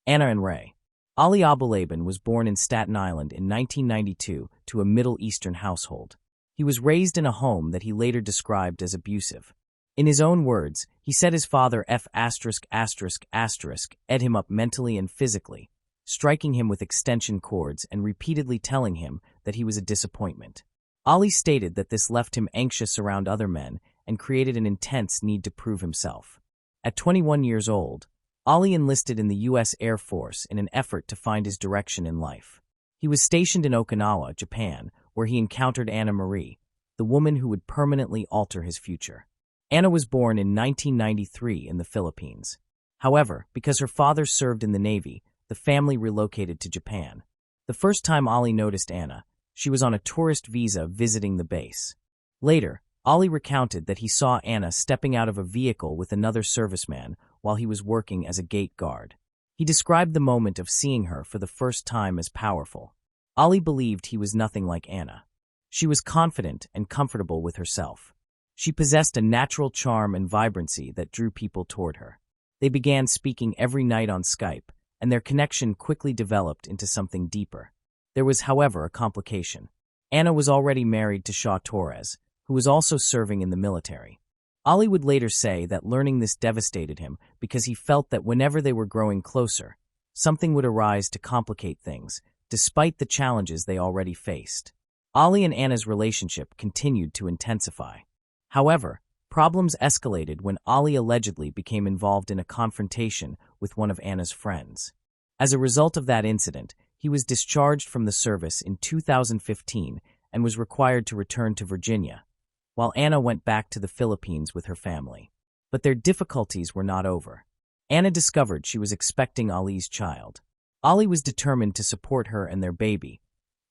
Anna and Ray. Ali Abulaban was born in Staten Island in 1992 to a Middle Eastern household. He was raised in a home that he later described as abusive. In his own words, he said his father ed him up mentally and physically, striking him with extension cords and repeatedly telling him that he was a disappointment. Ali stated that this left him anxious around other men and created an intense need to prove himself. At 21 years old, Ali enlisted in the U.S. Air Force in an effort to find his direction in life. He was stationed in Okinawa, Japan, where he encountered Anna Marie, the woman who would permanently alter his future. Anna was born in 1993 in the Philippines. However, because her father served in the Navy, the family relocated to Japan. The first time Ali noticed Anna, she was on a tourist visa visiting the base. Later, Ali recounted that he saw Anna stepping out of a vehicle with another serviceman while he was working as a gate guard. He described the moment of seeing her for the first time as powerful. Ali believed he was nothing like Anna. She was confident and comfortable with herself. She possessed a natural charm and vibrancy that drew people toward her. They began speaking every night on Skype, and their connection quickly developed into something deeper. There was, however, a complication. Anna was already married to Shaw Torres, who was also serving in the military. Ali would later say that learning this devastated him because he felt that whenever they were growing closer, something would arise to complicate things, despite the challenges they already faced. Ali and Anna's relationship continued to intensify. However, problems escalated when Ali allegedly became involved in a confrontation with one of Anna's friends. As a result of that incident, he was discharged from the service in 2015 and was required to return to Virginia, while Anna went back to the Philippines with her family. But their difficulties were not over. Anna discovered she was expecting Ali's child. Ali was determined to support her and their baby,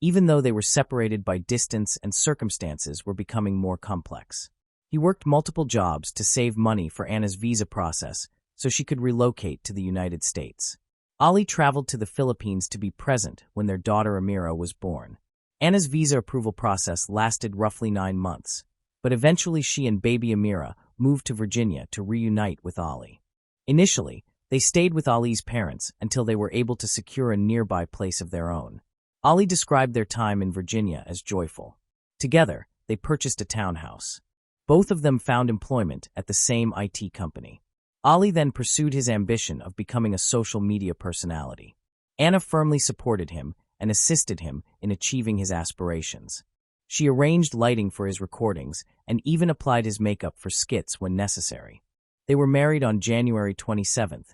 even though they were separated by distance and circumstances were becoming more complex. He worked multiple jobs to save money for Anna's visa process so she could relocate to the United States. Ali traveled to the Philippines to be present when their daughter Amira was born. Anna's visa approval process lasted roughly 9 months, but eventually she and baby Amira moved to Virginia to reunite with Ali. Initially, they stayed with Ali's parents until they were able to secure a nearby place of their own. Ali described their time in Virginia as joyful. Together, they purchased a townhouse. Both of them found employment at the same IT company. Ali then pursued his ambition of becoming a social media personality. Anna firmly supported him and assisted him in achieving his aspirations. She arranged lighting for his recordings and even applied his makeup for skits when necessary. They were married on January 27,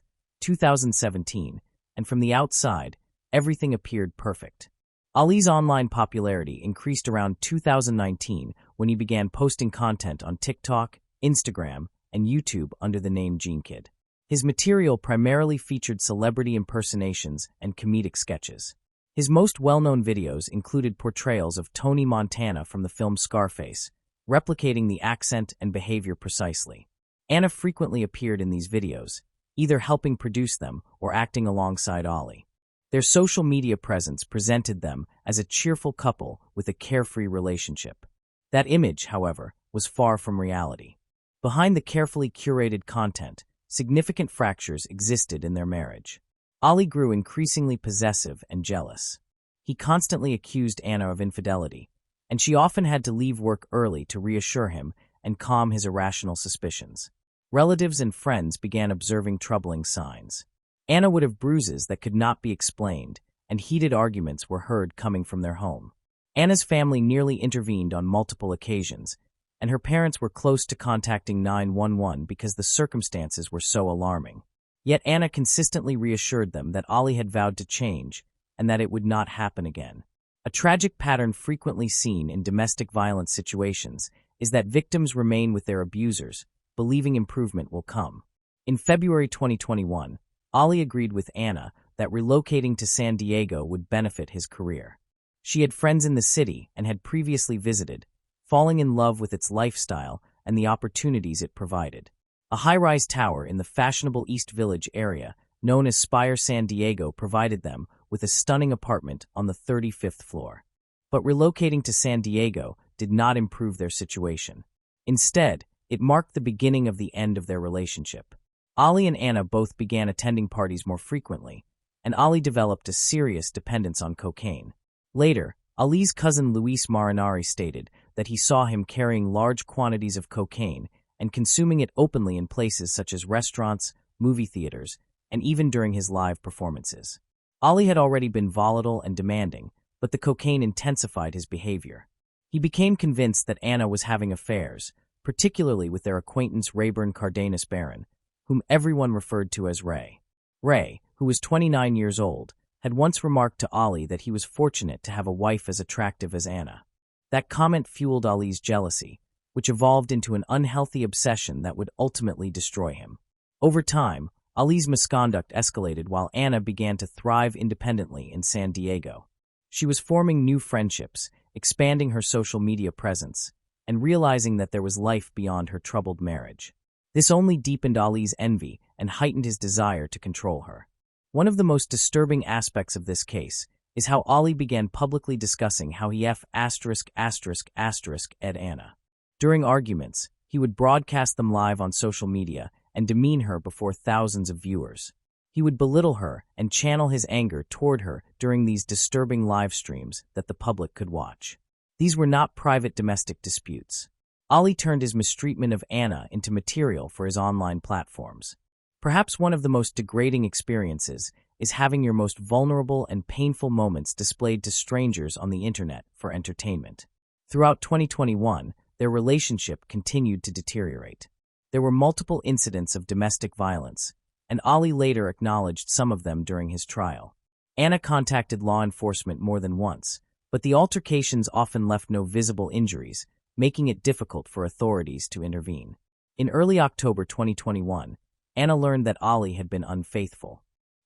2017, and from the outside, everything appeared perfect. Ali's online popularity increased around 2019 when he began posting content on TikTok, Instagram, and YouTube under the name GeneKid. His material primarily featured celebrity impersonations and comedic sketches. His most well-known videos included portrayals of Tony Montana from the film Scarface, replicating the accent and behavior precisely. Anna frequently appeared in these videos, either helping produce them or acting alongside Ali. Their social media presence presented them as a cheerful couple with a carefree relationship. That image, however, was far from reality. Behind the carefully curated content, significant fractures existed in their marriage. Ali grew increasingly possessive and jealous. He constantly accused Anna of infidelity, and she often had to leave work early to reassure him and calm his irrational suspicions. Relatives and friends began observing troubling signs. Anna would have bruises that could not be explained, and heated arguments were heard coming from their home. Anna's family nearly intervened on multiple occasions, and her parents were close to contacting 911 because the circumstances were so alarming. Yet Anna consistently reassured them that Ali had vowed to change and that it would not happen again. A tragic pattern frequently seen in domestic violence situations is that victims remain with their abusers, believing improvement will come. In February 2021, Ali agreed with Anna that relocating to San Diego would benefit his career. She had friends in the city and had previously visited, falling in love with its lifestyle and the opportunities it provided. A high-rise tower in the fashionable East Village area, known as Spire San Diego, provided them with a stunning apartment on the 35th floor. But relocating to San Diego did not improve their situation. Instead, it marked the beginning of the end of their relationship. Ali and Anna both began attending parties more frequently, and Ali developed a serious dependence on cocaine. Later, Ali's cousin Luis Marinari stated that he saw him carrying large quantities of cocaine and consuming it openly in places such as restaurants, movie theaters, and even during his live performances. Ali had already been volatile and demanding, but the cocaine intensified his behavior. He became convinced that Anna was having affairs, particularly with their acquaintance Rayburn Cardenas Barron, whom everyone referred to as Ray. Ray, who was 29 years old, had once remarked to Ali that he was fortunate to have a wife as attractive as Anna. That comment fueled Ali's jealousy, which evolved into an unhealthy obsession that would ultimately destroy him. Over time, Ali's misconduct escalated while Anna began to thrive independently in San Diego. She was forming new friendships, expanding her social media presence, and realizing that there was life beyond her troubled marriage. This only deepened Ali's envy and heightened his desire to control her. One of the most disturbing aspects of this case is how Ali began publicly discussing how he ed Anna. During arguments, he would broadcast them live on social media and demean her before thousands of viewers. He would belittle her and channel his anger toward her during these disturbing live streams that the public could watch. These were not private domestic disputes. Ali turned his mistreatment of Anna into material for his online platforms. Perhaps one of the most degrading experiences is having your most vulnerable and painful moments displayed to strangers on the internet for entertainment. Throughout 2021, their relationship continued to deteriorate. There were multiple incidents of domestic violence, and Ali later acknowledged some of them during his trial. Anna contacted law enforcement more than once, but the altercations often left no visible injuries, making it difficult for authorities to intervene. In early October 2021, Anna learned that Ali had been unfaithful.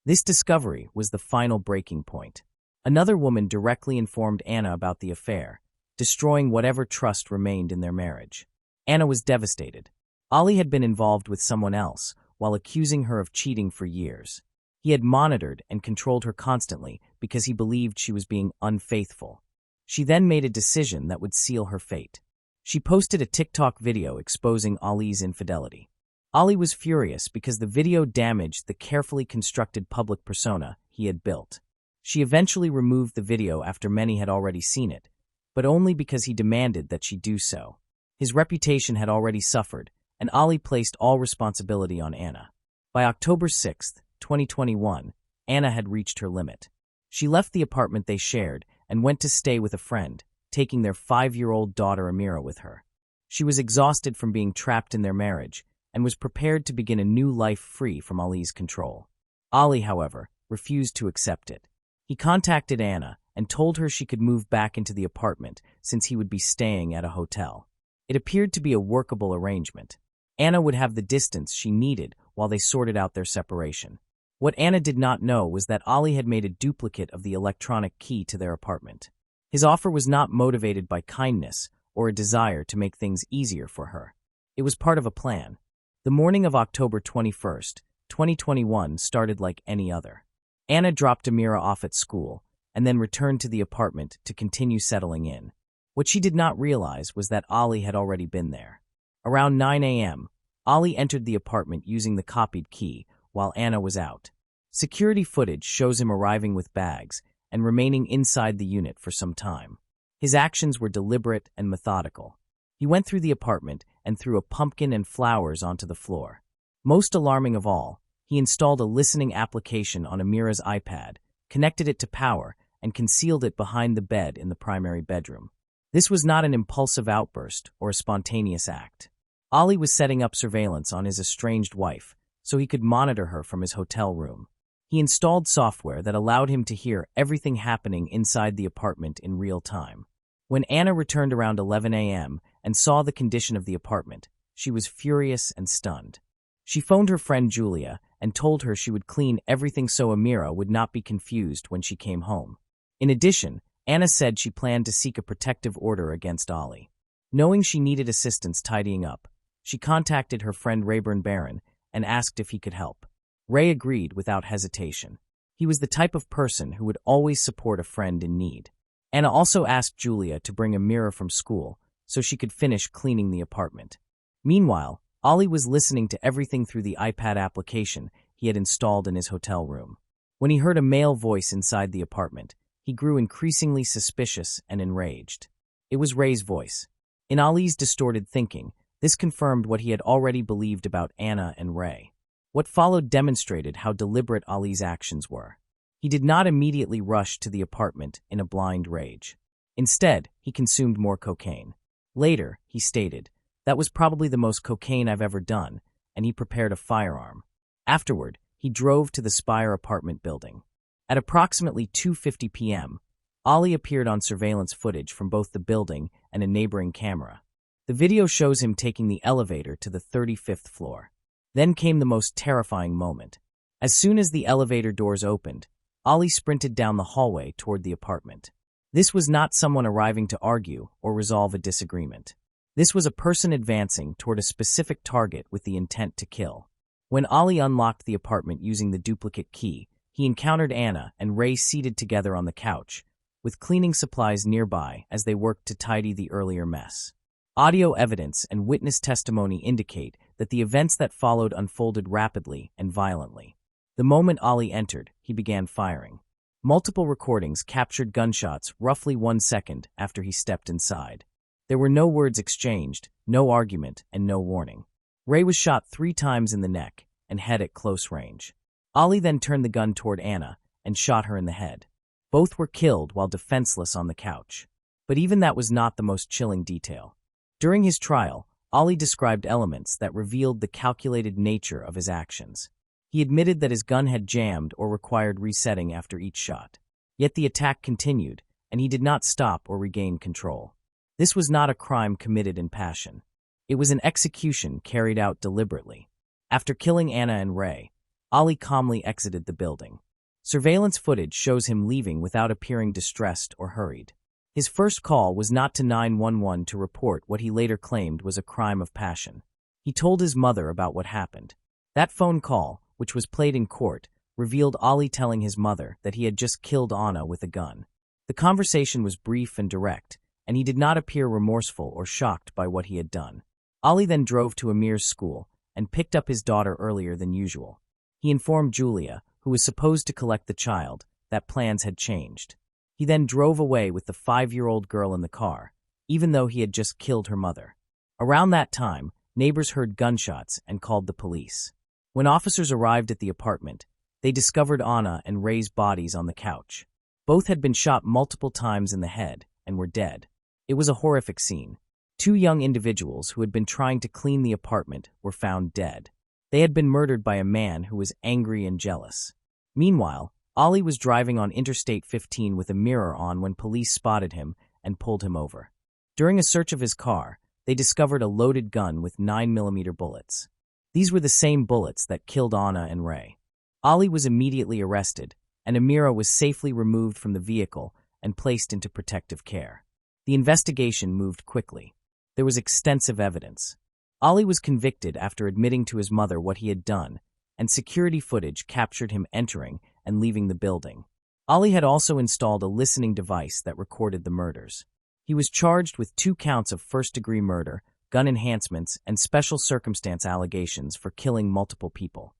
This discovery was the final breaking point. Another woman directly informed Anna about the affair, destroying whatever trust remained in their marriage. Anna was devastated. Ali had been involved with someone else, while accusing her of cheating for years. He had monitored and controlled her constantly because he believed she was being unfaithful. She then made a decision that would seal her fate. She posted a TikTok video exposing Ali's infidelity. Ali was furious because the video damaged the carefully constructed public persona he had built. She eventually removed the video after many had already seen it, but only because he demanded that she do so. His reputation had already suffered, and Ali placed all responsibility on Anna. By October 6, 2021, Anna had reached her limit. She left the apartment they shared and went to stay with a friend, taking their 5-year-old daughter Amira with her. She was exhausted from being trapped in their marriage and was prepared to begin a new life free from Ali's control. Ali, however, refused to accept it. He contacted Anna and told her she could move back into the apartment since he would be staying at a hotel. It appeared to be a workable arrangement. Anna would have the distance she needed while they sorted out their separation. What Anna did not know was that Ali had made a duplicate of the electronic key to their apartment. His offer was not motivated by kindness or a desire to make things easier for her. It was part of a plan. The morning of October 21, 2021 started like any other. Anna dropped Amira off at school and then returned to the apartment to continue settling in. What she did not realize was that Ali had already been there. Around 9 a.m., Ali entered the apartment using the copied key while Anna was out. Security footage shows him arriving with bags and remaining inside the unit for some time. His actions were deliberate and methodical. He went through the apartment and threw a pumpkin and flowers onto the floor. Most alarming of all, he installed a listening application on Amira's iPad, connected it to power, and concealed it behind the bed in the primary bedroom. This was not an impulsive outburst or a spontaneous act. Ali was setting up surveillance on his estranged wife so he could monitor her from his hotel room. He installed software that allowed him to hear everything happening inside the apartment in real time. When Anna returned around 11 a.m. and saw the condition of the apartment, she was furious and stunned. She phoned her friend Julia and told her she would clean everything so Amira would not be confused when she came home. In addition, Anna said she planned to seek a protective order against Ali. Knowing she needed assistance tidying up, she contacted her friend Rayburn Barron and asked if he could help. Ray agreed without hesitation. He was the type of person who would always support a friend in need. Anna also asked Julia to bring Amira from school so she could finish cleaning the apartment. Meanwhile, Ali was listening to everything through the iPad application he had installed in his hotel room. When he heard a male voice inside the apartment, he grew increasingly suspicious and enraged. It was Ray's voice. In Ali's distorted thinking, this confirmed what he had already believed about Anna and Ray. What followed demonstrated how deliberate Ali's actions were. He did not immediately rush to the apartment in a blind rage. Instead, he consumed more cocaine. Later, he stated, "That was probably the most cocaine I've ever done," and he prepared a firearm. Afterward, he drove to the Spire apartment building. At approximately 2:50 p.m., Ali appeared on surveillance footage from both the building and a neighboring camera. The video shows him taking the elevator to the 35th floor. Then came the most terrifying moment. As soon as the elevator doors opened, Ali sprinted down the hallway toward the apartment. This was not someone arriving to argue or resolve a disagreement. This was a person advancing toward a specific target with the intent to kill. When Ali unlocked the apartment using the duplicate key, he encountered Anna and Ray seated together on the couch, with cleaning supplies nearby as they worked to tidy the earlier mess. Audio evidence and witness testimony indicate that the events that followed unfolded rapidly and violently. The moment Ali entered, he began firing. Multiple recordings captured gunshots roughly 1 second after he stepped inside. There were no words exchanged, no argument, and no warning. Ray was shot 3 times in the neck and head at close range. Ali then turned the gun toward Anna and shot her in the head. Both were killed while defenseless on the couch. But even that was not the most chilling detail. During his trial, Ali described elements that revealed the calculated nature of his actions. He admitted that his gun had jammed or required resetting after each shot. Yet the attack continued, and he did not stop or regain control. This was not a crime committed in passion. It was an execution carried out deliberately. After killing Anna and Ray, Ali calmly exited the building. Surveillance footage shows him leaving without appearing distressed or hurried. His first call was not to 911 to report what he later claimed was a crime of passion. He told his mother about what happened. That phone call, which was played in court, revealed Ali telling his mother that he had just killed Anna with a gun. The conversation was brief and direct, and he did not appear remorseful or shocked by what he had done. Ali then drove to Amir's school and picked up his daughter earlier than usual. He informed Julia, who was supposed to collect the child, that plans had changed. He then drove away with the 5-year-old girl in the car, even though he had just killed her mother. Around that time, neighbors heard gunshots and called the police. When officers arrived at the apartment, they discovered Anna and Ray's bodies on the couch. Both had been shot multiple times in the head and were dead. It was a horrific scene. 2 young individuals who had been trying to clean the apartment were found dead. They had been murdered by a man who was angry and jealous. Meanwhile, Ali was driving on Interstate 15 with a mirror on when police spotted him and pulled him over. During a search of his car, they discovered a loaded gun with 9mm bullets. These were the same bullets that killed Anna and Ray. Ali was immediately arrested, and Amira was safely removed from the vehicle and placed into protective care. The investigation moved quickly. There was extensive evidence. Ali was convicted after admitting to his mother what he had done, and security footage captured him entering and leaving the building. Ali had also installed a listening device that recorded the murders. He was charged with 2 counts of first-degree murder, gun enhancements, and special circumstance allegations for killing multiple people.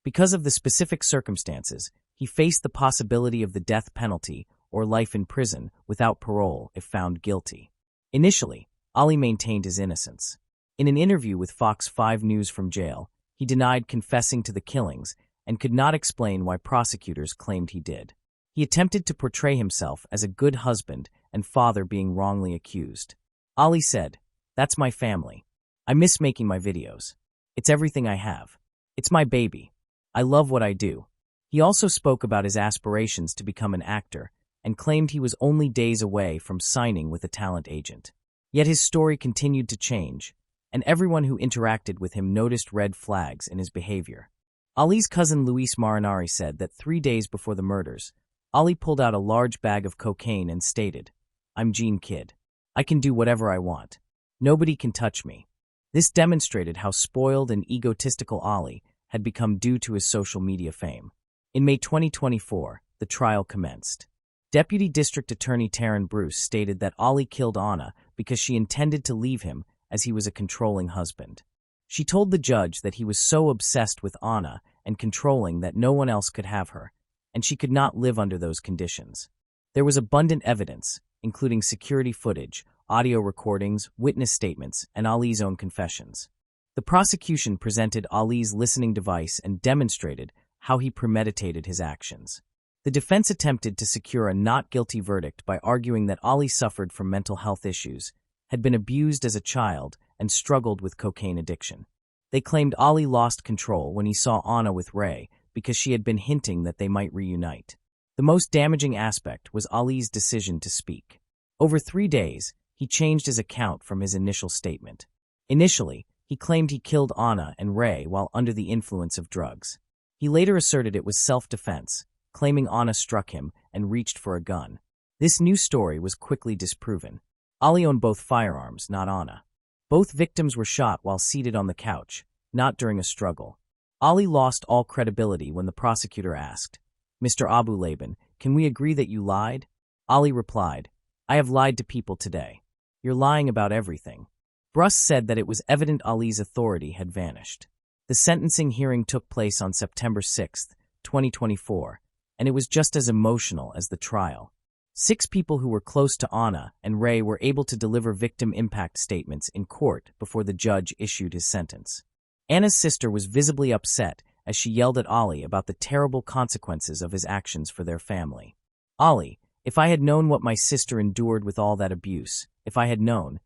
Because of the specific circumstances, he faced the possibility of the death penalty or life in prison without parole if found guilty. Initially, Ali maintained his innocence. In an interview with Fox 5 News from jail, he denied confessing to the killings and could not explain why prosecutors claimed he did. He attempted to portray himself as a good husband and father being wrongly accused. Ali said, "That's my family. I miss making my videos. It's everything I have. It's my baby. I love what I do." He also spoke about his aspirations to become an actor and claimed he was only days away from signing with a talent agent. Yet his story continued to change, and everyone who interacted with him noticed red flags in his behavior. Ali's cousin Luis Marinari said that 3 days before the murders, Ali pulled out a large bag of cocaine and stated, "I'm Gene Kid. I can do whatever I want. Nobody can touch me." This demonstrated how spoiled and egotistical Ali had become due to his social media fame. In May 2024, the trial commenced. Deputy District Attorney Taryn Bruce stated that Ali killed Anna because she intended to leave him as he was a controlling husband. She told the judge that he was so obsessed with Anna and controlling that no one else could have her, and she could not live under those conditions. There was abundant evidence, including security footage, audio recordings, witness statements, and Ali's own confessions. The prosecution presented Ali's listening device and demonstrated how he premeditated his actions. The defense attempted to secure a not guilty verdict by arguing that Ali suffered from mental health issues, had been abused as a child, and struggled with cocaine addiction. They claimed Ali lost control when he saw Anna with Ray because she had been hinting that they might reunite. The most damaging aspect was Ali's decision to speak. Over 3 days, he changed his account from his initial statement. Initially, he claimed he killed Anna and Ray while under the influence of drugs. He later asserted it was self-defense, claiming Anna struck him and reached for a gun. This new story was quickly disproven. Ali owned both firearms, not Anna. Both victims were shot while seated on the couch, not during a struggle. Ali lost all credibility when the prosecutor asked, "Mr. Abu Laban, can we agree that you lied?" Ali replied, "I have lied to people today. You're lying about everything." Bruss said that it was evident Ali's authority had vanished. The sentencing hearing took place on September 6, 2024, and it was just as emotional as the trial. 6 people who were close to Anna and Ray were able to deliver victim impact statements in court before the judge issued his sentence. Anna's sister was visibly upset as she yelled at Ali about the terrible consequences of his actions for their family. "Ali, if I had known what my sister endured with all that abuse, if I had known,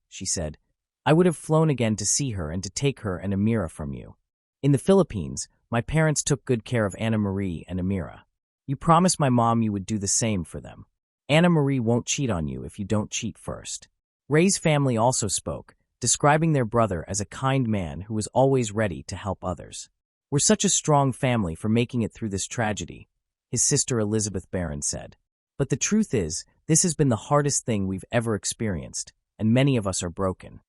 she said, "I would have flown again to see her and to take her and Amira from you. In the Philippines, my parents took good care of Anna Marie and Amira. You promised my mom you would do the same for them. Anna Marie won't cheat on you if you don't cheat first." Ray's family also spoke, describing their brother as a kind man who was always ready to help others. "We're such a strong family for making it through this tragedy," his sister Elizabeth Barron said. "But the truth is, this has been the hardest thing we've ever experienced, and many of us are broken."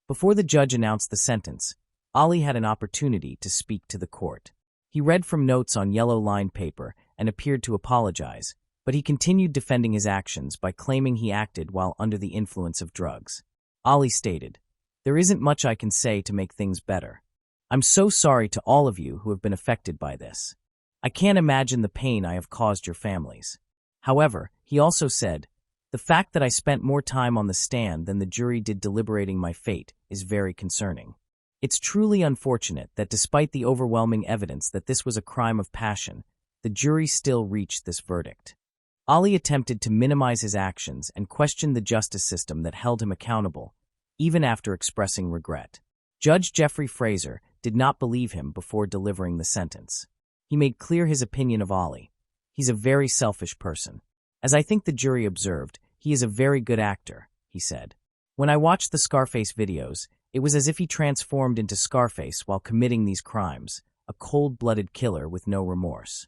Before the judge announced the sentence, Ali had an opportunity to speak to the court. He read from notes on yellow-lined paper and appeared to apologize, but he continued defending his actions by claiming he acted while under the influence of drugs. Ali stated, "There isn't much I can say to make things better. I'm so sorry to all of you who have been affected by this. I can't imagine the pain I have caused your families." However, he also said, "The fact that I spent more time on the stand than the jury did deliberating my fate is very concerning. It's truly unfortunate that despite the overwhelming evidence that this was a crime of passion, the jury still reached this verdict." Ali attempted to minimize his actions and questioned the justice system that held him accountable, even after expressing regret. Judge Jeffrey Fraser did not believe him before delivering the sentence. He made clear his opinion of Ali. "He's a very selfish person. As I think the jury observed, he is a very good actor," he said. "When I watched the Scarface videos, it was as if he transformed into Scarface while committing these crimes, a cold-blooded killer with no remorse."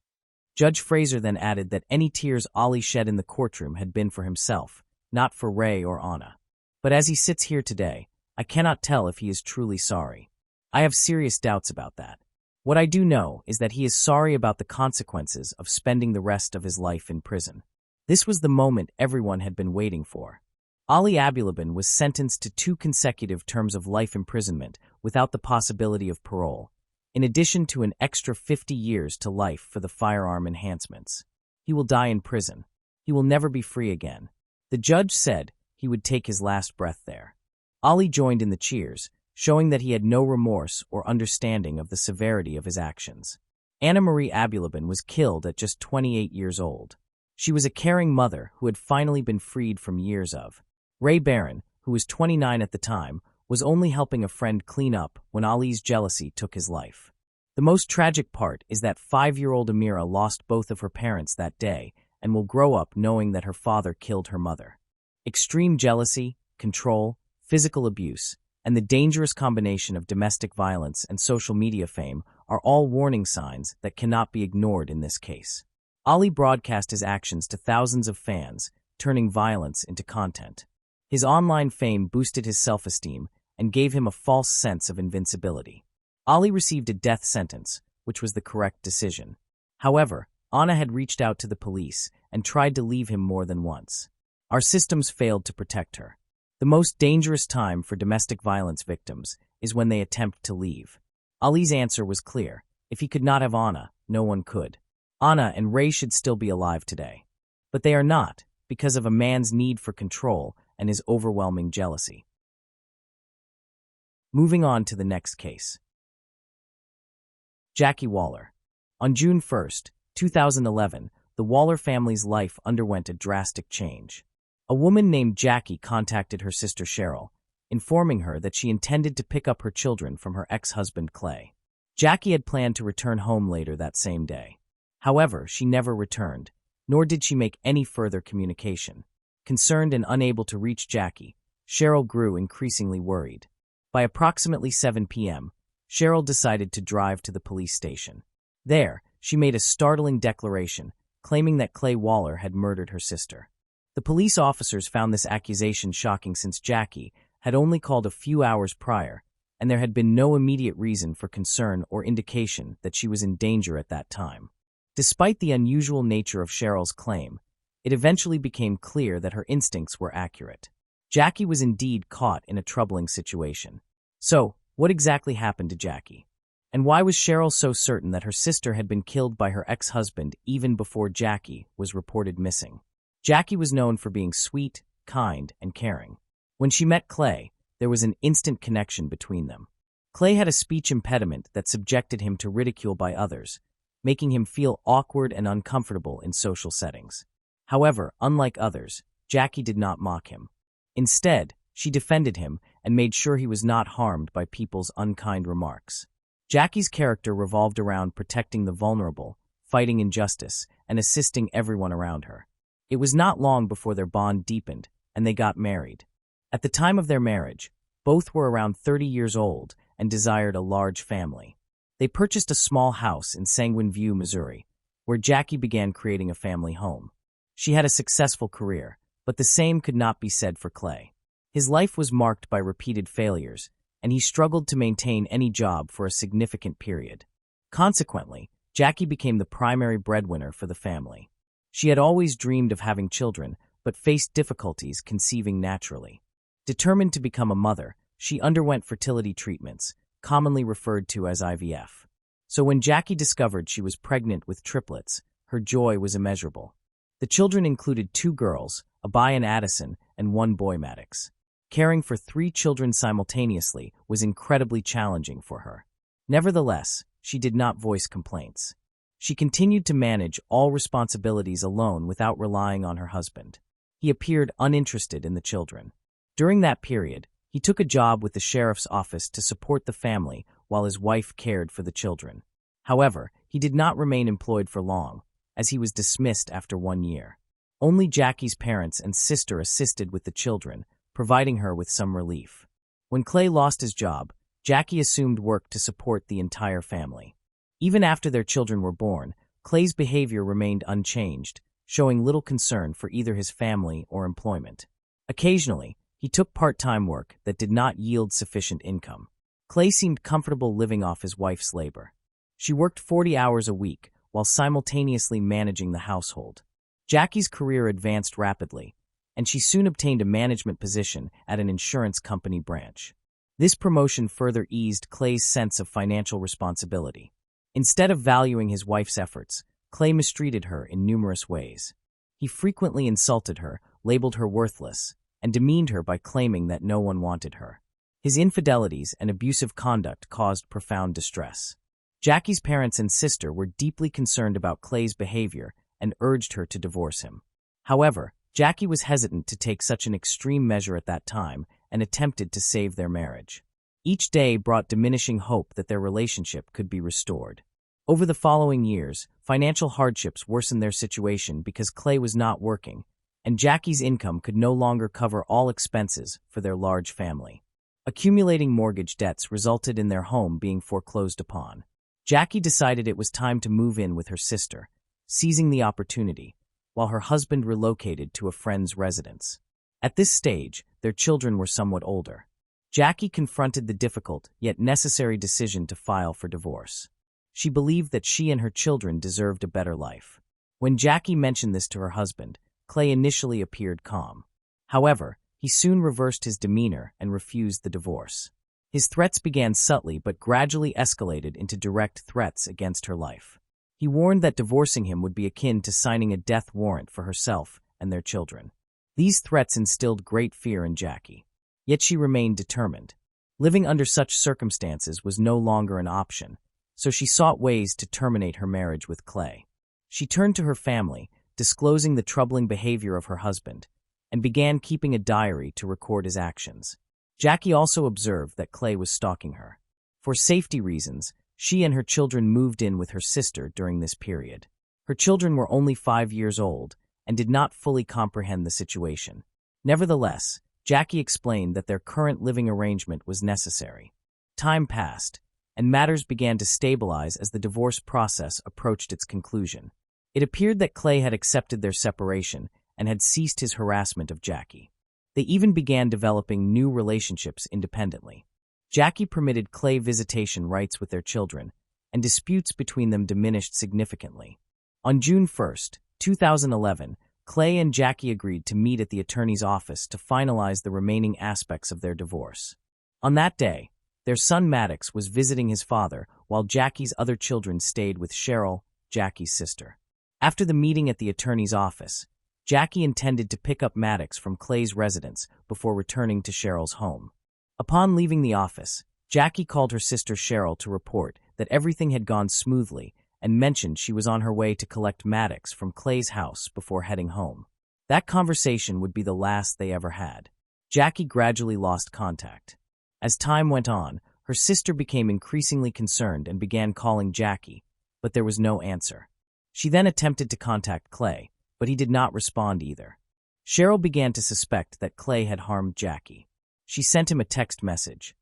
Judge Fraser then added that any tears Ali shed in the courtroom had been for himself, not for Ray or Anna. "But as he sits here today, I cannot tell if he is truly sorry. I have serious doubts about that. What I do know is that he is sorry about the consequences of spending the rest of his life in prison." This was the moment everyone had been waiting for. Ali Abulaban was sentenced to 2 consecutive terms of life imprisonment without the possibility of parole, in addition to an extra 50 years to life for the firearm enhancements. He will die in prison. He will never be free again. The judge said he would take his last breath there. Ali joined in the cheers, showing that he had no remorse or understanding of the severity of his actions. Anna Marie Abulaban was killed at just 28 years old. She was a caring mother who had finally been freed from years of. Ray Barron, who was 29 at the time, was only helping a friend clean up when Ali's jealousy took his life. The most tragic part is that 5-year-old Amira lost both of her parents that day and will grow up knowing that her father killed her mother. Extreme jealousy, control, physical abuse, and the dangerous combination of domestic violence and social media fame are all warning signs that cannot be ignored in this case. Ali broadcast his actions to thousands of fans, turning violence into content. His online fame boosted his self-esteem and gave him a false sense of invincibility. Ali received a death sentence, which was the correct decision. However, Anna had reached out to the police and tried to leave him more than once. Our systems failed to protect her. The most dangerous time for domestic violence victims is when they attempt to leave. Ali's answer was clear. If he could not have Anna, no one could. Anna and Ray should still be alive today. But they are not, because of a man's need for control and his overwhelming jealousy. Moving on to the next case. Jackie Waller. On June 1, 2011, the Waller family's life underwent a drastic change. A woman named Jackie contacted her sister Cheryl, informing her that she intended to pick up her children from her ex-husband Klay. Jackie had planned to return home later that same day. However, she never returned, nor did she make any further communication. Concerned and unable to reach Jackie, Cheryl grew increasingly worried. By approximately 7 p.m., Cheryl decided to drive to the police station. There, she made a startling declaration, claiming that Klay Waller had murdered her sister. The police officers found this accusation shocking since Jackie had only called a few hours prior, and there had been no immediate reason for concern or indication that she was in danger at that time. Despite the unusual nature of Cheryl's claim, it eventually became clear that her instincts were accurate. Jackie was indeed caught in a troubling situation. So, what exactly happened to Jackie? And why was Cheryl so certain that her sister had been killed by her ex-husband even before Jackie was reported missing? Jackie was known for being sweet, kind, and caring. When she met Klay, there was an instant connection between them. Klay had a speech impediment that subjected him to ridicule by others, making him feel awkward and uncomfortable in social settings. However, unlike others, Jackie did not mock him. Instead, she defended him and made sure he was not harmed by people's unkind remarks. Jackie's character revolved around protecting the vulnerable, fighting injustice, and assisting everyone around her. It was not long before their bond deepened, and they got married. At the time of their marriage, both were around 30 years old and desired a large family. They purchased a small house in Sanguine View, Missouri, where Jackie began creating a family home. She had a successful career, but the same could not be said for Klay. His life was marked by repeated failures, and he struggled to maintain any job for a significant period. Consequently, Jackie became the primary breadwinner for the family. She had always dreamed of having children, but faced difficulties conceiving naturally. Determined to become a mother, she underwent fertility treatments, commonly referred to as IVF. So when Jackie discovered she was pregnant with triplets, her joy was immeasurable. The children included 2 girls, Abian Addison, and 1 boy, Maddox. Caring for 3 children simultaneously was incredibly challenging for her. Nevertheless, she did not voice complaints. She continued to manage all responsibilities alone without relying on her husband. He appeared uninterested in the children. During that period, he took a job with the sheriff's office to support the family while his wife cared for the children. However, he did not remain employed for long, as he was dismissed after 1 year. Only Jackie's parents and sister assisted with the children, providing her with some relief. When Klay lost his job, Jackie assumed work to support the entire family. Even after their children were born, Klay's behavior remained unchanged, showing little concern for either his family or employment. Occasionally, he took part-time work that did not yield sufficient income. Klay seemed comfortable living off his wife's labor. She worked 40 hours a week while simultaneously managing the household. Jackie's career advanced rapidly, and she soon obtained a management position at an insurance company branch. This promotion further eased Klay's sense of financial responsibility. Instead of valuing his wife's efforts, Klay mistreated her in numerous ways. He frequently insulted her, labeled her worthless, and demeaned her by claiming that no one wanted her. His infidelities and abusive conduct caused profound distress. Jackie's parents and sister were deeply concerned about Klay's behavior and urged her to divorce him. However, Jackie was hesitant to take such an extreme measure at that time and attempted to save their marriage. Each day brought diminishing hope that their relationship could be restored. Over the following years, financial hardships worsened their situation because Klay was not working, and Jackie's income could no longer cover all expenses for their large family. Accumulating mortgage debts resulted in their home being foreclosed upon. Jackie decided it was time to move in with her sister, seizing the opportunity, while her husband relocated to a friend's residence. At this stage, their children were somewhat older. Jackie confronted the difficult yet necessary decision to file for divorce. She believed that she and her children deserved a better life. When Jackie mentioned this to her husband, Klay initially appeared calm. However, he soon reversed his demeanor and refused the divorce. His threats began subtly but gradually escalated into direct threats against her life. He warned that divorcing him would be akin to signing a death warrant for herself and their children. These threats instilled great fear in Jackie. Yet she remained determined. Living under such circumstances was no longer an option, so she sought ways to terminate her marriage with Klay. She turned to her family, disclosing the troubling behavior of her husband, and began keeping a diary to record his actions. Jackie also observed that Klay was stalking her. For safety reasons, she and her children moved in with her sister during this period. Her children were only 5 years old and did not fully comprehend the situation. Nevertheless, Jackie explained that their current living arrangement was necessary. Time passed, and matters began to stabilize as the divorce process approached its conclusion. It appeared that Klay had accepted their separation and had ceased his harassment of Jackie. They even began developing new relationships independently. Jackie permitted Klay visitation rights with their children, and disputes between them diminished significantly. On June 1, 2011, Klay and Jackie agreed to meet at the attorney's office to finalize the remaining aspects of their divorce. On that day, their son Maddox was visiting his father, while Jackie's other children stayed with Cheryl, Jackie's sister. After the meeting at the attorney's office, Jackie intended to pick up Maddox from Klay's residence before returning to Cheryl's home. Upon leaving the office, Jackie called her sister Cheryl to report that everything had gone smoothly and mentioned she was on her way to collect Maddox from Klay's house before heading home. That conversation would be the last they ever had. Jackie gradually lost contact. As time went on, her sister became increasingly concerned and began calling Jackie, but there was no answer. She then attempted to contact Klay, but he did not respond either. Cheryl began to suspect that Klay had harmed Jackie. She sent him a text message.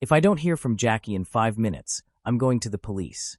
"If I don't hear from Jackie in 5 minutes, I'm going to the police."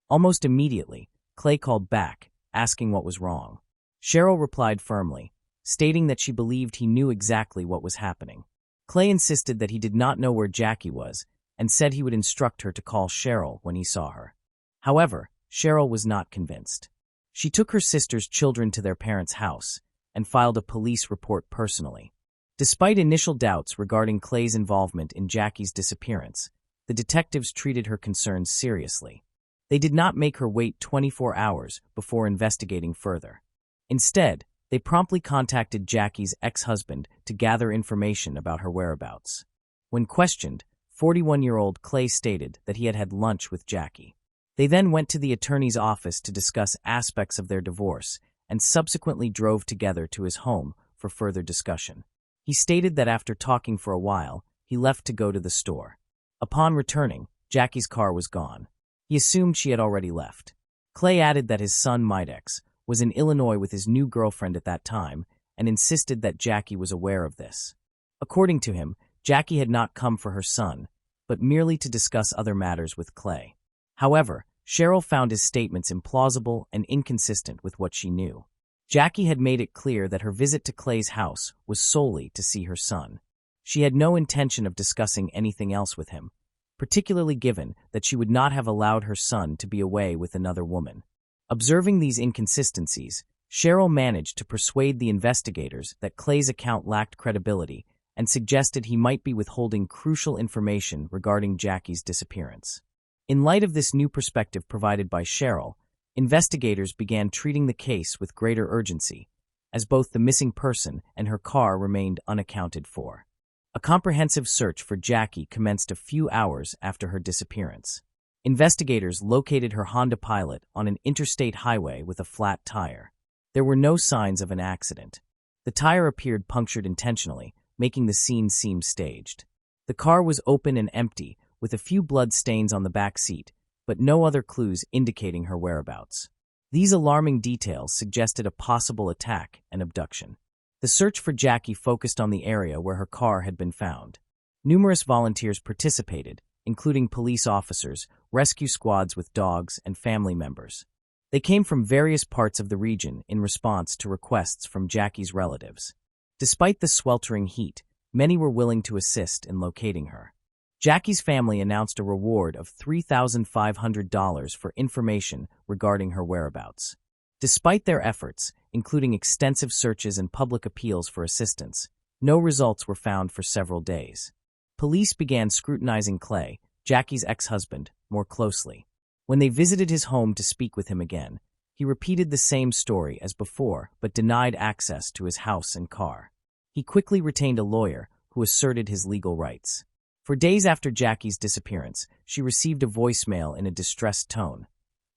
Almost immediately, Klay called back, asking what was wrong. Cheryl replied firmly, stating that she believed he knew exactly what was happening. Klay insisted that he did not know where Jackie was and said he would instruct her to call Cheryl when he saw her. However, Cheryl was not convinced. She took her sister's children to their parents' house and filed a police report personally. Despite initial doubts regarding Klay's involvement in Jackie's disappearance, the detectives treated her concerns seriously. They did not make her wait 24 hours before investigating further. Instead, they promptly contacted Jackie's ex-husband to gather information about her whereabouts. When questioned, 41-year-old Klay stated that he had had lunch with Jackie. They then went to the attorney's office to discuss aspects of their divorce and subsequently drove together to his home for further discussion. He stated that after talking for a while, he left to go to the store. Upon returning, Jackie's car was gone. He assumed she had already left. Klay added that his son Maddox was in Illinois with his new girlfriend at that time and insisted that Jackie was aware of this. According to him, Jackie had not come for her son, but merely to discuss other matters with Klay. However, Cheryl found his statements implausible and inconsistent with what she knew. Jackie had made it clear that her visit to Klay's house was solely to see her son. She had no intention of discussing anything else with him, particularly given that she would not have allowed her son to be away with another woman. Observing these inconsistencies, Cheryl managed to persuade the investigators that Klay's account lacked credibility and suggested he might be withholding crucial information regarding Jackie's disappearance. In light of this new perspective provided by Cheryl, investigators began treating the case with greater urgency, as both the missing person and her car remained unaccounted for. A comprehensive search for Jackie commenced a few hours after her disappearance. Investigators located her Honda Pilot on an interstate highway with a flat tire. There were no signs of an accident. The tire appeared punctured intentionally, making the scene seem staged. The car was open and empty, with a few blood stains on the back seat, but no other clues indicating her whereabouts. These alarming details suggested a possible attack and abduction. The search for Jackie focused on the area where her car had been found. Numerous volunteers participated, including police officers, rescue squads with dogs, and family members. They came from various parts of the region in response to requests from Jackie's relatives. Despite the sweltering heat, many were willing to assist in locating her. Jackie's family announced a reward of $3,500 for information regarding her whereabouts. Despite their efforts, including extensive searches and public appeals for assistance, no results were found for several days. Police began scrutinizing Klay, Jackie's ex-husband, more closely. When they visited his home to speak with him again, he repeated the same story as before but denied access to his house and car. He quickly retained a lawyer who asserted his legal rights. For days after Jackie's disappearance, she received a voicemail in a distressed tone.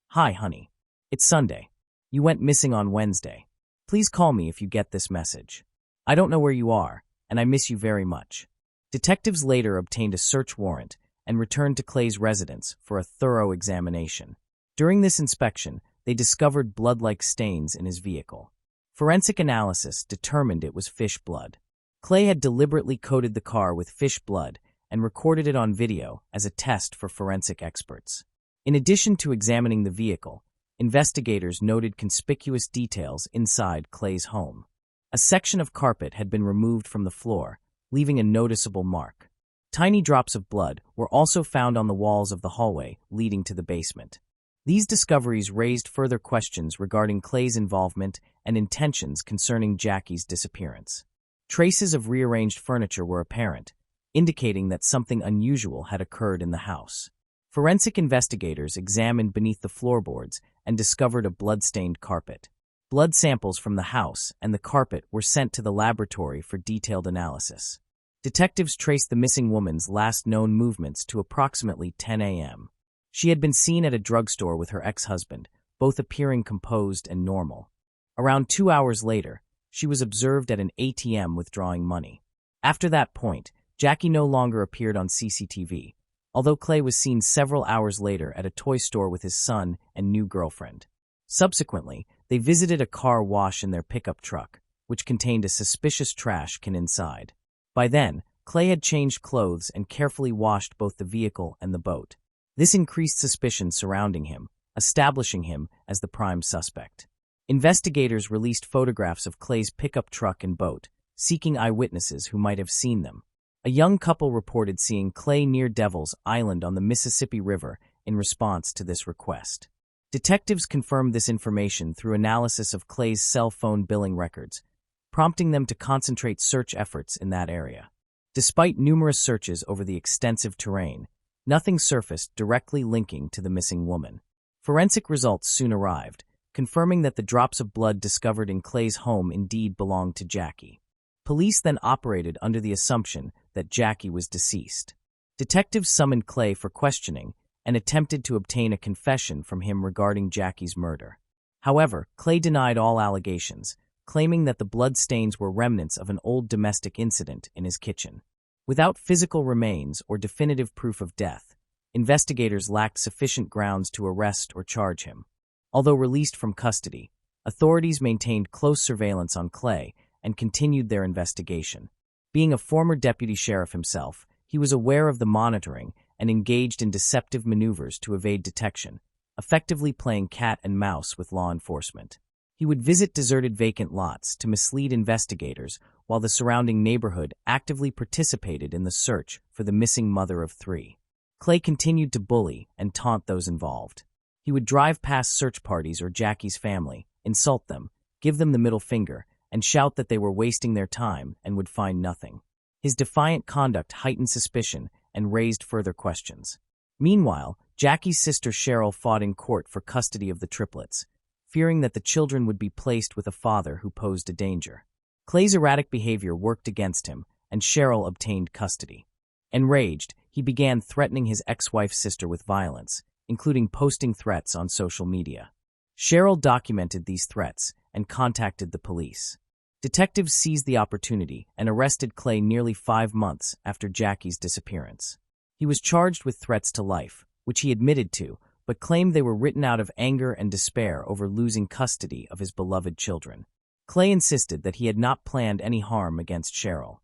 "Hi, honey. It's Sunday. You went missing on Wednesday. Please call me if you get this message. I don't know where you are, and I miss you very much." Detectives later obtained a search warrant and returned to Klay's residence for a thorough examination. During this inspection, they discovered blood-like stains in his vehicle. Forensic analysis determined it was fish blood. Klay had deliberately coated the car with fish blood and recorded it on video as a test for forensic experts. In addition to examining the vehicle, investigators noted conspicuous details inside Klay's home. A section of carpet had been removed from the floor, leaving a noticeable mark. Tiny drops of blood were also found on the walls of the hallway leading to the basement. These discoveries raised further questions regarding Klay's involvement and intentions concerning Jackie's disappearance. Traces of rearranged furniture were apparent, indicating that something unusual had occurred in the house. Forensic investigators examined beneath the floorboards and discovered a blood-stained carpet. Blood samples from the house and the carpet were sent to the laboratory for detailed analysis. Detectives traced the missing woman's last known movements to approximately 10 a.m. She had been seen at a drugstore with her ex-husband, both appearing composed and normal. Around 2 hours later, she was observed at an ATM withdrawing money. After that point, Jackie no longer appeared on CCTV, although Klay was seen several hours later at a toy store with his son and new girlfriend. Subsequently, they visited a car wash in their pickup truck, which contained a suspicious trash can inside. By then, Klay had changed clothes and carefully washed both the vehicle and the boat. This increased suspicion surrounding him, establishing him as the prime suspect. Investigators released photographs of Klay's pickup truck and boat, seeking eyewitnesses who might have seen them. A young couple reported seeing Klay near Devil's Island on the Mississippi River in response to this request. Detectives confirmed this information through analysis of Klay's cell phone billing records, prompting them to concentrate search efforts in that area. Despite numerous searches over the extensive terrain, nothing surfaced directly linking to the missing woman. Forensic results soon arrived, confirming that the drops of blood discovered in Klay's home indeed belonged to Jackie. Police then operated under the assumption that Jackie was deceased. Detectives summoned Klay for questioning and attempted to obtain a confession from him regarding Jackie's murder. However, Klay denied all allegations, claiming that the blood stains were remnants of an old domestic incident in his kitchen. Without physical remains or definitive proof of death, investigators lacked sufficient grounds to arrest or charge him. Although released from custody, authorities maintained close surveillance on Klay and continued their investigation. Being a former deputy sheriff himself, he was aware of the monitoring and engaged in deceptive maneuvers to evade detection, effectively playing cat and mouse with law enforcement. He would visit deserted vacant lots to mislead investigators while the surrounding neighborhood actively participated in the search for the missing mother of three. Klay continued to bully and taunt those involved. He would drive past search parties or Jackie's family, insult them, give them the middle finger, and shout that they were wasting their time and would find nothing. His defiant conduct heightened suspicion and raised further questions. Meanwhile, Jackie's sister Cheryl fought in court for custody of the triplets, fearing that the children would be placed with a father who posed a danger. Klay's erratic behavior worked against him, and Cheryl obtained custody. Enraged, he began threatening his ex-wife's sister with violence, including posting threats on social media. Cheryl documented these threats and contacted the police. Detectives seized the opportunity and arrested Klay nearly 5 months after Jackie's disappearance. He was charged with threats to life, which he admitted to, but claimed they were written out of anger and despair over losing custody of his beloved children. Klay insisted that he had not planned any harm against Cheryl.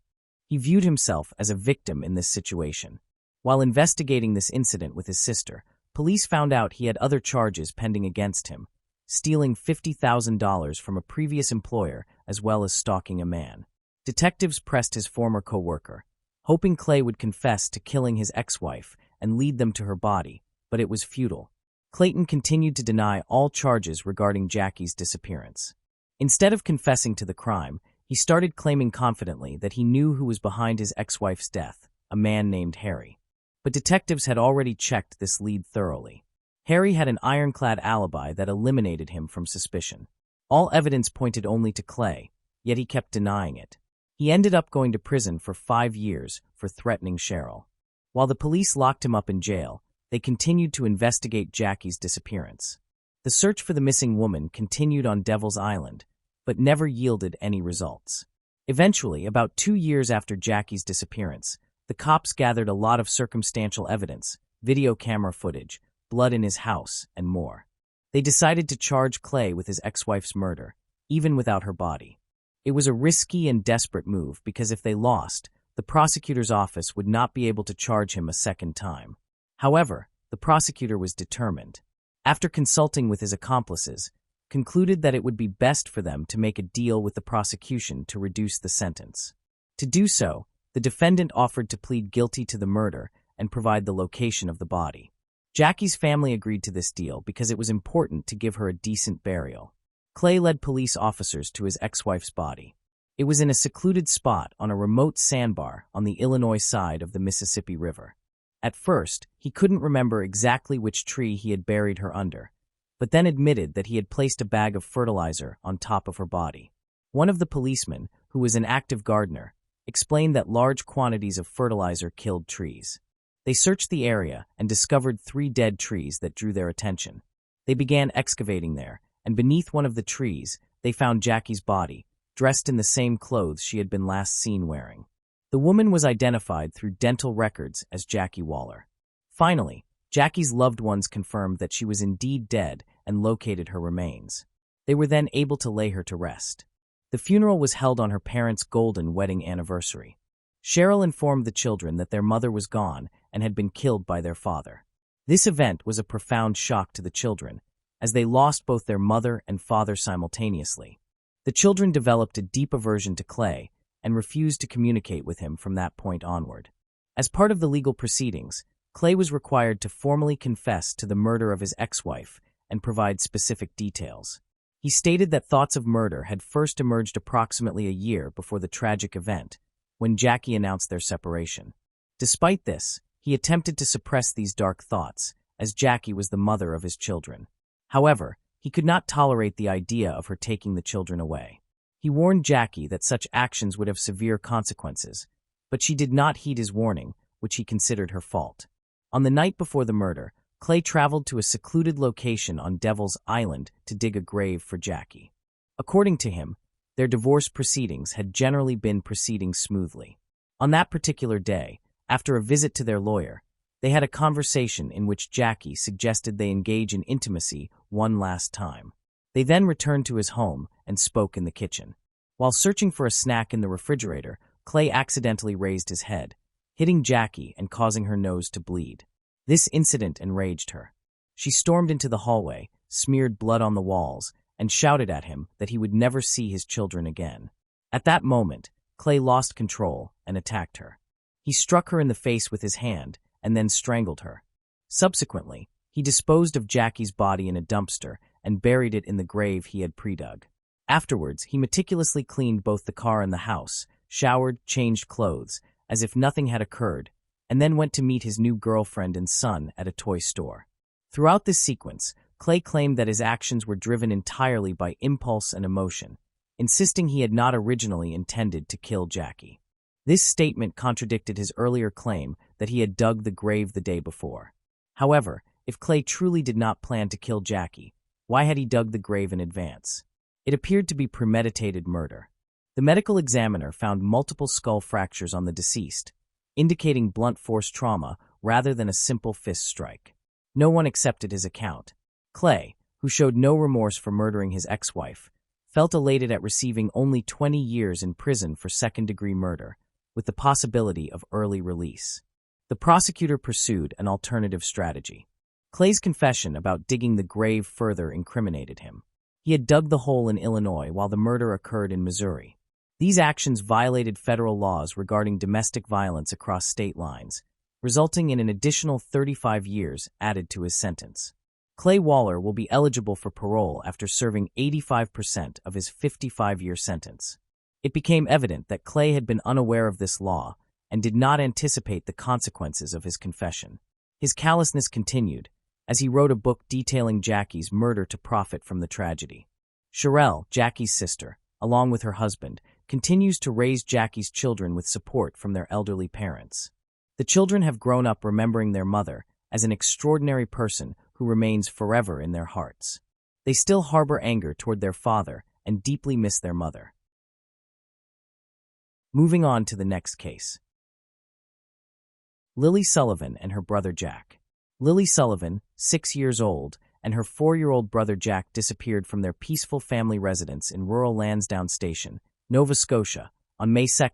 He viewed himself as a victim in this situation. While investigating this incident with his sister, police found out he had other charges pending against him, stealing $50,000 from a previous employer as well as stalking a man. Detectives pressed his former co-worker, hoping Klay would confess to killing his ex-wife and lead them to her body, but it was futile. Clayton continued to deny all charges regarding Jackie's disappearance. Instead of confessing to the crime, he started claiming confidently that he knew who was behind his ex-wife's death, a man named Harry. But detectives had already checked this lead thoroughly. Harry had an ironclad alibi that eliminated him from suspicion. All evidence pointed only to Klay, yet he kept denying it. He ended up going to prison for 5 years for threatening Cheryl. While the police locked him up in jail, they continued to investigate Jackie's disappearance. The search for the missing woman continued on Devil's Island, but never yielded any results. Eventually, about 2 years after Jackie's disappearance, the cops gathered a lot of circumstantial evidence, video camera footage, blood in his house, and more. They decided to charge Klay with his ex-wife's murder, even without her body. It was a risky and desperate move because if they lost, the prosecutor's office would not be able to charge him a second time. However, the prosecutor was determined. After consulting with his accomplices, concluded that it would be best for them to make a deal with the prosecution to reduce the sentence. To do so, the defendant offered to plead guilty to the murder and provide the location of the body. Jackie's family agreed to this deal because it was important to give her a decent burial. Klay led police officers to his ex-wife's body. It was in a secluded spot on a remote sandbar on the Illinois side of the Mississippi River. At first, he couldn't remember exactly which tree he had buried her under, but then admitted that he had placed a bag of fertilizer on top of her body. One of the policemen, who was an active gardener, explained that large quantities of fertilizer killed trees. They searched the area and discovered 3 dead trees that drew their attention. They began excavating there, and beneath one of the trees, they found Jackie's body, dressed in the same clothes she had been last seen wearing. The woman was identified through dental records as Jackie Waller. Finally, Jackie's loved ones confirmed that she was indeed dead and located her remains. They were then able to lay her to rest. The funeral was held on her parents' golden wedding anniversary. Cheryl informed the children that their mother was gone and had been killed by their father. This event was a profound shock to the children, as they lost both their mother and father simultaneously. The children developed a deep aversion to Klay and refused to communicate with him from that point onward. As part of the legal proceedings, Klay was required to formally confess to the murder of his ex-wife and provide specific details. He stated that thoughts of murder had first emerged approximately a year before the tragic event, when Jackie announced their separation. Despite this, he attempted to suppress these dark thoughts, as Jackie was the mother of his children. However, he could not tolerate the idea of her taking the children away. He warned Jackie that such actions would have severe consequences, but she did not heed his warning, which he considered her fault. On the night before the murder, Klay traveled to a secluded location on Devil's Island to dig a grave for Jackie. According to him, their divorce proceedings had generally been proceeding smoothly. On that particular day, after a visit to their lawyer, they had a conversation in which Jackie suggested they engage in intimacy one last time. They then returned to his home and spoke in the kitchen. While searching for a snack in the refrigerator, Klay accidentally raised his head, hitting Jackie and causing her nose to bleed. This incident enraged her. She stormed into the hallway, smeared blood on the walls, and shouted at him that he would never see his children again. At that moment, Klay lost control and attacked her. He struck her in the face with his hand and then strangled her. Subsequently, he disposed of Jackie's body in a dumpster and buried it in the grave he had pre-dug. Afterwards, he meticulously cleaned both the car and the house, showered, changed clothes, as if nothing had occurred, and then went to meet his new girlfriend and son at a toy store. Throughout this sequence, Klay claimed that his actions were driven entirely by impulse and emotion, insisting he had not originally intended to kill Jackie. This statement contradicted his earlier claim that he had dug the grave the day before. However, if Klay truly did not plan to kill Jackie, why had he dug the grave in advance? It appeared to be premeditated murder. The medical examiner found multiple skull fractures on the deceased, indicating blunt force trauma rather than a simple fist strike. No one accepted his account. Klay, who showed no remorse for murdering his ex-wife, felt elated at receiving only 20 years in prison for second-degree murder, with the possibility of early release. The prosecutor pursued an alternative strategy. Klay's confession about digging the grave further incriminated him. He had dug the hole in Illinois while the murder occurred in Missouri. These actions violated federal laws regarding domestic violence across state lines, resulting in an additional 35 years added to his sentence. Klay Waller will be eligible for parole after serving 85% of his 55-year sentence. It became evident that Klay had been unaware of this law and did not anticipate the consequences of his confession. His callousness continued, as he wrote a book detailing Jackie's murder to profit from the tragedy. Sharilla, Jackie's sister, along with her husband, continues to raise Jackie's children with support from their elderly parents. The children have grown up remembering their mother as an extraordinary person who remains forever in their hearts. They still harbor anger toward their father and deeply miss their mother. Moving on to the next case. Lily Sullivan and her brother Jack. Lily Sullivan, 6 years old, and her 4-year-old brother Jack disappeared from their peaceful family residence in rural Lansdowne Station, Nova Scotia, on May 2,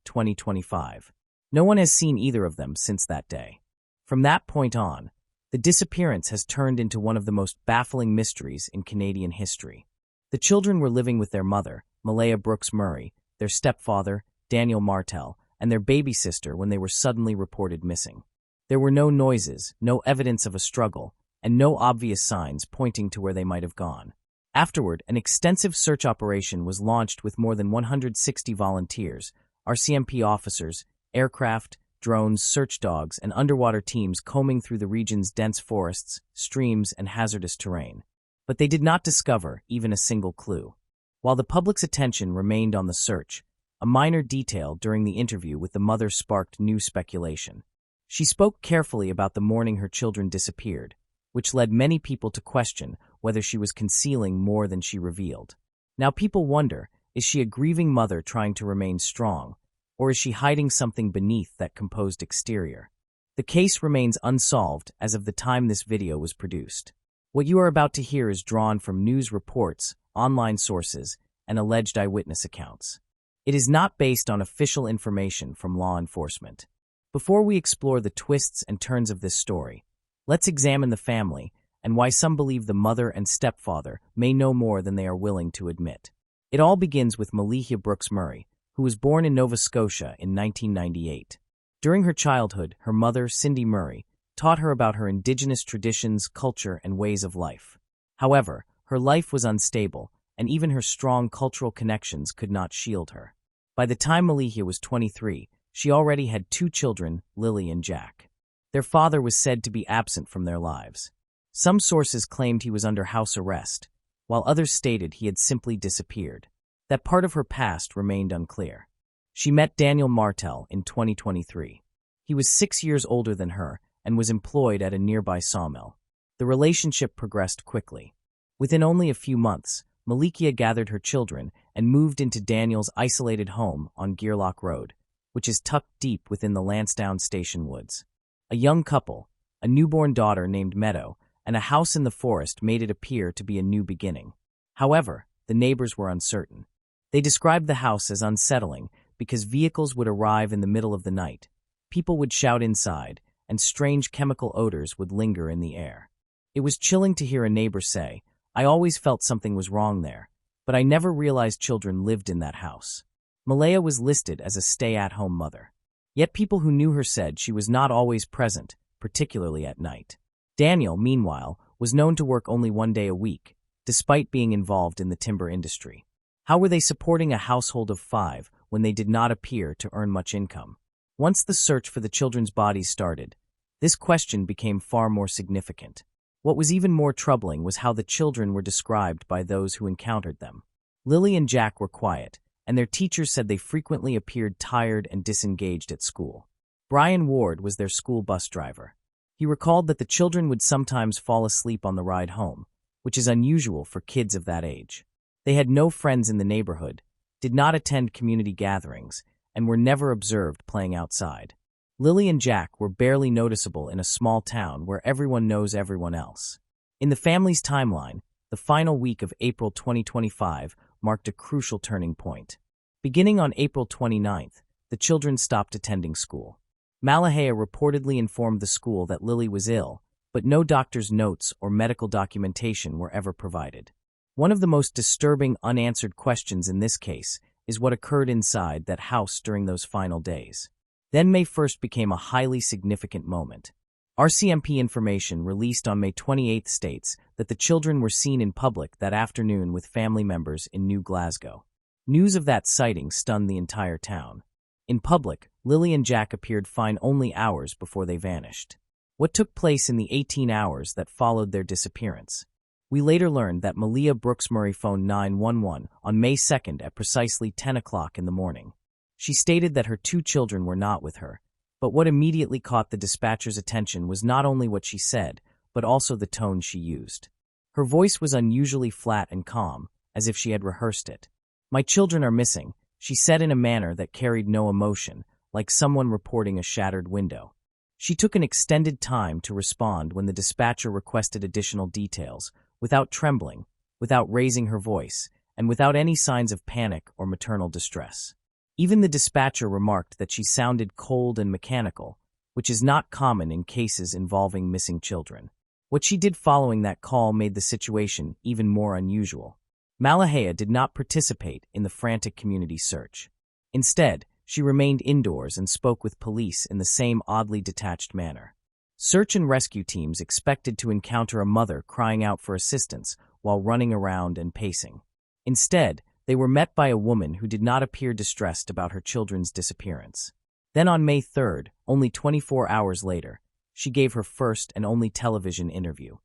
2025. No one has seen either of them since that day. From that point on, the disappearance has turned into one of the most baffling mysteries in Canadian history. The children were living with their mother, Malaya Brooks Murray, their stepfather, Daniel Martel, and their baby sister when they were suddenly reported missing. There were no noises, no evidence of a struggle, and no obvious signs pointing to where they might have gone. Afterward, an extensive search operation was launched with more than 160 volunteers, RCMP officers, aircraft, drones, search dogs, and underwater teams combing through the region's dense forests, streams, and hazardous terrain. But they did not discover even a single clue. While the public's attention remained on the search, a minor detail during the interview with the mother sparked new speculation. She spoke carefully about the morning her children disappeared, which led many people to question whether she was concealing more than she revealed. Now people wonder, is she a grieving mother trying to remain strong, or is she hiding something beneath that composed exterior? The case remains unsolved as of the time this video was produced. What you are about to hear is drawn from news reports, online sources, and alleged eyewitness accounts. It is not based on official information from law enforcement. Before we explore the twists and turns of this story, let's examine the family and why some believe the mother and stepfather may know more than they are willing to admit. It all begins with Malaya Brooks Murray, who was born in Nova Scotia in 1998. During her childhood, her mother, Cindy Murray, taught her about her Indigenous traditions, culture, and ways of life. However, her life was unstable, and even her strong cultural connections could not shield her. By the time Malaya was 23, she already had 2 children, Lily and Jack. Their father was said to be absent from their lives. Some sources claimed he was under house arrest, while others stated he had simply disappeared. That part of her past remained unclear. She met Daniel Martel in 2023. He was 6 years older than her and was employed at a nearby sawmill. The relationship progressed quickly. Within only a few months, Malaya gathered her children and moved into Daniel's isolated home on Gearlock Road, which is tucked deep within the Lansdowne Station woods. A young couple, a newborn daughter named Meadow, and a house in the forest made it appear to be a new beginning. However, the neighbors were uncertain. They described the house as unsettling because vehicles would arrive in the middle of the night, people would shout inside, and strange chemical odors would linger in the air. It was chilling to hear a neighbor say, "I always felt something was wrong there, but I never realized children lived in that house." Malaya was listed as a stay-at-home mother. Yet people who knew her said she was not always present, particularly at night. Daniel, meanwhile, was known to work only 1 day a week, despite being involved in the timber industry. How were they supporting a household of 5 when they did not appear to earn much income? Once the search for the children's bodies started, this question became far more significant. What was even more troubling was how the children were described by those who encountered them. Lily and Jack were quiet, and their teachers said they frequently appeared tired and disengaged at school. Brian Ward was their school bus driver. He recalled that the children would sometimes fall asleep on the ride home, which is unusual for kids of that age. They had no friends in the neighborhood, did not attend community gatherings, and were never observed playing outside. Lily and Jack were barely noticeable in a small town where everyone knows everyone else. In the family's timeline, the final week of April 2025 marked a crucial turning point. Beginning on April 29th, the children stopped attending school. Malaya reportedly informed the school that Lily was ill, but no doctor's notes or medical documentation were ever provided. One of the most disturbing unanswered questions in this case is what occurred inside that house during those final days. Then May 1st became a highly significant moment. RCMP information released on May 28 states that the children were seen in public that afternoon with family members in New Glasgow. News of that sighting stunned the entire town. In public, Lily and Jack appeared fine only hours before they vanished. What took place in the 18 hours that followed their disappearance? We later learned that Malia Brooks-Murray phoned 911 on May 2nd at precisely 10 o'clock in the morning. She stated that her 2 children were not with her, but what immediately caught the dispatcher's attention was not only what she said, but also the tone she used. Her voice was unusually flat and calm, as if she had rehearsed it. "My children are missing," she said in a manner that carried no emotion, like someone reporting a shattered window. She took an extended time to respond when the dispatcher requested additional details, without trembling, without raising her voice, and without any signs of panic or maternal distress. Even the dispatcher remarked that she sounded cold and mechanical, which is not common in cases involving missing children. What she did following that call made the situation even more unusual. Malahia did not participate in the frantic community search. Instead, she remained indoors and spoke with police in the same oddly detached manner. Search and rescue teams expected to encounter a mother crying out for assistance while running around and pacing. Instead, they were met by a woman who did not appear distressed about her children's disappearance. Then on May 3rd, only 24 hours later, she gave her first and only television interview.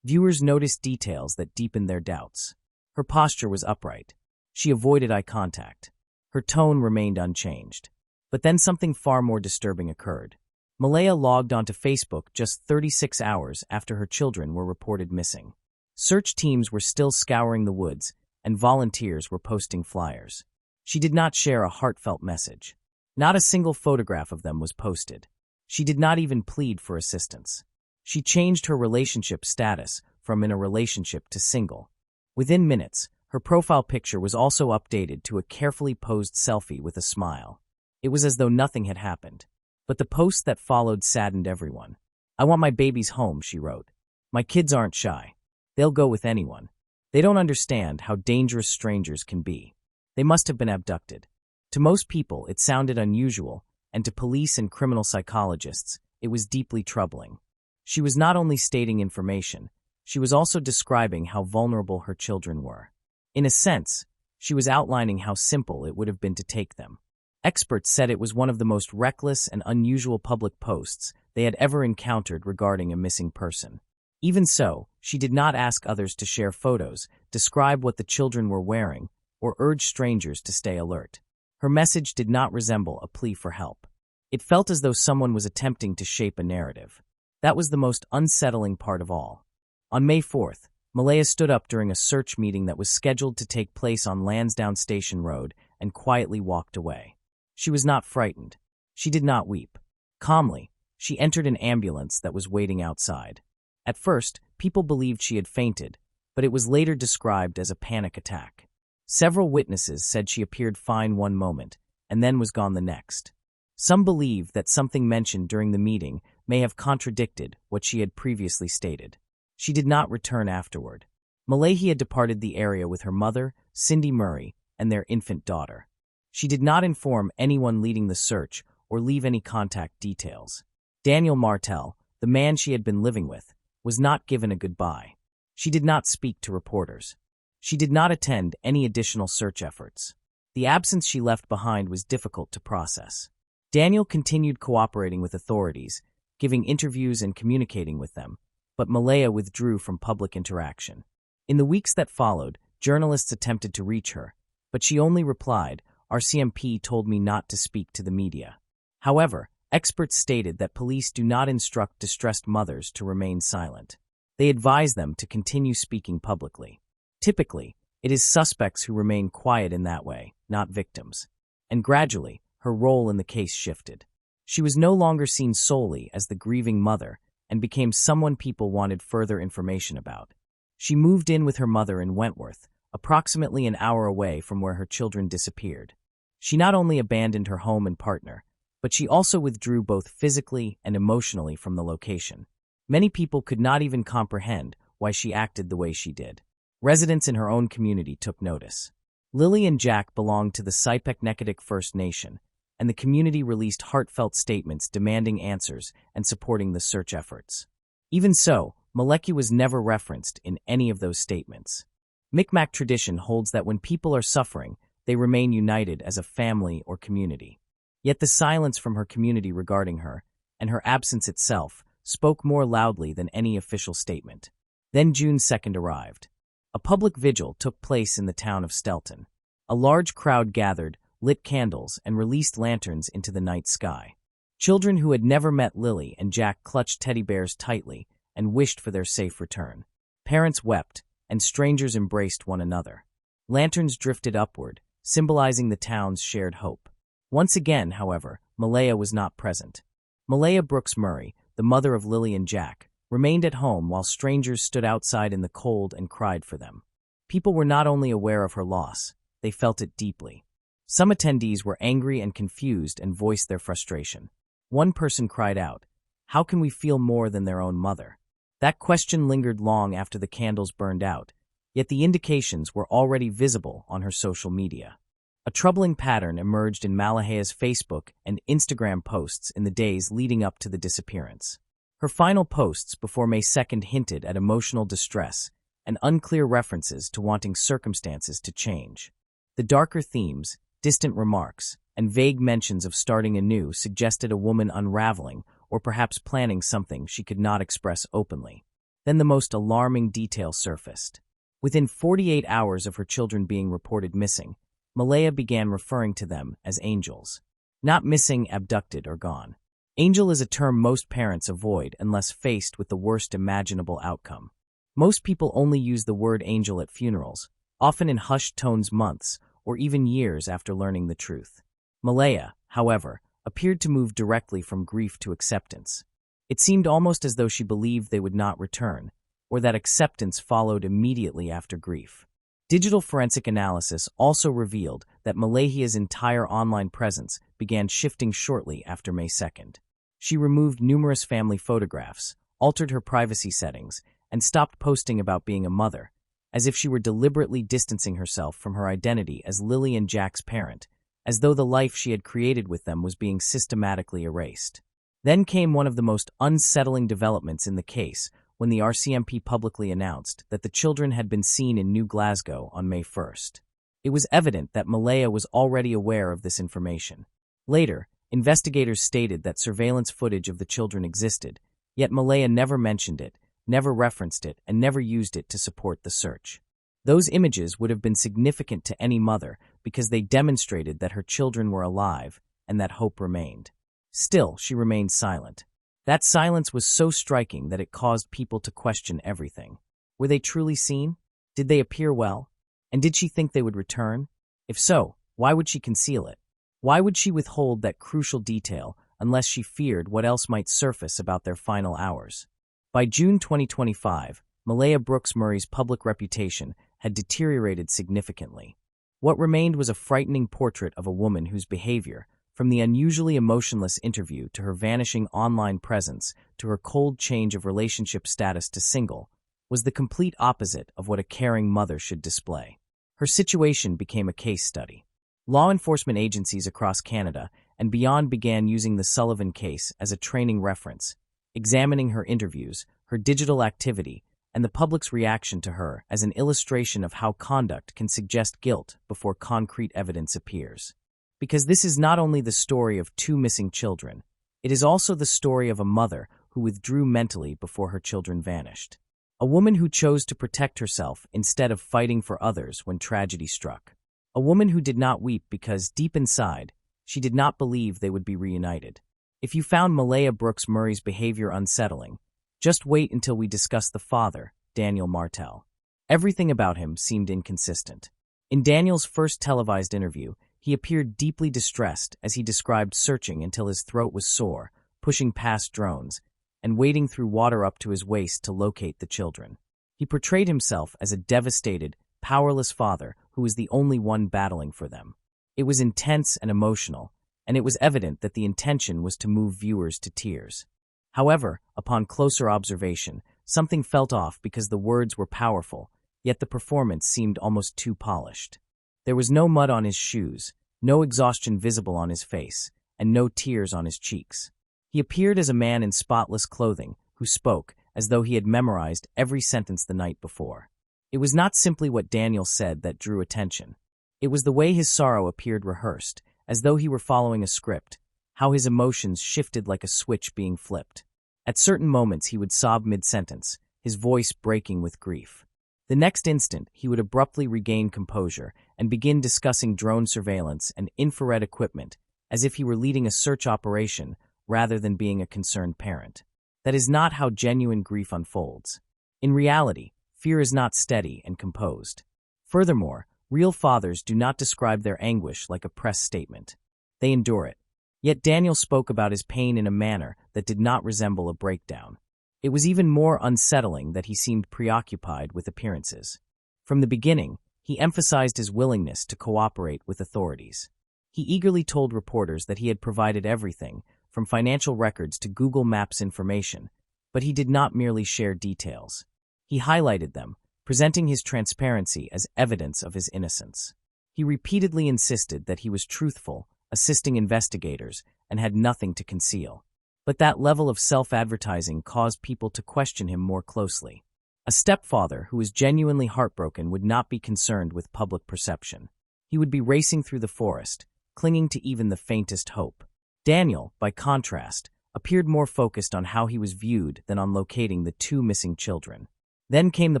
Viewers noticed details that deepened their doubts. Her posture was upright. She avoided eye contact. Her tone remained unchanged. But then something far more disturbing occurred. Malaya logged onto Facebook just 36 hours after her children were reported missing. Search teams were still scouring the woods, and volunteers were posting flyers. She did not share a heartfelt message. Not a single photograph of them was posted. She did not even plead for assistance. She changed her relationship status from in a relationship to single. Within minutes, her profile picture was also updated to a carefully posed selfie with a smile. It was as though nothing had happened. But the post that followed saddened everyone. "I want my babies home," she wrote. "My kids aren't shy. They'll go with anyone. They don't understand how dangerous strangers can be. They must have been abducted." To most people, it sounded unusual, and to police and criminal psychologists, it was deeply troubling. She was not only stating information, she was also describing how vulnerable her children were. In a sense, she was outlining how simple it would have been to take them. Experts said it was one of the most reckless and unusual public posts they had ever encountered regarding a missing person. Even so, she did not ask others to share photos, describe what the children were wearing, or urge strangers to stay alert. Her message did not resemble a plea for help. It felt as though someone was attempting to shape a narrative. That was the most unsettling part of all. On May 4th, Malaya stood up during a search meeting that was scheduled to take place on Lansdowne Station Road and quietly walked away. She was not frightened. She did not weep. Calmly, she entered an ambulance that was waiting outside. At first, people believed she had fainted, but it was later described as a panic attack. Several witnesses said she appeared fine one moment, and then was gone the next. Some believe that something mentioned during the meeting may have contradicted what she had previously stated. She did not return afterward. Malahia departed the area with her mother, Cindy Murray, and their infant daughter. She did not inform anyone leading the search or leave any contact details. Daniel Martel, the man she had been living with, was not given a goodbye. She did not speak to reporters. She did not attend any additional search efforts. The absence she left behind was difficult to process. Daniel continued cooperating with authorities, giving interviews and communicating with them, but Malaya withdrew from public interaction. In the weeks that followed, journalists attempted to reach her, but she only replied, "RCMP told me not to speak to the media." However, experts stated that police do not instruct distressed mothers to remain silent. They advise them to continue speaking publicly. Typically, it is suspects who remain quiet in that way, not victims. And gradually, her role in the case shifted. She was no longer seen solely as the grieving mother and became someone people wanted further information about. She moved in with her mother in Wentworth, approximately an hour away from where her children disappeared. She not only abandoned her home and partner, but she also withdrew both physically and emotionally from the location. Many people could not even comprehend why she acted the way she did. Residents in her own community took notice. Lily and Jack belonged to the Sipek-Nekatik First Nation, and the community released heartfelt statements demanding answers and supporting the search efforts. Even so, Maleki was never referenced in any of those statements. Mi'kmaq tradition holds that when people are suffering, they remain united as a family or community. Yet the silence from her community regarding her, and her absence itself, spoke more loudly than any official statement. Then June 2nd arrived. A public vigil took place in the town of Stelton. A large crowd gathered, lit candles, and released lanterns into the night sky. Children who had never met Lily and Jack clutched teddy bears tightly and wished for their safe return. Parents wept, and strangers embraced one another. Lanterns drifted upward, symbolizing the town's shared hope. Once again, however, Malaya was not present. Malaya Brooks Murray, the mother of Lily and Jack, remained at home while strangers stood outside in the cold and cried for them. People were not only aware of her loss, they felt it deeply. Some attendees were angry and confused and voiced their frustration. One person cried out, "How can we feel more than their own mother?" That question lingered long after the candles burned out, yet the indications were already visible on her social media. A troubling pattern emerged in Malaha's Facebook and Instagram posts in the days leading up to the disappearance. Her final posts before May 2nd hinted at emotional distress and unclear references to wanting circumstances to change. The darker themes, distant remarks, and vague mentions of starting anew suggested a woman unraveling or perhaps planning something she could not express openly. Then the most alarming detail surfaced. Within 48 hours of her children being reported missing, Malaya began referring to them as angels. Not missing, abducted, or gone. Angel is a term most parents avoid unless faced with the worst imaginable outcome. Most people only use the word angel at funerals, often in hushed tones months or even years after learning the truth. Malaya, however, appeared to move directly from grief to acceptance. It seemed almost as though she believed they would not return, or that acceptance followed immediately after grief. Digital forensic analysis also revealed that Malaya's entire online presence began shifting shortly after May 2nd. She removed numerous family photographs, altered her privacy settings, and stopped posting about being a mother, as if she were deliberately distancing herself from her identity as Lily and Jack's parent, as though the life she had created with them was being systematically erased. Then came one of the most unsettling developments in the case, when the RCMP publicly announced that the children had been seen in New Glasgow on May 1st. It was evident that Malaya was already aware of this information. Later, investigators stated that surveillance footage of the children existed, yet Malaya never mentioned it, never referenced it, and never used it to support the search. Those images would have been significant to any mother because they demonstrated that her children were alive and that hope remained. Still, she remained silent. That silence was so striking that it caused people to question everything. Were they truly seen? Did they appear well? And did she think they would return? If so, why would she conceal it? Why would she withhold that crucial detail unless she feared what else might surface about their final hours? By June 2025, Malaya Brooks Murray's public reputation had deteriorated significantly. What remained was a frightening portrait of a woman whose behavior, from the unusually emotionless interview to her vanishing online presence to her cold change of relationship status to single, was the complete opposite of what a caring mother should display. Her situation became a case study. Law enforcement agencies across Canada and beyond began using the Sullivan case as a training reference, examining her interviews, her digital activity, and the public's reaction to her as an illustration of how conduct can suggest guilt before concrete evidence appears. Because this is not only the story of two missing children, it is also the story of a mother who withdrew mentally before her children vanished. A woman who chose to protect herself instead of fighting for others when tragedy struck. A woman who did not weep because, deep inside, she did not believe they would be reunited. If you found Malaya Brooks Murray's behavior unsettling, just wait until we discuss the father, Daniel Martel. Everything about him seemed inconsistent. In Daniel's first televised interview, he appeared deeply distressed as he described searching until his throat was sore, pushing past drones, and wading through water up to his waist to locate the children. He portrayed himself as a devastated, powerless father who was the only one battling for them. It was intense and emotional, and it was evident that the intention was to move viewers to tears. However, upon closer observation, something felt off because the words were powerful, yet the performance seemed almost too polished. There was no mud on his shoes, no exhaustion visible on his face, and no tears on his cheeks. He appeared as a man in spotless clothing who spoke as though he had memorized every sentence the night before. It was not simply what Daniel said that drew attention. It was the way his sorrow appeared rehearsed, as though he were following a script, how his emotions shifted like a switch being flipped. At certain moments he would sob mid-sentence, his voice breaking with grief. The next instant, he would abruptly regain composure and begin discussing drone surveillance and infrared equipment as if he were leading a search operation rather than being a concerned parent. That is not how genuine grief unfolds. In reality, fear is not steady and composed. Furthermore, real fathers do not describe their anguish like a press statement. They endure it. Yet Daniel spoke about his pain in a manner that did not resemble a breakdown. It was even more unsettling that he seemed preoccupied with appearances. From the beginning, he emphasized his willingness to cooperate with authorities. He eagerly told reporters that he had provided everything, from financial records to Google Maps information, but he did not merely share details. He highlighted them, presenting his transparency as evidence of his innocence. He repeatedly insisted that he was truthful, assisting investigators, and had nothing to conceal. But that level of self-advertising caused people to question him more closely. A stepfather who was genuinely heartbroken would not be concerned with public perception. He would be racing through the forest, clinging to even the faintest hope. Daniel, by contrast, appeared more focused on how he was viewed than on locating the two missing children. Then came the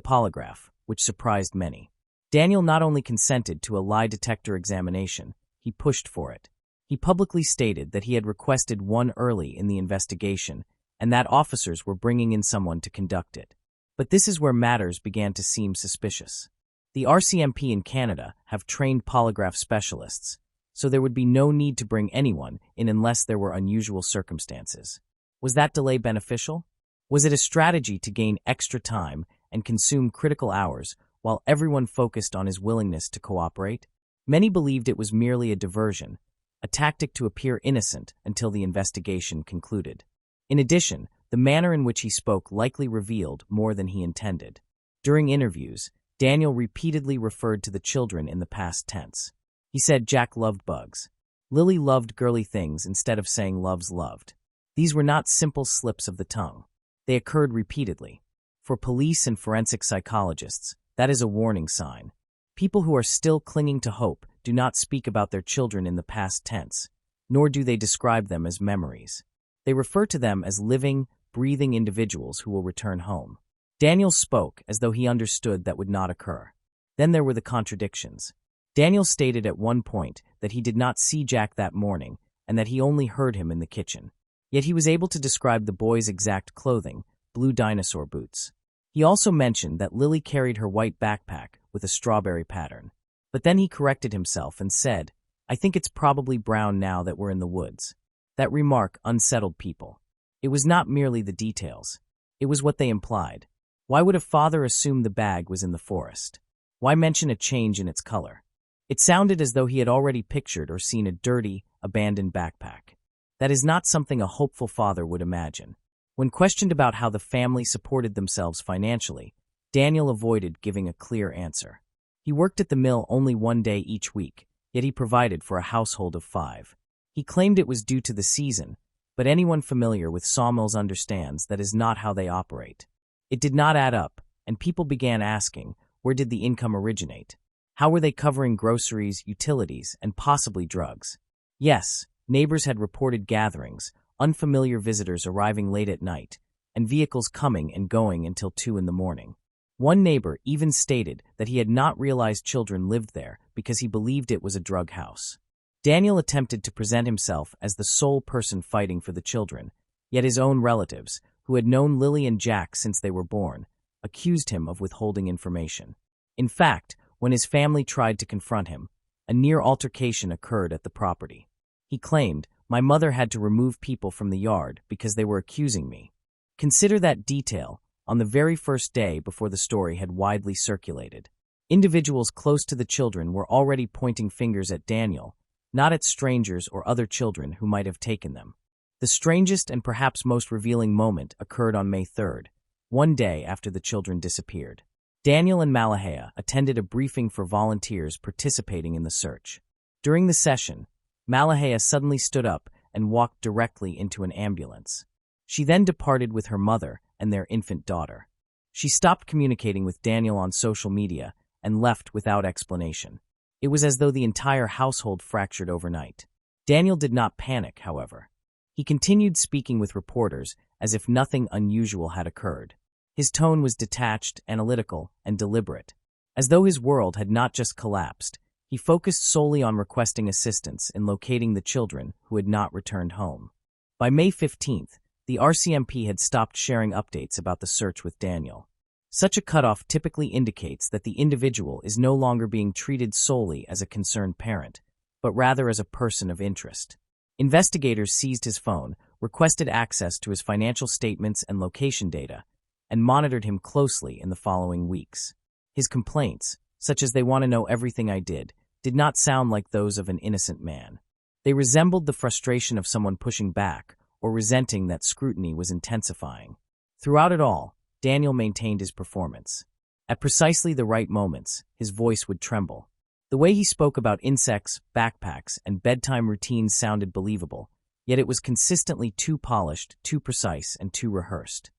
polygraph, which surprised many. Daniel not only consented to a lie detector examination, he pushed for it. He publicly stated that he had requested one early in the investigation and that officers were bringing in someone to conduct it. But this is where matters began to seem suspicious. The RCMP in Canada have trained polygraph specialists, so there would be no need to bring anyone in unless there were unusual circumstances. Was that delay beneficial? Was it a strategy to gain extra time and consume critical hours while everyone focused on his willingness to cooperate? Many believed it was merely a diversion, a tactic to appear innocent until the investigation concluded. In addition, the manner in which he spoke likely revealed more than he intended. During interviews, Daniel repeatedly referred to the children in the past tense. He said Jack loved bugs. Lily loved girly things instead of saying loves loved. These were not simple slips of the tongue. They occurred repeatedly. For police and forensic psychologists, that is a warning sign. People who are still clinging to hope do not speak about their children in the past tense, nor do they describe them as memories. They refer to them as living, breathing individuals who will return home. Daniel spoke as though he understood that would not occur. Then there were the contradictions. Daniel stated at one point that he did not see Jack that morning and that he only heard him in the kitchen. Yet he was able to describe the boy's exact clothing, blue dinosaur boots. He also mentioned that Lily carried her white backpack with a strawberry pattern. But then he corrected himself and said, "I think it's probably brown now that we're in the woods." That remark unsettled people. It was not merely the details. It was what they implied. Why would a father assume the bag was in the forest? Why mention a change in its color? It sounded as though he had already pictured or seen a dirty, abandoned backpack. That is not something a hopeful father would imagine. When questioned about how the family supported themselves financially, Daniel avoided giving a clear answer. He worked at the mill only one day each week, yet he provided for a household of 5. He claimed it was due to the season, but anyone familiar with sawmills understands that is not how they operate. It did not add up, and people began asking, where did the income originate? How were they covering groceries, utilities, and possibly drugs? Yes, neighbors had reported gatherings, unfamiliar visitors arriving late at night, and vehicles coming and going until 2 in the morning. One neighbor even stated that he had not realized children lived there because he believed it was a drug house. Daniel attempted to present himself as the sole person fighting for the children, yet his own relatives, who had known Lily and Jack since they were born, accused him of withholding information. In fact, when his family tried to confront him, a near altercation occurred at the property. He claimed, "My mother had to remove people from the yard because they were accusing me." Consider that detail. On the very first day before the story had widely circulated, individuals close to the children were already pointing fingers at Daniel, not at strangers or other children who might have taken them. The strangest and perhaps most revealing moment occurred on May 3rd, one day after the children disappeared. Daniel and Malahea attended a briefing for volunteers participating in the search. During the session, Malahea suddenly stood up and walked directly into an ambulance. She then departed with her mother and their infant daughter. She stopped communicating with Daniel on social media and left without explanation. It was as though the entire household fractured overnight. Daniel did not panic, however. He continued speaking with reporters as if nothing unusual had occurred. His tone was detached, analytical, and deliberate. As though his world had not just collapsed, he focused solely on requesting assistance in locating the children who had not returned home. By May 15th, the RCMP had stopped sharing updates about the search with Daniel. Such a cutoff typically indicates that the individual is no longer being treated solely as a concerned parent, but rather as a person of interest. Investigators seized his phone, requested access to his financial statements and location data, and monitored him closely in the following weeks. His complaints, such as "they want to know everything I did not sound like those of an innocent man. They resembled the frustration of someone pushing back or resenting that scrutiny was intensifying. Throughout it all, Daniel maintained his performance. At precisely the right moments, his voice would tremble. The way he spoke about insects, backpacks, and bedtime routines sounded believable, yet it was consistently too polished, too precise, and too rehearsed.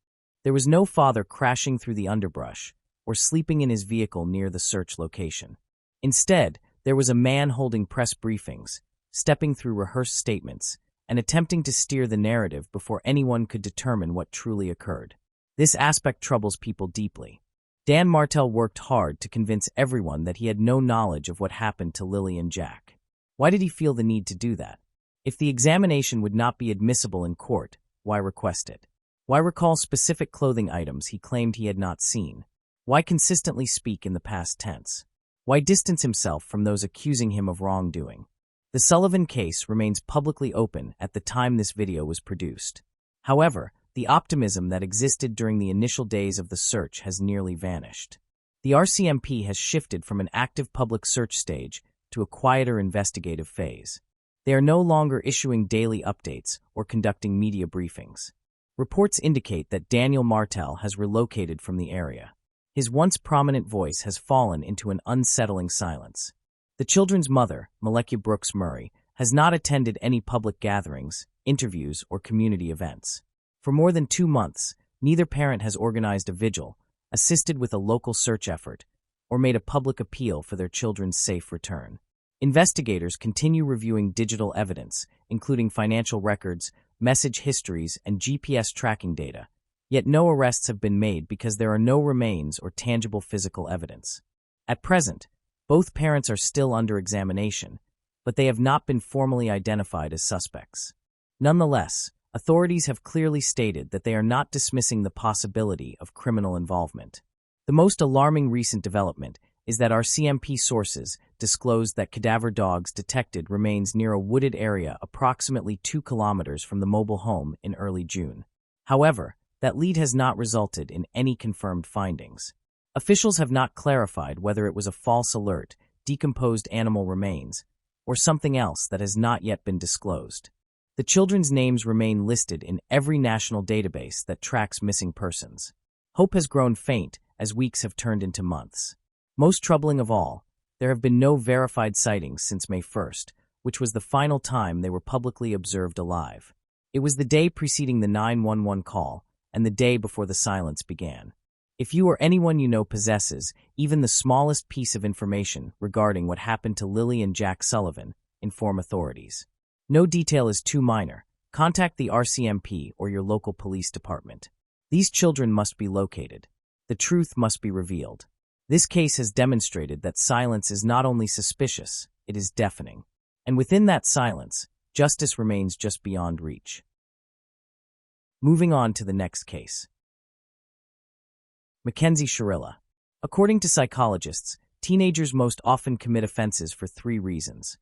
There was no father crashing through the underbrush or sleeping in his vehicle near the search location. Instead, there was a man holding press briefings, stepping through rehearsed statements, and attempting to steer the narrative before anyone could determine what truly occurred. This aspect troubles people deeply. Dan Martell worked hard to convince everyone that he had no knowledge of what happened to Lily and Jack. Why did he feel the need to do that? If the examination would not be admissible in court, why request it? Why recall specific clothing items he claimed he had not seen? Why consistently speak in the past tense? Why distance himself from those accusing him of wrongdoing? The Sullivan case remains publicly open at the time this video was produced. However, the optimism that existed during the initial days of the search has nearly vanished. The RCMP has shifted from an active public search stage to a quieter investigative phase. They are no longer issuing daily updates or conducting media briefings. Reports indicate that Daniel Martell has relocated from the area. His once prominent voice has fallen into an unsettling silence. The children's mother, Maleka Brooks Murray, has not attended any public gatherings, interviews, or community events. For more than 2 months, neither parent has organized a vigil, assisted with a local search effort, or made a public appeal for their children's safe return. Investigators continue reviewing digital evidence, including financial records, message histories, and GPS tracking data, yet no arrests have been made because there are no remains or tangible physical evidence. At present, both parents are still under examination, but they have not been formally identified as suspects. Nonetheless, authorities have clearly stated that they are not dismissing the possibility of criminal involvement. The most alarming recent development is that RCMP sources disclosed that cadaver dogs detected remains near a wooded area approximately 2 kilometers from the mobile home in early June. However, that lead has not resulted in any confirmed findings. Officials have not clarified whether it was a false alert, decomposed animal remains, or something else that has not yet been disclosed. The children's names remain listed in every national database that tracks missing persons. Hope has grown faint as weeks have turned into months. Most troubling of all, there have been no verified sightings since May 1st, which was the final time they were publicly observed alive. It was the day preceding the 911 call and the day before the silence began. If you or anyone you know possesses even the smallest piece of information regarding what happened to Lily and Jack Sullivan, inform authorities. No detail is too minor. Contact the RCMP or your local police department. These children must be located. The truth must be revealed. This case has demonstrated that silence is not only suspicious, it is deafening. And within that silence, justice remains just beyond reach. Moving on to the next case. McKenzie Sharilla. According to psychologists, teenagers most often commit offenses for 3 reasons: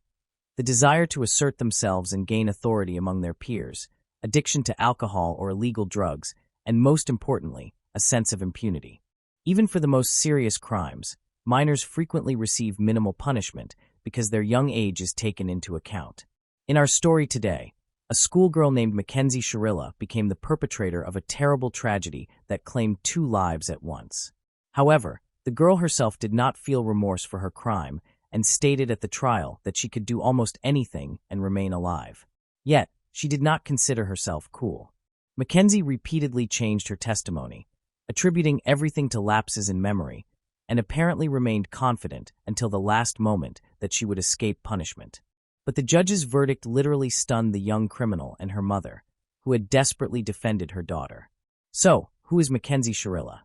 the desire to assert themselves and gain authority among their peers, addiction to alcohol or illegal drugs, and most importantly, a sense of impunity. Even for the most serious crimes, minors frequently receive minimal punishment because their young age is taken into account. In our story today, a schoolgirl named McKenzie Sharilla became the perpetrator of a terrible tragedy that claimed 2 lives at once. However, the girl herself did not feel remorse for her crime and stated at the trial that she could do almost anything and remain alive. Yet, she did not consider herself cool. McKenzie repeatedly changed her testimony, attributing everything to lapses in memory, and apparently remained confident until the last moment that she would escape punishment. But the judge's verdict literally stunned the young criminal and her mother, who had desperately defended her daughter. So, who is McKenzie Sharilla?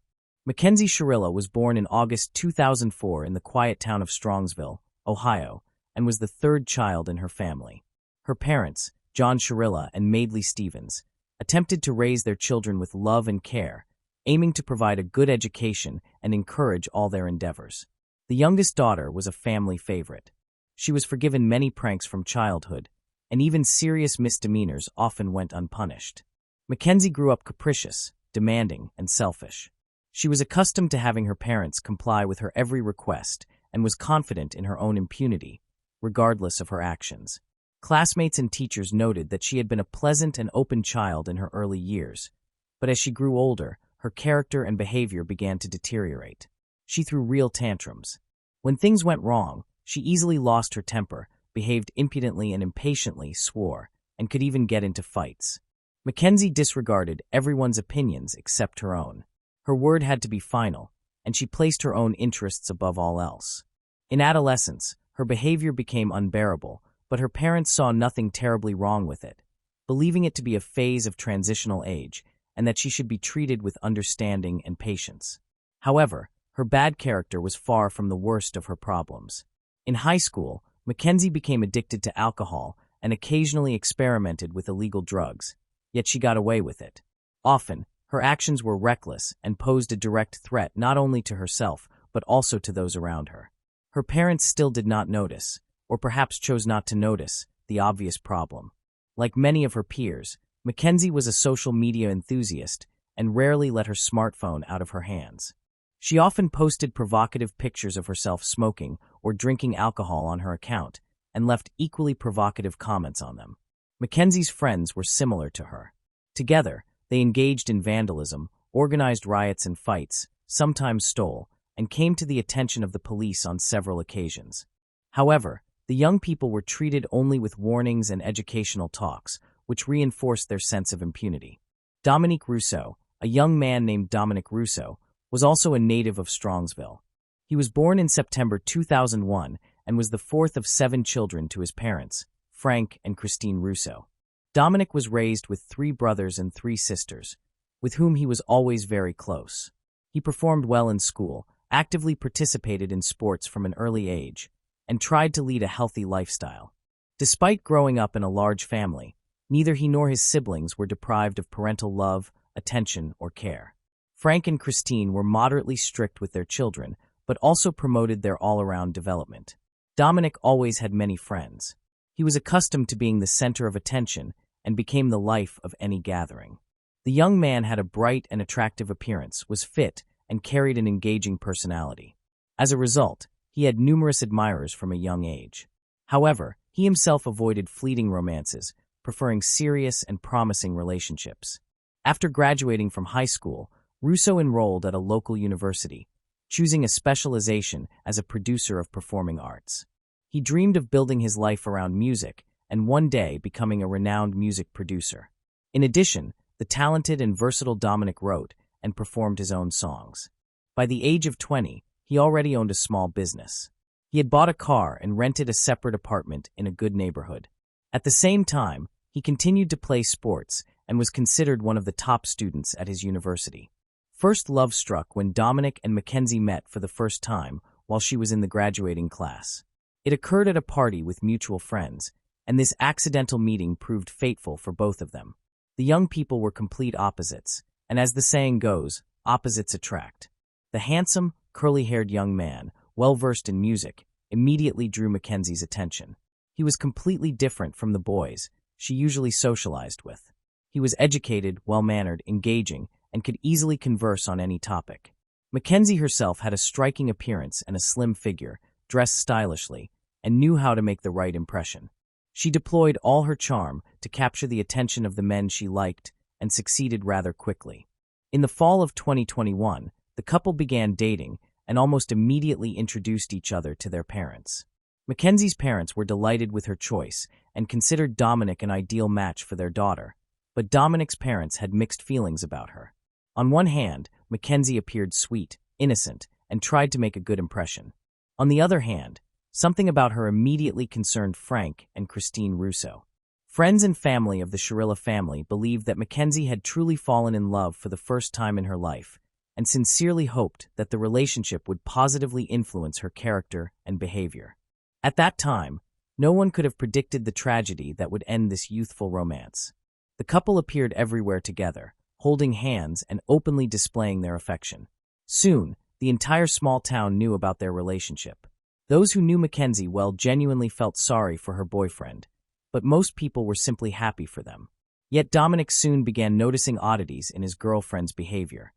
McKenzie Sharilla was born in August 2004 in the quiet town of Strongsville, Ohio, and was the third child in her family. Her parents, John Sharilla and Madeley Stevens, attempted to raise their children with love and care, aiming to provide a good education and encourage all their endeavors. The youngest daughter was a family favorite. She was forgiven many pranks from childhood, and even serious misdemeanors often went unpunished. McKenzie grew up capricious, demanding, and selfish. She was accustomed to having her parents comply with her every request and was confident in her own impunity, regardless of her actions. Classmates and teachers noted that she had been a pleasant and open child in her early years, but as she grew older, her character and behavior began to deteriorate. She threw real tantrums. When things went wrong, she easily lost her temper, behaved impudently and impatiently, swore, and could even get into fights. McKenzie disregarded everyone's opinions except her own. Her word had to be final, and she placed her own interests above all else. In adolescence, her behavior became unbearable, but her parents saw nothing terribly wrong with it, believing it to be a phase of transitional age and that she should be treated with understanding and patience. However, her bad character was far from the worst of her problems. In high school, McKenzie became addicted to alcohol and occasionally experimented with illegal drugs, yet she got away with it. Often, her actions were reckless and posed a direct threat not only to herself but also to those around her. Her parents still did not notice, or perhaps chose not to notice, the obvious problem. Like many of her peers, McKenzie was a social media enthusiast and rarely let her smartphone out of her hands. She often posted provocative pictures of herself smoking or drinking alcohol on her account and left equally provocative comments on them. McKenzie's friends were similar to her. Together, they engaged in vandalism, organized riots and fights, sometimes stole, and came to the attention of the police on several occasions. However, the young people were treated only with warnings and educational talks, which reinforced their sense of impunity. Dominique Rousseau, a young man named Dominic Rousseau, was also a native of Strongsville. He was born in September 2001 and was the fourth of 7 children to his parents, Frank and Christine Rousseau. Dominic was raised with 3 brothers and 3 sisters, with whom he was always very close. He performed well in school, actively participated in sports from an early age, and tried to lead a healthy lifestyle. Despite growing up in a large family, neither he nor his siblings were deprived of parental love, attention, or care. Frank and Christine were moderately strict with their children, but also promoted their all-around development. Dominic always had many friends. He was accustomed to being the center of attention and became the life of any gathering. The young man had a bright and attractive appearance, was fit, and carried an engaging personality. As a result, he had numerous admirers from a young age. However, he himself avoided fleeting romances, preferring serious and promising relationships. After graduating from high school, Rousseau enrolled at a local university, choosing a specialization as a producer of performing arts. He dreamed of building his life around music and one day becoming a renowned music producer. In addition, the talented and versatile Dominic wrote and performed his own songs. By the age of 20, he already owned a small business. He had bought a car and rented a separate apartment in a good neighborhood. At the same time, he continued to play sports and was considered one of the top students at his university. First love struck when Dominic and McKenzie met for the first time while she was in the graduating class. It occurred at a party with mutual friends, and this accidental meeting proved fateful for both of them. The young people were complete opposites, and as the saying goes, opposites attract. The handsome, curly-haired young man, well-versed in music, immediately drew McKenzie's attention. He was completely different from the boys she usually socialized with. He was educated, well-mannered, engaging, and could easily converse on any topic. McKenzie herself had a striking appearance and a slim figure, dressed stylishly, and knew how to make the right impression. She deployed all her charm to capture the attention of the men she liked and succeeded rather quickly. In the fall of 2021, the couple began dating and almost immediately introduced each other to their parents. McKenzie's parents were delighted with her choice and considered Dominic an ideal match for their daughter, but Dominic's parents had mixed feelings about her. On one hand, McKenzie appeared sweet, innocent, and tried to make a good impression. On the other hand, something about her immediately concerned Frank and Christine Rousseau. Friends and family of the Sharilla family believed that McKenzie had truly fallen in love for the first time in her life, and sincerely hoped that the relationship would positively influence her character and behavior. At that time, no one could have predicted the tragedy that would end this youthful romance. The couple appeared everywhere together, holding hands and openly displaying their affection. Soon, the entire small town knew about their relationship. Those who knew McKenzie well genuinely felt sorry for her boyfriend, but most people were simply happy for them. Yet Dominic soon began noticing oddities in his girlfriend's behavior.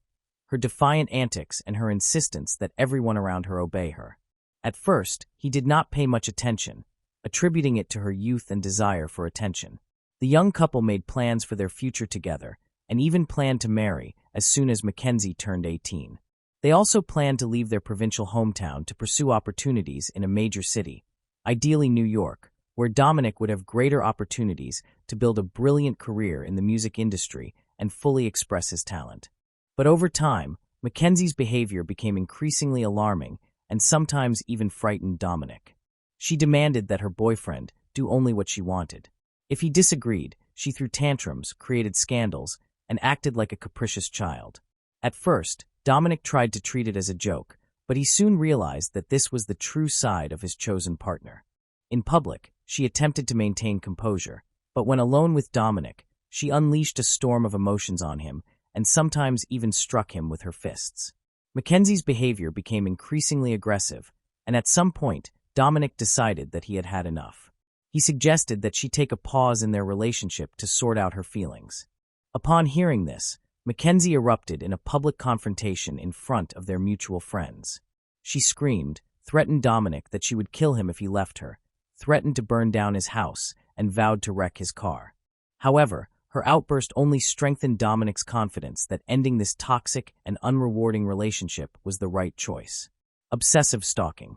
Her defiant antics and her insistence that everyone around her obey her. At first, he did not pay much attention, attributing it to her youth and desire for attention. The young couple made plans for their future together, and even planned to marry as soon as McKenzie turned 18. They also planned to leave their provincial hometown to pursue opportunities in a major city, ideally New York, where Dominic would have greater opportunities to build a brilliant career in the music industry and fully express his talent. But over time, McKenzie's behavior became increasingly alarming and sometimes even frightened Dominic. She demanded that her boyfriend do only what she wanted. If he disagreed, she threw tantrums, created scandals, and acted like a capricious child. At first, Dominic tried to treat it as a joke, but he soon realized that this was the true side of his chosen partner. In public, she attempted to maintain composure, but when alone with Dominic, she unleashed a storm of emotions on him and sometimes even struck him with her fists. McKenzie's behavior became increasingly aggressive, and at some point, Dominic decided that he had had enough. He suggested that she take a pause in their relationship to sort out her feelings. Upon hearing this, McKenzie erupted in a public confrontation in front of their mutual friends. She screamed, threatened Dominic that she would kill him if he left her, threatened to burn down his house, and vowed to wreck his car. However, her outburst only strengthened Dominic's confidence that ending this toxic and unrewarding relationship was the right choice. Obsessive stalking.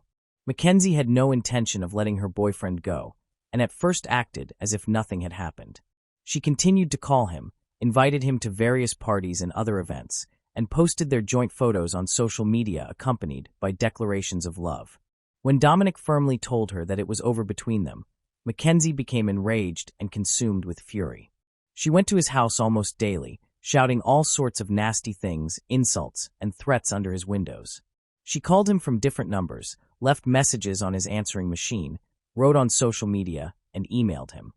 McKenzie had no intention of letting her boyfriend go, and at first acted as if nothing had happened. She continued to call him, invited him to various parties and other events, and posted their joint photos on social media accompanied by declarations of love. When Dominic firmly told her that it was over between them, McKenzie became enraged and consumed with fury. She went to his house almost daily, shouting all sorts of nasty things, insults, and threats under his windows. She called him from different numbers, left messages on his answering machine, wrote on social media, and emailed him.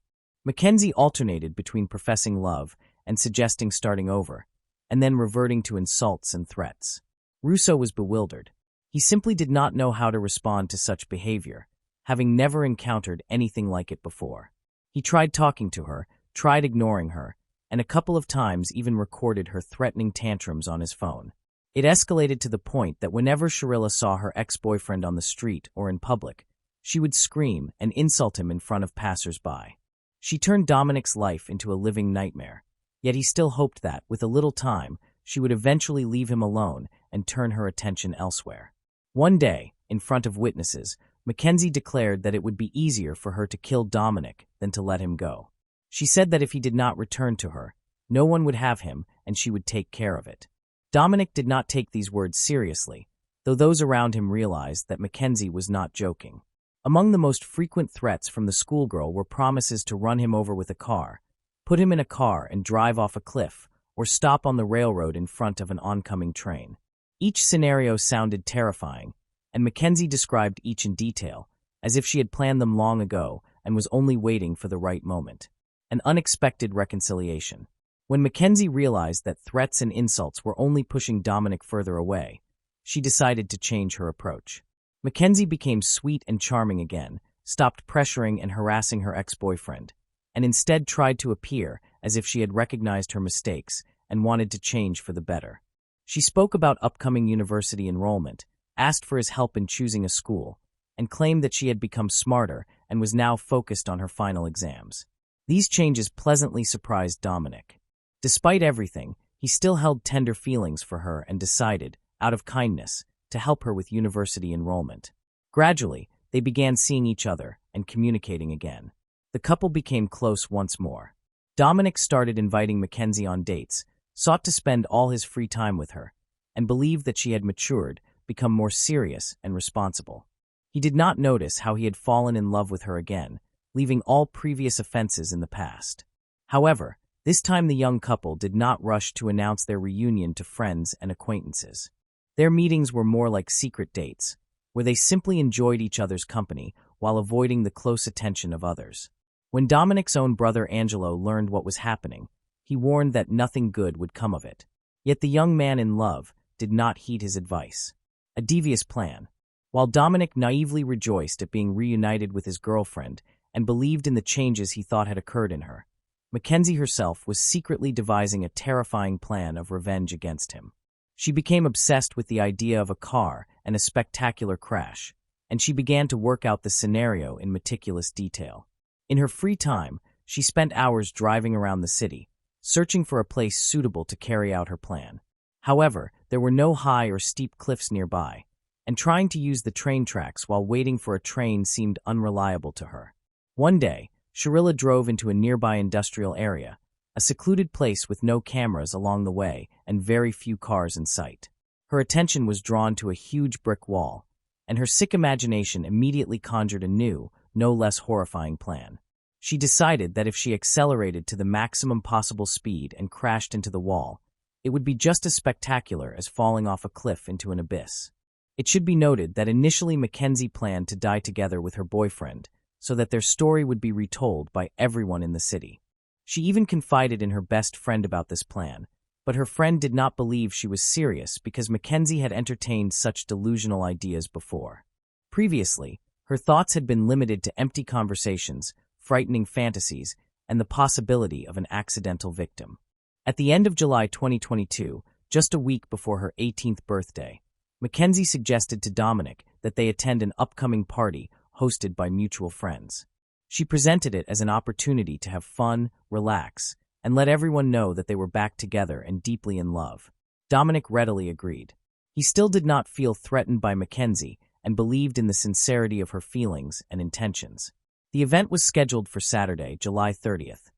McKenzie alternated between professing love and suggesting starting over, and then reverting to insults and threats. Russo was bewildered. He simply did not know how to respond to such behavior, having never encountered anything like it before. He tried talking to her, tried ignoring her, and a couple of times even recorded her threatening tantrums on his phone. It escalated to the point that whenever Sharilla saw her ex-boyfriend on the street or in public, she would scream and insult him in front of passers-by. She turned Dominic's life into a living nightmare, yet he still hoped that, with a little time, she would eventually leave him alone and turn her attention elsewhere. One day, in front of witnesses, McKenzie declared that it would be easier for her to kill Dominic than to let him go. She said that if he did not return to her, no one would have him and she would take care of it. Dominic did not take these words seriously, though those around him realized that McKenzie was not joking. Among the most frequent threats from the schoolgirl were promises to run him over with a car, put him in a car and drive off a cliff, or stop on the railroad in front of an oncoming train. Each scenario sounded terrifying, and McKenzie described each in detail, as if she had planned them long ago and was only waiting for the right moment. An unexpected reconciliation. When McKenzie realized that threats and insults were only pushing Dominic further away, she decided to change her approach. McKenzie became sweet and charming again, stopped pressuring and harassing her ex-boyfriend, and instead tried to appear as if she had recognized her mistakes and wanted to change for the better. She spoke about upcoming university enrollment, asked for his help in choosing a school, and claimed that she had become smarter and was now focused on her final exams. These changes pleasantly surprised Dominic. Despite everything, he still held tender feelings for her and decided, out of kindness, to help her with university enrollment. Gradually, they began seeing each other and communicating again. The couple became close once more. Dominic started inviting McKenzie on dates, sought to spend all his free time with her, and believed that she had matured, become more serious and responsible. He did not notice how he had fallen in love with her again, leaving all previous offenses in the past. However, this time the young couple did not rush to announce their reunion to friends and acquaintances. Their meetings were more like secret dates, where they simply enjoyed each other's company while avoiding the close attention of others. When Dominic's own brother Angelo learned what was happening, he warned that nothing good would come of it. Yet the young man in love did not heed his advice. A devious plan. While Dominic naively rejoiced at being reunited with his girlfriend and believed in the changes he thought had occurred in her, McKenzie herself was secretly devising a terrifying plan of revenge against him. She became obsessed with the idea of a car and a spectacular crash, and she began to work out the scenario in meticulous detail. In her free time, she spent hours driving around the city, searching for a place suitable to carry out her plan. However, there were no high or steep cliffs nearby, and trying to use the train tracks while waiting for a train seemed unreliable to her. One day, Sharilla drove into a nearby industrial area, a secluded place with no cameras along the way and very few cars in sight. Her attention was drawn to a huge brick wall, and her sick imagination immediately conjured a new, no less horrifying plan. She decided that if she accelerated to the maximum possible speed and crashed into the wall, it would be just as spectacular as falling off a cliff into an abyss. It should be noted that initially McKenzie planned to die together with her boyfriend, so that their story would be retold by everyone in the city. She even confided in her best friend about this plan, but her friend did not believe she was serious because McKenzie had entertained such delusional ideas before. Previously, her thoughts had been limited to empty conversations, frightening fantasies, and the possibility of an accidental victim. At the end of July 2022, just a week before her 18th birthday, McKenzie suggested to Dominic that they attend an upcoming party hosted by mutual friends. She presented it as an opportunity to have fun, relax, and let everyone know that they were back together and deeply in love. Dominic readily agreed. He still did not feel threatened by McKenzie and believed in the sincerity of her feelings and intentions. The event was scheduled for Saturday, July 30th.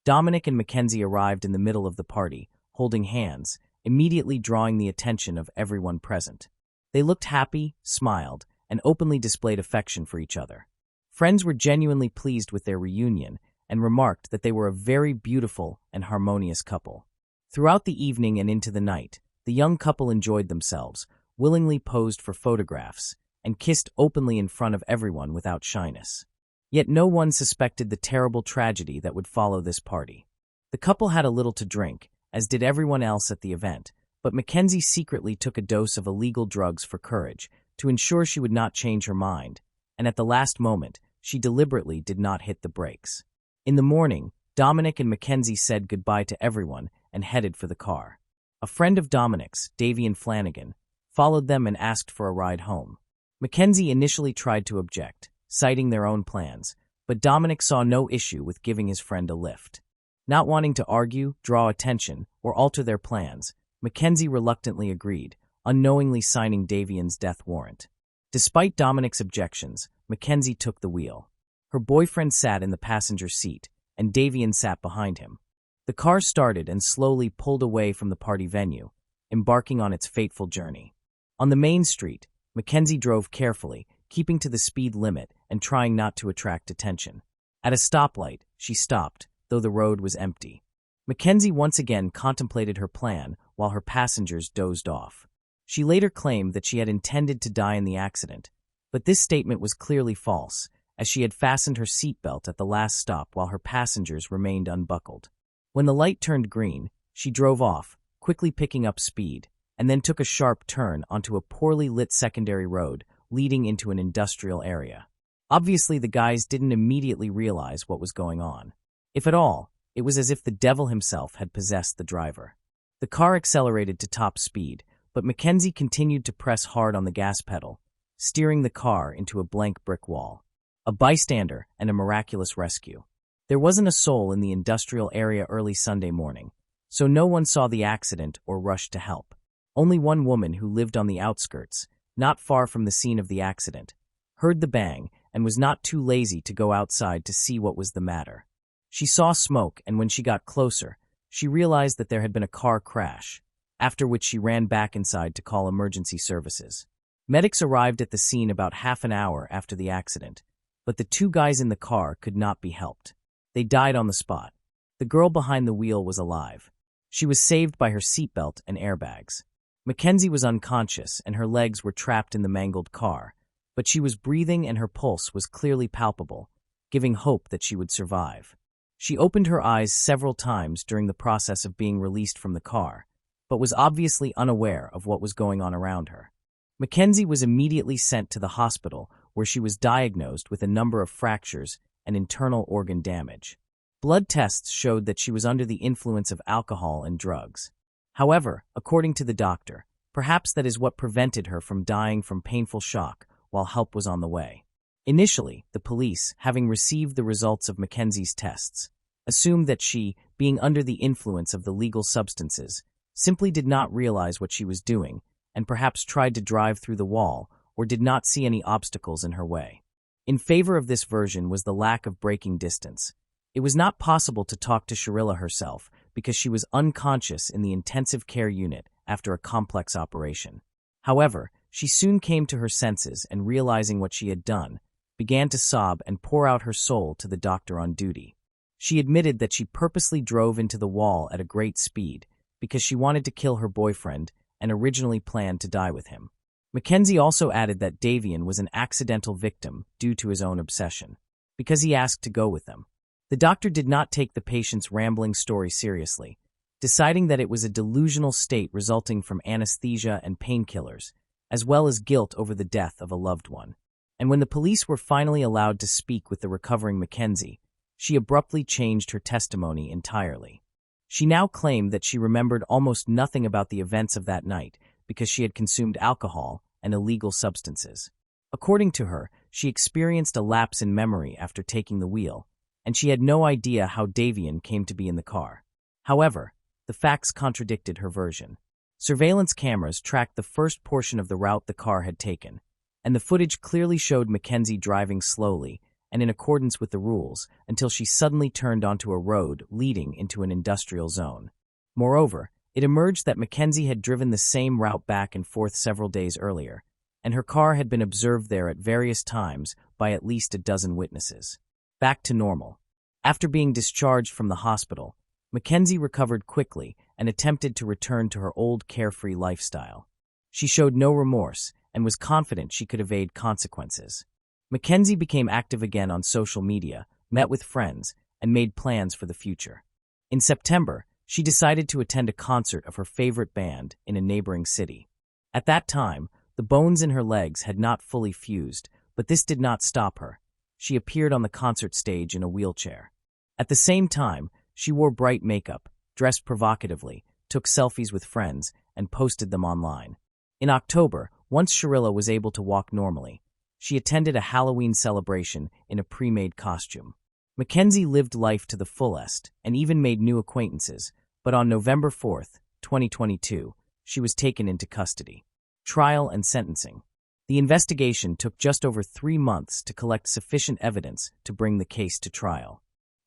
Dominic and McKenzie arrived in the middle of the party, holding hands, immediately drawing the attention of everyone present. They looked happy, smiled, and openly displayed affection for each other. Friends were genuinely pleased with their reunion and remarked that they were a very beautiful and harmonious couple. Throughout the evening and into the night, the young couple enjoyed themselves, willingly posed for photographs, and kissed openly in front of everyone without shyness. Yet no one suspected the terrible tragedy that would follow this party. The couple had a little to drink, as did everyone else at the event, but McKenzie secretly took a dose of illegal drugs for courage to ensure she would not change her mind, and at the last moment, she deliberately did not hit the brakes. In the morning, Dominic and McKenzie said goodbye to everyone and headed for the car. A friend of Dominic's, Davian Flanagan, followed them and asked for a ride home. McKenzie initially tried to object, citing their own plans, but Dominic saw no issue with giving his friend a lift. Not wanting to argue, draw attention, or alter their plans, McKenzie reluctantly agreed, unknowingly signing Davian's death warrant. Despite Dominic's objections, McKenzie took the wheel. Her boyfriend sat in the passenger seat, and Davian sat behind him. The car started and slowly pulled away from the party venue, embarking on its fateful journey. On the main street, McKenzie drove carefully, keeping to the speed limit and trying not to attract attention. At a stoplight, she stopped, though the road was empty. McKenzie once again contemplated her plan while her passengers dozed off. She later claimed that she had intended to die in the accident, but this statement was clearly false, as she had fastened her seatbelt at the last stop while her passengers remained unbuckled. When the light turned green, she drove off, quickly picking up speed, and then took a sharp turn onto a poorly lit secondary road leading into an industrial area. Obviously, the guys didn't immediately realize what was going on. If at all, it was as if the devil himself had possessed the driver. The car accelerated to top speed, but McKenzie continued to press hard on the gas pedal, steering the car into a blank brick wall. A bystander and a miraculous rescue. There wasn't a soul in the industrial area early Sunday morning, so no one saw the accident or rushed to help. Only one woman who lived on the outskirts, not far from the scene of the accident, heard the bang and was not too lazy to go outside to see what was the matter. She saw smoke, and when she got closer, she realized that there had been a car crash, after which she ran back inside to call emergency services. Medics arrived at the scene about half an hour after the accident, But the two guys in the car could not be helped. They died on the spot. The girl behind the wheel was alive. She was saved by her seatbelt and airbags. McKenzie was unconscious and her legs were trapped in the mangled car, but she was breathing and her pulse was clearly palpable, giving hope that she would survive. She opened her eyes several times during the process of being released from the car, but was obviously unaware of what was going on around her. McKenzie was immediately sent to the hospital where she was diagnosed with a number of fractures and internal organ damage. Blood tests showed that she was under the influence of alcohol and drugs. However, according to the doctor, perhaps that is what prevented her from dying from painful shock while help was on the way. Initially, the police, having received the results of McKenzie's tests, assumed that she, being under the influence of the legal substances, simply did not realize what she was doing and perhaps tried to drive through the wall or did not see any obstacles in her way. In favor of this version was the lack of braking distance. It was not possible to talk to Sharilla herself because she was unconscious in the intensive care unit after a complex operation. However, she soon came to her senses and, realizing what she had done, began to sob and pour out her soul to the doctor on duty. She admitted that she purposely drove into the wall at a great speed because she wanted to kill her boyfriend and originally planned to die with him. McKenzie also added that Davian was an accidental victim due to his own obsession, because he asked to go with them. The doctor did not take the patient's rambling story seriously, deciding that it was a delusional state resulting from anesthesia and painkillers, as well as guilt over the death of a loved one. And when the police were finally allowed to speak with the recovering McKenzie, she abruptly changed her testimony entirely. She now claimed that she remembered almost nothing about the events of that night because she had consumed alcohol and illegal substances. According to her, she experienced a lapse in memory after taking the wheel, and she had no idea how Davian came to be in the car. However, the facts contradicted her version. Surveillance cameras tracked the first portion of the route the car had taken, and the footage clearly showed McKenzie driving slowly and in accordance with the rules until she suddenly turned onto a road leading into an industrial zone. Moreover, it emerged that McKenzie had driven the same route back and forth several days earlier, and her car had been observed there at various times by at least a dozen witnesses. Back to normal. After being discharged from the hospital, McKenzie recovered quickly and attempted to return to her old carefree lifestyle. She showed no remorse and was confident she could evade consequences. McKenzie became active again on social media, met with friends, and made plans for the future. In September, she decided to attend a concert of her favorite band in a neighboring city. At that time, the bones in her legs had not fully fused, but this did not stop her. She appeared on the concert stage in a wheelchair. At the same time, she wore bright makeup, dressed provocatively, took selfies with friends, and posted them online. In October, once Sharilla was able to walk normally, she attended a Halloween celebration in a pre-made costume. McKenzie lived life to the fullest and even made new acquaintances, but on November 4, 2022, she was taken into custody. Trial and sentencing. The investigation took just over 3 months to collect sufficient evidence to bring the case to trial.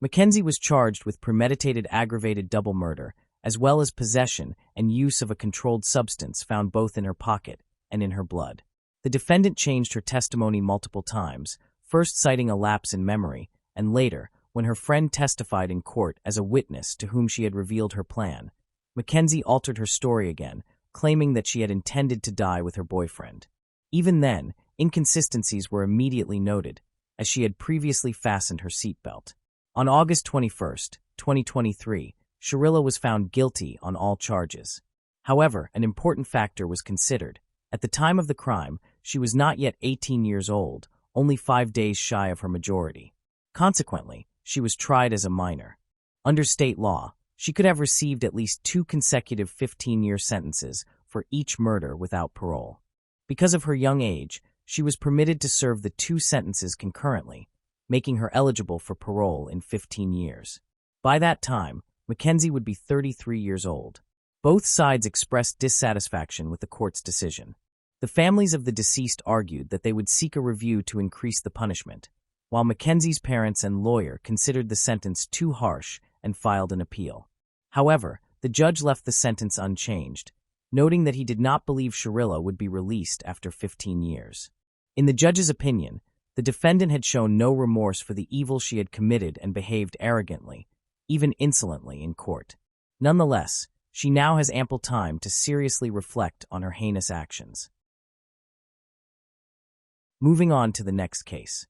McKenzie was charged with premeditated aggravated double murder, as well as possession and use of a controlled substance found both in her pocket and in her blood. The defendant changed her testimony multiple times, first citing a lapse in memory, and later, when her friend testified in court as a witness to whom she had revealed her plan, McKenzie altered her story again, claiming that she had intended to die with her boyfriend. Even then, inconsistencies were immediately noted, as she had previously fastened her seatbelt. On August 21, 2023, Sharilla was found guilty on all charges. However, an important factor was considered. At the time of the crime, she was not yet 18 years old, only 5 days shy of her majority. Consequently, she was tried as a minor. Under state law, she could have received at least 2 consecutive 15-year sentences for each murder without parole. Because of her young age, she was permitted to serve the 2 sentences concurrently, making her eligible for parole in 15 years. By that time, McKenzie would be 33 years old. Both sides expressed dissatisfaction with the court's decision. The families of the deceased argued that they would seek a review to increase the punishment, while McKenzie's parents and lawyer considered the sentence too harsh and filed an appeal. However, the judge left the sentence unchanged, noting that he did not believe Sharilla would be released after 15 years. In the judge's opinion, The defendant had shown no remorse for the evil she had committed and behaved arrogantly, even insolently, in court. Nonetheless, she now has ample time to seriously reflect on her heinous actions. Moving on to the next case.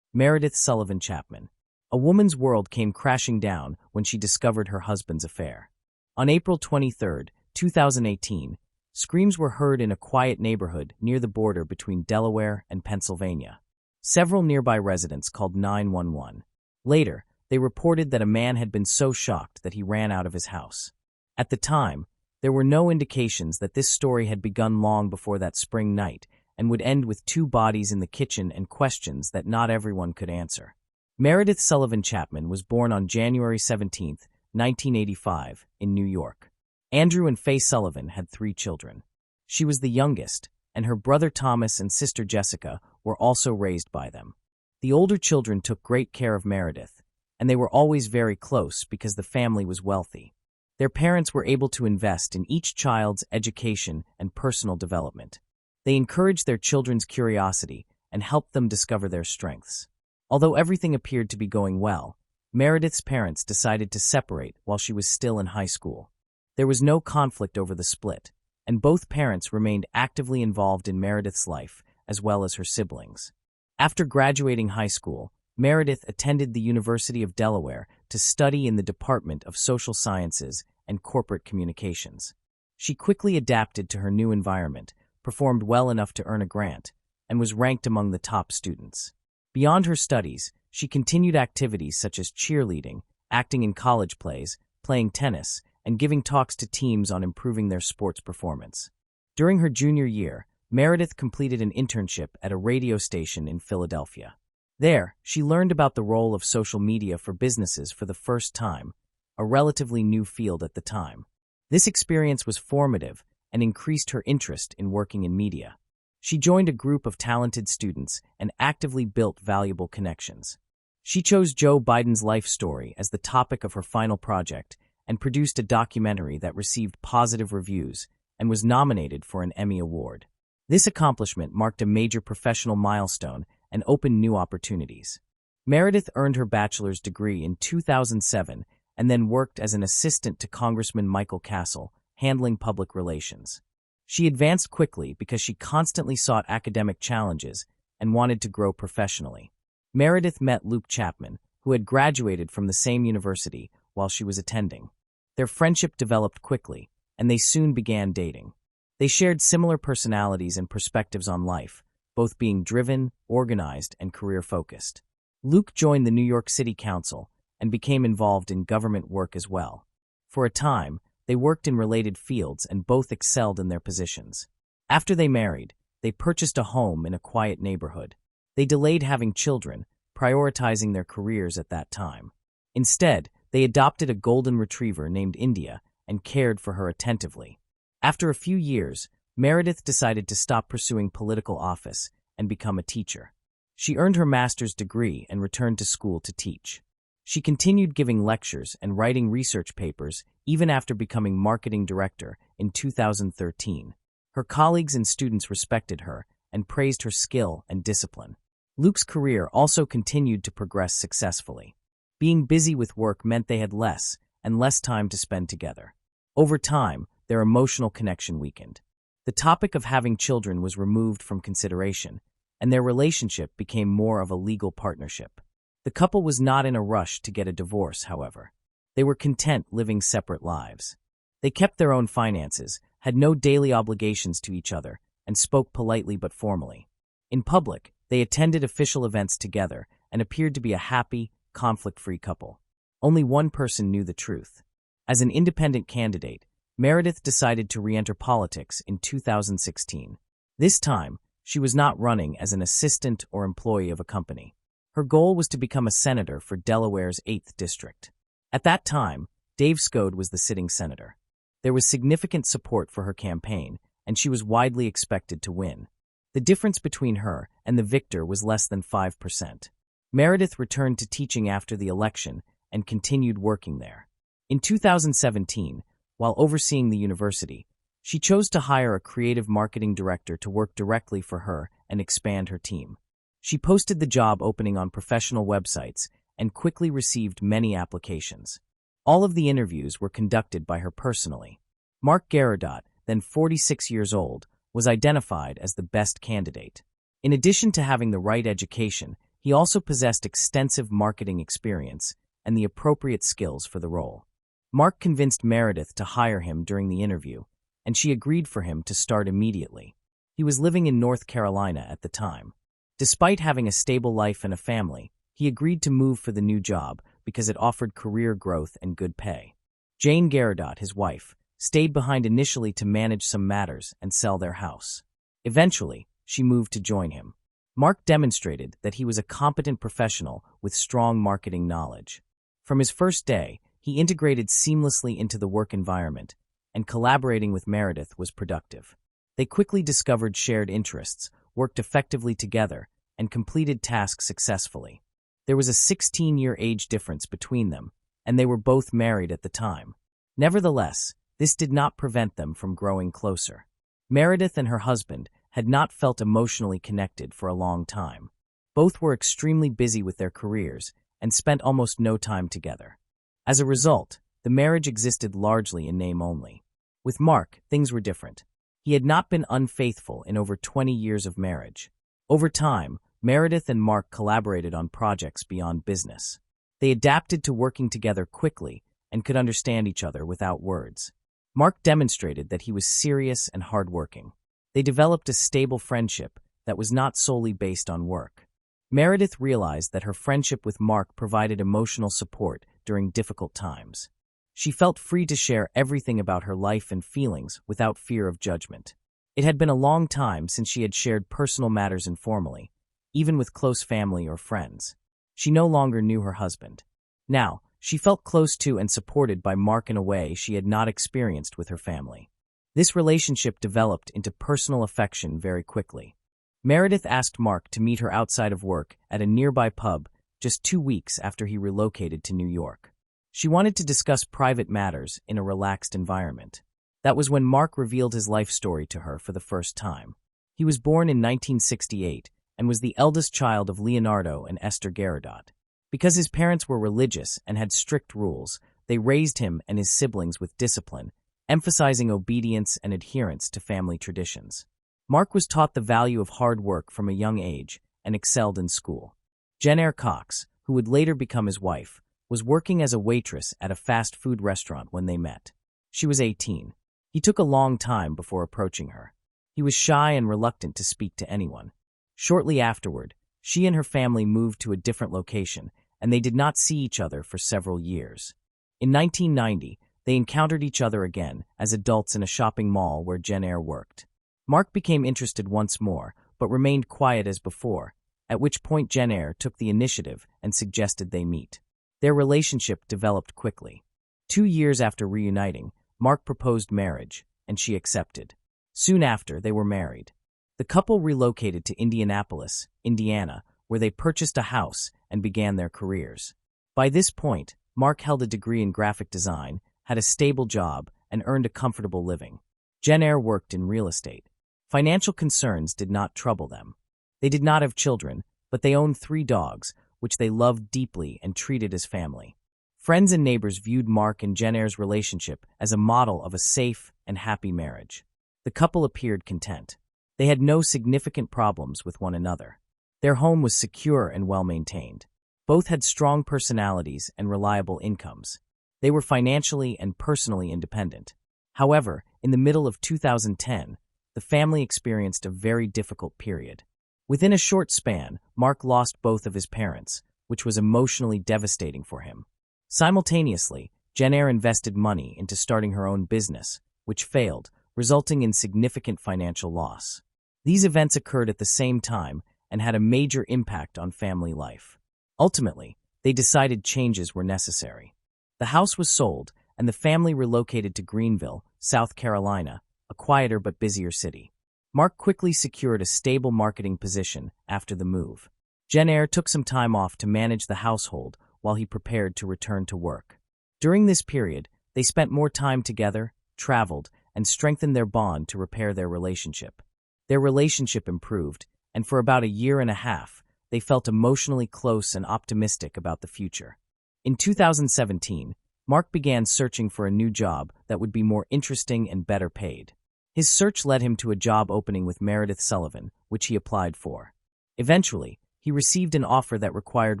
Meredith Sullivan Chapman. A woman's world came crashing down when she discovered her husband's affair. On April 23, 2018, screams were heard in a quiet neighborhood near the border between Delaware and Pennsylvania. Several nearby residents called 911. Later, they reported that a man had been so shocked that he ran out of his house. At the time, there were no indications that this story had begun long before that spring night and would end with 2 bodies in the kitchen and questions that not everyone could answer. Meredith Sullivan Chapman was born on January 17, 1985, in New York. Andrew and Faye Sullivan had 3 children. She was the youngest, and her brother Thomas and sister Jessica were also raised by them. The older children took great care of Meredith, and they were always very close because the family was wealthy. Their parents were able to invest in each child's education and personal development. They encouraged their children's curiosity and helped them discover their strengths. Although everything appeared to be going well, Meredith's parents decided to separate while she was still in high school. There was no conflict over the split, and both parents remained actively involved in Meredith's life, as well as her siblings. After graduating high school, Meredith attended the University of Delaware to study in the Department of Social Sciences and Corporate Communications. She quickly adapted to her new environment, performed well enough to earn a grant, and was ranked among the top students. Beyond her studies, she continued activities such as cheerleading, acting in college plays, playing tennis, and giving talks to teams on improving their sports performance. During her junior year, Meredith completed an internship at a radio station in Philadelphia. There, she learned about the role of social media for businesses for the first time, a relatively new field at the time. This experience was formative and increased her interest in working in media. She joined a group of talented students and actively built valuable connections. She chose Joe Biden's life story as the topic of her final project and produced a documentary that received positive reviews and was nominated for an Emmy Award. This accomplishment marked a major professional milestone and opened new opportunities. Meredith earned her bachelor's degree in 2007 and then worked as an assistant to Congressman Michael Castle, handling public relations. She advanced quickly because she constantly sought academic challenges and wanted to grow professionally. Meredith met Luke Chapman, who had graduated from the same university while she was attending. Their friendship developed quickly, and they soon began dating. They shared similar personalities and perspectives on life, both being driven, organized, and career-focused. Luke joined the New York City Council and became involved in government work as well. For a time, they worked in related fields and both excelled in their positions. After they married, they purchased a home in a quiet neighborhood. They delayed having children, prioritizing their careers at that time. Instead, they adopted a golden retriever named India and cared for her attentively. After a few years, Meredith decided to stop pursuing political office and become a teacher. She earned her master's degree and returned to school to teach. She continued giving lectures and writing research papers even after becoming marketing director in 2013. Her colleagues and students respected her and praised her skill and discipline. Luke's career also continued to progress successfully. Being busy with work meant they had less and less time to spend together. Over time, their emotional connection weakened. The topic of having children was removed from consideration, and their relationship became more of a legal partnership. The couple was not in a rush to get a divorce, however. They were content living separate lives. They kept their own finances, had no daily obligations to each other, and spoke politely but formally. In public, they attended official events together and appeared to be a happy, conflict-free couple. Only one person knew the truth. As an independent candidate, Meredith decided to re-enter politics in 2016. This time, she was not running as an assistant or employee of a company. Her goal was to become a senator for Delaware's 8th District. At that time, Dave Scode was the sitting senator. There was significant support for her campaign, and she was widely expected to win. The difference between her and the victor was less than 5%. Meredith returned to teaching after the election and continued working there. In 2017, while overseeing the university, she chose to hire a creative marketing director to work directly for her and expand her team. She posted the job opening on professional websites and quickly received many applications. All of the interviews were conducted by her personally. Mark Gerardot, then 46 years old, was identified as the best candidate. In addition to having the right education, he also possessed extensive marketing experience and the appropriate skills for the role. Mark convinced Meredith to hire him during the interview, and she agreed for him to start immediately. He was living in North Carolina at the time. Despite having a stable life and a family, he agreed to move for the new job because it offered career growth and good pay. Jane Gerardot, his wife, stayed behind initially to manage some matters and sell their house. Eventually, she moved to join him. Mark demonstrated that he was a competent professional with strong marketing knowledge. From his first day, he integrated seamlessly into the work environment, and collaborating with Meredith was productive. They quickly discovered shared interests, worked effectively together, and completed tasks successfully. There was a 16-year age difference between them, and they were both married at the time. Nevertheless, this did not prevent them from growing closer. Meredith and her husband had not felt emotionally connected for a long time. Both were extremely busy with their careers and spent almost no time together. As a result, the marriage existed largely in name only. With Mark, things were different. He had not been unfaithful in over 20 years of marriage. Over time, Meredith and Mark collaborated on projects beyond business. They adapted to working together quickly and could understand each other without words. Mark demonstrated that he was serious and hardworking. They developed a stable friendship that was not solely based on work. Meredith realized that her friendship with Mark provided emotional support during difficult times. She felt free to share everything about her life and feelings without fear of judgment. It had been a long time since she had shared personal matters informally, even with close family or friends. She no longer knew her husband. Now, she felt close to and supported by Mark in a way she had not experienced with her family. This relationship developed into personal affection very quickly. Meredith asked Mark to meet her outside of work at a nearby pub just 2 weeks after he relocated to New York. She wanted to discuss private matters in a relaxed environment. That was when Mark revealed his life story to her for the first time. He was born in 1968 and was the eldest child of Leonardo and Esther Gerardot. Because his parents were religious and had strict rules, they raised him and his siblings with discipline, emphasizing obedience and adherence to family traditions. Mark was taught the value of hard work from a young age and excelled in school. Jennair Cox, who would later become his wife, was working as a waitress at a fast food restaurant when they met. She was 18. He took a long time before approaching her. He was shy and reluctant to speak to anyone. Shortly afterward, she and her family moved to a different location, and they did not see each other for several years. In 1990, they encountered each other again as adults in a shopping mall where Jennair worked. Mark became interested once more, but remained quiet as before, at which point Jennair took the initiative and suggested they meet. Their relationship developed quickly. 2 years after reuniting, Mark proposed marriage, and she accepted. Soon after, they were married. The couple relocated to Indianapolis, Indiana, where they purchased a house and began their careers. By this point, Mark held a degree in graphic design, had a stable job, and earned a comfortable living. Jennair worked in real estate. Financial concerns did not trouble them. They did not have children, but they owned 3 dogs, which they loved deeply and treated as family. Friends and neighbors viewed Mark and Jennair's relationship as a model of a safe and happy marriage. The couple appeared content. They had no significant problems with one another. Their home was secure and well-maintained. Both had strong personalities and reliable incomes. They were financially and personally independent. However, in the middle of 2010, the family experienced a very difficult period. Within a short span, Mark lost both of his parents, which was emotionally devastating for him. Simultaneously, Jennair invested money into starting her own business, which failed, resulting in significant financial loss. These events occurred at the same time and had a major impact on family life. Ultimately, they decided changes were necessary. The house was sold, and the family relocated to Greenville, South Carolina, a quieter but busier city. Mark quickly secured a stable marketing position after the move. Jennair took some time off to manage the household while he prepared to return to work. During this period, they spent more time together, traveled, and strengthened their bond to repair their relationship. Their relationship improved, and for about a year and a half, they felt emotionally close and optimistic about the future. In 2017, Mark began searching for a new job that would be more interesting and better paid. His search led him to a job opening with Meredith Sullivan, which he applied for. Eventually, he received an offer that required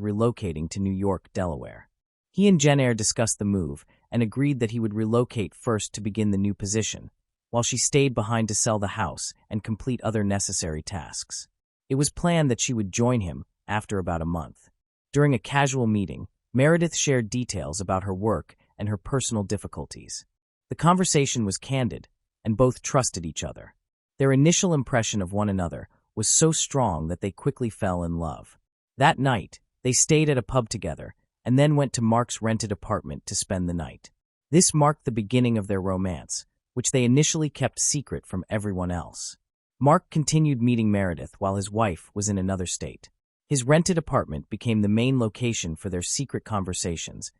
relocating to New York, Delaware. He and Jen Eyre discussed the move and agreed that he would relocate first to begin the new position, while she stayed behind to sell the house and complete other necessary tasks. It was planned that she would join him after about a month. During a casual meeting, Meredith shared details about her work and her personal difficulties. The conversation was candid, and both trusted each other. Their initial impression of one another was so strong that they quickly fell in love. That night, they stayed at a pub together and then went to Mark's rented apartment to spend the night. This marked the beginning of their romance, which they initially kept secret from everyone else. Mark continued meeting Meredith while his wife was in another state. His rented apartment became the main location for their secret conversations,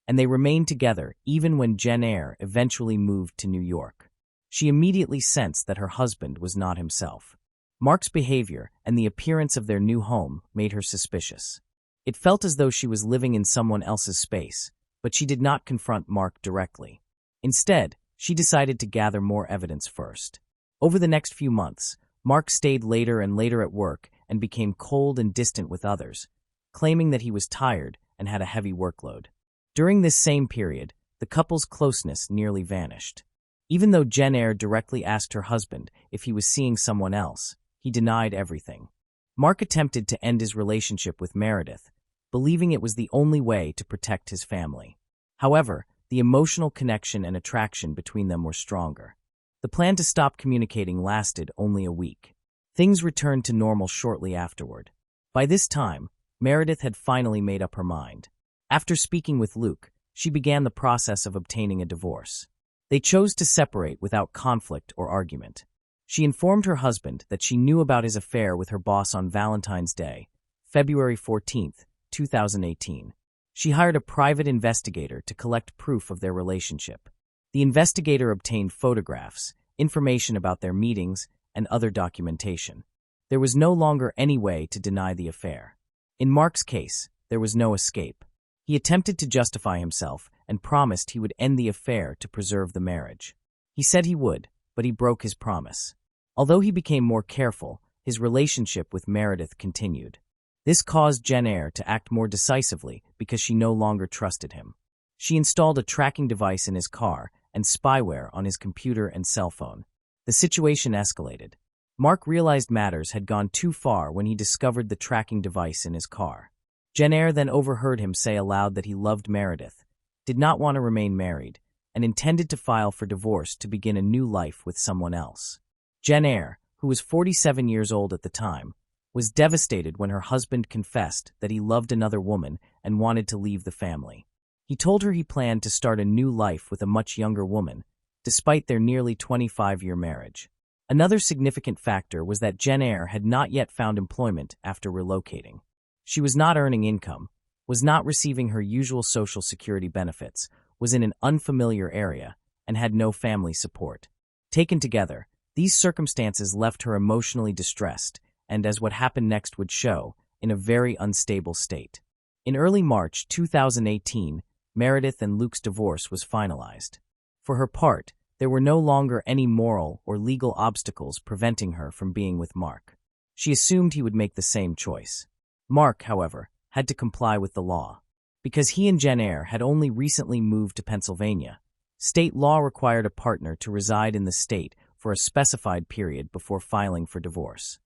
and they remained together even when Jen Eyre eventually moved to New York. She immediately sensed that her husband was not himself. Mark's behavior and the appearance of their new home made her suspicious. It felt as though she was living in someone else's space, but she did not confront Mark directly. Instead, she decided to gather more evidence first. Over the next few months, Mark stayed later and later at work and became cold and distant with others, claiming that he was tired and had a heavy workload. During this same period, the couple's closeness nearly vanished. Even though Jen Eyre directly asked her husband if he was seeing someone else, he denied everything. Mark attempted to end his relationship with Meredith, believing it was the only way to protect his family. However, the emotional connection and attraction between them were stronger. The plan to stop communicating lasted only a week. Things returned to normal shortly afterward. By this time, Meredith had finally made up her mind. After speaking with Luke, she began the process of obtaining a divorce. They chose to separate without conflict or argument. She informed her husband that she knew about his affair with her boss on Valentine's Day, February 14, 2018. She hired a private investigator to collect proof of their relationship. The investigator obtained photographs, information about their meetings, and other documentation. There was no longer any way to deny the affair. In Mark's case, there was no escape. He attempted to justify himself and promised he would end the affair to preserve the marriage. He said he would, but he broke his promise. Although he became more careful, his relationship with Meredith continued. This caused Jen Eyre to act more decisively because she no longer trusted him. She installed a tracking device in his car and spyware on his computer and cell phone. The situation escalated. Mark realized matters had gone too far when he discovered the tracking device in his car. Jen Eyre then overheard him say aloud that he loved Meredith, did not want to remain married, and intended to file for divorce to begin a new life with someone else. Jen Eyre, who was 47 years old at the time, was devastated when her husband confessed that he loved another woman and wanted to leave the family. He told her he planned to start a new life with a much younger woman, despite their nearly 25-year marriage. Another significant factor was that Jen Eyre had not yet found employment after relocating. She was not earning income, was not receiving her usual Social Security benefits, was in an unfamiliar area, and had no family support. Taken together, these circumstances left her emotionally distressed and, as what happened next would show, in a very unstable state. In early March 2018, Meredith and Luke's divorce was finalized. For her part, there were no longer any moral or legal obstacles preventing her from being with Mark. She assumed he would make the same choice. Mark, however, had to comply with the law. Because he and Jen Eyre had only recently moved to Pennsylvania, state law required a partner to reside in the state for a specified period before filing for divorce.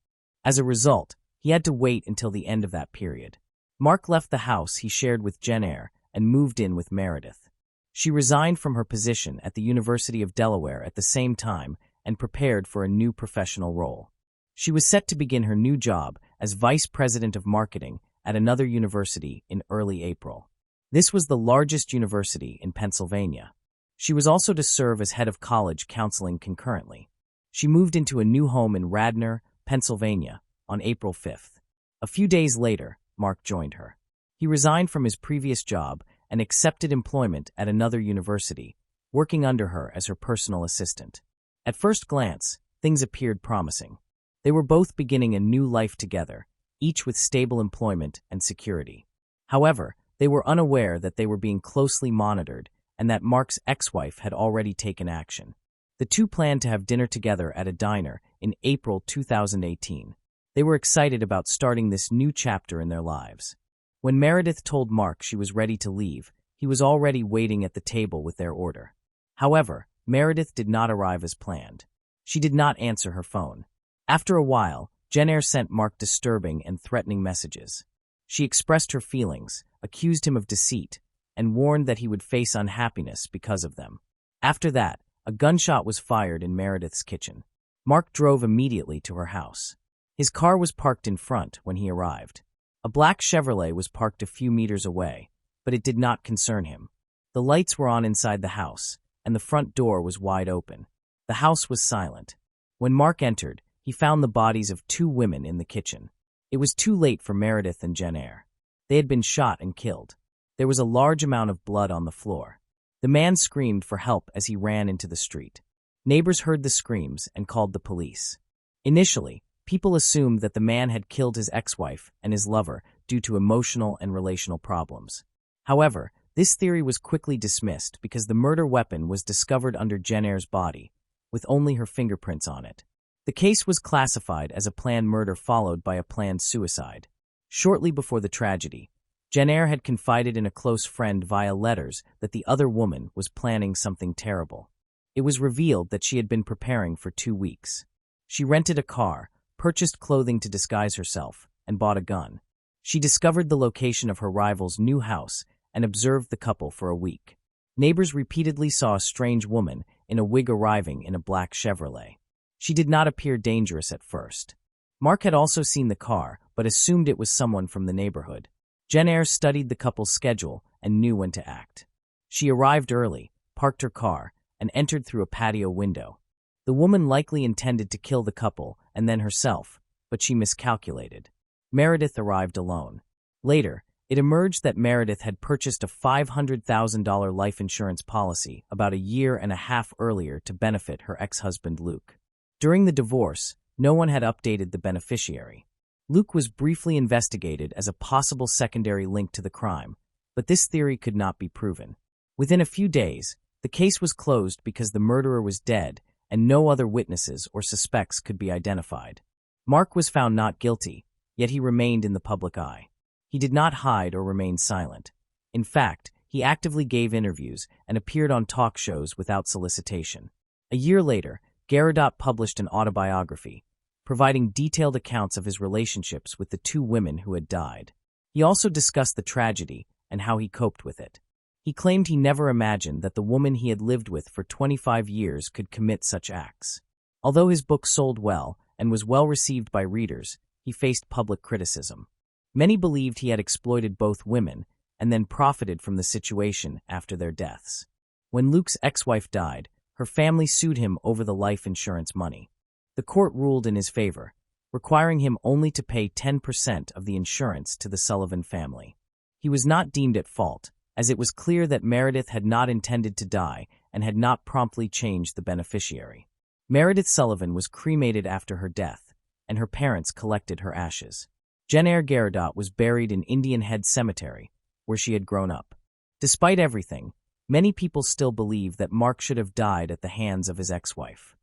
As a result, he had to wait until the end of that period. Mark left the house he shared with Jen Eyre and moved in with Meredith. She resigned from her position at the University of Delaware at the same time and prepared for a new professional role. She was set to begin her new job as Vice President of Marketing at another university in early April. This was the largest university in Pennsylvania. She was also to serve as head of college counseling concurrently. She moved into a new home in Radnor, Pennsylvania, on April 5th. A few days later, Mark joined her. He resigned from his previous job and accepted employment at another university, working under her as her personal assistant. At first glance, things appeared promising. They were both beginning a new life together, each with stable employment and security. However, they were unaware that they were being closely monitored and that Mark's ex-wife had already taken action. The two planned to have dinner together at a diner in April 2018. They were excited about starting this new chapter in their lives. When Meredith told Mark she was ready to leave, he was already waiting at the table with their order. However, Meredith did not arrive as planned. She did not answer her phone. After a while, Jen Eyre sent Mark disturbing and threatening messages. She expressed her feelings, accused him of deceit, and warned that he would face unhappiness because of them. After that, a gunshot was fired in Meredith's kitchen. Mark drove immediately to her house. His car was parked in front when he arrived. A black Chevrolet was parked a few meters away, but it did not concern him. The lights were on inside the house, and the front door was wide open. The house was silent. When Mark entered, he found the bodies of two women in the kitchen. It was too late for Meredith and Jen Eyre. They had been shot and killed. There was a large amount of blood on the floor. The man screamed for help as he ran into the street. Neighbors heard the screams and called the police. Initially, people assumed that the man had killed his ex-wife and his lover due to emotional and relational problems. However, this theory was quickly dismissed because the murder weapon was discovered under Jen Eyre's body, with only her fingerprints on it. The case was classified as a planned murder followed by a planned suicide. Shortly before the tragedy, Jen Eyre had confided in a close friend via letters that the other woman was planning something terrible. It was revealed that she had been preparing for 2 weeks. She rented a car, purchased clothing to disguise herself, and bought a gun. She discovered the location of her rival's new house and observed the couple for a week. Neighbors repeatedly saw a strange woman in a wig arriving in a black Chevrolet. She did not appear dangerous at first. Mark had also seen the car, but assumed it was someone from the neighborhood. Jen Eyre studied the couple's schedule and knew when to act. She arrived early, parked her car, and entered through a patio window. The woman likely intended to kill the couple and then herself, but she miscalculated. Meredith arrived alone. Later, it emerged that Meredith had purchased a $500,000 life insurance policy about a year and a half earlier to benefit her ex-husband Luke. During the divorce, no one had updated the beneficiary. Luke was briefly investigated as a possible secondary link to the crime, but this theory could not be proven. Within a few days, the case was closed because the murderer was dead and no other witnesses or suspects could be identified. Mark was found not guilty, yet he remained in the public eye. He did not hide or remain silent. In fact, he actively gave interviews and appeared on talk shows without solicitation. A year later, Garridot published an autobiography, providing detailed accounts of his relationships with the two women who had died. He also discussed the tragedy and how he coped with it. He claimed he never imagined that the woman he had lived with for 25 years could commit such acts. Although his book sold well and was well received by readers, he faced public criticism. Many believed he had exploited both women and then profited from the situation after their deaths. When Luke's ex-wife died, her family sued him over the life insurance money. The court ruled in his favor, requiring him only to pay 10% of the insurance to the Sullivan family. He was not deemed at fault, as it was clear that Meredith had not intended to die and had not promptly changed the beneficiary. Meredith Sullivan was cremated after her death, and her parents collected her ashes. Jen Eyre Garridot was buried in Indian Head Cemetery, where she had grown up. Despite everything, many people still believe that Mark should have died at the hands of his ex-wife.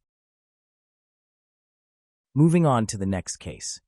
Moving on to the next case.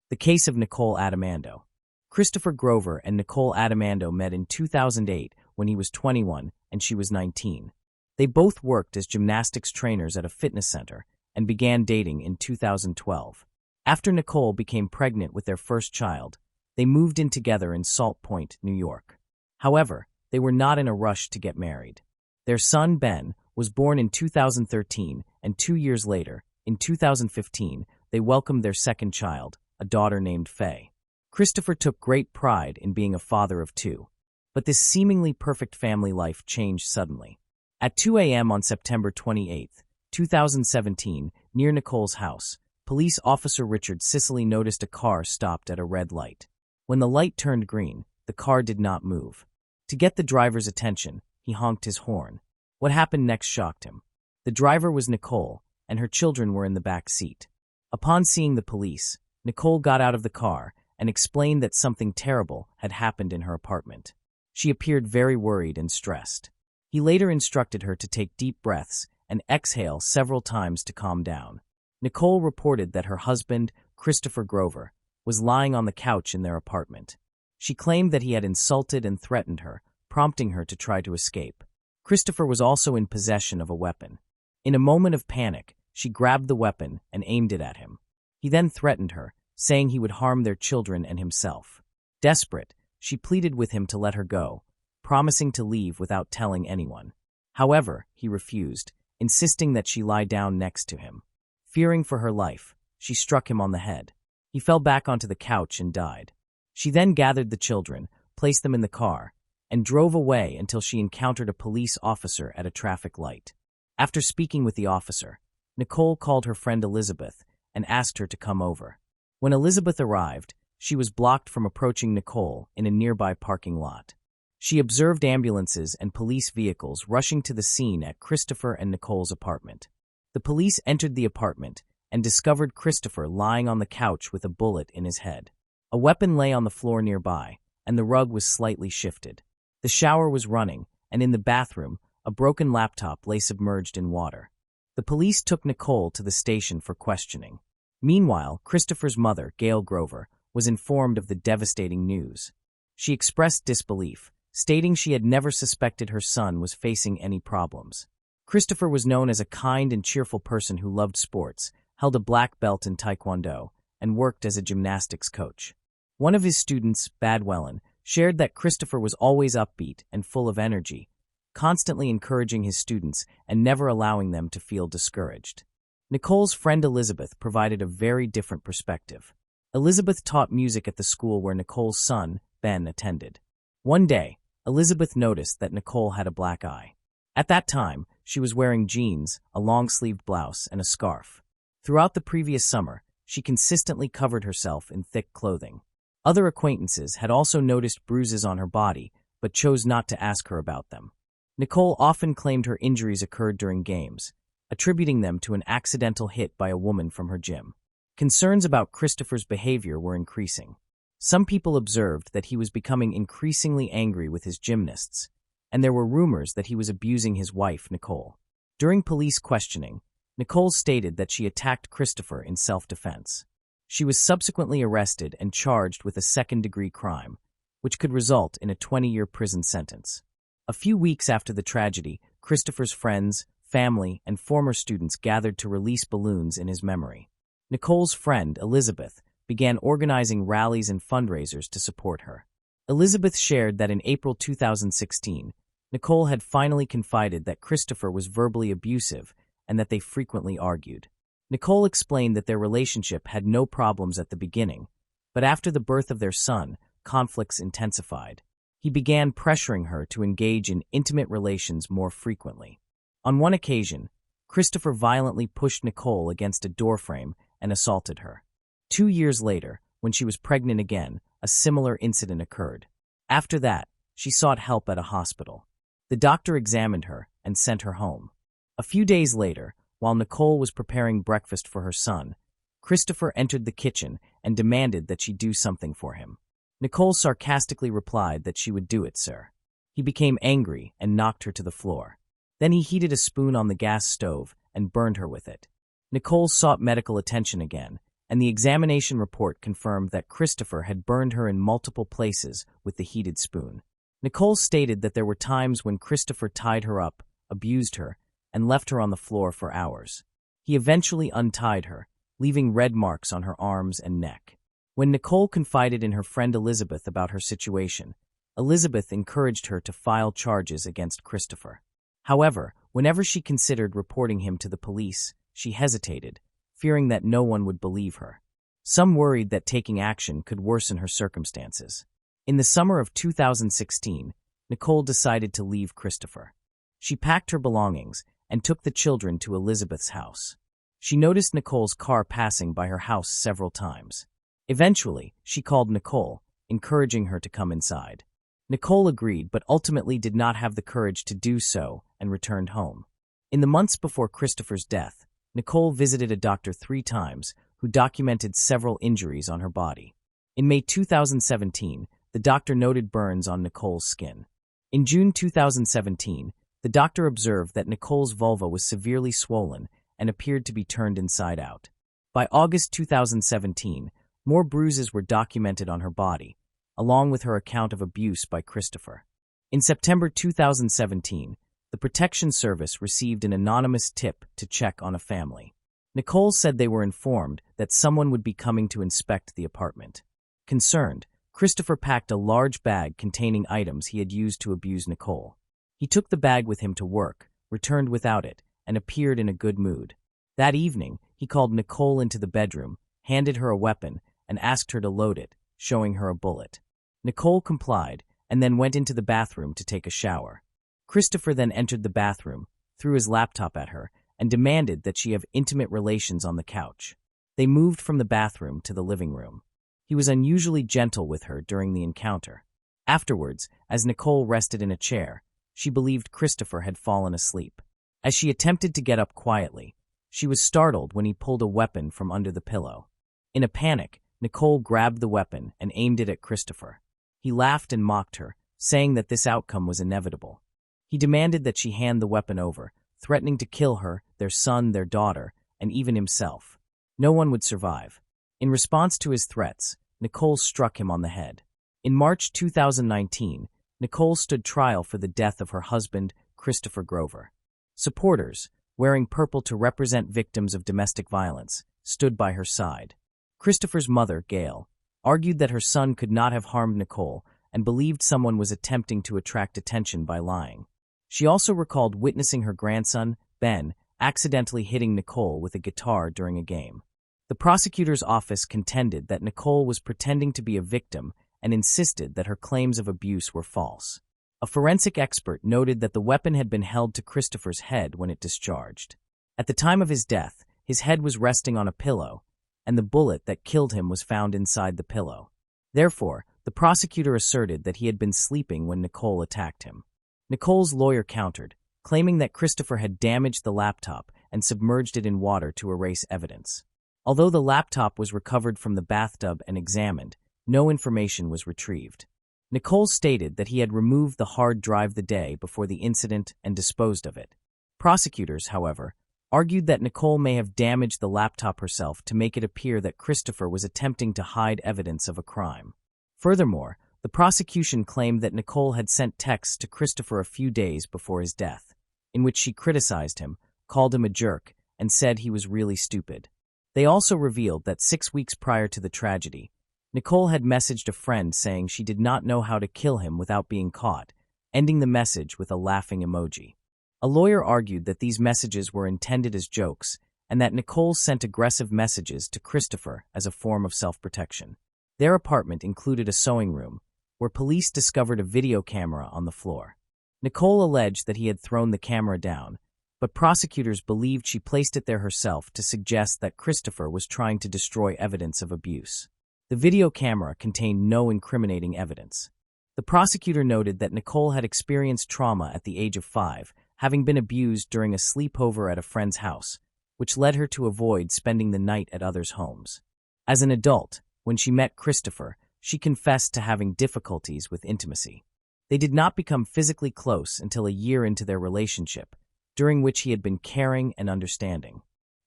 The case of Nicole Adamando. Christopher Grover and Nicole Adamando met in 2008 when he was 21 and she was 19. They both worked as gymnastics trainers at a fitness center and began dating in 2012. After Nicole became pregnant with their first child, they moved in together in Salt Point, New York. However, they were not in a rush to get married. Their son, Ben, was born in 2013, and 2 years later, in 2015, they welcomed their second child, a daughter named Faye. Christopher took great pride in being a father of two. But this seemingly perfect family life changed suddenly. At 2 a.m. on September 28, 2017, near Nicole's house, police officer Richard Sicily noticed a car stopped at a red light. When the light turned green, the car did not move. To get the driver's attention, he honked his horn. What happened next shocked him. The driver was Nicole, and her children were in the back seat. Upon seeing the police, Nicole got out of the car and explained that something terrible had happened in her apartment. She appeared very worried and stressed. He later instructed her to take deep breaths and exhale several times to calm down. Nicole reported that her husband, Christopher Grover, was lying on the couch in their apartment. She claimed that he had insulted and threatened her, prompting her to try to escape. Christopher was also in possession of a weapon. In a moment of panic, she grabbed the weapon and aimed it at him. He then threatened her, saying he would harm their children and himself. Desperate, she pleaded with him to let her go, promising to leave without telling anyone. However, he refused, insisting that she lie down next to him. Fearing for her life, she struck him on the head. He fell back onto the couch and died. She then gathered the children, placed them in the car, and drove away until she encountered a police officer at a traffic light. After speaking with the officer, Nicole called her friend Elizabeth and asked her to come over. When Elizabeth arrived, she was blocked from approaching Nicole in a nearby parking lot. She observed ambulances and police vehicles rushing to the scene at Christopher and Nicole's apartment. The police entered the apartment and discovered Christopher lying on the couch with a bullet in his head. A weapon lay on the floor nearby, and the rug was slightly shifted. The shower was running, and in the bathroom, a broken laptop lay submerged in water. The police took Nicole to the station for questioning. Meanwhile, Christopher's mother, Gail Grover, was informed of the devastating news. She expressed disbelief, stating she had never suspected her son was facing any problems. Christopher was known as a kind and cheerful person who loved sports, held a black belt in Taekwondo, and worked as a gymnastics coach. One of his students, Badwellen, shared that Christopher was always upbeat and full of energy, constantly encouraging his students and never allowing them to feel discouraged. Nicole's friend Elizabeth provided a very different perspective. Elizabeth taught music at the school where Nicole's son, Ben, attended. One day, Elizabeth noticed that Nicole had a black eye. At that time, she was wearing jeans, a long-sleeved blouse, and a scarf. Throughout the previous summer, she consistently covered herself in thick clothing. Other acquaintances had also noticed bruises on her body, but chose not to ask her about them. Nicole often claimed her injuries occurred during games, attributing them to an accidental hit by a woman from her gym. Concerns about Christopher's behavior were increasing. Some people observed that he was becoming increasingly angry with his gymnasts, and there were rumors that he was abusing his wife, Nicole. During police questioning, Nicole stated that she attacked Christopher in self-defense. She was subsequently arrested and charged with a second-degree crime, which could result in a 20-year prison sentence. A few weeks after the tragedy, Christopher's friends, family, and former students gathered to release balloons in his memory. Nicole's friend, Elizabeth, began organizing rallies and fundraisers to support her. Elizabeth shared that in April 2016, Nicole had finally confided that Christopher was verbally abusive and that they frequently argued. Nicole explained that their relationship had no problems at the beginning, but after the birth of their son, conflicts intensified. He began pressuring her to engage in intimate relations more frequently. On one occasion, Christopher violently pushed Nicole against a doorframe and assaulted her. 2 years later, when she was pregnant again, a similar incident occurred. After that, she sought help at a hospital. The doctor examined her and sent her home. A few days later, while Nicole was preparing breakfast for her son, Christopher entered the kitchen and demanded that she do something for him. Nicole sarcastically replied that she would do it, sir. He became angry and knocked her to the floor. Then he heated a spoon on the gas stove and burned her with it. Nicole sought medical attention again, and the examination report confirmed that Christopher had burned her in multiple places with the heated spoon. Nicole stated that there were times when Christopher tied her up, abused her, and left her on the floor for hours. He eventually untied her, leaving red marks on her arms and neck. When Nicole confided in her friend Elizabeth about her situation, Elizabeth encouraged her to file charges against Christopher. However, whenever she considered reporting him to the police, she hesitated, fearing that no one would believe her. Some worried that taking action could worsen her circumstances. In the summer of 2016, Nicole decided to leave Christopher. She packed her belongings and took the children to Elizabeth's house. She noticed Nicole's car passing by her house several times. Eventually, she called Nicole, encouraging her to come inside. Nicole agreed, but ultimately did not have the courage to do so and returned home. In the months before Christopher's death, Nicole visited a doctor 3 times who documented several injuries on her body. In May 2017, the doctor noted burns on Nicole's skin. In June 2017, the doctor observed that Nicole's vulva was severely swollen and appeared to be turned inside out. By August 2017, more bruises were documented on her body, along with her account of abuse by Christopher. In September 2017, the Protection Service received an anonymous tip to check on a family. Nicole said they were informed that someone would be coming to inspect the apartment. Concerned, Christopher packed a large bag containing items he had used to abuse Nicole. He took the bag with him to work, returned without it, and appeared in a good mood. That evening, he called Nicole into the bedroom, handed her a weapon, and asked her to load it, showing her a bullet. Nicole complied, and then went into the bathroom to take a shower. Christopher then entered the bathroom, threw his laptop at her, and demanded that she have intimate relations on the couch. They moved from the bathroom to the living room. He was unusually gentle with her during the encounter. Afterwards, as Nicole rested in a chair, she believed Christopher had fallen asleep. As she attempted to get up quietly, she was startled when he pulled a weapon from under the pillow. In a panic, Nicole grabbed the weapon and aimed it at Christopher. He laughed and mocked her, saying that this outcome was inevitable. He demanded that she hand the weapon over, threatening to kill her, their son, their daughter, and even himself. No one would survive. In response to his threats, Nicole struck him on the head. In March 2019, Nicole stood trial for the death of her husband, Christopher Grover. Supporters, wearing purple to represent victims of domestic violence, stood by her side. Christopher's mother, Gail, argued that her son could not have harmed Nicole and believed someone was attempting to attract attention by lying. She also recalled witnessing her grandson, Ben, accidentally hitting Nicole with a guitar during a game. The prosecutor's office contended that Nicole was pretending to be a victim and insisted that her claims of abuse were false. A forensic expert noted that the weapon had been held to Christopher's head when it discharged. At the time of his death, his head was resting on a pillow, and the bullet that killed him was found inside the pillow. Therefore, the prosecutor asserted that he had been sleeping when Nicole attacked him. Nicole's lawyer countered, claiming that Christopher had damaged the laptop and submerged it in water to erase evidence. Although the laptop was recovered from the bathtub and examined, no information was retrieved. Nicole stated that he had removed the hard drive the day before the incident and disposed of it. Prosecutors, however, argued that Nicole may have damaged the laptop herself to make it appear that Christopher was attempting to hide evidence of a crime. Furthermore, the prosecution claimed that Nicole had sent texts to Christopher a few days before his death, in which she criticized him, called him a jerk, and said he was really stupid. They also revealed that 6 weeks prior to the tragedy, Nicole had messaged a friend saying she did not know how to kill him without being caught, ending the message with a laughing emoji. A lawyer argued that these messages were intended as jokes and that Nicole sent aggressive messages to Christopher as a form of self-protection. Their apartment included a sewing room, where police discovered a video camera on the floor. Nicole alleged that he had thrown the camera down, but prosecutors believed she placed it there herself to suggest that Christopher was trying to destroy evidence of abuse. The video camera contained no incriminating evidence. The prosecutor noted that Nicole had experienced trauma at the age of 5, having been abused during a sleepover at a friend's house, which led her to avoid spending the night at others' homes. As an adult, when she met Christopher, she confessed to having difficulties with intimacy. They did not become physically close until a year into their relationship, during which he had been caring and understanding.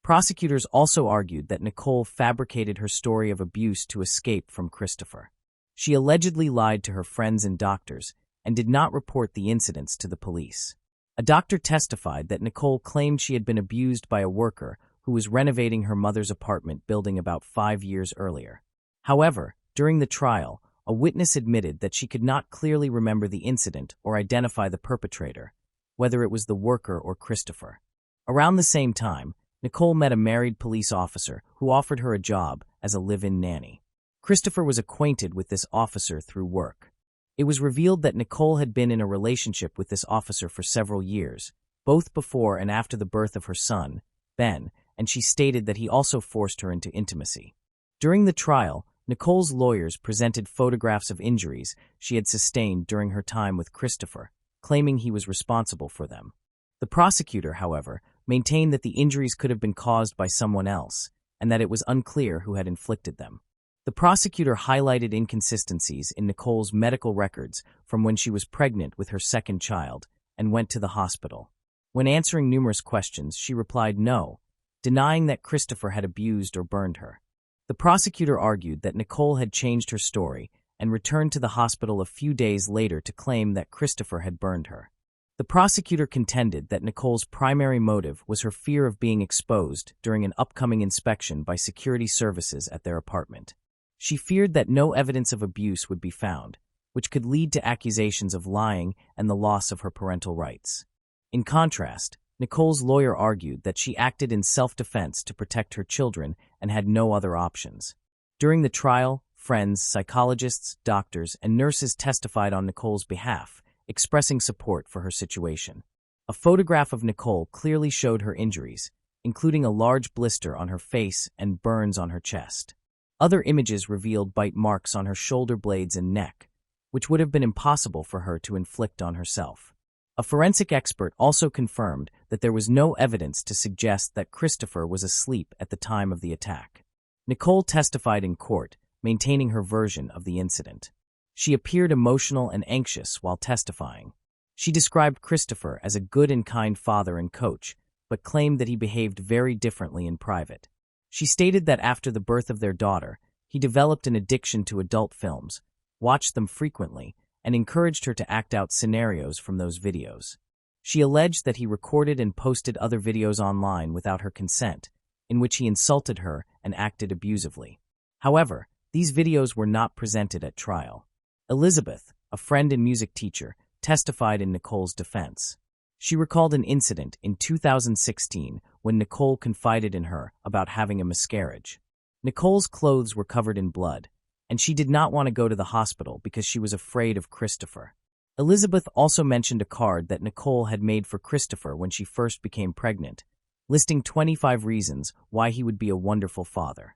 Prosecutors also argued that Nicole fabricated her story of abuse to escape from Christopher. She allegedly lied to her friends and doctors and did not report the incidents to the police. A doctor testified that Nicole claimed she had been abused by a worker who was renovating her mother's apartment building about 5 years earlier. However, during the trial, a witness admitted that she could not clearly remember the incident or identify the perpetrator, whether it was the worker or Christopher. Around the same time, Nicole met a married police officer who offered her a job as a live-in nanny. Christopher was acquainted with this officer through work. It was revealed that Nicole had been in a relationship with this officer for several years, both before and after the birth of her son, Ben, and she stated that he also forced her into intimacy. During the trial, Nicole's lawyers presented photographs of injuries she had sustained during her time with Christopher, claiming he was responsible for them. The prosecutor, however, maintained that the injuries could have been caused by someone else, and that it was unclear who had inflicted them. The prosecutor highlighted inconsistencies in Nicole's medical records from when she was pregnant with her second child and went to the hospital. When answering numerous questions, she replied no, denying that Christopher had abused or burned her. The prosecutor argued that Nicole had changed her story and returned to the hospital a few days later to claim that Christopher had burned her. The prosecutor contended that Nicole's primary motive was her fear of being exposed during an upcoming inspection by security services at their apartment. She feared that no evidence of abuse would be found, which could lead to accusations of lying and the loss of her parental rights. In contrast, Nicole's lawyer argued that she acted in self-defense to protect her children and had no other options. During the trial, friends, psychologists, doctors, and nurses testified on Nicole's behalf, expressing support for her situation. A photograph of Nicole clearly showed her injuries, including a large blister on her face and burns on her chest. Other images revealed bite marks on her shoulder blades and neck, which would have been impossible for her to inflict on herself. A forensic expert also confirmed that there was no evidence to suggest that Christopher was asleep at the time of the attack. Nicole testified in court, maintaining her version of the incident. She appeared emotional and anxious while testifying. She described Christopher as a good and kind father and coach, but claimed that he behaved very differently in private. She stated that after the birth of their daughter, he developed an addiction to adult films, watched them frequently, and encouraged her to act out scenarios from those videos. She alleged that he recorded and posted other videos online without her consent, in which he insulted her and acted abusively. However, these videos were not presented at trial. Elizabeth, a friend and music teacher, testified in Nicole's defense. She recalled an incident in 2016 when Nicole confided in her about having a miscarriage. Nicole's clothes were covered in blood, and she did not want to go to the hospital because she was afraid of Christopher. Elizabeth also mentioned a card that Nicole had made for Christopher when she first became pregnant, listing 25 reasons why he would be a wonderful father.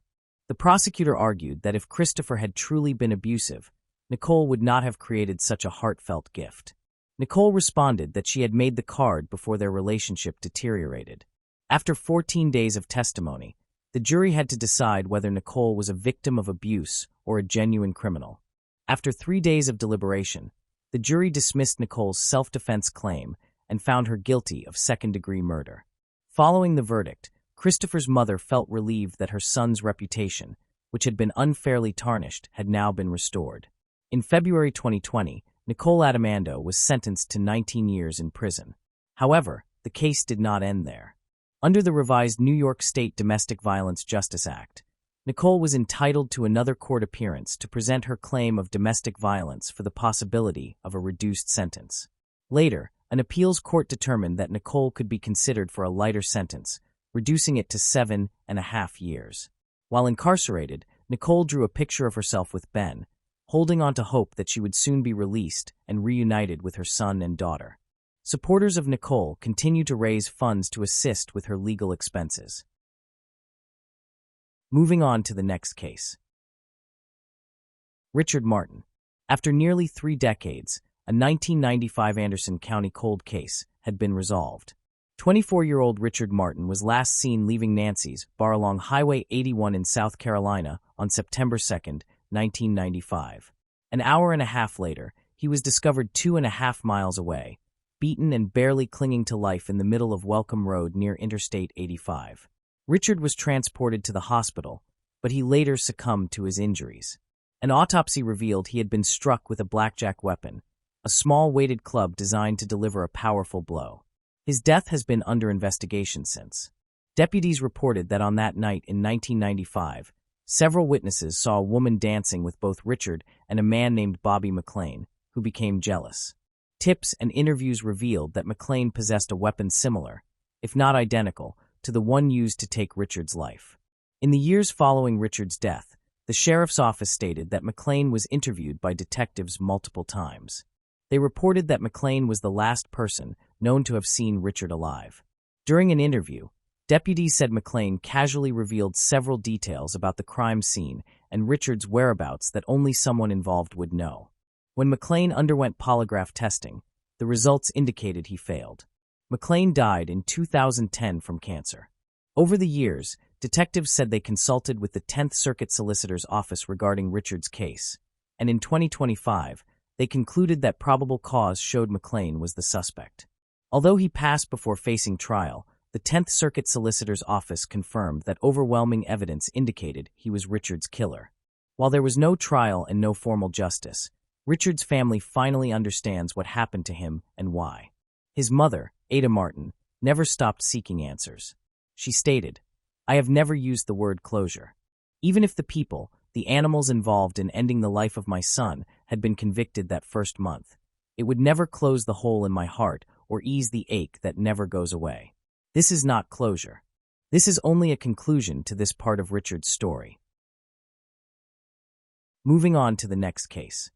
The prosecutor argued that if Christopher had truly been abusive, Nicole would not have created such a heartfelt gift. Nicole responded that she had made the card before their relationship deteriorated. After 14 days of testimony, the jury had to decide whether Nicole was a victim of abuse or a genuine criminal. After 3 days of deliberation, the jury dismissed Nicole's self-defense claim and found her guilty of second-degree murder. Following the verdict, Christopher's mother felt relieved that her son's reputation, which had been unfairly tarnished, had now been restored. In February 2020, Nicole Adamando was sentenced to 19 years in prison. However, the case did not end there. Under the revised New York State Domestic Violence Justice Act, Nicole was entitled to another court appearance to present her claim of domestic violence for the possibility of a reduced sentence. Later, an appeals court determined that Nicole could be considered for a lighter sentence, reducing it to 7.5 years. While incarcerated, Nicole drew a picture of herself with Ben, holding on to hope that she would soon be released and reunited with her son and daughter. Supporters of Nicole continue to raise funds to assist with her legal expenses. Moving on to the next case. Richard Martin. After nearly 3 decades, a 1995 Anderson County cold case had been resolved. 24-year-old Richard Martin was last seen leaving Nancy's bar along Highway 81 in South Carolina on September 2, 1995. An hour and a half later, he was discovered 2.5 miles away, beaten and barely clinging to life in the middle of Welcome Road near Interstate 85. Richard was transported to the hospital, but he later succumbed to his injuries. An autopsy revealed he had been struck with a blackjack weapon, a small weighted club designed to deliver a powerful blow. His death has been under investigation since. Deputies reported that on that night in 1995, several witnesses saw a woman dancing with both Richard and a man named Bobby McLean, who became jealous. Tips and interviews revealed that McLean possessed a weapon similar, if not identical, to the one used to take Richard's life. In the years following Richard's death, the sheriff's office stated that McLean was interviewed by detectives multiple times. They reported that McLean was the last person known to have seen Richard alive. During an interview, deputies said McLean casually revealed several details about the crime scene and Richard's whereabouts that only someone involved would know. When McLean underwent polygraph testing, the results indicated he failed. McLean died in 2010 from cancer. Over the years, detectives said they consulted with the 10th Circuit Solicitor's Office regarding Richard's case, and in 2025, they concluded that probable cause showed McLean was the suspect. Although he passed before facing trial, the 10th Circuit Solicitor's Office confirmed that overwhelming evidence indicated he was Richard's killer. While there was no trial and no formal justice, Richard's family finally understands what happened to him and why. His mother, Ada Martin, never stopped seeking answers. She stated, "I have never used the word closure. Even if the people, the animals involved in ending the life of my son, had been convicted that first month, it would never close the hole in my heart or ease the ache that never goes away. This is not closure. This is only a conclusion to this part of Richard's story." Moving on to the next case.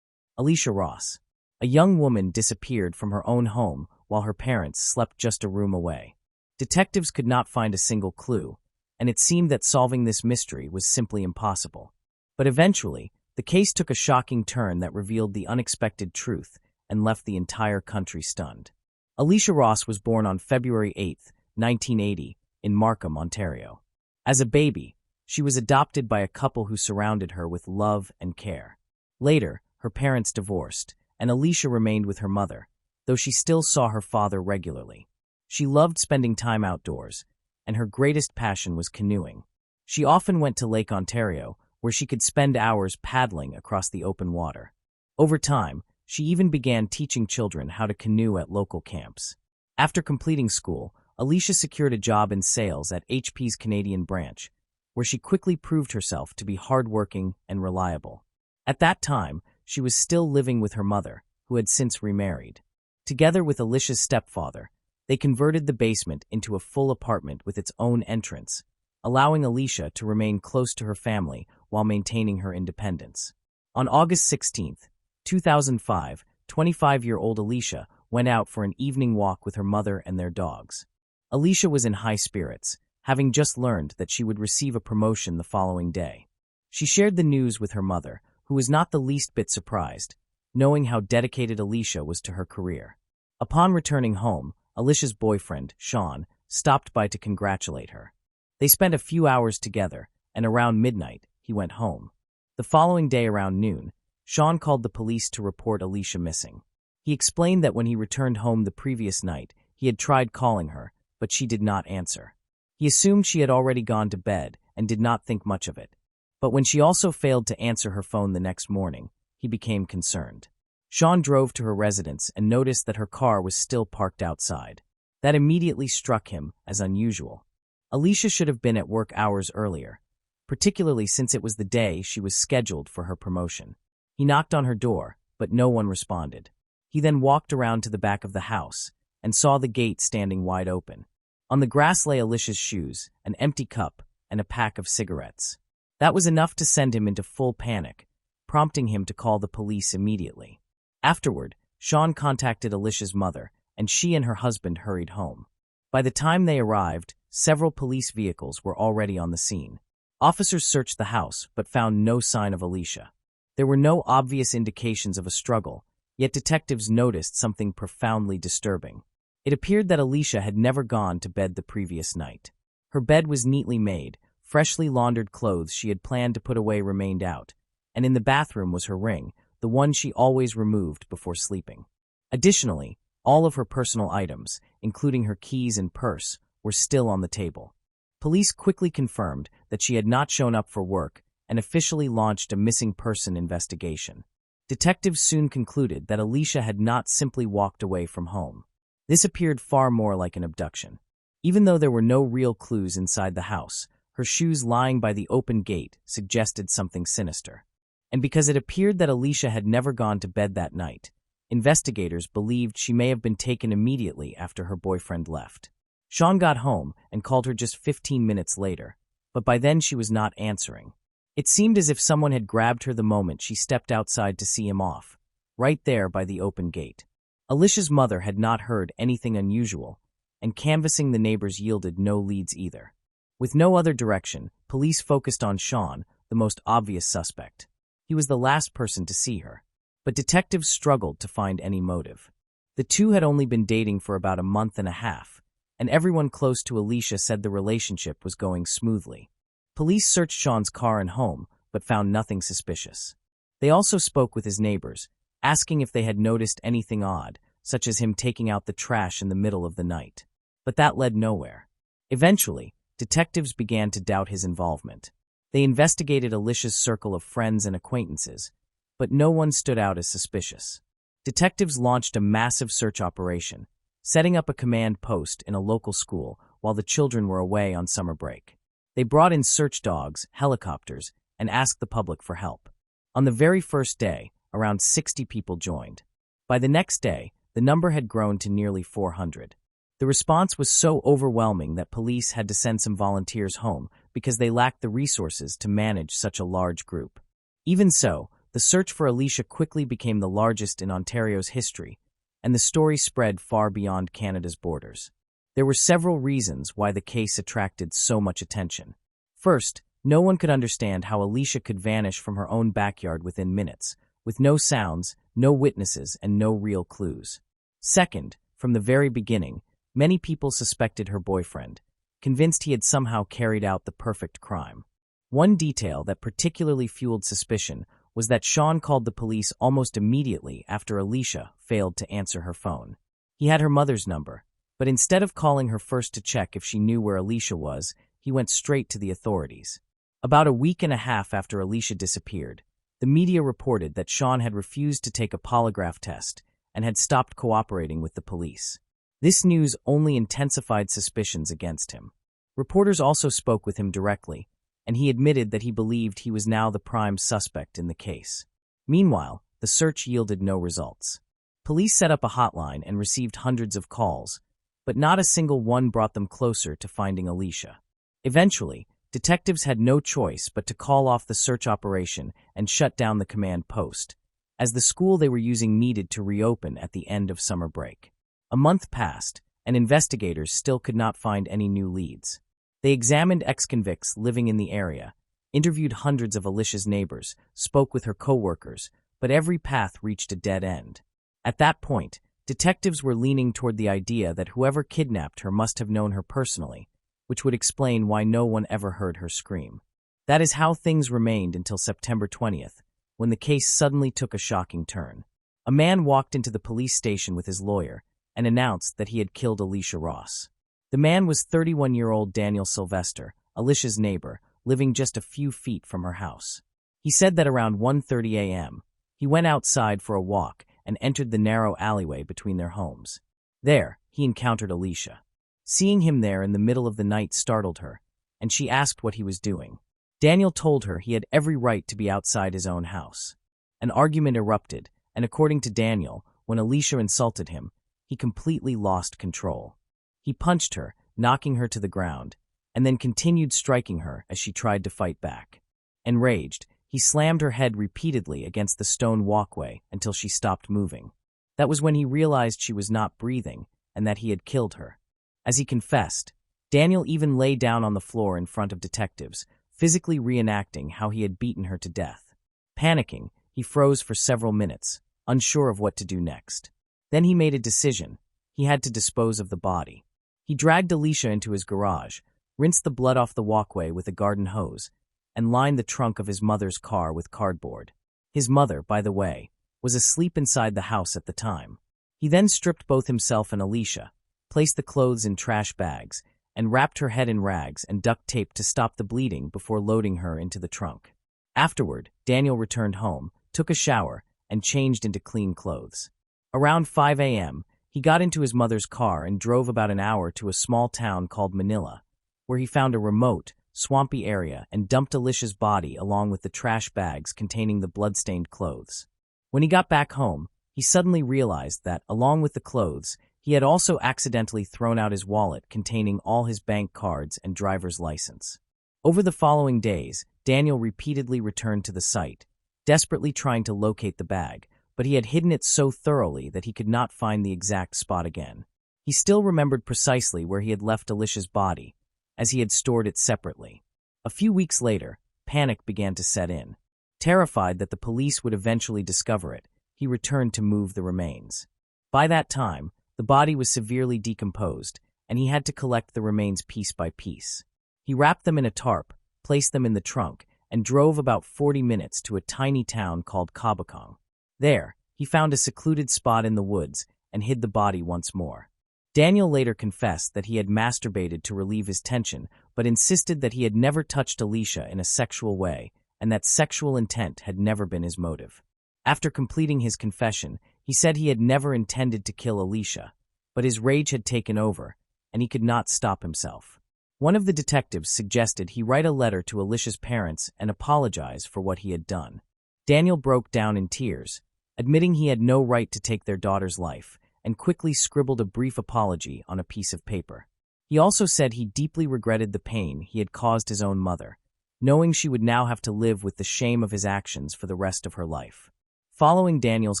Alicia Ross. A young woman disappeared from her own home while her parents slept just a room away. Detectives could not find a single clue, and it seemed that solving this mystery was simply impossible. But eventually, the case took a shocking turn that revealed the unexpected truth and left the entire country stunned. Alicia Ross was born on February 8, 1980, in Markham, Ontario. As a baby, she was adopted by a couple who surrounded her with love and care. Later, her parents divorced, and Alicia remained with her mother, though she still saw her father regularly. She loved spending time outdoors, and her greatest passion was canoeing. She often went to Lake Ontario, where she could spend hours paddling across the open water. Over time, she even began teaching children how to canoe at local camps. After completing school, Alicia secured a job in sales at HP's Canadian branch, where she quickly proved herself to be hardworking and reliable. At that time, she was still living with her mother, who had since remarried. Together with Alicia's stepfather, they converted the basement into a full apartment with its own entrance, allowing Alicia to remain close to her family while maintaining her independence. On August 16, 2005, 25-year-old Alicia went out for an evening walk with her mother and their dogs. Alicia was in high spirits, having just learned that she would receive a promotion the following day. She shared the news with her mother, who was not the least bit surprised, knowing how dedicated Alicia was to her career. Upon returning home, Alicia's boyfriend, Sean, stopped by to congratulate her. They spent a few hours together, and around midnight, he went home. The following day around noon, Sean called the police to report Alicia missing. He explained that when he returned home the previous night, he had tried calling her, but she did not answer. He assumed she had already gone to bed and did not think much of it. But when she also failed to answer her phone the next morning, he became concerned. Sean drove to her residence and noticed that her car was still parked outside. That immediately struck him as unusual. Alicia should have been at work hours earlier, particularly since it was the day she was scheduled for her promotion. He knocked on her door, but no one responded. He then walked around to the back of the house and saw the gate standing wide open. On the grass lay Alicia's shoes, an empty cup, and a pack of cigarettes. That was enough to send him into full panic, prompting him to call the police immediately. Afterward, Sean contacted Alicia's mother, and she and her husband hurried home. By the time they arrived, several police vehicles were already on the scene. Officers searched the house, but found no sign of Alicia. There were no obvious indications of a struggle, yet detectives noticed something profoundly disturbing. It appeared that Alicia had never gone to bed the previous night. Her bed was neatly made, freshly laundered clothes she had planned to put away remained out, and in the bathroom was her ring, the one she always removed before sleeping. Additionally, all of her personal items, including her keys and purse, were still on the table. Police quickly confirmed that she had not shown up for work and officially launched a missing person investigation. Detectives soon concluded that Alicia had not simply walked away from home. This appeared far more like an abduction. Even though there were no real clues inside the house, her shoes lying by the open gate suggested something sinister. And because it appeared that Alicia had never gone to bed that night, investigators believed she may have been taken immediately after her boyfriend left. Sean got home and called her just 15 minutes later, but by then she was not answering. It seemed as if someone had grabbed her the moment she stepped outside to see him off, right there by the open gate. Alicia's mother had not heard anything unusual, and canvassing the neighbors yielded no leads either. With no other direction, police focused on Sean, the most obvious suspect. He was the last person to see her, but detectives struggled to find any motive. The two had only been dating for about a month and a half, and everyone close to Alicia said the relationship was going smoothly. Police searched Sean's car and home, but found nothing suspicious. They also spoke with his neighbors, asking if they had noticed anything odd, such as him taking out the trash in the middle of the night. But that led nowhere. Eventually, detectives began to doubt his involvement. They investigated Alicia's circle of friends and acquaintances, but no one stood out as suspicious. Detectives launched a massive search operation, setting up a command post in a local school while the children were away on summer break. They brought in search dogs, helicopters, and asked the public for help. On the very first day, around 60 people joined. By the next day, the number had grown to nearly 400. The response was so overwhelming that police had to send some volunteers home because they lacked the resources to manage such a large group. Even so, the search for Alicia quickly became the largest in Ontario's history, and the story spread far beyond Canada's borders. There were several reasons why the case attracted so much attention. First, no one could understand how Alicia could vanish from her own backyard within minutes, with no sounds, no witnesses, and no real clues. Second, from the very beginning, many people suspected her boyfriend, convinced he had somehow carried out the perfect crime. One detail that particularly fueled suspicion was that Sean called the police almost immediately after Alicia failed to answer her phone. He had her mother's number, but instead of calling her first to check if she knew where Alicia was, he went straight to the authorities. About a week and a half after Alicia disappeared, the media reported that Sean had refused to take a polygraph test and had stopped cooperating with the police. This news only intensified suspicions against him. Reporters also spoke with him directly, and he admitted that he believed he was now the prime suspect in the case. Meanwhile, the search yielded no results. Police set up a hotline and received hundreds of calls, but not a single one brought them closer to finding Alicia. Eventually, detectives had no choice but to call off the search operation and shut down the command post, as the school they were using needed to reopen at the end of summer break. A month passed, and investigators still could not find any new leads. They examined ex-convicts living in the area, interviewed hundreds of Alicia's neighbors, spoke with her co-workers, but every path reached a dead end. At that point, detectives were leaning toward the idea that whoever kidnapped her must have known her personally, which would explain why no one ever heard her scream. That is how things remained until September 20th, when the case suddenly took a shocking turn. A man walked into the police station with his lawyer and announced that he had killed Alicia Ross. The man was 31-year-old Daniel Sylvester, Alicia's neighbor, living just a few feet from her house. He said that around 1:30 a.m., he went outside for a walk and entered the narrow alleyway between their homes. There, he encountered Alicia. Seeing him there in the middle of the night startled her, and she asked what he was doing. Daniel told her he had every right to be outside his own house. An argument erupted, and according to Daniel, when Alicia insulted him, he completely lost control. He punched her, knocking her to the ground, and then continued striking her as she tried to fight back. Enraged, he slammed her head repeatedly against the stone walkway until she stopped moving. That was when he realized she was not breathing and that he had killed her. As he confessed, Daniel even lay down on the floor in front of detectives, physically reenacting how he had beaten her to death. Panicking, he froze for several minutes, unsure of what to do next. Then he made a decision. He had to dispose of the body. He dragged Alicia into his garage, rinsed the blood off the walkway with a garden hose, and lined the trunk of his mother's car with cardboard. His mother, by the way, was asleep inside the house at the time. He then stripped both himself and Alicia, placed the clothes in trash bags, and wrapped her head in rags and duct tape to stop the bleeding before loading her into the trunk. Afterward, Daniel returned home, took a shower, and changed into clean clothes. Around 5 a.m., he got into his mother's car and drove about an hour to a small town called Manila, where he found a remote, swampy area and dumped Alicia's body along with the trash bags containing the blood-stained clothes. When he got back home, he suddenly realized that, along with the clothes, he had also accidentally thrown out his wallet containing all his bank cards and driver's license. Over the following days, Daniel repeatedly returned to the site, desperately trying to locate the bag, but he had hidden it so thoroughly that he could not find the exact spot again. He still remembered precisely where he had left Alicia's body, as he had stored it separately. A few weeks later, panic began to set in. Terrified that the police would eventually discover it, he returned to move the remains. By that time, the body was severely decomposed, and he had to collect the remains piece by piece. He wrapped them in a tarp, placed them in the trunk, and drove about 40 minutes to a tiny town called Kabakong. There, he found a secluded spot in the woods and hid the body once more. Daniel later confessed that he had masturbated to relieve his tension, but insisted that he had never touched Alicia in a sexual way and that sexual intent had never been his motive. After completing his confession, he said he had never intended to kill Alicia, but his rage had taken over, and he could not stop himself. One of the detectives suggested he write a letter to Alicia's parents and apologize for what he had done. Daniel broke down in tears, admitting he had no right to take their daughter's life, and quickly scribbled a brief apology on a piece of paper. He also said he deeply regretted the pain he had caused his own mother, knowing she would now have to live with the shame of his actions for the rest of her life. Following Daniel's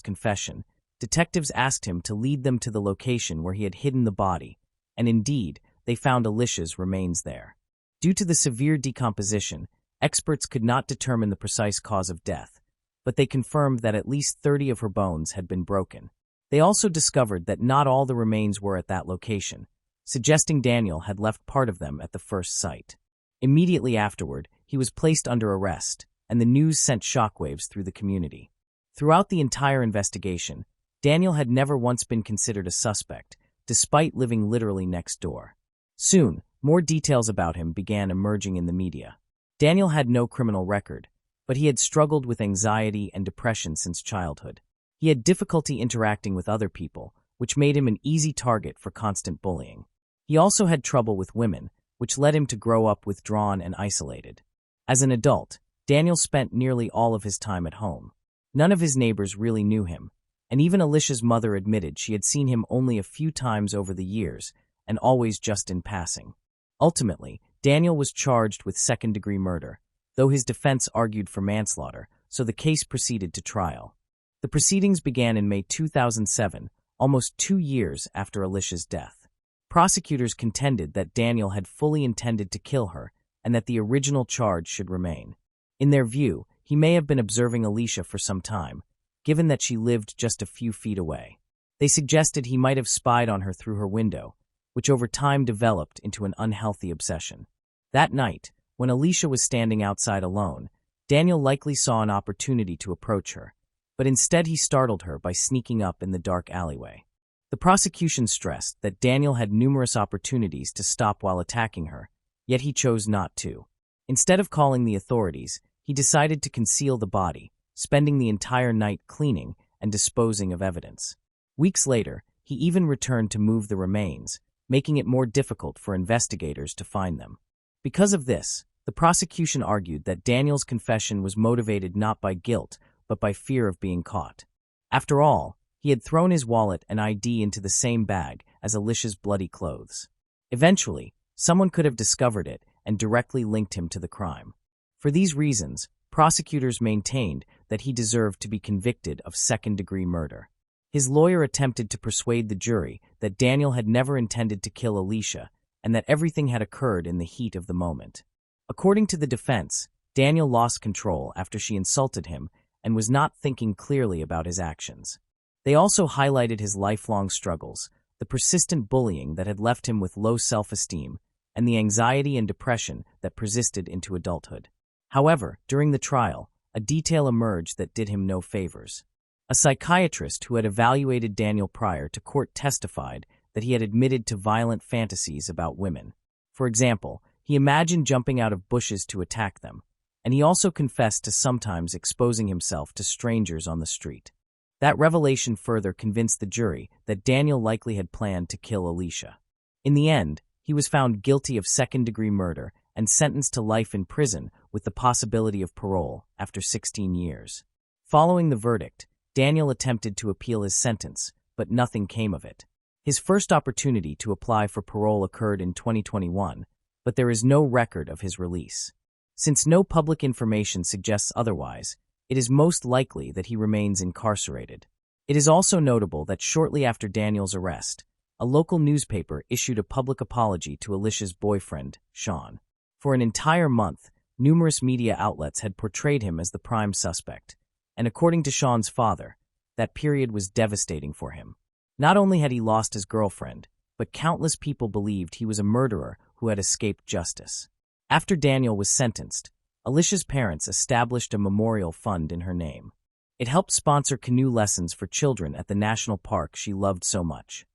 confession, detectives asked him to lead them to the location where he had hidden the body, and indeed, they found Alicia's remains there. Due to the severe decomposition, experts could not determine the precise cause of death, but they confirmed that at least 30 of her bones had been broken. They also discovered that not all the remains were at that location, suggesting Daniel had left part of them at the first site. Immediately afterward, he was placed under arrest, and the news sent shockwaves through the community. Throughout the entire investigation, Daniel had never once been considered a suspect, despite living literally next door. Soon, more details about him began emerging in the media. Daniel had no criminal record, but he had struggled with anxiety and depression since childhood. He had difficulty interacting with other people, which made him an easy target for constant bullying. He also had trouble with women, which led him to grow up withdrawn and isolated. As an adult, Daniel spent nearly all of his time at home. None of his neighbors really knew him, and even Alicia's mother admitted she had seen him only a few times over the years, and always just in passing. Ultimately, Daniel was charged with second-degree murder, though his defense argued for manslaughter, so the case proceeded to trial. The proceedings began in May 2007, almost 2 years after Alicia's death. Prosecutors contended that Daniel had fully intended to kill her and that the original charge should remain. In their view, he may have been observing Alicia for some time, given that she lived just a few feet away. They suggested he might have spied on her through her window, which over time developed into an unhealthy obsession. That night, when Alicia was standing outside alone, Daniel likely saw an opportunity to approach her, but instead he startled her by sneaking up in the dark alleyway. The prosecution stressed that Daniel had numerous opportunities to stop while attacking her, yet he chose not to. Instead of calling the authorities, he decided to conceal the body, spending the entire night cleaning and disposing of evidence. Weeks later, he even returned to move the remains, making it more difficult for investigators to find them. Because of this, the prosecution argued that Daniel's confession was motivated not by guilt, but by fear of being caught. After all, he had thrown his wallet and ID into the same bag as Alicia's bloody clothes. Eventually, someone could have discovered it and directly linked him to the crime. For these reasons, prosecutors maintained that he deserved to be convicted of second-degree murder. His lawyer attempted to persuade the jury that Daniel had never intended to kill Alicia and that everything had occurred in the heat of the moment. According to the defense, Daniel lost control after she insulted him and was not thinking clearly about his actions. They also highlighted his lifelong struggles, the persistent bullying that had left him with low self-esteem, and the anxiety and depression that persisted into adulthood. However, during the trial, a detail emerged that did him no favors. A psychiatrist who had evaluated Daniel prior to court testified that he had admitted to violent fantasies about women. For example, he imagined jumping out of bushes to attack them, and he also confessed to sometimes exposing himself to strangers on the street. That revelation further convinced the jury that Daniel likely had planned to kill Alicia. In the end, he was found guilty of second-degree murder and sentenced to life in prison with the possibility of parole after 16 years. Following the verdict, Daniel attempted to appeal his sentence, but nothing came of it. His first opportunity to apply for parole occurred in 2021, but there is no record of his release. Since no public information suggests otherwise, it is most likely that he remains incarcerated. It is also notable that shortly after Daniel's arrest, a local newspaper issued a public apology to Alicia's boyfriend, Sean. For an entire month, numerous media outlets had portrayed him as the prime suspect, and according to Sean's father, that period was devastating for him. Not only had he lost his girlfriend, but countless people believed he was a murderer who had escaped justice. After Daniel was sentenced, Alicia's parents established a memorial fund in her name. It helped sponsor canoe lessons for children at the national park she loved so much.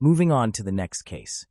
Moving on to the next case.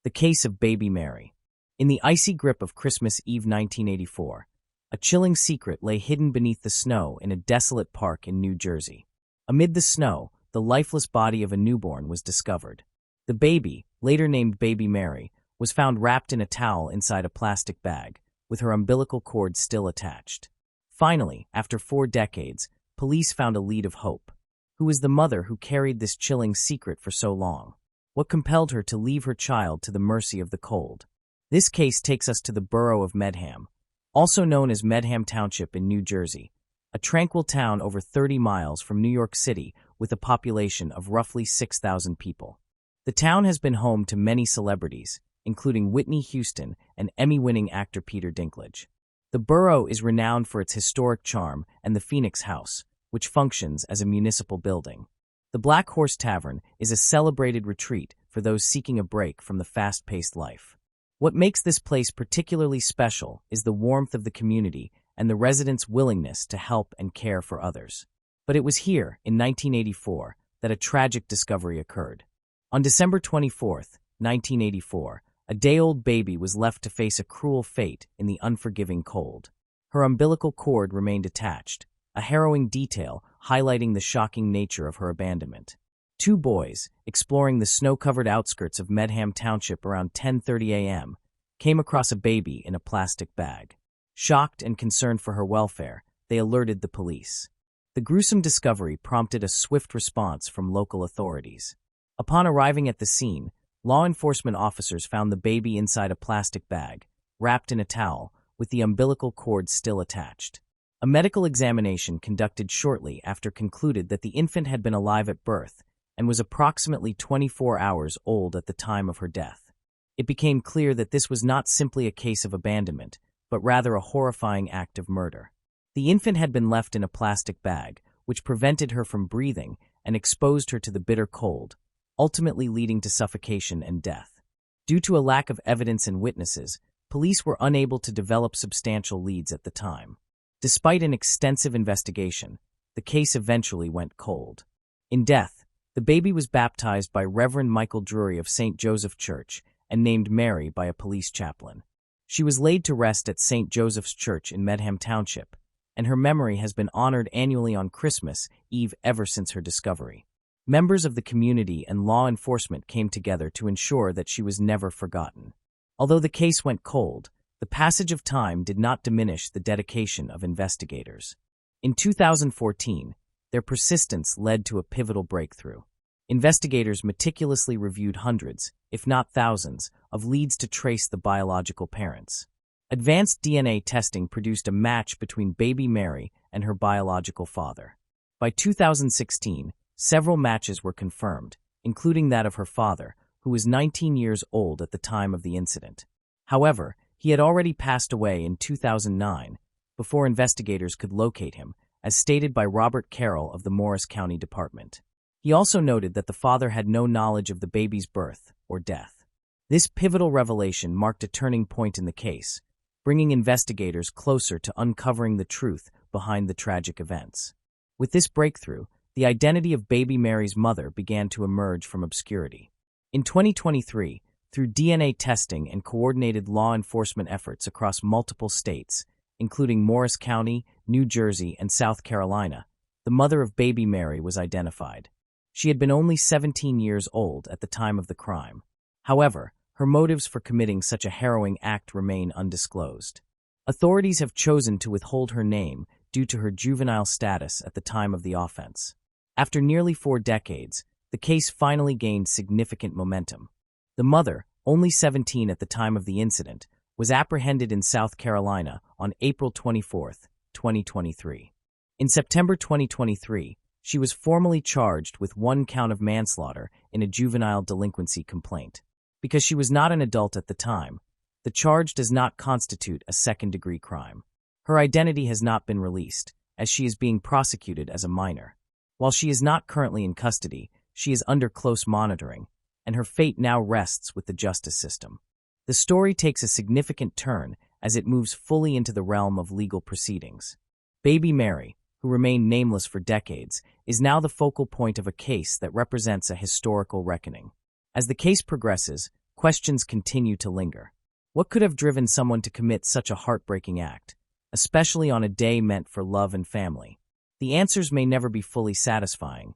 The case of Baby Mary. In the icy grip of Christmas Eve 1984, a chilling secret lay hidden beneath the snow in a desolate park in New Jersey. Amid the snow, the lifeless body of a newborn was discovered. The baby, later named Baby Mary, was found wrapped in a towel inside a plastic bag, with her umbilical cord still attached. Finally, after 4 decades, police found a lead of hope. Who was the mother who carried this chilling secret for so long? What compelled her to leave her child to the mercy of the cold? This case takes us to the borough of Medham, also known as Medham Township in New Jersey, a tranquil town over 30 miles from New York City with a population of roughly 6,000 people. The town has been home to many celebrities, including Whitney Houston and Emmy-winning actor Peter Dinklage. The borough is renowned for its historic charm and the Phoenix House, which functions as a municipal building. The Black Horse Tavern is a celebrated retreat for those seeking a break from the fast-paced life. What makes this place particularly special is the warmth of the community and the residents' willingness to help and care for others. But it was here, in 1984, that a tragic discovery occurred. On December 24, 1984, a day-old baby was left to face a cruel fate in the unforgiving cold. Her umbilical cord remained attached, a harrowing detail highlighting the shocking nature of her abandonment. 2 boys, exploring the snow-covered outskirts of Medham Township around 10:30 a.m., came across a baby in a plastic bag. Shocked and concerned for her welfare, they alerted the police. The gruesome discovery prompted a swift response from local authorities. Upon arriving at the scene, law enforcement officers found the baby inside a plastic bag, wrapped in a towel, with the umbilical cord still attached. A medical examination conducted shortly after concluded that the infant had been alive at birth and was approximately 24 hours old at the time of her death. It became clear that this was not simply a case of abandonment, but rather a horrifying act of murder. The infant had been left in a plastic bag, which prevented her from breathing and exposed her to the bitter cold, ultimately leading to suffocation and death. Due to a lack of evidence and witnesses, police were unable to develop substantial leads at the time. Despite an extensive investigation, the case eventually went cold. In death, the baby was baptized by Reverend Michael Drury of St. Joseph Church and named Mary by a police chaplain. She was laid to rest at St. Joseph's Church in Medham Township, and her memory has been honored annually on Christmas Eve ever since her discovery. Members of the community and law enforcement came together to ensure that she was never forgotten. Although the case went cold, the passage of time did not diminish the dedication of investigators. In 2014, their persistence led to a pivotal breakthrough. Investigators meticulously reviewed hundreds, if not thousands, of leads to trace the biological parents. Advanced DNA testing produced a match between baby Mary and her biological father. By 2016, several matches were confirmed, including that of her father, who was 19 years old at the time of the incident. However, he had already passed away in 2009, before investigators could locate him, as stated by Robert Carroll of the Morris County Department. He also noted that the father had no knowledge of the baby's birth or death. This pivotal revelation marked a turning point in the case, bringing investigators closer to uncovering the truth behind the tragic events. With this breakthrough, the identity of baby Mary's mother began to emerge from obscurity. In 2023, through DNA testing and coordinated law enforcement efforts across multiple states, including Morris County, New Jersey, and South Carolina, the mother of baby Mary was identified. She had been only 17 years old at the time of the crime. However, her motives for committing such a harrowing act remain undisclosed. Authorities have chosen to withhold her name due to her juvenile status at the time of the offense. After nearly 4 decades, the case finally gained significant momentum. The mother, only 17 at the time of the incident, was apprehended in South Carolina on April 24, 2023. In September 2023, she was formally charged with 1 count of manslaughter in a juvenile delinquency complaint. Because she was not an adult at the time, the charge does not constitute a second-degree crime. Her identity has not been released, as she is being prosecuted as a minor. While she is not currently in custody, she is under close monitoring, and her fate now rests with the justice system. The story takes a significant turn as it moves fully into the realm of legal proceedings. Baby Mary, who remained nameless for decades, is now the focal point of a case that represents a historical reckoning. As the case progresses, questions continue to linger. What could have driven someone to commit such a heartbreaking act, especially on a day meant for love and family? The answers may never be fully satisfying,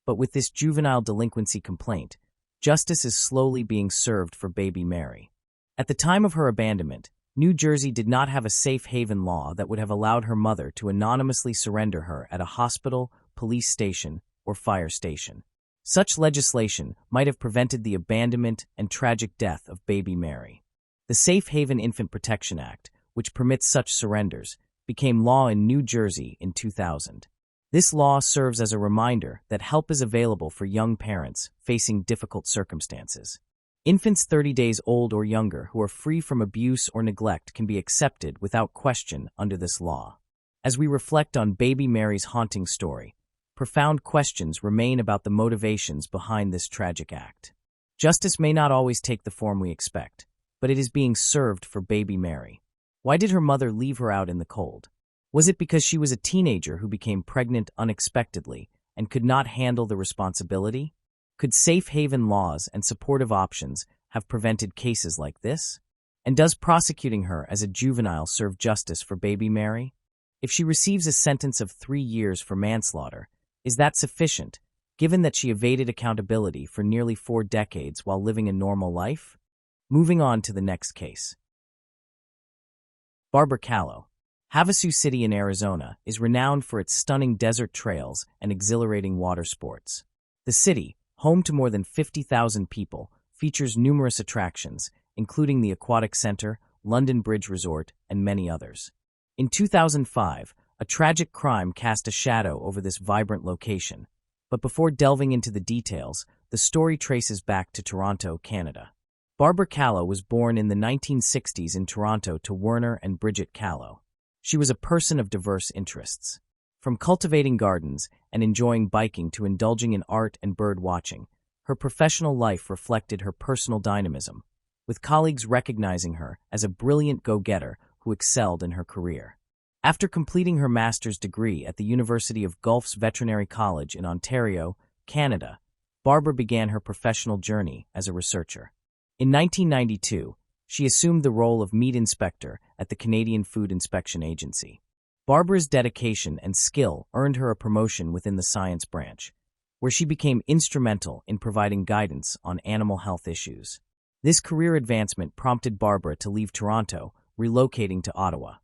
but with this juvenile delinquency complaint, justice is slowly being served for Baby Mary. At the time of her abandonment, New Jersey did not have a safe haven law that would have allowed her mother to anonymously surrender her at a hospital, police station, or fire station. Such legislation might have prevented the abandonment and tragic death of Baby Mary. The Safe Haven Infant Protection Act, which permits such surrenders, became law in New Jersey in 2000. This law serves as a reminder that help is available for young parents facing difficult circumstances. Infants 30 days old or younger who are free from abuse or neglect can be accepted without question under this law. As we reflect on Baby Mary's haunting story, profound questions remain about the motivations behind this tragic act. Justice may not always take the form we expect, but it is being served for Baby Mary. Why did her mother leave her out in the cold? Was it because she was a teenager who became pregnant unexpectedly and could not handle the responsibility? Could safe haven laws and supportive options have prevented cases like this? And does prosecuting her as a juvenile serve justice for Baby Mary? If she receives a sentence of 3 years for manslaughter, is that sufficient, given that she evaded accountability for nearly 4 decades while living a normal life? Moving on to the next case. Barbara Callow. Havasu City in Arizona is renowned for its stunning desert trails and exhilarating water sports. The city, home to more than 50,000 people, features numerous attractions, including the Aquatic Center, London Bridge Resort, and many others. In 2005, a tragic crime cast a shadow over this vibrant location. But before delving into the details, the story traces back to Toronto, Canada. Barbara Callow was born in the 1960s in Toronto to Werner and Bridget Callow. She was a person of diverse interests. From cultivating gardens and enjoying biking to indulging in art and bird watching, her professional life reflected her personal dynamism, with colleagues recognizing her as a brilliant go-getter who excelled in her career. After completing her master's degree at the University of Guelph's Veterinary College in Ontario, Canada, Barbara began her professional journey as a researcher. In 1992, she assumed the role of meat inspector at the Canadian Food Inspection Agency. Barbara's dedication and skill earned her a promotion within the science branch, where she became instrumental in providing guidance on animal health issues. This career advancement prompted Barbara to leave Toronto, relocating to Ottawa.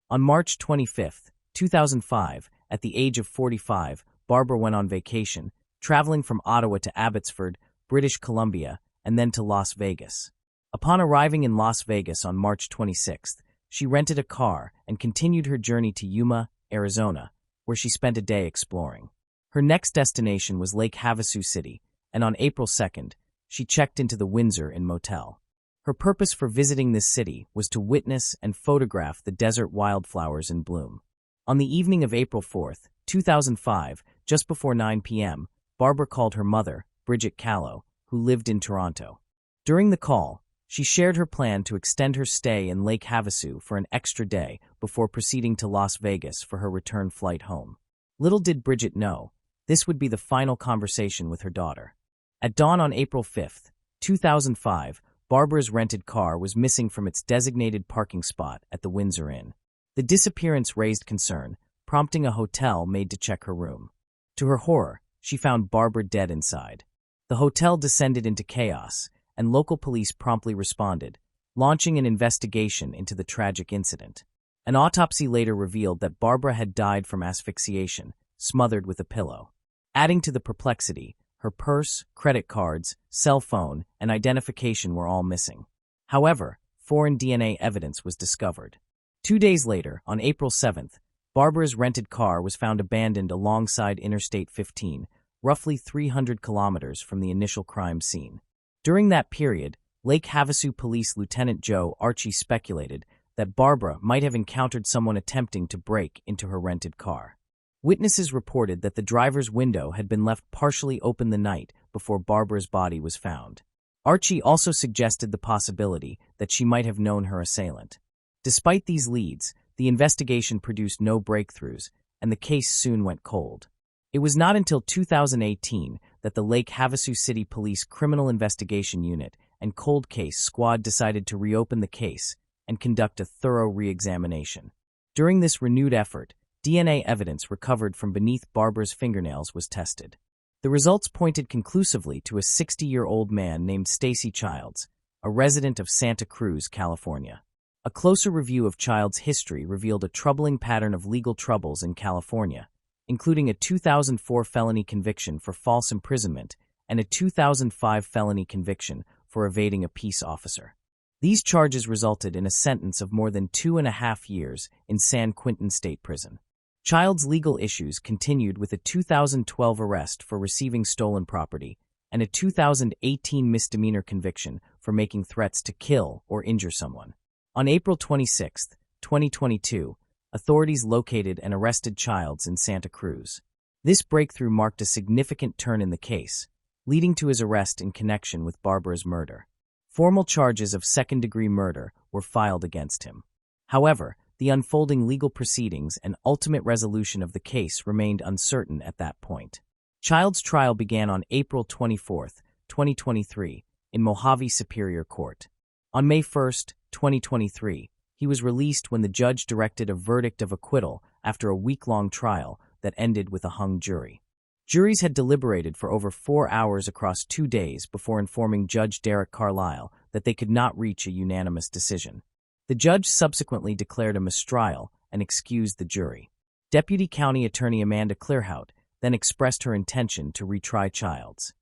On March 25, 2005, at the age of 45, Barbara went on vacation, traveling from Ottawa to Abbotsford, British Columbia, and then to Las Vegas. Upon arriving in Las Vegas on March 26, she rented a car and continued her journey to Yuma, Arizona, where she spent a day exploring. Her next destination was Lake Havasu City, and on April 2nd, she checked into the Windsor Inn Motel. Her purpose for visiting this city was to witness and photograph the desert wildflowers in bloom. On the evening of April 4, 2005, just before 9 p.m., Barbara called her mother, Bridget Callow, who lived in Toronto. During the call, she shared her plan to extend her stay in Lake Havasu for an extra day before proceeding to Las Vegas for her return flight home. Little did Bridget know, this would be the final conversation with her daughter. At dawn on April 5, 2005, Barbara's rented car was missing from its designated parking spot at the Windsor Inn. The disappearance raised concern, prompting a hotel maid to check her room. To her horror, she found Barbara dead inside. The hotel descended into chaos, and local police promptly responded, launching an investigation into the tragic incident. An autopsy later revealed that Barbara had died from asphyxiation, smothered with a pillow. Adding to the perplexity, her purse, credit cards, cell phone, and identification were all missing. However, foreign DNA evidence was discovered. 2 days later, on April 7th, Barbara's rented car was found abandoned alongside Interstate 15, roughly 300 kilometers from the initial crime scene. During that period, Lake Havasu Police Lieutenant Joe Archie speculated that Barbara might have encountered someone attempting to break into her rented car. Witnesses reported that the driver's window had been left partially open the night before Barbara's body was found. Archie also suggested the possibility that she might have known her assailant. Despite these leads, the investigation produced no breakthroughs, and the case soon went cold. It was not until 2018 that the Lake Havasu City Police Criminal Investigation Unit and Cold Case Squad decided to reopen the case and conduct a thorough re-examination. During this renewed effort, DNA evidence recovered from beneath Barbara's fingernails was tested. The results pointed conclusively to a 60-year-old man named Stacy Childs, a resident of Santa Cruz, California. A closer review of Childs' history revealed a troubling pattern of legal troubles in California, including a 2004 felony conviction for false imprisonment and a 2005 felony conviction for evading a peace officer. These charges resulted in a sentence of more than 2.5 years in San Quentin State Prison. Childs' legal issues continued with a 2012 arrest for receiving stolen property and a 2018 misdemeanor conviction for making threats to kill or injure someone. On April 26, 2022, authorities located and arrested Childs in Santa Cruz. This breakthrough marked a significant turn in the case, leading to his arrest in connection with Barbara's murder. Formal charges of second-degree murder were filed against him. However, the unfolding legal proceedings and ultimate resolution of the case remained uncertain at that point. Childs' trial began on April 24, 2023, in Mojave Superior Court. On May 1, 2023, he was released when the judge directed a verdict of acquittal after a week-long trial that ended with a hung jury. Juries had deliberated for over 4 hours across 2 days before informing Judge Derek Carlisle that they could not reach a unanimous decision. The judge subsequently declared a mistrial and excused the jury. Deputy County Attorney Amanda Clearhout then expressed her intention to retry Childs.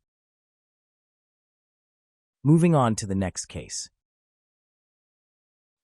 Moving on to the next case.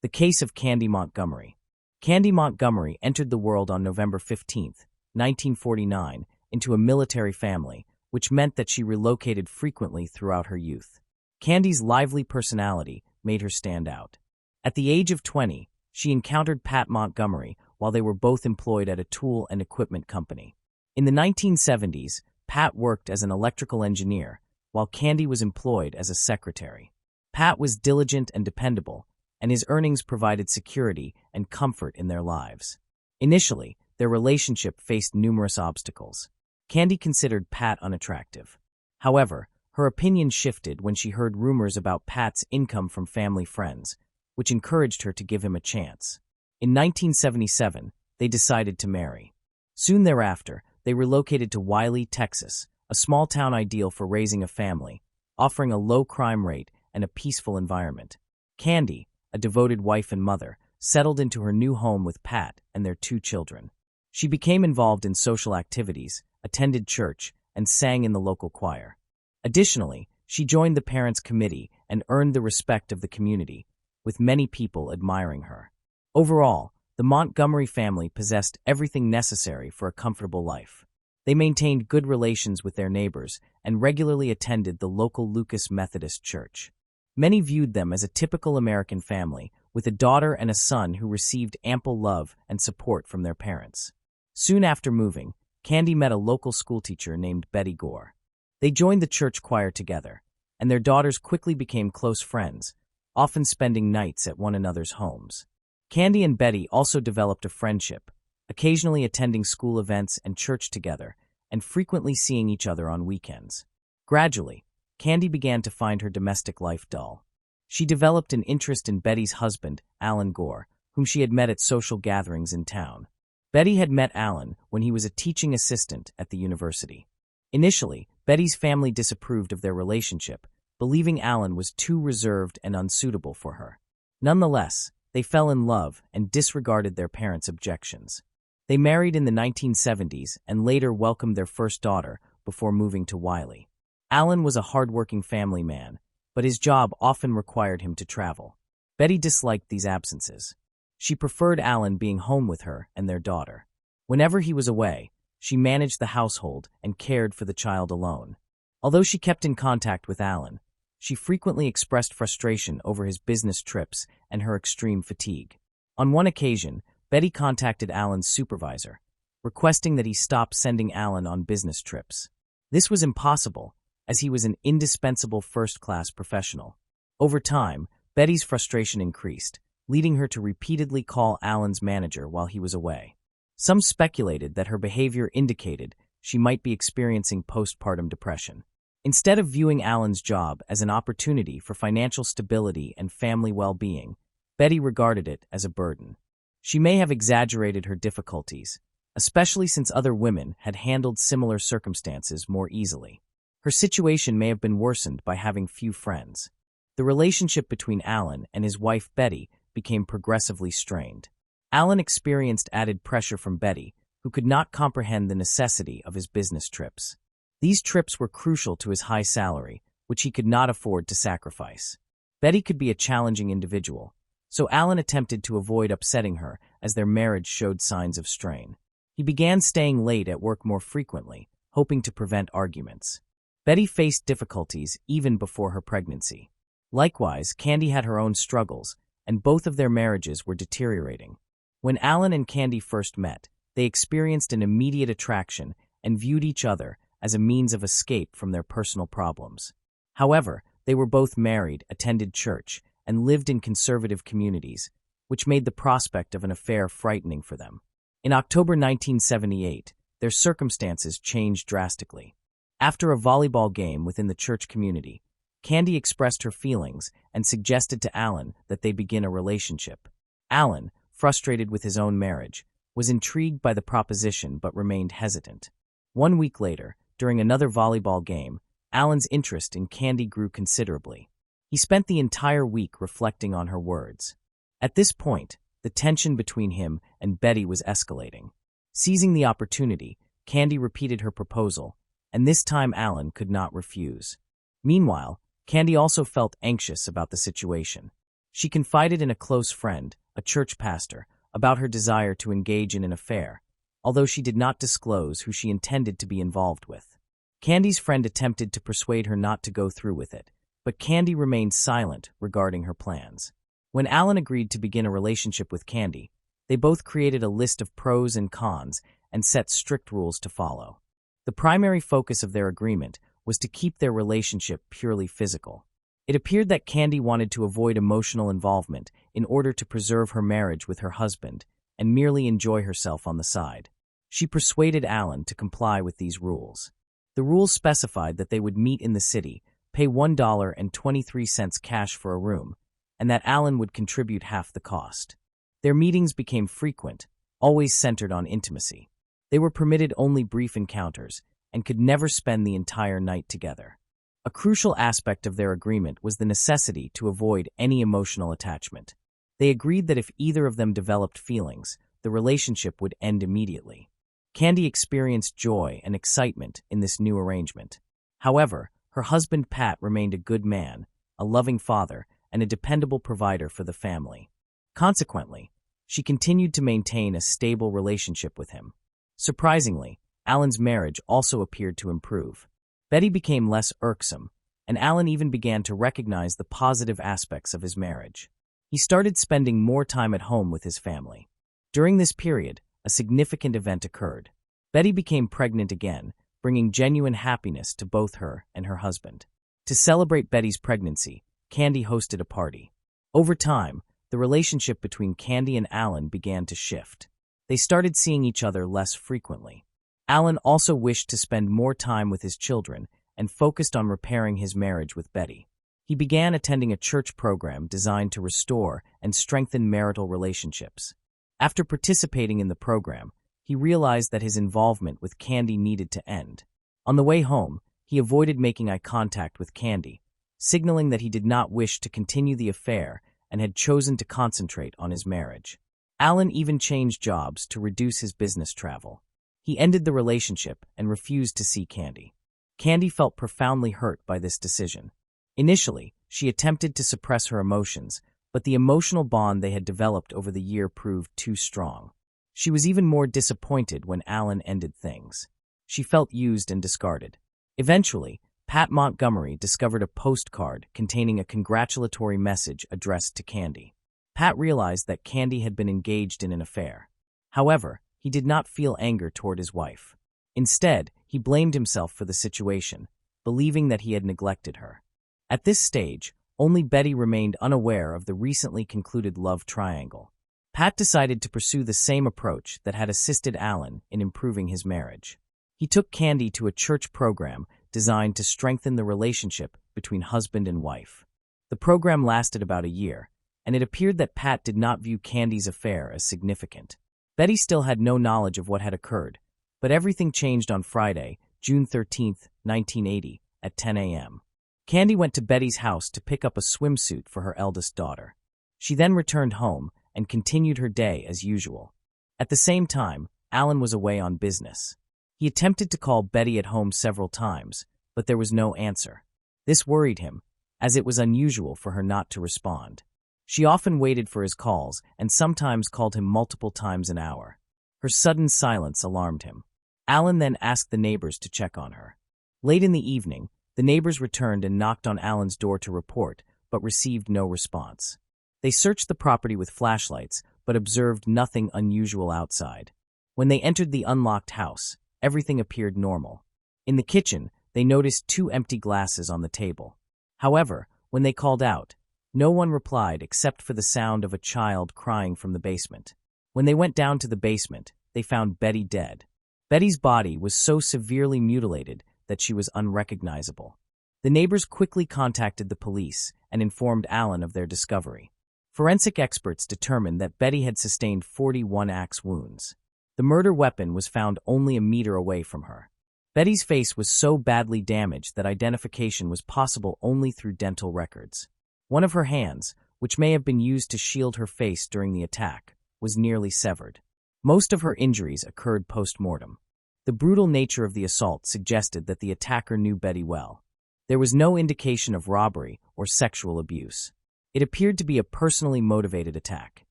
The case of Candy Montgomery. Candy Montgomery entered the world on November 15, 1949, into a military family, which meant that she relocated frequently throughout her youth. Candy's lively personality made her stand out. At the age of 20, she encountered Pat Montgomery while they were both employed at a tool and equipment company. In the 1970s, Pat worked as an electrical engineer, while Candy was employed as a secretary. Pat was diligent and dependable, and his earnings provided security and comfort in their lives. Initially, their relationship faced numerous obstacles. Candy considered Pat unattractive. However, her opinion shifted when she heard rumors about Pat's income from family friends, which encouraged her to give him a chance. In 1977, they decided to marry. Soon thereafter, they relocated to Wiley, Texas, a small town ideal for raising a family, offering a low crime rate and a peaceful environment. Candy, a devoted wife and mother, settled into her new home with Pat and their 2 children. She became involved in social activities, attended church, and sang in the local choir. Additionally, she joined the Parents' Committee and earned the respect of the community, with many people admiring her. Overall, the Montgomery family possessed everything necessary for a comfortable life. They maintained good relations with their neighbors and regularly attended the local Lucas Methodist Church. Many viewed them as a typical American family, with a daughter and a son who received ample love and support from their parents. Soon after moving, Candy met a local schoolteacher named Betty Gore. They joined the church choir together, and their daughters quickly became close friends, often spending nights at one another's homes. Candy and Betty also developed a friendship, occasionally attending school events and church together, and frequently seeing each other on weekends. Gradually, Candy began to find her domestic life dull. She developed an interest in Betty's husband, Alan Gore, whom she had met at social gatherings in town. Betty had met Alan when he was a teaching assistant at the university. Initially, Betty's family disapproved of their relationship, believing Alan was too reserved and unsuitable for her. Nonetheless, they fell in love and disregarded their parents' objections. They married in the 1970s and later welcomed their first daughter before moving to Wiley. Alan was a hard-working family man, but his job often required him to travel. Betty disliked these absences. She preferred Alan being home with her and their daughter. Whenever he was away, she managed the household and cared for the child alone. Although she kept in contact with Alan, she frequently expressed frustration over his business trips and her extreme fatigue. On one occasion, Betty contacted Alan's supervisor, requesting that he stop sending Alan on business trips. This was impossible, as he was an indispensable first-class professional. Over time, Betty's frustration increased, leading her to repeatedly call Alan's manager while he was away. Some speculated that her behavior indicated she might be experiencing postpartum depression. Instead of viewing Alan's job as an opportunity for financial stability and family well-being, Betty regarded it as a burden. She may have exaggerated her difficulties, especially since other women had handled similar circumstances more easily. Her situation may have been worsened by having few friends. The relationship between Alan and his wife Betty became progressively strained. Alan experienced added pressure from Betty, who could not comprehend the necessity of his business trips. These trips were crucial to his high salary, which he could not afford to sacrifice. Betty could be a challenging individual, so Alan attempted to avoid upsetting her as their marriage showed signs of strain. He began staying late at work more frequently, hoping to prevent arguments. Betty faced difficulties even before her pregnancy. Likewise, Candy had her own struggles, and both of their marriages were deteriorating. When Alan and Candy first met, they experienced an immediate attraction and viewed each other as a means of escape from their personal problems. However, they were both married, attended church, and lived in conservative communities, which made the prospect of an affair frightening for them. In October 1978, their circumstances changed drastically. After a volleyball game within the church community, Candy expressed her feelings and suggested to Alan that they begin a relationship. Alan, frustrated with his own marriage, was intrigued by the proposition but remained hesitant. 1 week later, during another volleyball game, Alan's interest in Candy grew considerably. He spent the entire week reflecting on her words. At this point, the tension between him and Betty was escalating. Seizing the opportunity, Candy repeated her proposal, and this time Alan could not refuse. Meanwhile, Candy also felt anxious about the situation. She confided in a close friend, a church pastor, about her desire to engage in an affair, although she did not disclose who she intended to be involved with. Candy's friend attempted to persuade her not to go through with it, but Candy remained silent regarding her plans. When Alan agreed to begin a relationship with Candy, they both created a list of pros and cons and set strict rules to follow. The primary focus of their agreement was to keep their relationship purely physical. It appeared that Candy wanted to avoid emotional involvement in order to preserve her marriage with her husband and merely enjoy herself on the side. She persuaded Alan to comply with these rules. The rules specified that they would meet in the city, pay $1.23 cash for a room, and that Alan would contribute half the cost. Their meetings became frequent, always centered on intimacy. They were permitted only brief encounters and could never spend the entire night together. A crucial aspect of their agreement was the necessity to avoid any emotional attachment. They agreed that if either of them developed feelings, the relationship would end immediately. Candy experienced joy and excitement in this new arrangement. However, her husband Pat remained a good man, a loving father, and a dependable provider for the family. Consequently, she continued to maintain a stable relationship with him. Surprisingly, Alan's marriage also appeared to improve. Betty became less irksome, and Alan even began to recognize the positive aspects of his marriage. He started spending more time at home with his family. During this period, a significant event occurred. Betty became pregnant again, bringing genuine happiness to both her and her husband. To celebrate Betty's pregnancy, Candy hosted a party. Over time, the relationship between Candy and Alan began to shift. They started seeing each other less frequently. Alan also wished to spend more time with his children and focused on repairing his marriage with Betty. He began attending a church program designed to restore and strengthen marital relationships. After participating in the program, he realized that his involvement with Candy needed to end. On the way home, he avoided making eye contact with Candy, signaling that he did not wish to continue the affair and had chosen to concentrate on his marriage. Alan even changed jobs to reduce his business travel. He ended the relationship and refused to see Candy. Candy felt profoundly hurt by this decision. Initially, she attempted to suppress her emotions, but the emotional bond they had developed over the year proved too strong. She was even more disappointed when Alan ended things. She felt used and discarded. Eventually, Pat Montgomery discovered a postcard containing a congratulatory message addressed to Candy. Pat realized that Candy had been engaged in an affair. However, he did not feel anger toward his wife. Instead, he blamed himself for the situation, believing that he had neglected her. At this stage, only Betty remained unaware of the recently concluded love triangle. Pat decided to pursue the same approach that had assisted Alan in improving his marriage. He took Candy to a church program designed to strengthen the relationship between husband and wife. The program lasted about a year, and it appeared that Pat did not view Candy's affair as significant. Betty still had no knowledge of what had occurred, but everything changed on Friday, June 13, 1980, at 10 a.m. Candy went to Betty's house to pick up a swimsuit for her eldest daughter. She then returned home and continued her day as usual. At the same time, Alan was away on business. He attempted to call Betty at home several times, but there was no answer. This worried him, as it was unusual for her not to respond. She often waited for his calls and sometimes called him multiple times an hour. Her sudden silence alarmed him. Alan then asked the neighbors to check on her. Late in the evening, the neighbors returned and knocked on Alan's door to report, but received no response. They searched the property with flashlights, but observed nothing unusual outside. When they entered the unlocked house, everything appeared normal. In the kitchen, they noticed 2 empty glasses on the table. However, when they called out, no one replied except for the sound of a child crying from the basement. When they went down to the basement, they found Betty dead. Betty's body was so severely mutilated that she was unrecognizable. The neighbors quickly contacted the police and informed Alan of their discovery. Forensic experts determined that Betty had sustained 41 axe wounds. The murder weapon was found only a meter away from her. Betty's face was so badly damaged that identification was possible only through dental records. One of her hands, which may have been used to shield her face during the attack, was nearly severed. Most of her injuries occurred post-mortem. The brutal nature of the assault suggested that the attacker knew Betty well. There was no indication of robbery or sexual abuse. It appeared to be a personally motivated attack.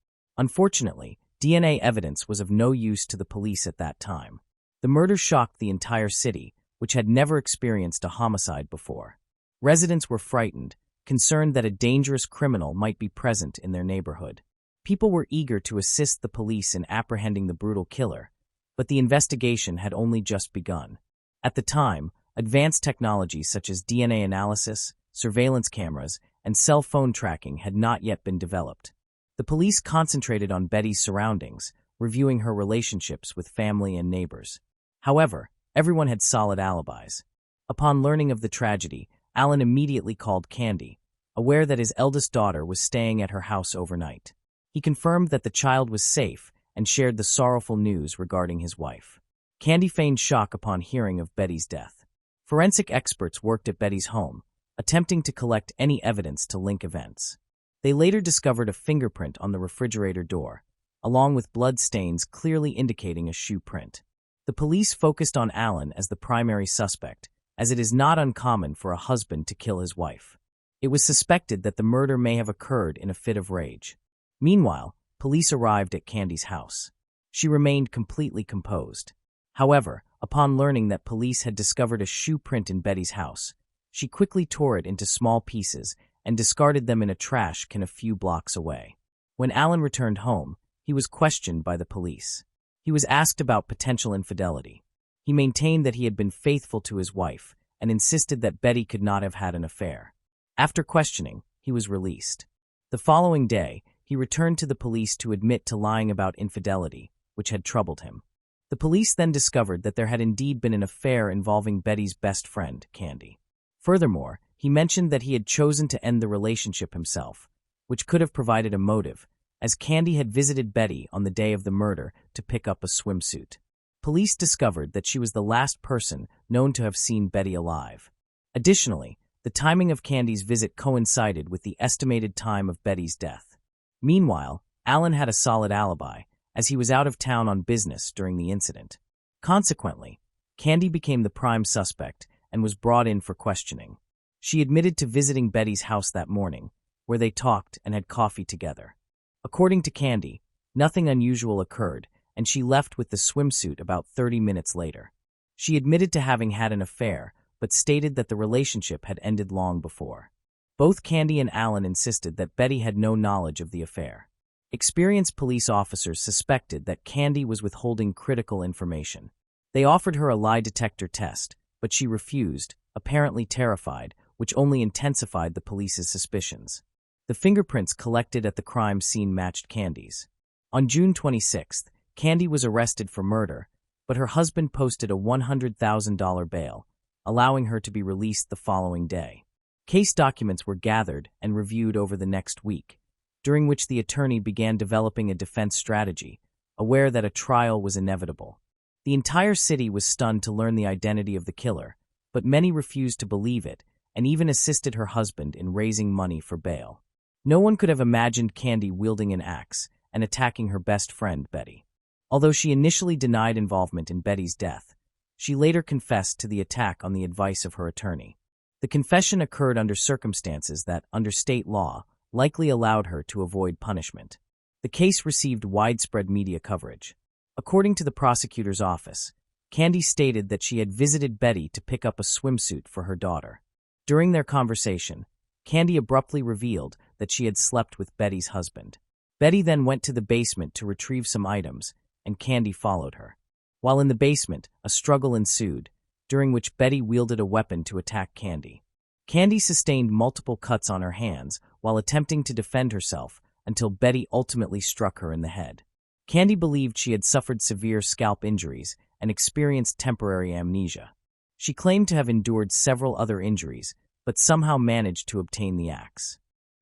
Unfortunately, DNA evidence was of no use to the police at that time. The murder shocked the entire city, which had never experienced a homicide before. Residents were frightened, concerned that a dangerous criminal might be present in their neighborhood. People were eager to assist the police in apprehending the brutal killer, but the investigation had only just begun. At the time, advanced technologies such as DNA analysis, surveillance cameras, and cell phone tracking had not yet been developed. The police concentrated on Betty's surroundings, reviewing her relationships with family and neighbors. However, everyone had solid alibis. Upon learning of the tragedy, Alan immediately called Candy, aware that his eldest daughter was staying at her house overnight. He confirmed that the child was safe and shared the sorrowful news regarding his wife. Candy feigned shock upon hearing of Betty's death. Forensic experts worked at Betty's home, attempting to collect any evidence to link events. They later discovered a fingerprint on the refrigerator door, along with blood stains clearly indicating a shoe print. The police focused on Alan as the primary suspect, as it is not uncommon for a husband to kill his wife. It was suspected that the murder may have occurred in a fit of rage. Meanwhile, police arrived at Candy's house. She remained completely composed. However, upon learning that police had discovered a shoe print in Betty's house, she quickly tore it into small pieces and discarded them in a trash can a few blocks away. When Alan returned home, he was questioned by the police. He was asked about potential infidelity. He maintained that he had been faithful to his wife and insisted that Betty could not have had an affair. After questioning, he was released. The following day, he returned to the police to admit to lying about infidelity, which had troubled him. The police then discovered that there had indeed been an affair involving Betty's best friend, Candy. Furthermore, he mentioned that he had chosen to end the relationship himself, which could have provided a motive, as Candy had visited Betty on the day of the murder to pick up a swimsuit. Police discovered that she was the last person known to have seen Betty alive. Additionally, the timing of Candy's visit coincided with the estimated time of Betty's death. Meanwhile, Alan had a solid alibi, as he was out of town on business during the incident. Consequently, Candy became the prime suspect and was brought in for questioning. She admitted to visiting Betty's house that morning, where they talked and had coffee together. According to Candy, nothing unusual occurred, and she left with the swimsuit about 30 minutes later. She admitted to having had an affair, but stated that the relationship had ended long before. Both Candy and Alan insisted that Betty had no knowledge of the affair. Experienced police officers suspected that Candy was withholding critical information. They offered her a lie detector test, but she refused, apparently terrified, which only intensified the police's suspicions. The fingerprints collected at the crime scene matched Candy's. On June 26, Candy was arrested for murder, but her husband posted a $100,000 bail, allowing her to be released the following day. Case documents were gathered and reviewed over the next week, during which the attorney began developing a defense strategy, aware that a trial was inevitable. The entire city was stunned to learn the identity of the killer, but many refused to believe it and even assisted her husband in raising money for bail. No one could have imagined Candy wielding an axe and attacking her best friend, Betty. Although she initially denied involvement in Betty's death, she later confessed to the attack on the advice of her attorney. The confession occurred under circumstances that, under state law, likely allowed her to avoid punishment. The case received widespread media coverage. According to the prosecutor's office, Candy stated that she had visited Betty to pick up a swimsuit for her daughter. During their conversation, Candy abruptly revealed that she had slept with Betty's husband. Betty then went to the basement to retrieve some items, and Candy followed her. While in the basement, a struggle ensued, during which Betty wielded a weapon to attack Candy. Candy sustained multiple cuts on her hands while attempting to defend herself until Betty ultimately struck her in the head. Candy believed she had suffered severe scalp injuries and experienced temporary amnesia. She claimed to have endured several other injuries, but somehow managed to obtain the axe.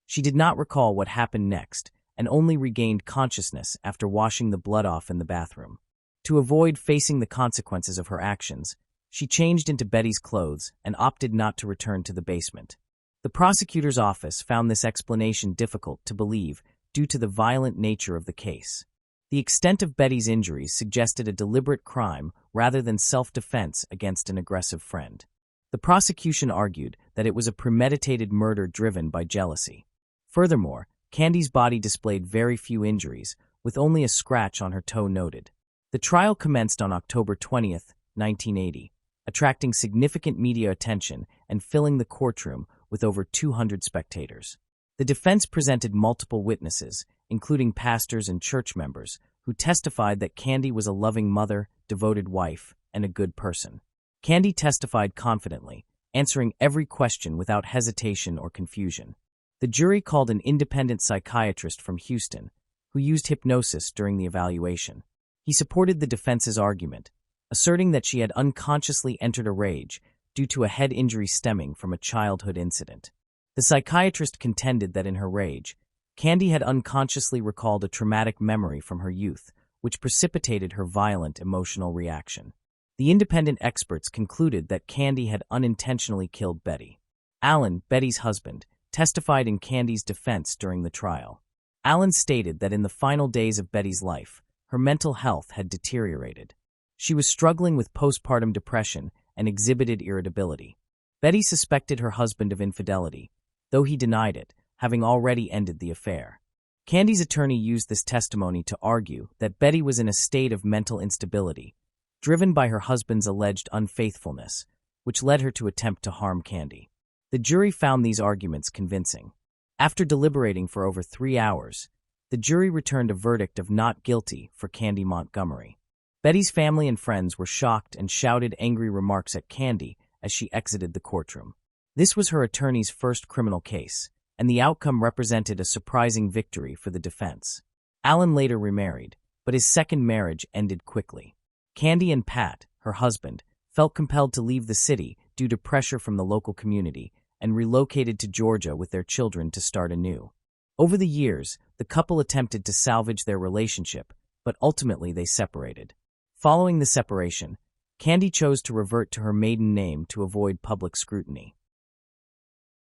She did not recall what happened next and only regained consciousness after washing the blood off in the bathroom. To avoid facing the consequences of her actions, she changed into Betty's clothes and opted not to return to the basement. The prosecutor's office found this explanation difficult to believe due to the violent nature of the case. The extent of Betty's injuries suggested a deliberate crime rather than self-defense against an aggressive friend. The prosecution argued that it was a premeditated murder driven by jealousy. Furthermore, Candy's body displayed very few injuries, with only a scratch on her toe noted. The trial commenced on October 20, 1980, attracting significant media attention and filling the courtroom with over 200 spectators. The defense presented multiple witnesses, including pastors and church members, who testified that Candy was a loving mother, devoted wife, and a good person. Candy testified confidently, answering every question without hesitation or confusion. The jury called an independent psychiatrist from Houston, who used hypnosis during the evaluation. He supported the defense's argument, asserting that she had unconsciously entered a rage due to a head injury stemming from a childhood incident. The psychiatrist contended that in her rage, Candy had unconsciously recalled a traumatic memory from her youth, which precipitated her violent emotional reaction. The independent experts concluded that Candy had unintentionally killed Betty. Alan, Betty's husband, testified in Candy's defense during the trial. Alan stated that in the final days of Betty's life, her mental health had deteriorated. She was struggling with postpartum depression and exhibited irritability. Betty suspected her husband of infidelity, though he denied it, having already ended the affair. Candy's attorney used this testimony to argue that Betty was in a state of mental instability, driven by her husband's alleged unfaithfulness, which led her to attempt to harm Candy. The jury found these arguments convincing. After deliberating for over 3 hours, the jury returned a verdict of not guilty for Candy Montgomery. Betty's family and friends were shocked and shouted angry remarks at Candy as she exited the courtroom. This was her attorney's first criminal case, and the outcome represented a surprising victory for the defense. Alan later remarried, but his second marriage ended quickly. Candy and Pat, her husband, felt compelled to leave the city due to pressure from the local community and relocated to Georgia with their children to start anew. Over the years, the couple attempted to salvage their relationship, but ultimately they separated. Following the separation, Candy chose to revert to her maiden name to avoid public scrutiny.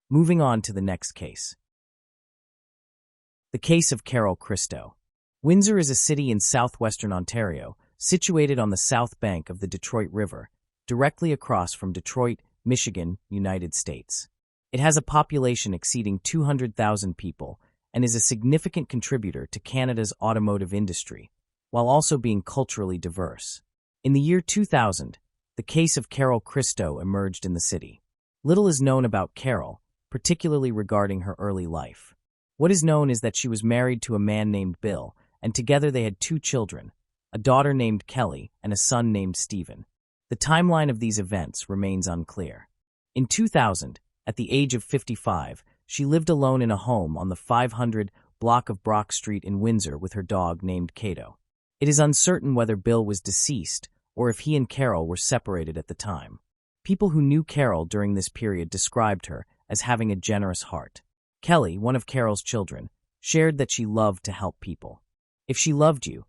Moving on to the next case. The case of Carol Kristo. Windsor is a city in southwestern Ontario, situated on the south bank of the Detroit River, directly across from Detroit, Michigan, United States. It has a population exceeding 200,000 people and is a significant contributor to Canada's automotive industry, while also being culturally diverse. In the year 2000, the case of Carol Kristo emerged in the city. Little is known about Carol, particularly regarding her early life. What is known is that she was married to a man named Bill, and together they had 2 children, a daughter named Kelly and a son named Stephen. The timeline of these events remains unclear. In 2000, at the age of 55, she lived alone in a home on the 500 block of Brock Street in Windsor with her dog named Cato. It is uncertain whether Bill was deceased or if he and Carol were separated at the time. People who knew Carol during this period described her as having a generous heart. Kelly, one of Carol's children, shared that she loved to help people. If she loved you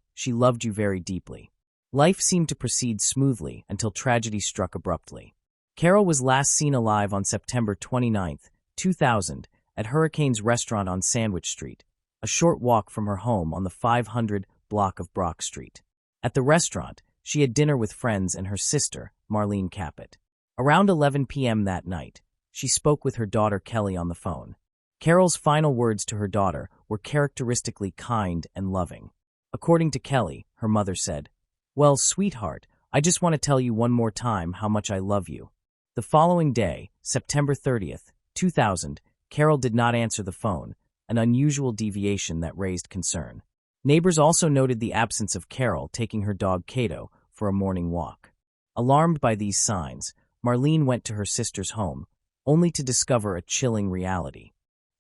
very deeply. Life seemed to proceed smoothly until tragedy struck abruptly. Carol was last seen alive on September 29, 2000, at Hurricane's restaurant on Sandwich Street, a short walk from her home on the 500 block of Brock Street. At the restaurant, she had dinner with friends and her sister, Marlene Caput. Around 11 p.m. that night, she spoke with her daughter Kelly on the phone. Carol's final words to her daughter were characteristically kind and loving. According to Kelly, her mother said, "Well, sweetheart, I just want to tell you one more time how much I love you." The following day, September 30th, 2000, Carol did not answer the phone, an unusual deviation that raised concern. Neighbors also noted the absence of Carol taking her dog Cato for a morning walk. Alarmed by these signs, Marlene went to her sister's home, only to discover a chilling reality.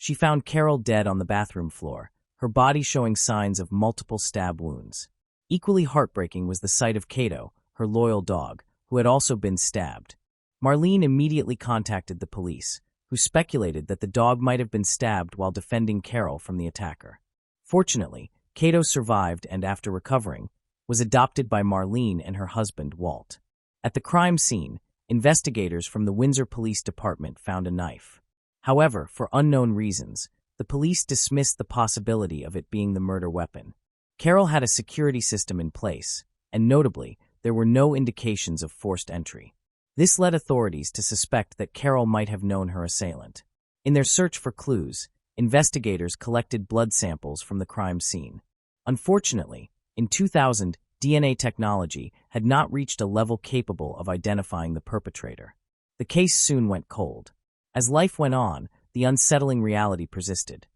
She found Carol dead on the bathroom floor, her body showing signs of multiple stab wounds. Equally heartbreaking was the sight of Cato, her loyal dog, who had also been stabbed. Marlene immediately contacted the police, who speculated that the dog might have been stabbed while defending Carol from the attacker. Fortunately, Cato survived and, after recovering, was adopted by Marlene and her husband, Walt. At the crime scene, investigators from the Windsor Police Department found a knife. However, for unknown reasons, the police dismissed the possibility of it being the murder weapon. Carol had a security system in place, and notably, there were no indications of forced entry. This led authorities to suspect that Carol might have known her assailant. In their search for clues, investigators collected blood samples from the crime scene. Unfortunately, in 2000, DNA technology had not reached a level capable of identifying the perpetrator. The case soon went cold. As life went on, the unsettling reality persisted.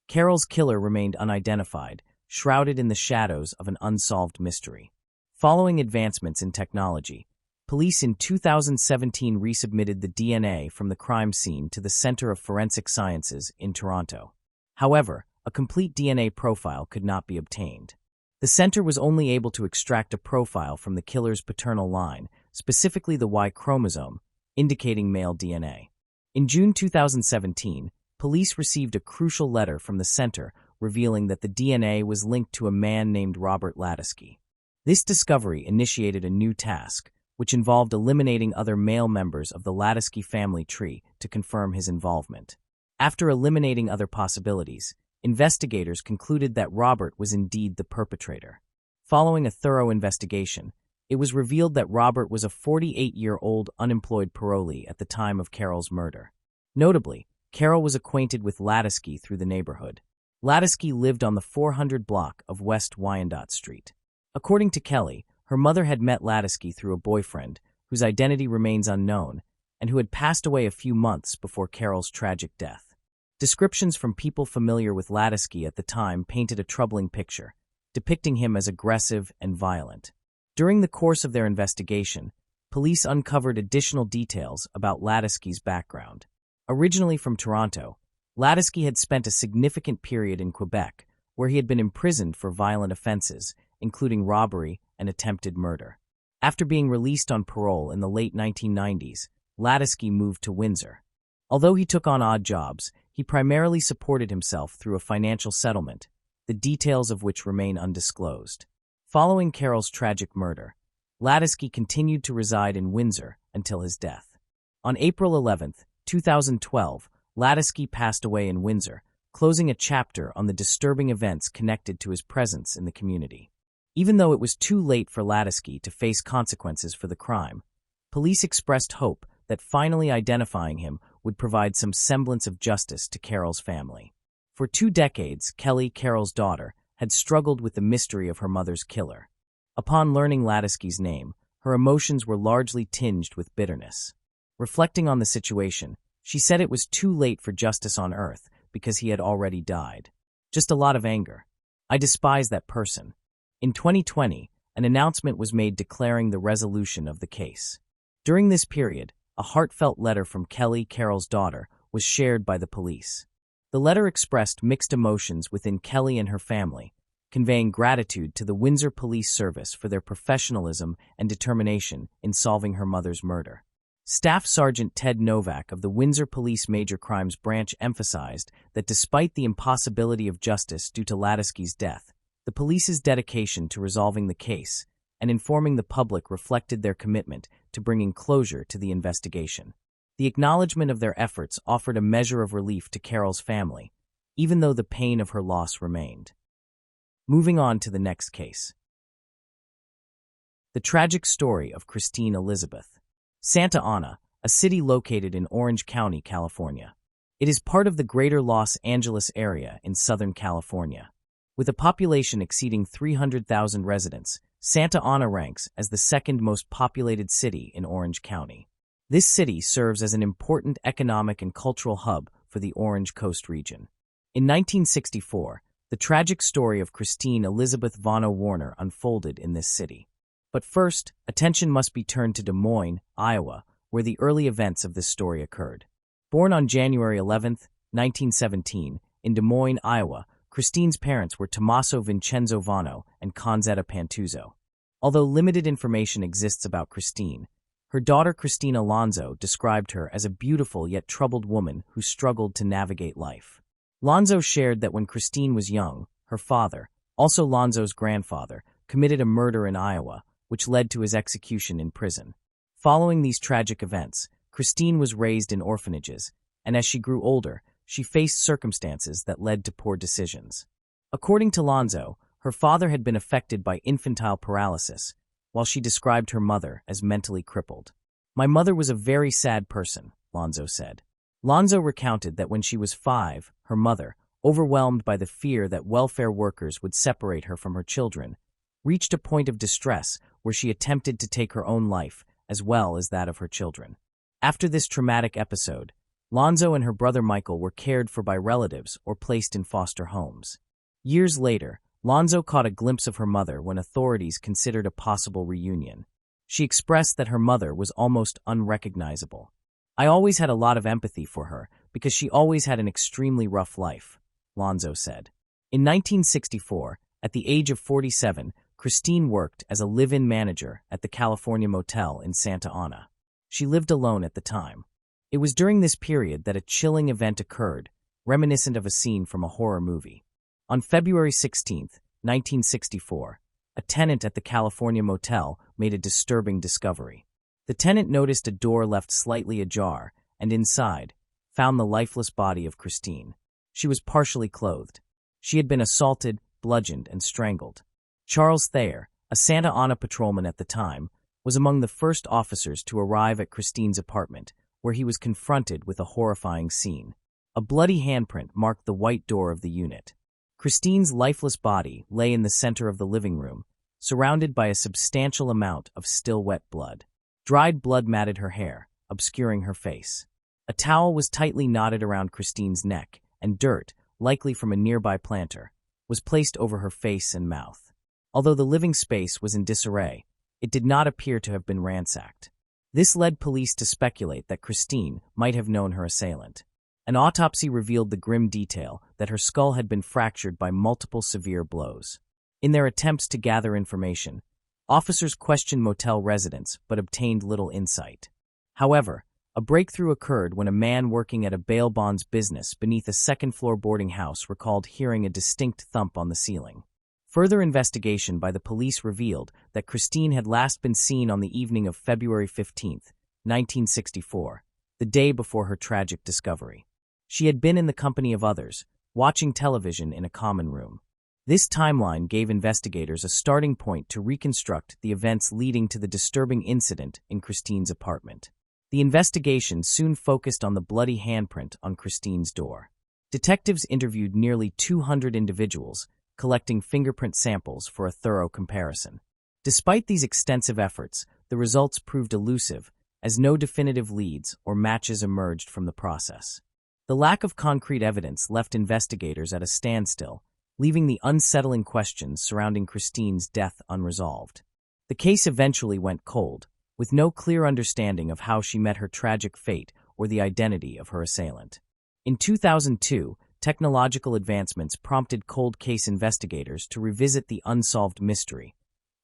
Carol's killer remained unidentified, shrouded in the shadows of an unsolved mystery. Following advancements in technology, police in 2017 resubmitted the DNA from the crime scene to the Center of Forensic Sciences in Toronto. However, a complete DNA profile could not be obtained. The center was only able to extract a profile from the killer's paternal line, specifically the Y chromosome, indicating male DNA. In June 2017, police received a crucial letter from the center revealing that the DNA was linked to a man named Robert Ladisky. This discovery initiated a new task, which involved eliminating other male members of the Ladisky family tree to confirm his involvement. After eliminating other possibilities, investigators concluded that Robert was indeed the perpetrator. Following a thorough investigation, it was revealed that Robert was a 48-year-old unemployed parolee at the time of Carol's murder. Notably, Carol was acquainted with Ladisky through the neighborhood. Ladisky lived on the 400 block of West Wyandotte Street. According to Kelly, her mother had met Ladisky through a boyfriend, whose identity remains unknown, and who had passed away a few months before Carol's tragic death. Descriptions from people familiar with Ladisky at the time painted a troubling picture, depicting him as aggressive and violent. During the course of their investigation, police uncovered additional details about Ladisky's background. Originally from Toronto, Ladisky had spent a significant period in Quebec, where he had been imprisoned for violent offenses, including robbery and attempted murder. After being released on parole in the late 1990s, Ladisky moved to Windsor. Although he took on odd jobs, he primarily supported himself through a financial settlement, the details of which remain undisclosed. Following Carol's tragic murder, Ladisky continued to reside in Windsor until his death. On April 11, 2012, Ladisky passed away in Windsor, closing a chapter on the disturbing events connected to his presence in the community. Even though it was too late for Ladisky to face consequences for the crime, police expressed hope that finally identifying him would provide some semblance of justice to Carol's family. For 2 decades, Kelly, Carol's daughter, had struggled with the mystery of her mother's killer. Upon learning Ladisky's name, her emotions were largely tinged with bitterness. Reflecting on the situation, she said it was too late for justice on Earth because he had already died. Just a lot of anger. I despise that person. In 2020, an announcement was made declaring the resolution of the case. During this period, a heartfelt letter from Kelly, Carol's daughter, was shared by the police. The letter expressed mixed emotions within Kelly and her family, conveying gratitude to the Windsor Police Service for their professionalism and determination in solving her mother's murder. Staff Sergeant Ted Novak of the Windsor Police Major Crimes Branch emphasized that despite the impossibility of justice due to Ladisky's death, the police's dedication to resolving the case and informing the public reflected their commitment to bringing closure to the investigation. The acknowledgement of their efforts offered a measure of relief to Carol's family, even though the pain of her loss remained. Moving on to the next case. The tragic story of Christine Elizabeth. Santa Ana, a city located in Orange County, California. It is part of the greater Los Angeles area in Southern California. With a population exceeding 300,000 residents, Santa Ana ranks as the second most populated city in Orange County. This city serves as an important economic and cultural hub for the Orange Coast region. In 1964, the tragic story of Christine Elizabeth Vano Warner unfolded in this city. But first, attention must be turned to Des Moines, Iowa, where the early events of this story occurred. Born on January 11, 1917, in Des Moines, Iowa, Christine's parents were Tommaso Vincenzo Vano and Conzetta Pantuzzo. Although limited information exists about Christine, her daughter Christine Alonzo described her as a beautiful yet troubled woman who struggled to navigate life. Lonzo shared that when Christine was young, her father, also Lonzo's grandfather, committed a murder in Iowa, which led to his execution in prison. Following these tragic events, Christine was raised in orphanages, and as she grew older, she faced circumstances that led to poor decisions. According to Lonzo, her father had been affected by infantile paralysis, while she described her mother as mentally crippled. "My mother was a very sad person," Lonzo said. Lonzo recounted that when she was 5, her mother, overwhelmed by the fear that welfare workers would separate her from her children, reached a point of distress where she attempted to take her own life as well as that of her children. After this traumatic episode, Lonzo and her brother Michael were cared for by relatives or placed in foster homes. Years later, Lonzo caught a glimpse of her mother when authorities considered a possible reunion. She expressed that her mother was almost unrecognizable. "I always had a lot of empathy for her because she always had an extremely rough life," Lonzo said. In 1964, at the age of 47, Christine worked as a live-in manager at the California Motel in Santa Ana. She lived alone at the time. It was during this period that a chilling event occurred, reminiscent of a scene from a horror movie. On February 16, 1964, a tenant at the California Motel made a disturbing discovery. The tenant noticed a door left slightly ajar, and inside, found the lifeless body of Christine. She was partially clothed. She had been assaulted, bludgeoned, and strangled. Charles Thayer, a Santa Ana patrolman at the time, was among the first officers to arrive at Christine's apartment, where he was confronted with a horrifying scene. A bloody handprint marked the white door of the unit. Christine's lifeless body lay in the center of the living room, surrounded by a substantial amount of still wet blood. Dried blood matted her hair, obscuring her face. A towel was tightly knotted around Christine's neck, and dirt, likely from a nearby planter, was placed over her face and mouth. Although the living space was in disarray, it did not appear to have been ransacked. This led police to speculate that Christine might have known her assailant. An autopsy revealed the grim detail that her skull had been fractured by multiple severe blows. In their attempts to gather information, officers questioned motel residents but obtained little insight. However, a breakthrough occurred when a man working at a bail bonds business beneath a second-floor boarding house recalled hearing a distinct thump on the ceiling. Further investigation by the police revealed that Christine had last been seen on the evening of February 15, 1964, the day before her tragic discovery. She had been in the company of others, watching television in a common room. This timeline gave investigators a starting point to reconstruct the events leading to the disturbing incident in Christine's apartment. The investigation soon focused on the bloody handprint on Christine's door. Detectives interviewed nearly 200 individuals, collecting fingerprint samples for a thorough comparison. Despite these extensive efforts, the results proved elusive, as no definitive leads or matches emerged from the process. The lack of concrete evidence left investigators at a standstill, leaving the unsettling questions surrounding Christine's death unresolved. The case eventually went cold, with no clear understanding of how she met her tragic fate or the identity of her assailant. In 2002, technological advancements prompted cold case investigators to revisit the unsolved mystery,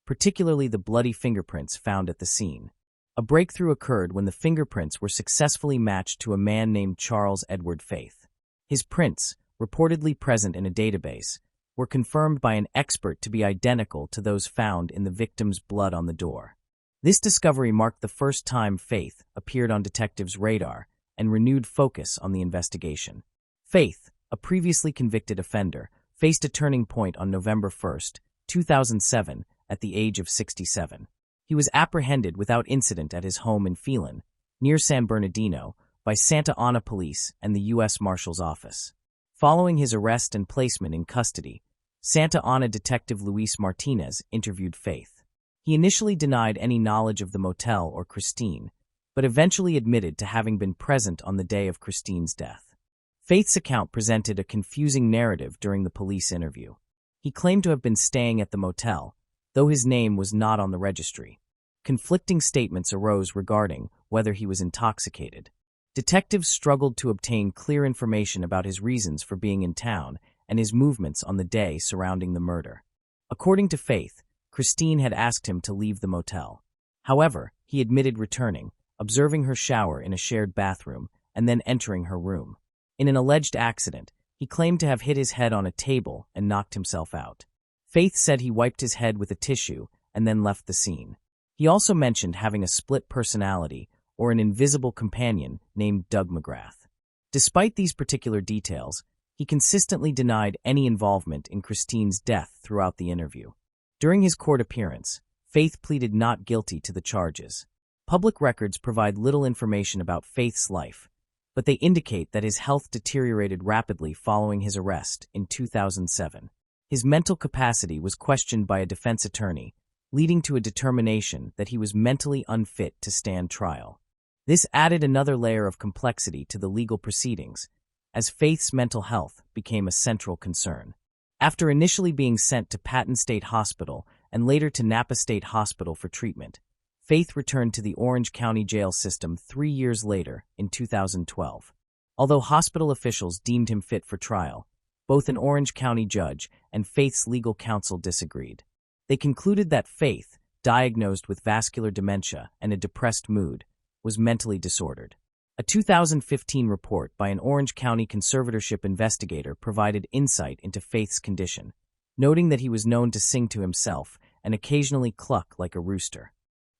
particularly the bloody fingerprints found at the scene. A breakthrough occurred when the fingerprints were successfully matched to a man named Charles Edward Faith. His prints, reportedly present in a database, were confirmed by an expert to be identical to those found in the victim's blood on the door. This discovery marked the first time Faith appeared on detectives' radar and renewed focus on the investigation. Faith, a previously convicted offender, faced a turning point on November 1, 2007, at the age of 67. He was apprehended without incident at his home in Phelan, near San Bernardino, by Santa Ana Police and the U.S. Marshal's Office. Following his arrest and placement in custody, Santa Ana Detective Luis Martinez interviewed Faith. He initially denied any knowledge of the motel or Christine, but eventually admitted to having been present on the day of Christine's death. Faith's account presented a confusing narrative during the police interview. He claimed to have been staying at the motel, though his name was not on the registry. Conflicting statements arose regarding whether he was intoxicated. Detectives struggled to obtain clear information about his reasons for being in town and his movements on the day surrounding the murder. According to Faith, Christine had asked him to leave the motel. However, he admitted returning, observing her shower in a shared bathroom, and then entering her room. In an alleged accident, he claimed to have hit his head on a table and knocked himself out. Faith said he wiped his head with a tissue and then left the scene. He also mentioned having a split personality or an invisible companion named Doug McGrath. Despite these particular details, he consistently denied any involvement in Christine's death throughout the interview. During his court appearance, Faith pleaded not guilty to the charges. Public records provide little information about Faith's life, but they indicate that his health deteriorated rapidly following his arrest in 2007. His mental capacity was questioned by a defense attorney, leading to a determination that he was mentally unfit to stand trial. This added another layer of complexity to the legal proceedings, as Faith's mental health became a central concern. After initially being sent to Patton State Hospital and later to Napa State Hospital for treatment, Faith returned to the Orange County jail system 3 years later, in 2012. Although hospital officials deemed him fit for trial, both an Orange County judge and Faith's legal counsel disagreed. They concluded that Faith, diagnosed with vascular dementia and a depressed mood, was mentally disordered. A 2015 report by an Orange County conservatorship investigator provided insight into Faith's condition, noting that he was known to sing to himself and occasionally cluck like a rooster.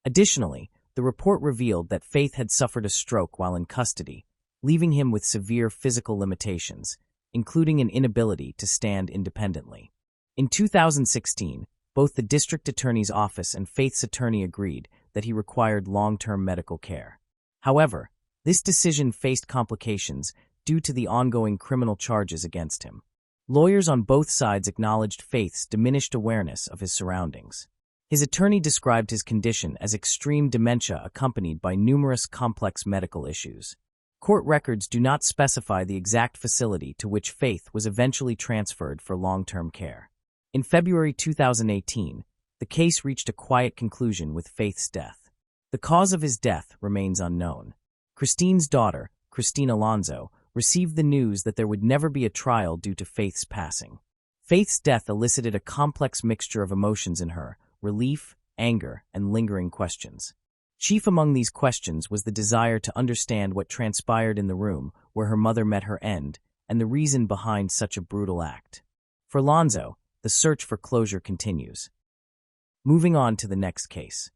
Additionally, the report revealed that Faith had suffered a stroke while in custody, leaving him with severe physical limitations, including an inability to stand independently. In 2016, both the district attorney's office and Faith's attorney agreed that he required long-term medical care. However, this decision faced complications due to the ongoing criminal charges against him. Lawyers on both sides acknowledged Faith's diminished awareness of his surroundings. His attorney described his condition as extreme dementia accompanied by numerous complex medical issues. Court records do not specify the exact facility to which Faith was eventually transferred for long-term care. In February 2018, the case reached a quiet conclusion with Faith's death. The cause of his death remains unknown. Christine's daughter, Christine Alonso, received the news that there would never be a trial due to Faith's passing. Faith's death elicited a complex mixture of emotions in her: relief, anger, and lingering questions. Chief among these questions was the desire to understand what transpired in the room where her mother met her end and the reason behind such a brutal act. For Alonso, the search for closure continues. Moving on to the next case.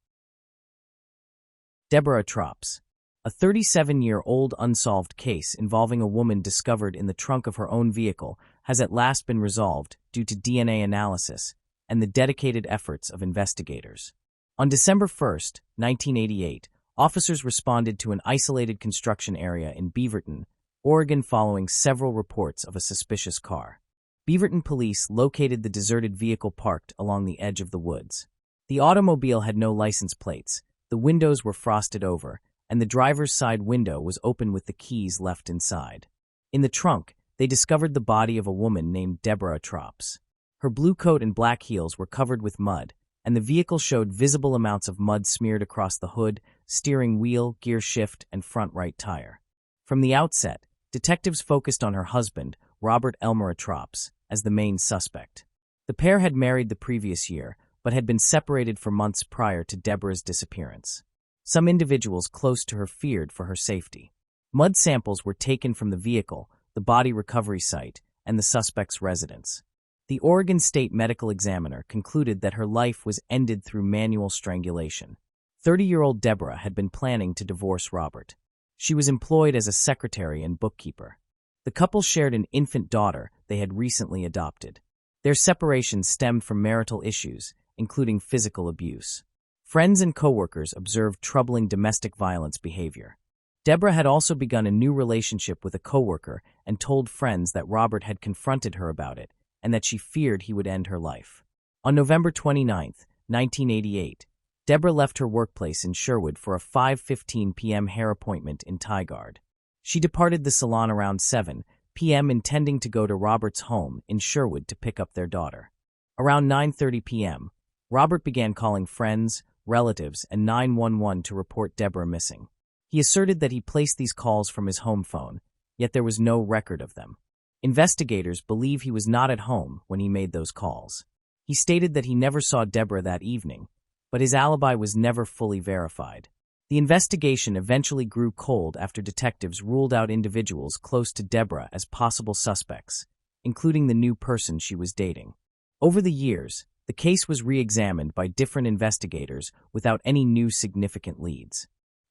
Deborah Trops. A 37-year-old unsolved case involving a woman discovered in the trunk of her own vehicle has at last been resolved due to DNA analysis and the dedicated efforts of investigators. On December 1, 1988, officers responded to an isolated construction area in Beaverton, Oregon following several reports of a suspicious car. Beaverton police located the deserted vehicle parked along the edge of the woods. The automobile had no license plates, the windows were frosted over, and the driver's side window was open with the keys left inside. In the trunk, they discovered the body of a woman named Deborah Trops. Her blue coat and black heels were covered with mud, and the vehicle showed visible amounts of mud smeared across the hood, steering wheel, gear shift, and front right tire. From the outset, detectives focused on her husband, Robert Elmer Trops, as the main suspect. The pair had married the previous year, but had been separated for months prior to Deborah's disappearance. Some individuals close to her feared for her safety. Mud samples were taken from the vehicle, the body recovery site, and the suspect's residence. The Oregon State Medical Examiner concluded that her life was ended through manual strangulation. 30-year-old Deborah had been planning to divorce Robert. She was employed as a secretary and bookkeeper. The couple shared an infant daughter they had recently adopted. Their separation stemmed from marital issues, including physical abuse. Friends and coworkers observed troubling domestic violence behavior. Deborah had also begun a new relationship with a coworker and told friends that Robert had confronted her about it and that she feared he would end her life. On November 29, 1988, Deborah left her workplace in Sherwood for a 5:15 p.m. hair appointment in Tigard. She departed the salon around 7 p.m. intending to go to Robert's home in Sherwood to pick up their daughter. Around 9:30 p.m., Robert began calling friends, relatives, and 911 to report Deborah missing. He asserted that he placed these calls from his home phone, yet there was no record of them. Investigators believe he was not at home when he made those calls. He stated that he never saw Deborah that evening, but his alibi was never fully verified. The investigation eventually grew cold after detectives ruled out individuals close to Deborah as possible suspects, including the new person she was dating. Over the years, the case was re-examined by different investigators without any new significant leads.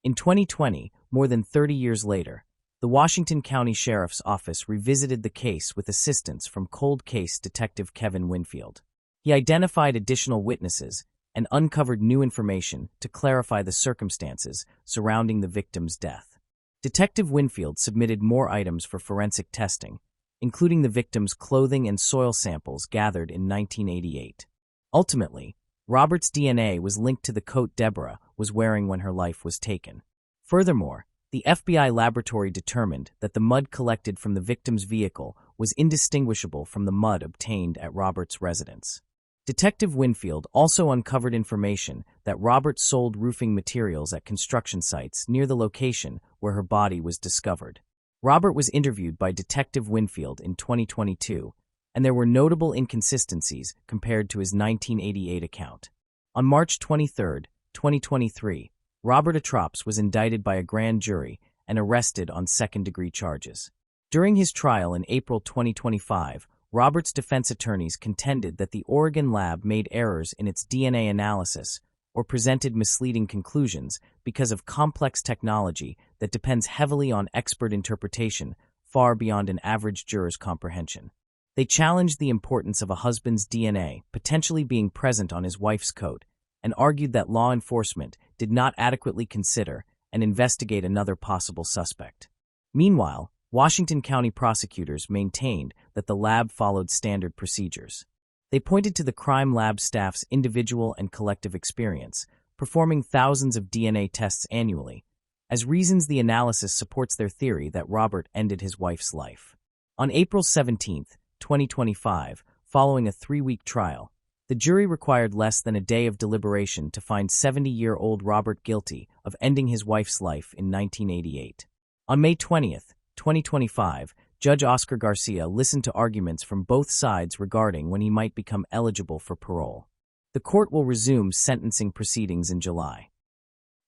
In 2020, more than 30 years later, the Washington County Sheriff's Office revisited the case with assistance from cold case detective Kevin Winfield. He identified additional witnesses and uncovered new information to clarify the circumstances surrounding the victim's death. Detective Winfield submitted more items for forensic testing, including the victim's clothing and soil samples gathered in 1988. Ultimately, Robert's DNA was linked to the coat Deborah was wearing when her life was taken. Furthermore, the FBI laboratory determined that the mud collected from the victim's vehicle was indistinguishable from the mud obtained at Robert's residence. Detective Winfield also uncovered information that Robert sold roofing materials at construction sites near the location where her body was discovered. Robert was interviewed by Detective Winfield in 2022, and there were notable inconsistencies compared to his 1988 account. On March 23, 2023, Robert Trops was indicted by a grand jury and arrested on second-degree charges. During his trial in April 2025, Robert's defense attorneys contended that the Oregon lab made errors in its DNA analysis or presented misleading conclusions because of complex technology that depends heavily on expert interpretation far beyond an average juror's comprehension. They challenged the importance of a husband's DNA potentially being present on his wife's coat and argued that law enforcement did not adequately consider and investigate another possible suspect. Meanwhile, Washington County prosecutors maintained that the lab followed standard procedures. They pointed to the crime lab staff's individual and collective experience, performing thousands of DNA tests annually, as reasons the analysis supports their theory that Robert ended his wife's life. On April 17, 2025, following a 3-week trial, the jury required less than a day of deliberation to find 70-year-old Robert guilty of ending his wife's life in 1988. On May 20, 2025, Judge Oscar Garcia listened to arguments from both sides regarding when he might become eligible for parole. The court will resume sentencing proceedings in July.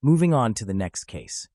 Moving on to the next case.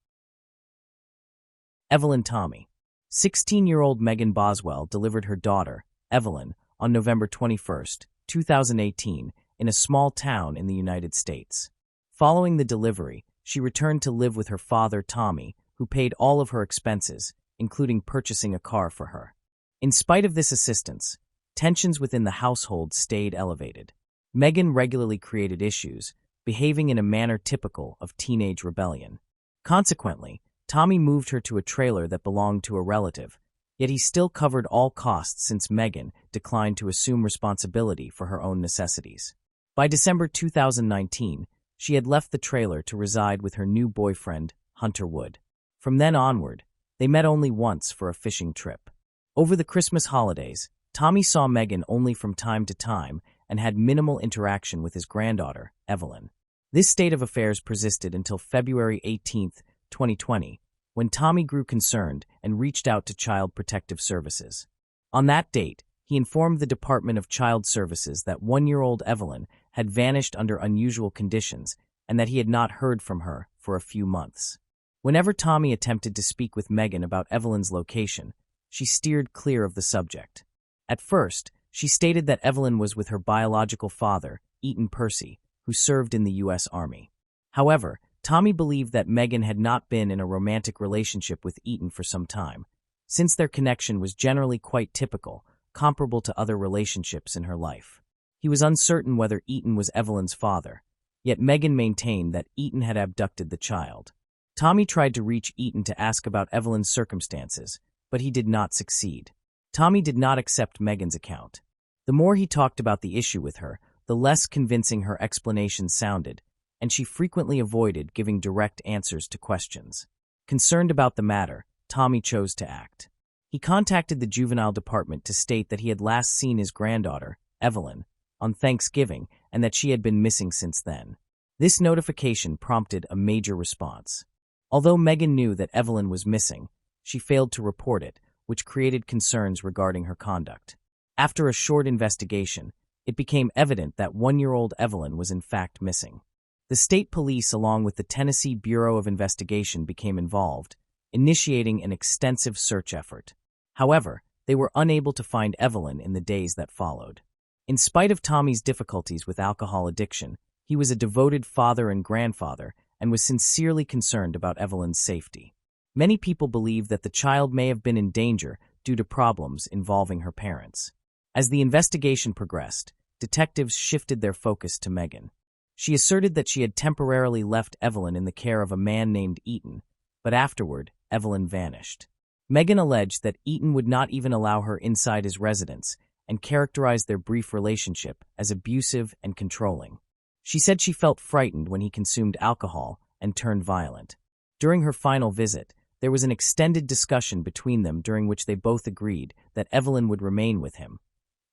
Evelyn Tommy. 16-year-old Megan Boswell delivered her daughter, Evelyn, on November 21, 2018, in a small town in the United States. Following the delivery, she returned to live with her father, Tommy, who paid all of her expenses, including purchasing a car for her. In spite of this assistance, tensions within the household stayed elevated. Megan regularly created issues, behaving in a manner typical of teenage rebellion. Consequently, Tommy moved her to a trailer that belonged to a relative, yet he still covered all costs since Megan declined to assume responsibility for her own necessities. By December 2019, she had left the trailer to reside with her new boyfriend, Hunter Wood. From then onward, they met only once for a fishing trip. Over the Christmas holidays, Tommy saw Megan only from time to time and had minimal interaction with his granddaughter, Evelyn. This state of affairs persisted until February 18, 2020, when Tommy grew concerned and reached out to Child Protective Services. On that date, he informed the Department of Child Services that 1-year-old Evelyn had vanished under unusual conditions and that he had not heard from her for a few months. Whenever Tommy attempted to speak with Megan about Evelyn's location, she steered clear of the subject. At first, she stated that Evelyn was with her biological father, Eaton Percy, who served in the U.S. Army. However, Tommy believed that Megan had not been in a romantic relationship with Eaton for some time, since their connection was generally quite typical, comparable to other relationships in her life. He was uncertain whether Eaton was Evelyn's father, yet Megan maintained that Eaton had abducted the child. Tommy tried to reach Eaton to ask about Evelyn's circumstances, but he did not succeed. Tommy did not accept Megan's account. The more he talked about the issue with her, the less convincing her explanations sounded, and she frequently avoided giving direct answers to questions. Concerned about the matter, Tommy chose to act. He contacted the juvenile department to state that he had last seen his granddaughter, Evelyn, on Thanksgiving and that she had been missing since then. This notification prompted a major response. Although Megan knew that Evelyn was missing, she failed to report it, which created concerns regarding her conduct. After a short investigation, it became evident that 1-year-old Evelyn was in fact missing. The state police, along with the Tennessee Bureau of Investigation, became involved, initiating an extensive search effort. However, they were unable to find Evelyn in the days that followed. In spite of Tommy's difficulties with alcohol addiction, he was a devoted father and grandfather and was sincerely concerned about Evelyn's safety. Many people believe that the child may have been in danger due to problems involving her parents. As the investigation progressed, detectives shifted their focus to Megan. She asserted that she had temporarily left Evelyn in the care of a man named Eaton, but afterward, Evelyn vanished. Megan alleged that Eaton would not even allow her inside his residence and characterized their brief relationship as abusive and controlling. She said she felt frightened when he consumed alcohol and turned violent. During her final visit, there was an extended discussion between them during which they both agreed that Evelyn would remain with him,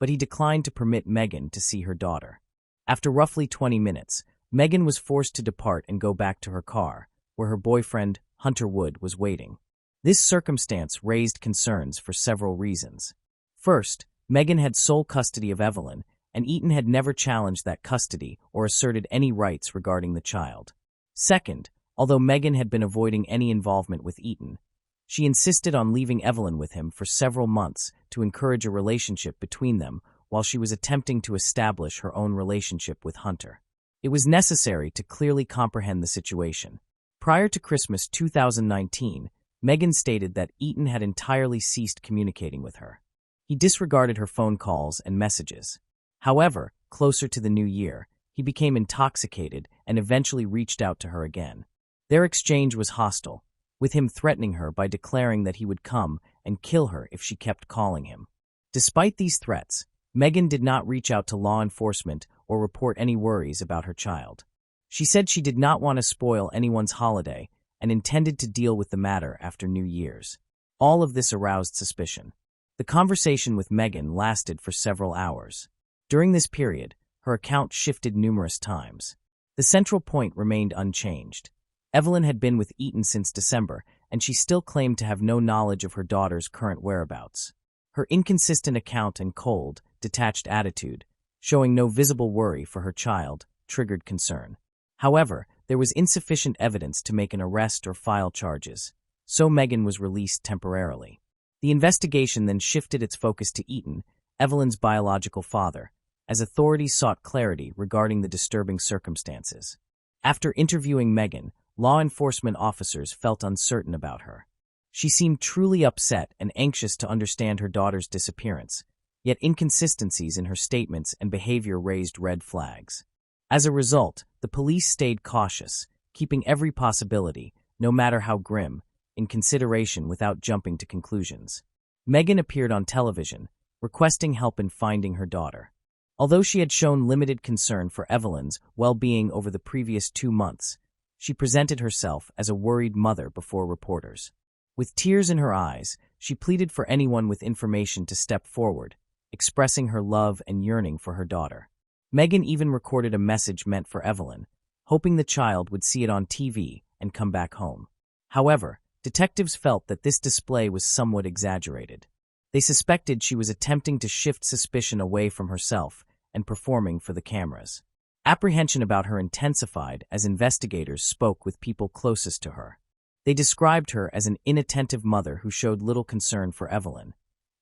but he declined to permit Megan to see her daughter. After roughly 20 minutes, Megan was forced to depart and go back to her car, where her boyfriend, Hunter Wood, was waiting. This circumstance raised concerns for several reasons. First, Megan had sole custody of Evelyn, and Eaton had never challenged that custody or asserted any rights regarding the child. Second, although Megan had been avoiding any involvement with Eaton, she insisted on leaving Evelyn with him for several months to encourage a relationship between them while she was attempting to establish her own relationship with Hunter. It was necessary to clearly comprehend the situation. Prior to Christmas 2019, Megan stated that Eaton had entirely ceased communicating with her. He disregarded her phone calls and messages. However, closer to the new year, he became intoxicated and eventually reached out to her again. Their exchange was hostile, with him threatening her by declaring that he would come and kill her if she kept calling him. Despite these threats, Megan did not reach out to law enforcement or report any worries about her child. She said she did not want to spoil anyone's holiday and intended to deal with the matter after New Year's. All of this aroused suspicion. The conversation with Megan lasted for several hours. During this period, her account shifted numerous times. The central point remained unchanged. Evelyn had been with Eaton since December, and she still claimed to have no knowledge of her daughter's current whereabouts. Her inconsistent account and cold, detached attitude, showing no visible worry for her child, triggered concern. However, there was insufficient evidence to make an arrest or file charges, so Megan was released temporarily. The investigation then shifted its focus to Eaton, Evelyn's biological father, as authorities sought clarity regarding the disturbing circumstances. After interviewing Megan, law enforcement officers felt uncertain about her. She seemed truly upset and anxious to understand her daughter's disappearance, yet inconsistencies in her statements and behavior raised red flags. As a result, the police stayed cautious, keeping every possibility, no matter how grim, in consideration without jumping to conclusions. Megan appeared on television, requesting help in finding her daughter. Although she had shown limited concern for Evelyn's well-being over the previous 2 months, she presented herself as a worried mother before reporters. With tears in her eyes, she pleaded for anyone with information to step forward, expressing her love and yearning for her daughter. Megan even recorded a message meant for Evelyn, hoping the child would see it on TV and come back home. However, detectives felt that this display was somewhat exaggerated. They suspected she was attempting to shift suspicion away from herself and performing for the cameras. Apprehension about her intensified as investigators spoke with people closest to her. They described her as an inattentive mother who showed little concern for Evelyn.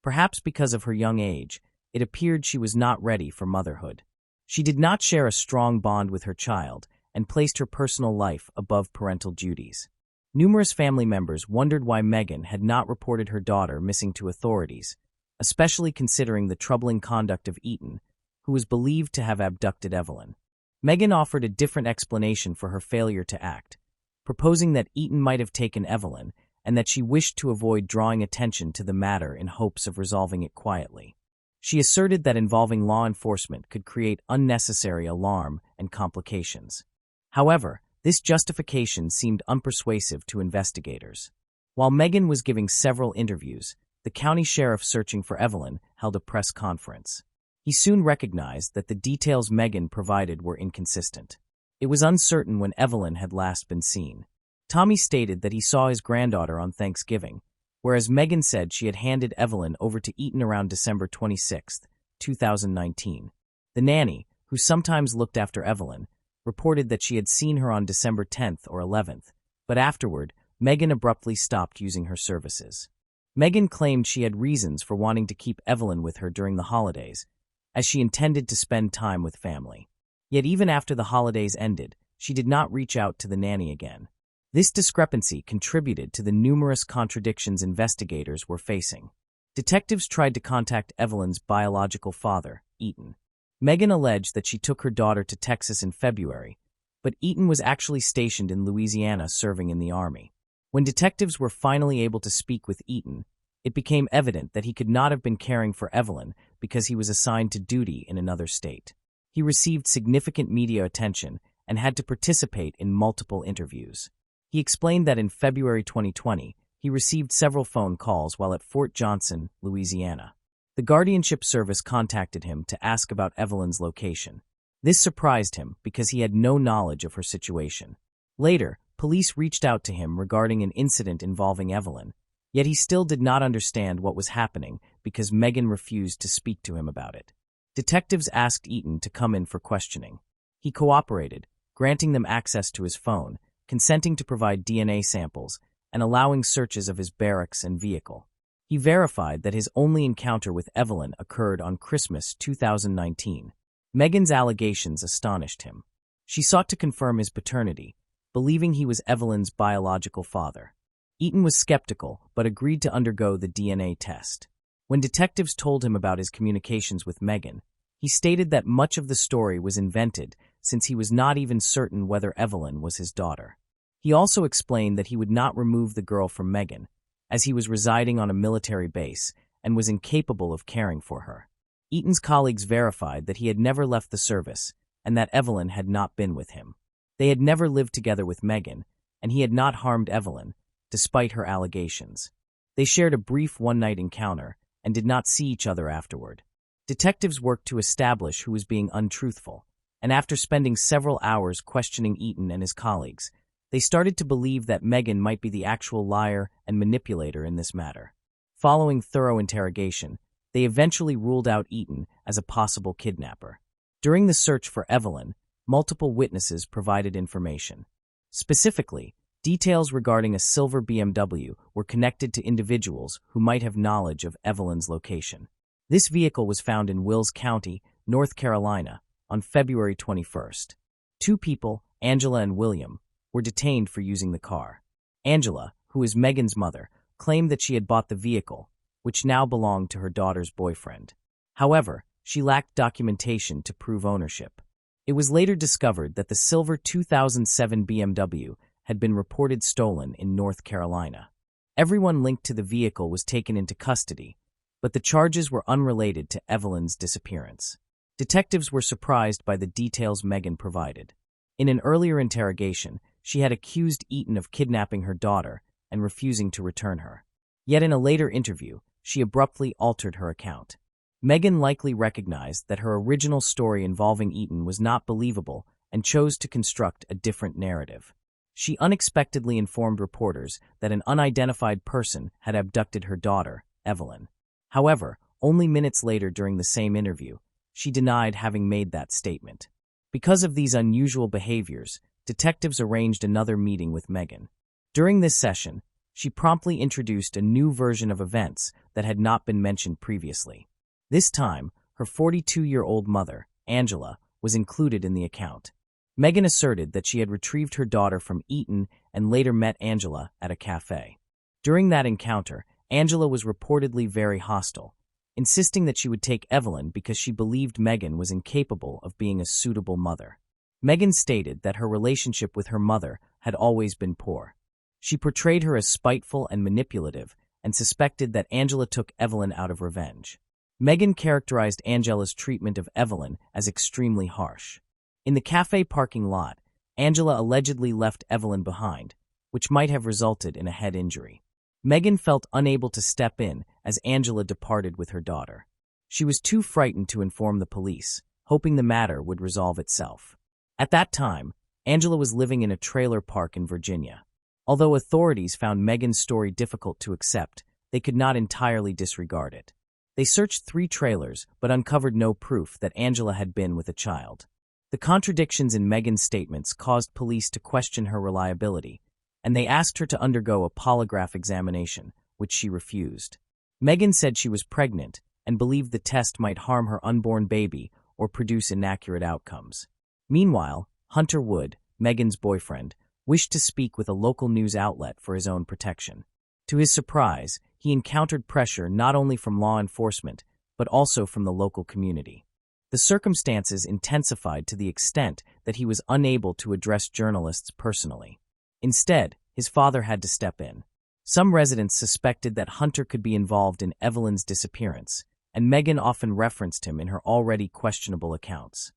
Perhaps because of her young age, it appeared she was not ready for motherhood. She did not share a strong bond with her child and placed her personal life above parental duties. Numerous family members wondered why Megan had not reported her daughter missing to authorities, especially considering the troubling conduct of Eaton, who was believed to have abducted Evelyn. Megan offered a different explanation for her failure to act, proposing that Eaton might have taken Evelyn and that she wished to avoid drawing attention to the matter in hopes of resolving it quietly. She asserted that involving law enforcement could create unnecessary alarm and complications. However, this justification seemed unpersuasive to investigators. While Megan was giving several interviews, the county sheriff searching for Evelyn held a press conference. He soon recognized that the details Megan provided were inconsistent. It was uncertain when Evelyn had last been seen. Tommy stated that he saw his granddaughter on Thanksgiving, whereas Megan said she had handed Evelyn over to Eaton around December 26, 2019. The nanny, who sometimes looked after Evelyn, reported that she had seen her on December 10th or 11th, but afterward, Megan abruptly stopped using her services. Megan claimed she had reasons for wanting to keep Evelyn with her during the holidays, as she intended to spend time with family. Yet even after the holidays ended, she did not reach out to the nanny again. This discrepancy contributed to the numerous contradictions investigators were facing. Detectives tried to contact Evelyn's biological father, Eaton. Megan alleged that she took her daughter to Texas in February, but Eaton was actually stationed in Louisiana serving in the Army. When detectives were finally able to speak with Eaton, it became evident that he could not have been caring for Evelyn because he was assigned to duty in another state. He received significant media attention and had to participate in multiple interviews. He explained that in February 2020, he received several phone calls while at Fort Johnson, Louisiana. The Guardianship Service contacted him to ask about Evelyn's location. This surprised him because he had no knowledge of her situation. Later, police reached out to him regarding an incident involving Evelyn, yet he still did not understand what was happening because Megan refused to speak to him about it. Detectives asked Eaton to come in for questioning. He cooperated, granting them access to his phone, consenting to provide DNA samples, and allowing searches of his barracks and vehicle. He verified that his only encounter with Evelyn occurred on Christmas 2019. Megan's allegations astonished him. She sought to confirm his paternity, believing he was Evelyn's biological father. Eaton was skeptical, but agreed to undergo the DNA test. When detectives told him about his communications with Megan, he stated that much of the story was invented since he was not even certain whether Evelyn was his daughter. He also explained that he would not remove the girl from Megan, as he was residing on a military base and was incapable of caring for her. Eaton's colleagues verified that he had never left the service and that Evelyn had not been with him. They had never lived together with Megan, and he had not harmed Evelyn, despite her allegations. They shared a brief one-night encounter and did not see each other afterward. Detectives worked to establish who was being untruthful, and after spending several hours questioning Eaton and his colleagues, they started to believe that Megan might be the actual liar and manipulator in this matter. Following thorough interrogation, they eventually ruled out Eaton as a possible kidnapper. During the search for Evelyn, multiple witnesses provided information. Specifically, details regarding a silver BMW were connected to individuals who might have knowledge of Evelyn's location. This vehicle was found in Wills County, North Carolina, on February 21st. Two people, Angela and William, were detained for using the car. Angela, who is Megan's mother, claimed that she had bought the vehicle, which now belonged to her daughter's boyfriend. However, she lacked documentation to prove ownership. It was later discovered that the silver 2007 BMW had been reported stolen in North Carolina. Everyone linked to the vehicle was taken into custody, but the charges were unrelated to Evelyn's disappearance. Detectives were surprised by the details Megan provided. In an earlier interrogation, she had accused Eaton of kidnapping her daughter and refusing to return her. Yet in a later interview, she abruptly altered her account. Meghan likely recognized that her original story involving Eaton was not believable and chose to construct a different narrative. She unexpectedly informed reporters that an unidentified person had abducted her daughter, Evelyn. However, only minutes later during the same interview, she denied having made that statement. Because of these unusual behaviors, detectives arranged another meeting with Meghan. During this session, she promptly introduced a new version of events that had not been mentioned previously. This time, her 42-year-old mother, Angela, was included in the account. Meghan asserted that she had retrieved her daughter from Eton and later met Angela at a cafe. During that encounter, Angela was reportedly very hostile, insisting that she would take Evelyn because she believed Meghan was incapable of being a suitable mother. Meghan stated that her relationship with her mother had always been poor. She portrayed her as spiteful and manipulative and suspected that Angela took Evelyn out of revenge. Meghan characterized Angela's treatment of Evelyn as extremely harsh. In the cafe parking lot, Angela allegedly left Evelyn behind, which might have resulted in a head injury. Meghan felt unable to step in as Angela departed with her daughter. She was too frightened to inform the police, hoping the matter would resolve itself. At that time, Angela was living in a trailer park in Virginia. Although authorities found Meghan's story difficult to accept, they could not entirely disregard it. They searched 3 trailers but uncovered no proof that Angela had been with a child. The contradictions in Meghan's statements caused police to question her reliability, and they asked her to undergo a polygraph examination, which she refused. Meghan said she was pregnant and believed the test might harm her unborn baby or produce inaccurate outcomes. Meanwhile, Hunter Wood, Meghan's boyfriend, wished to speak with a local news outlet for his own protection. To his surprise, he encountered pressure not only from law enforcement, but also from the local community. The circumstances intensified to the extent that he was unable to address journalists personally. Instead, his father had to step in. Some residents suspected that Hunter could be involved in Evelyn's disappearance, and Meghan often referenced him in her already questionable accounts.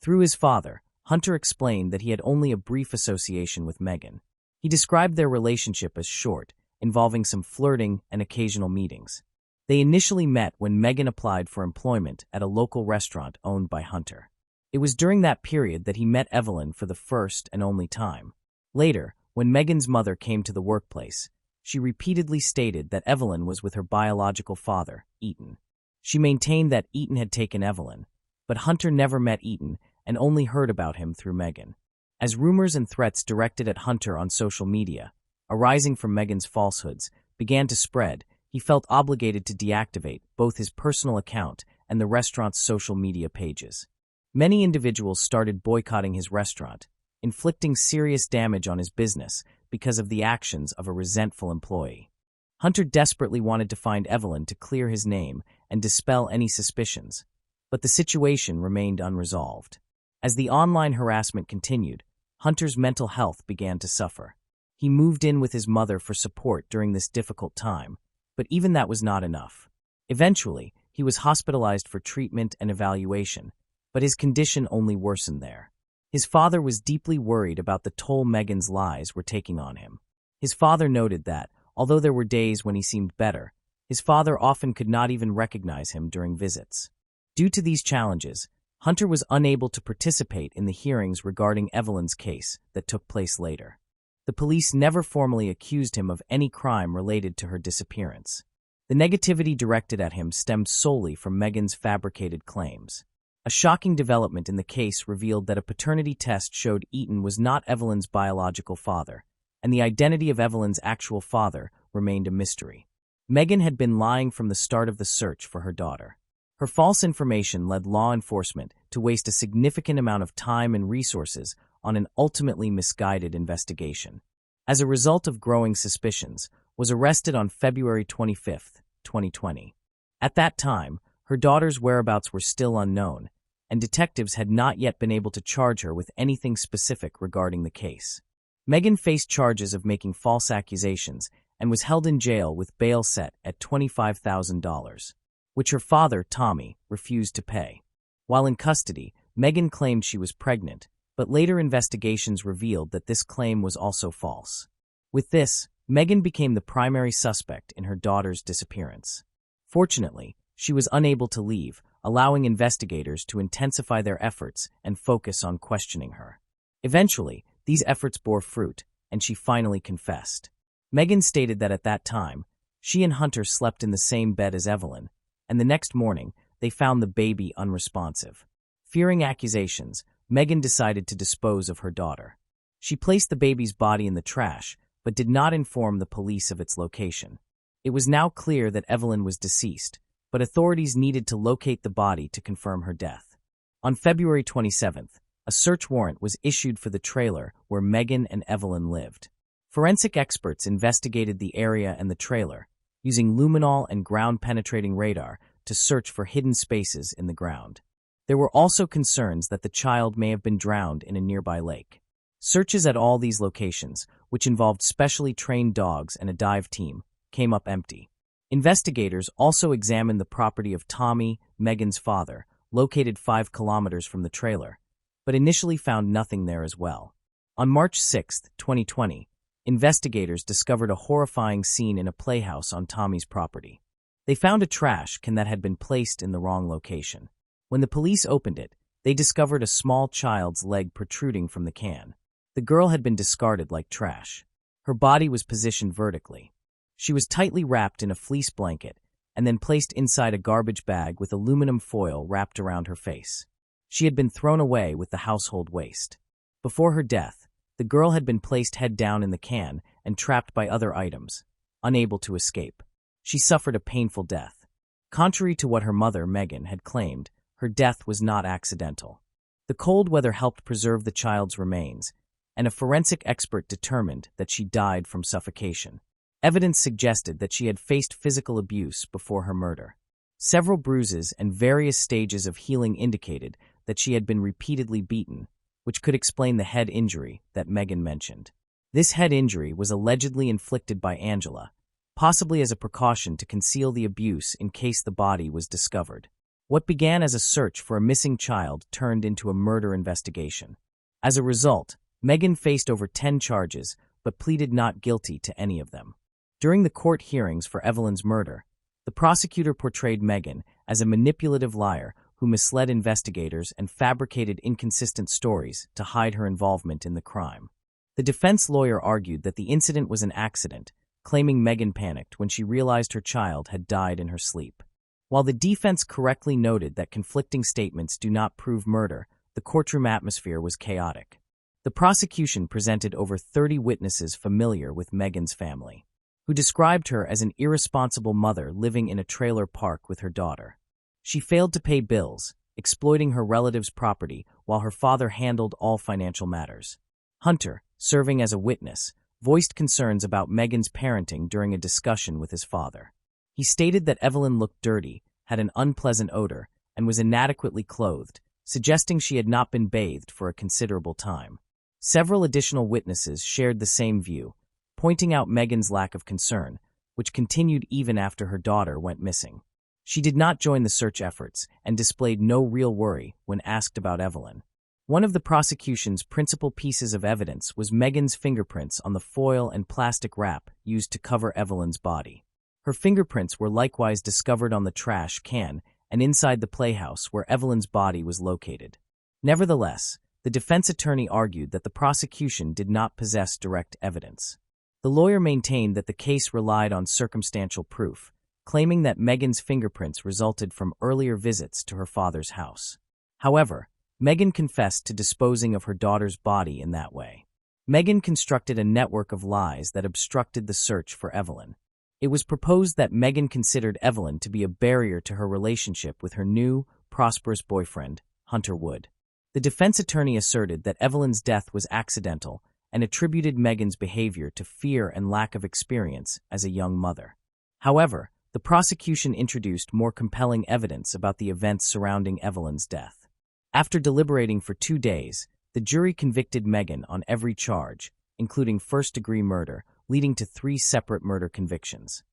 Through his father, Hunter explained that he had only a brief association with Meghan. He described their relationship as short, involving some flirting and occasional meetings. They initially met when Meghan applied for employment at a local restaurant owned by Hunter. It was during that period that he met Evelyn for the first and only time. Later, when Meghan's mother came to the workplace, she repeatedly stated that Evelyn was with her biological father, Eaton. She maintained that Eaton had taken Evelyn, but Hunter never met Eaton and only heard about him through Meghan. As rumors and threats directed at Hunter on social media, arising from Meghan's falsehoods, began to spread, he felt obligated to deactivate both his personal account and the restaurant's social media pages. Many individuals started boycotting his restaurant, inflicting serious damage on his business because of the actions of a resentful employee. Hunter desperately wanted to find Evelyn to clear his name and dispel any suspicions, but the situation remained unresolved. As the online harassment continued, Hunter's mental health began to suffer. He moved in with his mother for support during this difficult time, but even that was not enough. Eventually, he was hospitalized for treatment and evaluation, but his condition only worsened there. His father was deeply worried about the toll Meghan's lies were taking on him. His father noted that, although there were days when he seemed better, his father often could not even recognize him during visits. Due to these challenges, Hunter was unable to participate in the hearings regarding Evelyn's case that took place later. The police never formally accused him of any crime related to her disappearance. The negativity directed at him stemmed solely from Meghan's fabricated claims. A shocking development in the case revealed that a paternity test showed Eaton was not Evelyn's biological father, and the identity of Evelyn's actual father remained a mystery. Meghan had been lying from the start of the search for her daughter. Her false information led law enforcement to waste a significant amount of time and resources on an ultimately misguided investigation. As a result of growing suspicions, was arrested on February 25, 2020. At that time, her daughter's whereabouts were still unknown, and detectives had not yet been able to charge her with anything specific regarding the case. Meghan faced charges of making false accusations and was held in jail with bail set at $25,000. Which her father, Tommy, refused to pay. While in custody, Meghan claimed she was pregnant, but later investigations revealed that this claim was also false. With this, Megan became the primary suspect in her daughter's disappearance. Fortunately, she was unable to leave, allowing investigators to intensify their efforts and focus on questioning her. Eventually, these efforts bore fruit, and she finally confessed. Megan stated that at that time, she and Hunter slept in the same bed as Evelyn, and the next morning, they found the baby unresponsive. Fearing accusations, Megan decided to dispose of her daughter. She placed the baby's body in the trash, but did not inform the police of its location. It was now clear that Evelyn was deceased, but authorities needed to locate the body to confirm her death. On February 27th, a search warrant was issued for the trailer where Megan and Evelyn lived. Forensic experts investigated the area and the trailer, using luminol and ground-penetrating radar to search for hidden spaces in the ground. There were also concerns that the child may have been drowned in a nearby lake. Searches at all these locations, which involved specially trained dogs and a dive team, came up empty. Investigators also examined the property of Tommy, Megan's father, located 5 kilometers from the trailer, but initially found nothing there as well. On March 6, 2020, investigators discovered a horrifying scene in a playhouse on Tommy's property. They found a trash can that had been placed in the wrong location. When the police opened it, they discovered a small child's leg protruding from the can. The girl had been discarded like trash. Her body was positioned vertically. She was tightly wrapped in a fleece blanket and then placed inside a garbage bag with aluminum foil wrapped around her face. She had been thrown away with the household waste. Before her death, the girl had been placed head down in the can and trapped by other items, unable to escape. She suffered a painful death. Contrary to what her mother, Megan, had claimed, her death was not accidental. The cold weather helped preserve the child's remains, and a forensic expert determined that she died from suffocation. Evidence suggested that she had faced physical abuse before her murder. Several bruises and various stages of healing indicated that she had been repeatedly beaten, which could explain the head injury that Megan mentioned. This head injury was allegedly inflicted by Angela, possibly as a precaution to conceal the abuse in case the body was discovered. What began as a search for a missing child turned into a murder investigation. As a result, Megan faced over 10 charges, but pleaded not guilty to any of them. During the court hearings for Evelyn's murder, the prosecutor portrayed Megan as a manipulative liar who misled investigators and fabricated inconsistent stories to hide her involvement in the crime. The defense lawyer argued that the incident was an accident, claiming Megan panicked when she realized her child had died in her sleep. While the defense correctly noted that conflicting statements do not prove murder, the courtroom atmosphere was chaotic. The prosecution presented over 30 witnesses familiar with Megan's family, who described her as an irresponsible mother living in a trailer park with her daughter. She failed to pay bills, exploiting her relatives' property while her father handled all financial matters. Hunter, serving as a witness, voiced concerns about Megan's parenting during a discussion with his father. He stated that Evelyn looked dirty, had an unpleasant odor, and was inadequately clothed, suggesting she had not been bathed for a considerable time. Several additional witnesses shared the same view, pointing out Megan's lack of concern, which continued even after her daughter went missing. She did not join the search efforts and displayed no real worry when asked about Evelyn. One of the prosecution's principal pieces of evidence was Megan's fingerprints on the foil and plastic wrap used to cover Evelyn's body. Her fingerprints were likewise discovered on the trash can and inside the playhouse where Evelyn's body was located. Nevertheless, the defense attorney argued that the prosecution did not possess direct evidence. The lawyer maintained that the case relied on circumstantial proof, claiming that Megan's fingerprints resulted from earlier visits to her father's house. However, Megan confessed to disposing of her daughter's body in that way. Megan constructed a network of lies that obstructed the search for Evelyn. It was proposed that Megan considered Evelyn to be a barrier to her relationship with her new, prosperous boyfriend, Hunter Wood. The defense attorney asserted that Evelyn's death was accidental and attributed Megan's behavior to fear and lack of experience as a young mother. However, the prosecution introduced more compelling evidence about the events surrounding Evelyn's death. After deliberating for 2 days, the jury convicted Megan on every charge, including first-degree murder, leading to 3 separate murder convictions.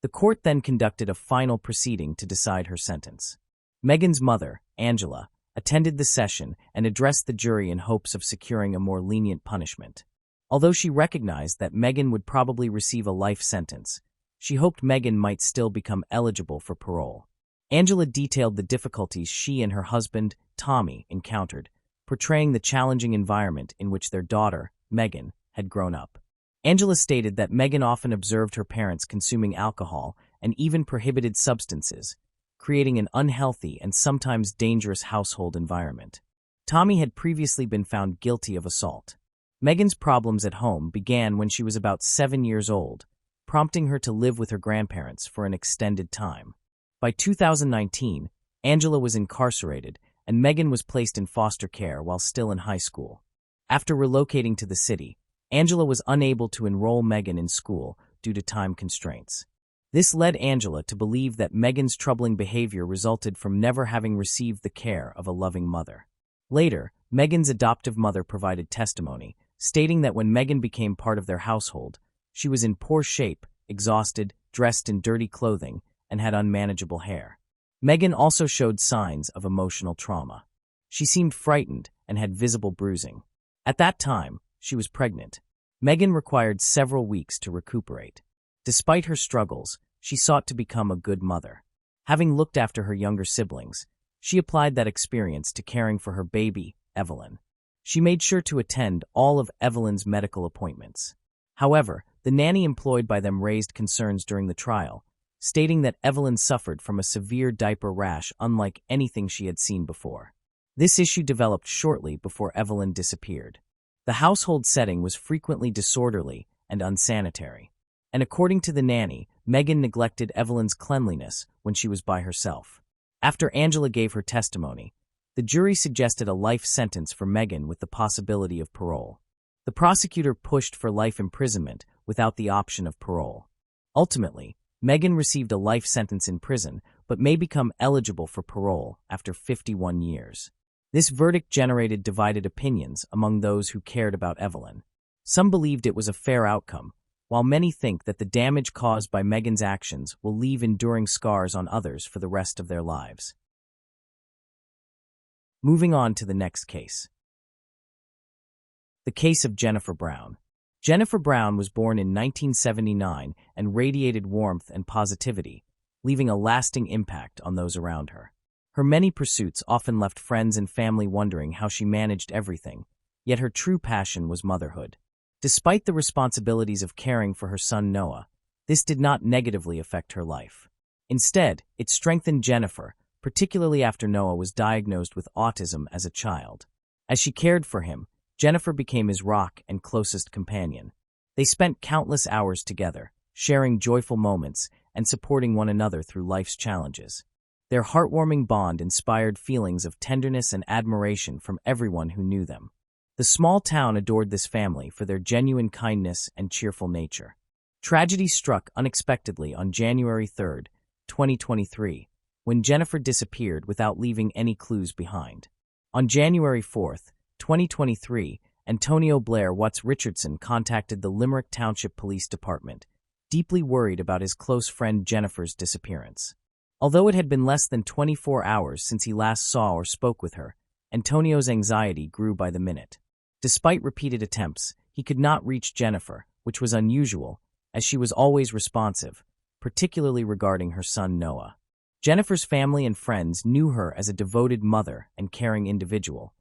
The court then conducted a final proceeding to decide her sentence. Megan's mother, Angela, attended the session and addressed the jury in hopes of securing a more lenient punishment. Although she recognized that Megan would probably receive a life sentence, she hoped Megan might still become eligible for parole. Angela detailed the difficulties she and her husband, Tommy, encountered, portraying the challenging environment in which their daughter, Megan, had grown up. Angela stated that Megan often observed her parents consuming alcohol and even prohibited substances, creating an unhealthy and sometimes dangerous household environment. Tommy had previously been found guilty of assault. Megan's problems at home began when she was about 7 years old, prompting her to live with her grandparents for an extended time. By 2019, Angela was incarcerated, and Megan was placed in foster care while still in high school. After relocating to the city, Angela was unable to enroll Megan in school due to time constraints. This led Angela to believe that Megan's troubling behavior resulted from never having received the care of a loving mother. Later, Megan's adoptive mother provided testimony, stating that when Megan became part of their household, she was in poor shape, exhausted, dressed in dirty clothing, and had unmanageable hair. Megan also showed signs of emotional trauma. She seemed frightened and had visible bruising. At that time, she was pregnant. Megan required several weeks to recuperate. Despite her struggles, she sought to become a good mother. Having looked after her younger siblings, she applied that experience to caring for her baby, Evelyn. She made sure to attend all of Evelyn's medical appointments. However, the nanny employed by them raised concerns during the trial, stating that Evelyn suffered from a severe diaper rash unlike anything she had seen before. This issue developed shortly before Evelyn disappeared. The household setting was frequently disorderly and unsanitary, and according to the nanny, Megan neglected Evelyn's cleanliness when she was by herself. After Angela gave her testimony, the jury suggested a life sentence for Megan with the possibility of parole. The prosecutor pushed for life imprisonment without the option of parole. Ultimately, Megan received a life sentence in prison but may become eligible for parole after 51 years. This verdict generated divided opinions among those who cared about Evelyn. Some believed it was a fair outcome, while many think that the damage caused by Megan's actions will leave enduring scars on others for the rest of their lives. Moving on to the next case. The case of Jennifer Brown. Jennifer Brown was born in 1979 and radiated warmth and positivity, leaving a lasting impact on those around her. Her many pursuits often left friends and family wondering how she managed everything, yet her true passion was motherhood. Despite the responsibilities of caring for her son Noah, this did not negatively affect her life. Instead, it strengthened Jennifer, particularly after Noah was diagnosed with autism as a child. As she cared for him, Jennifer became his rock and closest companion. They spent countless hours together, sharing joyful moments and supporting one another through life's challenges. Their heartwarming bond inspired feelings of tenderness and admiration from everyone who knew them. The small town adored this family for their genuine kindness and cheerful nature. Tragedy struck unexpectedly on January 3, 2023, when Jennifer disappeared without leaving any clues behind. On January 4, 2023, Antonio Blair Watts Richardson contacted the Limerick Township Police Department, deeply worried about his close friend Jennifer's disappearance. Although it had been less than 24 hours since he last saw or spoke with her, Antonio's anxiety grew by the minute. Despite repeated attempts, he could not reach Jennifer, which was unusual, as she was always responsive, particularly regarding her son Noah. Jennifer's family and friends knew her as a devoted mother and caring individual,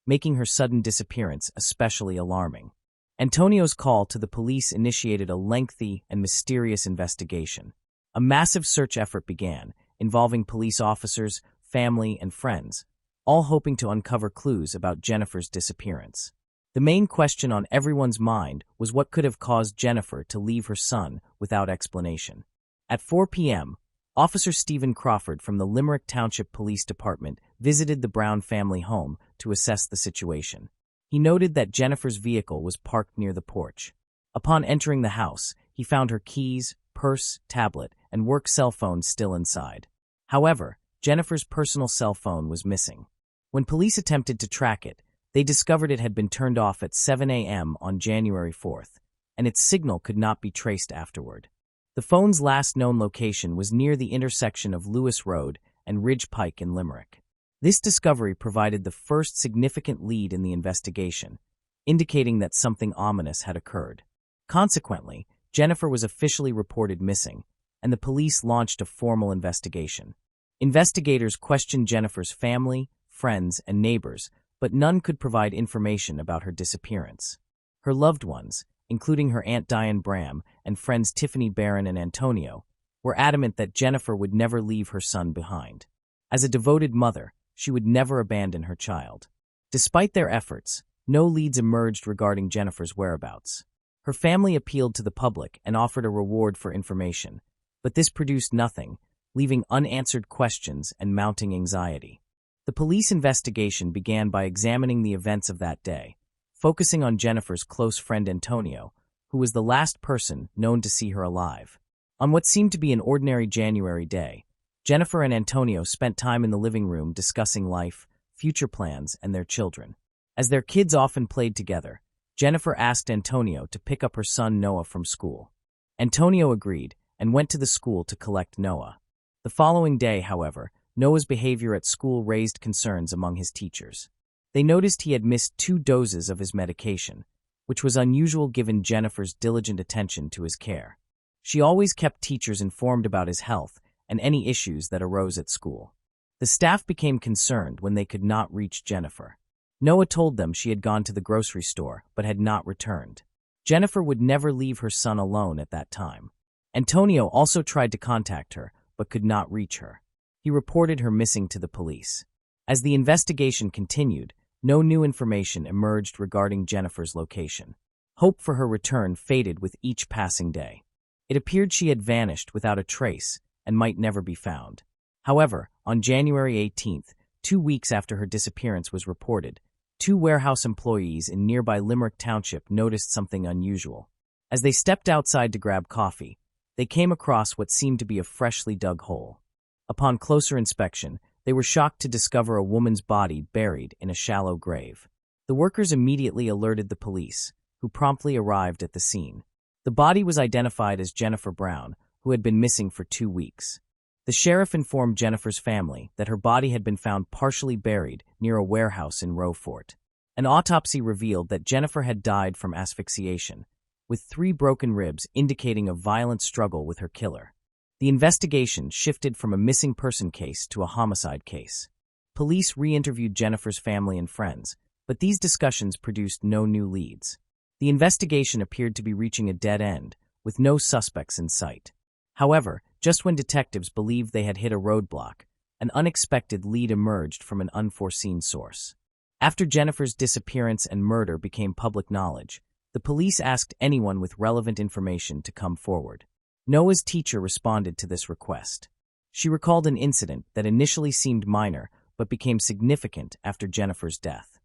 making her sudden disappearance especially alarming. Antonio's call to the police initiated a lengthy and mysterious investigation. A massive search effort began, involving police officers, family, and friends, all hoping to uncover clues about Jennifer's disappearance. The main question on everyone's mind was what could have caused Jennifer to leave her son without explanation. At 4 p.m., Officer Stephen Crawford from the Limerick Township Police Department visited the Brown family home to assess the situation. He noted that Jennifer's vehicle was parked near the porch. Upon entering the house, he found her keys, purse, tablet, and work cell phone still inside. However, Jennifer's personal cell phone was missing. When police attempted to track it, they discovered it had been turned off at 7 a.m. on January 4th, and its signal could not be traced afterward. The phone's last known location was near the intersection of Lewis Road and Ridge Pike in Limerick. This discovery provided the first significant lead in the investigation, indicating that something ominous had occurred. Consequently, Jennifer was officially reported missing, and the police launched a formal investigation. Investigators questioned Jennifer's family, friends, and neighbors, but none could provide information about her disappearance. Her loved ones, including her Aunt Diane Bram and friends Tiffany Barron and Antonio, were adamant that Jennifer would never leave her son behind. As a devoted mother, she would never abandon her child. Despite their efforts, no leads emerged regarding Jennifer's whereabouts. Her family appealed to the public and offered a reward for information, but this produced nothing, leaving unanswered questions and mounting anxiety. The police investigation began by examining the events of that day, focusing on Jennifer's close friend Antonio, who was the last person known to see her alive. On what seemed to be an ordinary January day, Jennifer and Antonio spent time in the living room discussing life, future plans, and their children. As their kids often played together, Jennifer asked Antonio to pick up her son Noah from school. Antonio agreed and went to the school to collect Noah. The following day, however, Noah's behavior at school raised concerns among his teachers. They noticed he had missed 2 doses of his medication, which was unusual given Jennifer's diligent attention to his care. She always kept teachers informed about his health and any issues that arose at school. The staff became concerned when they could not reach Jennifer. Noah told them she had gone to the grocery store but had not returned. Jennifer would never leave her son alone at that time. Antonio also tried to contact her but could not reach her. He reported her missing to the police. As the investigation continued, no new information emerged regarding Jennifer's location. Hope for her return faded with each passing day. It appeared she had vanished without a trace and might never be found. However, on January 18th, 2 weeks after her disappearance was reported, 2 warehouse employees in nearby Limerick Township noticed something unusual. As they stepped outside to grab coffee, they came across what seemed to be a freshly dug hole. Upon closer inspection, they were shocked to discover a woman's body buried in a shallow grave. The workers immediately alerted the police, who promptly arrived at the scene. The body was identified as Jennifer Brown, who had been missing for 2 weeks. The sheriff informed Jennifer's family that her body had been found partially buried near a warehouse in Rowfort. An autopsy revealed that Jennifer had died from asphyxiation, with 3 broken ribs indicating a violent struggle with her killer. The investigation shifted from a missing person case to a homicide case. Police re-interviewed Jennifer's family and friends, but these discussions produced no new leads. The investigation appeared to be reaching a dead end, with no suspects in sight. However, just when detectives believed they had hit a roadblock, an unexpected lead emerged from an unforeseen source. After Jennifer's disappearance and murder became public knowledge, the police asked anyone with relevant information to come forward. Noah's teacher responded to this request. She recalled an incident that initially seemed minor but became significant after Jennifer's death.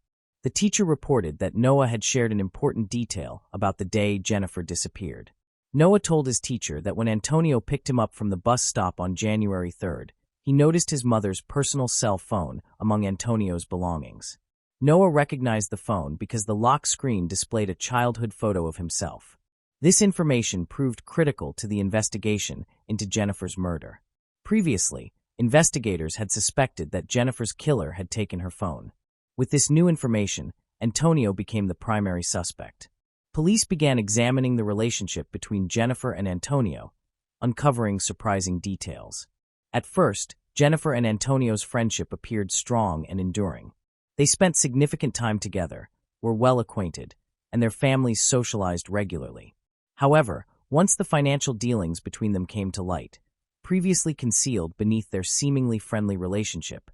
The teacher reported that Noah had shared an important detail about the day Jennifer disappeared. Noah told his teacher that when Antonio picked him up from the bus stop on January 3rd, he noticed his mother's personal cell phone among Antonio's belongings. Noah recognized the phone because the lock screen displayed a childhood photo of himself. This information proved critical to the investigation into Jennifer's murder. Previously, investigators had suspected that Jennifer's killer had taken her phone. With this new information, Antonio became the primary suspect. Police began examining the relationship between Jennifer and Antonio, uncovering surprising details. At first, Jennifer and Antonio's friendship appeared strong and enduring. They spent significant time together, were well acquainted, and their families socialized regularly. However, once the financial dealings between them came to light, previously concealed beneath their seemingly friendly relationship,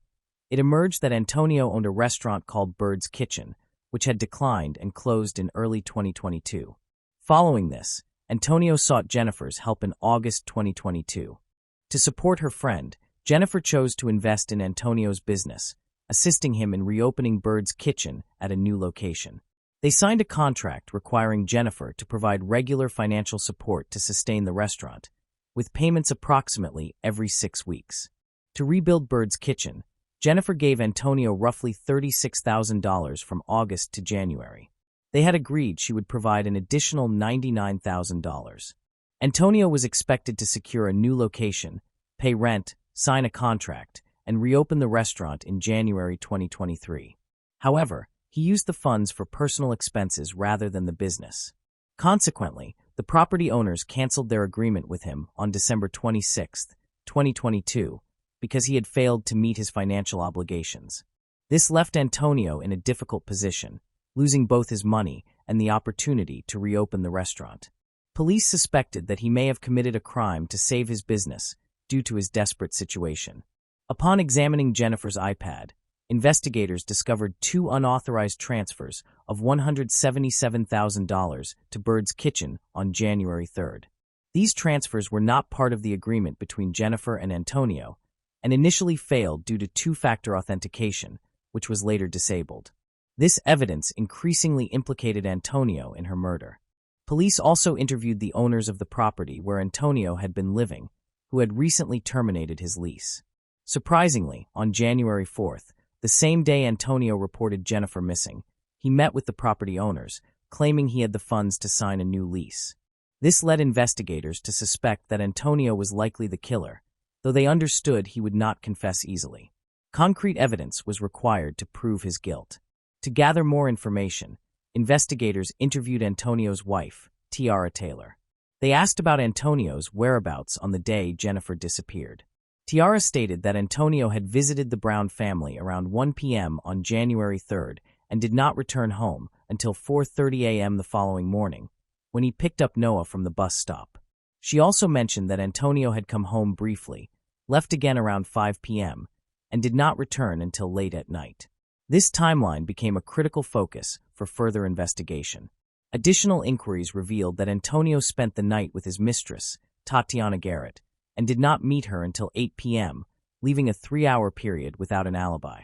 it emerged that Antonio owned a restaurant called Bird's Kitchen, which had declined and closed in early 2022. Following this, Antonio sought Jennifer's help in August 2022. To support her friend, Jennifer chose to invest in Antonio's business, assisting him in reopening Bird's Kitchen at a new location. They signed a contract requiring Jennifer to provide regular financial support to sustain the restaurant, with payments approximately every 6 weeks. To rebuild Bird's Kitchen, Jennifer gave Antonio roughly $36,000 from August to January. They had agreed she would provide an additional $99,000. Antonio was expected to secure a new location, pay rent, sign a contract, and reopen the restaurant in January 2023. However, He used the funds for personal expenses rather than the business. Consequently, the property owners canceled their agreement with him on December 26, 2022, because he had failed to meet his financial obligations. This left Antonio in a difficult position, losing both his money and the opportunity to reopen the restaurant. Police suspected that he may have committed a crime to save his business due to his desperate situation. Upon examining Jennifer's iPad, investigators discovered 2 unauthorized transfers of $177,000 to Bird's Kitchen on January 3rd. These transfers were not part of the agreement between Jennifer and Antonio, and initially failed due to two-factor authentication, which was later disabled. This evidence increasingly implicated Antonio in her murder. Police also interviewed the owners of the property where Antonio had been living, who had recently terminated his lease. Surprisingly, on January 4th, the same day Antonio reported Jennifer missing, he met with the property owners, claiming he had the funds to sign a new lease. This led investigators to suspect that Antonio was likely the killer, though they understood he would not confess easily. Concrete evidence was required to prove his guilt. To gather more information, investigators interviewed Antonio's wife, Tiara Taylor. They asked about Antonio's whereabouts on the day Jennifer disappeared. Tiara stated that Antonio had visited the Brown family around 1 p.m. on January 3rd and did not return home until 4:30 a.m. the following morning, when he picked up Noah from the bus stop. She also mentioned that Antonio had come home briefly, left again around 5 p.m., and did not return until late at night. This timeline became a critical focus for further investigation. Additional inquiries revealed that Antonio spent the night with his mistress, Tatiana Garrett, and did not meet her until 8 p.m., leaving a 3-hour period without an alibi.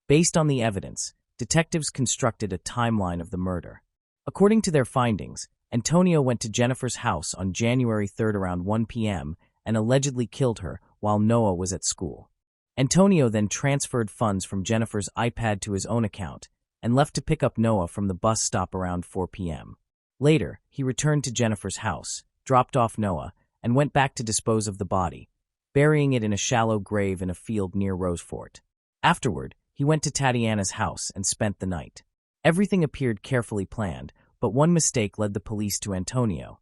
Based on the evidence, detectives constructed a timeline of the murder. According to their findings, Antonio went to Jennifer's house on January 3rd around 1 p.m. and allegedly killed her while Noah was at school. Antonio then transferred funds from Jennifer's iPad to his own account and left to pick up Noah from the bus stop around 4 p.m. Later, he returned to Jennifer's house, dropped off Noah, and went back to dispose of the body, burying it in a shallow grave in a field near Rosefort. Afterward, he went to Tatiana's house and spent the night. Everything appeared carefully planned, but one mistake led the police to Antonio,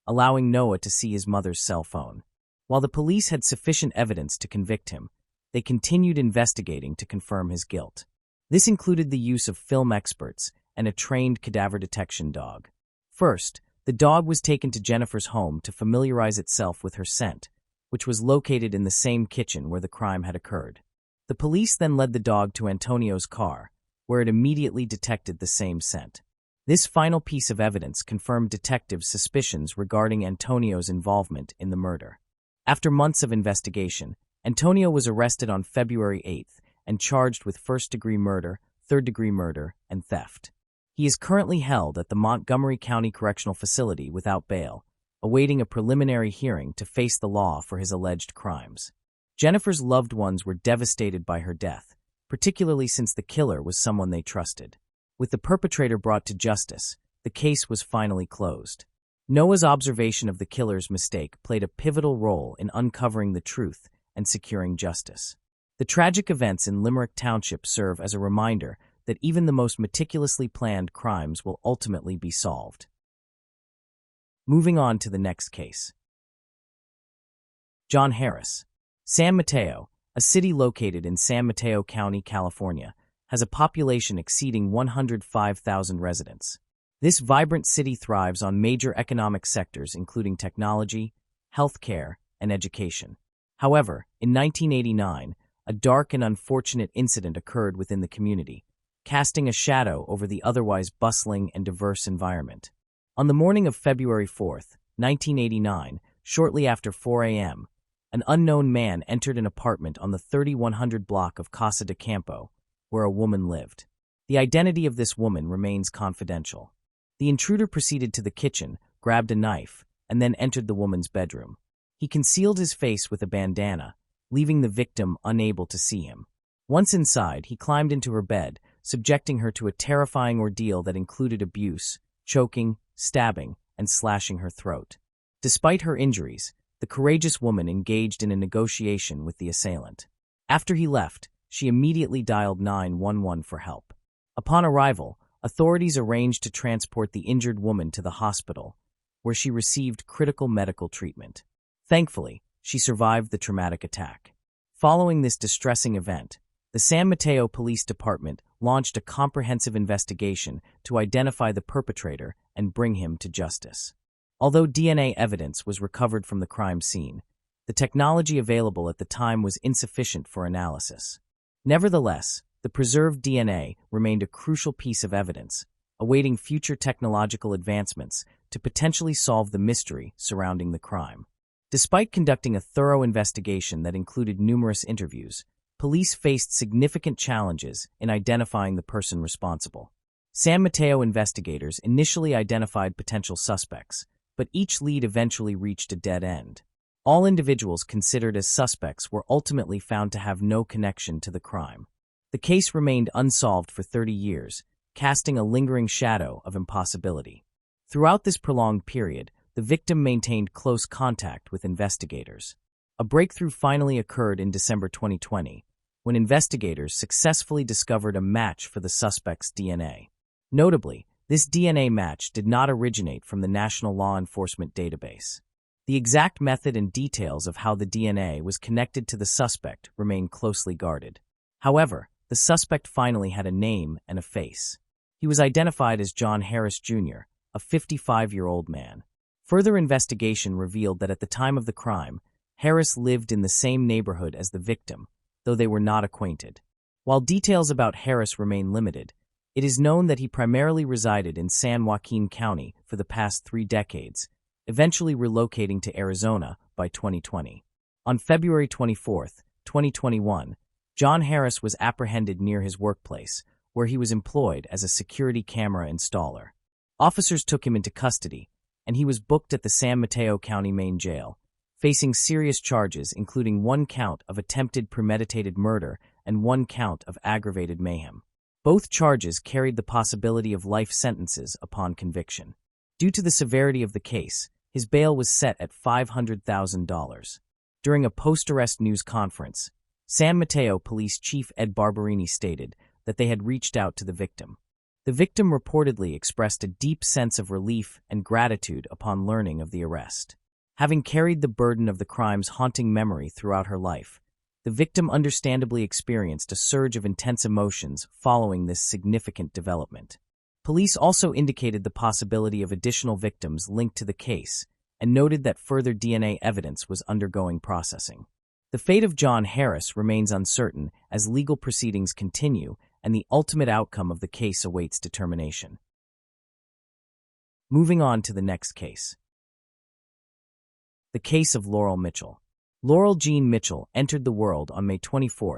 allowing Noah to see his mother's cell phone. While the police had sufficient evidence to convict him, they continued investigating to confirm his guilt. This included the use of film experts and a trained cadaver detection dog. First, the dog was taken to Jennifer's home to familiarize itself with her scent, which was located in the same kitchen where the crime had occurred. The police then led the dog to Antonio's car, where it immediately detected the same scent. This final piece of evidence confirmed detectives' suspicions regarding Antonio's involvement in the murder. After months of investigation, Antonio was arrested on February 8th and charged with first-degree murder, third-degree murder, and theft. He is currently held at the Montgomery County Correctional Facility without bail, awaiting a preliminary hearing to face the law for his alleged crimes. Jennifer's loved ones were devastated by her death, particularly since the killer was someone they trusted. With the perpetrator brought to justice, the case was finally closed. Noah's observation of the killer's mistake played a pivotal role in uncovering the truth and securing justice. The tragic events in Limerick Township serve as a reminder that even the most meticulously planned crimes will ultimately be solved. Moving on to the next case. John Harris. San Mateo, a city located in San Mateo County, California, has a population exceeding 105,000 residents. This vibrant city thrives on major economic sectors including technology, healthcare, and education. However, in 1989, a dark and unfortunate incident occurred within the community, casting a shadow over the otherwise bustling and diverse environment. On the morning of February 4th, 1989, shortly after 4 a.m., an unknown man entered an apartment on the 3100 block of Casa de Campo, where a woman lived. The identity of this woman remains confidential. The intruder proceeded to the kitchen, grabbed a knife, and then entered the woman's bedroom. He concealed his face with a bandana, leaving the victim unable to see him. Once inside, he climbed into her bed, subjecting her to a terrifying ordeal that included abuse, choking, stabbing, and slashing her throat. Despite her injuries, the courageous woman engaged in a negotiation with the assailant. After he left, she immediately dialed 911 for help. Upon arrival, authorities arranged to transport the injured woman to the hospital, where she received critical medical treatment. Thankfully, she survived the traumatic attack. Following this distressing event, the San Mateo Police Department launched a comprehensive investigation to identify the perpetrator and bring him to justice. Although DNA evidence was recovered from the crime scene, the technology available at the time was insufficient for analysis. Nevertheless, the preserved DNA remained a crucial piece of evidence, awaiting future technological advancements to potentially solve the mystery surrounding the crime. Despite conducting a thorough investigation that included numerous interviews, police faced significant challenges in identifying the person responsible. San Mateo investigators initially identified potential suspects, but each lead eventually reached a dead end. All individuals considered as suspects were ultimately found to have no connection to the crime. The case remained unsolved for 30 years, casting a lingering shadow of impossibility. Throughout this prolonged period, the victim maintained close contact with investigators. A breakthrough finally occurred in December 2020, when investigators successfully discovered a match for the suspect's DNA. Notably, this DNA match did not originate from the National Law Enforcement Database. The exact method and details of how the DNA was connected to the suspect remain closely guarded. However, the suspect finally had a name and a face. He was identified as John Harris Jr., a 55-year-old man. Further investigation revealed that at the time of the crime, Harris lived in the same neighborhood as the victim, though they were not acquainted. While details about Harris remain limited, it is known that he primarily resided in San Joaquin County for the past 3 decades, eventually relocating to Arizona by 2020. On February 24, 2021, John Harris was apprehended near his workplace, where he was employed as a security camera installer. Officers took him into custody, and he was booked at the San Mateo County Main Jail, facing serious charges including 1 count of attempted premeditated murder and 1 count of aggravated mayhem. Both charges carried the possibility of life sentences upon conviction. Due to the severity of the case, his bail was set at $500,000. During a post-arrest news conference, San Mateo Police Chief Ed Barberini stated that they had reached out to the victim. The victim reportedly expressed a deep sense of relief and gratitude upon learning of the arrest. Having carried the burden of the crime's haunting memory throughout her life, the victim understandably experienced a surge of intense emotions following this significant development. Police also indicated the possibility of additional victims linked to the case and noted that further DNA evidence was undergoing processing. The fate of John Harris remains uncertain as legal proceedings continue and the ultimate outcome of the case awaits determination. Moving on to the next case. The case of Laurel Mitchell. Laurel Jean Mitchell entered the world on May 24,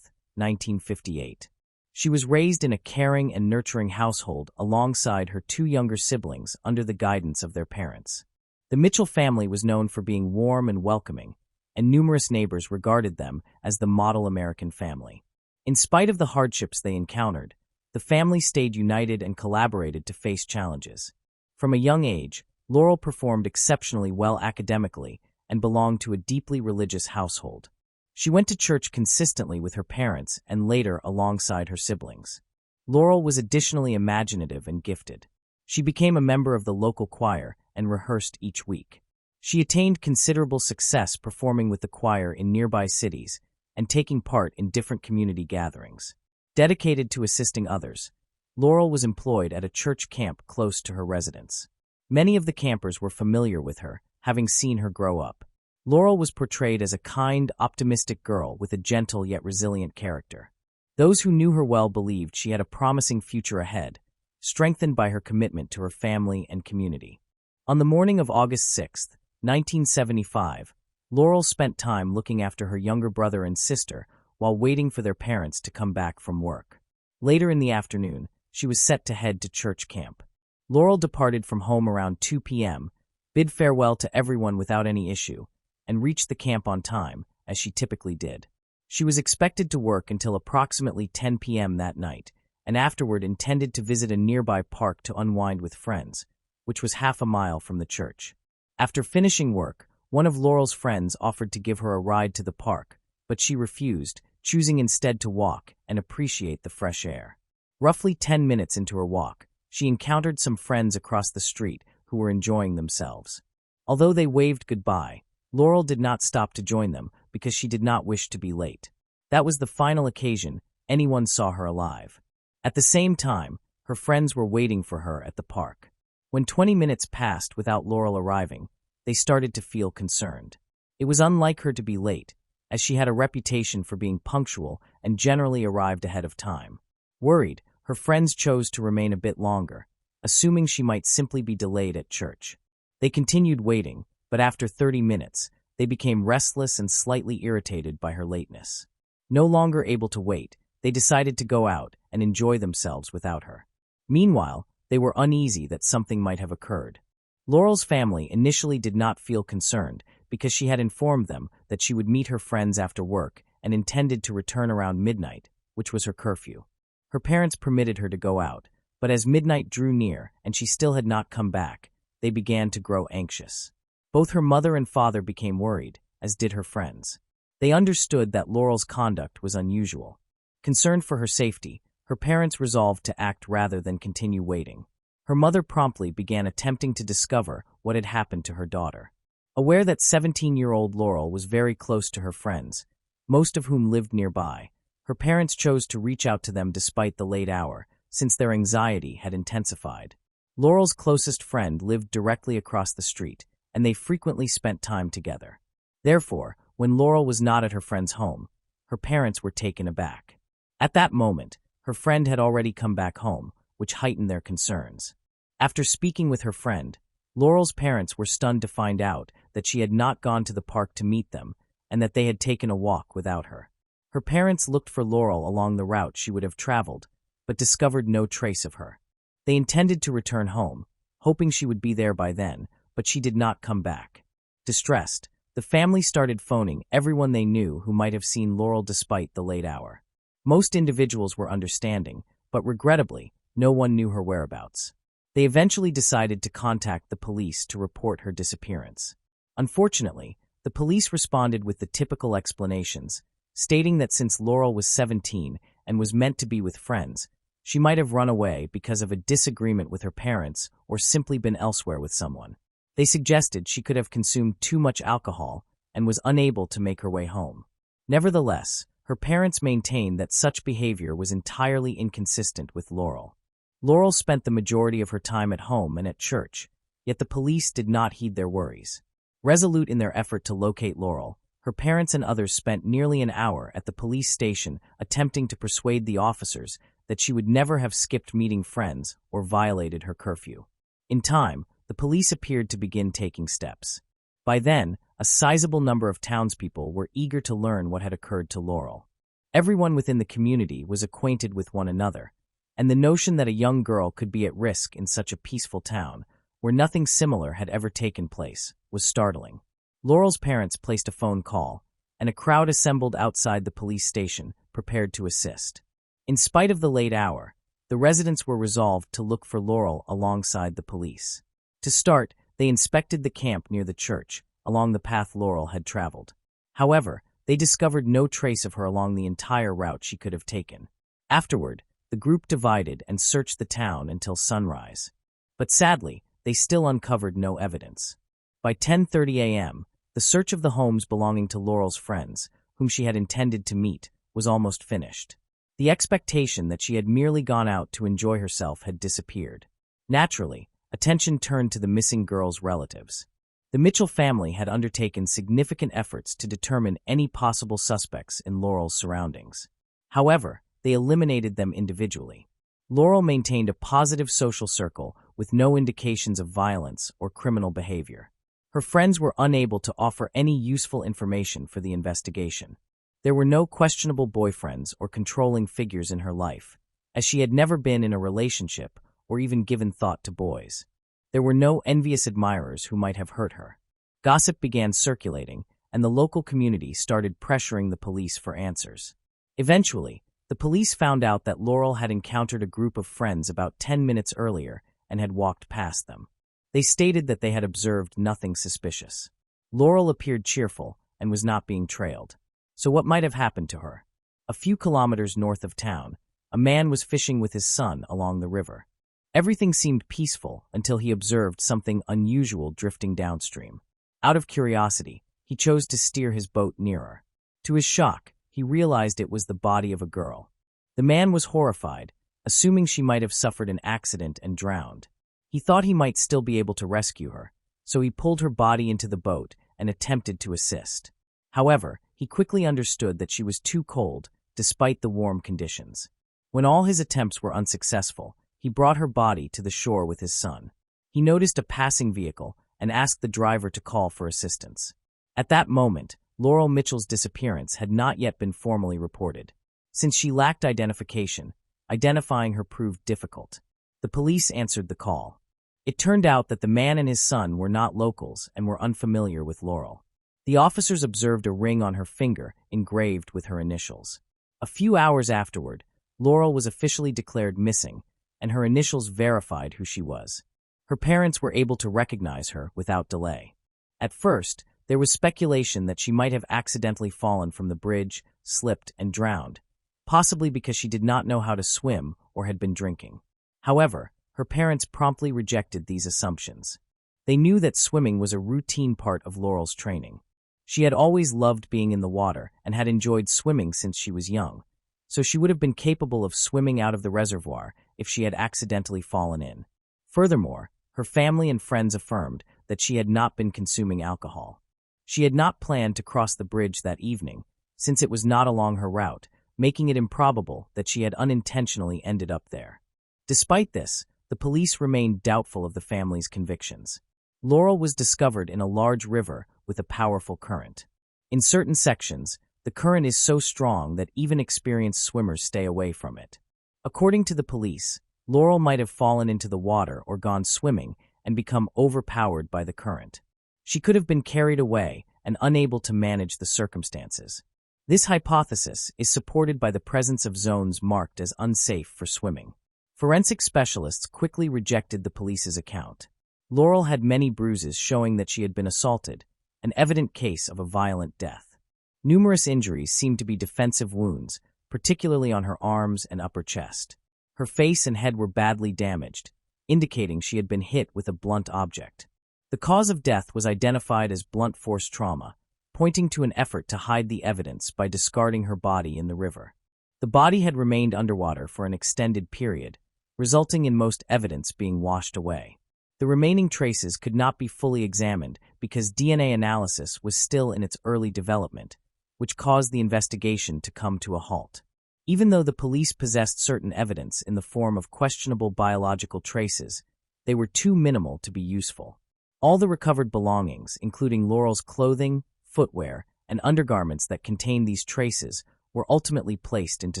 1958. She was raised in a caring and nurturing household alongside her 2 younger siblings under the guidance of their parents. The Mitchell family was known for being warm and welcoming, and numerous neighbors regarded them as the model American family. In spite of the hardships they encountered, the family stayed united and collaborated to face challenges. From a young age, Laurel performed exceptionally well academically and belonged to a deeply religious household. She went to church consistently with her parents and later alongside her siblings. Laurel was additionally imaginative and gifted. She became a member of the local choir and rehearsed each week. She attained considerable success performing with the choir in nearby cities and taking part in different community gatherings. Dedicated to assisting others, Laurel was employed at a church camp close to her residence. Many of the campers were familiar with her, having seen her grow up. Laurel was portrayed as a kind, optimistic girl with a gentle yet resilient character. Those who knew her well believed she had a promising future ahead, strengthened by her commitment to her family and community. On the morning of August 6, 1975, Laurel spent time looking after her younger brother and sister while waiting for their parents to come back from work. Later in the afternoon, she was set to head to church camp. Laurel departed from home around 2 p.m., bid farewell to everyone without any issue, and reached the camp on time, as she typically did. She was expected to work until approximately 10 p.m. that night, and afterward intended to visit a nearby park to unwind with friends, which was half a mile from the church. After finishing work, one of Laurel's friends offered to give her a ride to the park, but she refused, choosing instead to walk and appreciate the fresh air. Roughly 10 minutes into her walk, she encountered some friends across the street who were enjoying themselves. Although they waved goodbye, Laurel did not stop to join them because she did not wish to be late. That was the final occasion anyone saw her alive. At the same time, her friends were waiting for her at the park. When 20 minutes passed without Laurel arriving, they started to feel concerned. It was unlike her to be late, as she had a reputation for being punctual and generally arrived ahead of time. Worried, her friends chose to remain a bit longer, assuming she might simply be delayed at church. They continued waiting, but after 30 minutes, they became restless and slightly irritated by her lateness. No longer able to wait, they decided to go out and enjoy themselves without her. Meanwhile, they were uneasy that something might have occurred. Laurel's family initially did not feel concerned because she had informed them that she would meet her friends after work and intended to return around midnight, which was her curfew. Her parents permitted her to go out, but as midnight drew near and she still had not come back, they began to grow anxious. Both her mother and father became worried, as did her friends. They understood that Laurel's conduct was unusual. Concerned for her safety, her parents resolved to act rather than continue waiting. Her mother promptly began attempting to discover what had happened to her daughter. Aware that 17-year-old Laurel was very close to her friends, most of whom lived nearby, her parents chose to reach out to them despite the late hour, since their anxiety had intensified. Laurel's closest friend lived directly across the street, and they frequently spent time together. Therefore, when Laurel was not at her friend's home, her parents were taken aback. At that moment, her friend had already come back home, which heightened their concerns. After speaking with her friend, Laurel's parents were stunned to find out that she had not gone to the park to meet them and that they had taken a walk without her. Her parents looked for Laurel along the route she would have traveled, but discovered no trace of her. They intended to return home, hoping she would be there by then, but she did not come back. Distressed, the family started phoning everyone they knew who might have seen Laurel despite the late hour. Most individuals were understanding, but regrettably, no one knew her whereabouts. They eventually decided to contact the police to report her disappearance. Unfortunately, the police responded with the typical explanations, stating that since Laurel was 17 and was meant to be with friends, she might have run away because of a disagreement with her parents or simply been elsewhere with someone. They suggested she could have consumed too much alcohol and was unable to make her way home. Nevertheless, her parents maintained that such behavior was entirely inconsistent with Laurel. Laurel spent the majority of her time at home and at church, yet the police did not heed their worries. Resolute in their effort to locate Laurel, her parents and others spent nearly an hour at the police station attempting to persuade the officers that she would never have skipped meeting friends or violated her curfew. In time, the police appeared to begin taking steps. By then, a sizable number of townspeople were eager to learn what had occurred to Laurel. Everyone within the community was acquainted with one another, and the notion that a young girl could be at risk in such a peaceful town, where nothing similar had ever taken place, was startling. Laurel's parents placed a phone call, and a crowd assembled outside the police station, prepared to assist. In spite of the late hour, the residents were resolved to look for Laurel alongside the police. To start, they inspected the camp near the church, along the path Laurel had traveled. However, they discovered no trace of her along the entire route she could have taken. Afterward, the group divided and searched the town until sunrise. But sadly, they still uncovered no evidence. By 10:30 a.m., the search of the homes belonging to Laurel's friends, whom she had intended to meet, was almost finished. The expectation that she had merely gone out to enjoy herself had disappeared. Naturally, attention turned to the missing girl's relatives. The Mitchell family had undertaken significant efforts to determine any possible suspects in Laurel's surroundings. However, they eliminated them individually. Laurel maintained a positive social circle with no indications of violence or criminal behavior. Her friends were unable to offer any useful information for the investigation. There were no questionable boyfriends or controlling figures in her life, as she had never been in a relationship or even given thought to boys. There were no envious admirers who might have hurt her. Gossip began circulating, and the local community started pressuring the police for answers. Eventually, the police found out that Laurel had encountered a group of friends about 10 minutes earlier and had walked past them. They stated that they had observed nothing suspicious. Laurel appeared cheerful and was not being trailed. So what might have happened to her? A few kilometers north of town, a man was fishing with his son along the river. Everything seemed peaceful until he observed something unusual drifting downstream. Out of curiosity, he chose to steer his boat nearer. To his shock, he realized it was the body of a girl. The man was horrified, assuming she might have suffered an accident and drowned. He thought he might still be able to rescue her, so he pulled her body into the boat and attempted to assist. However, he quickly understood that she was too cold, despite the warm conditions. When all his attempts were unsuccessful, he brought her body to the shore with his son. He noticed a passing vehicle and asked the driver to call for assistance. At that moment, Laurel Mitchell's disappearance had not yet been formally reported. Since she lacked identification, identifying her proved difficult. The police answered the call. It turned out that the man and his son were not locals and were unfamiliar with Laurel. The officers observed a ring on her finger engraved with her initials. A few hours afterward, Laurel was officially declared missing, and her initials verified who she was. Her parents were able to recognize her without delay. At first, there was speculation that she might have accidentally fallen from the bridge, slipped, and drowned, possibly because she did not know how to swim or had been drinking. However, her parents promptly rejected these assumptions. They knew that swimming was a routine part of Laurel's training. She had always loved being in the water and had enjoyed swimming since she was young, so she would have been capable of swimming out of the reservoir if she had accidentally fallen in. Furthermore, her family and friends affirmed that she had not been consuming alcohol. She had not planned to cross the bridge that evening, since it was not along her route, making it improbable that she had unintentionally ended up there. Despite this, the police remained doubtful of the family's convictions. Laurel was discovered in a large river with a powerful current. In certain sections, the current is so strong that even experienced swimmers stay away from it. According to the police, Laurel might have fallen into the water or gone swimming and become overpowered by the current. She could have been carried away and unable to manage the circumstances. This hypothesis is supported by the presence of zones marked as unsafe for swimming. Forensic specialists quickly rejected the police's account. Laurel had many bruises showing that she had been assaulted, an evident case of a violent death. Numerous injuries seemed to be defensive wounds, particularly on her arms and upper chest. Her face and head were badly damaged, indicating she had been hit with a blunt object. The cause of death was identified as blunt force trauma, pointing to an effort to hide the evidence by discarding her body in the river. The body had remained underwater for an extended period, resulting in most evidence being washed away. The remaining traces could not be fully examined because DNA analysis was still in its early development, which caused the investigation to come to a halt. Even though the police possessed certain evidence in the form of questionable biological traces, they were too minimal to be useful. All the recovered belongings, including Laurel's clothing, footwear, and undergarments that contained these traces, were ultimately placed into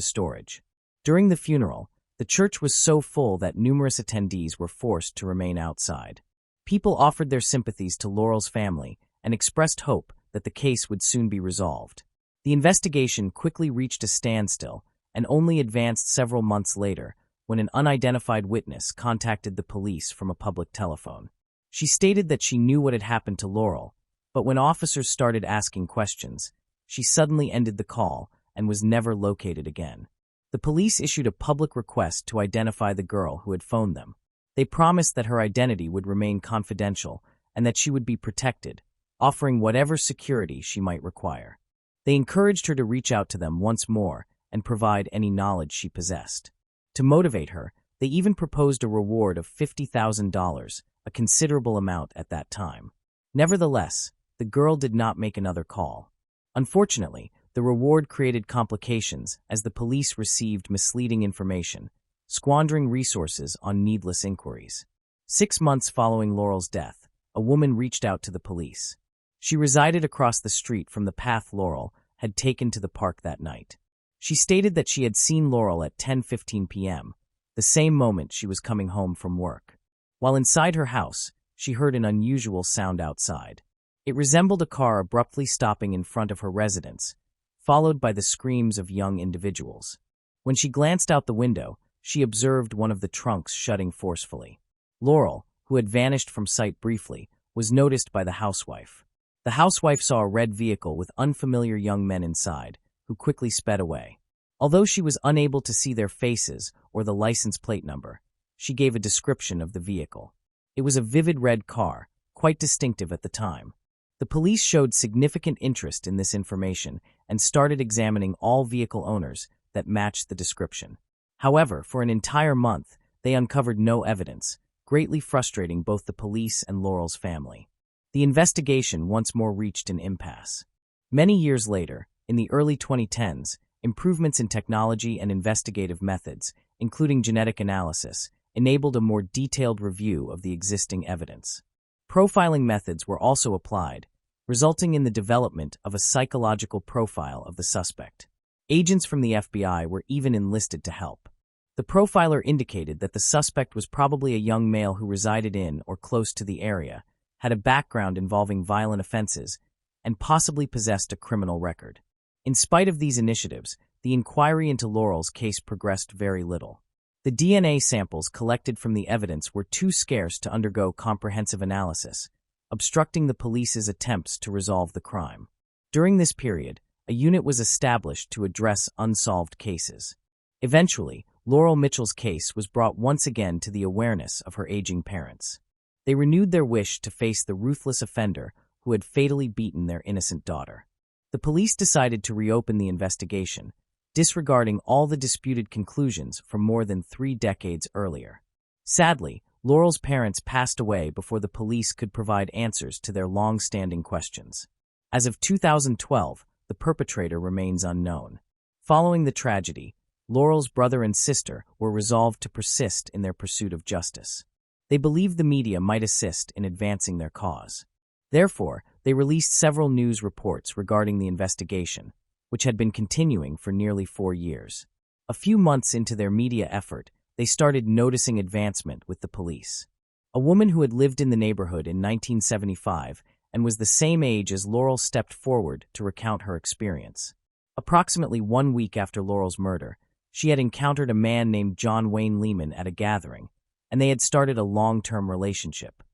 storage. During the funeral, the church was so full that numerous attendees were forced to remain outside. People offered their sympathies to Laurel's family and expressed hope that the case would soon be resolved. The investigation quickly reached a standstill and only advanced several months later when an unidentified witness contacted the police from a public telephone. She stated that she knew what had happened to Laurel, but when officers started asking questions, she suddenly ended the call and was never located again. The police issued a public request to identify the girl who had phoned them. They promised that her identity would remain confidential and that she would be protected, offering whatever security she might require. They encouraged her to reach out to them once more and provide any knowledge she possessed. To motivate her, they even proposed a reward of $50,000, a considerable amount at that time. Nevertheless, the girl did not make another call. Unfortunately, the reward created complications as the police received misleading information, squandering resources on needless inquiries. 6 months following Laurel's death, a woman reached out to the police. She resided across the street from the path Laurel had taken to the park that night. She stated that she had seen Laurel at 10:15 p.m., the same moment she was coming home from work. While inside her house, she heard an unusual sound outside. It resembled a car abruptly stopping in front of her residence, followed by the screams of young individuals. When she glanced out the window, she observed one of the trunks shutting forcefully. Laurel, who had vanished from sight briefly, was noticed by the housewife. The housewife saw a red vehicle with unfamiliar young men inside, who quickly sped away. Although she was unable to see their faces or the license plate number, she gave a description of the vehicle. It was a vivid red car, quite distinctive at the time. The police showed significant interest in this information and started examining all vehicle owners that matched the description. However, for an entire month, they uncovered no evidence, greatly frustrating both the police and Laurel's family. The investigation once more reached an impasse. Many years later, in the early 2010s, improvements in technology and investigative methods, including genetic analysis, enabled a more detailed review of the existing evidence. Profiling methods were also applied, resulting in the development of a psychological profile of the suspect. Agents from the FBI were even enlisted to help. The profiler indicated that the suspect was probably a young male who resided in or close to the area, had a background involving violent offenses, and possibly possessed a criminal record. In spite of these initiatives, the inquiry into Laurel's case progressed very little. The DNA samples collected from the evidence were too scarce to undergo comprehensive analysis, obstructing the police's attempts to resolve the crime. During this period, a unit was established to address unsolved cases. Eventually, Laurel Mitchell's case was brought once again to the awareness of her aging parents. They renewed their wish to face the ruthless offender who had fatally beaten their innocent daughter. The police decided to reopen the investigation, disregarding all the disputed conclusions from more than 3 decades earlier. Sadly, Laurel's parents passed away before the police could provide answers to their long-standing questions. As of 2012, the perpetrator remains unknown. Following the tragedy, Laurel's brother and sister were resolved to persist in their pursuit of justice. They believed the media might assist in advancing their cause. Therefore, they released several news reports regarding the investigation, which had been continuing for nearly 4 years. A few months into their media effort, they started noticing advancement with the police. A woman who had lived in the neighborhood in 1975 and was the same age as Laurel stepped forward to recount her experience. Approximately 1 week after Laurel's murder, she had encountered a man named John Wayne Lehman at a gathering, and they had started a long-term relationship.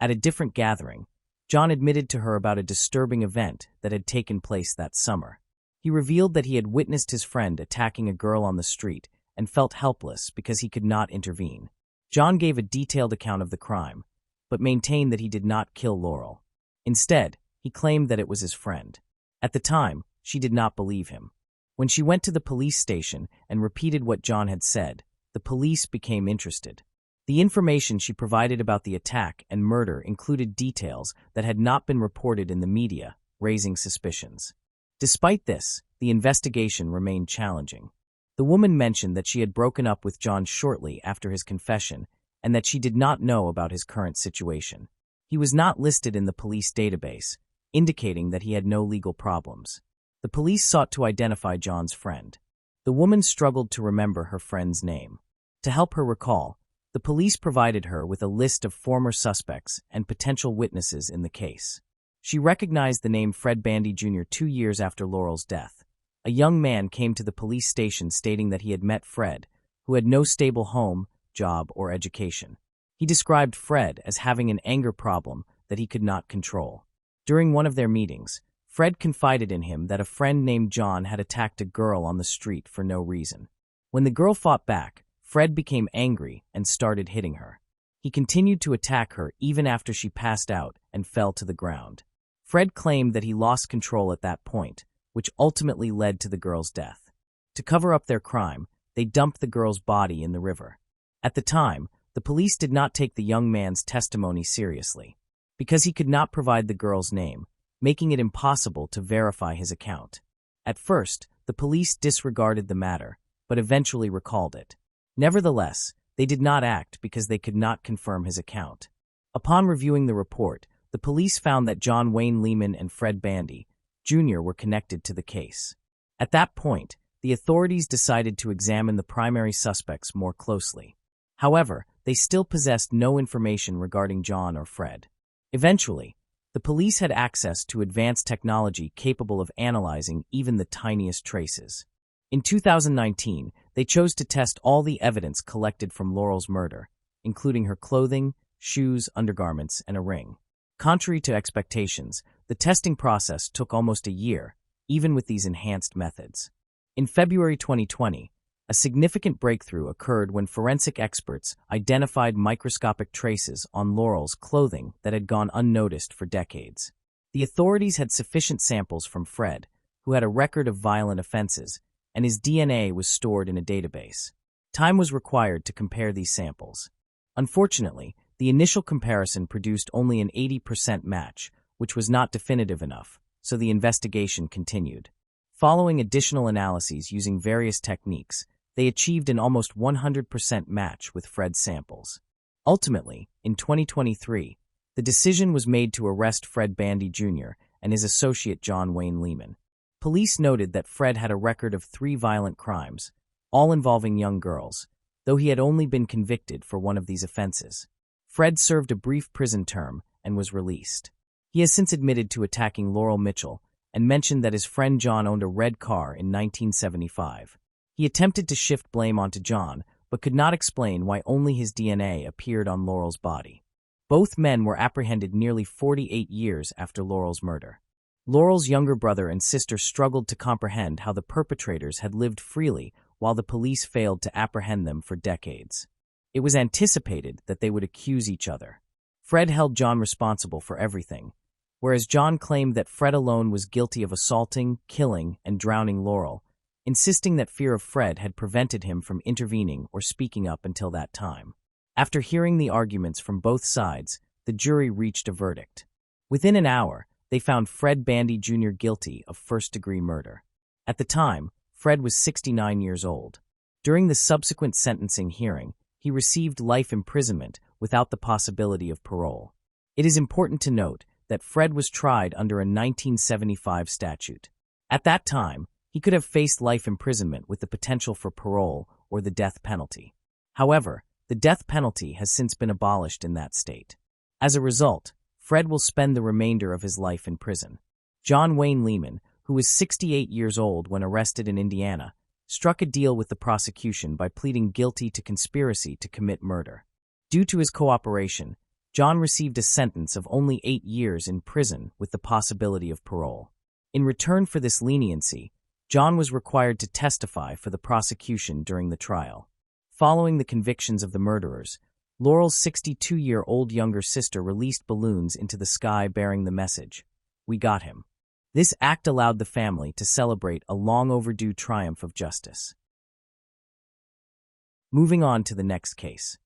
At a different gathering, John admitted to her about a disturbing event that had taken place that summer. He revealed that he had witnessed his friend attacking a girl on the street and felt helpless because he could not intervene. John gave a detailed account of the crime, but maintained that he did not kill Laurel. Instead, he claimed that it was his friend. At the time, she did not believe him. When she went to the police station and repeated what John had said, the police became interested. The information she provided about the attack and murder included details that had not been reported in the media, raising suspicions. Despite this, the investigation remained challenging. The woman mentioned that she had broken up with John shortly after his confession and that she did not know about his current situation. He was not listed in the police database, indicating that he had no legal problems. The police sought to identify John's friend. The woman struggled to remember her friend's name. To help her recall, the police provided her with a list of former suspects and potential witnesses in the case. She recognized the name Fred Bandy Jr. 2 years after Laurel's death. A young man came to the police station stating that he had met Fred, who had no stable home, job, or education. He described Fred as having an anger problem that he could not control. During one of their meetings, Fred confided in him that a friend named John had attacked a girl on the street for no reason. When the girl fought back, Fred became angry and started hitting her. He continued to attack her even after she passed out and fell to the ground. Fred claimed that he lost control at that point, which ultimately led to the girl's death. To cover up their crime, they dumped the girl's body in the river. At the time, the police did not take the young man's testimony seriously, because he could not provide the girl's name, making it impossible to verify his account. At first, the police disregarded the matter, but eventually recalled it. Nevertheless, they did not act because they could not confirm his account. Upon reviewing the report, the police found that John Wayne Lehman and Fred Bandy Jr. were connected to the case. At that point, the authorities decided to examine the primary suspects more closely. However, they still possessed no information regarding John or Fred. Eventually, the police had access to advanced technology capable of analyzing even the tiniest traces. In 2019, they chose to test all the evidence collected from Laurel's murder, including her clothing, shoes, undergarments, and a ring. Contrary to expectations, the testing process took almost a year, even with these enhanced methods. In February 2020, a significant breakthrough occurred when forensic experts identified microscopic traces on Laurel's clothing that had gone unnoticed for decades. The authorities had sufficient samples from Fred, who had a record of violent offenses, and his DNA was stored in a database. Time was required to compare these samples. Unfortunately, the initial comparison produced only an 80% match, which was not definitive enough, so the investigation continued. Following additional analyses using various techniques, they achieved an almost 100% match with Fred's samples. Ultimately, in 2023, the decision was made to arrest Fred Bandy Jr. and his associate John Wayne Lehman. Police noted that Fred had a record of 3 violent crimes, all involving young girls, though he had only been convicted for one of these offenses. Fred served a brief prison term and was released. He has since admitted to attacking Laurel Mitchell and mentioned that his friend John owned a red car in 1975. He attempted to shift blame onto John, but could not explain why only his DNA appeared on Laurel's body. Both men were apprehended nearly 48 years after Laurel's murder. Laurel's younger brother and sister struggled to comprehend how the perpetrators had lived freely while the police failed to apprehend them for decades. It was anticipated that they would accuse each other. Fred held John responsible for everything, whereas John claimed that Fred alone was guilty of assaulting, killing, and drowning Laurel, insisting that fear of Fred had prevented him from intervening or speaking up until that time. After hearing the arguments from both sides, the jury reached a verdict. Within an hour, they found Fred Bandy Jr. guilty of first-degree murder. At the time, Fred was 69 years old. During the subsequent sentencing hearing, he received life imprisonment without the possibility of parole. It is important to note that Fred was tried under a 1975 statute. At that time, he could have faced life imprisonment with the potential for parole or the death penalty. However, the death penalty has since been abolished in that state. As a result, Fred will spend the remainder of his life in prison. John Wayne Lehman, who was 68 years old when arrested in Indiana, struck a deal with the prosecution by pleading guilty to conspiracy to commit murder. Due to his cooperation, John received a sentence of only 8 years in prison with the possibility of parole. In return for this leniency, John was required to testify for the prosecution during the trial. Following the convictions of the murderers, Laurel's 62-year-old younger sister released balloons into the sky bearing the message, "We got him." This act allowed the family to celebrate a long-overdue triumph of justice. Moving on to the next case.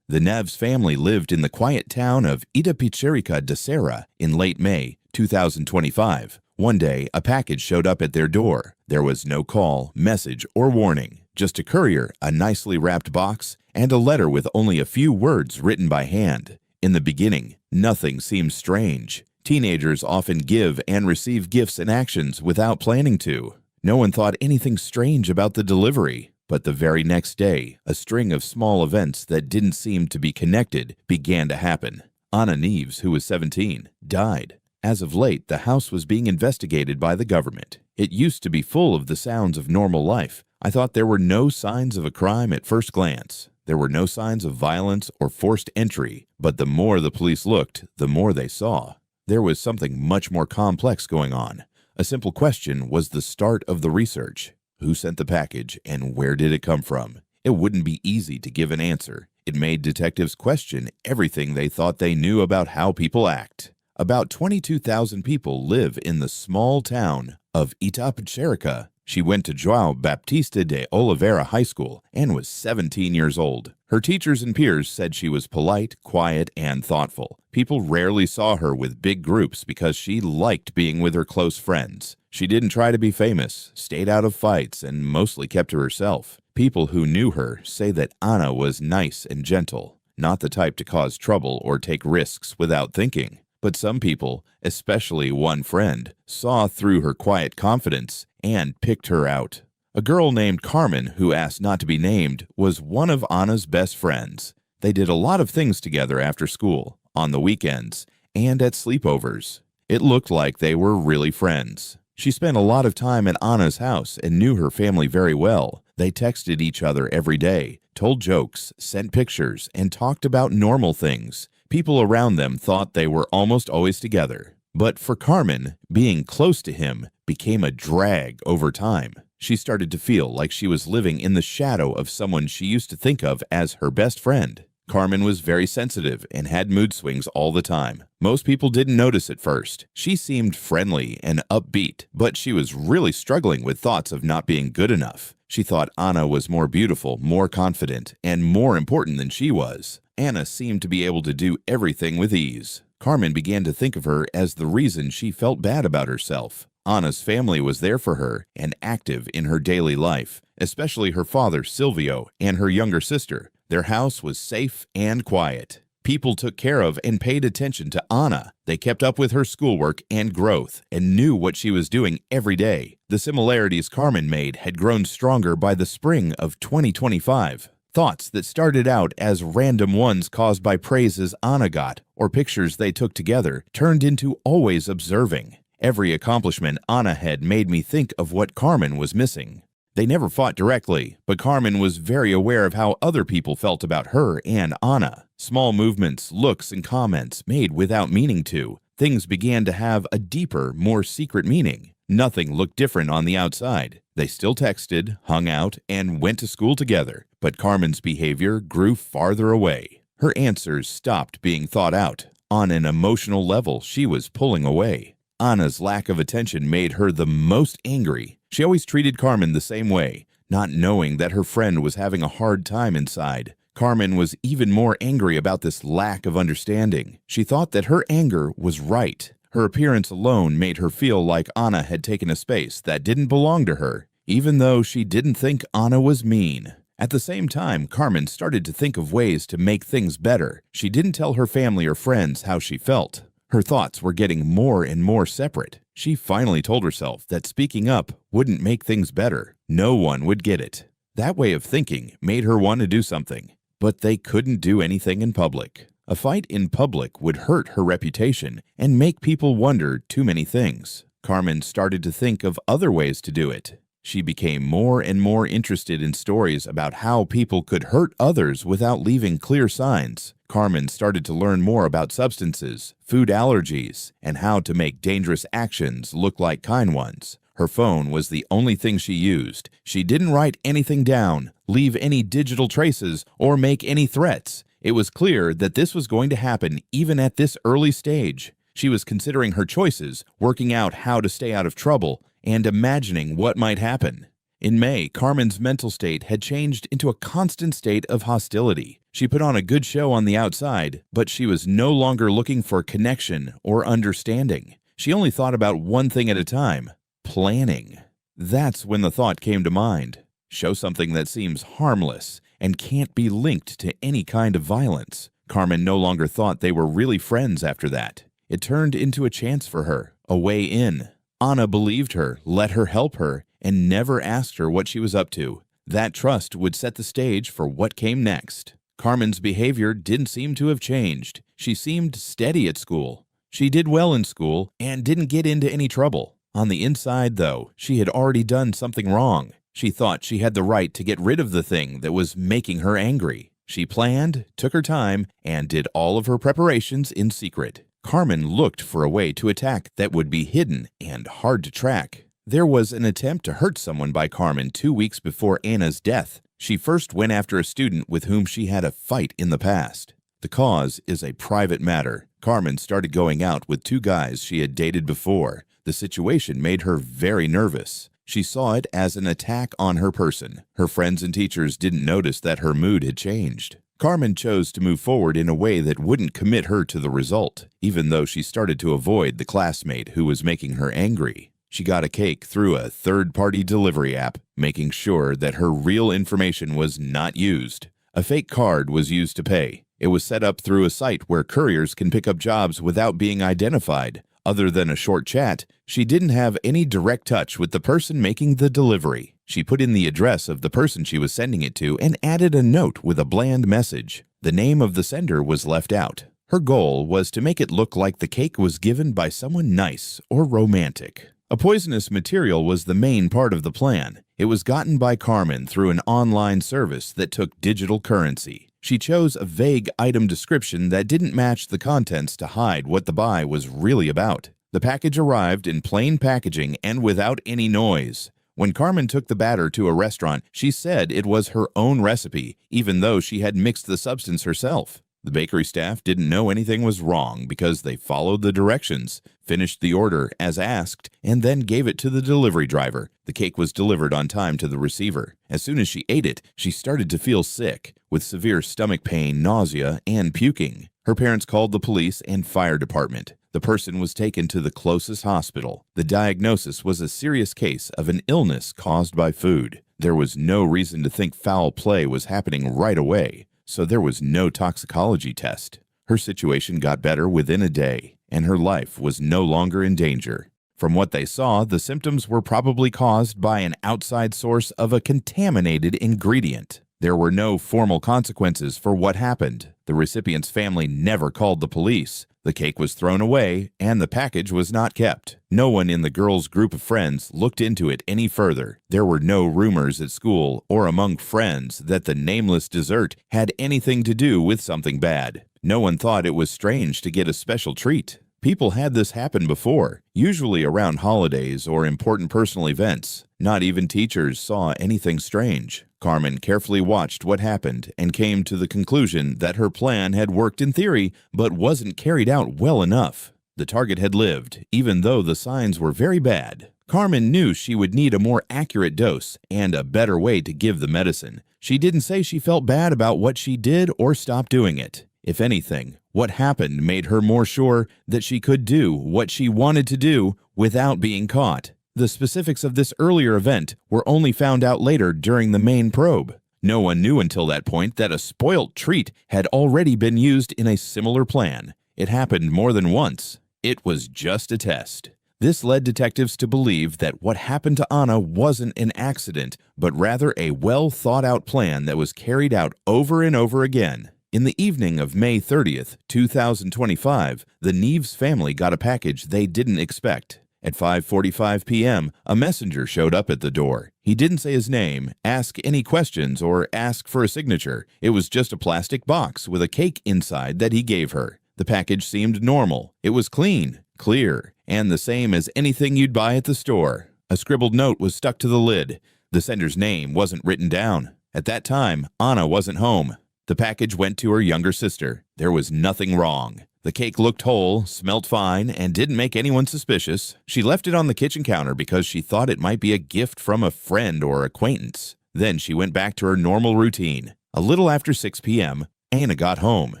The Neves family lived in the quiet town of Itapecherica de Serra in late May 2025. One day, a package showed up at their door. There was no call, message, or warning, just a courier, a nicely wrapped box, and a letter with only a few words written by hand. In the beginning, nothing seemed strange. Teenagers often give and receive gifts and actions without planning to. No one thought anything strange about the delivery. But the very next day, a string of small events that didn't seem to be connected began to happen. Anna Neves, who was 17, died. As of late, the house was being investigated by the government. It used to be full of the sounds of normal life. I thought there were no signs of a crime at first glance. There were no signs of violence or forced entry, but the more the police looked, the more they saw. There was something much more complex going on. A simple question was the start of the research. Who sent the package and where did it come from? It wouldn't be easy to give an answer. It made detectives question everything they thought they knew about how people act. About 22,000 people live in the small town of Itapecherica. She went to João Baptista de Oliveira High School and was 17 years old. Her teachers and peers said she was polite, quiet, and thoughtful. People rarely saw her with big groups because she liked being with her close friends. She didn't try to be famous, stayed out of fights, and mostly kept to herself. People who knew her say that Anna was nice and gentle, not the type to cause trouble or take risks without thinking. But some people, especially one friend, saw through her quiet confidence and picked her out. A girl named Carmen, who asked not to be named, was one of Anna's best friends. They did a lot of things together after school, on the weekends, and at sleepovers. It looked like they were really friends. She spent a lot of time at Anna's house and knew her family very well. They texted each other every day, told jokes, sent pictures, and talked about normal things. People around them thought they were almost always together. But for Carmen, being close to him became a drag over time. She started to feel like she was living in the shadow of someone she used to think of as her best friend. Carmen was very sensitive and had mood swings all the time. Most people didn't notice at first. She seemed friendly and upbeat, but she was really struggling with thoughts of not being good enough. She thought Anna was more beautiful, more confident, and more important than she was. Anna seemed to be able to do everything with ease. Carmen began to think of her as the reason she felt bad about herself. Anna's family was there for her and active in her daily life, especially her father, Silvio, and her younger sister. Their house was safe and quiet. People took care of and paid attention to Anna. They kept up with her schoolwork and growth and knew what she was doing every day. The similarities Carmen made had grown stronger by the spring of 2025. Thoughts that started out as random ones caused by praises Anna got or pictures they took together turned into always observing. Every accomplishment Anna had made me think of what Carmen was missing. They never fought directly, but Carmen was very aware of how other people felt about her and Anna. Small movements, looks, and comments made without meaning to. Things began to have a deeper, more secret meaning. Nothing looked different on the outside. They still texted, hung out, and went to school together, but Carmen's behavior grew farther away. Her answers stopped being thought out. On an emotional level, she was pulling away. Anna's lack of attention made her the most angry. She always treated Carmen the same way, not knowing that her friend was having a hard time inside. Carmen was even more angry about this lack of understanding. She thought that her anger was right. Her appearance alone made her feel like Anna had taken a space that didn't belong to her, even though she didn't think Anna was mean. At the same time, Carmen started to think of ways to make things better. She didn't tell her family or friends how she felt. Her thoughts were getting more and more separate. She finally told herself that speaking up wouldn't make things better. No one would get it. That way of thinking made her want to do something, but they couldn't do anything in public. A fight in public would hurt her reputation and make people wonder too many things. Carmen started to think of other ways to do it. She became more and more interested in stories about how people could hurt others without leaving clear signs. Carmen started to learn more about substances, food allergies, and how to make dangerous actions look like kind ones. Her phone was the only thing she used. She didn't write anything down, leave any digital traces, or make any threats. It was clear that this was going to happen even at this early stage. She was considering her choices, working out how to stay out of trouble, and imagining what might happen. In May, Carmen's mental state had changed into a constant state of hostility. She put on a good show on the outside, but she was no longer looking for connection or understanding. She only thought about one thing at a time: planning. That's when the thought came to mind. Show something that seems harmless and can't be linked to any kind of violence. Carmen no longer thought they were really friends after that. It turned into a chance for her, a way in. Anna believed her, let her help her, and never asked her what she was up to. That trust would set the stage for what came next. Carmen's behavior didn't seem to have changed. She seemed steady at school. She did well in school and didn't get into any trouble. On the inside, though, she had already done something wrong. She thought she had the right to get rid of the thing that was making her angry. She planned, took her time, and did all of her preparations in secret. Carmen looked for a way to attack that would be hidden and hard to track. There was an attempt to hurt someone by Carmen 2 weeks before Anna's death. She first went after a student with whom she had a fight in the past. The cause is a private matter. Carmen started going out with 2 guys she had dated before. The situation made her very nervous. She saw it as an attack on her person. Her friends and teachers didn't notice that her mood had changed. Carmen chose to move forward in a way that wouldn't commit her to the result, even though she started to avoid the classmate who was making her angry. She got a cake through a third-party delivery app, making sure that her real information was not used. A fake card was used to pay. It was set up through a site where couriers can pick up jobs without being identified. Other than a short chat, she didn't have any direct touch with the person making the delivery. She put in the address of the person she was sending it to and added a note with a bland message. The name of the sender was left out. Her goal was to make it look like the cake was given by someone nice or romantic. A poisonous material was the main part of the plan. It was gotten by Carmen through an online service that took digital currency. She chose a vague item description that didn't match the contents to hide what the buy was really about. The package arrived in plain packaging and without any noise. When Carmen took the batter to a restaurant, she said it was her own recipe, even though she had mixed the substance herself. The bakery staff didn't know anything was wrong because they followed the directions, finished the order as asked, and then gave it to the delivery driver. The cake was delivered on time to the receiver. As soon as she ate it, she started to feel sick, with severe stomach pain, nausea, and puking. Her parents called the police and fire department. The person was taken to the closest hospital. The diagnosis was a serious case of an illness caused by food. There was no reason to think foul play was happening right away, so there was no toxicology test. Her situation got better within a day, and her life was no longer in danger. From what they saw, the symptoms were probably caused by an outside source of a contaminated ingredient. There were no formal consequences for what happened. The recipient's family never called the police. The cake was thrown away, and the package was not kept. No one in the girls' group of friends looked into it any further. There were no rumors at school or among friends that the nameless dessert had anything to do with something bad. No one thought it was strange to get a special treat. People had this happen before, usually around holidays or important personal events. Not even teachers saw anything strange. Carmen carefully watched what happened and came to the conclusion that her plan had worked in theory, but wasn't carried out well enough. The target had lived, even though the signs were very bad. Carmen knew she would need a more accurate dose and a better way to give the medicine. She didn't say she felt bad about what she did or stopped doing it. If anything, what happened made her more sure that she could do what she wanted to do without being caught. The specifics of this earlier event were only found out later during the main probe. No one knew until that point that a spoilt treat had already been used in a similar plan. It happened more than once. It was just a test. This led detectives to believe that what happened to Anna wasn't an accident, but rather a well-thought-out plan that was carried out over and over again. In the evening of May 30th, 2025, the Neves family got a package they didn't expect. At 5:45 p.m., a messenger showed up at the door. He didn't say his name, ask any questions, or ask for a signature. It was just a plastic box with a cake inside that he gave her. The package seemed normal. It was clean, clear, and the same as anything you'd buy at the store. A scribbled note was stuck to the lid. The sender's name wasn't written down. At that time, Anna wasn't home. The package went to her younger sister. There was nothing wrong. The cake looked whole, smelt fine, and didn't make anyone suspicious. She left it on the kitchen counter because she thought it might be a gift from a friend or acquaintance. Then she went back to her normal routine. A little after 6 p.m., Anna got home.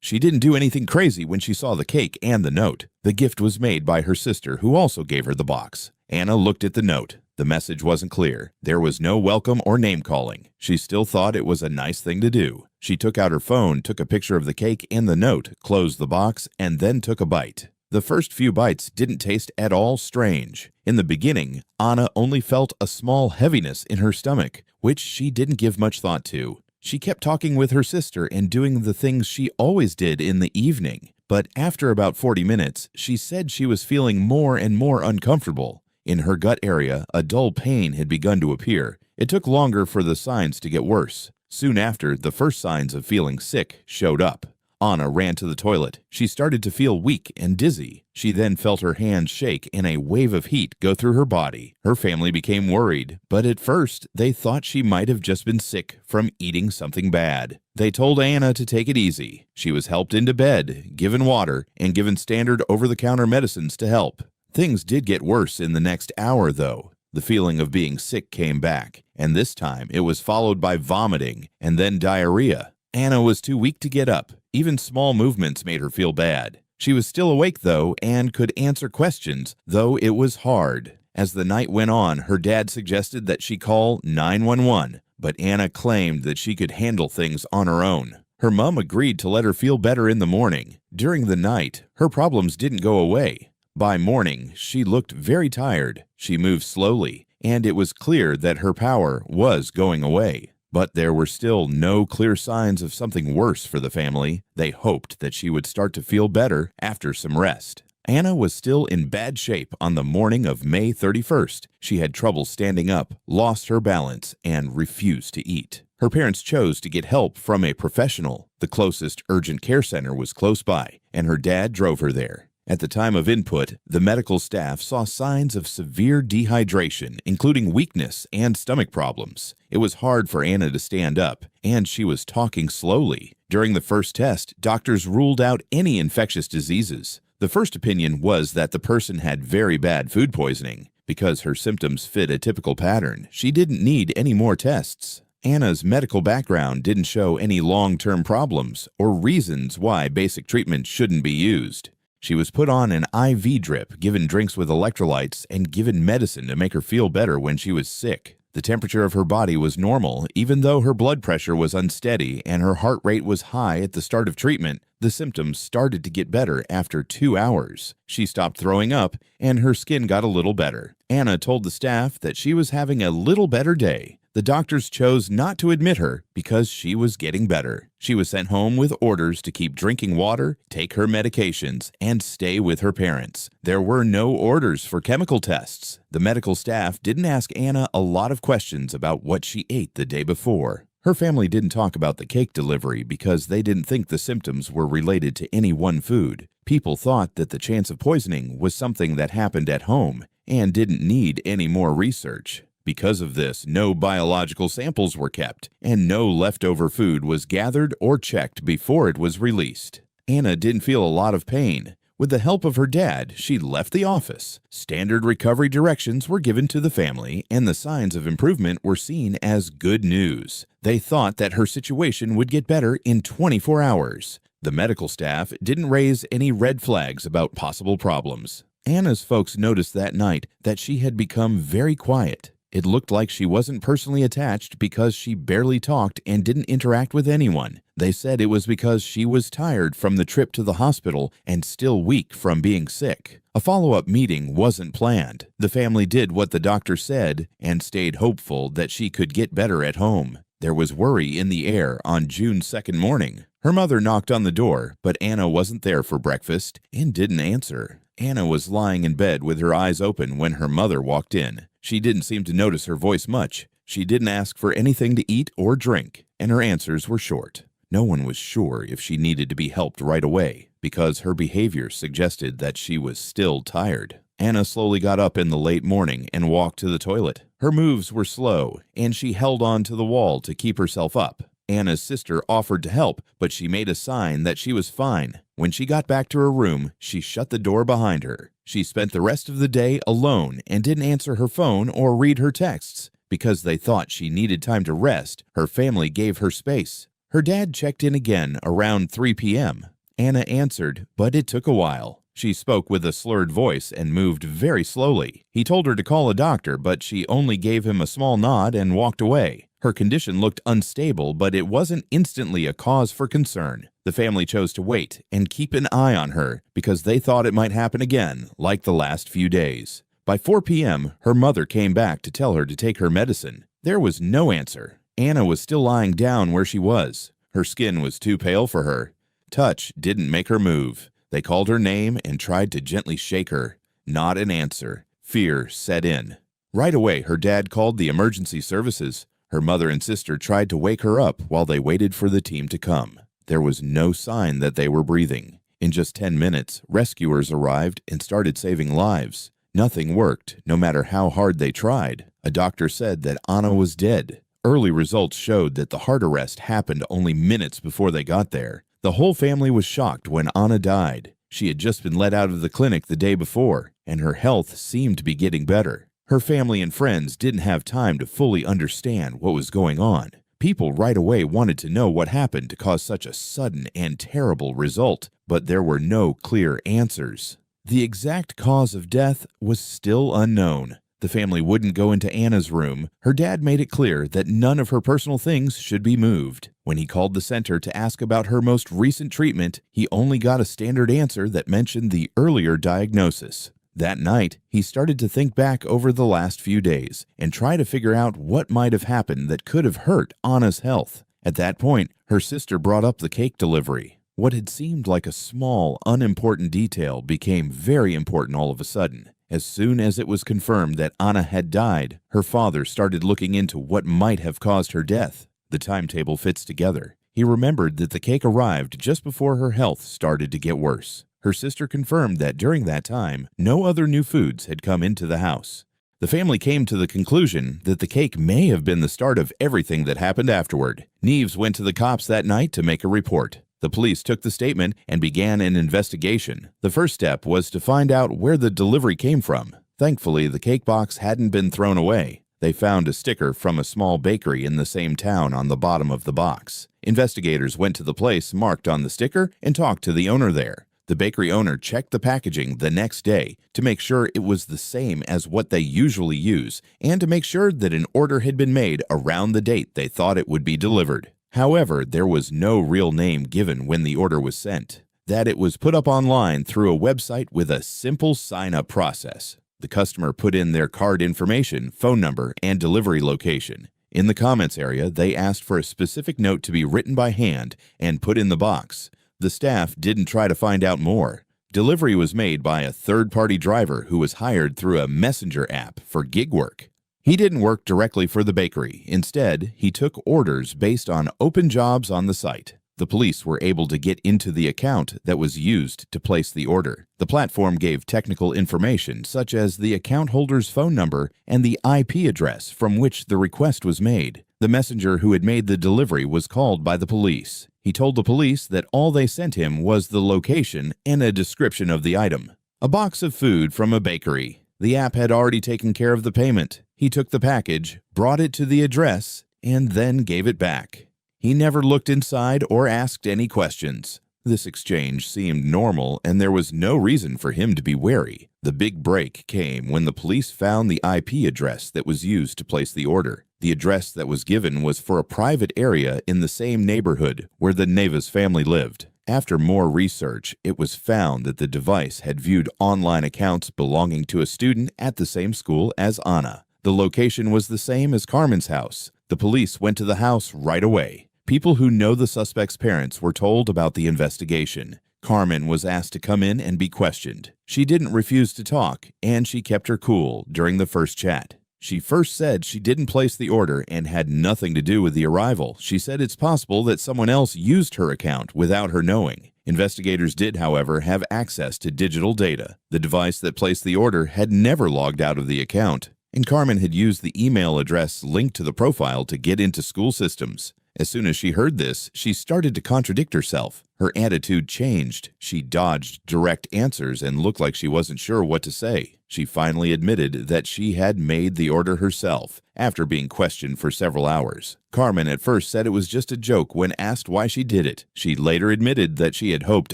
She didn't do anything crazy when she saw the cake and the note. The gift was made by her sister, who also gave her the box. Anna looked at the note. The message wasn't clear. There was no welcome or name-calling. She still thought it was a nice thing to do. She took out her phone, took a picture of the cake and the note, closed the box, and then took a bite. The first few bites didn't taste at all strange. In the beginning, Anna only felt a small heaviness in her stomach, which she didn't give much thought to. She kept talking with her sister and doing the things she always did in the evening. But after about 40 minutes, she said she was feeling more and more uncomfortable. In her gut area, a dull pain had begun to appear. It took longer for the signs to get worse. Soon after, the first signs of feeling sick showed up. Anna ran to the toilet. She started to feel weak and dizzy. She then felt her hands shake and a wave of heat go through her body. Her family became worried, but at first, they thought she might have just been sick from eating something bad. They told Anna to take it easy. She was helped into bed, given water, and given standard over-the-counter medicines to help. Things did get worse in the next hour, though. The feeling of being sick came back, and this time it was followed by vomiting and then diarrhea. Anna was too weak to get up. Even small movements made her feel bad. She was still awake, though, and could answer questions, though it was hard. As the night went on, her dad suggested that she call 911, but Anna claimed that she could handle things on her own. Her mom agreed to let her feel better in the morning. During the night, her problems didn't go away. By morning, she looked very tired. She moved slowly, and it was clear that her power was going away. But there were still no clear signs of something worse for the family. They hoped that she would start to feel better after some rest. Anna was still in bad shape on the morning of May 31st. She had trouble standing up, lost her balance, and refused to eat. Her parents chose to get help from a professional. The closest urgent care center was close by, and her dad drove her there. At the time of input, the medical staff saw signs of severe dehydration, including weakness and stomach problems. It was hard for Anna to stand up, and she was talking slowly. During the first test, doctors ruled out any infectious diseases. The first opinion was that the person had very bad food poisoning. Because her symptoms fit a typical pattern, she didn't need any more tests. Anna's medical background didn't show any long-term problems or reasons why basic treatment shouldn't be used. She was put on an IV drip, given drinks with electrolytes, and given medicine to make her feel better when she was sick. The temperature of her body was normal, even though her blood pressure was unsteady and her heart rate was high at the start of treatment. The symptoms started to get better after 2 hours. She stopped throwing up, and her skin got a little better. Anna told the staff that she was having a little better day. The doctors chose not to admit her because she was getting better. She was sent home with orders to keep drinking water, take her medications, and stay with her parents. There were no orders for chemical tests. The medical staff didn't ask Anna a lot of questions about what she ate the day before. Her family didn't talk about the cake delivery because they didn't think the symptoms were related to any one food. People thought that the chance of poisoning was something that happened at home and didn't need any more research. Because of this, no biological samples were kept, and no leftover food was gathered or checked before it was released. Anna didn't feel a lot of pain. With the help of her dad, she left the office. Standard recovery directions were given to the family, and the signs of improvement were seen as good news. They thought that her situation would get better in 24 hours. The medical staff didn't raise any red flags about possible problems. Anna's folks noticed that night that she had become very quiet. It looked like she wasn't personally attached because she barely talked and didn't interact with anyone. They said it was because she was tired from the trip to the hospital and still weak from being sick. A follow-up meeting wasn't planned. The family did what the doctor said and stayed hopeful that she could get better at home. There was worry in the air on June 2nd morning. Her mother knocked on the door, but Anna wasn't there for breakfast and didn't answer. Anna was lying in bed with her eyes open when her mother walked in. She didn't seem to notice her voice much. She didn't ask for anything to eat or drink, and her answers were short. No one was sure if she needed to be helped right away, because her behavior suggested that she was still tired. Anna slowly got up in the late morning and walked to the toilet. Her moves were slow, and she held on to the wall to keep herself up. Anna's sister offered to help, but she made a sign that she was fine. When she got back to her room, she shut the door behind her. She spent the rest of the day alone and didn't answer her phone or read her texts. Because they thought she needed time to rest, her family gave her space. Her dad checked in again around 3 p.m. Anna answered, but it took a while. She spoke with a slurred voice and moved very slowly. He told her to call a doctor, but she only gave him a small nod and walked away. Her condition looked unstable, but it wasn't instantly a cause for concern. The family chose to wait and keep an eye on her because they thought it might happen again, like the last few days. By 4 p.m., her mother came back to tell her to take her medicine. There was no answer. Anna was still lying down where she was. Her skin was too pale for her. Touch didn't make her move. They called her name and tried to gently shake her. Not an answer. Fear set in. Right away, her dad called the emergency services. Her mother and sister tried to wake her up while they waited for the team to come. There was no sign that they were breathing. In just 10 minutes, rescuers arrived and started saving lives. Nothing worked, no matter how hard they tried. A doctor said that Anna was dead. Early results showed that the heart arrest happened only minutes before they got there. The whole family was shocked when Anna died. She had just been let out of the clinic the day before, and her health seemed to be getting better. Her family and friends didn't have time to fully understand what was going on. People right away wanted to know what happened to cause such a sudden and terrible result, but there were no clear answers. The exact cause of death was still unknown. The family wouldn't go into Anna's room. Her dad made it clear that none of her personal things should be moved. When he called the center to ask about her most recent treatment, he only got a standard answer that mentioned the earlier diagnosis. That night, he started to think back over the last few days and try to figure out what might have happened that could have hurt Anna's health. At that point, her sister brought up the cake delivery. What had seemed like a small, unimportant detail became very important all of a sudden. As soon as it was confirmed that Anna had died, her father started looking into what might have caused her death. The timetable fits together. He remembered that the cake arrived just before her health started to get worse. Her sister confirmed that during that time, no other new foods had come into the house. The family came to the conclusion that the cake may have been the start of everything that happened afterward. Neves went to the cops that night to make a report. The police took the statement and began an investigation. The first step was to find out where the delivery came from. Thankfully, the cake box hadn't been thrown away. They found a sticker from a small bakery in the same town on the bottom of the box. Investigators went to the place marked on the sticker and talked to the owner there. The bakery owner checked the packaging the next day to make sure it was the same as what they usually use and to make sure that an order had been made around the date they thought it would be delivered. However, there was no real name given when the order was sent. That it was put up online through a website with a simple sign-up process. The customer put in their card information, phone number, and delivery location. In the comments area, they asked for a specific note to be written by hand and put in the box. The staff didn't try to find out more. Delivery was made by a third-party driver who was hired through a messenger app for gig work. He didn't work directly for the bakery. Instead, he took orders based on open jobs on the site. The police were able to get into the account that was used to place the order. The platform gave technical information such as the account holder's phone number and the IP address from which the request was made. The messenger who had made the delivery was called by the police. He told the police that all they sent him was the location and a description of the item. A box of food from a bakery. The app had already taken care of the payment. He took the package, brought it to the address, and then gave it back. He never looked inside or asked any questions. This exchange seemed normal, and there was no reason for him to be wary. The big break came when the police found the IP address that was used to place the order. The address that was given was for a private area in the same neighborhood where the Neves family lived. After more research, it was found that the device had viewed online accounts belonging to a student at the same school as Anna. The location was the same as Carmen's house. The police went to the house right away. People who know the suspect's parents were told about the investigation. Carmen was asked to come in and be questioned. She didn't refuse to talk, and she kept her cool during the first chat. She first said she didn't place the order and had nothing to do with the arrival. She said it's possible that someone else used her account without her knowing. Investigators did, however, have access to digital data. The device that placed the order had never logged out of the account, and Carmen had used the email address linked to the profile to get into school systems. As soon as she heard this, she started to contradict herself. Her attitude changed. She dodged direct answers and looked like she wasn't sure what to say. She finally admitted that she had made the order herself after being questioned for several hours. Carmen at first said it was just a joke when asked why she did it. She later admitted that she had hoped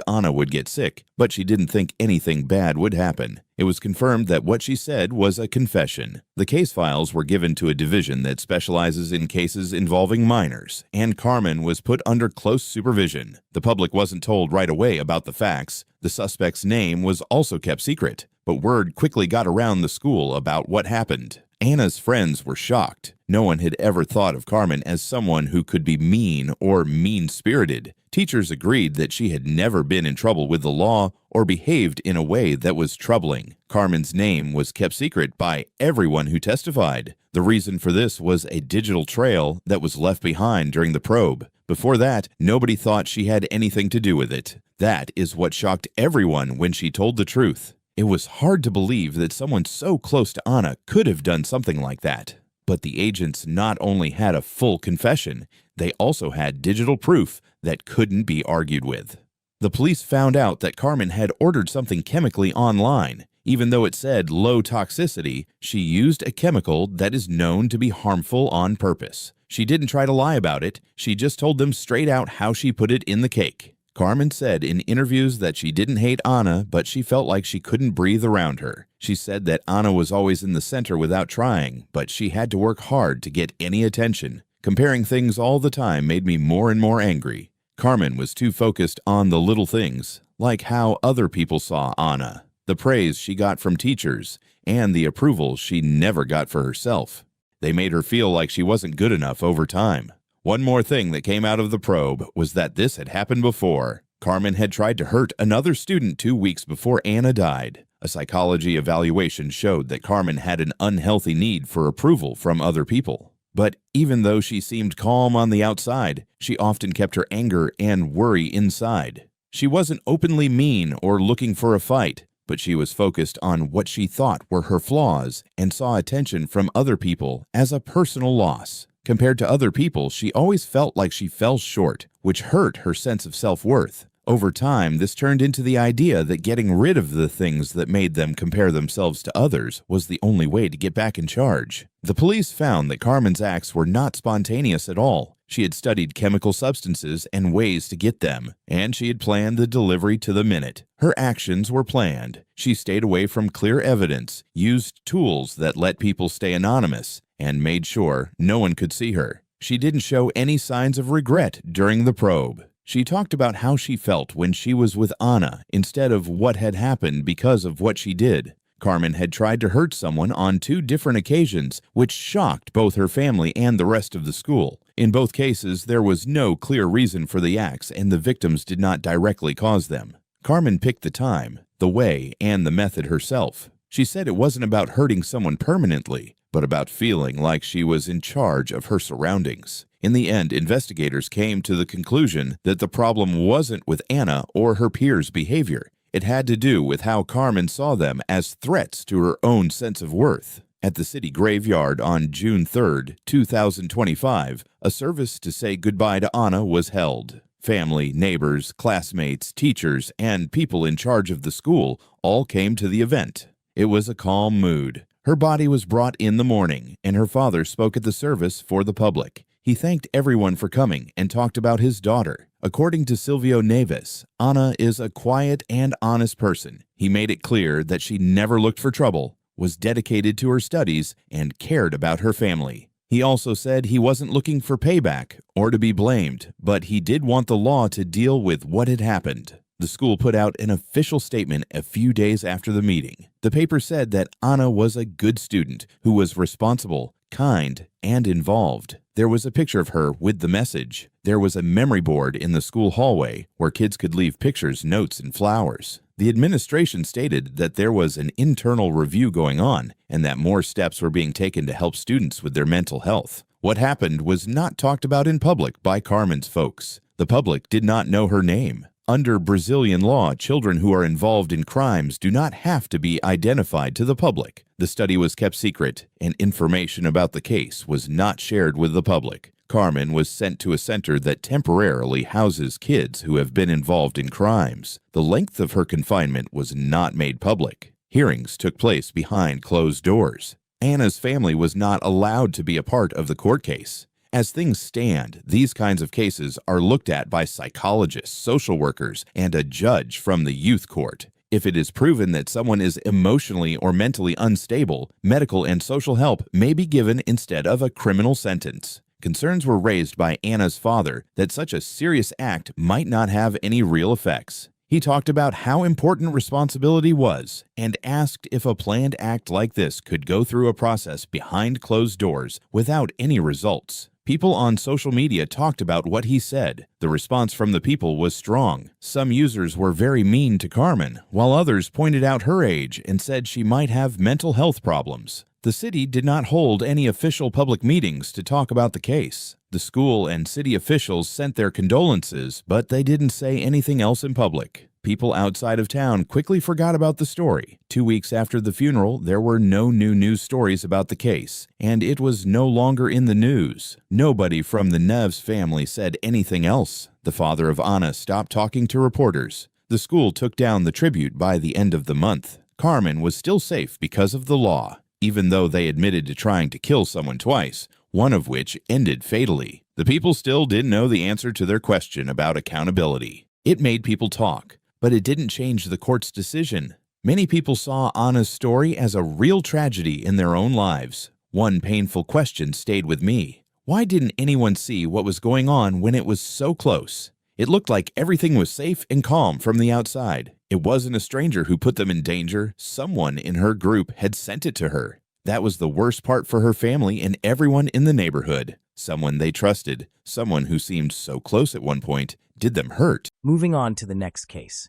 Anna would get sick, but she didn't think anything bad would happen. It was confirmed that what she said was a confession. The case files were given to a division that specializes in cases involving minors, and Carmen was put under close supervision. The public wasn't told right away about the facts. The suspect's name was also kept secret, but word quickly got around the school about what happened. Anna's friends were shocked. No one had ever thought of Carmen as someone who could be mean or mean-spirited. Teachers agreed that she had never been in trouble with the law or behaved in a way that was troubling. Carmen's name was kept secret by everyone who testified. The reason for this was a digital trail that was left behind during the probe. Before that, nobody thought she had anything to do with it. That is what shocked everyone when she told the truth. It was hard to believe that someone so close to Anna could have done something like that. But the agents not only had a full confession, they also had digital proof that couldn't be argued with. The police found out that Carmen had ordered something chemically online. Even though it said low toxicity, she used a chemical that is known to be harmful on purpose. She didn't try to lie about it. She just told them straight out how she put it in the cake. Carmen said in interviews that she didn't hate Anna, but she felt like she couldn't breathe around her. She said that Anna was always in the center without trying, but she had to work hard to get any attention. Comparing things all the time made me more and more angry. Carmen was too focused on the little things, like how other people saw Anna, the praise she got from teachers, and the approval she never got for herself. They made her feel like she wasn't good enough over time. One more thing that came out of the probe was that this had happened before. Carmen had tried to hurt another student 2 weeks before Anna died. A psychology evaluation showed that Carmen had an unhealthy need for approval from other people. But even though she seemed calm on the outside, she often kept her anger and worry inside. She wasn't openly mean or looking for a fight, but she was focused on what she thought were her flaws and saw attention from other people as a personal loss. Compared to other people, she always felt like she fell short, which hurt her sense of self-worth. Over time, this turned into the idea that getting rid of the things that made them compare themselves to others was the only way to get back in charge. The police found that Carmen's acts were not spontaneous at all. She had studied chemical substances and ways to get them, and she had planned the delivery to the minute. Her actions were planned. She stayed away from clear evidence, used tools that let people stay anonymous, and made sure no one could see her. She didn't show any signs of regret during the probe. She talked about how she felt when she was with Anna instead of what had happened because of what she did. Carmen had tried to hurt someone on 2 different occasions, which shocked both her family and the rest of the school. In both cases, there was no clear reason for the acts, and the victims did not directly cause them. Carmen picked the time, the way, and the method herself. She said it wasn't about hurting someone permanently, but about feeling like she was in charge of her surroundings. In the end, investigators came to the conclusion that the problem wasn't with Anna or her peers' behavior. It had to do with how Carmen saw them as threats to her own sense of worth. At the city graveyard on June 3, 2025, a service to say goodbye to Anna was held. Family, neighbors, classmates, teachers, and people in charge of the school all came to the event. It was a calm mood. Her body was brought in the morning, and her father spoke at the service for the public. He thanked everyone for coming and talked about his daughter. According to Silvio Neves, Anna is a quiet and honest person. He made it clear that she never looked for trouble, was dedicated to her studies, and cared about her family. He also said he wasn't looking for payback or to be blamed, but he did want the law to deal with what had happened. The school put out an official statement a few days after the meeting. The paper said that Anna was a good student who was responsible, kind, and involved. There was a picture of her with the message. There was a memory board in the school hallway where kids could leave pictures, notes, and flowers. The administration stated that there was an internal review going on and that more steps were being taken to help students with their mental health. What happened was not talked about in public by Carmen's folks. The public did not know her name. Under Brazilian law, children who are involved in crimes do not have to be identified to the public. The study was kept secret, and information about the case was not shared with the public. Carmen was sent to a center that temporarily houses kids who have been involved in crimes. The length of her confinement was not made public. Hearings took place behind closed doors. Anna's family was not allowed to be a part of the court case. As things stand, these kinds of cases are looked at by psychologists, social workers, and a judge from the youth court. If it is proven that someone is emotionally or mentally unstable, medical and social help may be given instead of a criminal sentence. Concerns were raised by Anna's father that such a serious act might not have any real effects. He talked about how important responsibility was and asked if a planned act like this could go through a process behind closed doors without any results. People on social media talked about what he said. The response from the people was strong. Some users were very mean to Carmen, while others pointed out her age and said she might have mental health problems. The city did not hold any official public meetings to talk about the case. The school and city officials sent their condolences, but they didn't say anything else in public. People outside of town quickly forgot about the story. 2 weeks after the funeral, there were no new news stories about the case, and it was no longer in the news. Nobody from the Neves family said anything else. The father of Anna stopped talking to reporters. The school took down the tribute by the end of the month. Carmen was still safe because of the law, even though they admitted to trying to kill someone twice, one of which ended fatally. The people still didn't know the answer to their question about accountability. It made people talk, but it didn't change the court's decision. Many people saw Anna's story as a real tragedy in their own lives. One painful question stayed with me. Why didn't anyone see what was going on when it was so close? It looked like everything was safe and calm from the outside. It wasn't a stranger who put them in danger. Someone in her group had sent it to her. That was the worst part for her family and everyone in the neighborhood. Someone they trusted, someone who seemed so close at one point, did them hurt. Moving on to the next case.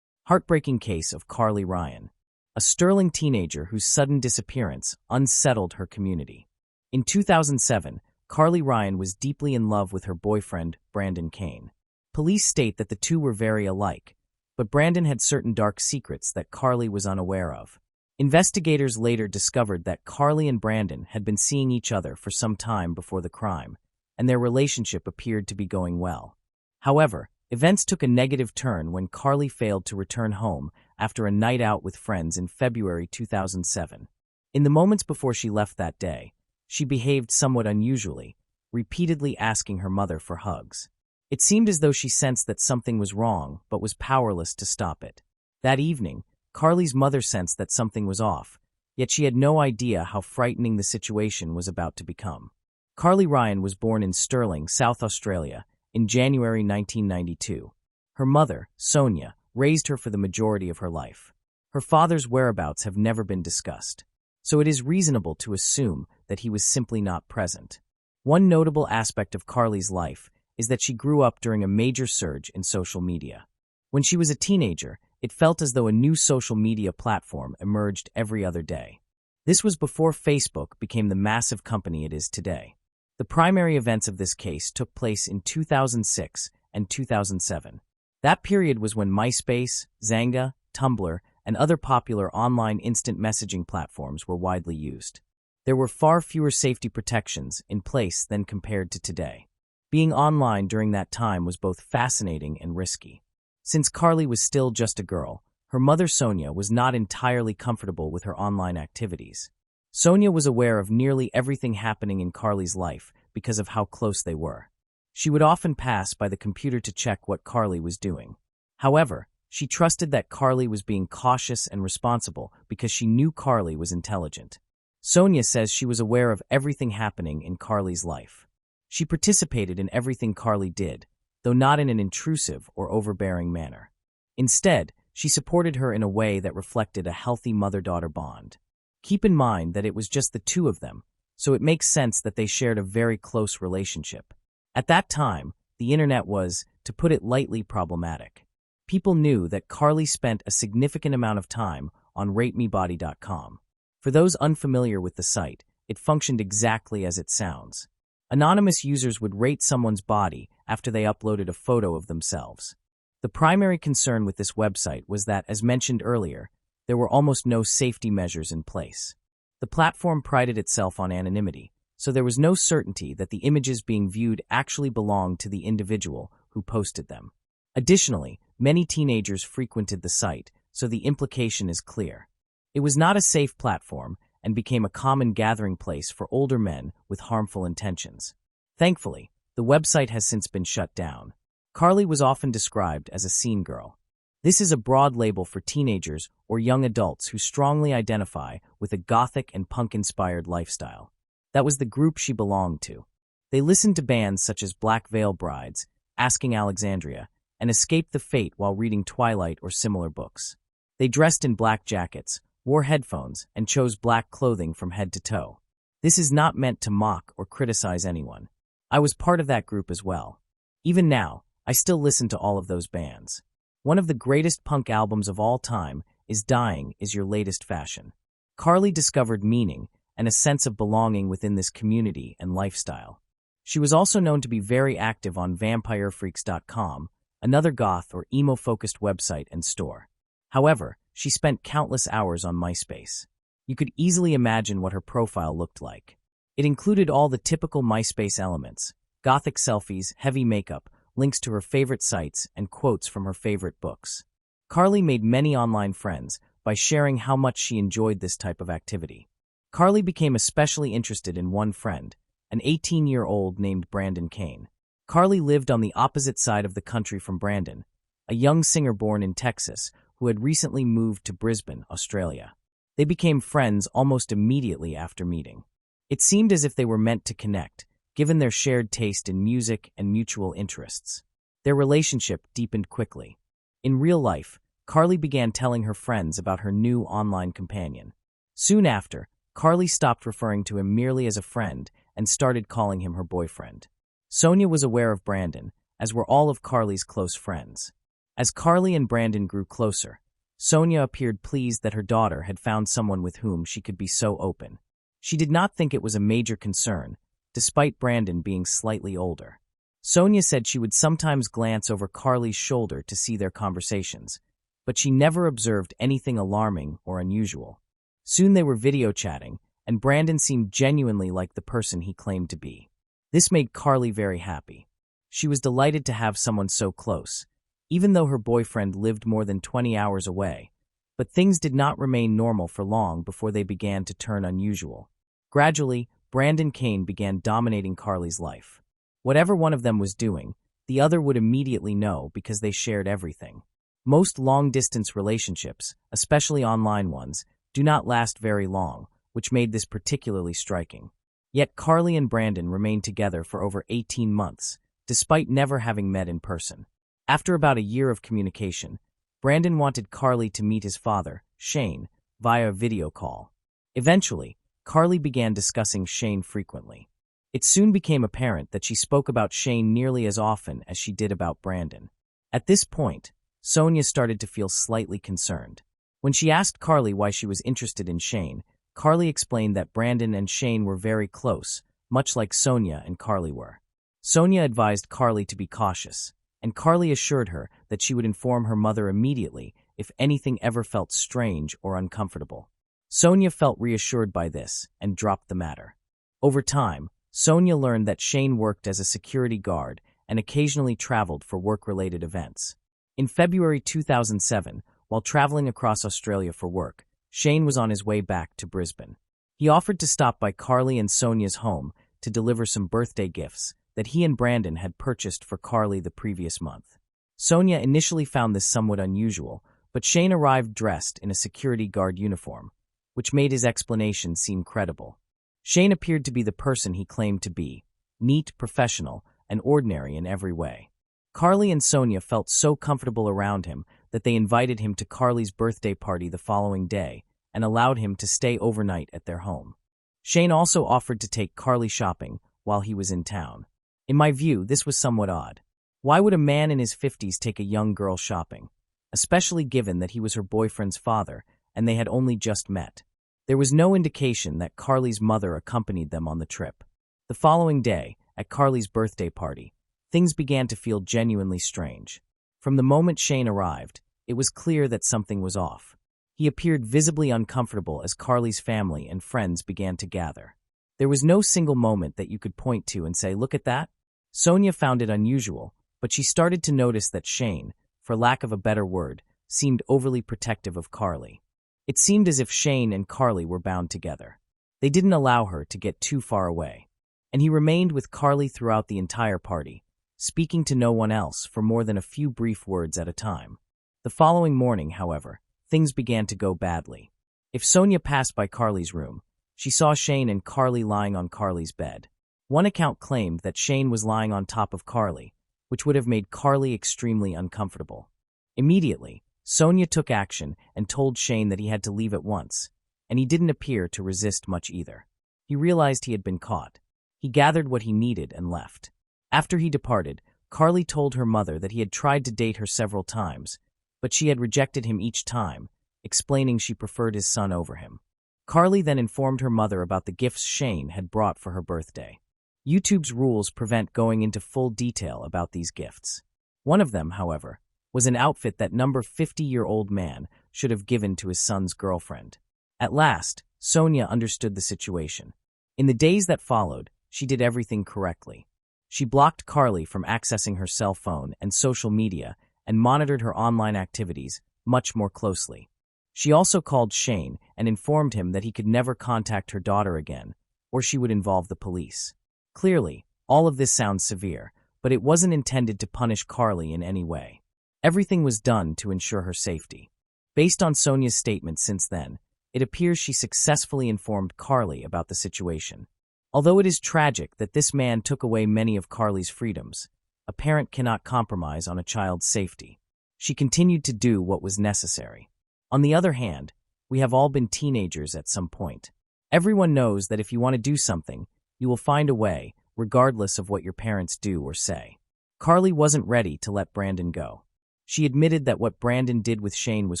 Heartbreaking case of Carly Ryan, a sterling teenager whose sudden disappearance unsettled her community. In 2007, Carly Ryan was deeply in love with her boyfriend, Brandon Kane. Police state that the two were very alike, but Brandon had certain dark secrets that Carly was unaware of. Investigators later discovered that Carly and Brandon had been seeing each other for some time before the crime, and their relationship appeared to be going well. However, events took a negative turn when Carly failed to return home after a night out with friends in February 2007. In the moments before she left that day, she behaved somewhat unusually, repeatedly asking her mother for hugs. It seemed as though she sensed that something was wrong but was powerless to stop it. That evening, Carly's mother sensed that something was off, yet she had no idea how frightening the situation was about to become. Carly Ryan was born in Stirling, South Australia, in January 1992. Her mother, Sonia, raised her for the majority of her life. Her father's whereabouts have never been discussed, so it is reasonable to assume that he was simply not present. One notable aspect of Carly's life is that she grew up during a major surge in social media. When she was a teenager, it felt as though a new social media platform emerged every other day. This was before Facebook became the massive company it is today. The primary events of this case took place in 2006 and 2007. That period was when MySpace, Xanga, Tumblr, and other popular online instant messaging platforms were widely used. There were far fewer safety protections in place than compared to today. Being online during that time was both fascinating and risky. Since Carly was still just a girl, her mother Sonia was not entirely comfortable with her online activities. Sonia was aware of nearly everything happening in Carly's life because of how close they were. She would often pass by the computer to check what Carly was doing. However, she trusted that Carly was being cautious and responsible because she knew Carly was intelligent. Sonia says she was aware of everything happening in Carly's life. She participated in everything Carly did, though not in an intrusive or overbearing manner. Instead, she supported her in a way that reflected a healthy mother-daughter bond. Keep in mind that it was just the two of them, so it makes sense that they shared a very close relationship. At that time, the internet was, to put it lightly, problematic. People knew that Carly spent a significant amount of time on ratemebody.com. For those unfamiliar with the site, it functioned exactly as it sounds. Anonymous users would rate someone's body after they uploaded a photo of themselves. The primary concern with this website was that, as mentioned earlier, there were almost no safety measures in place. The platform prided itself on anonymity, so there was no certainty that the images being viewed actually belonged to the individual who posted them. Additionally, many teenagers frequented the site, so the implication is clear. It was not a safe platform and became a common gathering place for older men with harmful intentions. Thankfully, the website has since been shut down. Carly was often described as a scene girl. This is a broad label for teenagers or young adults who strongly identify with a gothic and punk-inspired lifestyle. That was the group she belonged to. They listened to bands such as Black Veil Brides, Asking Alexandria, and escaped the fate while reading Twilight or similar books. They dressed in black jackets, wore headphones, and chose black clothing from head to toe. This is not meant to mock or criticize anyone. I was part of that group as well. Even now, I still listen to all of those bands. One of the greatest punk albums of all time is Dying Is Your Latest Fashion. Carly discovered meaning and a sense of belonging within this community and lifestyle. She was also known to be very active on vampirefreaks.com, another goth or emo-focused website and store. However, she spent countless hours on MySpace. You could easily imagine what her profile looked like. It included all the typical MySpace elements: gothic selfies, heavy makeup, links to her favorite sites, and quotes from her favorite books. Carly made many online friends by sharing how much she enjoyed this type of activity. Carly became especially interested in one friend, an 18-year-old named Brandon Kane. Carly lived on the opposite side of the country from Brandon, a young singer born in Texas who had recently moved to Brisbane, Australia. They became friends almost immediately after meeting. It seemed as if they were meant to connect, given their shared taste in music and mutual interests. Their relationship deepened quickly. In real life, Carly began telling her friends about her new online companion. Soon after, Carly stopped referring to him merely as a friend and started calling him her boyfriend. Sonia was aware of Brandon, as were all of Carly's close friends. As Carly and Brandon grew closer, Sonia appeared pleased that her daughter had found someone with whom she could be so open. She did not think it was a major concern, despite Brandon being slightly older. Sonia said she would sometimes glance over Carly's shoulder to see their conversations, but she never observed anything alarming or unusual. Soon they were video chatting, and Brandon seemed genuinely like the person he claimed to be. This made Carly very happy. She was delighted to have someone so close, even though her boyfriend lived more than 20 hours away. But things did not remain normal for long before they began to turn unusual. Gradually, Brandon Kane began dominating Carly's life. Whatever one of them was doing, the other would immediately know because they shared everything. Most long-distance relationships, especially online ones, do not last very long, which made this particularly striking. Yet Carly and Brandon remained together for over 18 months, despite never having met in person. After about a year of communication, Brandon wanted Carly to meet his father, Shane, via a video call. Eventually, Carly began discussing Shane frequently. It soon became apparent that she spoke about Shane nearly as often as she did about Brandon. At this point, Sonia started to feel slightly concerned. When she asked Carly why she was interested in Shane, Carly explained that Brandon and Shane were very close, much like Sonia and Carly were. Sonia advised Carly to be cautious, and Carly assured her that she would inform her mother immediately if anything ever felt strange or uncomfortable. Sonia felt reassured by this and dropped the matter. Over time, Sonia learned that Shane worked as a security guard and occasionally traveled for work-related events. In February 2007, while traveling across Australia for work, Shane was on his way back to Brisbane. He offered to stop by Carly and Sonia's home to deliver some birthday gifts that he and Brandon had purchased for Carly the previous month. Sonia initially found this somewhat unusual, but Shane arrived dressed in a security guard uniform, which made his explanation seem credible. Shane appeared to be the person he claimed to be, neat, professional, and ordinary in every way. Carly and Sonia felt so comfortable around him that they invited him to Carly's birthday party the following day and allowed him to stay overnight at their home. Shane also offered to take Carly shopping while he was in town. In my view, this was somewhat odd. Why would a man in his 50s take a young girl shopping, especially given that he was her boyfriend's father and they had only just met? There was no indication that Carly's mother accompanied them on the trip. The following day, at Carly's birthday party, things began to feel genuinely strange. From the moment Shane arrived, it was clear that something was off. He appeared visibly uncomfortable as Carly's family and friends began to gather. There was no single moment that you could point to and say, "Look at that." Sonia found it unusual, but she started to notice that Shane, for lack of a better word, seemed overly protective of Carly. It seemed as if Shane and Carly were bound together. They didn't allow her to get too far away. And he remained with Carly throughout the entire party, speaking to no one else for more than a few brief words at a time. The following morning, however, things began to go badly. If Sonia passed by Carly's room, she saw Shane and Carly lying on Carly's bed. One account claimed that Shane was lying on top of Carly, which would have made Carly extremely uncomfortable. Immediately, Sonia took action and told Shane that he had to leave at once, and he didn't appear to resist much either. He realized he had been caught. He gathered what he needed and left. After he departed, Carly told her mother that he had tried to date her several times, but she had rejected him each time, explaining she preferred his son over him. Carly then informed her mother about the gifts Shane had brought for her birthday. YouTube's rules prevent going into full detail about these gifts. One of them, however, was an outfit that number 50-year-old man should have given to his son's girlfriend. At last, Sonia understood the situation. In the days that followed, she did everything correctly. She blocked Carly from accessing her cell phone and social media and monitored her online activities much more closely. She also called Shane and informed him that he could never contact her daughter again, or she would involve the police. Clearly, all of this sounds severe, but it wasn't intended to punish Carly in any way. Everything was done to ensure her safety. Based on Sonia's statement since then, it appears she successfully informed Carly about the situation. Although it is tragic that this man took away many of Carly's freedoms, a parent cannot compromise on a child's safety. She continued to do what was necessary. On the other hand, we have all been teenagers at some point. Everyone knows that if you want to do something, you will find a way, regardless of what your parents do or say. Carly wasn't ready to let Brandon go. She admitted that what Brandon did with Shane was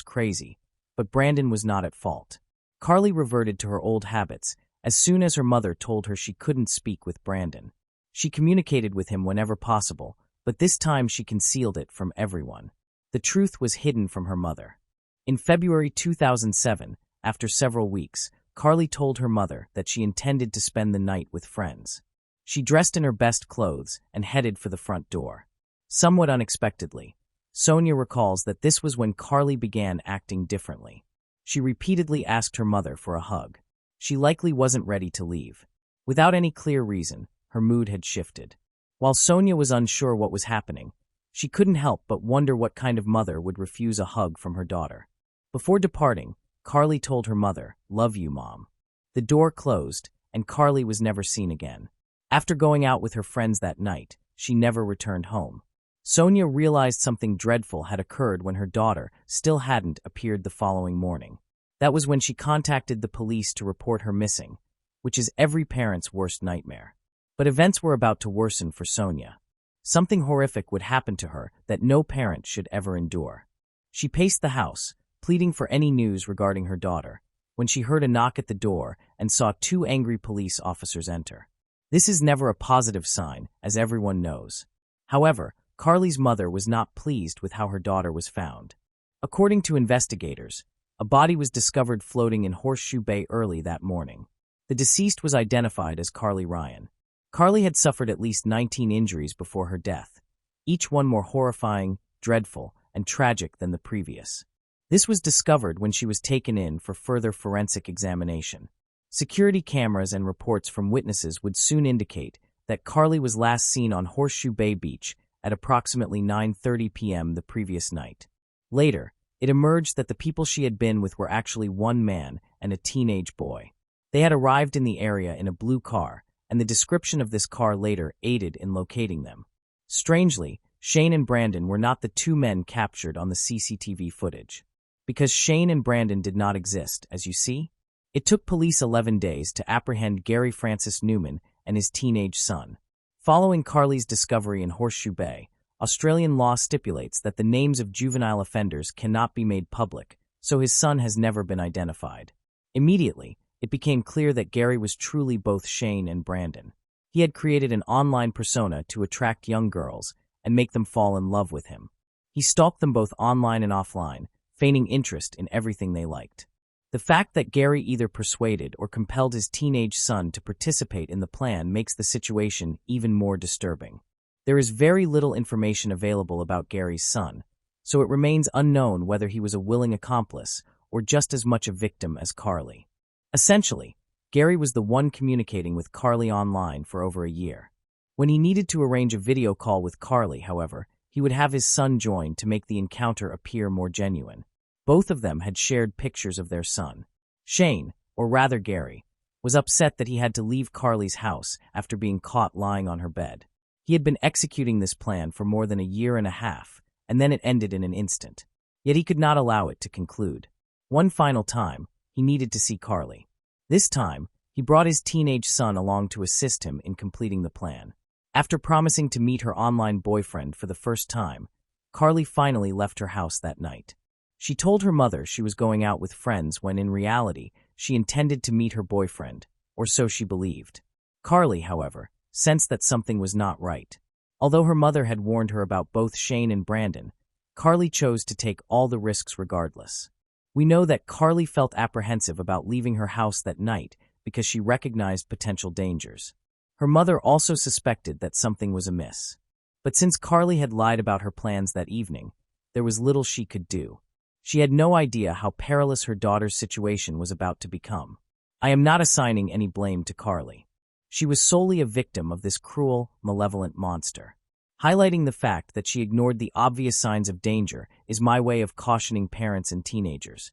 crazy, but Brandon was not at fault. Carly reverted to her old habits as soon as her mother told her she couldn't speak with Brandon. She communicated with him whenever possible, but this time she concealed it from everyone. The truth was hidden from her mother. In February 2007, after several weeks, Carly told her mother that she intended to spend the night with friends. She dressed in her best clothes and headed for the front door. Somewhat unexpectedly, Sonia recalls that this was when Carly began acting differently. She repeatedly asked her mother for a hug. She likely wasn't ready to leave. Without any clear reason, her mood had shifted. While Sonia was unsure what was happening, she couldn't help but wonder what kind of mother would refuse a hug from her daughter. Before departing, Carly told her mother, "Love you, Mom." The door closed, and Carly was never seen again. After going out with her friends that night, she never returned home. Sonia realized something dreadful had occurred when her daughter still hadn't appeared the following morning. That was when she contacted the police to report her missing, which is every parent's worst nightmare. But events were about to worsen for Sonia. Something horrific would happen to her that no parent should ever endure. She paced the house, pleading for any news regarding her daughter, when she heard a knock at the door and saw two angry police officers enter. This is never a positive sign, as everyone knows. However, Carly's mother was not pleased with how her daughter was found. According to investigators, a body was discovered floating in Horseshoe Bay early that morning. The deceased was identified as Carly Ryan. Carly had suffered at least 19 injuries before her death, each one more horrifying, dreadful, and tragic than the previous. This was discovered when she was taken in for further forensic examination. Security cameras and reports from witnesses would soon indicate that Carly was last seen on Horseshoe Bay Beach at approximately 9:30 p.m. the previous night. Later, it emerged that the people she had been with were actually one man and a teenage boy. They had arrived in the area in a blue car, and the description of this car later aided in locating them. Strangely, Shane and Brandon were not the two men captured on the CCTV footage. Because Shane and Brandon did not exist, as you see, it took police 11 days to apprehend Gary Francis Newman and his teenage son. Following Carly's discovery in Horseshoe Bay, Australian law stipulates that the names of juvenile offenders cannot be made public, so his son has never been identified. Immediately, it became clear that Gary was truly both Shane and Brandon. He had created an online persona to attract young girls and make them fall in love with him. He stalked them both online and offline, feigning interest in everything they liked. The fact that Gary either persuaded or compelled his teenage son to participate in the plan makes the situation even more disturbing. There is very little information available about Gary's son, so it remains unknown whether he was a willing accomplice or just as much a victim as Carly. Essentially, Gary was the one communicating with Carly online for over a year. When he needed to arrange a video call with Carly, however, he would have his son join to make the encounter appear more genuine. Both of them had shared pictures of their son. Shane, or rather Gary, was upset that he had to leave Carly's house after being caught lying on her bed. He had been executing this plan for more than a year and a half, and then it ended in an instant. Yet he could not allow it to conclude. One final time, he needed to see Carly. This time, he brought his teenage son along to assist him in completing the plan. After promising to meet her online boyfriend for the first time, Carly finally left her house that night. She told her mother she was going out with friends when in reality, she intended to meet her boyfriend, or so she believed. Carly, however, sensed that something was not right. Although her mother had warned her about both Shane and Brandon, Carly chose to take all the risks regardless. We know that Carly felt apprehensive about leaving her house that night because she recognized potential dangers. Her mother also suspected that something was amiss. But since Carly had lied about her plans that evening, there was little she could do. She had no idea how perilous her daughter's situation was about to become. I am not assigning any blame to Carly. She was solely a victim of this cruel, malevolent monster. Highlighting the fact that she ignored the obvious signs of danger is my way of cautioning parents and teenagers.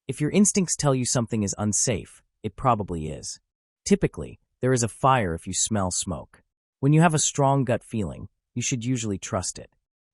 If your instincts tell you something is unsafe, it probably is. Typically, there is a fire if you smell smoke. When you have a strong gut feeling, you should usually trust it.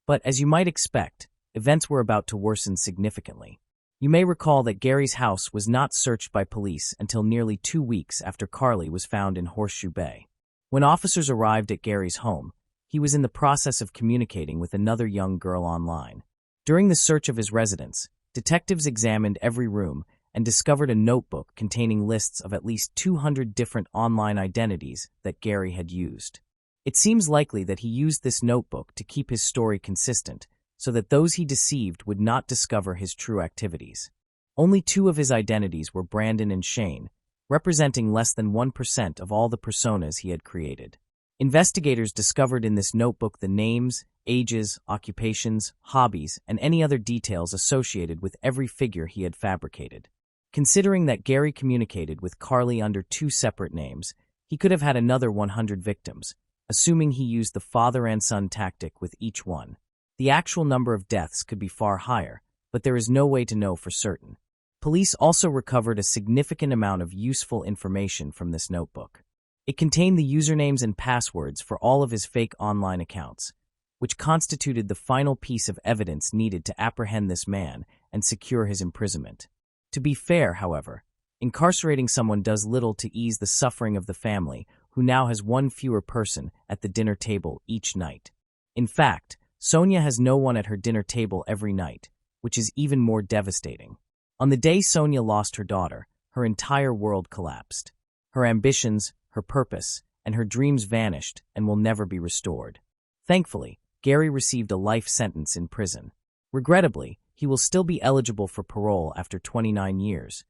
But as you might expect, events were about to worsen significantly. You may recall that Gary's house was not searched by police until nearly 2 weeks after Carly was found in Horseshoe Bay. When officers arrived at Gary's home, he was in the process of communicating with another young girl online. During the search of his residence, detectives examined every room and discovered a notebook containing lists of at least 200 different online identities that Gary had used. It seems likely that he used this notebook to keep his story consistent, so that those he deceived would not discover his true activities. Only 2 of his identities were Brandon and Shane, representing less than 1% of all the personas he had created. Investigators discovered in this notebook the names, ages, occupations, hobbies, and any other details associated with every figure he had fabricated. Considering that Gary communicated with Carly under 2 separate names, he could have had another 100 victims, assuming he used the father and son tactic with each one. The actual number of deaths could be far higher, but there is no way to know for certain. Police also recovered a significant amount of useful information from this notebook. It contained the usernames and passwords for all of his fake online accounts, which constituted the final piece of evidence needed to apprehend this man and secure his imprisonment. To be fair, however, incarcerating someone does little to ease the suffering of the family, who now has one fewer person at the dinner table each night. In fact, Sonia has no one at her dinner table every night, which is even more devastating. On the day Sonia lost her daughter, her entire world collapsed. Her ambitions, her purpose, and her dreams vanished and will never be restored. Thankfully, Gary received a life sentence in prison. Regrettably, he will still be eligible for parole after 29 years,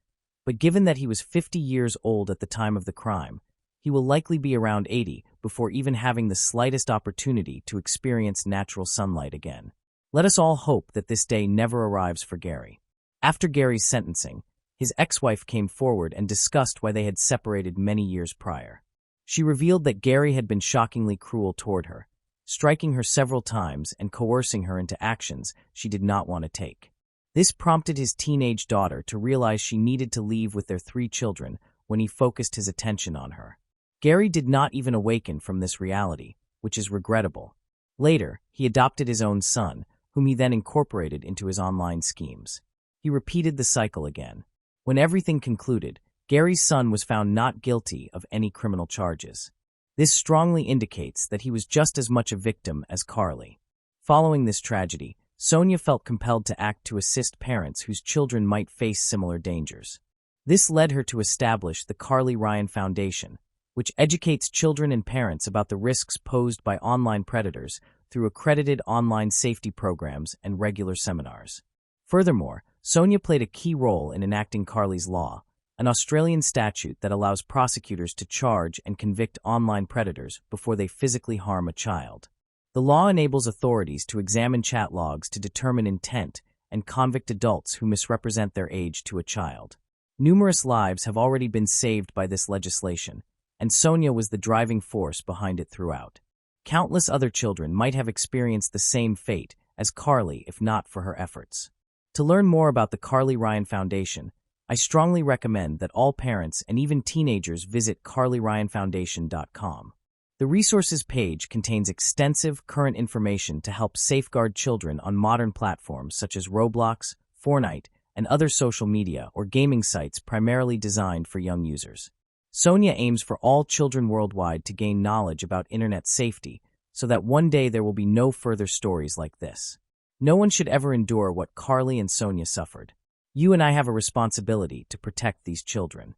but given that he was 50 years old at the time of the crime, he will likely be around 80 before even having the slightest opportunity to experience natural sunlight again. Let us all hope that this day never arrives for Gary. After Gary's sentencing, his ex-wife came forward and discussed why they had separated many years prior. She revealed that Gary had been shockingly cruel toward her, striking her several times and coercing her into actions she did not want to take. This prompted his teenage daughter to realize she needed to leave with their 3 children when he focused his attention on her. Gary did not even awaken from this reality, which is regrettable. Later, he adopted his own son, whom he then incorporated into his online schemes. He repeated the cycle again. When everything concluded, Gary's son was found not guilty of any criminal charges. This strongly indicates that he was just as much a victim as Carly. Following this tragedy, Sonia felt compelled to act to assist parents whose children might face similar dangers. This led her to establish the Carly Ryan Foundation, which educates children and parents about the risks posed by online predators through accredited online safety programs and regular seminars. Furthermore, Sonia played a key role in enacting Carly's Law, an Australian statute that allows prosecutors to charge and convict online predators before they physically harm a child. The law enables authorities to examine chat logs to determine intent and convict adults who misrepresent their age to a child. Numerous lives have already been saved by this legislation, and Sonia was the driving force behind it throughout. Countless other children might have experienced the same fate as Carly if not for her efforts. To learn more about the Carly Ryan Foundation, I strongly recommend that all parents and even teenagers visit carlyryanfoundation.com. The resources page contains extensive current information to help safeguard children on modern platforms such as Roblox, Fortnite, and other social media or gaming sites primarily designed for young users. Sonia aims for all children worldwide to gain knowledge about internet safety so that one day there will be no further stories like this. No one should ever endure what Carly and Sonia suffered. You and I have a responsibility to protect these children.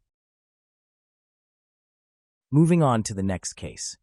Moving on to the next case.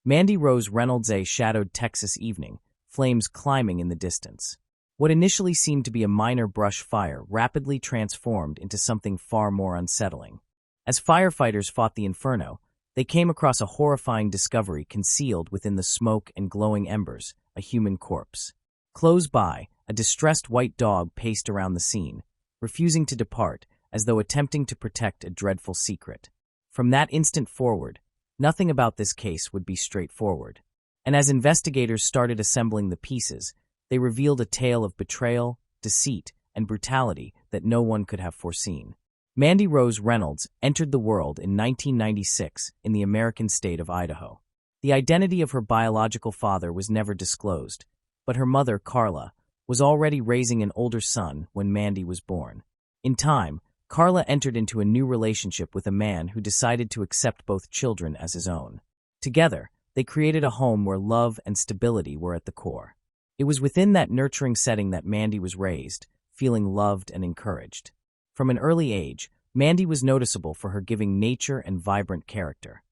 Mandy Rose Reynolds. A shadowed Texas evening, flames climbing in the distance. What initially seemed to be a minor brush fire rapidly transformed into something far more unsettling. As firefighters fought the inferno, they came across a horrifying discovery concealed within the smoke and glowing embers, a human corpse. Close by, a distressed white dog paced around the scene, refusing to depart as though attempting to protect a dreadful secret. From that instant forward, nothing about this case would be straightforward. And as investigators started assembling the pieces, they revealed a tale of betrayal, deceit, and brutality that no one could have foreseen. Mandy Rose Reynolds entered the world in 1996 in the American state of Idaho. The identity of her biological father was never disclosed, but her mother, Carla, was already raising an older son when Mandy was born. In time, Carla entered into a new relationship with a man who decided to accept both children as his own. Together, they created a home where love and stability were at the core. It was within that nurturing setting that Mandy was raised, feeling loved and encouraged. From an early age, Mandy was noticeable for her giving nature and vibrant character.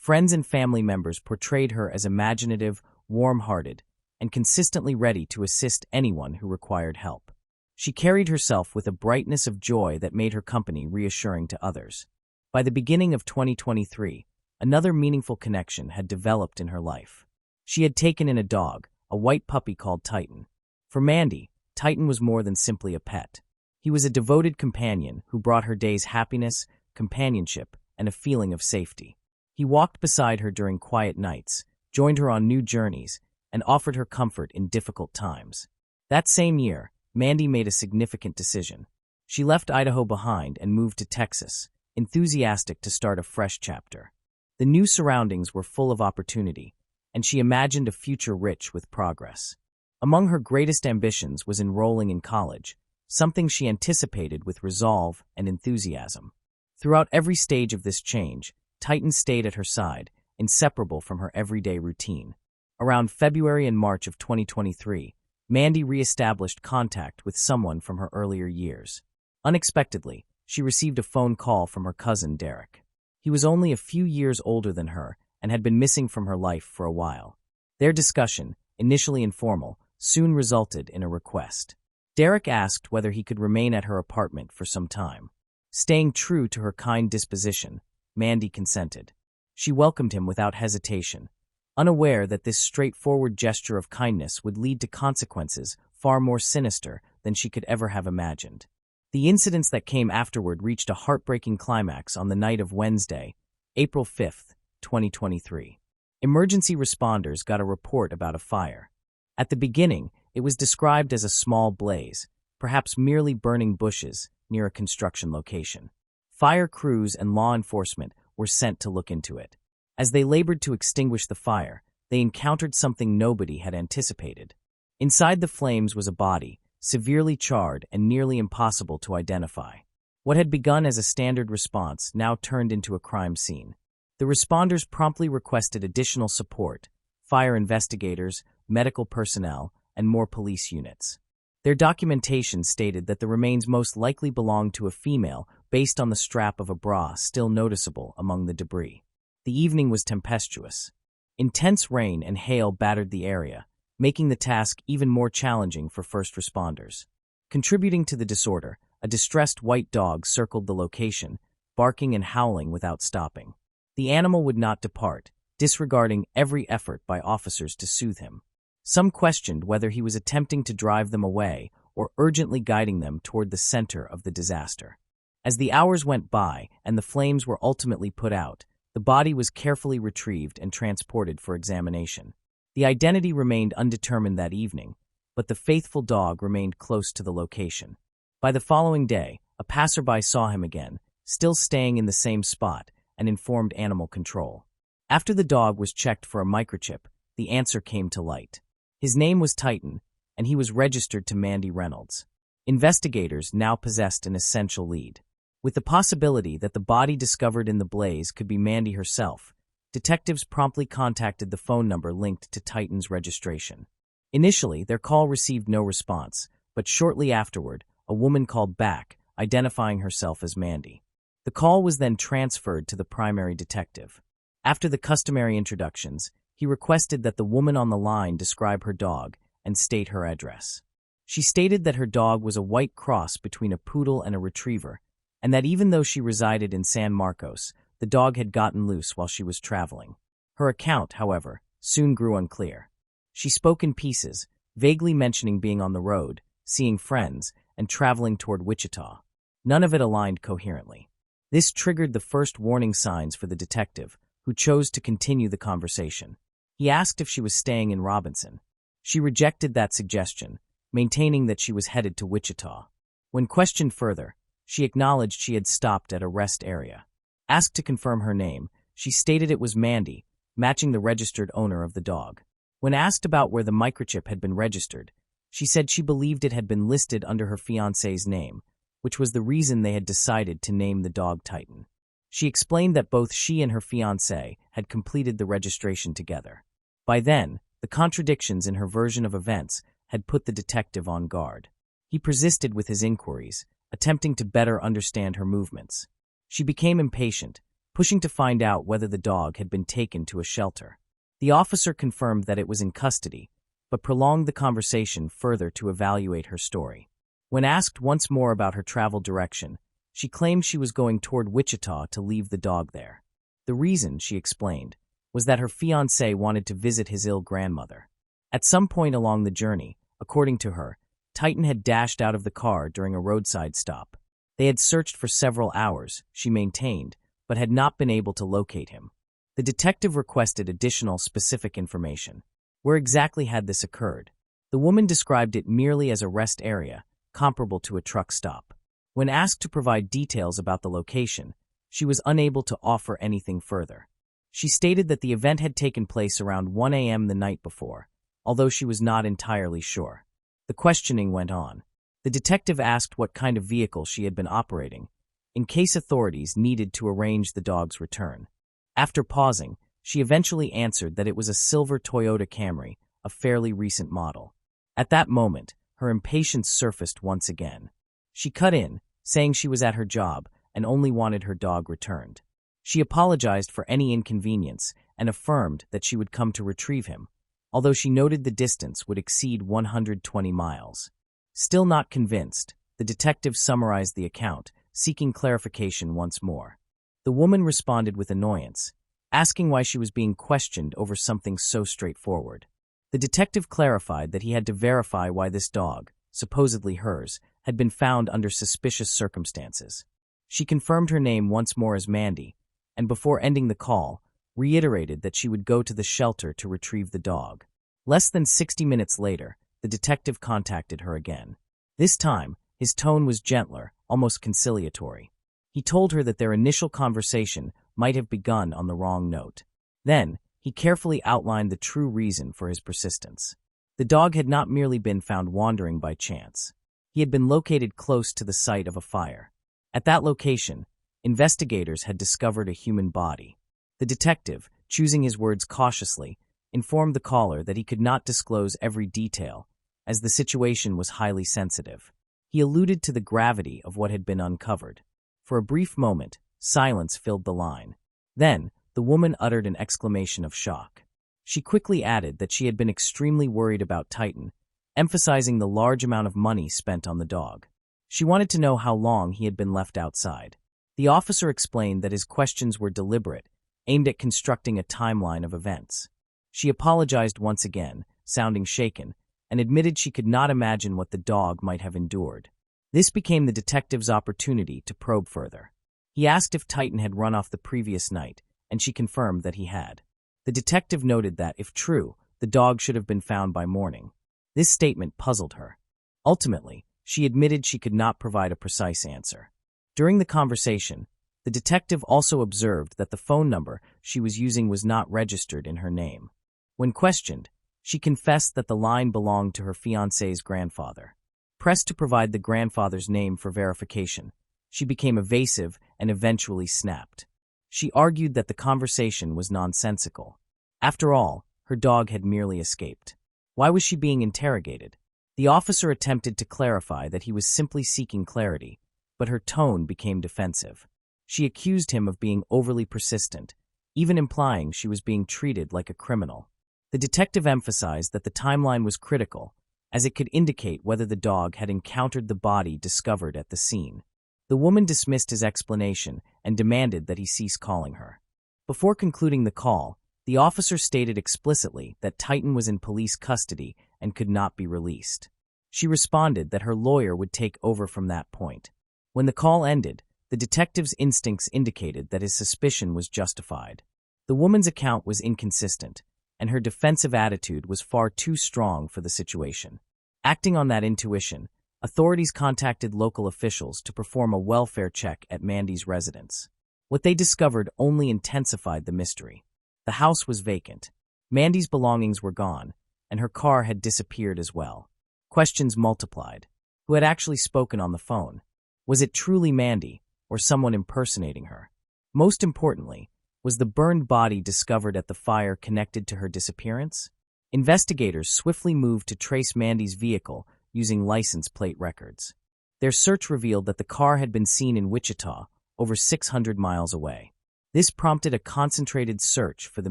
Friends and family members portrayed her as imaginative, warm-hearted, and consistently ready to assist anyone who required help. She carried herself with a brightness of joy that made her company reassuring to others. By the beginning of 2023, another meaningful connection had developed in her life. She had taken in a dog, a white puppy called Titan. For Mandy, Titan was more than simply a pet. He was a devoted companion who brought her days happiness, companionship, and a feeling of safety. He walked beside her during quiet nights, joined her on new journeys, and offered her comfort in difficult times. That same year, Mandy made a significant decision. She left Idaho behind and moved to Texas, enthusiastic to start a fresh chapter. The new surroundings were full of opportunity, and she imagined a future rich with progress. Among her greatest ambitions was enrolling in college, something she anticipated with resolve and enthusiasm. Throughout every stage of this change, Titan stayed at her side, inseparable from her everyday routine. Around February and March of 2023, Mandy reestablished contact with someone from her earlier years. Unexpectedly, she received a phone call from her cousin Derek. He was only a few years older than her and had been missing from her life for a while. Their discussion, initially informal, soon resulted in a request. Derek asked whether he could remain at her apartment for some time. Staying true to her kind disposition, Mandy consented. She welcomed him without hesitation, unaware that this straightforward gesture of kindness would lead to consequences far more sinister than she could ever have imagined. The incidents that came afterward reached a heartbreaking climax on the night of Wednesday, April 5, 2023. Emergency responders got a report about a fire. At the beginning, it was described as a small blaze, perhaps merely burning bushes near a construction location. Fire crews and law enforcement were sent to look into it. As they labored to extinguish the fire, they encountered something nobody had anticipated. Inside the flames was a body, severely charred and nearly impossible to identify. What had begun as a standard response now turned into a crime scene. The responders promptly requested additional support: fire investigators, medical personnel, and more police units. Their documentation stated that the remains most likely belonged to a female based on the strap of a bra still noticeable among the debris. The evening was tempestuous. Intense rain and hail battered the area, making the task even more challenging for first responders. Contributing to the disorder, a distressed white dog circled the location, barking and howling without stopping. The animal would not depart, disregarding every effort by officers to soothe him. Some questioned whether he was attempting to drive them away or urgently guiding them toward the center of the disaster. As the hours went by and the flames were ultimately put out, the body was carefully retrieved and transported for examination. The identity remained undetermined that evening, but the faithful dog remained close to the location. By the following day, a passerby saw him again, still staying in the same spot, and informed animal control. After the dog was checked for a microchip, the answer came to light. His name was Titan, and he was registered to Mandy Reynolds. Investigators now possessed an essential lead. With the possibility that the body discovered in the blaze could be Mandy herself, detectives promptly contacted the phone number linked to Titan's registration. Initially, their call received no response, but shortly afterward, a woman called back, identifying herself as Mandy. The call was then transferred to the primary detective. After the customary introductions, he requested that the woman on the line describe her dog and state her address. She stated that her dog was a white cross between a poodle and a retriever, and that even though she resided in San Marcos, the dog had gotten loose while she was traveling. Her account, however, soon grew unclear. She spoke in pieces, vaguely mentioning being on the road, seeing friends, and traveling toward Wichita. None of it aligned coherently. This triggered the first warning signs for the detective, who chose to continue the conversation. He asked if she was staying in Robinson. She rejected that suggestion, maintaining that she was headed to Wichita. When questioned further, she acknowledged she had stopped at a rest area. Asked to confirm her name, she stated it was Mandy, matching the registered owner of the dog. When asked about where the microchip had been registered, she said she believed it had been listed under her fiancé's name, which was the reason they had decided to name the dog Titan. She explained that both she and her fiancé had completed the registration together. By then, the contradictions in her version of events had put the detective on guard. He persisted with his inquiries, attempting to better understand her movements. She became impatient, pushing to find out whether the dog had been taken to a shelter. The officer confirmed that it was in custody, but prolonged the conversation further to evaluate her story. When asked once more about her travel direction, she claimed she was going toward Wichita to leave the dog there. The reason, she explained, was that her fiancé wanted to visit his ill grandmother. At some point along the journey, according to her, Titan had dashed out of the car during a roadside stop. They had searched for several hours, she maintained, but had not been able to locate him. The detective requested additional specific information. Where exactly had this occurred? The woman described it merely as a rest area, comparable to a truck stop. When asked to provide details about the location, she was unable to offer anything further. She stated that the event had taken place around 1 a.m. the night before, although she was not entirely sure. The questioning went on. The detective asked what kind of vehicle she had been operating, in case authorities needed to arrange the dog's return. After pausing, she eventually answered that it was a silver Toyota Camry, a fairly recent model. At that moment, her impatience surfaced once again. She cut in, saying she was at her job and only wanted her dog returned. She apologized for any inconvenience and affirmed that she would come to retrieve him, although she noted the distance would exceed 120 miles. Still not convinced, the detective summarized the account, seeking clarification once more. The woman responded with annoyance, asking why she was being questioned over something so straightforward. The detective clarified that he had to verify why this dog, supposedly hers, had been found under suspicious circumstances. She confirmed her name once more as Mandy, and before ending the call, reiterated that she would go to the shelter to retrieve the dog. Less than 60 minutes later, the detective contacted her again. This time, his tone was gentler, almost conciliatory. He told her that their initial conversation might have begun on the wrong note. Then, he carefully outlined the true reason for his persistence. The dog had not merely been found wandering by chance. He had been located close to the site of a fire. At that location, investigators had discovered a human body. The detective, choosing his words cautiously, informed the caller that he could not disclose every detail, as the situation was highly sensitive. He alluded to the gravity of what had been uncovered. For a brief moment, silence filled the line. Then, the woman uttered an exclamation of shock. She quickly added that she had been extremely worried about Titan, emphasizing the large amount of money spent on the dog. She wanted to know how long he had been left outside. The officer explained that his questions were deliberate, aimed at constructing a timeline of events. She apologized once again, sounding shaken, and admitted she could not imagine what the dog might have endured. This became the detective's opportunity to probe further. He asked if Titan had run off the previous night, and she confirmed that he had. The detective noted that, if true, the dog should have been found by morning. This statement puzzled her. Ultimately, she admitted she could not provide a precise answer. During the conversation, the detective also observed that the phone number she was using was not registered in her name. When questioned, she confessed that the line belonged to her fiancé's grandfather. Pressed to provide the grandfather's name for verification, she became evasive and eventually snapped. She argued that the conversation was nonsensical. After all, her dog had merely escaped. Why was she being interrogated? The officer attempted to clarify that he was simply seeking clarity, but her tone became defensive. She accused him of being overly persistent, even implying she was being treated like a criminal. The detective emphasized that the timeline was critical, as it could indicate whether the dog had encountered the body discovered at the scene. The woman dismissed his explanation and demanded that he cease calling her. Before concluding the call, the officer stated explicitly that Titan was in police custody and could not be released. She responded that her lawyer would take over from that point. When the call ended, the detective's instincts indicated that his suspicion was justified. The woman's account was inconsistent, and her defensive attitude was far too strong for the situation. Acting on that intuition, authorities contacted local officials to perform a welfare check at Mandy's residence. What they discovered only intensified the mystery. The house was vacant. Mandy's belongings were gone, and her car had disappeared as well. Questions multiplied. Who had actually spoken on the phone? Was it truly Mandy, or someone impersonating her? Most importantly, was the burned body discovered at the fire connected to her disappearance? Investigators swiftly moved to trace Mandy's vehicle using license plate records. Their search revealed that the car had been seen in Wichita, over 600 miles away. This prompted a concentrated search for the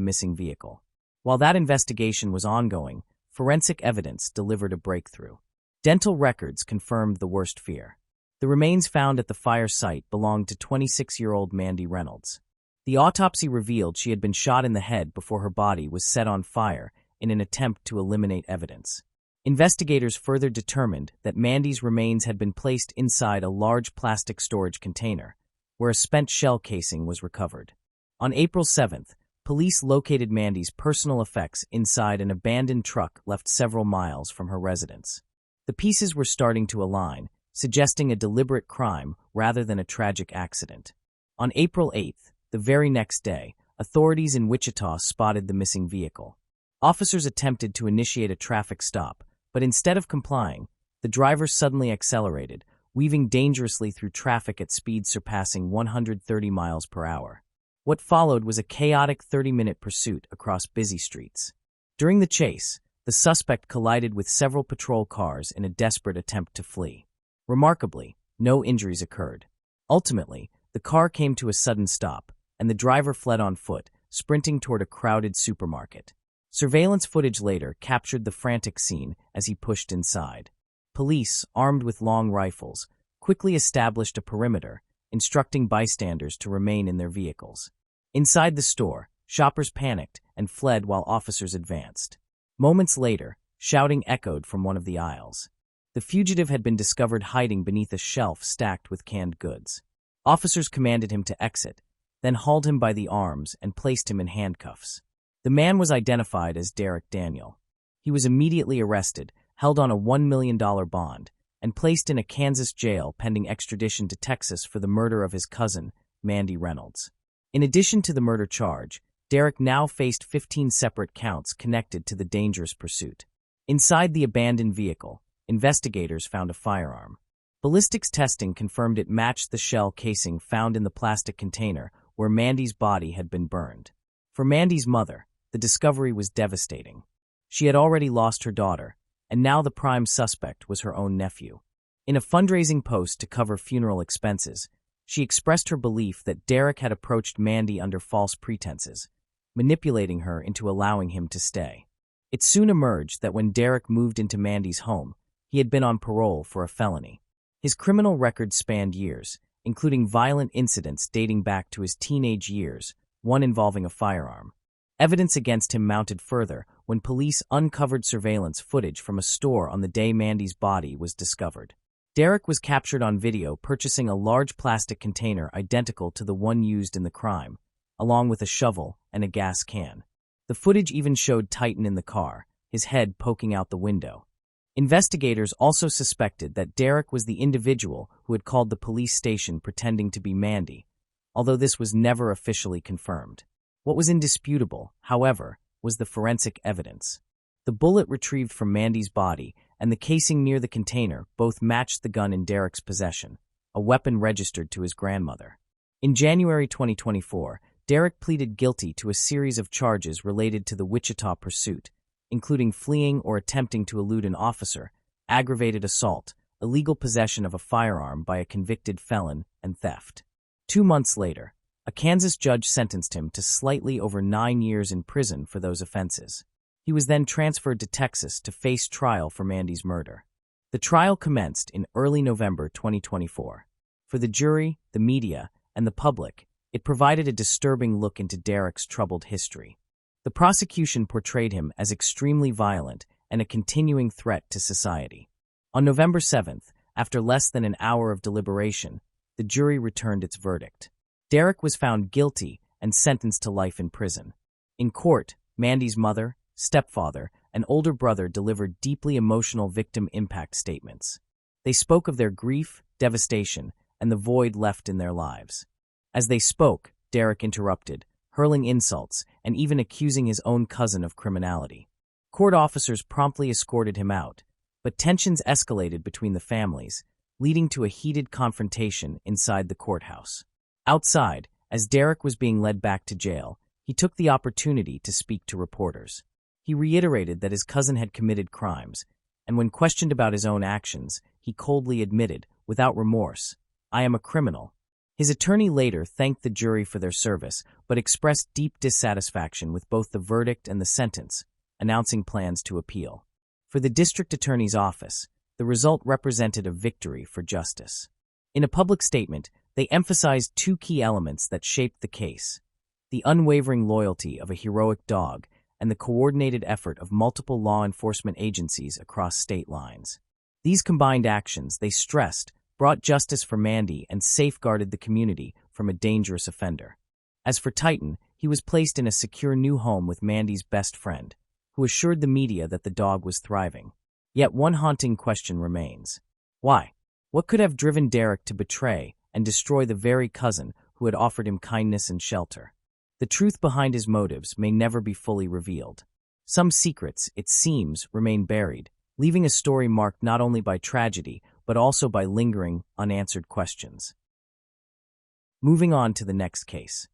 missing vehicle. While that investigation was ongoing, forensic evidence delivered a breakthrough. Dental records confirmed the worst fear. The remains found at the fire site belonged to 26-year-old Mandy Reynolds. The autopsy revealed she had been shot in the head before her body was set on fire in an attempt to eliminate evidence. Investigators further determined that Mandy's remains had been placed inside a large plastic storage container, where a spent shell casing was recovered. On April 7th, police located Mandy's personal effects inside an abandoned truck left several miles from her residence. The pieces were starting to align, suggesting a deliberate crime rather than a tragic accident. On April 8th, the very next day, authorities in Wichita spotted the missing vehicle. Officers attempted to initiate a traffic stop, but instead of complying, the driver suddenly accelerated, weaving dangerously through traffic at speeds surpassing 130 miles per hour. What followed was a chaotic 30-minute pursuit across busy streets. During the chase, the suspect collided with several patrol cars in a desperate attempt to flee. Remarkably, no injuries occurred. Ultimately, the car came to a sudden stop, and the driver fled on foot, sprinting toward a crowded supermarket. Surveillance footage later captured the frantic scene as he pushed inside. Police, armed with long rifles, quickly established a perimeter, instructing bystanders to remain in their vehicles. Inside the store, shoppers panicked and fled while officers advanced. Moments later, shouting echoed from one of the aisles. The fugitive had been discovered hiding beneath a shelf stacked with canned goods. Officers commanded him to exit, then hauled him by the arms and placed him in handcuffs. The man was identified as Derek Daniel. He was immediately arrested, held on a $1 million bond, and placed in a Kansas jail pending extradition to Texas for the murder of his cousin, Mandy Reynolds. In addition to the murder charge, Derek now faced 15 separate counts connected to the dangerous pursuit. Inside the abandoned vehicle, investigators found a firearm. Ballistics testing confirmed it matched the shell casing found in the plastic container where Mandy's body had been burned. For Mandy's mother, the discovery was devastating. She had already lost her daughter, and now the prime suspect was her own nephew. In a fundraising post to cover funeral expenses, she expressed her belief that Derek had approached Mandy under false pretenses, manipulating her into allowing him to stay. It soon emerged that when Derek moved into Mandy's home, he had been on parole for a felony. His criminal record spanned years, including violent incidents dating back to his teenage years, one involving a firearm. Evidence against him mounted further when police uncovered surveillance footage from a store on the day Mandy's body was discovered. Derek was captured on video purchasing a large plastic container identical to the one used in the crime, along with a shovel and a gas can. The footage even showed Titan in the car, his head poking out the window. Investigators also suspected that Derek was the individual who had called the police station pretending to be Mandy, although this was never officially confirmed. What was indisputable, however, was the forensic evidence. The bullet retrieved from Mandy's body and the casing near the container both matched the gun in Derek's possession, a weapon registered to his grandmother. In January 2024, Derek pleaded guilty to a series of charges related to the Wichita pursuit, including fleeing or attempting to elude an officer, aggravated assault, illegal possession of a firearm by a convicted felon, and theft. 2 months later, a Kansas judge sentenced him to slightly over 9 years in prison for those offenses. He was then transferred to Texas to face trial for Mandy's murder. The trial commenced in early November 2024. For the jury, the media, and the public, it provided a disturbing look into Derek's troubled history. The prosecution portrayed him as extremely violent and a continuing threat to society. On November 7th, after less than an hour of deliberation, the jury returned its verdict. Derek was found guilty and sentenced to life in prison. In court, Mandy's mother, stepfather, and older brother delivered deeply emotional victim impact statements. They spoke of their grief, devastation, and the void left in their lives. As they spoke, Derek interrupted, hurling insults and even accusing his own cousin of criminality. Court officers promptly escorted him out, but tensions escalated between the families, leading to a heated confrontation inside the courthouse. Outside, as Derek was being led back to jail, he took the opportunity to speak to reporters. He reiterated that his cousin had committed crimes, and when questioned about his own actions, he coldly admitted, without remorse, "I am a criminal." His attorney later thanked the jury for their service, but expressed deep dissatisfaction with both the verdict and the sentence, announcing plans to appeal. For the district attorney's office, the result represented a victory for justice. In a public statement, they emphasized two key elements that shaped the case: the unwavering loyalty of a heroic dog and the coordinated effort of multiple law enforcement agencies across state lines. These combined actions, they stressed, brought justice for Mandy and safeguarded the community from a dangerous offender. As for Titan, he was placed in a secure new home with Mandy's best friend, who assured the media that the dog was thriving. Yet one haunting question remains. Why? What could have driven Derek to betray and destroy the very cousin who had offered him kindness and shelter? The truth behind his motives may never be fully revealed. Some secrets, it seems, remain buried, leaving a story marked not only by tragedy, but also by lingering, unanswered questions. Moving on to the next case.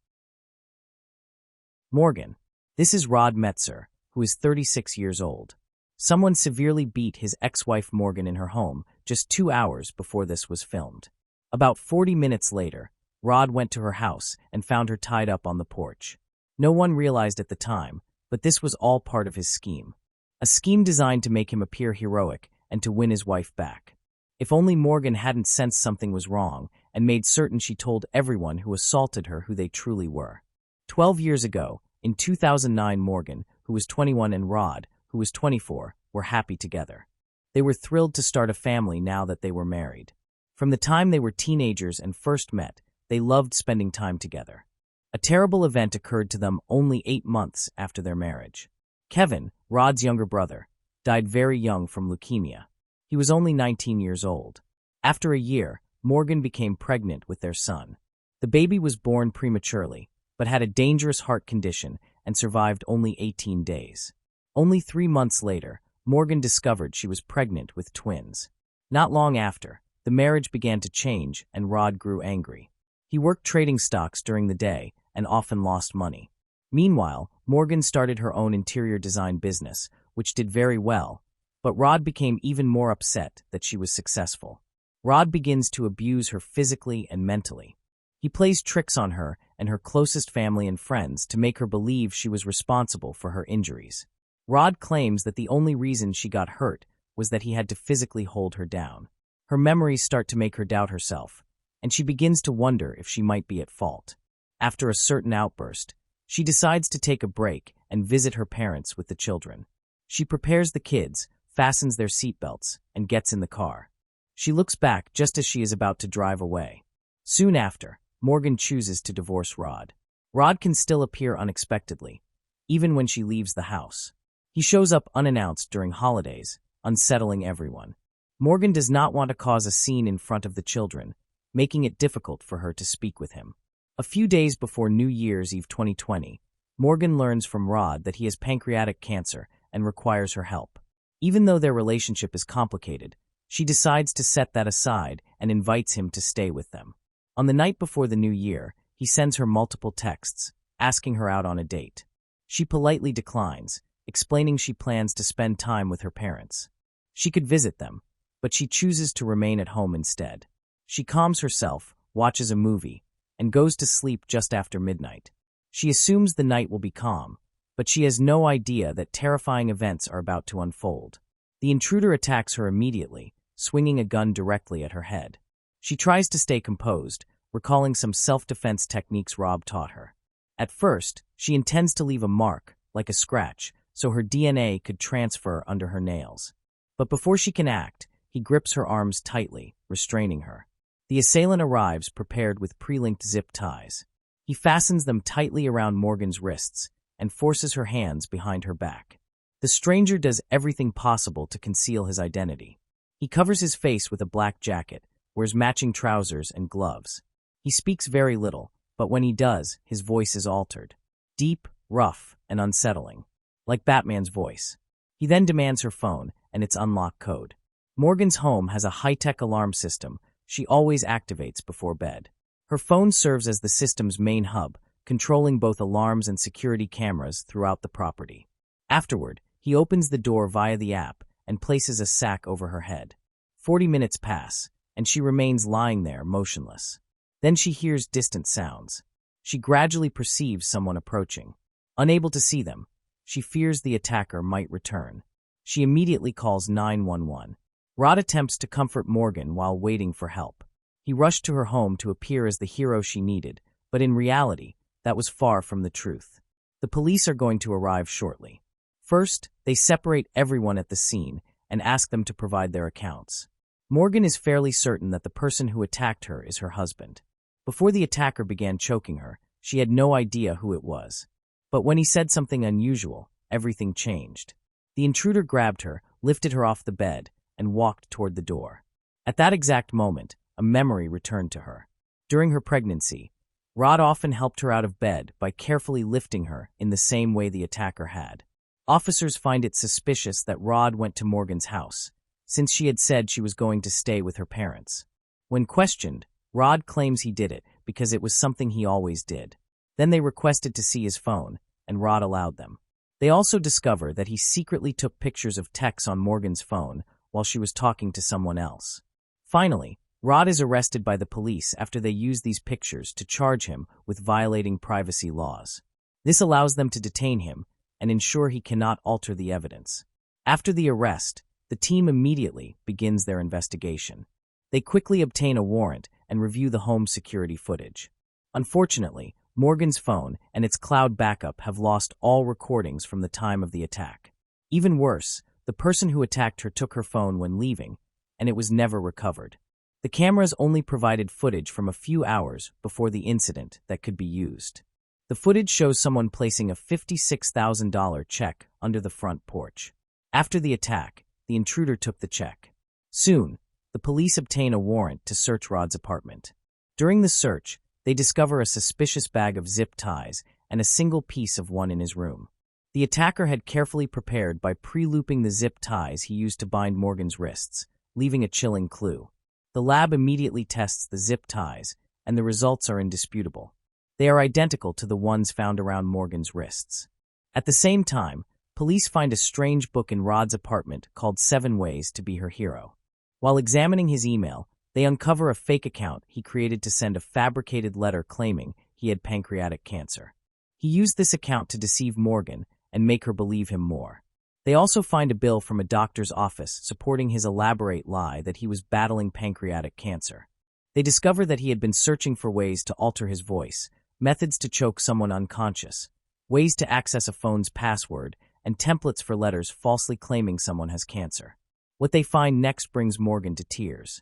Morgan. This is Rod Metzer, who is 36 years old. Someone severely beat his ex-wife Morgan in her home just 2 hours before this was filmed. About 40 minutes later, Rod went to her house and found her tied up on the porch. No one realized at the time, but this was all part of his scheme. A scheme designed to make him appear heroic and to win his wife back. If only Morgan hadn't sensed something was wrong and made certain she told everyone who assaulted her who they truly were. 12 years ago, in 2009, Morgan, who was 21, and Rod, who was 24, were happy together. They were thrilled to start a family now that they were married. From the time they were teenagers and first met, they loved spending time together. A terrible event occurred to them only 8 months after their marriage. Kevin, Rod's younger brother, died very young from leukemia. He was only 19 years old. After a year, Morgan became pregnant with their son. The baby was born prematurely, but had a dangerous heart condition and survived only 18 days. Only 3 months later, Morgan discovered she was pregnant with twins. Not long after, the marriage began to change and Rod grew angry. He worked trading stocks during the day and often lost money. Meanwhile, Morgan started her own interior design business, which did very well, but Rod became even more upset that she was successful. Rod begins to abuse her physically and mentally. He plays tricks on her and her closest family and friends to make her believe she was responsible for her injuries. Rod claims that the only reason she got hurt was that he had to physically hold her down. Her memories start to make her doubt herself, and she begins to wonder if she might be at fault. After a certain outburst, she decides to take a break and visit her parents with the children. She prepares the kids, fastens their seatbelts, and gets in the car. She looks back just as she is about to drive away. Soon after, Morgan chooses to divorce Rod. Rod can still appear unexpectedly, even when she leaves the house. He shows up unannounced during holidays, unsettling everyone. Morgan does not want to cause a scene in front of the children, making it difficult for her to speak with him. A few days before New Year's Eve 2020, Morgan learns from Rod that he has pancreatic cancer and requires her help. Even though their relationship is complicated, she decides to set that aside and invites him to stay with them. On the night before the new year, he sends her multiple texts, asking her out on a date. She politely declines, explaining she plans to spend time with her parents. She could visit them, but she chooses to remain at home instead. She calms herself, watches a movie, and goes to sleep just after midnight. She assumes the night will be calm, but she has no idea that terrifying events are about to unfold. The intruder attacks her immediately, swinging a gun directly at her head. She tries to stay composed, recalling some self-defense techniques Rob taught her. At first, she intends to leave a mark, like a scratch, so her DNA could transfer under her nails. But before she can act, he grips her arms tightly, restraining her. The assailant arrives prepared with pre-linked zip ties. He fastens them tightly around Morgan's wrists and forces her hands behind her back. The stranger does everything possible to conceal his identity. He covers his face with a black jacket, wears matching trousers and gloves. He speaks very little, but when he does, his voice is altered. Deep, rough, and unsettling, like Batman's voice. He then demands her phone and its unlock code. Morgan's home has a high-tech alarm system she always activates before bed. Her phone serves as the system's main hub, controlling both alarms and security cameras throughout the property. Afterward, he opens the door via the app and places a sack over her head. 40 minutes pass, and she remains lying there motionless. Then she hears distant sounds. She gradually perceives someone approaching. Unable to see them, she fears the attacker might return. She immediately calls 911. Rod attempts to comfort Morgan while waiting for help. He rushed to her home to appear as the hero she needed, but in reality, that was far from the truth. The police are going to arrive shortly. First, they separate everyone at the scene and ask them to provide their accounts. Morgan is fairly certain that the person who attacked her is her husband. Before the attacker began choking her, she had no idea who it was. But when he said something unusual, everything changed. The intruder grabbed her, lifted her off the bed, and walked toward the door. At that exact moment, a memory returned to her. During her pregnancy, Rod often helped her out of bed by carefully lifting her in the same way the attacker had. Officers find it suspicious that Rod went to Morgan's house, since she had said she was going to stay with her parents. When questioned, Rod claims he did it because it was something he always did. Then they requested to see his phone, and Rod allowed them. They also discover that he secretly took pictures of texts on Morgan's phone while she was talking to someone else. Finally, Rod is arrested by the police after they use these pictures to charge him with violating privacy laws. This allows them to detain him and ensure he cannot alter the evidence. After the arrest, the team immediately begins their investigation. They quickly obtain a warrant and review the home security footage. Unfortunately, Morgan's phone and its cloud backup have lost all recordings from the time of the attack. Even worse, the person who attacked her took her phone when leaving, and it was never recovered. The cameras only provided footage from a few hours before the incident that could be used. The footage shows someone placing a $56,000 check under the front porch. After the attack, the intruder took the check. Soon, the police obtain a warrant to search Rod's apartment. During the search, they discover a suspicious bag of zip ties and a single piece of one in his room. The attacker had carefully prepared by pre-looping the zip ties he used to bind Morgan's wrists, leaving a chilling clue. The lab immediately tests the zip ties, and the results are indisputable. They are identical to the ones found around Morgan's wrists. At the same time, police find a strange book in Rod's apartment called 7 Ways to Be Her Hero. While examining his email, they uncover a fake account he created to send a fabricated letter claiming he had pancreatic cancer. He used this account to deceive Morgan and make her believe him more. They also find a bill from a doctor's office supporting his elaborate lie that he was battling pancreatic cancer. They discover that he had been searching for ways to alter his voice, methods to choke someone unconscious, ways to access a phone's password, and templates for letters falsely claiming someone has cancer. What they find next brings Morgan to tears.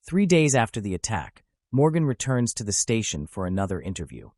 3 days after the attack, Morgan returns to the station for another interview.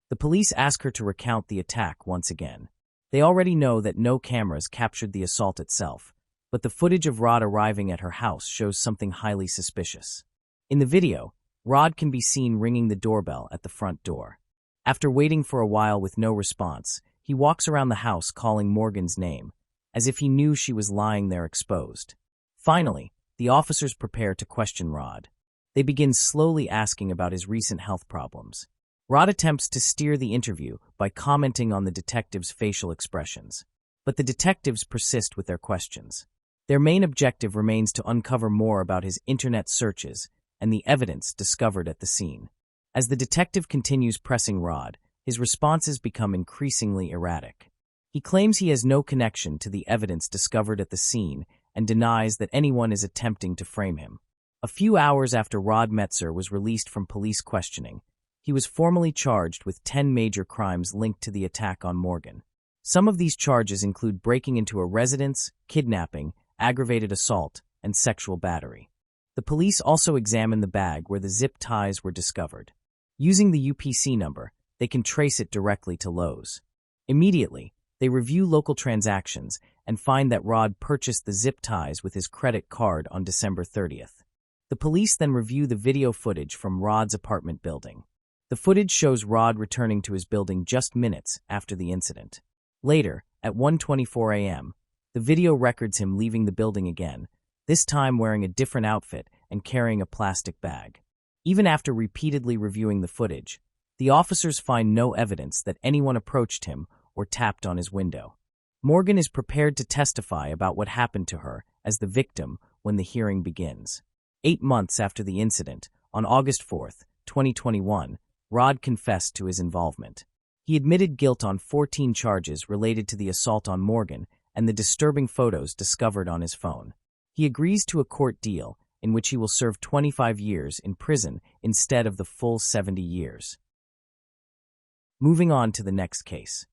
The police ask her to recount the attack once again. They already know that no cameras captured the assault itself, but the footage of Rod arriving at her house shows something highly suspicious. In the video, Rod can be seen ringing the doorbell at the front door. After waiting for a while with no response, he walks around the house calling Morgan's name, as if he knew she was lying there exposed. Finally, the officers prepare to question Rod. They begin slowly asking about his recent health problems. Rod attempts to steer the interview by commenting on the detectives' facial expressions, but the detectives persist with their questions. Their main objective remains to uncover more about his internet searches and the evidence discovered at the scene. As the detective continues pressing Rod, his responses become increasingly erratic. He claims he has no connection to the evidence discovered at the scene and denies that anyone is attempting to frame him. A few hours after Rod Metzer was released from police questioning, he was formally charged with 10 major crimes linked to the attack on Morgan. Some of these charges include breaking into a residence, kidnapping, aggravated assault, and sexual battery. The police also examined the bag where the zip ties were discovered. Using the UPC number, they can trace it directly to Lowe's. Immediately, they review local transactions and find that Rod purchased the zip ties with his credit card on December 30th. The police then review the video footage from Rod's apartment building. The footage shows Rod returning to his building just minutes after the incident. Later, at 1:24 a.m., the video records him leaving the building again, this time wearing a different outfit and carrying a plastic bag. Even after repeatedly reviewing the footage, the officers find no evidence that anyone approached him or tapped on his window. Morgan is prepared to testify about what happened to her as the victim when the hearing begins. 8 months after the incident, on August 4th, 2021, Rod confessed to his involvement. He admitted guilt on 14 charges related to the assault on Morgan and the disturbing photos discovered on his phone. He agrees to a court deal in which he will serve 25 years in prison instead of the full 70 years. Moving on to the next case.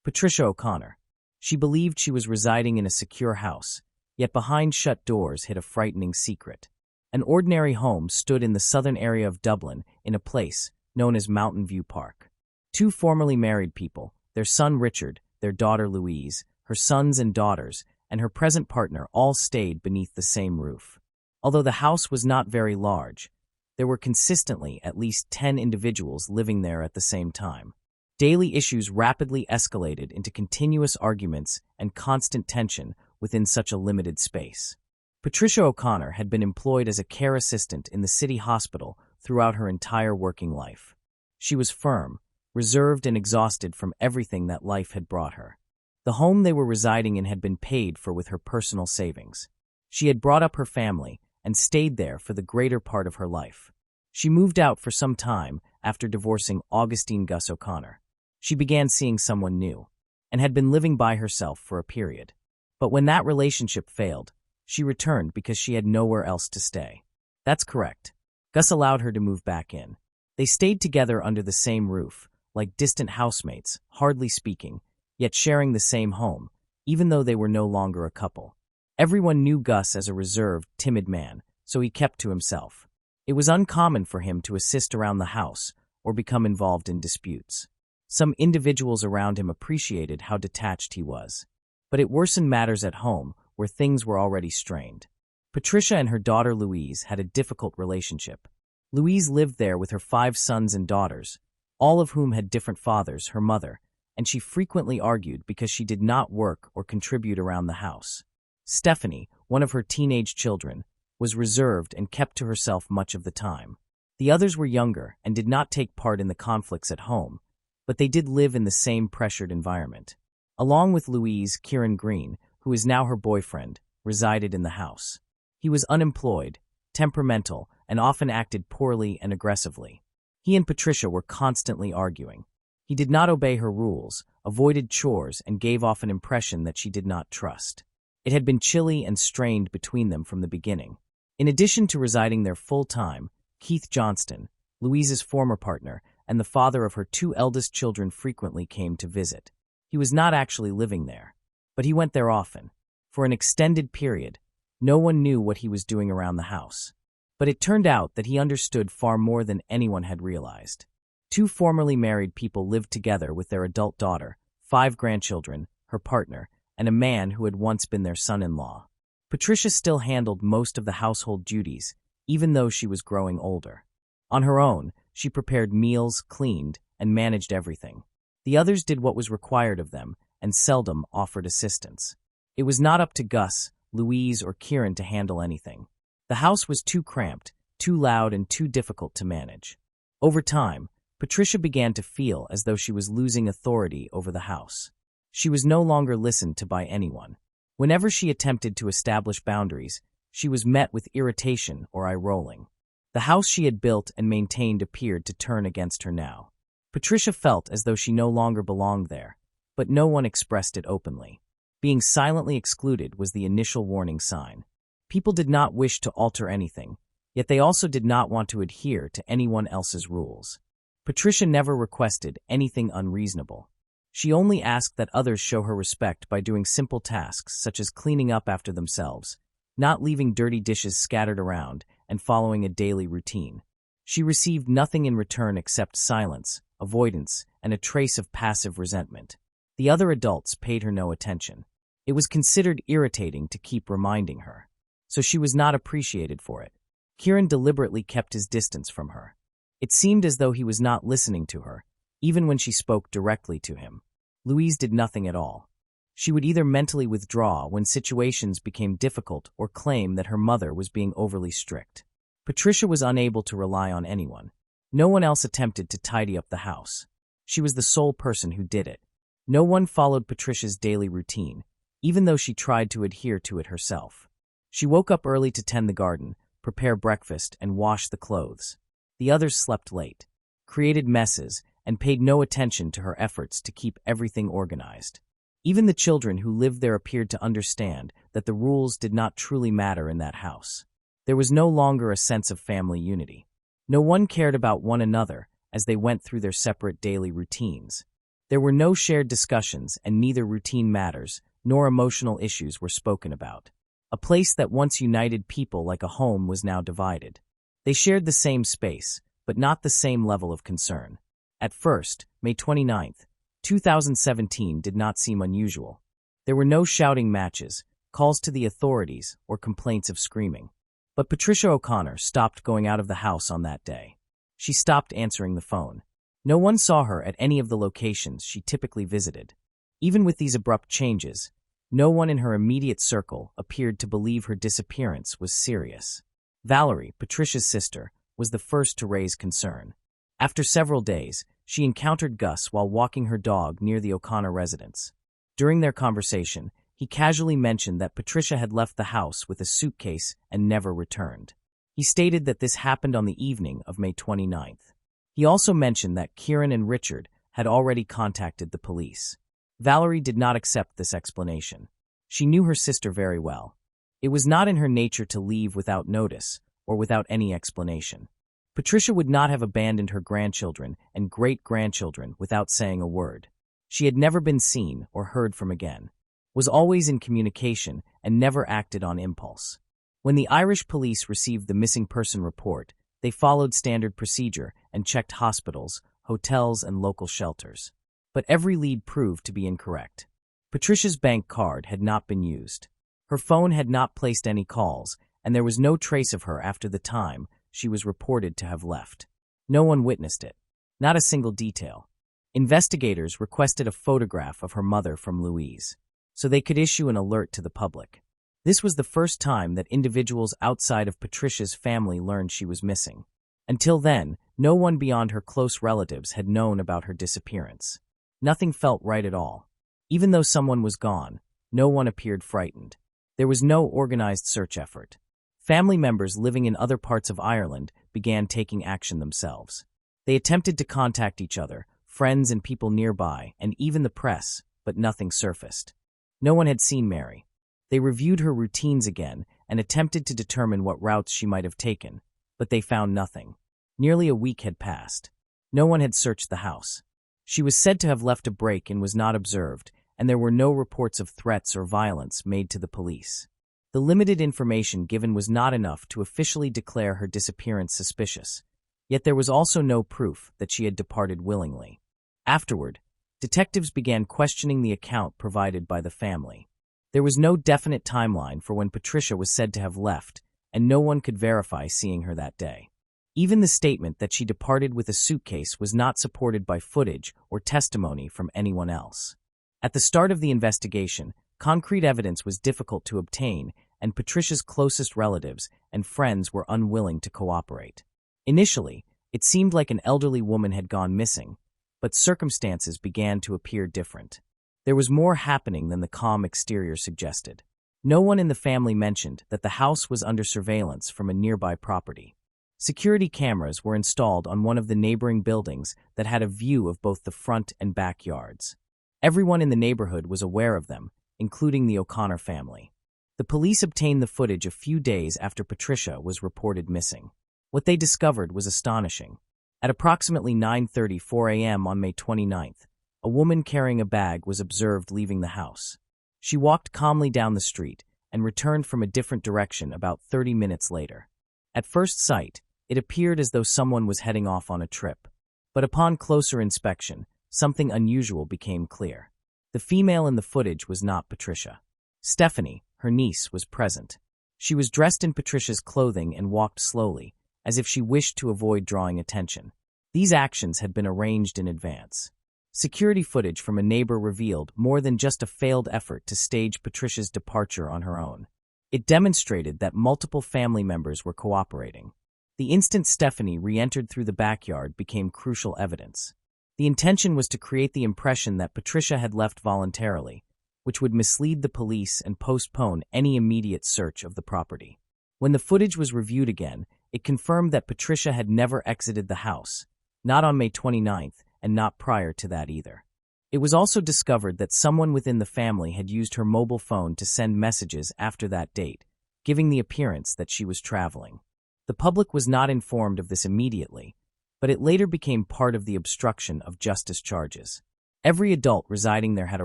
Patricia O'Conor. She believed she was residing in a secure house, yet behind shut doors hid a frightening secret. An ordinary home stood in the southern area of Dublin in a place known as Mountain View Park. Two formerly married people, their son Richard, their daughter Louise, her sons and daughters, and her present partner all stayed beneath the same roof. Although the house was not very large, there were consistently at least 10 individuals living there at the same time. Daily issues rapidly escalated into continuous arguments and constant tension within such a limited space. Patricia O'Conor had been employed as a care assistant in the city hospital throughout her entire working life. She was firm, reserved, and exhausted from everything that life had brought her. The home they were residing in had been paid for with her personal savings. She had brought up her family and stayed there for the greater part of her life. She moved out for some time after divorcing Augustine Gus O'Conor. She began seeing someone new and had been living by herself for a period. But when that relationship failed, she returned because she had nowhere else to stay. That's correct. Gus allowed her to move back in. They stayed together under the same roof, like distant housemates, hardly speaking, yet sharing the same home, even though they were no longer a couple. Everyone knew Gus as a reserved, timid man, so he kept to himself. It was uncommon for him to assist around the house or become involved in disputes. Some individuals around him appreciated how detached he was. But it worsened matters at home, where things were already strained. Patricia and her daughter Louise had a difficult relationship. Louise lived there with her 5 sons and daughters, all of whom had different fathers, her mother, and she frequently argued because she did not work or contribute around the house. Stephanie, one of her teenage children, was reserved and kept to herself much of the time. The others were younger and did not take part in the conflicts at home, but they did live in the same pressured environment. Along with Louise, Kieran Green, who is now her boyfriend, resided in the house. He was unemployed, temperamental, and often acted poorly and aggressively. He and Patricia were constantly arguing. He did not obey her rules, avoided chores, and gave off an impression that she did not trust. It had been chilly and strained between them from the beginning. In addition to residing there full-time, Keith Johnston, Louise's former partner, and the father of her 2 eldest children frequently came to visit. He was not actually living there, but he went there often. For an extended period, no one knew what he was doing around the house. But it turned out that he understood far more than anyone had realized. 2 formerly married people lived together with their adult daughter, 5 grandchildren, her partner, and a man who had once been their son-in-law. Patricia still handled most of the household duties, even though she was growing older. On her own, she prepared meals, cleaned, and managed everything. The others did what was required of them and seldom offered assistance. It was not up to Gus, Louise, or Kieran to handle anything. The house was too cramped, too loud, and too difficult to manage. Over time, Patricia began to feel as though she was losing authority over the house. She was no longer listened to by anyone. Whenever she attempted to establish boundaries, she was met with irritation or eye-rolling. The house she had built and maintained appeared to turn against her now. Patricia felt as though she no longer belonged there, but no one expressed it openly. Being silently excluded was the initial warning sign. People did not wish to alter anything, yet they also did not want to adhere to anyone else's rules. Patricia never requested anything unreasonable. She only asked that others show her respect by doing simple tasks such as cleaning up after themselves, not leaving dirty dishes scattered around, and following a daily routine. She received nothing in return except silence, avoidance, and a trace of passive resentment. The other adults paid her no attention. It was considered irritating to keep reminding her, so she was not appreciated for it. Kieran deliberately kept his distance from her. It seemed as though he was not listening to her, even when she spoke directly to him. Louise did nothing at all. She would either mentally withdraw when situations became difficult or claim that her mother was being overly strict. Patricia was unable to rely on anyone. No one else attempted to tidy up the house. She was the sole person who did it. No one followed Patricia's daily routine, even though she tried to adhere to it herself. She woke up early to tend the garden, prepare breakfast, and wash the clothes. The others slept late, created messes, and paid no attention to her efforts to keep everything organized. Even the children who lived there appeared to understand that the rules did not truly matter in that house. There was no longer a sense of family unity. No one cared about one another as they went through their separate daily routines. There were no shared discussions, and neither routine matters nor emotional issues were spoken about. A place that once united people like a home was now divided. They shared the same space, but not the same level of concern. At first, May 29, 2017 did not seem unusual. There were no shouting matches, calls to the authorities, or complaints of screaming. But Patricia O'Conor stopped going out of the house on that day. She stopped answering the phone. No one saw her at any of the locations she typically visited. Even with these abrupt changes, no one in her immediate circle appeared to believe her disappearance was serious. Valerie, Patricia's sister, was the first to raise concern. After several days, she encountered Gus while walking her dog near the O'Conor residence. During their conversation, he casually mentioned that Patricia had left the house with a suitcase and never returned. He stated that this happened on the evening of May 29th. He also mentioned that Kieran and Richard had already contacted the police. Valerie did not accept this explanation. She knew her sister very well. It was not in her nature to leave without notice or without any explanation. Patricia would not have abandoned her grandchildren and great-grandchildren without saying a word. She had never been seen or heard from again, was always in communication, and never acted on impulse. When the Irish police received the missing person report, they followed standard procedure and checked hospitals, hotels, and local shelters. But every lead proved to be incorrect. Patricia's bank card had not been used. Her phone had not placed any calls, and there was no trace of her after the time she was reported to have left. No one witnessed it. Not a single detail. Investigators requested a photograph of her mother from Louise, so they could issue an alert to the public. This was the first time that individuals outside of Patricia's family learned she was missing. Until then, no one beyond her close relatives had known about her disappearance. Nothing felt right at all. Even though someone was gone, no one appeared frightened. There was no organized search effort. Family members living in other parts of Ireland began taking action themselves. They attempted to contact each other, friends and people nearby, and even the press, but nothing surfaced. No one had seen Mary. They reviewed her routines again and attempted to determine what routes she might have taken, but they found nothing. Nearly a week had passed. No one had searched the house. She was said to have left a break and was not observed, and there were no reports of threats or violence made to the police. The limited information given was not enough to officially declare her disappearance suspicious, yet there was also no proof that she had departed willingly. Afterward, detectives began questioning the account provided by the family. There was no definite timeline for when Patricia was said to have left, and no one could verify seeing her that day. Even the statement that she departed with a suitcase was not supported by footage or testimony from anyone else. At the start of the investigation, concrete evidence was difficult to obtain, and Patricia's closest relatives and friends were unwilling to cooperate. Initially, it seemed like an elderly woman had gone missing, but circumstances began to appear different. There was more happening than the calm exterior suggested. No one in the family mentioned that the house was under surveillance from a nearby property. Security cameras were installed on one of the neighboring buildings that had a view of both the front and back yards. Everyone in the neighborhood was aware of them, including the O'Conor family. The police obtained the footage a few days after Patricia was reported missing. What they discovered was astonishing. At approximately 9:34 a.m. on May 29th, a woman carrying a bag was observed leaving the house. She walked calmly down the street and returned from a different direction about 30 minutes later. At first sight, it appeared as though someone was heading off on a trip. But upon closer inspection, something unusual became clear. The female in the footage was not Patricia. Stephanie, her niece, was present. She was dressed in Patricia's clothing and walked slowly, as if she wished to avoid drawing attention. These actions had been arranged in advance. Security footage from a neighbor revealed more than just a failed effort to stage Patricia's departure on her own. It demonstrated that multiple family members were cooperating. The instant Stephanie re-entered through the backyard became crucial evidence. The intention was to create the impression that Patricia had left voluntarily, which would mislead the police and postpone any immediate search of the property. When the footage was reviewed again, it confirmed that Patricia had never exited the house, not on May 29th and not prior to that either. It was also discovered that someone within the family had used her mobile phone to send messages after that date, giving the appearance that she was traveling. The public was not informed of this immediately, but it later became part of the obstruction of justice charges. Every adult residing there had a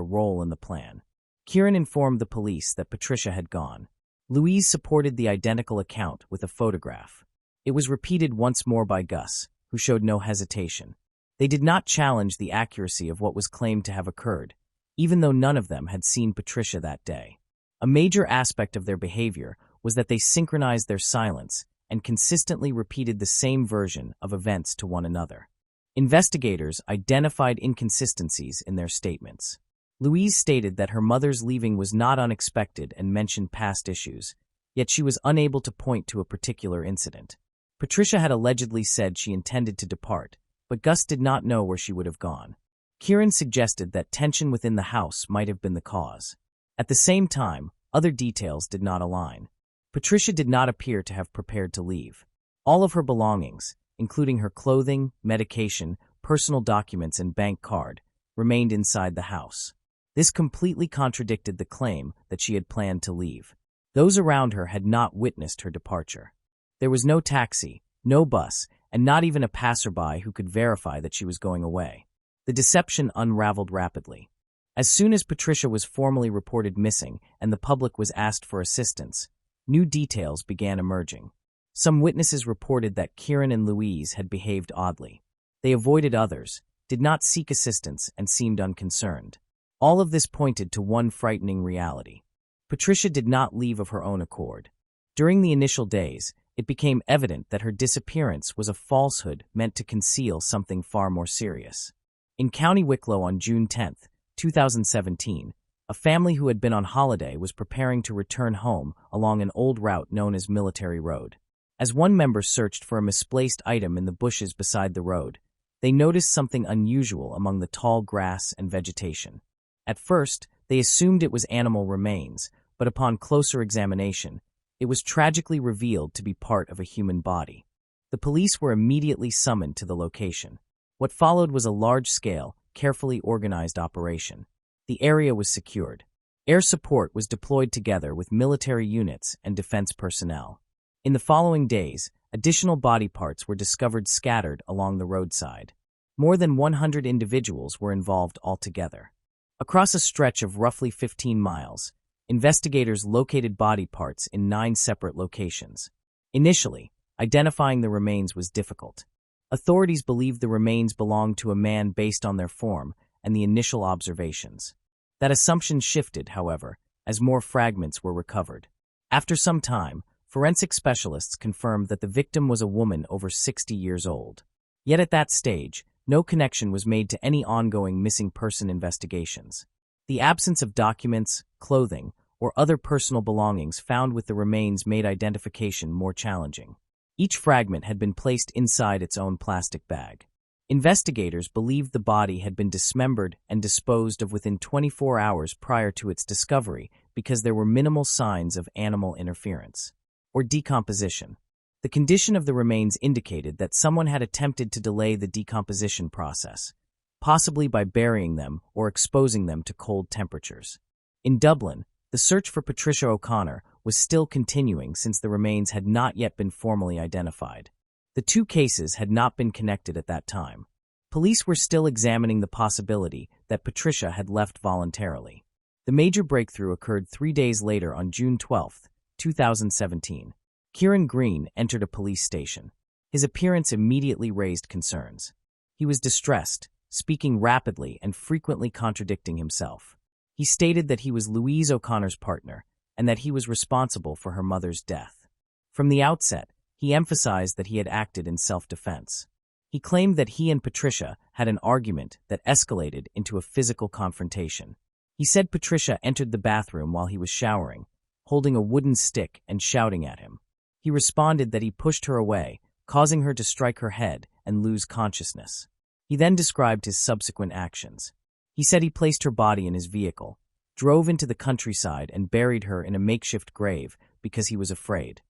role in the plan. Kieran informed the police that Patricia had gone. Louise supported the identical account with a photograph. It was repeated once more by Gus, who showed no hesitation. They did not challenge the accuracy of what was claimed to have occurred, even though none of them had seen Patricia that day. A major aspect of their behavior was that they synchronized their silence and consistently repeated the same version of events to one another. Investigators identified inconsistencies in their statements. Louise stated that her mother's leaving was not unexpected and mentioned past issues, yet she was unable to point to a particular incident. Patricia had allegedly said she intended to depart, but Gus did not know where she would have gone. Kieran suggested that tension within the house might have been the cause. At the same time, other details did not align. Patricia did not appear to have prepared to leave. All of her belongings, including her clothing, medication, personal documents, and bank card, remained inside the house. This completely contradicted the claim that she had planned to leave. Those around her had not witnessed her departure. There was no taxi, no bus, and not even a passerby who could verify that she was going away. The deception unraveled rapidly. As soon as Patricia was formally reported missing and the public was asked for assistance, new details began emerging. Some witnesses reported that Kieran and Louise had behaved oddly. They avoided others, did not seek assistance, and seemed unconcerned. All of this pointed to one frightening reality. Patricia did not leave of her own accord. During the initial days, it became evident that her disappearance was a falsehood meant to conceal something far more serious. In County Wicklow on June 10, 2017, a family who had been on holiday was preparing to return home along an old route known as Military Road. As one member searched for a misplaced item in the bushes beside the road, they noticed something unusual among the tall grass and vegetation. At first, they assumed it was animal remains, but upon closer examination, it was tragically revealed to be part of a human body. The police were immediately summoned to the location. What followed was a large-scale, carefully organized operation. The area was secured. Air support was deployed together with military units and defense personnel. In the following days, additional body parts were discovered scattered along the roadside. More than 100 individuals were involved altogether. Across a stretch of roughly 15 miles, investigators located body parts in 9 separate locations. Initially, identifying the remains was difficult. Authorities believed the remains belonged to a man based on their form and the initial observations. That assumption shifted, however, as more fragments were recovered. After some time, forensic specialists confirmed that the victim was a woman over 60 years old. Yet at that stage, no connection was made to any ongoing missing person investigations. The absence of documents, clothing, or other personal belongings found with the remains made identification more challenging. Each fragment had been placed inside its own plastic bag. Investigators believed the body had been dismembered and disposed of within 24 hours prior to its discovery because there were minimal signs of animal interference or decomposition. The condition of the remains indicated that someone had attempted to delay the decomposition process, possibly by burying them or exposing them to cold temperatures. In Dublin, the search for Patricia O'Conor was still continuing since the remains had not yet been formally identified. The two cases had not been connected at that time. Police were still examining the possibility that Patricia had left voluntarily. The major breakthrough occurred 3 days later on June 12, 2017. Kieran Green entered a police station. His appearance immediately raised concerns. He was distressed, speaking rapidly and frequently contradicting himself. He stated that he was Louise O'Connor's partner and that he was responsible for her mother's death. From the outset, he emphasized that he had acted in self-defense. He claimed that he and Patricia had an argument that escalated into a physical confrontation. He said Patricia entered the bathroom while he was showering, holding a wooden stick and shouting at him. He responded that he pushed her away, causing her to strike her head and lose consciousness. He then described his subsequent actions. He said he placed her body in his vehicle, drove into the countryside and buried her in a makeshift grave because he was afraid.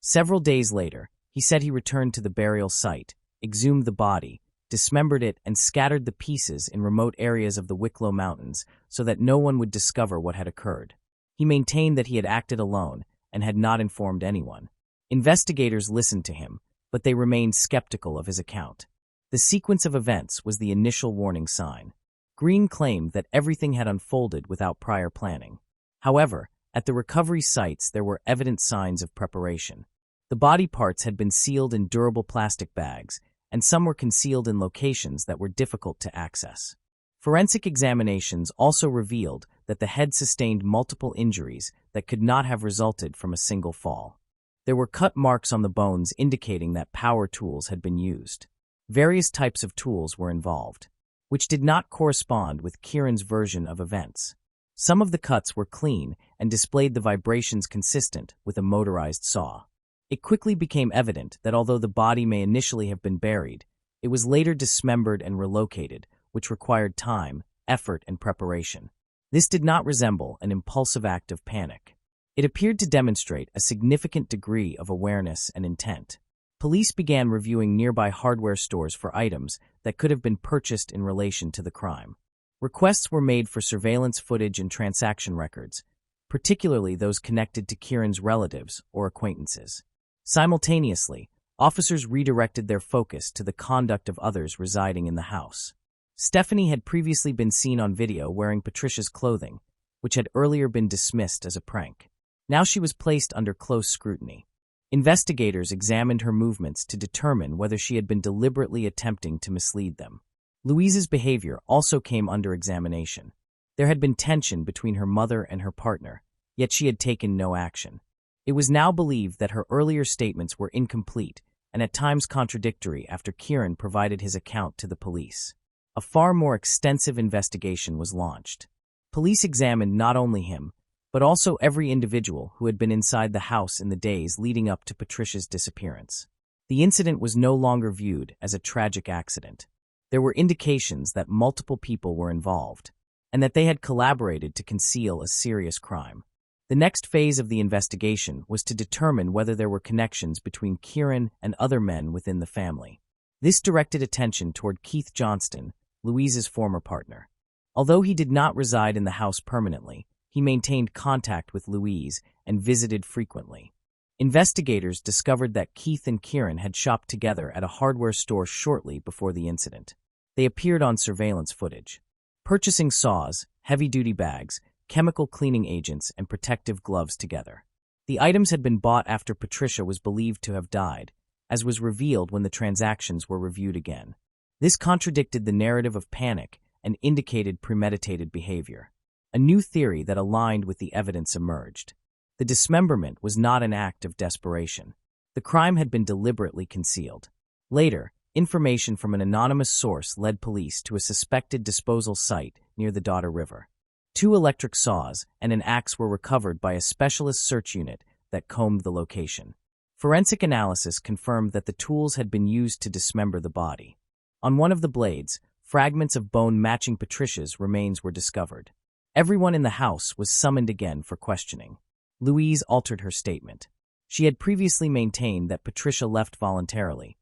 Several days later, he said he returned to the burial site, exhumed the body, dismembered it, and scattered the pieces in remote areas of the Wicklow Mountains so that no one would discover what had occurred. He maintained that he had acted alone and had not informed anyone. Investigators listened to him, but they remained skeptical of his account. The sequence of events was the initial warning sign. Green claimed that everything had unfolded without prior planning. However, at the recovery sites there were evident signs of preparation. The body parts had been sealed in durable plastic bags, and some were concealed in locations that were difficult to access. Forensic examinations also revealed that the head sustained multiple injuries that could not have resulted from a single fall. There were cut marks on the bones indicating that power tools had been used. Various types of tools were involved, which did not correspond with Kieran's version of events. Some of the cuts were clean and displayed the vibrations consistent with a motorized saw. It quickly became evident that although the body may initially have been buried, it was later dismembered and relocated, which required time, effort, and preparation. This did not resemble an impulsive act of panic. It appeared to demonstrate a significant degree of awareness and intent. Police began reviewing nearby hardware stores for items that could have been purchased in relation to the crime. Requests were made for surveillance footage and transaction records, particularly those connected to Kieran's relatives or acquaintances. Simultaneously, officers redirected their focus to the conduct of others residing in the house. Stephanie had previously been seen on video wearing Patricia's clothing, which had earlier been dismissed as a prank. Now she was placed under close scrutiny. Investigators examined her movements to determine whether she had been deliberately attempting to mislead them. Louise's behavior also came under examination. There had been tension between her mother and her partner, yet she had taken no action. It was now believed that her earlier statements were incomplete and at times contradictory after Kieran provided his account to the police. A far more extensive investigation was launched. Police examined not only him, but also every individual who had been inside the house in the days leading up to Patricia's disappearance. The incident was no longer viewed as a tragic accident. There were indications that multiple people were involved, and that they had collaborated to conceal a serious crime. The next phase of the investigation was to determine whether there were connections between Kieran and other men within the family. This directed attention toward Keith Johnston, Louise's former partner. Although he did not reside in the house permanently, he maintained contact with Louise and visited frequently. Investigators discovered that Keith and Kieran had shopped together at a hardware store shortly before the incident. They appeared on surveillance footage, purchasing saws, heavy-duty bags, chemical cleaning agents, and protective gloves together. The items had been bought after Patricia was believed to have died, as was revealed when the transactions were reviewed again. This contradicted the narrative of panic and indicated premeditated behavior. A new theory that aligned with the evidence emerged. The dismemberment was not an act of desperation. The crime had been deliberately concealed. Later, information from an anonymous source led police to a suspected disposal site near the Dodder River. 2 electric saws and an axe were recovered by a specialist search unit that combed the location. Forensic analysis confirmed that the tools had been used to dismember the body. On one of the blades, fragments of bone matching Patricia's remains were discovered. Everyone in the house was summoned again for questioning. Louise altered her statement. She had previously maintained that Patricia left voluntarily,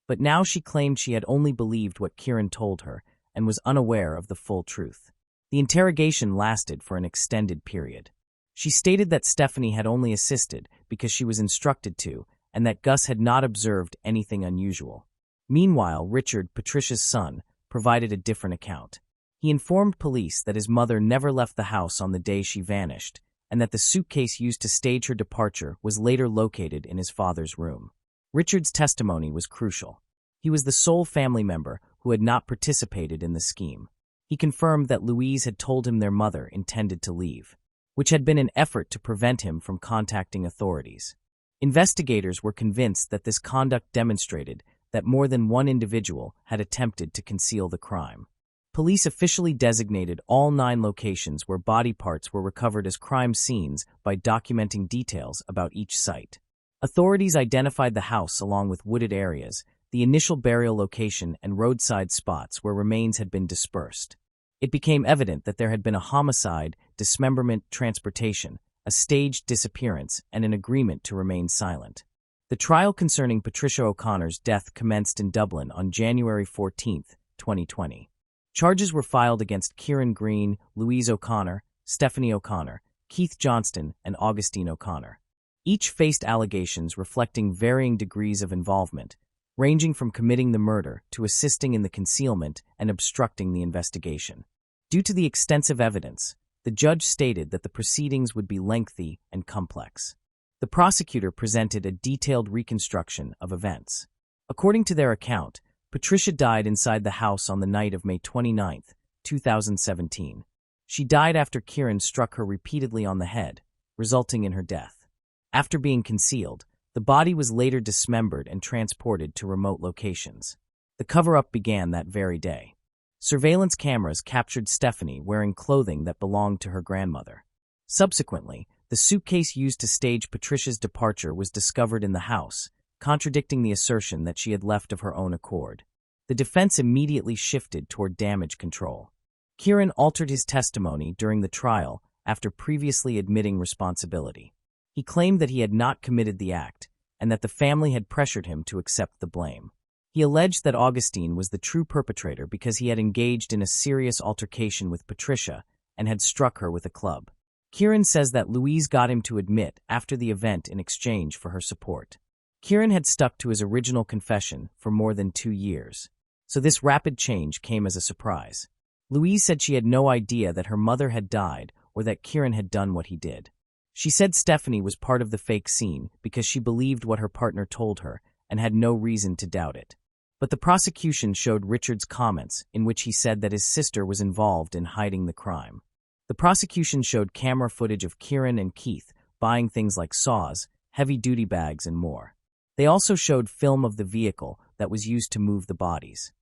but now she claimed she had only believed what Kieran told her and was unaware of the full truth. The interrogation lasted for an extended period. She stated that Stephanie had only assisted because she was instructed to, and that Gus had not observed anything unusual. Meanwhile, Richard, Patricia's son, provided a different account. He informed police that his mother never left the house on the day she vanished, and that the suitcase used to stage her departure was later located in his father's room. Richard's testimony was crucial. He was the sole family member who had not participated in the scheme. He confirmed that Louise had told him their mother intended to leave, which had been an effort to prevent him from contacting authorities. Investigators were convinced that this conduct demonstrated that more than one individual had attempted to conceal the crime. Police officially designated all 9 locations where body parts were recovered as crime scenes by documenting details about each site. Authorities identified the house along with wooded areas, the initial burial location, and roadside spots where remains had been dispersed. It became evident that there had been a homicide, dismemberment, transportation, a staged disappearance, and an agreement to remain silent. The trial concerning Patricia O'Conor's death commenced in Dublin on January 14, 2020. Charges were filed against Kieran Green, Louise O'Connor, Stephanie O'Connor, Keith Johnston, and Augustine O'Connor. Each faced allegations reflecting varying degrees of involvement, ranging from committing the murder to assisting in the concealment and obstructing the investigation. Due to the extensive evidence, the judge stated that the proceedings would be lengthy and complex. The prosecutor presented a detailed reconstruction of events. According to their account, Patricia died inside the house on the night of May 29, 2017. She died after Kieran struck her repeatedly on the head, resulting in her death. After being concealed, the body was later dismembered and transported to remote locations. The cover-up began that very day. Surveillance cameras captured Stephanie wearing clothing that belonged to her grandmother. Subsequently, the suitcase used to stage Patricia's departure was discovered in the house, contradicting the assertion that she had left of her own accord. The defense immediately shifted toward damage control. Kieran altered his testimony during the trial after previously admitting responsibility. He claimed that he had not committed the act and that the family had pressured him to accept the blame. He alleged that Augustine was the true perpetrator because he had engaged in a serious altercation with Patricia and had struck her with a club. Kieran says that Louise got him to admit after the event in exchange for her support. Kieran had stuck to his original confession for more than 2 years, so this rapid change came as a surprise. Louise said she had no idea that her mother had died or that Kieran had done what he did. She said Stephanie was part of the fake scene because she believed what her partner told her and had no reason to doubt it. But the prosecution showed Richard's comments in which he said that his sister was involved in hiding the crime. The prosecution showed camera footage of Kieran and Keith buying things like saws, heavy-duty bags, and more. They also showed film of the vehicle that was used to move the bodies.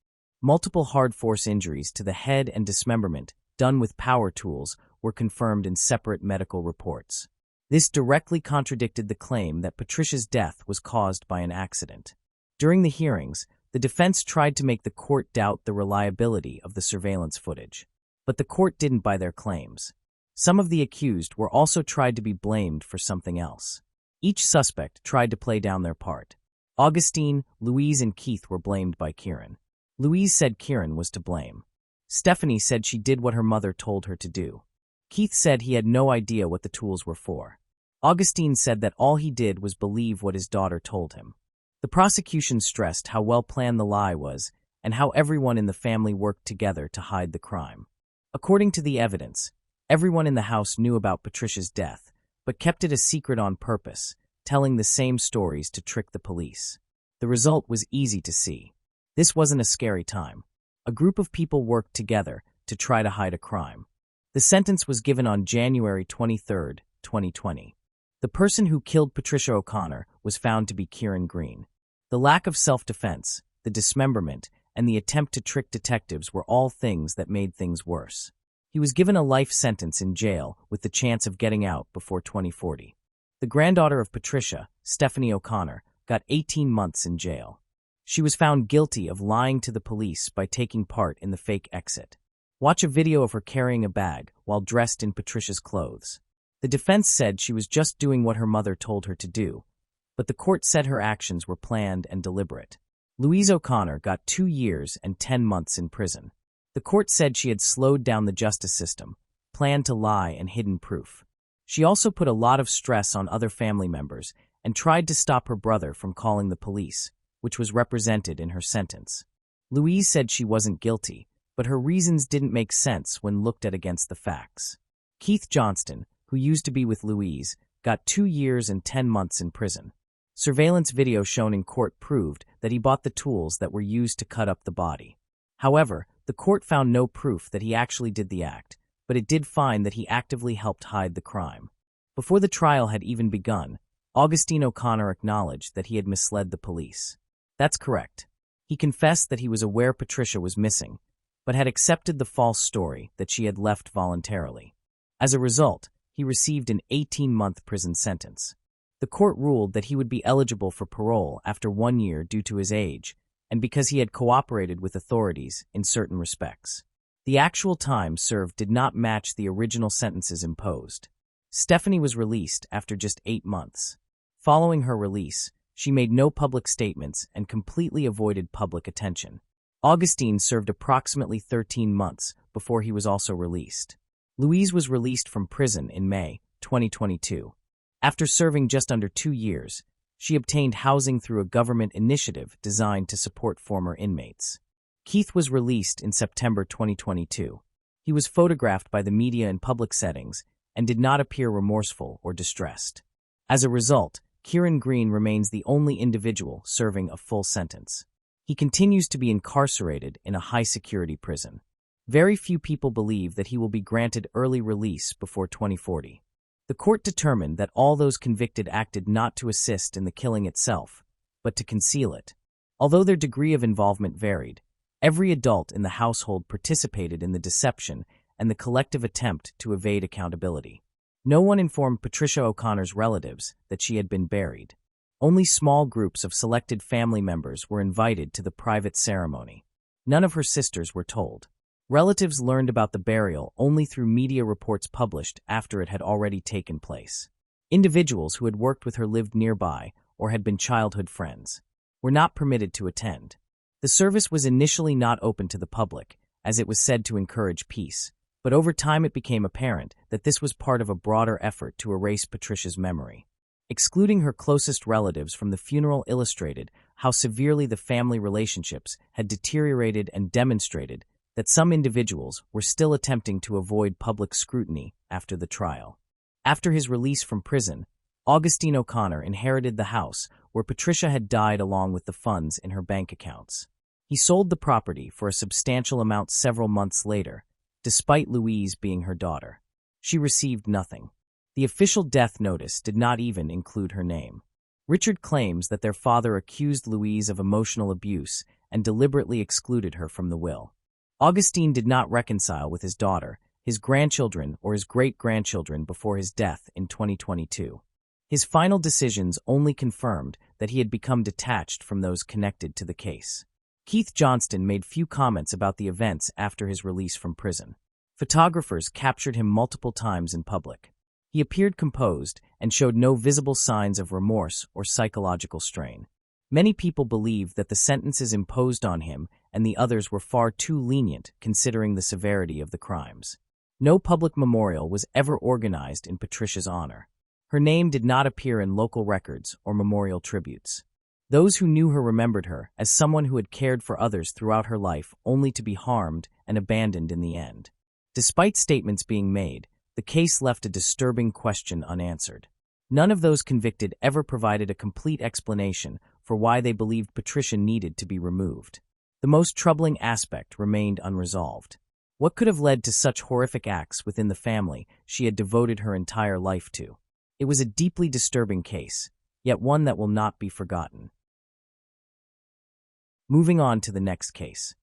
Multiple hard force injuries to the head and dismemberment, done with power tools, were confirmed in separate medical reports. This directly contradicted the claim that Patricia's death was caused by an accident. During the hearings, the defense tried to make the court doubt the reliability of the surveillance footage. But the court didn't buy their claims. Some of the accused were also tried to be blamed for something else. Each suspect tried to play down their part. Augustine, Louise, and Keith were blamed by Kieran. Louise said Kieran was to blame. Stephanie said she did what her mother told her to do. Keith said he had no idea what the tools were for. Augustine said that all he did was believe what his daughter told him. The prosecution stressed how well-planned the lie was and how everyone in the family worked together to hide the crime. According to the evidence, everyone in the house knew about Patricia's death, but kept it a secret on purpose, telling the same stories to trick the police. The result was easy to see. This wasn't a scary time. A group of people worked together to try to hide a crime. The sentence was given on January 23, 2020. The person who killed Patricia O'Conor was found to be Kieran Green. The lack of self-defense, the dismemberment, and the attempt to trick detectives were all things that made things worse. He was given a life sentence in jail with the chance of getting out before 2040. The granddaughter of Patricia, Stephanie O'Connor, got 18 months in jail. She was found guilty of lying to the police by taking part in the fake exit. Watch a video of her carrying a bag while dressed in Patricia's clothes. The defense said she was just doing what her mother told her to do, but the court said her actions were planned and deliberate. Louise O'Connor got 2 years and 10 months in prison. The court said she had slowed down the justice system, planned to lie, and hidden proof. She also put a lot of stress on other family members and tried to stop her brother from calling the police, which was represented in her sentence. Louise said she wasn't guilty, but her reasons didn't make sense when looked at against the facts. Keith Johnston, who used to be with Louise, got 2 years and 10 months in prison. Surveillance video shown in court proved that he bought the tools that were used to cut up the body. However, the court found no proof that he actually did the act, but it did find that he actively helped hide the crime. Before the trial had even begun, Augustine O'Connor acknowledged that he had misled the police. That's correct. He confessed that he was aware Patricia was missing, but had accepted the false story that she had left voluntarily. As a result, he received an 18-month prison sentence. The court ruled that he would be eligible for parole after 1 year due to his age, and because he had cooperated with authorities in certain respects. The actual time served did not match the original sentences imposed. Stephanie was released after just 8 months. Following her release, She made no public statements and completely avoided public attention. Augustine served approximately 13 months before he was also released. Louise was released from prison in May 2022. After serving just under 2 years, she obtained housing through a government initiative designed to support former inmates. Keith was released in September 2022. He was photographed by the media in public settings and did not appear remorseful or distressed. As a result, Kieran Green remains the only individual serving a full sentence. He continues to be incarcerated in a high-security prison. Very few people believe that he will be granted early release before 2040. The court determined that all those convicted acted not to assist in the killing itself, but to conceal it. Although their degree of involvement varied, every adult in the household participated in the deception and the collective attempt to evade accountability. No one informed Patricia O'Connor's relatives that she had been buried. Only small groups of selected family members were invited to the private ceremony. None of her sisters were told. Relatives learned about the burial only through media reports published after it had already taken place. Individuals who had worked with her lived nearby or had been childhood friends were not permitted to attend. The service was initially not open to the public, as it was said to encourage peace, but over time it became apparent that this was part of a broader effort to erase Patricia's memory. Excluding her closest relatives from the funeral illustrated how severely the family relationships had deteriorated and demonstrated that some individuals were still attempting to avoid public scrutiny after the trial. After his release from prison, Augustine O'Conor inherited the house where Patricia had died along with the funds in her bank accounts. He sold the property for a substantial amount several months later, despite Louise being her daughter. She received nothing. The official death notice did not even include her name. Richard claims that their father accused Louise of emotional abuse and deliberately excluded her from the will. Augustine did not reconcile with his daughter, his grandchildren, or his great-grandchildren before his death in 2022. His final decisions only confirmed that he had become detached from those connected to the case. Keith Johnston made few comments about the events after his release from prison. Photographers captured him multiple times in public. He appeared composed and showed no visible signs of remorse or psychological strain. Many people believed that the sentences imposed on him and the others were far too lenient considering the severity of the crimes. No public memorial was ever organized in Patricia's honor. Her name did not appear in local records or memorial tributes. Those who knew her remembered her as someone who had cared for others throughout her life only to be harmed and abandoned in the end. Despite statements being made, the case left a disturbing question unanswered. None of those convicted ever provided a complete explanation for why they believed Patricia needed to be removed. The most troubling aspect remained unresolved. What could have led to such horrific acts within the family she had devoted her entire life to? It was a deeply disturbing case, yet one that will not be forgotten. Moving on to the next case.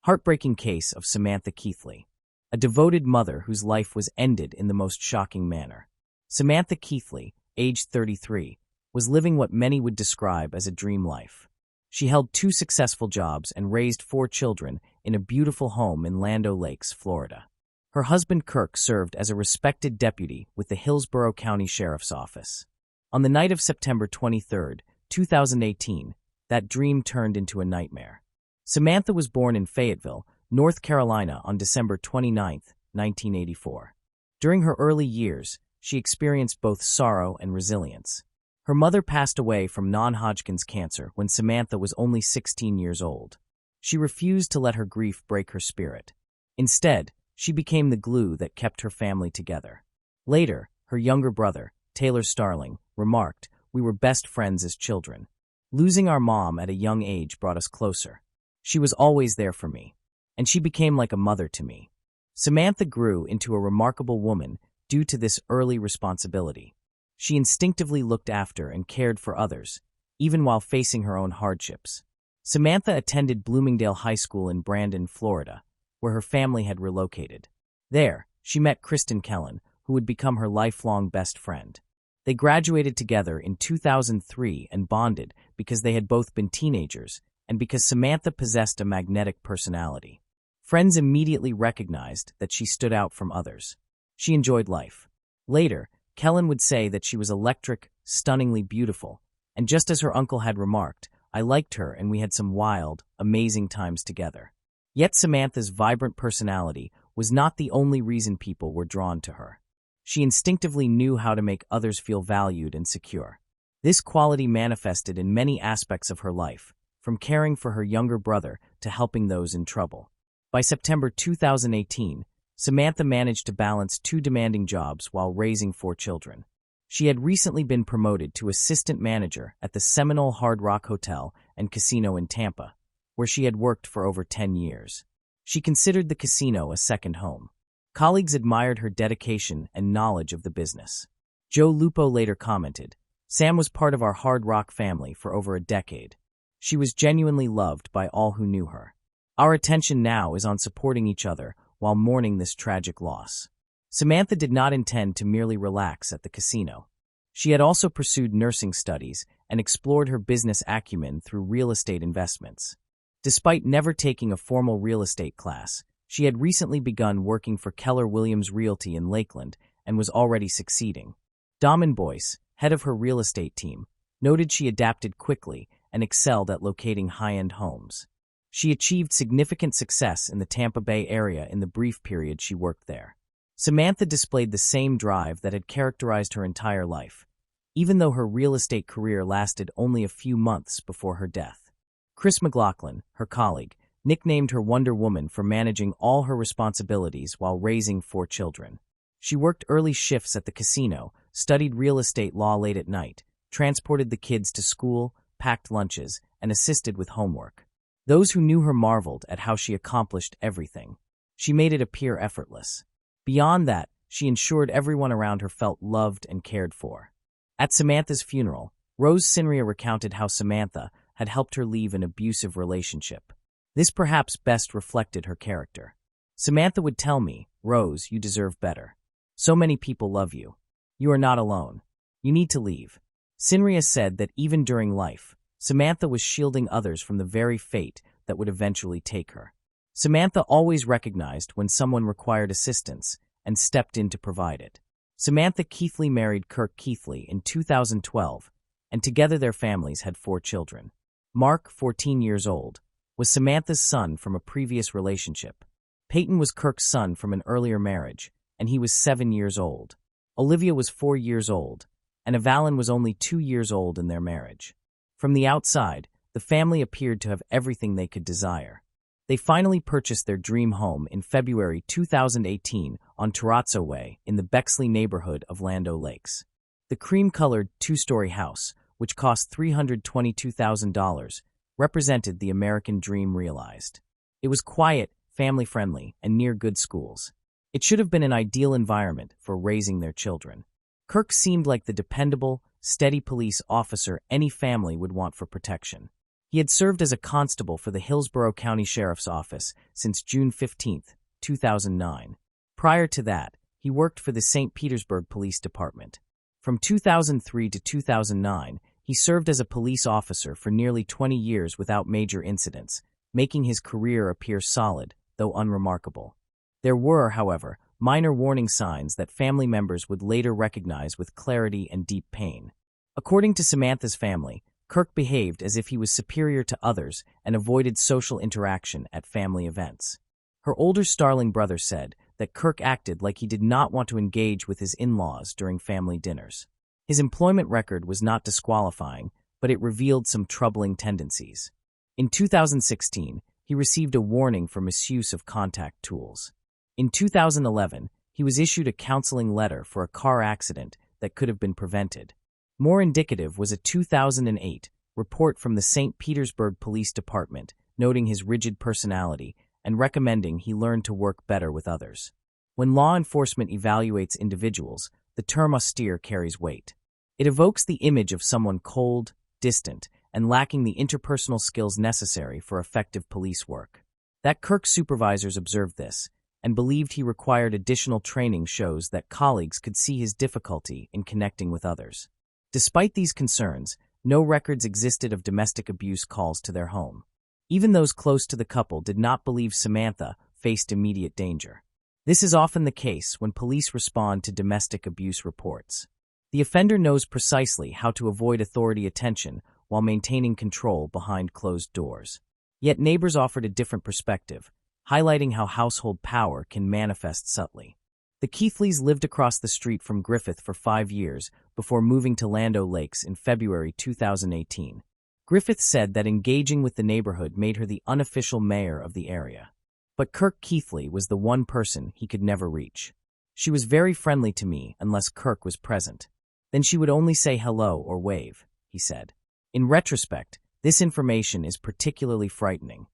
Heartbreaking case of Samantha Keithley, a devoted mother whose life was ended in the most shocking manner. Samantha Keithley, aged 33, was living what many would describe as a dream life. She held 2 successful jobs and raised 4 children in a beautiful home in Land O'Lakes, Florida. Her husband Kirk served as a respected deputy with the Hillsborough County Sheriff's Office. On the night of September 23, 2018, that dream turned into a nightmare. Samantha was born in Fayetteville, North Carolina on December 29, 1984. During her early years, she experienced both sorrow and resilience. Her mother passed away from non-Hodgkin's cancer when Samantha was only 16 years old. She refused to let her grief break her spirit. Instead, she became the glue that kept her family together. Later, her younger brother, Taylor Starling, remarked, "We were best friends as children. Losing our mom at a young age brought us closer. She was always there for me, and she became like a mother to me." Samantha grew into a remarkable woman due to this early responsibility. She instinctively looked after and cared for others, even while facing her own hardships. Samantha attended Bloomingdale High School in Brandon, Florida, where her family had relocated. There, she met Kristen Kellen, who would become her lifelong best friend. They graduated together in 2003 and bonded because they had both been teenagers and because Samantha possessed a magnetic personality. Friends immediately recognized that she stood out from others. She enjoyed life. Later, Kellen would say that she was electric, stunningly beautiful, and just as her uncle had remarked, I liked her and we had some wild, amazing times together. Yet Samantha's vibrant personality was not the only reason people were drawn to her. She instinctively knew how to make others feel valued and secure. This quality manifested in many aspects of her life, from caring for her younger brother to helping those in trouble. By September 2018, Samantha managed to balance 2 demanding jobs while raising 4 children. She had recently been promoted to assistant manager at the Seminole Hard Rock Hotel and Casino in Tampa, where she had worked for over 10 years. She considered the casino a second home. Colleagues admired her dedication and knowledge of the business. Joe Lupo later commented, Sam was part of our Hard Rock family for over a decade. She was genuinely loved by all who knew her. Our attention now is on supporting each other while mourning this tragic loss. Samantha did not intend to merely relax at the casino. She had also pursued nursing studies and explored her business acumen through real estate investments. Despite never taking a formal real estate class, she had recently begun working for Keller Williams Realty in Lakeland and was already succeeding. Damen Boyce, head of her real estate team, noted she adapted quickly and excelled at locating high-end homes. She achieved significant success in the Tampa Bay area in the brief period she worked there. Samantha displayed the same drive that had characterized her entire life, even though her real estate career lasted only a few months before her death. Chris McLaughlin, her colleague, nicknamed her Wonder Woman for managing all her responsibilities while raising 4 children. She worked early shifts at the casino, studied real estate law late at night, transported the kids to school, packed lunches, and assisted with homework. Those who knew her marveled at how she accomplished everything. She made it appear effortless. Beyond that, she ensured everyone around her felt loved and cared for. At Samantha's funeral, Rose Sinria recounted how Samantha had helped her leave an abusive relationship. This perhaps best reflected her character. Samantha would tell me, Rose, you deserve better. So many people love you. You are not alone. You need to leave. Sinria said that even during life, Samantha was shielding others from the very fate that would eventually take her. Samantha always recognized when someone required assistance and stepped in to provide it. Samantha Keithley married Kirk Keithley in 2012, and together their families had 4 children. Mark, 14 years old, was Samantha's son from a previous relationship. Peyton was Kirk's son from an earlier marriage, and he was 7 years old. Olivia was 4 years old, and Evelyn was only 2 years old in their marriage. From the outside, the family appeared to have everything they could desire. They finally purchased their dream home in February 2018 on Terrazzo Way in the Bexley neighborhood of Land O'Lakes. The cream-colored 2-story house, which cost $322,000, represented the American dream realized. It was quiet, family-friendly, and near good schools. It should have been an ideal environment for raising their children. Kirk seemed like the dependable, steady police officer any family would want for protection. He had served as a constable for the Hillsborough County Sheriff's Office since June 15, 2009. Prior to that, he worked for the St. Petersburg Police Department. From 2003 to 2009, he served as a police officer for nearly 20 years without major incidents, making his career appear solid, though unremarkable. There were, however, minor warning signs that family members would later recognize with clarity and deep pain. According to Samantha's family, Kirk behaved as if he was superior to others and avoided social interaction at family events. Her older starling brother said that Kirk acted like he did not want to engage with his in-laws during family dinners. His employment record was not disqualifying, but it revealed some troubling tendencies. In 2016, he received a warning for misuse of contact tools. In 2011, he was issued a counseling letter for a car accident that could have been prevented. More indicative was a 2008 report from the St. Petersburg Police Department noting his rigid personality and recommending he learn to work better with others. When law enforcement evaluates individuals, the term austere carries weight. It evokes the image of someone cold, distant, and lacking the interpersonal skills necessary for effective police work. That Kirk's supervisors observed this and believed he required additional training shows that colleagues could see his difficulty in connecting with others. Despite these concerns, no records existed of domestic abuse calls to their home. Even those close to the couple did not believe Samantha faced immediate danger. This is often the case when police respond to domestic abuse reports. The offender knows precisely how to avoid authority attention while maintaining control behind closed doors. Yet neighbors offered a different perspective, highlighting how household power can manifest subtly. The Keithleys lived across the street from Griffith for 5 years before moving to Land O'Lakes in February 2018. Griffith said that engaging with the neighborhood made her the unofficial mayor of the area. But Kirk Keithley was the one person he could never reach. She was very friendly to me unless Kirk was present. Then she would only say hello or wave, he said. In retrospect, this information is particularly frightening.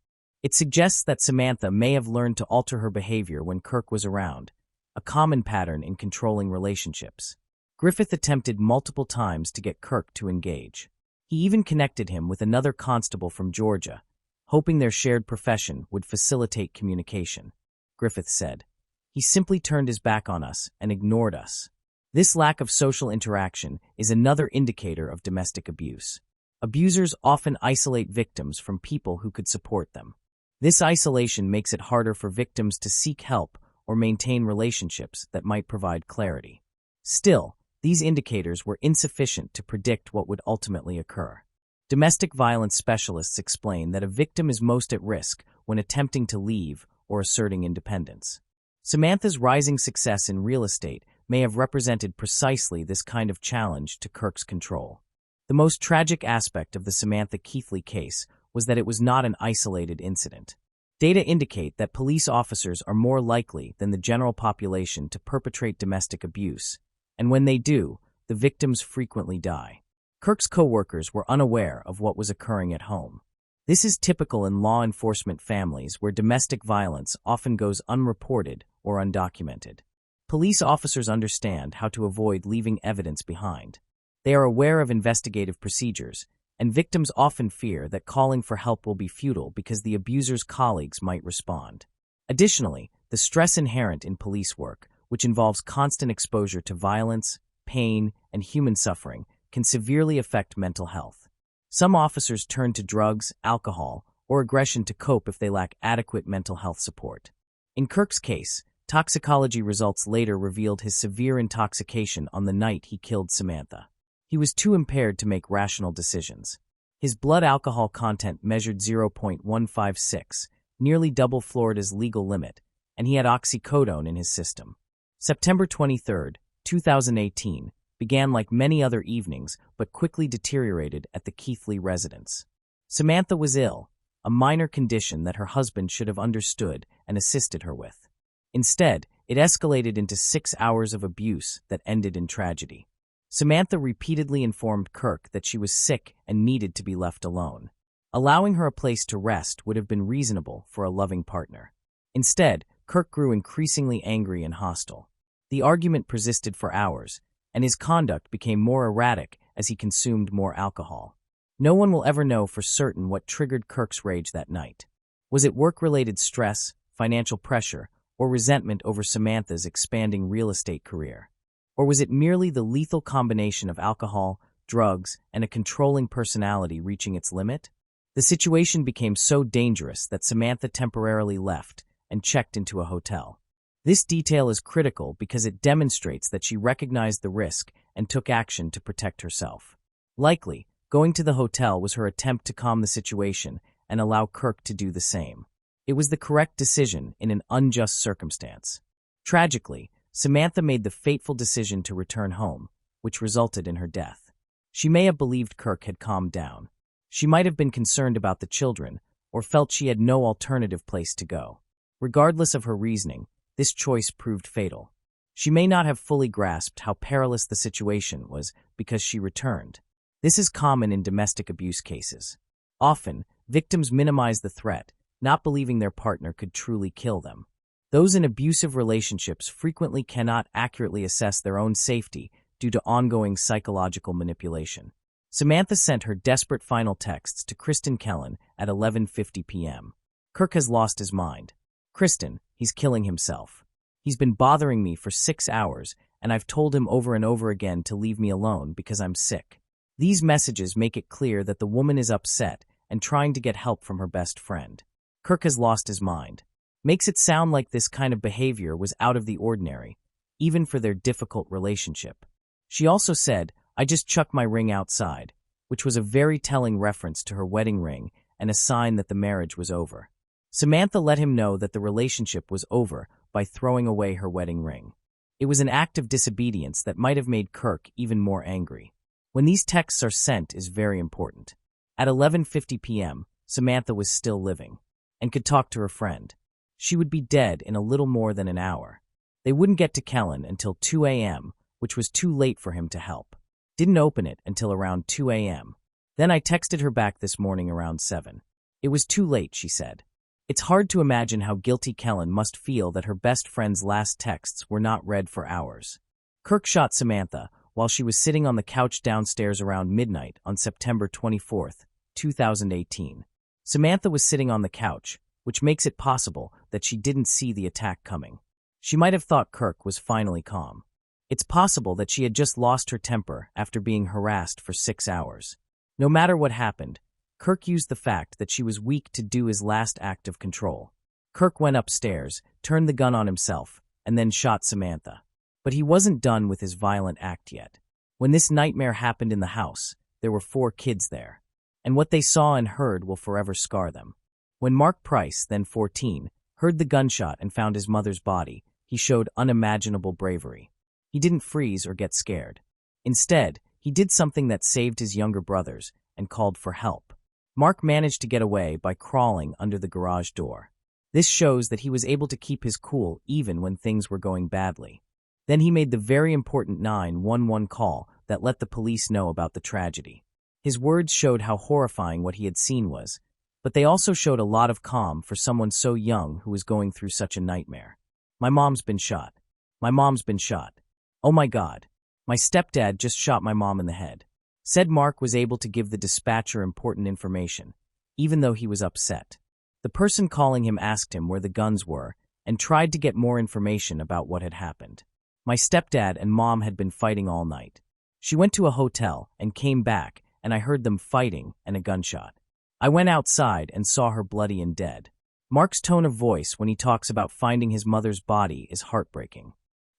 It suggests that Samantha may have learned to alter her behavior when Kirk was around, a common pattern in controlling relationships. Griffith attempted multiple times to get Kirk to engage. He even connected him with another constable from Georgia, hoping their shared profession would facilitate communication. Griffith said, "He simply turned his back on us and ignored us." This lack of social interaction is another indicator of domestic abuse. Abusers often isolate victims from people who could support them. This isolation makes it harder for victims to seek help or maintain relationships that might provide clarity. Still, these indicators were insufficient to predict what would ultimately occur. Domestic violence specialists explain that a victim is most at risk when attempting to leave or asserting independence. Samantha's rising success in real estate may have represented precisely this kind of challenge to Kirk's control. The most tragic aspect of the Samantha Keithley case was that it was not an isolated incident. Data indicate that police officers are more likely than the general population to perpetrate domestic abuse, and when they do, the victims frequently die. Kirk's co-workers were unaware of what was occurring at home. This is typical in law enforcement families where domestic violence often goes unreported or undocumented. Police officers understand how to avoid leaving evidence behind. They are aware of investigative procedures, and victims often fear that calling for help will be futile because the abuser's colleagues might respond. Additionally, the stress inherent in police work, which involves constant exposure to violence, pain, and human suffering, can severely affect mental health. Some officers turn to drugs, alcohol, or aggression to cope if they lack adequate mental health support. In Kirk's case, toxicology results later revealed his severe intoxication on the night he killed Samantha. He was too impaired to make rational decisions. His blood alcohol content measured 0.156, nearly double Florida's legal limit, and he had oxycodone in his system. September 23, 2018, began like many other evenings but quickly deteriorated at the Keithley residence. Samantha was ill, a minor condition that her husband should have understood and assisted her with. Instead, it escalated into 6 hours of abuse that ended in tragedy. Samantha repeatedly informed Kirk that she was sick and needed to be left alone. Allowing her a place to rest would have been reasonable for a loving partner. Instead, Kirk grew increasingly angry and hostile. The argument persisted for hours, and his conduct became more erratic as he consumed more alcohol. No one will ever know for certain what triggered Kirk's rage that night. Was it work-related stress, financial pressure, or resentment over Samantha's expanding real estate career? Or was it merely the lethal combination of alcohol, drugs, and a controlling personality reaching its limit? The situation became so dangerous that Samantha temporarily left and checked into a hotel. This detail is critical because it demonstrates that she recognized the risk and took action to protect herself. Likely, going to the hotel was her attempt to calm the situation and allow Kirk to do the same. It was the correct decision in an unjust circumstance. Tragically, Samantha made the fateful decision to return home, which resulted in her death. She may have believed Kirk had calmed down. She might have been concerned about the children or felt she had no alternative place to go. Regardless of her reasoning, this choice proved fatal. She may not have fully grasped how perilous the situation was because she returned. This is common in domestic abuse cases. Often, victims minimize the threat, not believing their partner could truly kill them. Those in abusive relationships frequently cannot accurately assess their own safety due to ongoing psychological manipulation. Samantha sent her desperate final texts to Kristen Kellen at 11:50 p.m. Kirk has lost his mind. "Kristen, he's killing himself. He's been bothering me for 6 hours, and I've told him over and over again to leave me alone because I'm sick." These messages make it clear that the woman is upset and trying to get help from her best friend. Kirk has lost his mind. Makes it sound like this kind of behavior was out of the ordinary, even for their difficult relationship. She also said, "I just chucked my ring outside," which was a very telling reference to her wedding ring and a sign that the marriage was over. Samantha let him know that the relationship was over by throwing away her wedding ring. It was an act of disobedience that might have made Kirk even more angry. When these texts are sent is very important. At 11:50 p.m., Samantha was still living and could talk to her friend. She would be dead in a little more than an hour. They wouldn't get to Kellen until 2 a.m., which was too late for him to help. Didn't open it until around 2 a.m. Then I texted her back this morning around 7. It was too late, she said. It's hard to imagine how guilty Kellen must feel that her best friend's last texts were not read for hours. Kirk shot Samantha while she was sitting on the couch downstairs around midnight on September 24, 2018. Samantha was sitting on the couch, which makes it possible that she didn't see the attack coming. She might have thought Kirk was finally calm. It's possible that she had just lost her temper after being harassed for 6 hours. No matter what happened, Kirk used the fact that she was weak to do his last act of control. Kirk went upstairs, turned the gun on himself, and then shot Samantha. But he wasn't done with his violent act yet. When this nightmare happened in the house, there were 4 kids there. And what they saw and heard will forever scar them. When Mark Price, then 14, heard the gunshot and found his mother's body, he showed unimaginable bravery. He didn't freeze or get scared. Instead, he did something that saved his younger brothers and called for help. Mark managed to get away by crawling under the garage door. This shows that he was able to keep his cool even when things were going badly. Then he made the very important 911 call that let the police know about the tragedy. His words showed how horrifying what he had seen was, but they also showed a lot of calm for someone so young who was going through such a nightmare. "My mom's been shot. My mom's been shot. Oh my God. My stepdad just shot my mom in the head." Said Mark was able to give the dispatcher important information, even though he was upset. The person calling him asked him where the guns were and tried to get more information about what had happened. "My stepdad and mom had been fighting all night. She went to a hotel and came back, and I heard them fighting and a gunshot. I went outside and saw her bloody and dead." Mark's tone of voice when he talks about finding his mother's body is heartbreaking.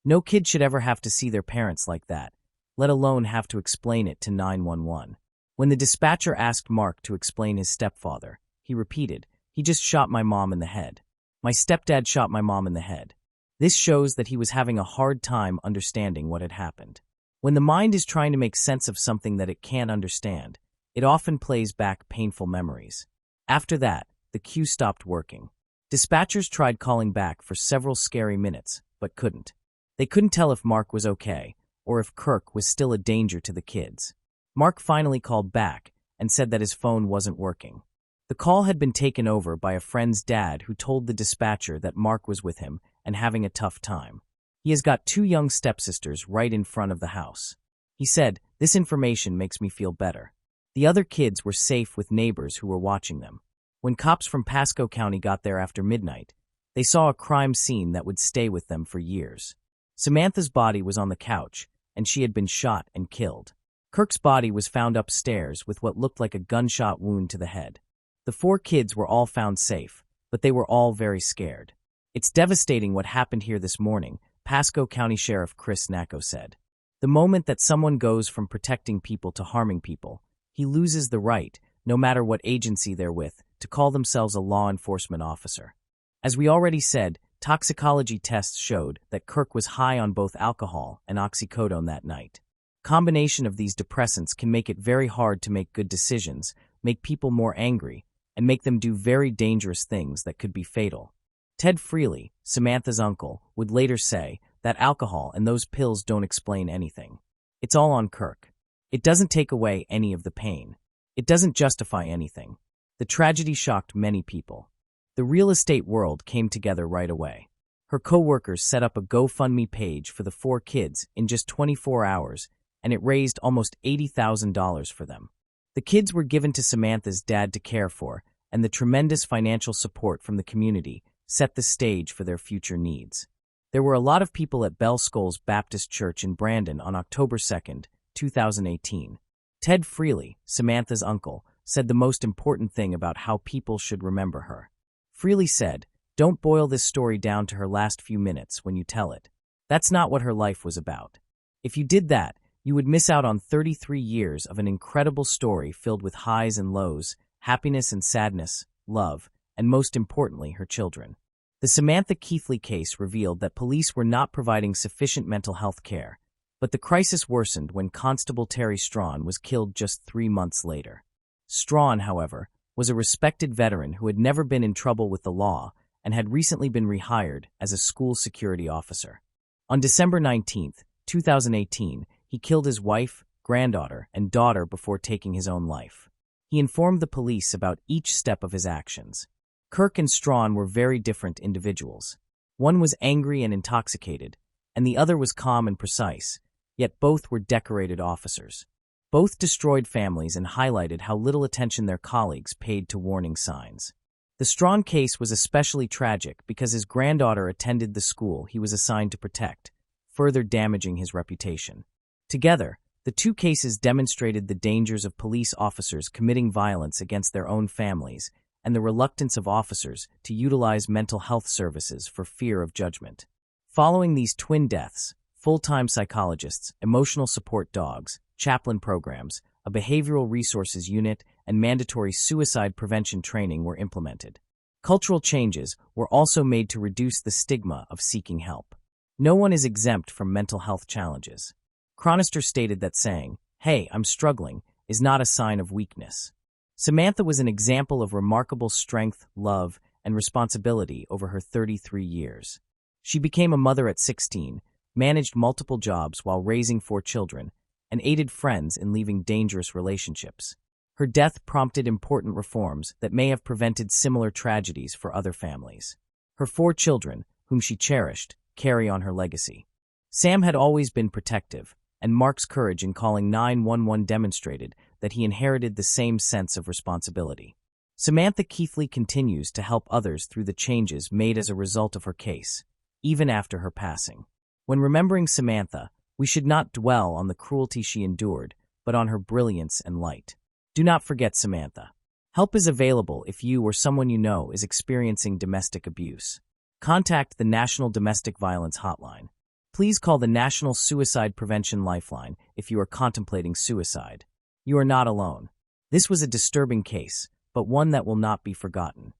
No kid should ever have to see their parents like that, let alone have to explain it to 911. When the dispatcher asked Mark to explain his stepfather, he repeated, "He just shot my mom in the head. My stepdad shot my mom in the head." This shows that he was having a hard time understanding what had happened. When the mind is trying to make sense of something that it can't understand, it often plays back painful memories. After that, the cue stopped working. Dispatchers tried calling back for several scary minutes, but couldn't. They couldn't tell if Mark was okay, or if Kirk was still a danger to the kids. Mark finally called back and said that his phone wasn't working. The call had been taken over by a friend's dad who told the dispatcher that Mark was with him and having a tough time. He has got 2 young stepsisters right in front of the house. He said, "This information makes me feel better." The other kids were safe with neighbors who were watching them. When cops from Pasco County got there after midnight, they saw a crime scene that would stay with them for years. Samantha's body was on the couch, and she had been shot and killed. Kirk's body was found upstairs with what looked like a gunshot wound to the head. The 4 kids were all found safe, but they were all very scared. "It's devastating what happened here this morning," Pasco County Sheriff Chris Nacco said. "The moment that someone goes from protecting people to harming people, he loses the right, no matter what agency they're with, to call themselves a law enforcement officer." As we already said, toxicology tests showed that Kirk was high on both alcohol and oxycodone that night. Combination of these depressants can make it very hard to make good decisions, make people more angry, and make them do very dangerous things that could be fatal. Ted Freely, Samantha's uncle, would later say that alcohol and those pills don't explain anything. It's all on Kirk. It doesn't take away any of the pain. It doesn't justify anything. The tragedy shocked many people. The real estate world came together right away. Her co-workers set up a GoFundMe page for the 4 kids in just 24 hours, and it raised almost $80,000 for them. The kids were given to Samantha's dad to care for, and the tremendous financial support from the community set the stage for their future needs. There were a lot of people at Bell Skulls Baptist Church in Brandon on October 2, 2018. Ted Freely, Samantha's uncle, said the most important thing about how people should remember her. Freely said, Don't boil this story down to her last few minutes when you tell it. That's not what her life was about. If you did that, you would miss out on 33 years of an incredible story filled with highs and lows, happiness and sadness, love, and most importantly, her children. The Samantha Keithley case revealed that police were not providing sufficient mental health care, but the crisis worsened when Constable Terry Strawn was killed just 3 months later. Strawn, however, was a respected veteran who had never been in trouble with the law and had recently been rehired as a school security officer. On December 19, 2018, he killed his wife, granddaughter, and daughter before taking his own life. He informed the police about each step of his actions. Kirk and Strawn were very different individuals. One was angry and intoxicated, and the other was calm and precise, yet both were decorated officers. Both destroyed families and highlighted how little attention their colleagues paid to warning signs. The Strawn case was especially tragic because his granddaughter attended the school he was assigned to protect, further damaging his reputation. Together, the two cases demonstrated the dangers of police officers committing violence against their own families and the reluctance of officers to utilize mental health services for fear of judgment. Following these twin deaths, full-time psychologists, emotional support dogs, chaplain programs, a behavioral resources unit, and mandatory suicide prevention training were implemented. Cultural changes were also made to reduce the stigma of seeking help. No one is exempt from mental health challenges. Chronister stated that saying, "Hey, I'm struggling," is not a sign of weakness. Samantha was an example of remarkable strength, love, and responsibility over her 33 years. She became a mother at 16, managed multiple jobs while raising 4 children, and aided friends in leaving dangerous relationships. Her death prompted important reforms that may have prevented similar tragedies for other families. Her 4 children, whom she cherished, carry on her legacy. Sam had always been protective, and Mark's courage in calling 911 demonstrated that he inherited the same sense of responsibility. Samantha Keithley continues to help others through the changes made as a result of her case, even after her passing. When remembering Samantha, we should not dwell on the cruelty she endured, but on her brilliance and light. Do not forget Samantha. Help is available if you or someone you know is experiencing domestic abuse. Contact the National Domestic Violence Hotline. Please call the National Suicide Prevention Lifeline if you are contemplating suicide. You are not alone. This was a disturbing case, but one that will not be forgotten.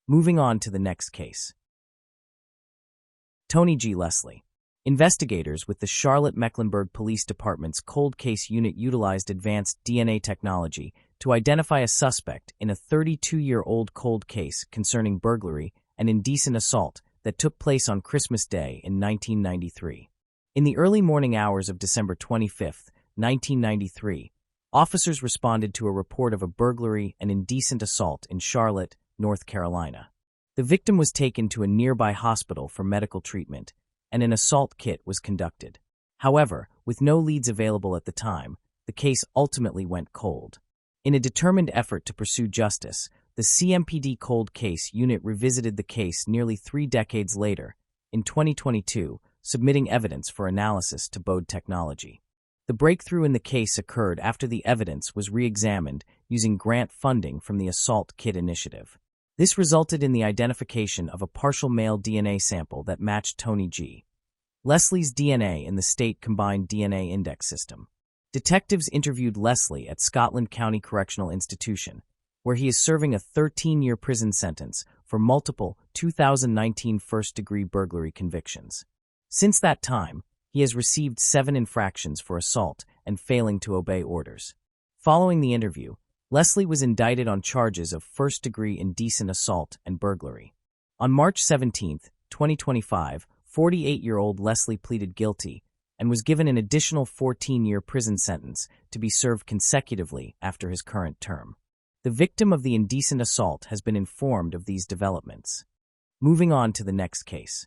Moving on to the next case. Tony G. Leslie. Investigators with the Charlotte-Mecklenburg Police Department's Cold Case Unit utilized advanced DNA technology to identify a suspect in a 32-year-old cold case concerning burglary and indecent assault that took place on Christmas Day in 1993. In the early morning hours of December 25, 1993, officers responded to a report of a burglary and indecent assault in Charlotte, North Carolina. The victim was taken to a nearby hospital for medical treatment, and an assault kit was conducted. However, with no leads available at the time, the case ultimately went cold. In a determined effort to pursue justice, the CMPD Cold Case Unit revisited the case nearly 3 decades later, in 2022, submitting evidence for analysis to Bode Technology. The breakthrough in the case occurred after the evidence was re-examined using grant funding from the Assault Kit Initiative. This resulted in the identification of a partial male DNA sample that matched Tony G. Leslie's DNA in the state combined DNA index system. Detectives interviewed Leslie at Scotland County Correctional Institution, where he is serving a 13-year prison sentence for multiple 2019 first-degree burglary convictions. Since that time, he has received 7 infractions for assault and failing to obey orders. Following the interview, Leslie was indicted on charges of first-degree indecent assault and burglary. On March 17, 2025, 48-year-old Leslie pleaded guilty and was given an additional 14-year prison sentence to be served consecutively after his current term. The victim of the indecent assault has been informed of these developments. Moving on to the next case.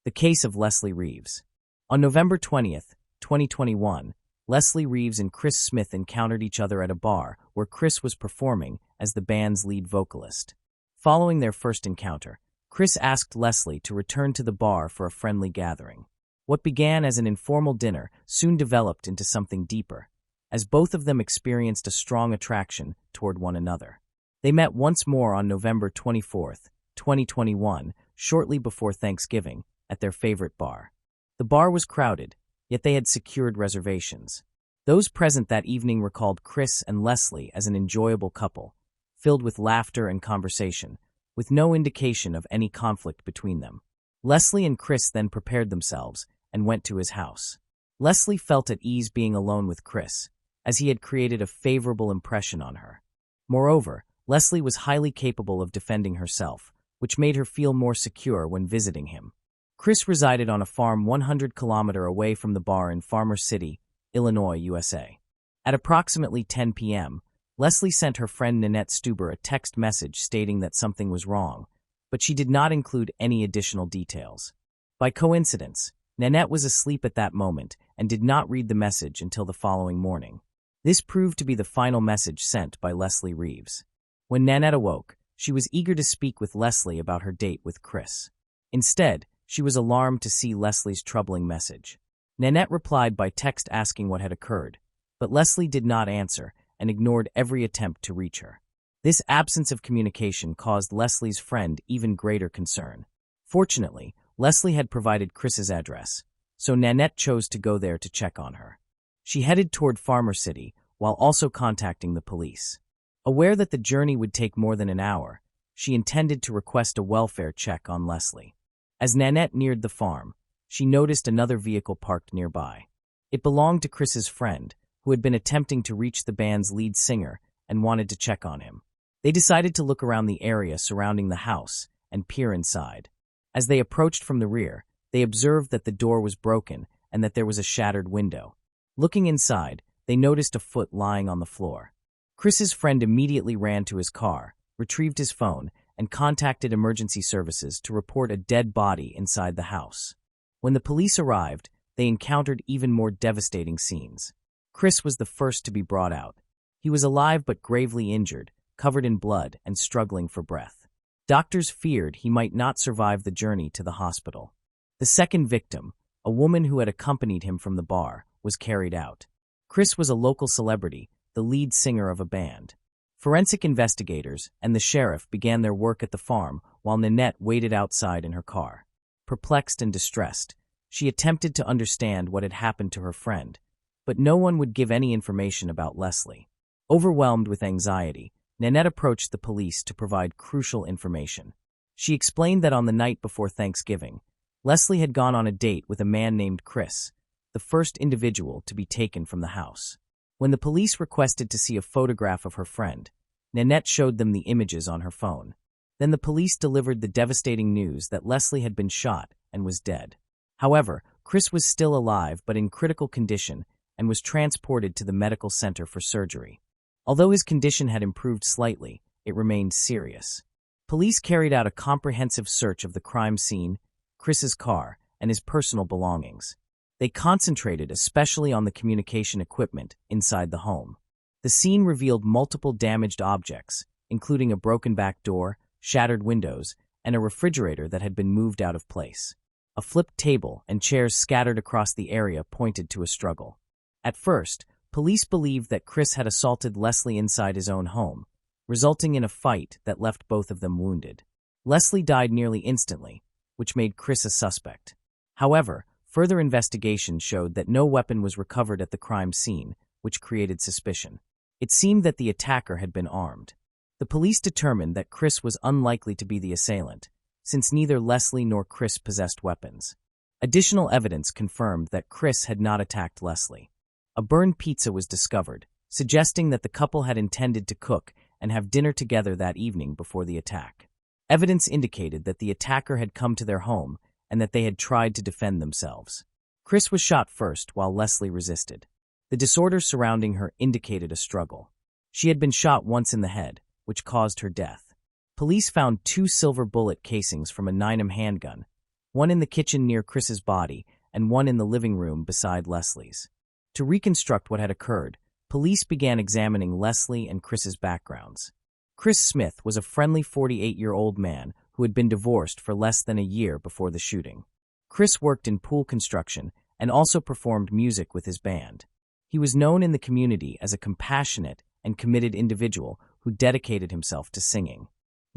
The case of Leslie Reeves. On November 20, 2021, Leslie Reeves and Chris Smith encountered each other at a bar where Chris was performing as the band's lead vocalist. Following their first encounter, Chris asked Leslie to return to the bar for a friendly gathering. What began as an informal dinner soon developed into something deeper, as both of them experienced a strong attraction toward one another. They met once more on November 24, 2021, shortly before Thanksgiving, at their favorite bar. The bar was crowded, yet they had secured reservations. Those present that evening recalled Chris and Leslie as an enjoyable couple, filled with laughter and conversation, with no indication of any conflict between them. Leslie and Chris then prepared themselves and went to his house. Leslie felt at ease being alone with Chris, as he had created a favorable impression on her. Moreover, Leslie was highly capable of defending herself, which made her feel more secure when visiting him. Chris resided on a farm 100 kilometers away from the bar in Farmer City, Illinois, USA. At approximately 10 p.m., Leslie sent her friend Nanette Stuber a text message stating that something was wrong, but she did not include any additional details. By coincidence, Nanette was asleep at that moment and did not read the message until the following morning. This proved to be the final message sent by Leslie Reeves. When Nanette awoke, she was eager to speak with Leslie about her date with Chris. Instead, she was alarmed to see Leslie's troubling message. Nanette replied by text asking what had occurred, but Leslie did not answer and ignored every attempt to reach her. This absence of communication caused Leslie's friend even greater concern. Fortunately, Leslie had provided Chris's address, so Nanette chose to go there to check on her. She headed toward Farmer City while also contacting the police. Aware that the journey would take more than an hour, she intended to request a welfare check on Leslie. As Nanette neared the farm, she noticed another vehicle parked nearby. It belonged to Chris's friend, who had been attempting to reach the band's lead singer and wanted to check on him. They decided to look around the area surrounding the house and peer inside. As they approached from the rear, they observed that the door was broken and that there was a shattered window. Looking inside, they noticed a foot lying on the floor. Chris's friend immediately ran to his car, retrieved his phone, and contacted emergency services to report a dead body inside the house. When the police arrived, they encountered even more devastating scenes. Chris was the first to be brought out. He was alive but gravely injured, covered in blood and struggling for breath. Doctors feared he might not survive the journey to the hospital. The second victim, a woman who had accompanied him from the bar, was carried out. Chris was a local celebrity, the lead singer of a band. Forensic investigators and the sheriff began their work at the farm while Nanette waited outside in her car. Perplexed and distressed, she attempted to understand what had happened to her friend, but no one would give any information about Leslie. Overwhelmed with anxiety, Nanette approached the police to provide crucial information. She explained that on the night before Thanksgiving, Leslie had gone on a date with a man named Chris, the first individual to be taken from the house. When the police requested to see a photograph of her friend, Nanette showed them the images on her phone. Then the police delivered the devastating news that Leslie had been shot and was dead. However, Chris was still alive but in critical condition and was transported to the medical center for surgery. Although his condition had improved slightly, it remained serious. Police carried out a comprehensive search of the crime scene, Chris's car, and his personal belongings. They concentrated especially on the communication equipment inside the home. The scene revealed multiple damaged objects, including a broken back door, shattered windows, and a refrigerator that had been moved out of place. A flipped table and chairs scattered across the area pointed to a struggle. At first, police believed that Chris had assaulted Leslie inside his own home, resulting in a fight that left both of them wounded. Leslie died nearly instantly, which made Chris a suspect. However, further investigation showed that no weapon was recovered at the crime scene, which created suspicion. It seemed that the attacker had been armed. The police determined that Chris was unlikely to be the assailant, since neither Leslie nor Chris possessed weapons. Additional evidence confirmed that Chris had not attacked Leslie. A burned pizza was discovered, suggesting that the couple had intended to cook and have dinner together that evening before the attack. Evidence indicated that the attacker had come to their home and that they had tried to defend themselves. Chris was shot first while Leslie resisted. The disorder surrounding her indicated a struggle. She had been shot once in the head, which caused her death. Police found 2 silver bullet casings from a 9mm handgun, one in the kitchen near Chris's body and one in the living room beside Leslie's. To reconstruct what had occurred, police began examining Leslie and Chris's backgrounds. Chris Smith was a friendly 48-year-old man who had been divorced for less than a year before the shooting. Chris worked in pool construction and also performed music with his band. He was known in the community as a compassionate and committed individual who dedicated himself to singing.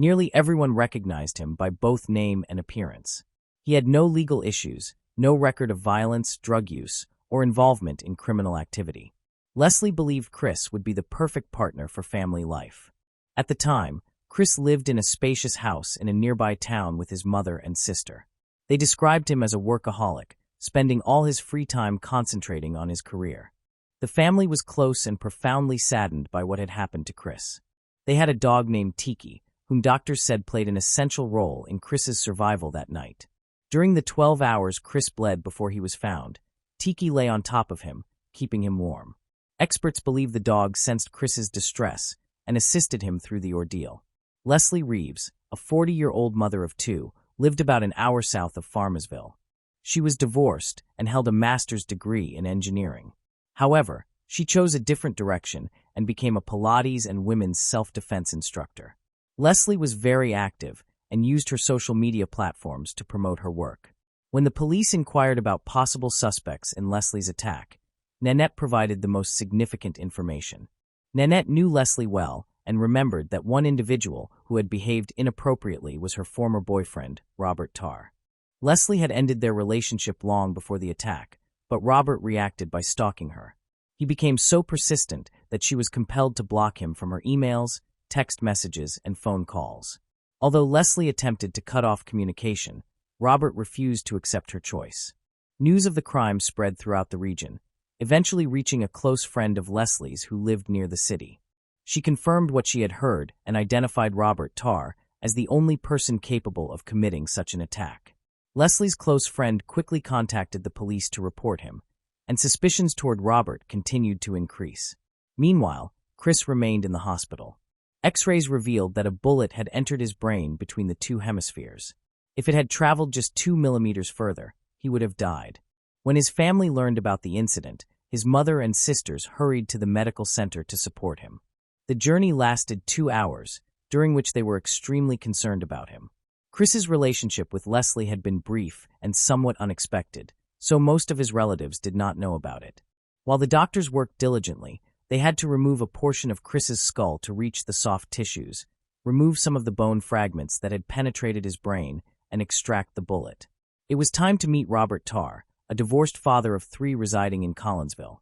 Nearly everyone recognized him by both name and appearance. He had no legal issues, no record of violence, drug use, or involvement in criminal activity. Leslie believed Chris would be the perfect partner for family life. At the time, Chris lived in a spacious house in a nearby town with his mother and sister. They described him as a workaholic, spending all his free time concentrating on his career. The family was close and profoundly saddened by what had happened to Chris. They had a dog named Tiki, whom doctors said played an essential role in Chris's survival that night. During the 12 hours Chris bled before he was found, Tiki lay on top of him, keeping him warm. Experts believe the dog sensed Chris's distress and assisted him through the ordeal. Leslie Reeves, a 40-year-old mother of two, lived about an hour south of Farmersville. She was divorced and held a master's degree in engineering. However, she chose a different direction and became a Pilates and women's self-defense instructor. Leslie was very active and used her social media platforms to promote her work. When the police inquired about possible suspects in Leslie's attack, Nanette provided the most significant information. Nanette knew Leslie well and remembered that one individual who had behaved inappropriately was her former boyfriend, Robert Tarr. Leslie had ended their relationship long before the attack, but Robert reacted by stalking her. He became so persistent that she was compelled to block him from her emails, text messages, and phone calls. Although Leslie attempted to cut off communication, Robert refused to accept her choice. News of the crime spread throughout the region, eventually reaching a close friend of Leslie's who lived near the city. She confirmed what she had heard and identified Robert Tarr as the only person capable of committing such an attack. Leslie's close friend quickly contacted the police to report him, and suspicions toward Robert continued to increase. Meanwhile, Chris remained in the hospital. X-rays revealed that a bullet had entered his brain between the two hemispheres. If it had traveled just 2 millimeters further, he would have died. When his family learned about the incident, his mother and sisters hurried to the medical center to support him. The journey lasted 2 hours, during which they were extremely concerned about him. Chris's relationship with Leslie had been brief and somewhat unexpected, so most of his relatives did not know about it. While the doctors worked diligently, they had to remove a portion of Chris's skull to reach the soft tissues, remove some of the bone fragments that had penetrated his brain, and extract the bullet. It was time to meet Robert Tarr, a divorced father of 3 residing in Collinsville.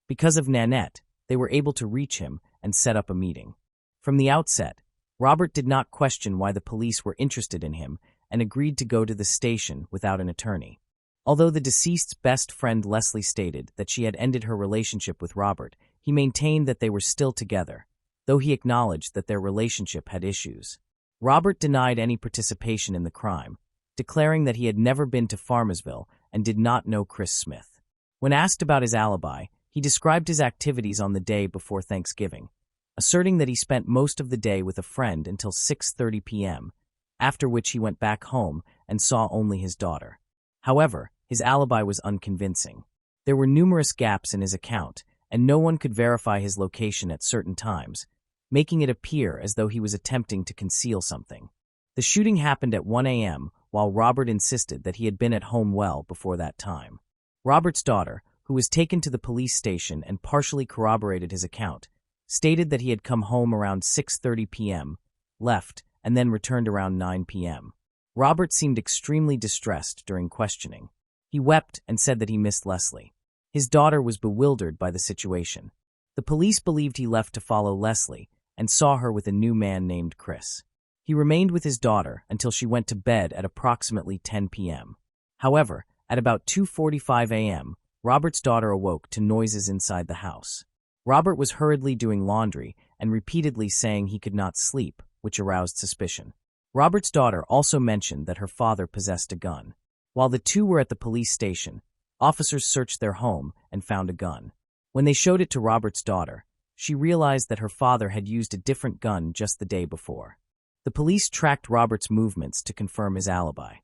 Because of Nanette, they were able to reach him and set up a meeting. From the outset, Robert did not question why the police were interested in him and agreed to go to the station without an attorney. Although the deceased's best friend Leslie stated that she had ended her relationship with Robert, he maintained that they were still together, though he acknowledged that their relationship had issues. Robert denied any participation in the crime, declaring that he had never been to Farmersville and did not know Chris Smith. When asked about his alibi, he described his activities on the day before Thanksgiving, asserting that he spent most of the day with a friend until 6:30 p.m., after which he went back home and saw only his daughter. However, his alibi was unconvincing. There were numerous gaps in his account, and no one could verify his location at certain times, making it appear as though he was attempting to conceal something. The shooting happened at 1 a.m., while Robert insisted that he had been at home well before that time. Robert's daughter, who was taken to the police station and partially corroborated his account, stated that he had come home around 6:30 p.m., left, and then returned around 9 p.m. Robert seemed extremely distressed during questioning. He wept and said that he missed Leslie. His daughter was bewildered by the situation. The police believed he left to follow Leslie and saw her with a new man named Chris. He remained with his daughter until she went to bed at approximately 10 p.m. However, at about 2:45 a.m., Robert's daughter awoke to noises inside the house. Robert was hurriedly doing laundry and repeatedly saying he could not sleep, which aroused suspicion. Robert's daughter also mentioned that her father possessed a gun. While the two were at the police station, officers searched their home and found a gun. When they showed it to Robert's daughter, she realized that her father had used a different gun just the day before. The police tracked Robert's movements to confirm his alibi.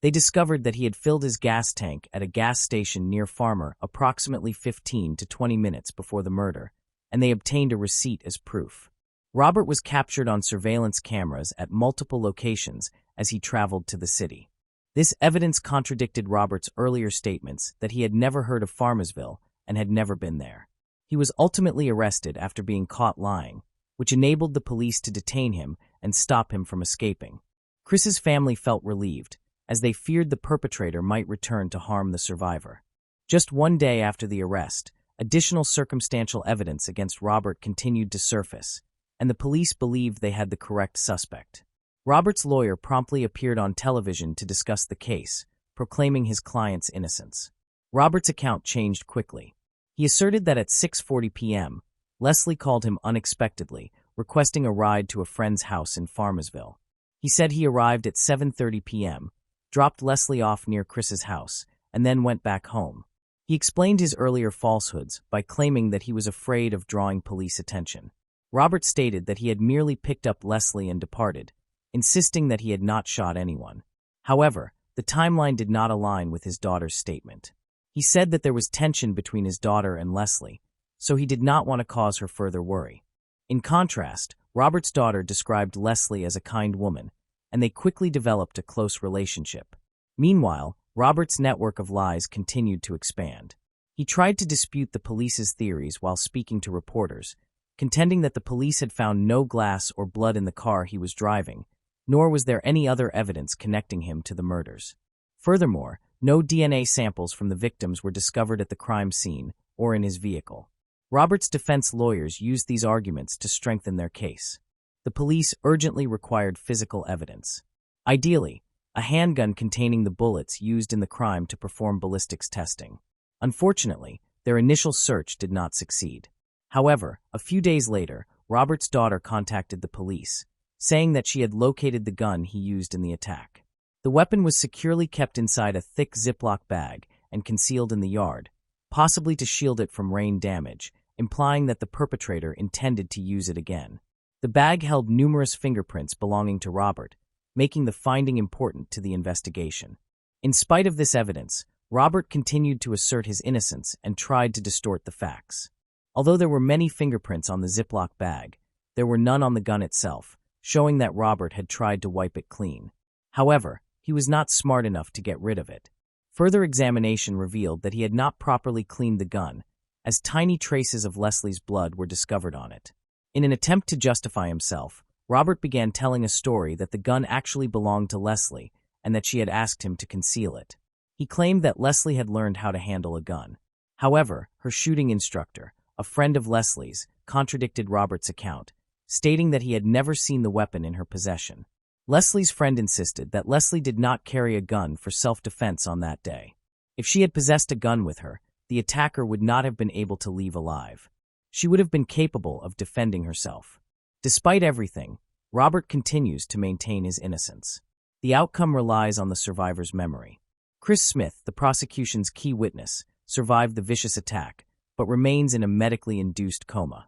They discovered that he had filled his gas tank at a gas station near Farmer approximately 15 to 20 minutes before the murder, and they obtained a receipt as proof. Robert was captured on surveillance cameras at multiple locations as he traveled to the city. This evidence contradicted Robert's earlier statements that he had never heard of Farmersville and had never been there. He was ultimately arrested after being caught lying, which enabled the police to detain him and stop him from escaping. Chris's family felt relieved, as they feared the perpetrator might return to harm the survivor. Just one day after the arrest, additional circumstantial evidence against Robert continued to surface, and the police believed they had the correct suspect. Robert's lawyer promptly appeared on television to discuss the case, proclaiming his client's innocence. Robert's account changed quickly. He asserted that at 6:40 p.m., Leslie called him unexpectedly, requesting a ride to a friend's house in Farmersville. He said he arrived at 7:30 p.m., dropped Leslie off near Chris's house, and then went back home. He explained his earlier falsehoods by claiming that he was afraid of drawing police attention. Robert stated that he had merely picked up Leslie and departed, insisting that he had not shot anyone. However, the timeline did not align with his daughter's statement. He said that there was tension between his daughter and Leslie, so he did not want to cause her further worry. In contrast, Robert's daughter described Leslie as a kind woman, and they quickly developed a close relationship. Meanwhile, Robert's network of lies continued to expand. He tried to dispute the police's theories while speaking to reporters, contending that the police had found no glass or blood in the car he was driving, nor was there any other evidence connecting him to the murders. Furthermore, no DNA samples from the victims were discovered at the crime scene or in his vehicle. Robert's defense lawyers used these arguments to strengthen their case. The police urgently required physical evidence. Ideally, a handgun containing the bullets used in the crime to perform ballistics testing. Unfortunately, their initial search did not succeed. However, a few days later, Robert's daughter contacted the police, saying that she had located the gun he used in the attack. The weapon was securely kept inside a thick Ziploc bag and concealed in the yard, possibly to shield it from rain damage, implying that the perpetrator intended to use it again. The bag held numerous fingerprints belonging to Robert, making the finding important to the investigation. In spite of this evidence, Robert continued to assert his innocence and tried to distort the facts. Although there were many fingerprints on the Ziploc bag, there were none on the gun itself, showing that Robert had tried to wipe it clean. However, he was not smart enough to get rid of it. Further examination revealed that he had not properly cleaned the gun, as tiny traces of Leslie's blood were discovered on it. In an attempt to justify himself, Robert began telling a story that the gun actually belonged to Leslie and that she had asked him to conceal it. He claimed that Leslie had learned how to handle a gun. However, her shooting instructor, a friend of Leslie's, contradicted Robert's account, stating that he had never seen the weapon in her possession. Leslie's friend insisted that Leslie did not carry a gun for self-defense on that day. If she had possessed a gun with her, the attacker would not have been able to leave alive. She would have been capable of defending herself. Despite everything, Robert continues to maintain his innocence. The outcome relies on the survivor's memory. Chris Smith, the prosecution's key witness, survived the vicious attack, but remains in a medically induced coma.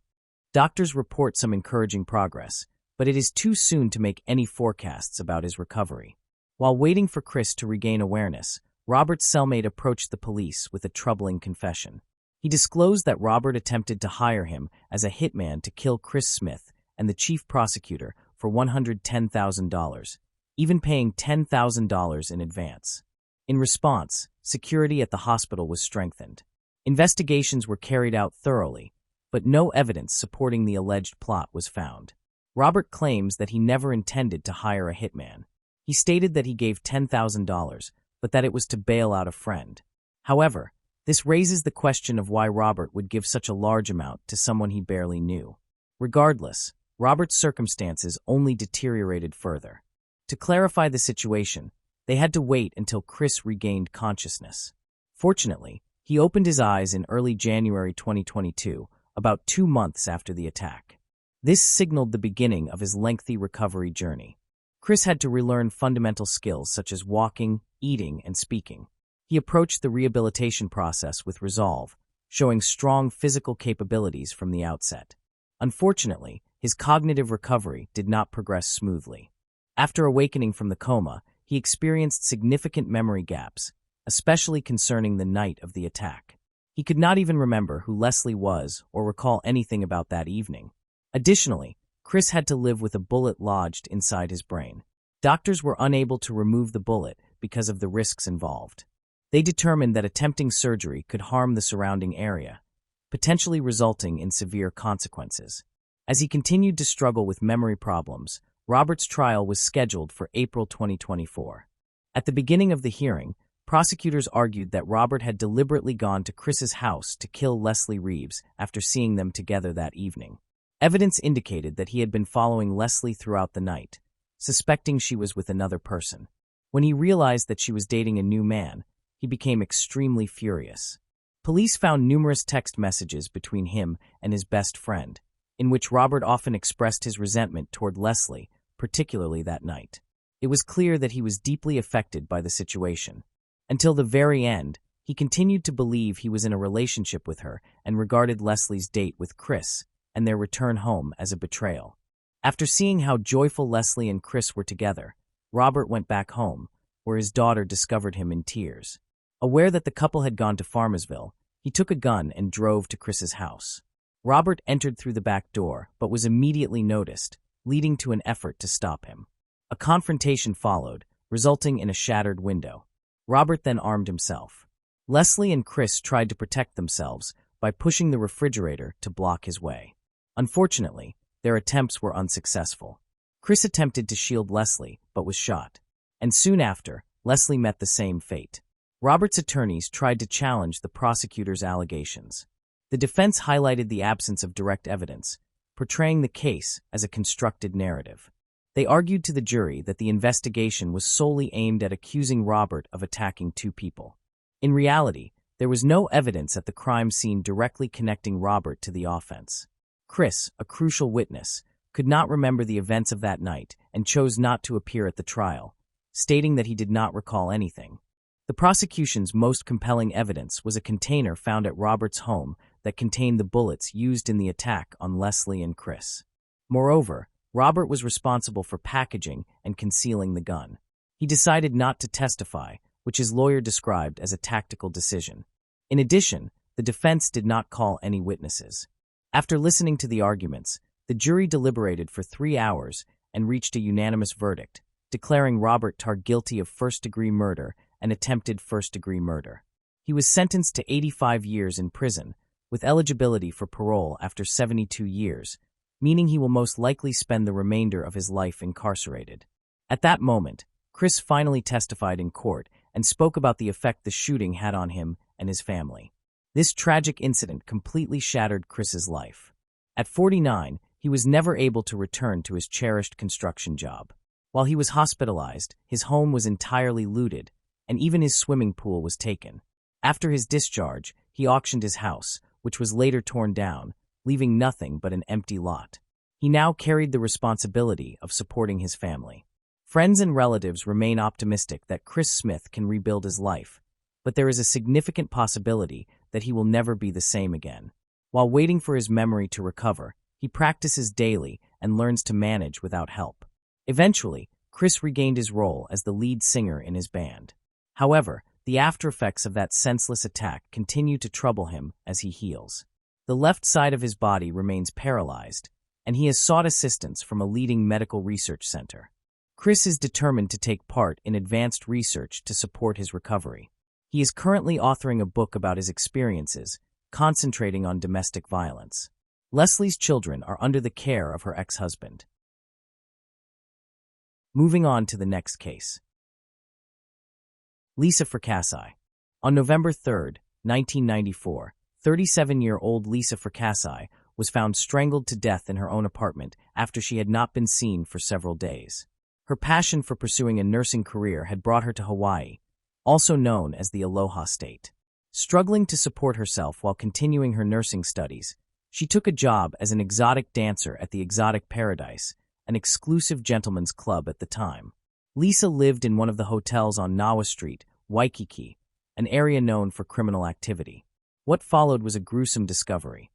Doctors report some encouraging progress, but it is too soon to make any forecasts about his recovery. While waiting for Chris to regain awareness, Robert's cellmate approached the police with a troubling confession. He disclosed that Robert attempted to hire him as a hitman to kill Chris Smith and the chief prosecutor for $110,000, even paying $10,000 in advance. In response, security at the hospital was strengthened. Investigations were carried out thoroughly, but no evidence supporting the alleged plot was found. Robert claims that he never intended to hire a hitman. He stated that he gave $10,000, but that it was to bail out a friend. However, this raises the question of why Robert would give such a large amount to someone he barely knew. Regardless, Robert's circumstances only deteriorated further. To clarify the situation, they had to wait until Chris regained consciousness. Fortunately, he opened his eyes in early January 2022, about 2 months after the attack. This signaled the beginning of his lengthy recovery journey. Chris had to relearn fundamental skills such as walking, eating, and speaking. He approached the rehabilitation process with resolve, showing strong physical capabilities from the outset. Unfortunately, his cognitive recovery did not progress smoothly. After awakening from the coma, he experienced significant memory gaps, especially concerning the night of the attack. He could not even remember who Leslie was or recall anything about that evening. Additionally, Chris had to live with a bullet lodged inside his brain. Doctors were unable to remove the bullet because of the risks involved. They determined that attempting surgery could harm the surrounding area, potentially resulting in severe consequences. As he continued to struggle with memory problems, Robert's trial was scheduled for April 2024. At the beginning of the hearing, prosecutors argued that Robert had deliberately gone to Chris's house to kill Leslie Reeves after seeing them together that evening. Evidence indicated that he had been following Leslie throughout the night, suspecting she was with another person. When he realized that she was dating a new man, he became extremely furious. Police found numerous text messages between him and his best friend, in which Robert often expressed his resentment toward Leslie, particularly that night. It was clear that he was deeply affected by the situation. Until the very end, he continued to believe he was in a relationship with her and regarded Leslie's date with Chris and their return home as a betrayal. After seeing how joyful Leslie and Chris were together, Robert went back home, where his daughter discovered him in tears. Aware that the couple had gone to Farmersville, he took a gun and drove to Chris's house. Robert entered through the back door, but was immediately noticed, leading to an effort to stop him. A confrontation followed, resulting in a shattered window. Robert then armed himself. Leslie and Chris tried to protect themselves by pushing the refrigerator to block his way. Unfortunately, their attempts were unsuccessful. Chris attempted to shield Leslie, but was shot. And soon after, Leslie met the same fate. Robert's attorneys tried to challenge the prosecutor's allegations. The defense highlighted the absence of direct evidence, portraying the case as a constructed narrative. They argued to the jury that the investigation was solely aimed at accusing Robert of attacking two people. In reality, there was no evidence at the crime scene directly connecting Robert to the offense. Chris, a crucial witness, could not remember the events of that night and chose not to appear at the trial, stating that he did not recall anything. The prosecution's most compelling evidence was a container found at Robert's home that contained the bullets used in the attack on Leslie and Chris. Moreover, Robert was responsible for packaging and concealing the gun. He decided not to testify, which his lawyer described as a tactical decision. In addition, the defense did not call any witnesses. After listening to the arguments, the jury deliberated for 3 hours and reached a unanimous verdict, declaring Robert Tarr guilty of first-degree murder and attempted first-degree murder. He was sentenced to 85 years in prison, with eligibility for parole after 72 years, meaning he will most likely spend the remainder of his life incarcerated. At that moment, Chris finally testified in court and spoke about the effect the shooting had on him and his family. This tragic incident completely shattered Chris's life. At 49, he was never able to return to his cherished construction job. While he was hospitalized, his home was entirely looted, and even his swimming pool was taken. After his discharge, he auctioned his house, which was later torn down, leaving nothing but an empty lot. He now carried the responsibility of supporting his family. Friends and relatives remain optimistic that Chris Smith can rebuild his life, but there is a significant possibility that he will never be the same again. While waiting for his memory to recover, he practices daily and learns to manage without help. Eventually, Chris regained his role as the lead singer in his band. However, the aftereffects of that senseless attack continue to trouble him as he heals. The left side of his body remains paralyzed, and he has sought assistance from a leading medical research center. Chris is determined to take part in advanced research to support his recovery. He is currently authoring a book about his experiences, concentrating on domestic violence. Leslie's children are under the care of her ex-husband. Moving on to the next case. Lisa Fasai. On November 3, 1994, 37-year-old Lisa Fasai was found strangled to death in her own apartment after she had not been seen for several days. Her passion for pursuing a nursing career had brought her to Hawaii, also known as the Aloha State. Struggling to support herself while continuing her nursing studies, she took a job as an exotic dancer at the Exotic Paradise, an exclusive gentlemen's club at the time. Lisa lived in one of the hotels on Nawa Street, Waikiki, an area known for criminal activity. What followed was a gruesome discovery.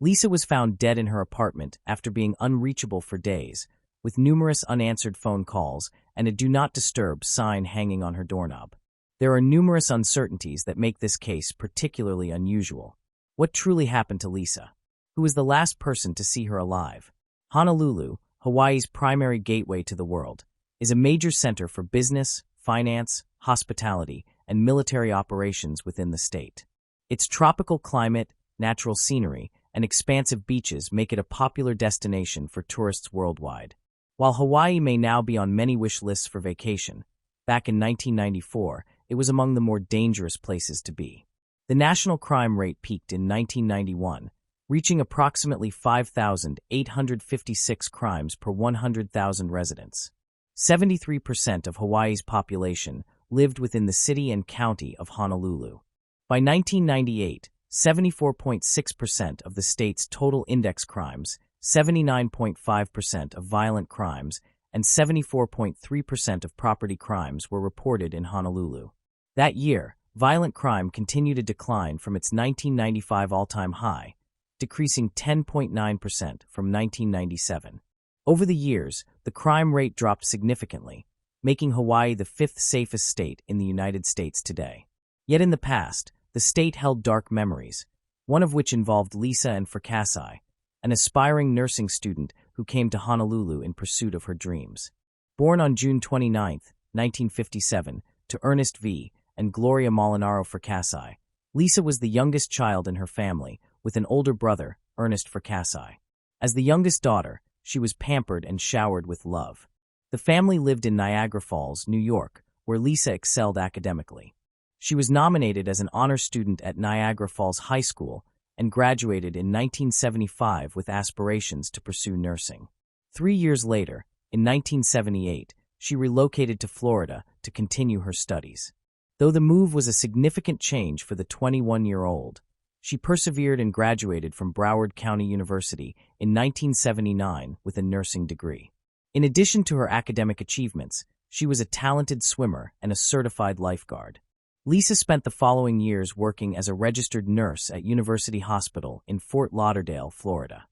Lisa was found dead in her apartment after being unreachable for days, with numerous unanswered phone calls and a Do Not Disturb sign hanging on her doorknob. There are numerous uncertainties that make this case particularly unusual. What truly happened to Lisa? Who was the last person to see her alive? Honolulu, Hawaii's primary gateway to the world, is a major center for business, finance, hospitality, and military operations within the state. Its tropical climate, natural scenery, and expansive beaches make it a popular destination for tourists worldwide. While Hawaii may now be on many wish lists for vacation, back in 1994, it was among the more dangerous places to be. The national crime rate peaked in 1991, reaching approximately 5,856 crimes per 100,000 residents. 73% of Hawaii's population lived within the city and county of Honolulu. By 1998, 74.6% of the state's total index crimes, 79.5% of violent crimes, and 74.3% of property crimes were reported in Honolulu. That year, violent crime continued to decline from its 1995 all-time high, decreasing 10.9% from 1997. Over the years, the crime rate dropped significantly, making Hawaii the fifth safest state in the United States today. Yet in the past, the state held dark memories, one of which involved Lisa Fasai, an aspiring nursing student who came to Honolulu in pursuit of her dreams. Born on June 29, 1957, to Ernest V. and Gloria Molinaro Fasai, Lisa was the youngest child in her family, with an older brother, Ernest Fasai. As the youngest daughter, she was pampered and showered with love. The family lived in Niagara Falls, New York, where Lisa excelled academically. She was nominated as an honor student at Niagara Falls High School and graduated in 1975 with aspirations to pursue nursing. 3 years later, in 1978, she relocated to Florida to continue her studies. Though the move was a significant change for the 21-year-old, she persevered and graduated from Broward County University in 1979 with a nursing degree. In addition to her academic achievements, she was a talented swimmer and a certified lifeguard. Lisa spent the following years working as a registered nurse at University Hospital in Fort Lauderdale, Florida.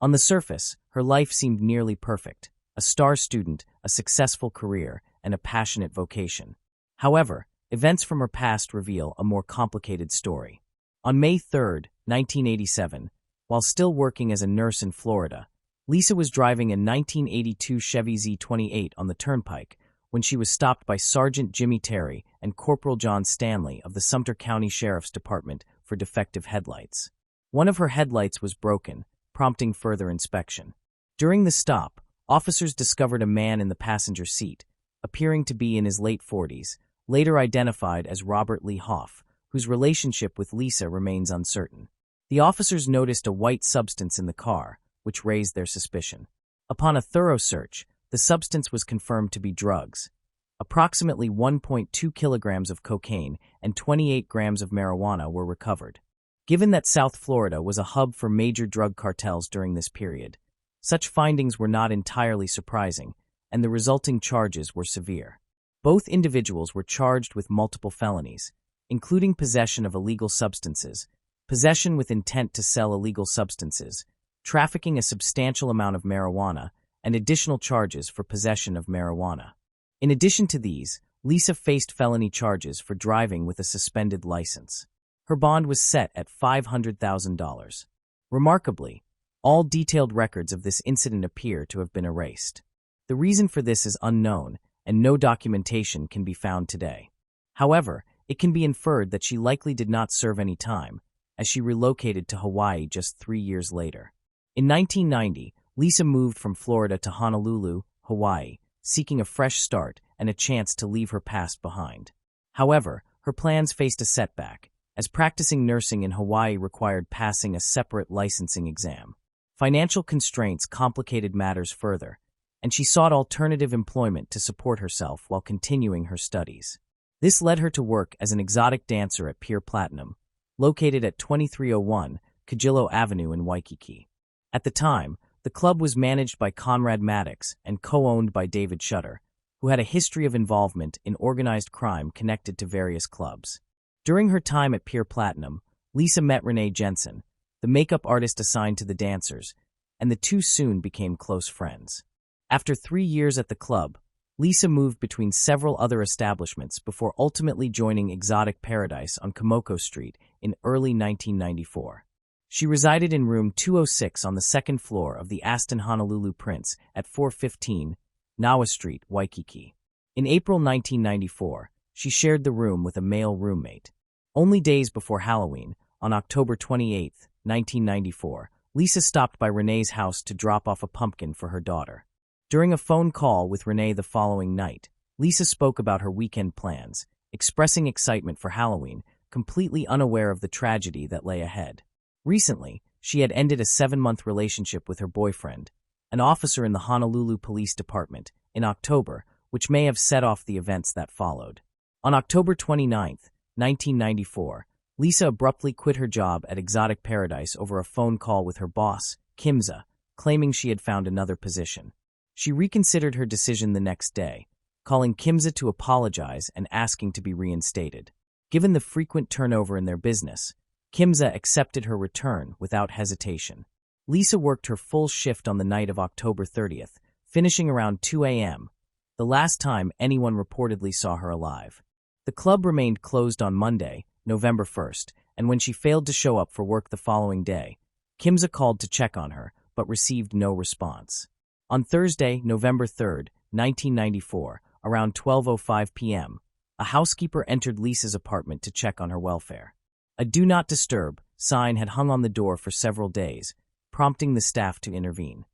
On the surface, her life seemed nearly perfect: a star student, a successful career, and a passionate vocation. However, events from her past reveal a more complicated story. On May 3, 1987, while still working as a nurse in Florida, Lisa was driving a 1982 Chevy Z28 on the turnpike when she was stopped by Sergeant Jimmy Terry and Corporal John Stanley of the Sumter County Sheriff's Department for defective headlights. One of her headlights was broken, prompting further inspection. During the stop, officers discovered a man in the passenger seat, appearing to be in his late 40s, later identified as Robert Lee Hoff, whose relationship with Lisa remains uncertain. The officers noticed a white substance in the car, which raised their suspicion. Upon a thorough search, the substance was confirmed to be drugs. Approximately 1.2 kilograms of cocaine and 28 grams of marijuana were recovered. Given that South Florida was a hub for major drug cartels during this period, such findings were not entirely surprising, and the resulting charges were severe. Both individuals were charged with multiple felonies, including possession of illegal substances, possession with intent to sell illegal substances, trafficking a substantial amount of marijuana, and additional charges for possession of marijuana. In addition to these, Lisa faced felony charges for driving with a suspended license. Her bond was set at $500,000. Remarkably, all detailed records of this incident appear to have been erased. The reason for this is unknown, and no documentation can be found today. However, it can be inferred that she likely did not serve any time, as she relocated to Hawaii just 3 years later. In 1990, Lisa moved from Florida to Honolulu, Hawaii, seeking a fresh start and a chance to leave her past behind. However, her plans faced a setback, as practicing nursing in Hawaii required passing a separate licensing exam. Financial constraints complicated matters further, and she sought alternative employment to support herself while continuing her studies. This led her to work as an exotic dancer at Pier Platinum, located at 2301 Cagillo Avenue in Waikiki. At the time, the club was managed by Conrad Maddox and co-owned by David Shutter, who had a history of involvement in organized crime connected to various clubs. During her time at Pier Platinum, Lisa met Renee Jensen, the makeup artist assigned to the dancers, and the two soon became close friends. After 3 years at the club, Lisa moved between several other establishments before ultimately joining Exotic Paradise on Komoko Street in early 1994. She resided in room 206 on the second floor of the Aston Honolulu Prince at 415 Nawa Street, Waikiki. In April 1994, she shared the room with a male roommate. Only days before Halloween, on October 28, 1994, Lisa stopped by Renee's house to drop off a pumpkin for her daughter. During a phone call with Renee the following night, Lisa spoke about her weekend plans, expressing excitement for Halloween, completely unaware of the tragedy that lay ahead. Recently, she had ended a 7-month relationship with her boyfriend, an officer in the Honolulu Police Department, in October, which may have set off the events that followed. On October 29, 1994, Lisa abruptly quit her job at Exotic Paradise over a phone call with her boss, Kimza, claiming she had found another position. She reconsidered her decision the next day, calling Kimza to apologize and asking to be reinstated. Given the frequent turnover in their business, Kimza accepted her return without hesitation. Lisa worked her full shift on the night of October 30th, finishing around 2 a.m., the last time anyone reportedly saw her alive. The club remained closed on Monday, November 1st, and when she failed to show up for work the following day, Kimza called to check on her, but received no response. On Thursday, November 3, 1994, around 12:05 p.m., a housekeeper entered Lisa's apartment to check on her welfare. A "Do Not Disturb" sign had hung on the door for several days, prompting the staff to intervene.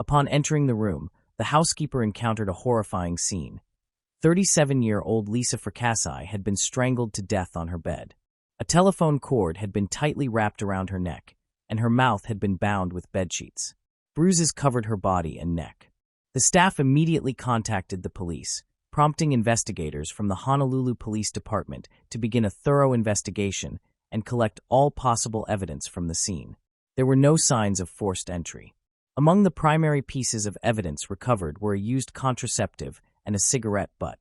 Upon entering the room, the housekeeper encountered a horrifying scene. 37-year-old Lisa Fasai had been strangled to death on her bed. A telephone cord had been tightly wrapped around her neck, and her mouth had been bound with bedsheets. Bruises covered her body and neck. The staff immediately contacted the police, prompting investigators from the Honolulu Police Department to begin a thorough investigation and collect all possible evidence from the scene. There were no signs of forced entry. Among the primary pieces of evidence recovered were a used contraceptive and a cigarette butt.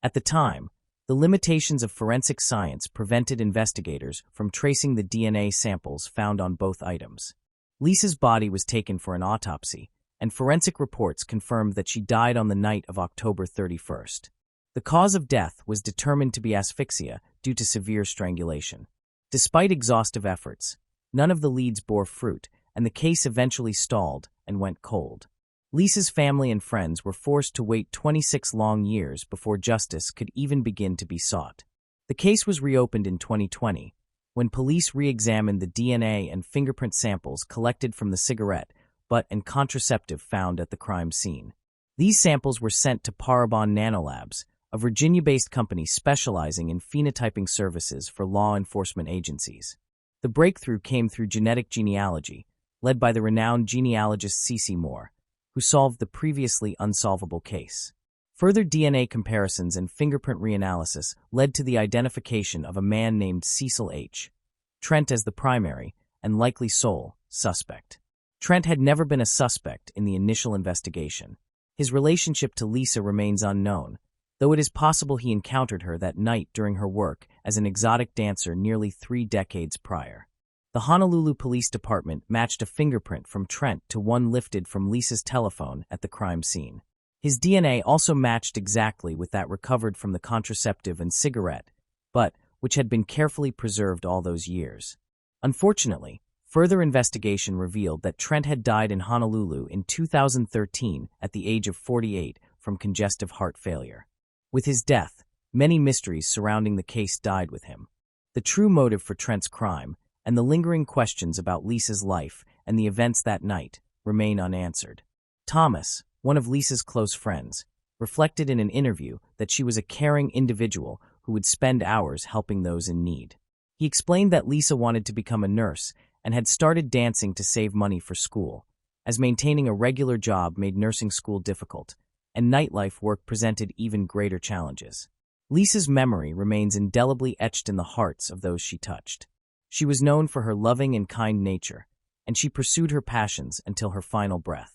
At the time, the limitations of forensic science prevented investigators from tracing the DNA samples found on both items. Lisa's body was taken for an autopsy, and forensic reports confirmed that she died on the night of October 31st. The cause of death was determined to be asphyxia due to severe strangulation. Despite exhaustive efforts, none of the leads bore fruit, and the case eventually stalled and went cold. Lisa's family and friends were forced to wait 26 long years before justice could even begin to be sought. The case was reopened in 2020, when police re-examined the DNA and fingerprint samples collected from the cigarette, butt, and contraceptive found at the crime scene. These samples were sent to Parabon Nanolabs, a Virginia-based company specializing in phenotyping services for law enforcement agencies. The breakthrough came through genetic genealogy, led by the renowned genealogist C.C. Moore, who solved the previously unsolvable case. Further DNA comparisons and fingerprint reanalysis led to the identification of a man named Cecil H. Trent as the primary, and likely sole, suspect. Trent had never been a suspect in the initial investigation. His relationship to Lisa remains unknown, though it is possible he encountered her that night during her work as an exotic dancer nearly 3 decades prior. The Honolulu Police Department matched a fingerprint from Trent to one lifted from Lisa's telephone at the crime scene. His DNA also matched exactly with that recovered from the contraceptive and cigarette, but which had been carefully preserved all those years. Unfortunately, further investigation revealed that Trent had died in Honolulu in 2013 at the age of 48 from congestive heart failure. With his death, many mysteries surrounding the case died with him. The true motive for Trent's crime and the lingering questions about Lisa's life and the events that night remain unanswered. Thomas, one of Lisa's close friends, reflected in an interview that she was a caring individual who would spend hours helping those in need. He explained that Lisa wanted to become a nurse and had started dancing to save money for school, as maintaining a regular job made nursing school difficult, and nightlife work presented even greater challenges. Lisa's memory remains indelibly etched in the hearts of those she touched. She was known for her loving and kind nature, and she pursued her passions until her final breath.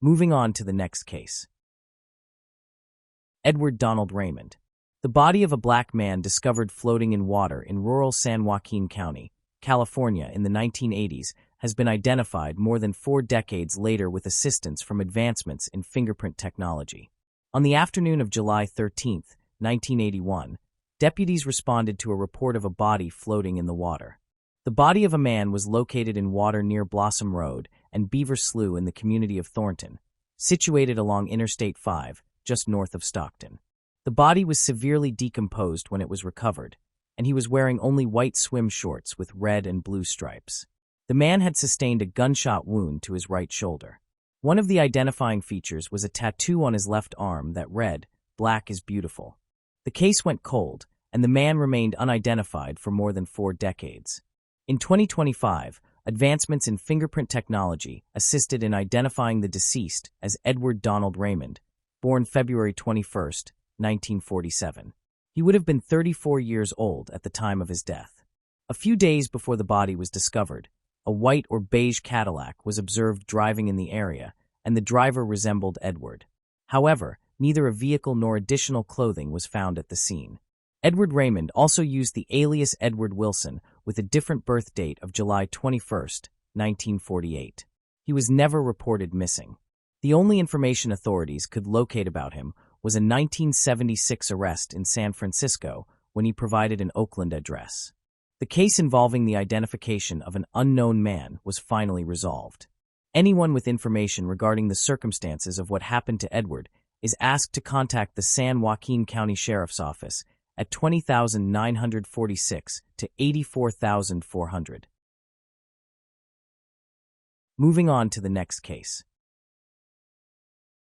Moving on to the next case. Edward Donald Raymond. The body of a black man discovered floating in water in rural San Joaquin County, California in the 1980s has been identified more than 4 decades later with assistance from advancements in fingerprint technology. On the afternoon of July 13, 1981, deputies responded to a report of a body floating in the water. The body of a man was located in water near Blossom Road and Beaver Slough in the community of Thornton, situated along Interstate 5, just north of Stockton. The body was severely decomposed when it was recovered, and he was wearing only white swim shorts with red and blue stripes. The man had sustained a gunshot wound to his right shoulder. One of the identifying features was a tattoo on his left arm that read, "Black is beautiful." The case went cold, and the man remained unidentified for more than 4 decades. In 2025, advancements in fingerprint technology assisted in identifying the deceased as Edward Donald Raymond, born February 21, 1947. He would have been 34 years old at the time of his death. A few days before the body was discovered, a white or beige Cadillac was observed driving in the area, and the driver resembled Edward. However, neither a vehicle nor additional clothing was found at the scene. Edward Raymond also used the alias Edward Wilson with a different birth date of July 21, 1948. He was never reported missing. The only information authorities could locate about him was a 1976 arrest in San Francisco when he provided an Oakland address. The case involving the identification of an unknown man was finally resolved. Anyone with information regarding the circumstances of what happened to Edward is asked to contact the San Joaquin County Sheriff's Office at 20,946 to 84,400. Moving on to the next case.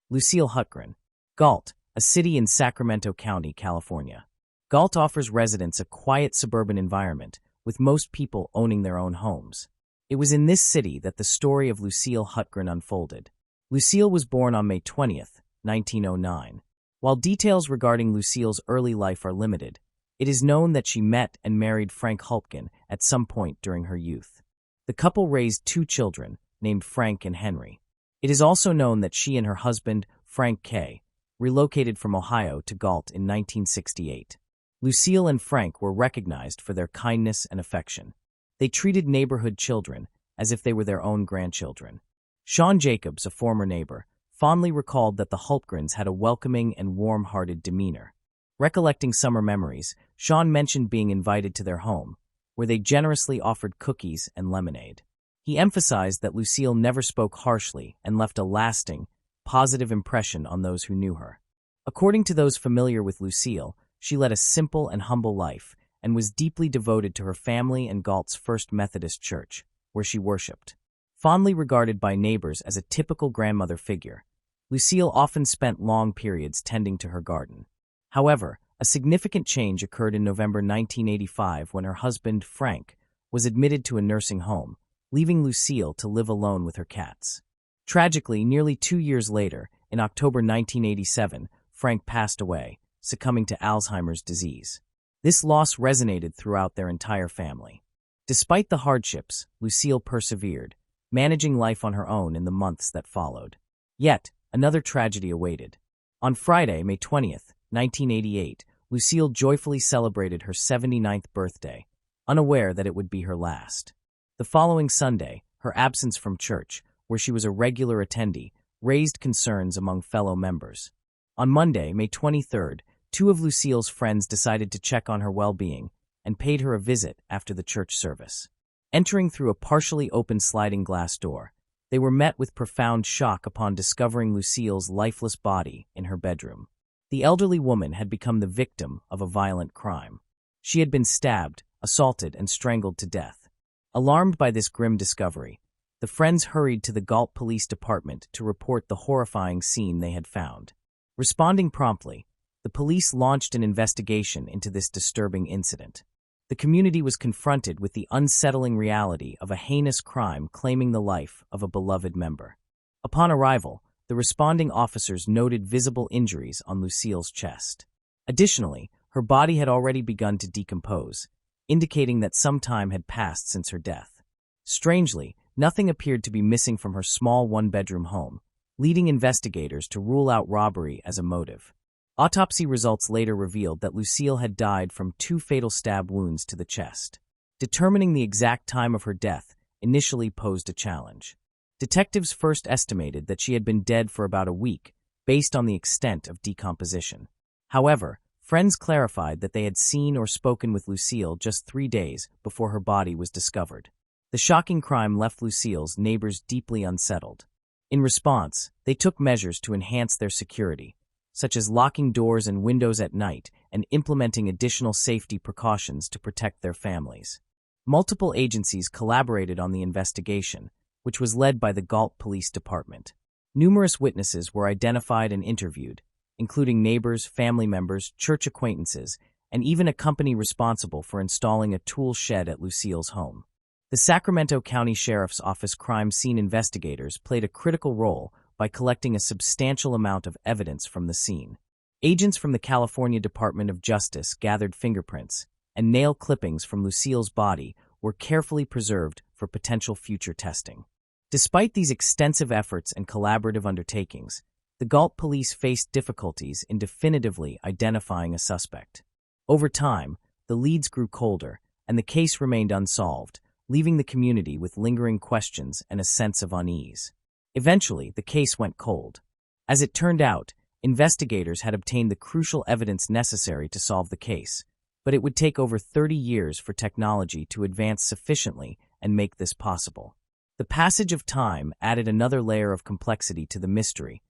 Lucille Hulgreen, Galt, a city in Sacramento County, California. Galt offers residents a quiet suburban environment, with most people owning their own homes. It was in this city that the story of Lucille Hulgreen unfolded. Lucille was born on May 20, 1909. While details regarding Lucille's early life are limited, it is known that she met and married Frank Hulgreen at some point during her youth. The couple raised 2 children, named Frank and Henry. It is also known that she and her husband, Frank K., relocated from Ohio to Galt in 1968. Lucille and Frank were recognized for their kindness and affection. They treated neighborhood children as if they were their own grandchildren. Sean Jacobs, a former neighbor, fondly recalled that the Hulgreens had a welcoming and warm-hearted demeanor. Recollecting summer memories, Sean mentioned being invited to their home, where they generously offered cookies and lemonade. He emphasized that Lucille never spoke harshly and left a lasting, positive impression on those who knew her. According to those familiar with Lucille, she led a simple and humble life and was deeply devoted to her family and Galt's First Methodist Church, where she worshipped. Fondly regarded by neighbors as a typical grandmother figure, Lucille often spent long periods tending to her garden. However, a significant change occurred in November 1985 when her husband, Frank, was admitted to a nursing home, leaving Lucille to live alone with her cats. Tragically, nearly 2 years later, in October 1987, Frank passed away, succumbing to Alzheimer's disease. This loss resonated throughout their entire family. Despite the hardships, Lucille persevered, managing life on her own in the months that followed. Yet, another tragedy awaited. On Friday, May 20, 1988, Lucille joyfully celebrated her 79th birthday, unaware that it would be her last. The following Sunday, her absence from church, where she was a regular attendee, raised concerns among fellow members. On Monday, May 23rd, 2 of Lucille's friends decided to check on her well-being and paid her a visit after the church service. Entering through a partially open sliding glass door, they were met with profound shock upon discovering Lucille's lifeless body in her bedroom. The elderly woman had become the victim of a violent crime. She had been stabbed, assaulted, and strangled to death. Alarmed by this grim discovery, the friends hurried to the Galt Police Department to report the horrifying scene they had found. Responding promptly, the police launched an investigation into this disturbing incident. The community was confronted with the unsettling reality of a heinous crime claiming the life of a beloved member. Upon arrival, the responding officers noted visible injuries on Lucille's chest. Additionally, her body had already begun to decompose, indicating that some time had passed since her death. Strangely, nothing appeared to be missing from her small one-bedroom home, leading investigators to rule out robbery as a motive. Autopsy results later revealed that Lucille had died from 2 fatal stab wounds to the chest. Determining the exact time of her death initially posed a challenge. Detectives first estimated that she had been dead for about a week, based on the extent of decomposition. However, friends clarified that they had seen or spoken with Lucille just 3 days before her body was discovered. The shocking crime left Lucille's neighbors deeply unsettled. In response, they took measures to enhance their security, such as locking doors and windows at night and implementing additional safety precautions to protect their families. Multiple agencies collaborated on the investigation, which was led by the Galt Police Department. Numerous witnesses were identified and interviewed, including neighbors, family members, church acquaintances, and even a company responsible for installing a tool shed at Lucille's home. The Sacramento County Sheriff's Office crime scene investigators played a critical role by collecting a substantial amount of evidence from the scene. Agents from the California Department of Justice gathered fingerprints, and nail clippings from Lucille's body were carefully preserved for potential future testing. Despite these extensive efforts and collaborative undertakings, the Galt police faced difficulties in definitively identifying a suspect. Over time, the leads grew colder, and the case remained unsolved, leaving the community with lingering questions and a sense of unease. Eventually, the case went cold. As it turned out, investigators had obtained the crucial evidence necessary to solve the case, but it would take over 30 years for technology to advance sufficiently and make this possible. The passage of time added another layer of complexity to the mystery,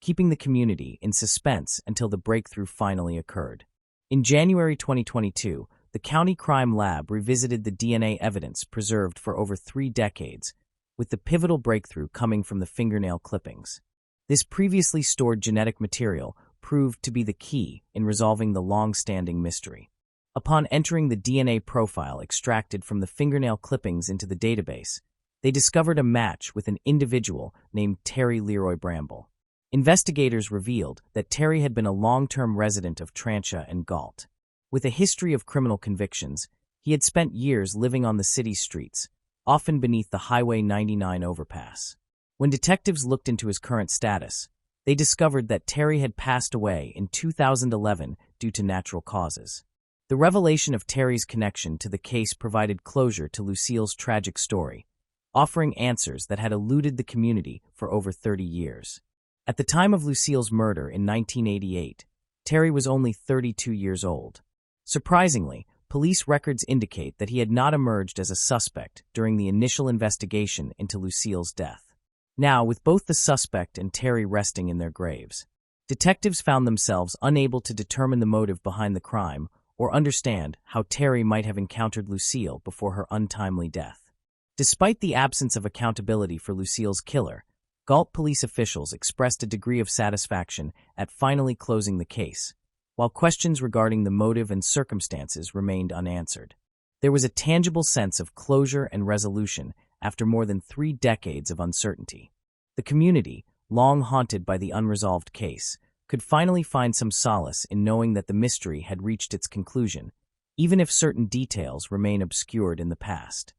keeping the community in suspense until the breakthrough finally occurred. In January 2022, the County Crime Lab revisited the DNA evidence preserved for over 3 decades, with the pivotal breakthrough coming from the fingernail clippings. This previously stored genetic material proved to be the key in resolving the long-standing mystery. Upon entering the DNA profile extracted from the fingernail clippings into the database, they discovered a match with an individual named Terry Leroy Bramble. Investigators revealed that Terry had been a long-term resident of Trancha and Galt. With a history of criminal convictions, he had spent years living on the city's streets, often beneath the Highway 99 overpass. When detectives looked into his current status, they discovered that Terry had passed away in 2011 due to natural causes. The revelation of Terry's connection to the case provided closure to Lucille's tragic story, offering answers that had eluded the community for over 30 years. At the time of Lucille's murder in 1988, Terry was only 32 years old. Surprisingly, police records indicate that he had not emerged as a suspect during the initial investigation into Lucille's death. Now, with both the suspect and Terry resting in their graves, detectives found themselves unable to determine the motive behind the crime or understand how Terry might have encountered Lucille before her untimely death. Despite the absence of accountability for Lucille's killer, Galt police officials expressed a degree of satisfaction at finally closing the case, while questions regarding the motive and circumstances remained unanswered. There was a tangible sense of closure and resolution after more than 3 decades of uncertainty. The community, long haunted by the unresolved case, could finally find some solace in knowing that the mystery had reached its conclusion, even if certain details remain obscured in the past.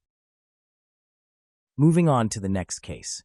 Moving on to the next case.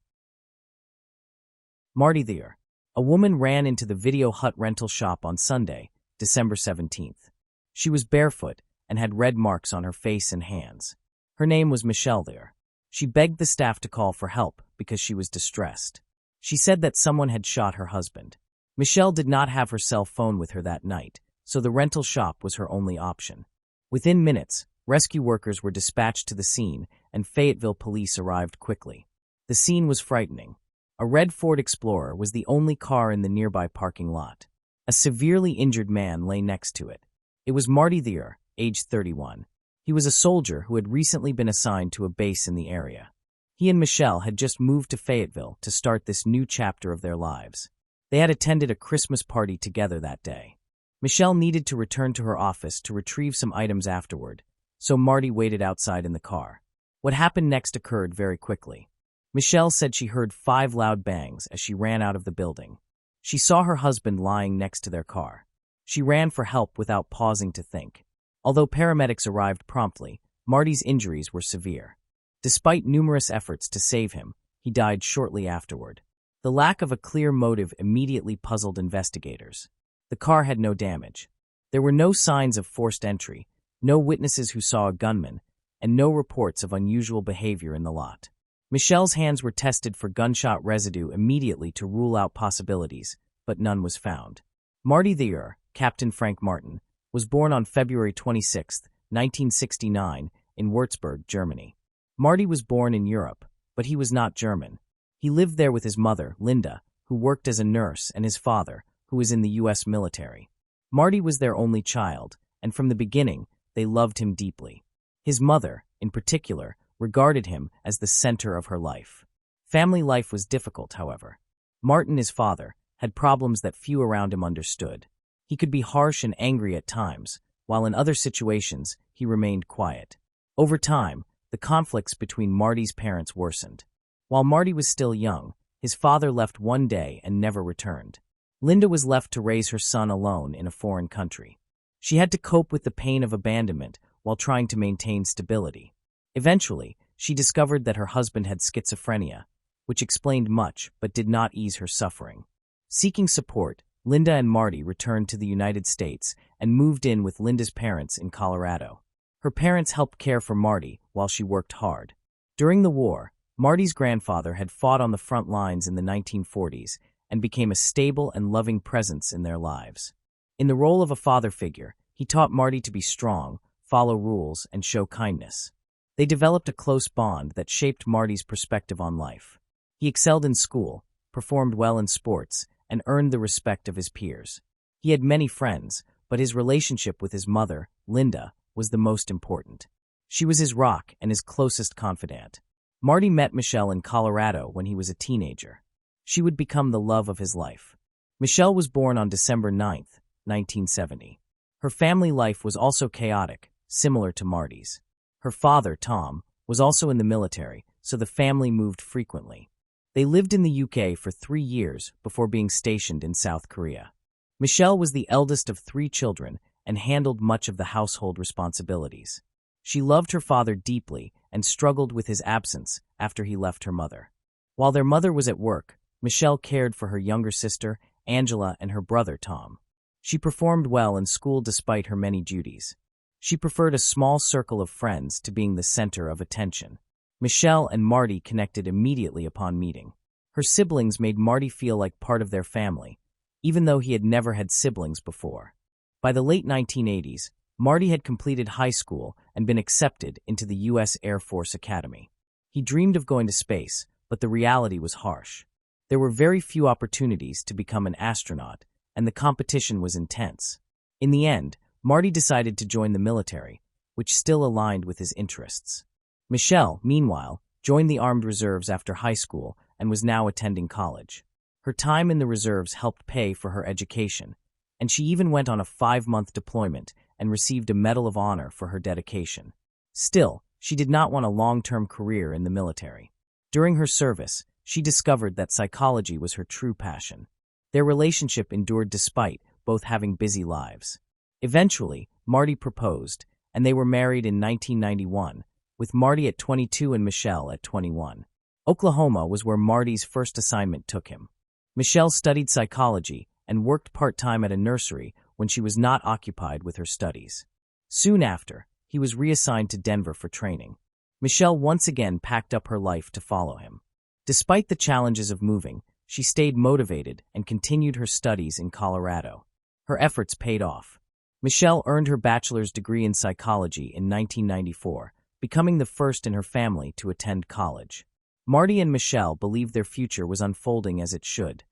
Marty There. A woman ran into the Video Hut rental shop on Sunday, December 17th. She was barefoot and had red marks on her face and hands. Her name was Michelle There. She begged the staff to call for help because she was distressed. She said that someone had shot her husband. Michelle did not have her cell phone with her that night, so the rental shop was her only option. Within minutes, rescue workers were dispatched to the scene and Fayetteville police arrived quickly. The scene was frightening. A red Ford Explorer was the only car in the nearby parking lot. A severely injured man lay next to it. It was Marty There, aged 31. He was a soldier who had recently been assigned to a base in the area. He and Michelle had just moved to Fayetteville to start this new chapter of their lives. They had attended a Christmas party together that day. Michelle needed to return to her office to retrieve some items afterward, so Marty waited outside in the car. What happened next occurred very quickly. Michelle said she heard 5 loud bangs as she ran out of the building. She saw her husband lying next to their car. She ran for help without pausing to think. Although paramedics arrived promptly, Marty's injuries were severe. Despite numerous efforts to save him, he died shortly afterward. The lack of a clear motive immediately puzzled investigators. The car had no damage. There were no signs of forced entry, no witnesses who saw a gunman, and no reports of unusual behavior in the lot. Michelle's hands were tested for gunshot residue immediately to rule out possibilities, but none was found. Marty There, Captain Frank Martin, was born on February 26, 1969, in Würzburg, Germany. Marty was born in Europe, but he was not German. He lived there with his mother, Linda, who worked as a nurse, and his father, who was in the U.S. military. Marty was their only child, and from the beginning, they loved him deeply. His mother, in particular, regarded him as the center of her life. Family life was difficult, however. Martin, his father, had problems that few around him understood. He could be harsh and angry at times, while in other situations, he remained quiet. Over time, the conflicts between Marty's parents worsened. While Marty was still young, his father left one day and never returned. Linda was left to raise her son alone in a foreign country. She had to cope with the pain of abandonment while trying to maintain stability. Eventually, she discovered that her husband had schizophrenia, which explained much but did not ease her suffering. Seeking support, Linda and Marty returned to the United States and moved in with Linda's parents in Colorado. Her parents helped care for Marty while she worked hard. During the war, Marty's grandfather had fought on the front lines in the 1940s and became a stable and loving presence in their lives. In the role of a father figure, he taught Marty to be strong, follow rules, and show kindness. They developed a close bond that shaped Marty's perspective on life. He excelled in school, performed well in sports, and earned the respect of his peers. He had many friends, but his relationship with his mother, Linda, was the most important. She was his rock and his closest confidant. Marty met Michelle in Colorado when he was a teenager. She would become the love of his life. Michelle was born on December 9, 1970. Her family life was also chaotic, similar to Marty's. Her father, Tom, was also in the military, so the family moved frequently. They lived in the UK for 3 years before being stationed in South Korea. Michelle was the eldest of 3 children and handled much of the household responsibilities. She loved her father deeply and struggled with his absence after he left her mother. While their mother was at work, Michelle cared for her younger sister, Angela, and her brother, Tom. She performed well in school despite her many duties. She preferred a small circle of friends to being the center of attention. Michelle and Marty connected immediately upon meeting. Her siblings made Marty feel like part of their family, even though he had never had siblings before. By the late 1980s, Marty had completed high school and been accepted into the U.S. Air Force Academy. He dreamed of going to space, but the reality was harsh. There were very few opportunities to become an astronaut, and the competition was intense. In the end, Marty decided to join the military, which still aligned with his interests. Michelle, meanwhile, joined the Armed Reserves after high school and was now attending college. Her time in the reserves helped pay for her education, and she even went on a 5-month deployment and received a Medal of Honor for her dedication. Still, she did not want a long-term career in the military. During her service, she discovered that psychology was her true passion. Their relationship endured despite both having busy lives. Eventually, Marty proposed, and they were married in 1991, with Marty at 22 and Michelle at 21. Oklahoma was where Marty's first assignment took him. Michelle studied psychology and worked part-time at a nursery when she was not occupied with her studies. Soon after, he was reassigned to Denver for training. Michelle once again packed up her life to follow him. Despite the challenges of moving, she stayed motivated and continued her studies in Colorado. Her efforts paid off. Michelle earned her bachelor's degree in psychology in 1994, becoming the first in her family to attend college. Marty and Michelle believed their future was unfolding as it should.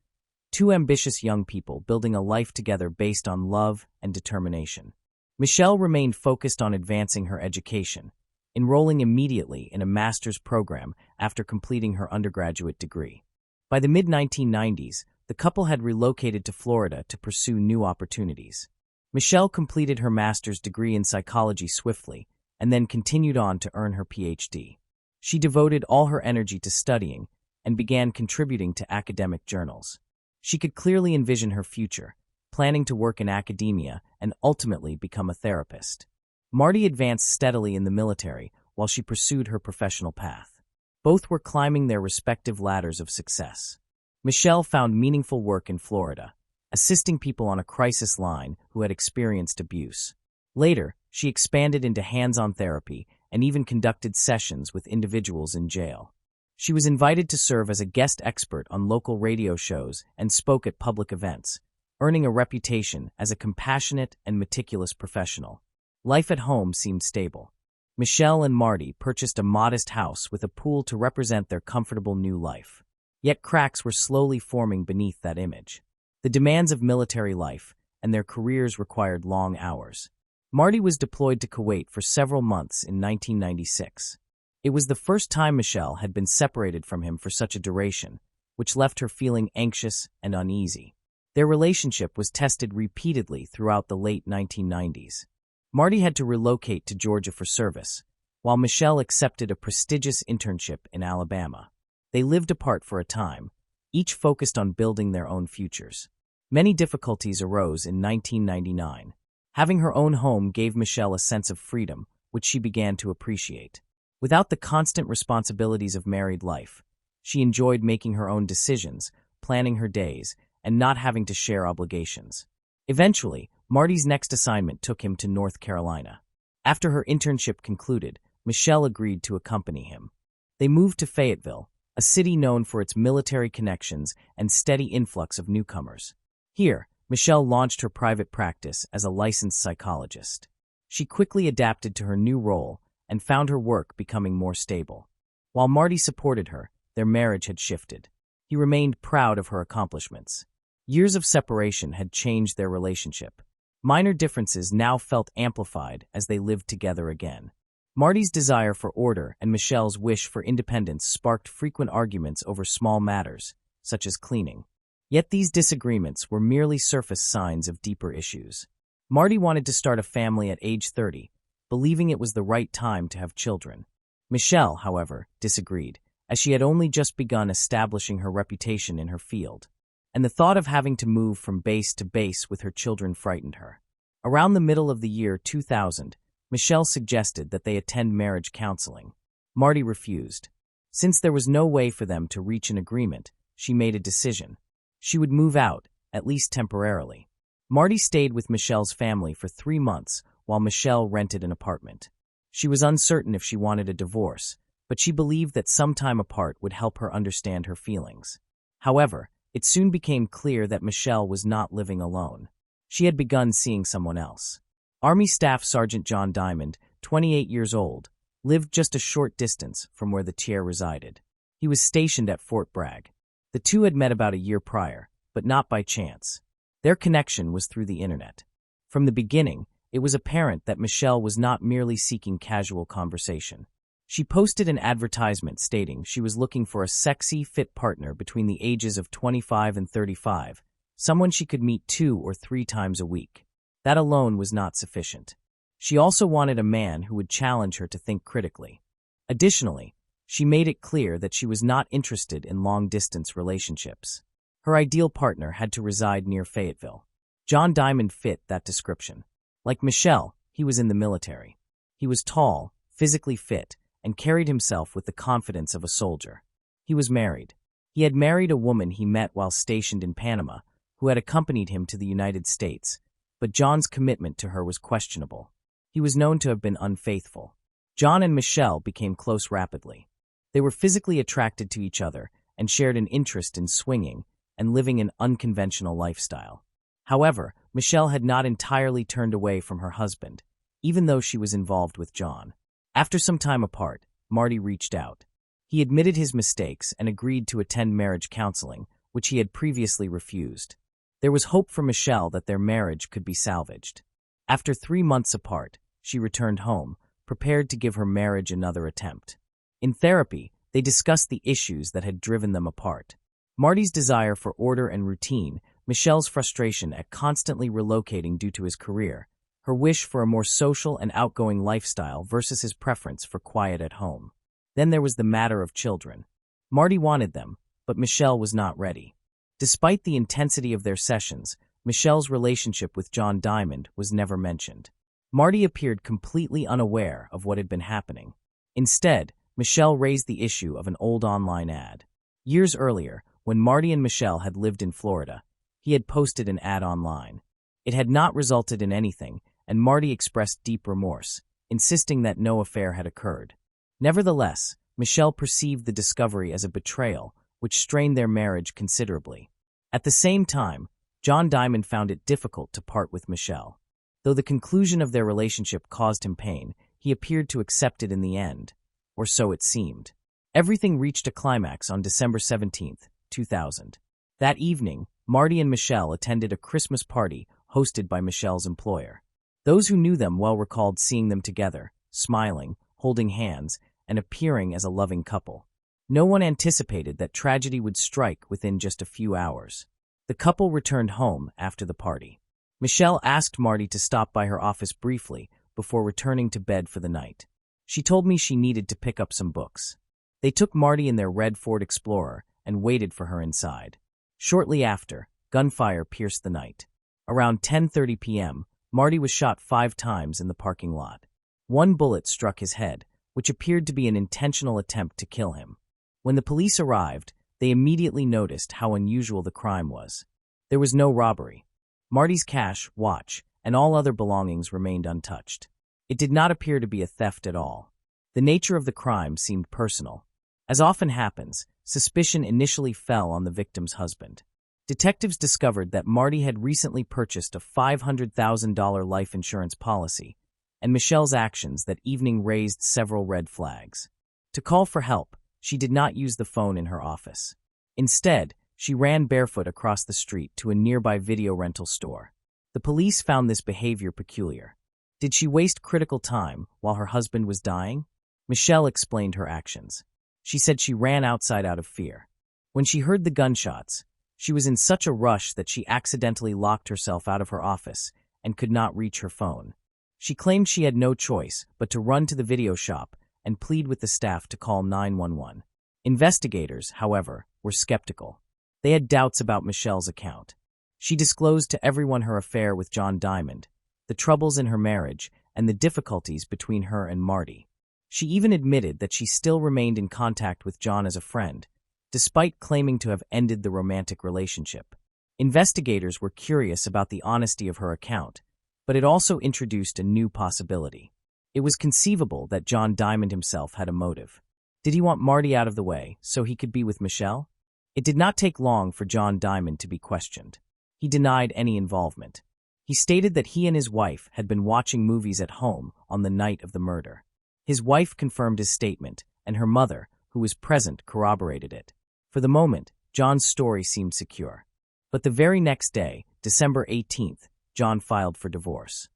2 ambitious young people building a life together based on love and determination. Michelle remained focused on advancing her education, enrolling immediately in a master's program after completing her undergraduate degree. By the mid-1990s, the couple had relocated to Florida to pursue new opportunities. Michelle completed her master's degree in psychology swiftly and then continued on to earn her PhD. She devoted all her energy to studying and began contributing to academic journals. She could clearly envision her future, planning to work in academia and ultimately become a therapist. Marty advanced steadily in the military while she pursued her professional path. Both were climbing their respective ladders of success. Michelle found meaningful work in Florida, assisting people on a crisis line who had experienced abuse. Later, she expanded into hands-on therapy and even conducted sessions with individuals in jail. She was invited to serve as a guest expert on local radio shows and spoke at public events, earning a reputation as a compassionate and meticulous professional. Life at home seemed stable. Michelle and Marty purchased a modest house with a pool to represent their comfortable new life. Yet cracks were slowly forming beneath that image. The demands of military life and their careers required long hours. Marty was deployed to Kuwait for several months in 1996. It was the first time Michelle had been separated from him for such a duration, which left her feeling anxious and uneasy. Their relationship was tested repeatedly throughout the late 1990s. Marty had to relocate to Georgia for service, while Michelle accepted a prestigious internship in Alabama. They lived apart for a time, each focused on building their own futures. Many difficulties arose in 1999. Having her own home gave Michelle a sense of freedom, which she began to appreciate. Without the constant responsibilities of married life, she enjoyed making her own decisions, planning her days, and not having to share obligations. Eventually, Marty's next assignment took him to North Carolina. After her internship concluded, Michelle agreed to accompany him. They moved to Fayetteville, a city known for its military connections and steady influx of newcomers. Here, Michelle launched her private practice as a licensed psychologist. She quickly adapted to her new role and found her work becoming more stable. While Marty supported her, their marriage had shifted. He remained proud of her accomplishments. Years of separation had changed their relationship. Minor differences now felt amplified as they lived together again. Marty's desire for order and Michelle's wish for independence sparked frequent arguments over small matters, such as cleaning. Yet these disagreements were merely surface signs of deeper issues. Marty wanted to start a family at age 30, believing it was the right time to have children. Michelle, however, disagreed, as she had only just begun establishing her reputation in her field, and the thought of having to move from base to base with her children frightened her. Around the middle of the year 2000, Michelle suggested that they attend marriage counseling. Marty refused. Since there was no way for them to reach an agreement, she made a decision. She would move out, at least temporarily. Marty stayed with Michelle's family for 3 months while Michelle rented an apartment. She was uncertain if she wanted a divorce, but she believed that some time apart would help her understand her feelings. However, it soon became clear that Michelle was not living alone. She had begun seeing someone else. Army Staff Sergeant John Diamond, 28 years old, lived just a short distance from where the Tier resided. He was stationed at Fort Bragg. The two had met about a year prior, but not by chance. Their connection was through the internet. From the beginning, it was apparent that Michelle was not merely seeking casual conversation. She posted an advertisement stating she was looking for a sexy, fit partner between the ages of 25 and 35, someone she could meet 2 or 3 times a week. That alone was not sufficient. She also wanted a man who would challenge her to think critically. Additionally, she made it clear that she was not interested in long-distance relationships. Her ideal partner had to reside near Fayetteville. John Diamond fit that description. Like Michelle, he was in the military. He was tall, physically fit, and carried himself with the confidence of a soldier. He was married. He had married a woman he met while stationed in Panama, who had accompanied him to the United States, but John's commitment to her was questionable. He was known to have been unfaithful. John and Michelle became close rapidly. They were physically attracted to each other and shared an interest in swinging and living an unconventional lifestyle. However, Michelle had not entirely turned away from her husband, even though she was involved with John. After some time apart, Marty reached out. He admitted his mistakes and agreed to attend marriage counseling, which he had previously refused. There was hope for Michelle that their marriage could be salvaged. After 3 months apart, she returned home, prepared to give her marriage another attempt. In therapy, they discussed the issues that had driven them apart. Marty's desire for order and routine, Michelle's frustration at constantly relocating due to his career, her wish for a more social and outgoing lifestyle versus his preference for quiet at home. Then there was the matter of children. Marty wanted them, but Michelle was not ready. Despite the intensity of their sessions, Michelle's relationship with John Diamond was never mentioned. Marty appeared completely unaware of what had been happening. Instead, Michelle raised the issue of an old online ad. Years earlier, when Marty and Michelle had lived in Florida, he had posted an ad online. It had not resulted in anything, and Marty expressed deep remorse, insisting that no affair had occurred. Nevertheless, Michelle perceived the discovery as a betrayal, which strained their marriage considerably. At the same time, John Diamond found it difficult to part with Michelle. Though the conclusion of their relationship caused him pain, he appeared to accept it in the end, or so it seemed. Everything reached a climax on December 17, 2000. That evening, Marty and Michelle attended a Christmas party hosted by Michelle's employer. Those who knew them well recalled seeing them together, smiling, holding hands, and appearing as a loving couple. No one anticipated that tragedy would strike within just a few hours. The couple returned home after the party. Michelle asked Marty to stop by her office briefly before returning to bed for the night. She told me she needed to pick up some books. They took Marty in their red Ford Explorer and waited for her inside. Shortly after, gunfire pierced the night. Around 10:30 p.m., Marty was shot 5 times in the parking lot. One bullet struck his head, which appeared to be an intentional attempt to kill him. When the police arrived, they immediately noticed how unusual the crime was. There was no robbery. Marty's cash, watch, and all other belongings remained untouched. It did not appear to be a theft at all. The nature of the crime seemed personal. As often happens, suspicion initially fell on the victim's husband. Detectives discovered that Marty had recently purchased a $500,000 life insurance policy, and Michelle's actions that evening raised several red flags. To call for help, she did not use the phone in her office. Instead, she ran barefoot across the street to a nearby video rental store. The police found this behavior peculiar. Did she waste critical time while her husband was dying? Michelle explained her actions. She said she ran outside out of fear. When she heard the gunshots, she was in such a rush that she accidentally locked herself out of her office and could not reach her phone. She claimed she had no choice but to run to the video shop and plead with the staff to call 911. Investigators, however, were skeptical. They had doubts about Michelle's account. She disclosed to everyone her affair with John Diamond, the troubles in her marriage, and the difficulties between her and Marty. She even admitted that she still remained in contact with John as a friend, despite claiming to have ended the romantic relationship. Investigators were curious about the honesty of her account, but it also introduced a new possibility. It was conceivable that John Diamond himself had a motive. Did he want Marty out of the way so he could be with Michelle? It did not take long for John Diamond to be questioned. He denied any involvement. He stated that he and his wife had been watching movies at home on the night of the murder. His wife confirmed his statement, and her mother, who was present, corroborated it. For the moment, John's story seemed secure. But the very next day, December 18th, John filed for divorce.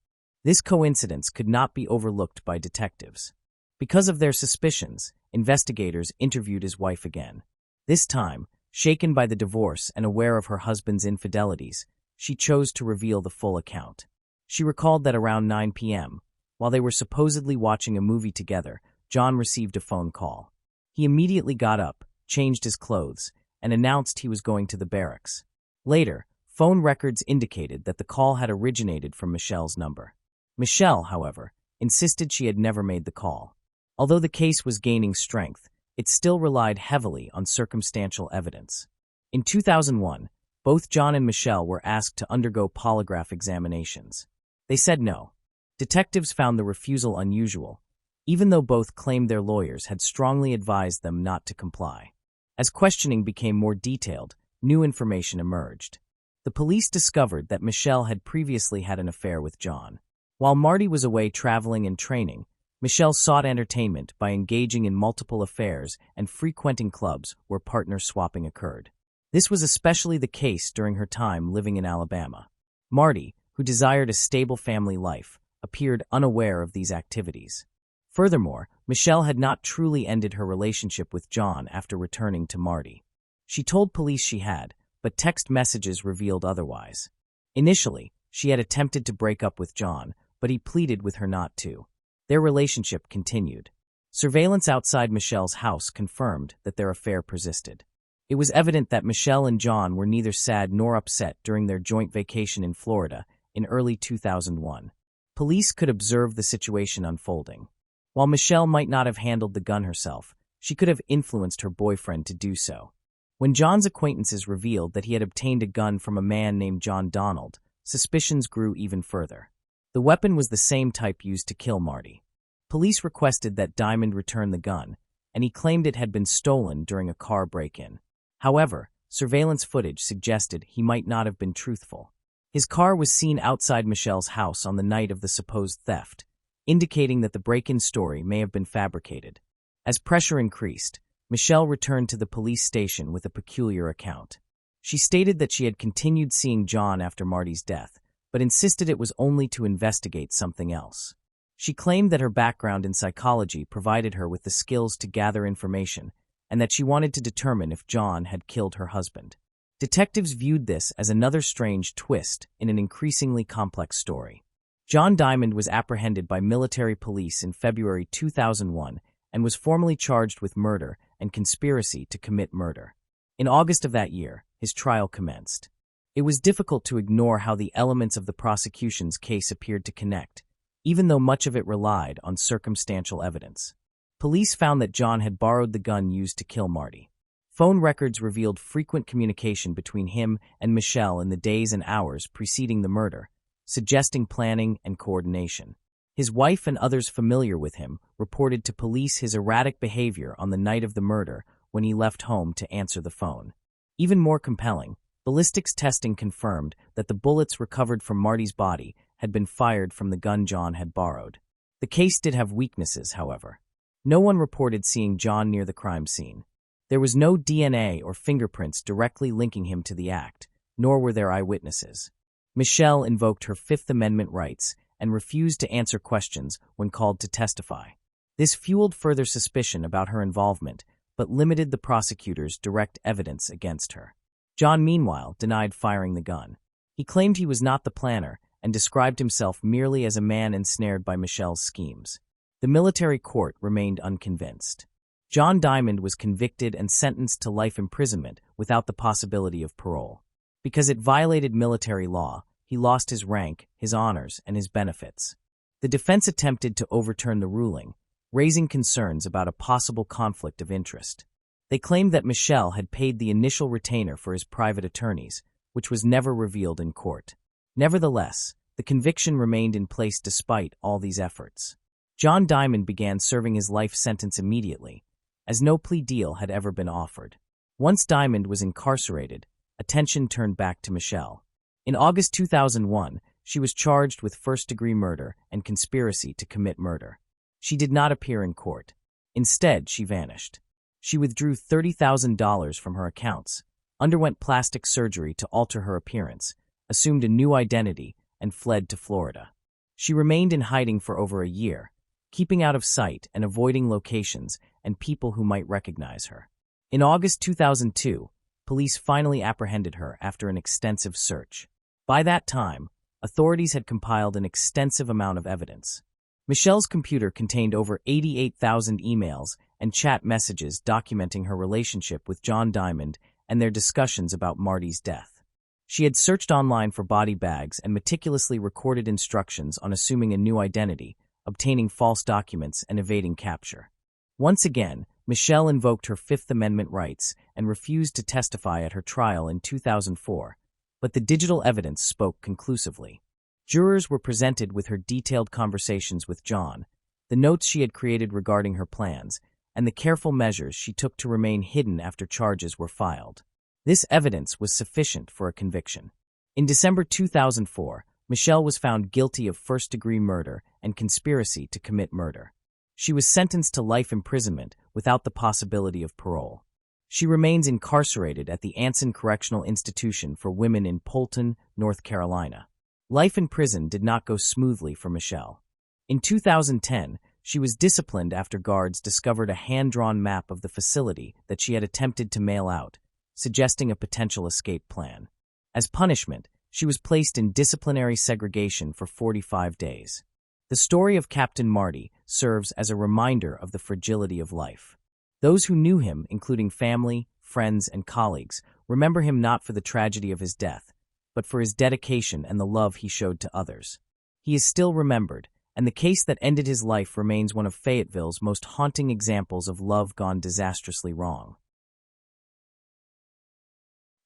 This coincidence could not be overlooked by detectives. Because of their suspicions, investigators interviewed his wife again. This time, shaken by the divorce and aware of her husband's infidelities, she chose to reveal the full account. She recalled that around 9 p.m., while they were supposedly watching a movie together, John received a phone call. He immediately got up, changed his clothes, and announced he was going to the barracks. Later, phone records indicated that the call had originated from Michelle's number. Michelle, however, insisted she had never made the call. Although the case was gaining strength, it still relied heavily on circumstantial evidence. In 2001, both John and Michelle were asked to undergo polygraph examinations. They said no. Detectives found the refusal unusual, even though both claimed their lawyers had strongly advised them not to comply. As questioning became more detailed, new information emerged. The police discovered that Michelle had previously had an affair with John. While Marty was away traveling and training, Michelle sought entertainment by engaging in multiple affairs and frequenting clubs where partner swapping occurred. This was especially the case during her time living in Alabama. Marty, who desired a stable family life, appeared unaware of these activities. Furthermore, Michelle had not truly ended her relationship with John after returning to Marty. She told police she had, but text messages revealed otherwise. Initially, she had attempted to break up with John, but he pleaded with her not to. Their relationship continued. Surveillance outside Michelle's house confirmed that their affair persisted. It was evident that Michelle and John were neither sad nor upset during their joint vacation in Florida in early 2001. Police could observe the situation unfolding. While Michelle might not have handled the gun herself, she could have influenced her boyfriend to do so. When John's acquaintances revealed that he had obtained a gun from a man named John Donald, suspicions grew even further. The weapon was the same type used to kill Marty. Police requested that Diamond return the gun, and he claimed it had been stolen during a car break-in. However, surveillance footage suggested he might not have been truthful. His car was seen outside Michelle's house on the night of the supposed theft, indicating that the break-in story may have been fabricated. As pressure increased, Michelle returned to the police station with a peculiar account. She stated that she had continued seeing John after Marty's death, but insisted it was only to investigate something else. She claimed that her background in psychology provided her with the skills to gather information and that she wanted to determine if John had killed her husband. Detectives viewed this as another strange twist in an increasingly complex story. John Diamond was apprehended by military police in February 2001 and was formally charged with murder and conspiracy to commit murder. In August of that year, his trial commenced. It was difficult to ignore how the elements of the prosecution's case appeared to connect, even though much of it relied on circumstantial evidence. Police found that John had borrowed the gun used to kill Marty. Phone records revealed frequent communication between him and Michelle in the days and hours preceding the murder, suggesting planning and coordination. His wife and others familiar with him reported to police his erratic behavior on the night of the murder when he left home to answer the phone. Even more compelling, ballistics testing confirmed that the bullets recovered from Marty's body had been fired from the gun John had borrowed. The case did have weaknesses, however. No one reported seeing John near the crime scene. There was no DNA or fingerprints directly linking him to the act, nor were there eyewitnesses. Michelle invoked her Fifth Amendment rights and refused to answer questions when called to testify. This fueled further suspicion about her involvement, but limited the prosecutor's direct evidence against her. John, meanwhile, denied firing the gun. He claimed he was not the planner and described himself merely as a man ensnared by Michelle's schemes. The military court remained unconvinced. John Diamond was convicted and sentenced to life imprisonment without the possibility of parole. Because it violated military law, he lost his rank, his honors, and his benefits. The defense attempted to overturn the ruling, raising concerns about a possible conflict of interest. They claimed that Michelle had paid the initial retainer for his private attorneys, which was never revealed in court. Nevertheless, the conviction remained in place despite all these efforts. John Diamond began serving his life sentence immediately, as no plea deal had ever been offered. Once Diamond was incarcerated, attention turned back to Michelle. In August 2001, she was charged with first-degree murder and conspiracy to commit murder. She did not appear in court. Instead, she vanished. She withdrew $30,000 from her accounts, underwent plastic surgery to alter her appearance, assumed a new identity, and fled to Florida. She remained in hiding for over a year, keeping out of sight and avoiding locations and people who might recognize her. In August 2002, police finally apprehended her after an extensive search. By that time, authorities had compiled an extensive amount of evidence. Michelle's computer contained over 88,000 emails and chat messages documenting her relationship with John Diamond and their discussions about Marty's death. She had searched online for body bags and meticulously recorded instructions on assuming a new identity, obtaining false documents, and evading capture. Once again, Michelle invoked her Fifth Amendment rights and refused to testify at her trial in 2004, but the digital evidence spoke conclusively. Jurors were presented with her detailed conversations with John, the notes she had created regarding her plans, and the careful measures she took to remain hidden after charges were filed. This evidence was sufficient for a conviction. In December 2004, Michelle was found guilty of first-degree murder and conspiracy to commit murder. She was sentenced to life imprisonment without the possibility of parole. She remains incarcerated at the Anson Correctional Institution for Women in Polton, North Carolina. Life in prison did not go smoothly for Michelle. In 2010, she was disciplined after guards discovered a hand-drawn map of the facility that she had attempted to mail out, suggesting a potential escape plan. As punishment, she was placed in disciplinary segregation for 45 days. The story of Captain Marty serves as a reminder of the fragility of life. Those who knew him, including family, friends, and colleagues, remember him not for the tragedy of his death, but for his dedication and the love he showed to others. He is still remembered, and the case that ended his life remains one of Fayetteville's most haunting examples of love gone disastrously wrong.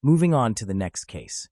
Moving on to the next case.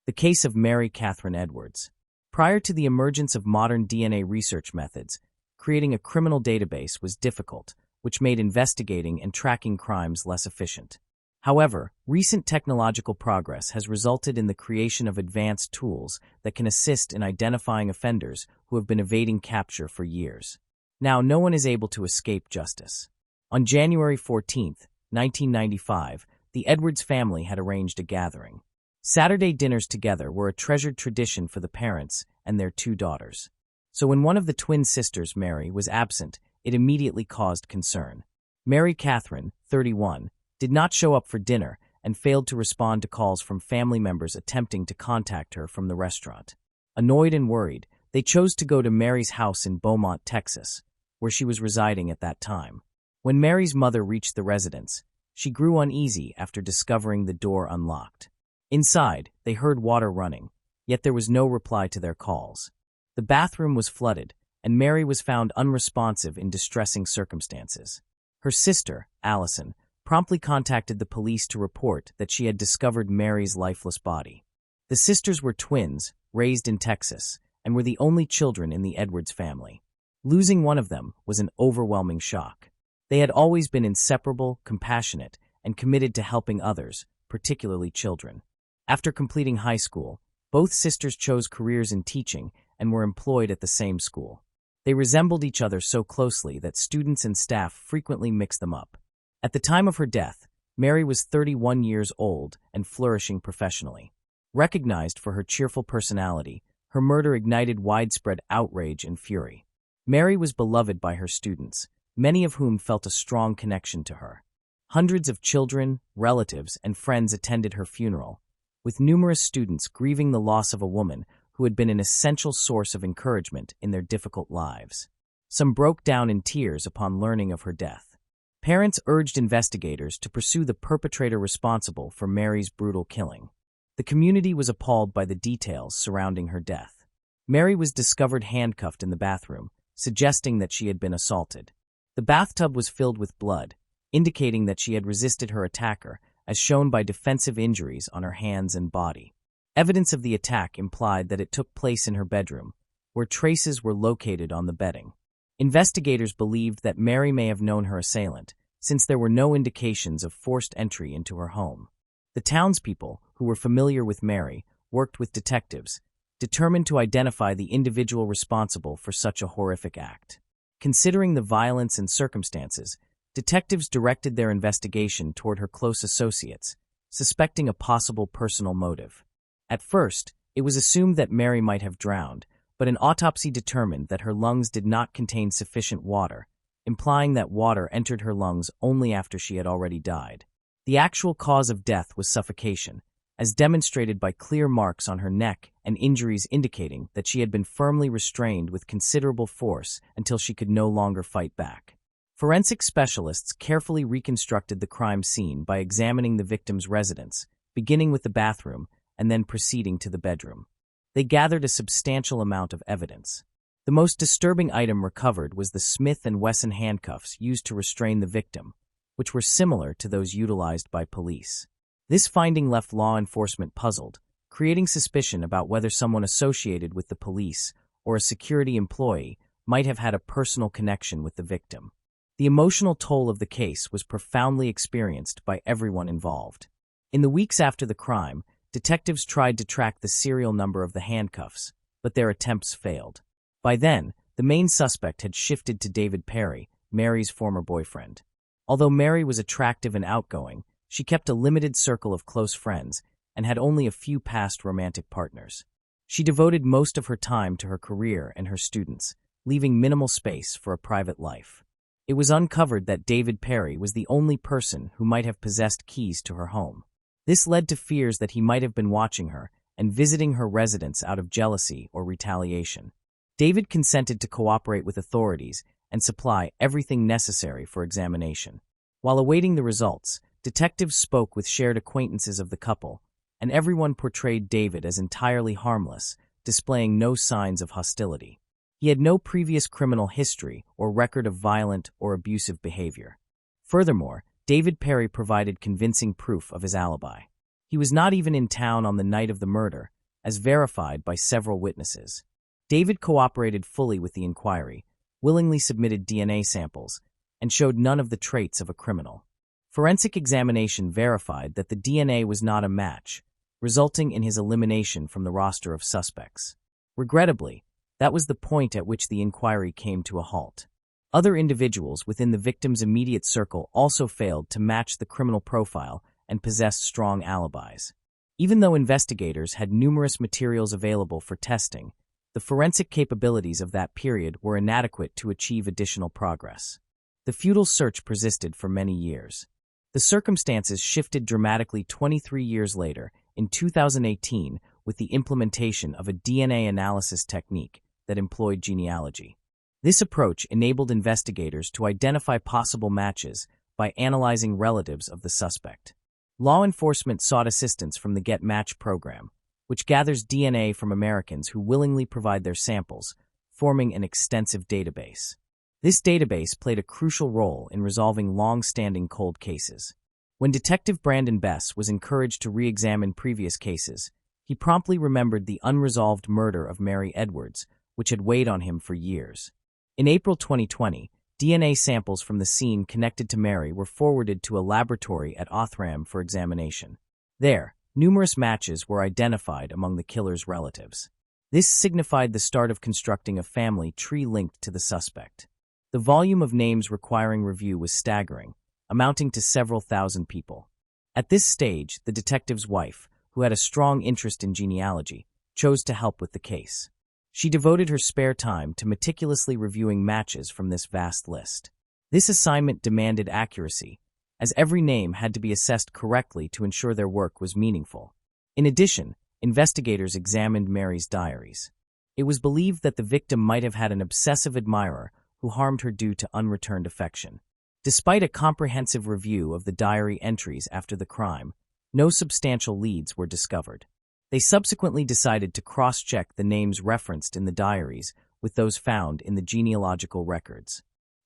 The case of Mary Catherine Edwards. Prior to the emergence of modern DNA research methods, creating a criminal database was difficult, which made investigating and tracking crimes less efficient. However, recent technological progress has resulted in the creation of advanced tools that can assist in identifying offenders who have been evading capture for years. Now, no one is able to escape justice. On January 14, 1995, the Edwards family had arranged a gathering. Saturday dinners together were a treasured tradition for the parents and their two daughters. So when one of the twin sisters, Mary, was absent, it immediately caused concern. Mary Catherine, 31, did not show up for dinner and failed to respond to calls from family members attempting to contact her from the restaurant. Annoyed and worried, they chose to go to Mary's house in Beaumont, Texas, where she was residing at that time. When Mary's mother reached the residence, she grew uneasy after discovering the door unlocked. Inside, they heard water running, yet there was no reply to their calls. The bathroom was flooded, and Mary was found unresponsive in distressing circumstances. Her sister, Allison, promptly contacted the police to report that she had discovered Mary's lifeless body. The sisters were twins, raised in Texas, and were the only children in the Edwards family. Losing one of them was an overwhelming shock. They had always been inseparable, compassionate, and committed to helping others, particularly children. After completing high school, both sisters chose careers in teaching and were employed at the same school. They resembled each other so closely that students and staff frequently mixed them up. At the time of her death, Mary was 31 years old and flourishing professionally. Recognized for her cheerful personality, her murder ignited widespread outrage and fury. Mary was beloved by her students, many of whom felt a strong connection to her. Hundreds of children, relatives, and friends attended her funeral, with numerous students grieving the loss of a woman who had been an essential source of encouragement in their difficult lives. Some broke down in tears upon learning of her death. Parents urged investigators to pursue the perpetrator responsible for Mary's brutal killing. The community was appalled by the details surrounding her death. Mary was discovered handcuffed in the bathroom, suggesting that she had been assaulted. The bathtub was filled with blood, indicating that she had resisted her attacker, as shown by defensive injuries on her hands and body. Evidence of the attack implied that it took place in her bedroom, where traces were located on the bedding. Investigators believed that Mary may have known her assailant, since there were no indications of forced entry into her home. The townspeople, who were familiar with Mary, worked with detectives, determined to identify the individual responsible for such a horrific act. Considering the violence and circumstances, detectives directed their investigation toward her close associates, suspecting a possible personal motive. At first, it was assumed that Mary might have drowned, but an autopsy determined that her lungs did not contain sufficient water, implying that water entered her lungs only after she had already died. The actual cause of death was suffocation, as demonstrated by clear marks on her neck and injuries indicating that she had been firmly restrained with considerable force until she could no longer fight back. Forensic specialists carefully reconstructed the crime scene by examining the victim's residence, beginning with the bathroom and then proceeding to the bedroom. They gathered a substantial amount of evidence. The most disturbing item recovered was the Smith & Wesson handcuffs used to restrain the victim, which were similar to those utilized by police. This finding left law enforcement puzzled, creating suspicion about whether someone associated with the police or a security employee might have had a personal connection with the victim. The emotional toll of the case was profoundly experienced by everyone involved. In the weeks after the crime, detectives tried to track the serial number of the handcuffs, but their attempts failed. By then, the main suspect had shifted to David Perry, Mary's former boyfriend. Although Mary was attractive and outgoing, she kept a limited circle of close friends and had only a few past romantic partners. She devoted most of her time to her career and her students, leaving minimal space for a private life. It was uncovered that David Perry was the only person who might have possessed keys to her home. This led to fears that he might have been watching her and visiting her residence out of jealousy or retaliation. David consented to cooperate with authorities and supply everything necessary for examination. While awaiting the results, detectives spoke with shared acquaintances of the couple, and everyone portrayed David as entirely harmless, displaying no signs of hostility. He had no previous criminal history or record of violent or abusive behavior. Furthermore, David Perry provided convincing proof of his alibi. He was not even in town on the night of the murder, as verified by several witnesses. David cooperated fully with the inquiry, willingly submitted DNA samples, and showed none of the traits of a criminal. Forensic examination verified that the DNA was not a match, resulting in his elimination from the roster of suspects. Regrettably, that was the point at which the inquiry came to a halt. Other individuals within the victim's immediate circle also failed to match the criminal profile and possessed strong alibis. Even though investigators had numerous materials available for testing, the forensic capabilities of that period were inadequate to achieve additional progress. The The futile search persisted for many years. The circumstances shifted dramatically 23 years later, in 2018, with the implementation of a DNA analysis technique that employed genealogy. This approach enabled investigators to identify possible matches by analyzing relatives of the suspect. Law enforcement sought assistance from the Get Match program, which gathers DNA from Americans who willingly provide their samples, forming an extensive database. This database played a crucial role in resolving long-standing cold cases. When Detective Brandon Bess was encouraged to re-examine previous cases, he promptly remembered the unresolved murder of Mary Edwards, which had weighed on him for years. In April 2020, DNA samples from the scene connected to Mary were forwarded to a laboratory at Othram for examination. There, numerous matches were identified among the killer's relatives. This signified the start of constructing a family tree linked to the suspect. The volume of names requiring review was staggering, amounting to several thousand people. At this stage, the detective's wife, who had a strong interest in genealogy, chose to help with the case. She devoted her spare time to meticulously reviewing matches from this vast list. This assignment demanded accuracy, as every name had to be assessed correctly to ensure their work was meaningful. In addition, investigators examined Mary's diaries. It was believed that the victim might have had an obsessive admirer who harmed her due to unreturned affection. Despite a comprehensive review of the diary entries after the crime, no substantial leads were discovered. They subsequently decided to cross-check the names referenced in the diaries with those found in the genealogical records.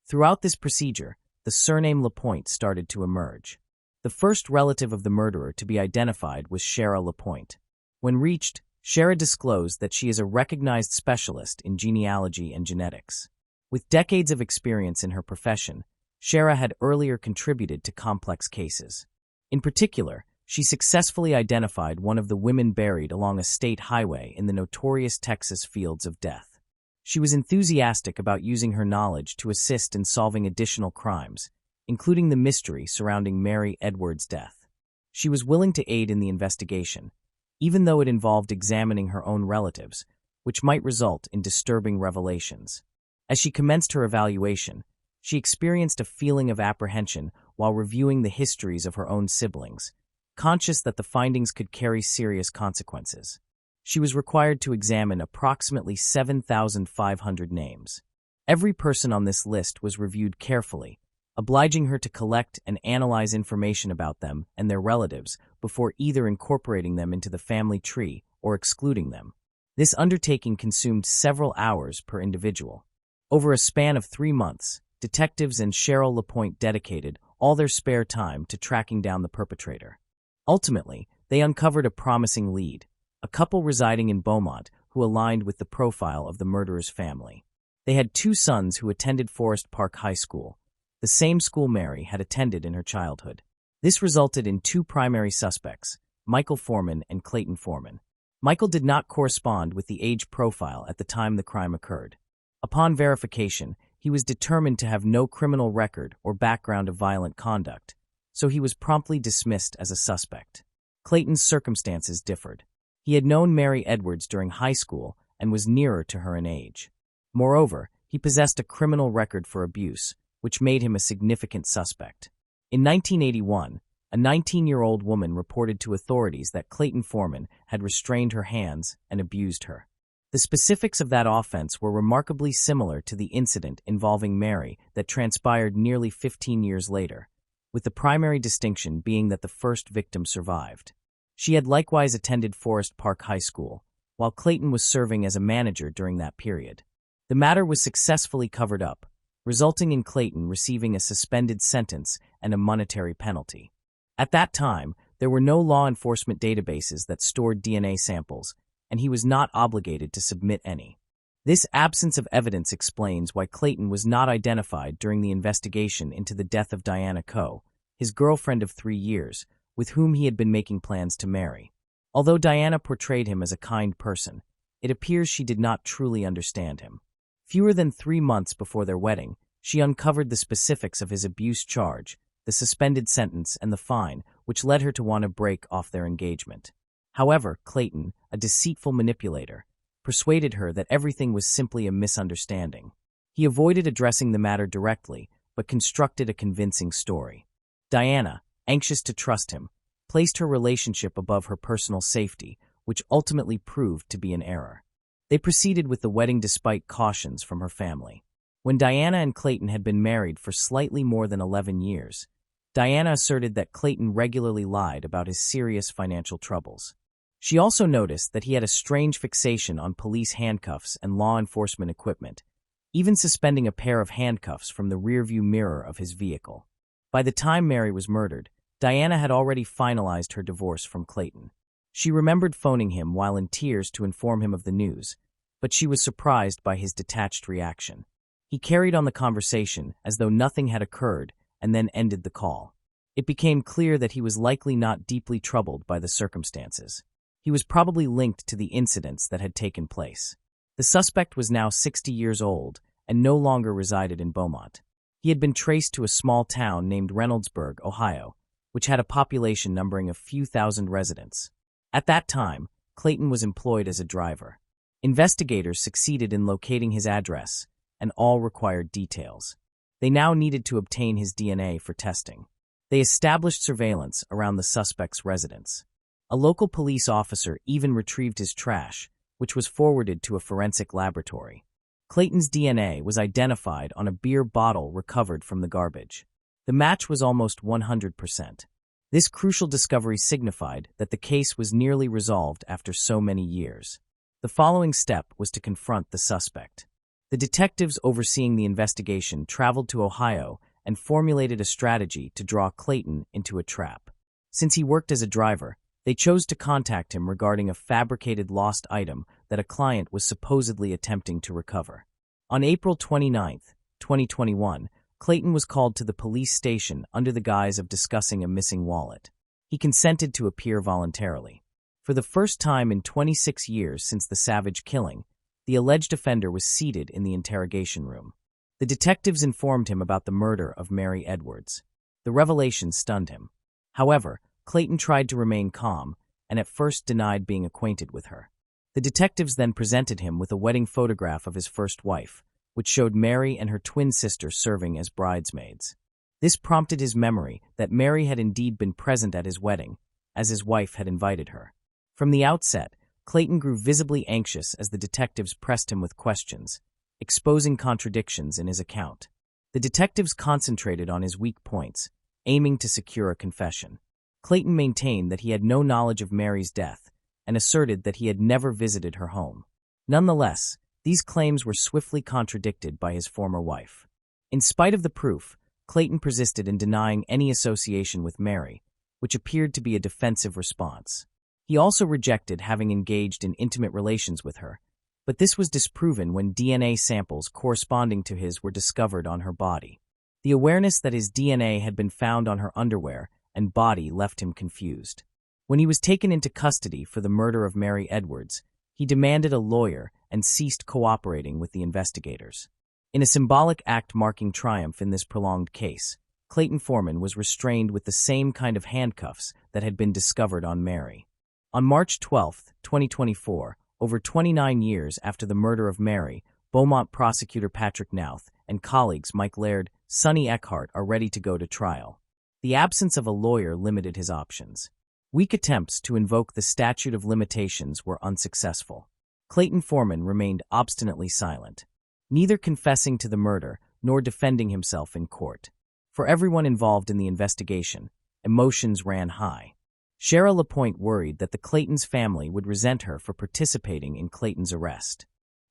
Throughout this procedure, the surname Lapointe started to emerge. The first relative of the murderer to be identified was Sharilla Lapointe. When reached, Sharilla disclosed that she is a recognized specialist in genealogy and genetics. With decades of experience in her profession, Sharilla had earlier contributed to complex cases. In particular, she successfully identified one of the women buried along a state highway in the notorious Texas Fields of Death. She was enthusiastic about using her knowledge to assist in solving additional crimes, including the mystery surrounding Mary Edwards' death. She was willing to aid in the investigation, even though it involved examining her own relatives, which might result in disturbing revelations. As she commenced her evaluation, she experienced a feeling of apprehension while reviewing the histories of her own siblings, conscious that the findings could carry serious consequences. She was required to examine approximately 7,500 names. Every person on this list was reviewed carefully, obliging her to collect and analyze information about them and their relatives before either incorporating them into the family tree or excluding them. This undertaking consumed several hours per individual. Over a span of 3 months, detectives and Sharilla Lapointe dedicated all their spare time to tracking down the perpetrator. Ultimately, they uncovered a promising lead, a couple residing in Beaumont who aligned with the profile of the murderer's family. They had 2 sons who attended Forest Park High School, the same school Mary had attended in her childhood. This resulted in 2 primary suspects, Michael Foreman and Clayton Foreman. Michael did not correspond with the age profile at the time the crime occurred. Upon verification, he was determined to have no criminal record or background of violent conduct, so he was promptly dismissed as a suspect. Clayton's circumstances differed. He had known Mary Edwards during high school and was nearer to her in age. Moreover, he possessed a criminal record for abuse, which made him a significant suspect. In 1981, a 19-year-old woman reported to authorities that Clayton Foreman had restrained her hands and abused her. The specifics of that offense were remarkably similar to the incident involving Mary that transpired nearly 15 years later, with the primary distinction being that the first victim survived. She had likewise attended Forest Park High School, while Clayton was serving as a manager during that period. The matter was successfully covered up, resulting in Clayton receiving a suspended sentence and a monetary penalty. At that time, there were no law enforcement databases that stored DNA samples, and he was not obligated to submit any. This absence of evidence explains why Clayton was not identified during the investigation into the death of Diana Coe, his girlfriend of 3 years, with whom he had been making plans to marry. Although Diana portrayed him as a kind person, it appears she did not truly understand him. Fewer than 3 months before their wedding, she uncovered the specifics of his abuse charge, the suspended sentence, and the fine, which led her to want to break off their engagement. However, Clayton, a deceitful manipulator, persuaded her that everything was simply a misunderstanding. He avoided addressing the matter directly, but constructed a convincing story. Diana, anxious to trust him, placed her relationship above her personal safety, which ultimately proved to be an error. They proceeded with the wedding despite cautions from her family. When Diana and Clayton had been married for slightly more than 11 years, Diana asserted that Clayton regularly lied about his serious financial troubles. She also noticed that he had a strange fixation on police handcuffs and law enforcement equipment, even suspending a pair of handcuffs from the rearview mirror of his vehicle. By the time Mary was murdered, Diana had already finalized her divorce from Clayton. She remembered phoning him while in tears to inform him of the news, but she was surprised by his detached reaction. He carried on the conversation as though nothing had occurred and then ended the call. It became clear that he was likely not deeply troubled by the circumstances. He was probably linked to the incidents that had taken place. The suspect was now 60 years old and no longer resided in Beaumont. He had been traced to a small town named Reynoldsburg, Ohio, which had a population numbering a few thousand residents. At that time, Clayton was employed as a driver. Investigators succeeded in locating his address and all required details. They now needed to obtain his DNA for testing. They established surveillance around the suspect's residence. A local police officer even retrieved his trash, which was forwarded to a forensic laboratory. Clayton's DNA was identified on a beer bottle recovered from the garbage. The match was almost 100%. This crucial discovery signified that the case was nearly resolved after so many years. The following step was to confront the suspect. The detectives overseeing the investigation traveled to Ohio and formulated a strategy to draw Clayton into a trap. Since he worked as a driver, they chose to contact him regarding a fabricated lost item that a client was supposedly attempting to recover. On April 29, 2021, Clayton was called to the police station under the guise of discussing a missing wallet. He consented to appear voluntarily. For the first time in 26 years since the savage killing, the alleged offender was seated in the interrogation room. The detectives informed him about the murder of Mary Edwards. The revelation stunned him. However, Clayton tried to remain calm and at first denied being acquainted with her. The detectives then presented him with a wedding photograph of his first wife, which showed Mary and her twin sister serving as bridesmaids. This prompted his memory that Mary had indeed been present at his wedding, as his wife had invited her. From the outset, Clayton grew visibly anxious as the detectives pressed him with questions, exposing contradictions in his account. The detectives concentrated on his weak points, aiming to secure a confession. Clayton maintained that he had no knowledge of Mary's death and asserted that he had never visited her home. Nonetheless, these claims were swiftly contradicted by his former wife. In spite of the proof, Clayton persisted in denying any association with Mary, which appeared to be a defensive response. He also rejected having engaged in intimate relations with her, but this was disproven when DNA samples corresponding to his were discovered on her body. The awareness that his DNA had been found on her underwear and body left him confused. When he was taken into custody for the murder of Mary Edwards, he demanded a lawyer and ceased cooperating with the investigators. In a symbolic act marking triumph in this prolonged case, Clayton Foreman was restrained with the same kind of handcuffs that had been discovered on Mary. On March 12, 2024, over 29 years after the murder of Mary, Beaumont prosecutor Patrick Nouth and colleagues Mike Laird, Sonny Eckhart are ready to go to trial. The absence of a lawyer limited his options. Weak attempts to invoke the statute of limitations were unsuccessful. Clayton Foreman remained obstinately silent, neither confessing to the murder nor defending himself in court. For everyone involved in the investigation, emotions ran high. Cheryl Lapointe worried that the Clayton's family would resent her for participating in Clayton's arrest.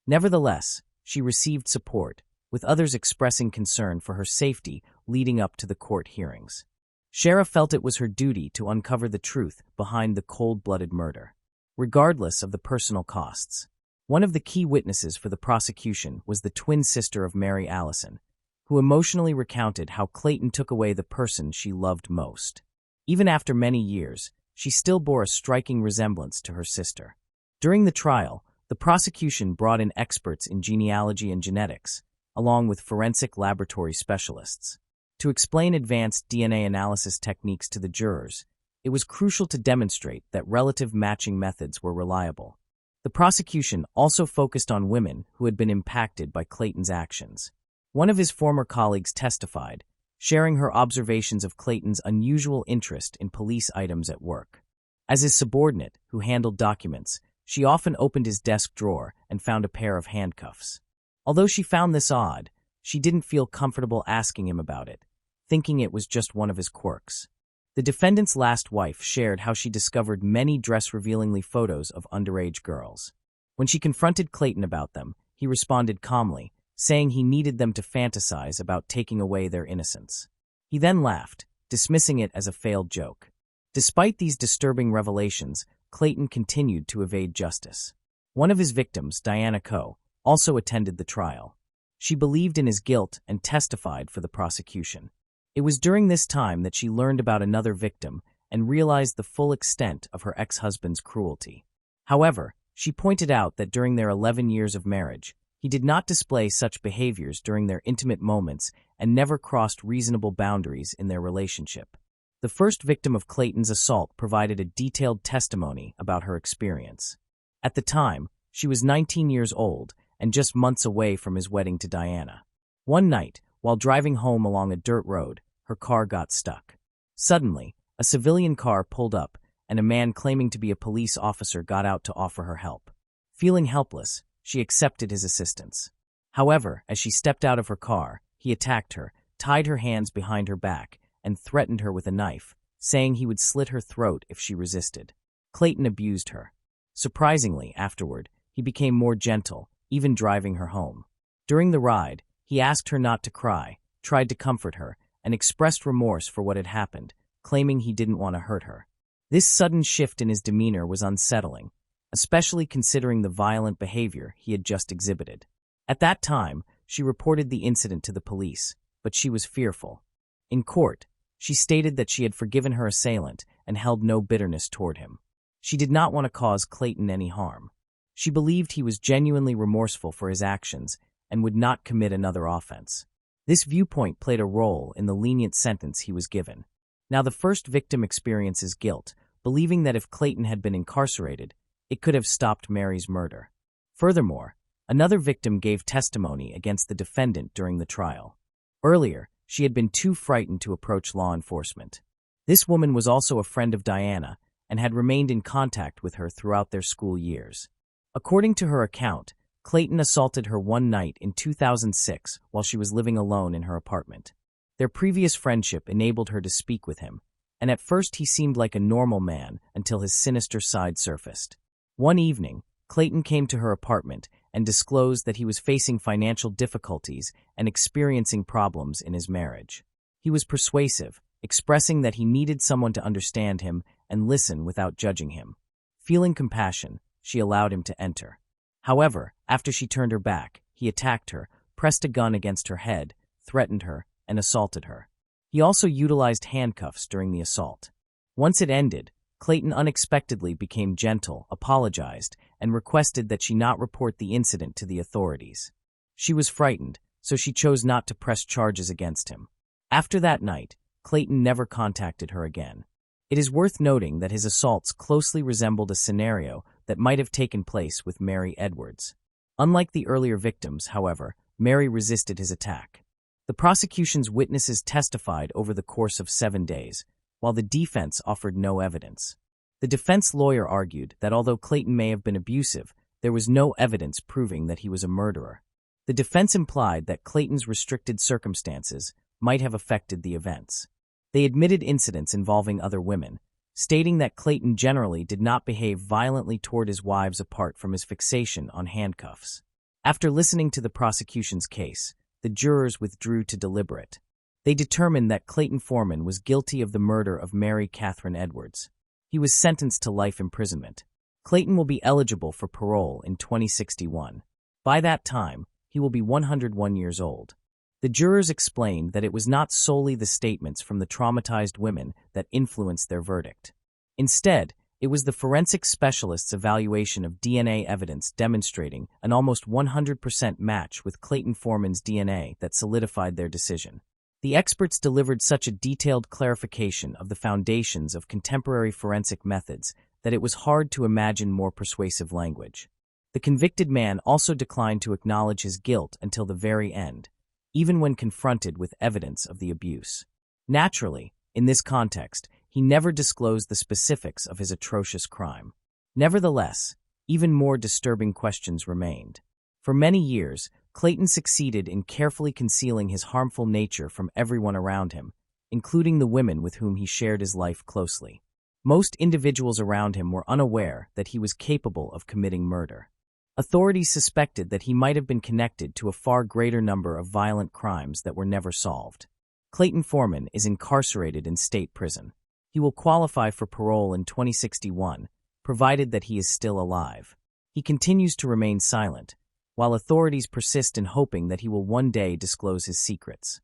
Nevertheless, she received support, with others expressing concern for her safety leading up to the court hearings. Shara felt it was her duty to uncover the truth behind the cold-blooded murder, regardless of the personal costs. One of the key witnesses for the prosecution was the twin sister of Mary Allison, who emotionally recounted how Clayton took away the person she loved most. Even after many years, she still bore a striking resemblance to her sister. During the trial, the prosecution brought in experts in genealogy and genetics, along with forensic laboratory specialists. To explain advanced DNA analysis techniques to the jurors, it was crucial to demonstrate that relative matching methods were reliable. The prosecution also focused on women who had been impacted by Clayton's actions. One of his former colleagues testified, sharing her observations of Clayton's unusual interest in police items at work. As his subordinate, who handled documents, she often opened his desk drawer and found a pair of handcuffs. Although she found this odd, she didn't feel comfortable asking him about it, thinking it was just one of his quirks. The defendant's last wife shared how she discovered many dress-revealingly photos of underage girls. When she confronted Clayton about them, he responded calmly, saying he needed them to fantasize about taking away their innocence. He then laughed, dismissing it as a failed joke. Despite these disturbing revelations, Clayton continued to evade justice. One of his victims, Diana Coe, also attended the trial. She believed in his guilt and testified for the prosecution. It was during this time that she learned about another victim and realized the full extent of her ex-husband's cruelty. However, she pointed out that during their 11 years of marriage, he did not display such behaviors during their intimate moments and never crossed reasonable boundaries in their relationship. The first victim of Clayton's assault provided a detailed testimony about her experience. At the time, she was 19 years old and just months away from his wedding to Diana. One night, while driving home along a dirt road, her car got stuck. Suddenly, a civilian car pulled up, and a man claiming to be a police officer got out to offer her help. Feeling helpless, she accepted his assistance. However, as she stepped out of her car, he attacked her, tied her hands behind her back, and threatened her with a knife, saying he would slit her throat if she resisted. Clayton abused her. Surprisingly, afterward, he became more gentle, even driving her home. During the ride, he asked her not to cry, tried to comfort her, and expressed remorse for what had happened, claiming he didn't want to hurt her. This sudden shift in his demeanor was unsettling, especially considering the violent behavior he had just exhibited. At that time, she reported the incident to the police, but she was fearful. In court, she stated that she had forgiven her assailant and held no bitterness toward him. She did not want to cause Clayton any harm. She believed he was genuinely remorseful for his actions and would not commit another offense. This viewpoint played a role in the lenient sentence he was given. Now the first victim experiences guilt, believing that if Clayton had been incarcerated, it could have stopped Mary's murder. Furthermore, another victim gave testimony against the defendant during the trial. Earlier, she had been too frightened to approach law enforcement. This woman was also a friend of Diana and had remained in contact with her throughout their school years. According to her account, Clayton assaulted her one night in 2006 while she was living alone in her apartment. Their previous friendship enabled her to speak with him, and at first he seemed like a normal man until his sinister side surfaced. One evening, Clayton came to her apartment and disclosed that he was facing financial difficulties and experiencing problems in his marriage. He was persuasive, expressing that he needed someone to understand him and listen without judging him. Feeling compassion, she allowed him to enter. However, after she turned her back, he attacked her, pressed a gun against her head, threatened her, and assaulted her. He also utilized handcuffs during the assault. Once it ended, Clayton unexpectedly became gentle, apologized, and requested that she not report the incident to the authorities. She was frightened, so she chose not to press charges against him. After that night, Clayton never contacted her again. It is worth noting that his assaults closely resembled a scenario that might have taken place with Mary Edwards. Unlike the earlier victims, however, Mary resisted his attack. The prosecution's witnesses testified over the course of 7 days, while the defense offered no evidence. The defense lawyer argued that although Clayton may have been abusive, there was no evidence proving that he was a murderer. The defense implied that Clayton's restricted circumstances might have affected the events. They admitted incidents involving other women, stating that Clayton generally did not behave violently toward his wives apart from his fixation on handcuffs. After listening to the prosecution's case, the jurors withdrew to deliberate. They determined that Clayton Foreman was guilty of the murder of Mary Catherine Edwards. He was sentenced to life imprisonment. Clayton will be eligible for parole in 2061. By that time, he will be 101 years old. The jurors explained that it was not solely the statements from the traumatized women that influenced their verdict. Instead, it was the forensic specialist's evaluation of DNA evidence demonstrating an almost 100% match with Clayton Foreman's DNA that solidified their decision. The experts delivered such a detailed clarification of the foundations of contemporary forensic methods that it was hard to imagine more persuasive language. The convicted man also declined to acknowledge his guilt until the very end. even when confronted with evidence of the abuse. Naturally, in this context, he never disclosed the specifics of his atrocious crime. Nevertheless, even more disturbing questions remained. For many years, Clayton succeeded in carefully concealing his harmful nature from everyone around him, including the women with whom he shared his life closely. Most individuals around him were unaware that he was capable of committing murder. Authorities suspected that he might have been connected to a far greater number of violent crimes that were never solved. Clayton Foreman is incarcerated in state prison. He will qualify for parole in 2061, provided that he is still alive. He continues to remain silent, while authorities persist in hoping that he will one day disclose his secrets.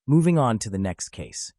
Moving on to the next case.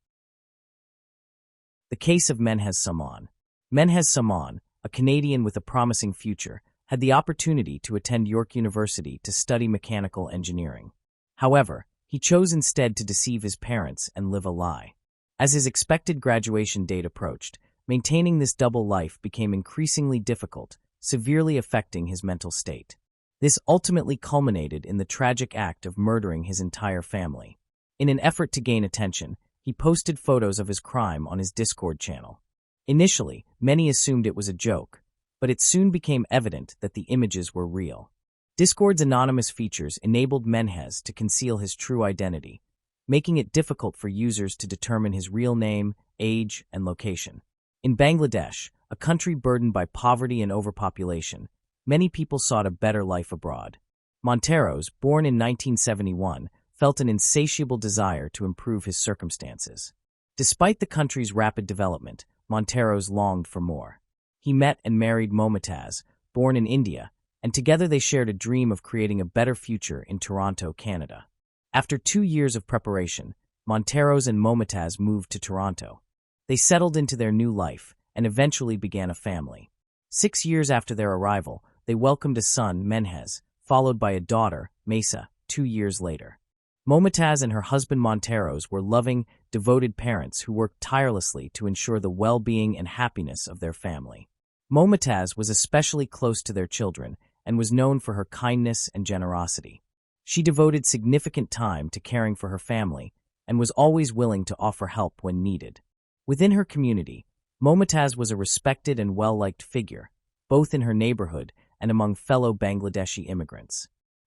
The case of Menhez Samaan. Menhez Samaan, a Canadian with a promising future, had the opportunity to attend York University to study mechanical engineering. However, he chose instead to deceive his parents and live a lie. As his expected graduation date approached, maintaining this double life became increasingly difficult, severely affecting his mental state. This ultimately culminated in the tragic act of murdering his entire family. In an effort to gain attention, he posted photos of his crime on his Discord channel. Initially, many assumed it was a joke, but it soon became evident that the images were real. Discord's anonymous features enabled Menhez to conceal his true identity, making it difficult for users to determine his real name, age, and location. In Bangladesh, a country burdened by poverty and overpopulation, many people sought a better life abroad. Monteros, born in 1971, felt an insatiable desire to improve his circumstances. Despite the country's rapid development, Monteros longed for more. He met and married Momtaz, born in India, and together they shared a dream of creating a better future in Toronto, Canada. After 2 years of preparation, Monteros and Momtaz moved to Toronto. They settled into their new life and eventually began a family. 6 years after their arrival, they welcomed a son, Menhez, followed by a daughter, Mesa, 2 years later. Momtaz and her husband Monteros were loving, devoted parents who worked tirelessly to ensure the well-being and happiness of their family. Momtaz was especially close to their children and was known for her kindness and generosity. She devoted significant time to caring for her family and was always willing to offer help when needed. Within her community, Momtaz was a respected and well-liked figure, both in her neighborhood and among fellow Bangladeshi immigrants.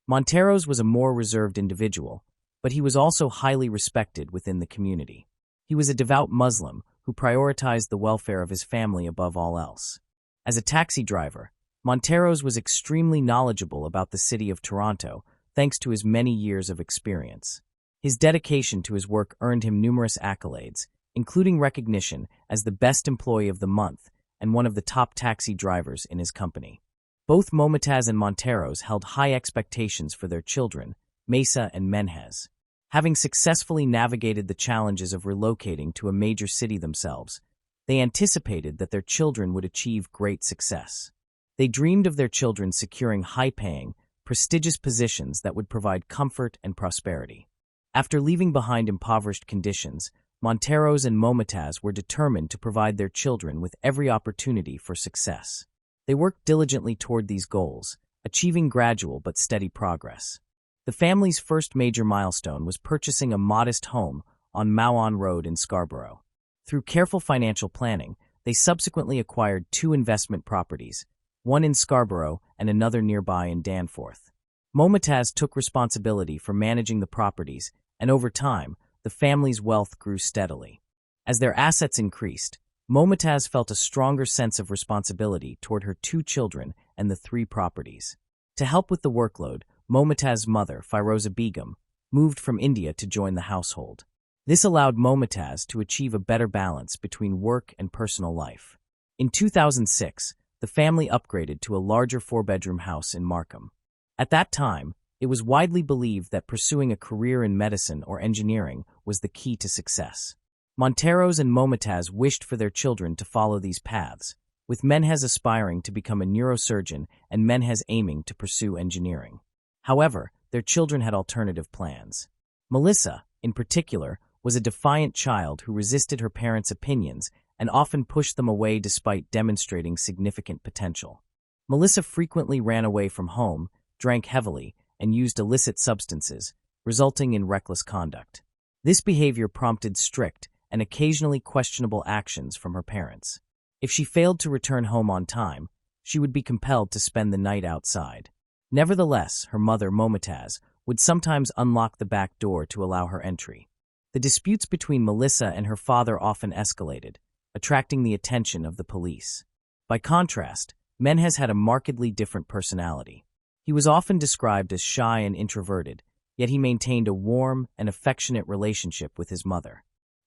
Monteros was a more reserved individual, but he was also highly respected within the community. He was a devout Muslim who prioritized the welfare of his family above all else. As a taxi driver, Monteros was extremely knowledgeable about the city of Toronto thanks to his many years of experience. His dedication to his work earned him numerous accolades, including recognition as the best employee of the month and one of the top taxi drivers in his company. Both Momtaz and Monteros held high expectations for their children, Mesa and Menhez. Having successfully navigated the challenges of relocating to a major city themselves, they anticipated that their children would achieve great success. They dreamed of their children securing high-paying, prestigious positions that would provide comfort and prosperity. After leaving behind impoverished conditions, Monteros and Momtaz were determined to provide their children with every opportunity for success. They worked diligently toward these goals, achieving gradual but steady progress. The family's first major milestone was purchasing a modest home on Mawon Road in Scarborough. Through careful financial planning, they subsequently acquired 2 investment properties, one in Scarborough and another nearby in Danforth. Momtaz took responsibility for managing the properties, and over time, the family's wealth grew steadily. As their assets increased, Momtaz felt a stronger sense of responsibility toward her 2 children and the 3 properties. To help with the workload, Momtaz's mother, Firoza Begum, moved from India to join the household. This allowed Momtaz to achieve a better balance between work and personal life. In 2006, the family upgraded to a larger 4-bedroom house in Markham. At that time, it was widely believed that pursuing a career in medicine or engineering was the key to success. Monteros and Momtaz wished for their children to follow these paths, with Menhez aspiring to become a neurosurgeon and Menhez aiming to pursue engineering. However, their children had alternative plans. Melissa, in particular, was a defiant child who resisted her parents' opinions and often pushed them away despite demonstrating significant potential. Melissa frequently ran away from home, drank heavily, and used illicit substances, resulting in reckless conduct. This behavior prompted strict and occasionally questionable actions from her parents. If she failed to return home on time, she would be compelled to spend the night outside. Nevertheless, her mother, Momotaz, would sometimes unlock the back door to allow her entry. The disputes between Melissa and her father often escalated, attracting the attention of the police. By contrast, Menhez had a markedly different personality. He was often described as shy and introverted, yet he maintained a warm and affectionate relationship with his mother.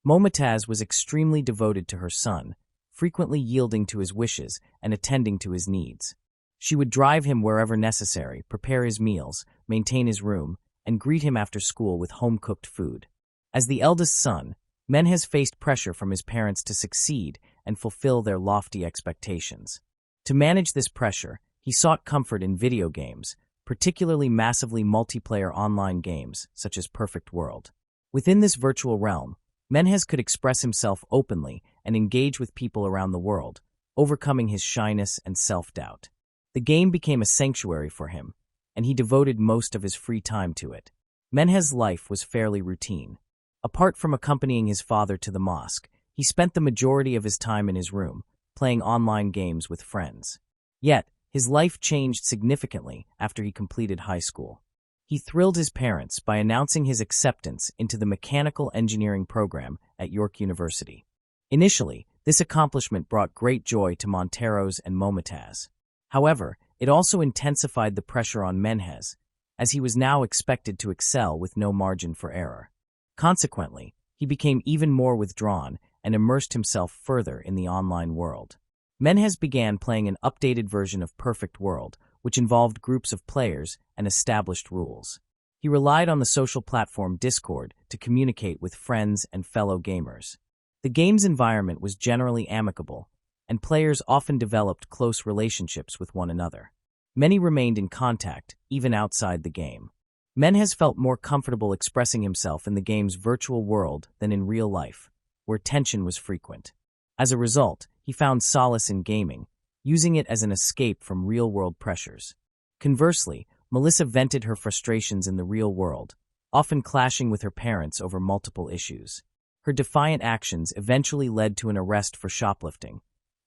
Momotaz was extremely devoted to her son, frequently yielding to his wishes and attending to his needs. She would drive him wherever necessary, prepare his meals, maintain his room, and greet him after school with home-cooked food. As the eldest son, Menhez faced pressure from his parents to succeed and fulfill their lofty expectations. To manage this pressure, he sought comfort in video games, particularly massively multiplayer online games such as Perfect World. Within this virtual realm, Menhez could express himself openly and engage with people around the world, overcoming his shyness and self-doubt. The game became a sanctuary for him, and he devoted most of his free time to it. Menhez's life was fairly routine. Apart from accompanying his father to the mosque, he spent the majority of his time in his room, playing online games with friends. Yet, his life changed significantly after he completed high school. He thrilled his parents by announcing his acceptance into the mechanical engineering program at York University. Initially, this accomplishment brought great joy to Monteros and Momotaz. However, it also intensified the pressure on Menhez, as he was now expected to excel with no margin for error. Consequently, he became even more withdrawn and immersed himself further in the online world. Menhez began playing an updated version of Perfect World, which involved groups of players and established rules. He relied on the social platform Discord to communicate with friends and fellow gamers. The game's environment was generally amicable, and players often developed close relationships with one another. Many remained in contact, even outside the game. Menhez felt more comfortable expressing himself in the game's virtual world than in real life, where tension was frequent. As a result, he found solace in gaming, using it as an escape from real-world pressures. Conversely, Melissa vented her frustrations in the real world, often clashing with her parents over multiple issues. Her defiant actions eventually led to an arrest for shoplifting,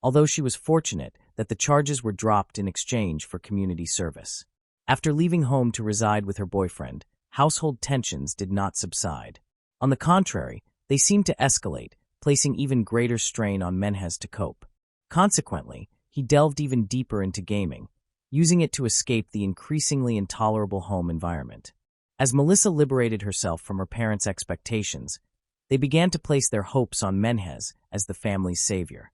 although she was fortunate that the charges were dropped in exchange for community service. After leaving home to reside with her boyfriend, household tensions did not subside. On the contrary, they seemed to escalate, placing even greater strain on Menhez to cope. Consequently, he delved even deeper into gaming, using it to escape the increasingly intolerable home environment. As Melissa liberated herself from her parents' expectations, they began to place their hopes on Menhez as the family's savior.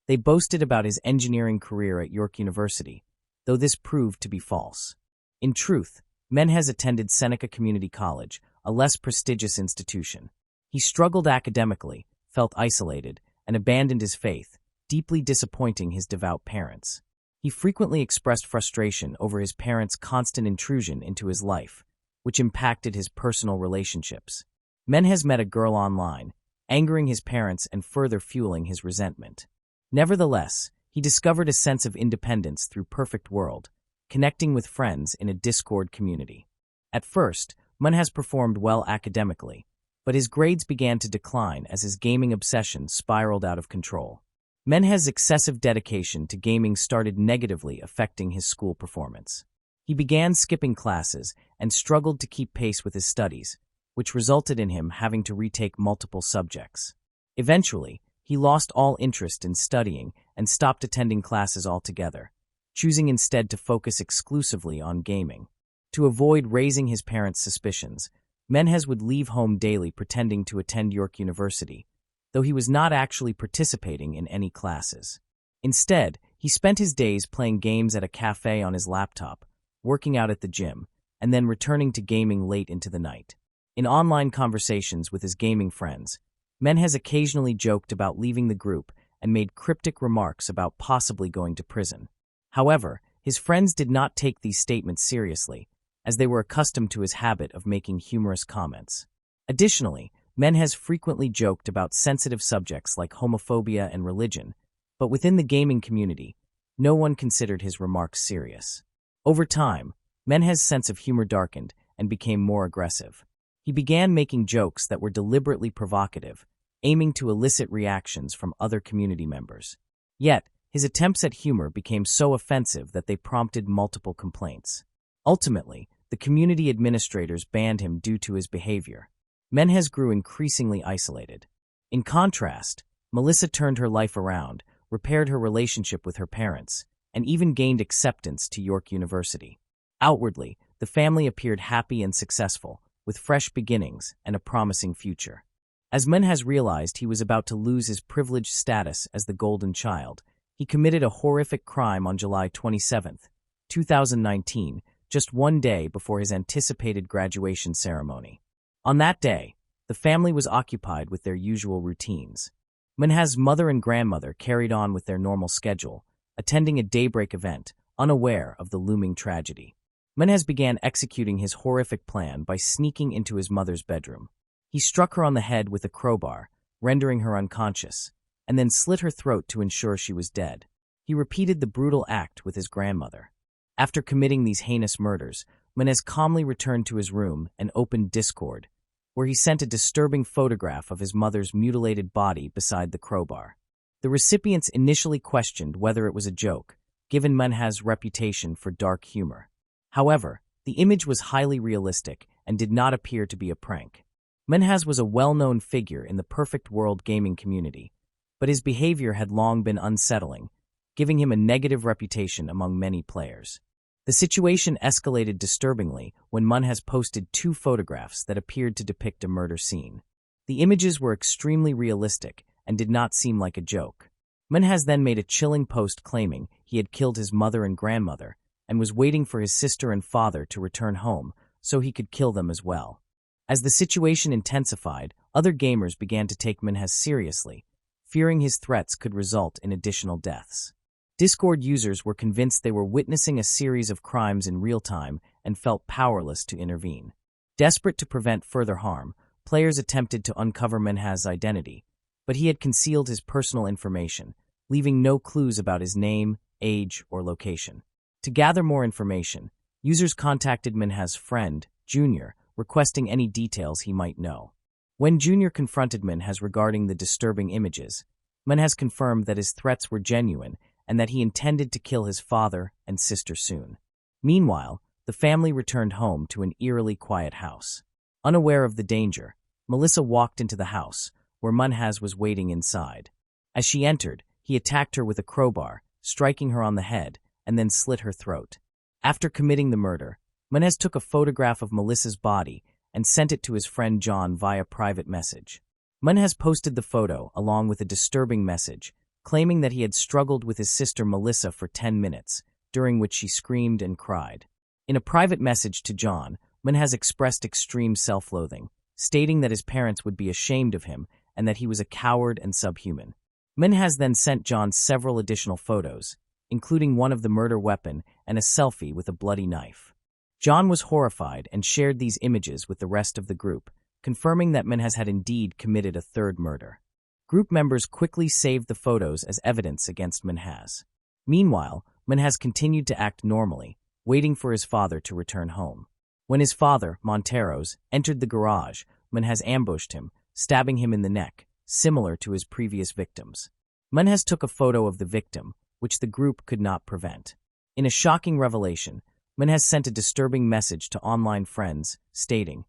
They boasted about his engineering career at York University, though this proved to be false. In truth, Menhez attended Seneca Community College, a less prestigious institution. He struggled academically, felt isolated, and abandoned his faith, deeply disappointing his devout parents. He frequently expressed frustration over his parents' constant intrusion into his life, which impacted his personal relationships. Menhez met a girl online, angering his parents and further fueling his resentment. Nevertheless, he discovered a sense of independence through Perfect World, connecting with friends in a Discord community. At first, Menhez performed well academically, but his grades began to decline as his gaming obsession spiraled out of control. Menhez's excessive dedication to gaming started negatively affecting his school performance. He began skipping classes and struggled to keep pace with his studies, which resulted in him having to retake multiple subjects. Eventually, he lost all interest in studying and stopped attending classes altogether, choosing instead to focus exclusively on gaming. To avoid raising his parents' suspicions, Menhez would leave home daily pretending to attend York University, though he was not actually participating in any classes. Instead, he spent his days playing games at a cafe on his laptop, working out at the gym, and then returning to gaming late into the night. In online conversations with his gaming friends, Menhez occasionally joked about leaving the group and made cryptic remarks about possibly going to prison. However, his friends did not take these statements seriously, as they were accustomed to his habit of making humorous comments. Additionally, Menhez frequently joked about sensitive subjects like homophobia and religion, but within the gaming community, no one considered his remarks serious. Over time, Menhez's sense of humor darkened and became more aggressive. He began making jokes that were deliberately provocative, aiming to elicit reactions from other community members. Yet, his attempts at humor became so offensive that they prompted multiple complaints. Ultimately, the community administrators banned him due to his behavior. Menhez grew increasingly isolated. In contrast, Melissa turned her life around, repaired her relationship with her parents, and even gained acceptance to York University. Outwardly, the family appeared happy and successful, with fresh beginnings and a promising future. As Menhez realized he was about to lose his privileged status as the golden child, he committed a horrific crime on July 27, 2019, just one day before his anticipated graduation ceremony. On that day, the family was occupied with their usual routines. Menhez's mother and grandmother carried on with their normal schedule, attending a daybreak event, unaware of the looming tragedy. Menhez began executing his horrific plan by sneaking into his mother's bedroom. He struck her on the head with a crowbar, rendering her unconscious, and then slit her throat to ensure she was dead. He repeated the brutal act with his grandmother. After committing these heinous murders, Menhez calmly returned to his room and opened Discord, where he sent a disturbing photograph of his mother's mutilated body beside the crowbar. The recipients initially questioned whether it was a joke, given Menhez's reputation for dark humor. However, the image was highly realistic and did not appear to be a prank. Menhez was a well-known figure in the perfect world gaming community, but his behavior had long been unsettling, giving him a negative reputation among many players. The situation escalated disturbingly when Menhez posted 2 photographs that appeared to depict a murder scene. The images were extremely realistic and did not seem like a joke. Menhez then made a chilling post claiming he had killed his mother and grandmother and was waiting for his sister and father to return home so he could kill them as well. As the situation intensified, other gamers began to take Menhez seriously, fearing his threats could result in additional deaths. Discord users were convinced they were witnessing a series of crimes in real time and felt powerless to intervene. Desperate to prevent further harm, players attempted to uncover Menhez's identity, but he had concealed his personal information, leaving no clues about his name, age, or location. To gather more information, users contacted Menhez's friend, Junior, requesting any details he might know. When Junior confronted Menhez regarding the disturbing images, Menhez confirmed that his threats were genuine and that he intended to kill his father and sister soon. Meanwhile, the family returned home to an eerily quiet house. Unaware of the danger, Melissa walked into the house, where Menhez was waiting inside. As she entered, he attacked her with a crowbar, striking her on the head, and then slit her throat. After committing the murder, Menhez took a photograph of Melissa's body and sent it to his friend John via private message. Menhez posted the photo along with a disturbing message, claiming that he had struggled with his sister Melissa for 10 minutes, during which she screamed and cried. In a private message to John, Menhez expressed extreme self-loathing, stating that his parents would be ashamed of him and that he was a coward and subhuman. Menhez then sent John several additional photos, including one of the murder weapon and a selfie with a bloody knife. John was horrified and shared these images with the rest of the group, confirming that Menhez had indeed committed a third murder. Group members quickly saved the photos as evidence against Menhez. Meanwhile, Menhez continued to act normally, waiting for his father to return home. When his father, Monteros, entered the garage, Menhez ambushed him, stabbing him in the neck, similar to his previous victims. Menhez took a photo of the victim, which the group could not prevent. In a shocking revelation, Menhez sent a disturbing message to online friends, stating,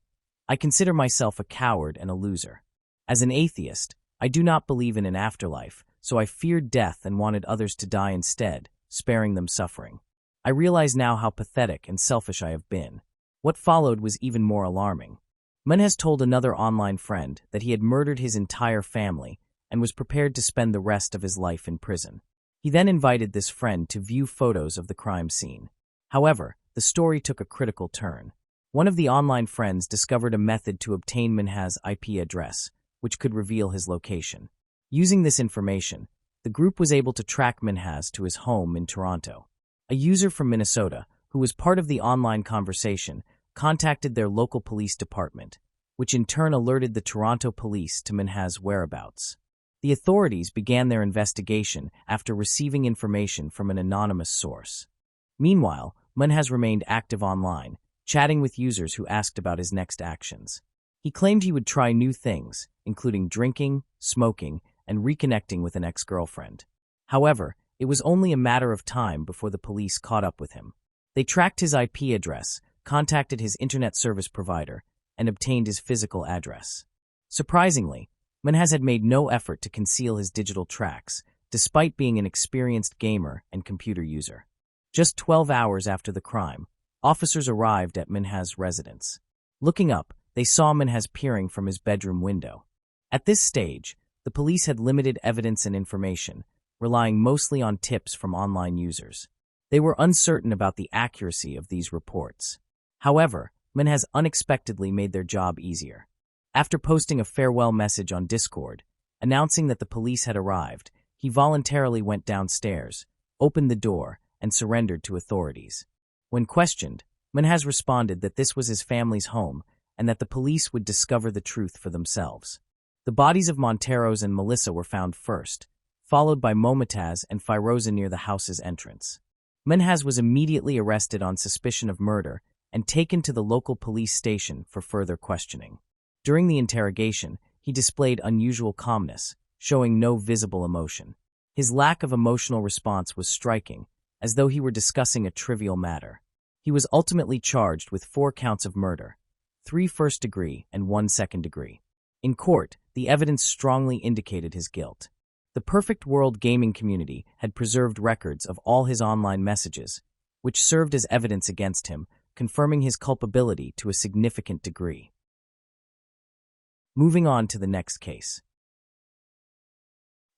"I consider myself a coward and a loser. As an atheist, I do not believe in an afterlife, so I feared death and wanted others to die instead, sparing them suffering. I realize now how pathetic and selfish I have been." What followed was even more alarming. Menhez told another online friend that he had murdered his entire family and was prepared to spend the rest of his life in prison. He then invited this friend to view photos of the crime scene. However, the story took a critical turn. One of the online friends discovered a method to obtain Menhez's IP address, which could reveal his location. Using this information, the group was able to track Menhez to his home in Toronto. A user from Minnesota, who was part of the online conversation, contacted their local police department, which in turn alerted the Toronto police to Menhez's whereabouts. The authorities began their investigation after receiving information from an anonymous source. Meanwhile, Menhaz remained active online, chatting with users who asked about his next actions. He claimed he would try new things, including drinking, smoking, and reconnecting with an ex-girlfriend. However, it was only a matter of time before the police caught up with him. They tracked his IP address, contacted his internet service provider, and obtained his physical address. Surprisingly, Menhaz had made no effort to conceal his digital tracks, despite being an experienced gamer and computer user. Just 12 hours after the crime, officers arrived at Menhaz's residence. Looking up, they saw Menhaz peering from his bedroom window. At this stage, the police had limited evidence and information, relying mostly on tips from online users. They were uncertain about the accuracy of these reports. However, Menhaz unexpectedly made their job easier. After posting a farewell message on Discord, announcing that the police had arrived, he voluntarily went downstairs, opened the door, and surrendered to authorities. When questioned, Menhaz responded that this was his family's home and that the police would discover the truth for themselves. The bodies of Monteros and Melissa were found first, followed by Momotaz and Firoza near the house's entrance. Menhaz was immediately arrested on suspicion of murder and taken to the local police station for further questioning. During the interrogation, he displayed unusual calmness, showing no visible emotion. His lack of emotional response was striking, as though he were discussing a trivial matter. He was ultimately charged with 4 counts of murder, 3 first-degree and 1 second-degree. In court, the evidence strongly indicated his guilt. The Perfect World gaming community had preserved records of all his online messages, which served as evidence against him, confirming his culpability to a significant degree. Moving on to the next case.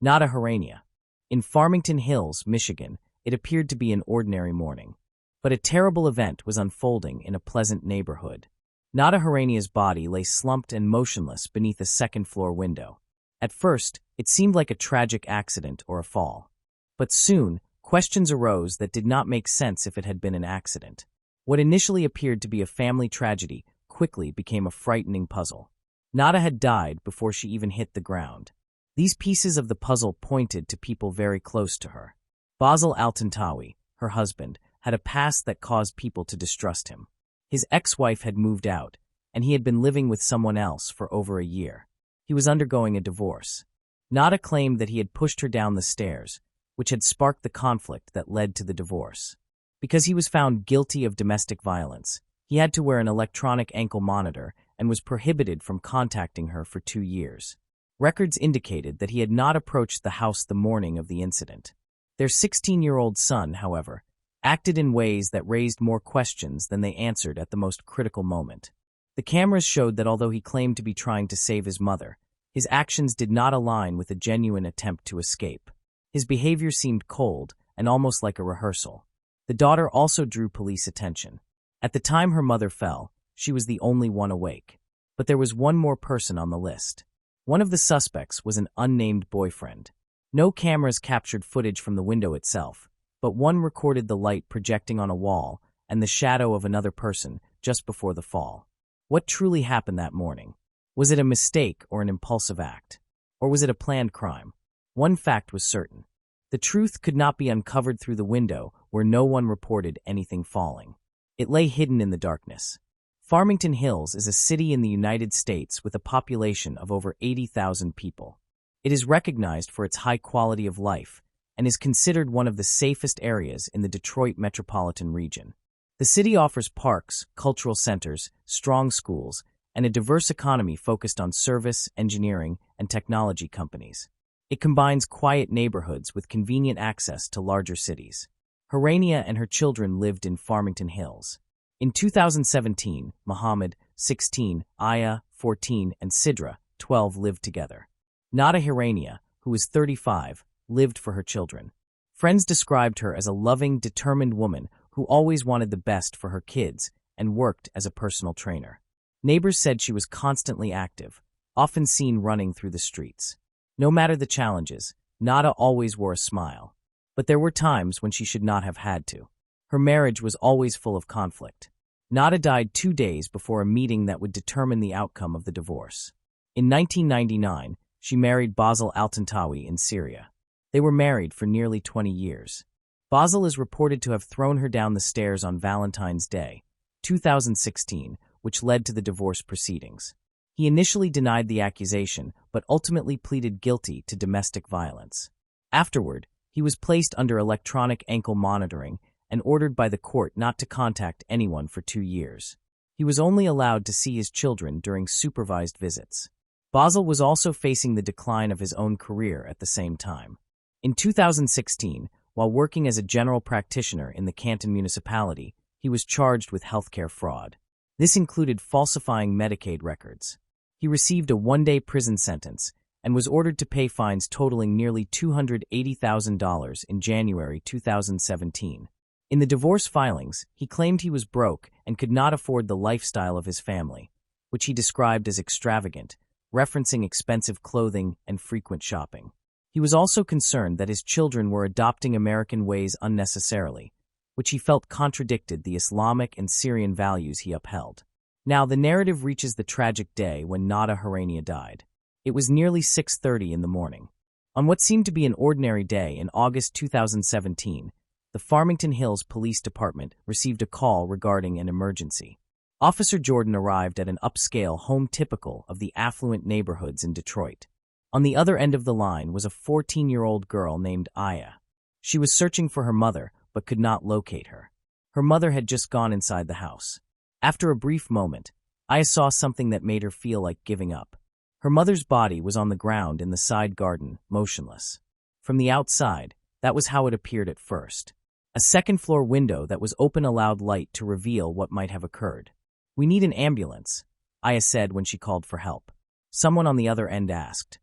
Nada Harania. In Farmington Hills, Michigan, it appeared to be an ordinary morning. But a terrible event was unfolding in a pleasant neighborhood. Nada Harania's body lay slumped and motionless beneath a second-floor window. At first, it seemed like a tragic accident or a fall. But soon, questions arose that did not make sense if it had been an accident. What initially appeared to be a family tragedy quickly became a frightening puzzle. Nada had died before she even hit the ground. These pieces of the puzzle pointed to people very close to her. Basil Altantawi, her husband, had a past that caused people to distrust him. His ex-wife had moved out, and he had been living with someone else for over a year. He was undergoing a divorce. Nada claimed that he had pushed her down the stairs, which had sparked the conflict that led to the divorce. Because he was found guilty of domestic violence, he had to wear an electronic ankle monitor and was prohibited from contacting her for 2 years. Records indicated that he had not approached the house the morning of the incident. Their 16-year-old son, however, acted in ways that raised more questions than they answered at the most critical moment. The cameras showed that although he claimed to be trying to save his mother, his actions did not align with a genuine attempt to escape. His behavior seemed cold and almost like a rehearsal. The daughter also drew police attention. At the time her mother fell, she was the only one awake. But there was one more person on the list. One of the suspects was an unnamed boyfriend. No cameras captured footage from the window itself, but one recorded the light projecting on a wall and the shadow of another person just before the fall. What truly happened that morning? Was it a mistake or an impulsive act? Or was it a planned crime? One fact was certain. The truth could not be uncovered through the window where no one reported anything falling. It lay hidden in the darkness. Farmington Hills is a city in the United States with a population of over 80,000 people. It is recognized for its high quality of life and is considered one of the safest areas in the Detroit metropolitan region. The city offers parks, cultural centers, strong schools, and a diverse economy focused on service, engineering, and technology companies. It combines quiet neighborhoods with convenient access to larger cities. Harania and her children lived in Farmington Hills. In 2017, Muhammad, 16, Aya, 14, and Sidra, 12, lived together. Nada Harania, who was 35, lived for her children. Friends described her as a loving, determined woman who always wanted the best for her kids and worked as a personal trainer. Neighbors said she was constantly active, often seen running through the streets. No matter the challenges, Nada always wore a smile. But there were times when she should not have had to. Her marriage was always full of conflict. Nada died 2 days before a meeting that would determine the outcome of the divorce. In 1999, she married Basil Altantawi in Syria. They were married for nearly 20 years. Basil is reported to have thrown her down the stairs on Valentine's Day, 2016, which led to the divorce proceedings. He initially denied the accusation, but ultimately pleaded guilty to domestic violence. Afterward, he was placed under electronic ankle monitoring and ordered by the court not to contact anyone for 2 years. He was only allowed to see his children during supervised visits. Basil was also facing the decline of his own career at the same time. In 2016, while working as a general practitioner in the Canton municipality, he was charged with healthcare fraud. This included falsifying Medicaid records. He received a 1-day prison sentence and was ordered to pay fines totaling nearly $280,000 in January 2017. In the divorce filings, he claimed he was broke and could not afford the lifestyle of his family, which he described as extravagant, referencing expensive clothing and frequent shopping. He was also concerned that his children were adopting American ways unnecessarily, which he felt contradicted the Islamic and Syrian values he upheld. Now, the narrative reaches the tragic day when Nada Harania died. It was nearly 6:30 in the morning. On what seemed to be an ordinary day in August 2017, the Farmington Hills Police Department received a call regarding an emergency. Officer Jordan arrived at an upscale home typical of the affluent neighborhoods in Detroit. On the other end of the line was a 14-year-old girl named Aya. She was searching for her mother, but could not locate her. Her mother had just gone inside the house. After a brief moment, Aya saw something that made her feel like giving up. Her mother's body was on the ground in the side garden, motionless. From the outside, that was how it appeared at first. A second-floor window that was open allowed light to reveal what might have occurred. "We need an ambulance," Aya said when she called for help. Someone on the other end asked,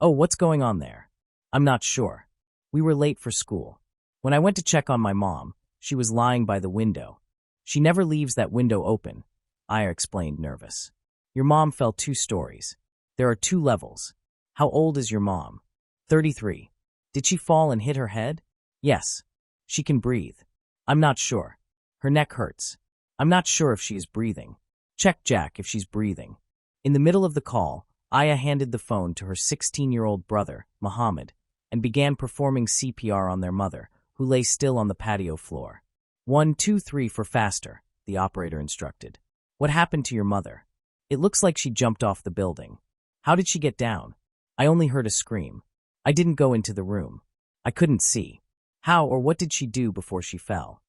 "Oh, what's going on there?" "I'm not sure. We were late for school. When I went to check on my mom, she was lying by the window. She never leaves that window open," Aya explained, nervous. "Your mom fell 2 stories. There are 2 levels. How old is your mom?" 33. "Did she fall and hit her head?" "Yes. She can breathe." "I'm not sure. Her neck hurts. I'm not sure if she is breathing." "Check Jack if she's breathing." In the middle of the call, Aya handed the phone to her 16-year-old brother, Muhammad, and began performing CPR on their mother, who lay still on the patio floor. 1, 2, 3 for faster, the operator instructed. "What happened to your mother?" "It looks like she jumped off the building." "How did she get down?" "I only heard a scream. I didn't go into the room. I couldn't see." "How or what did she do before she fell?"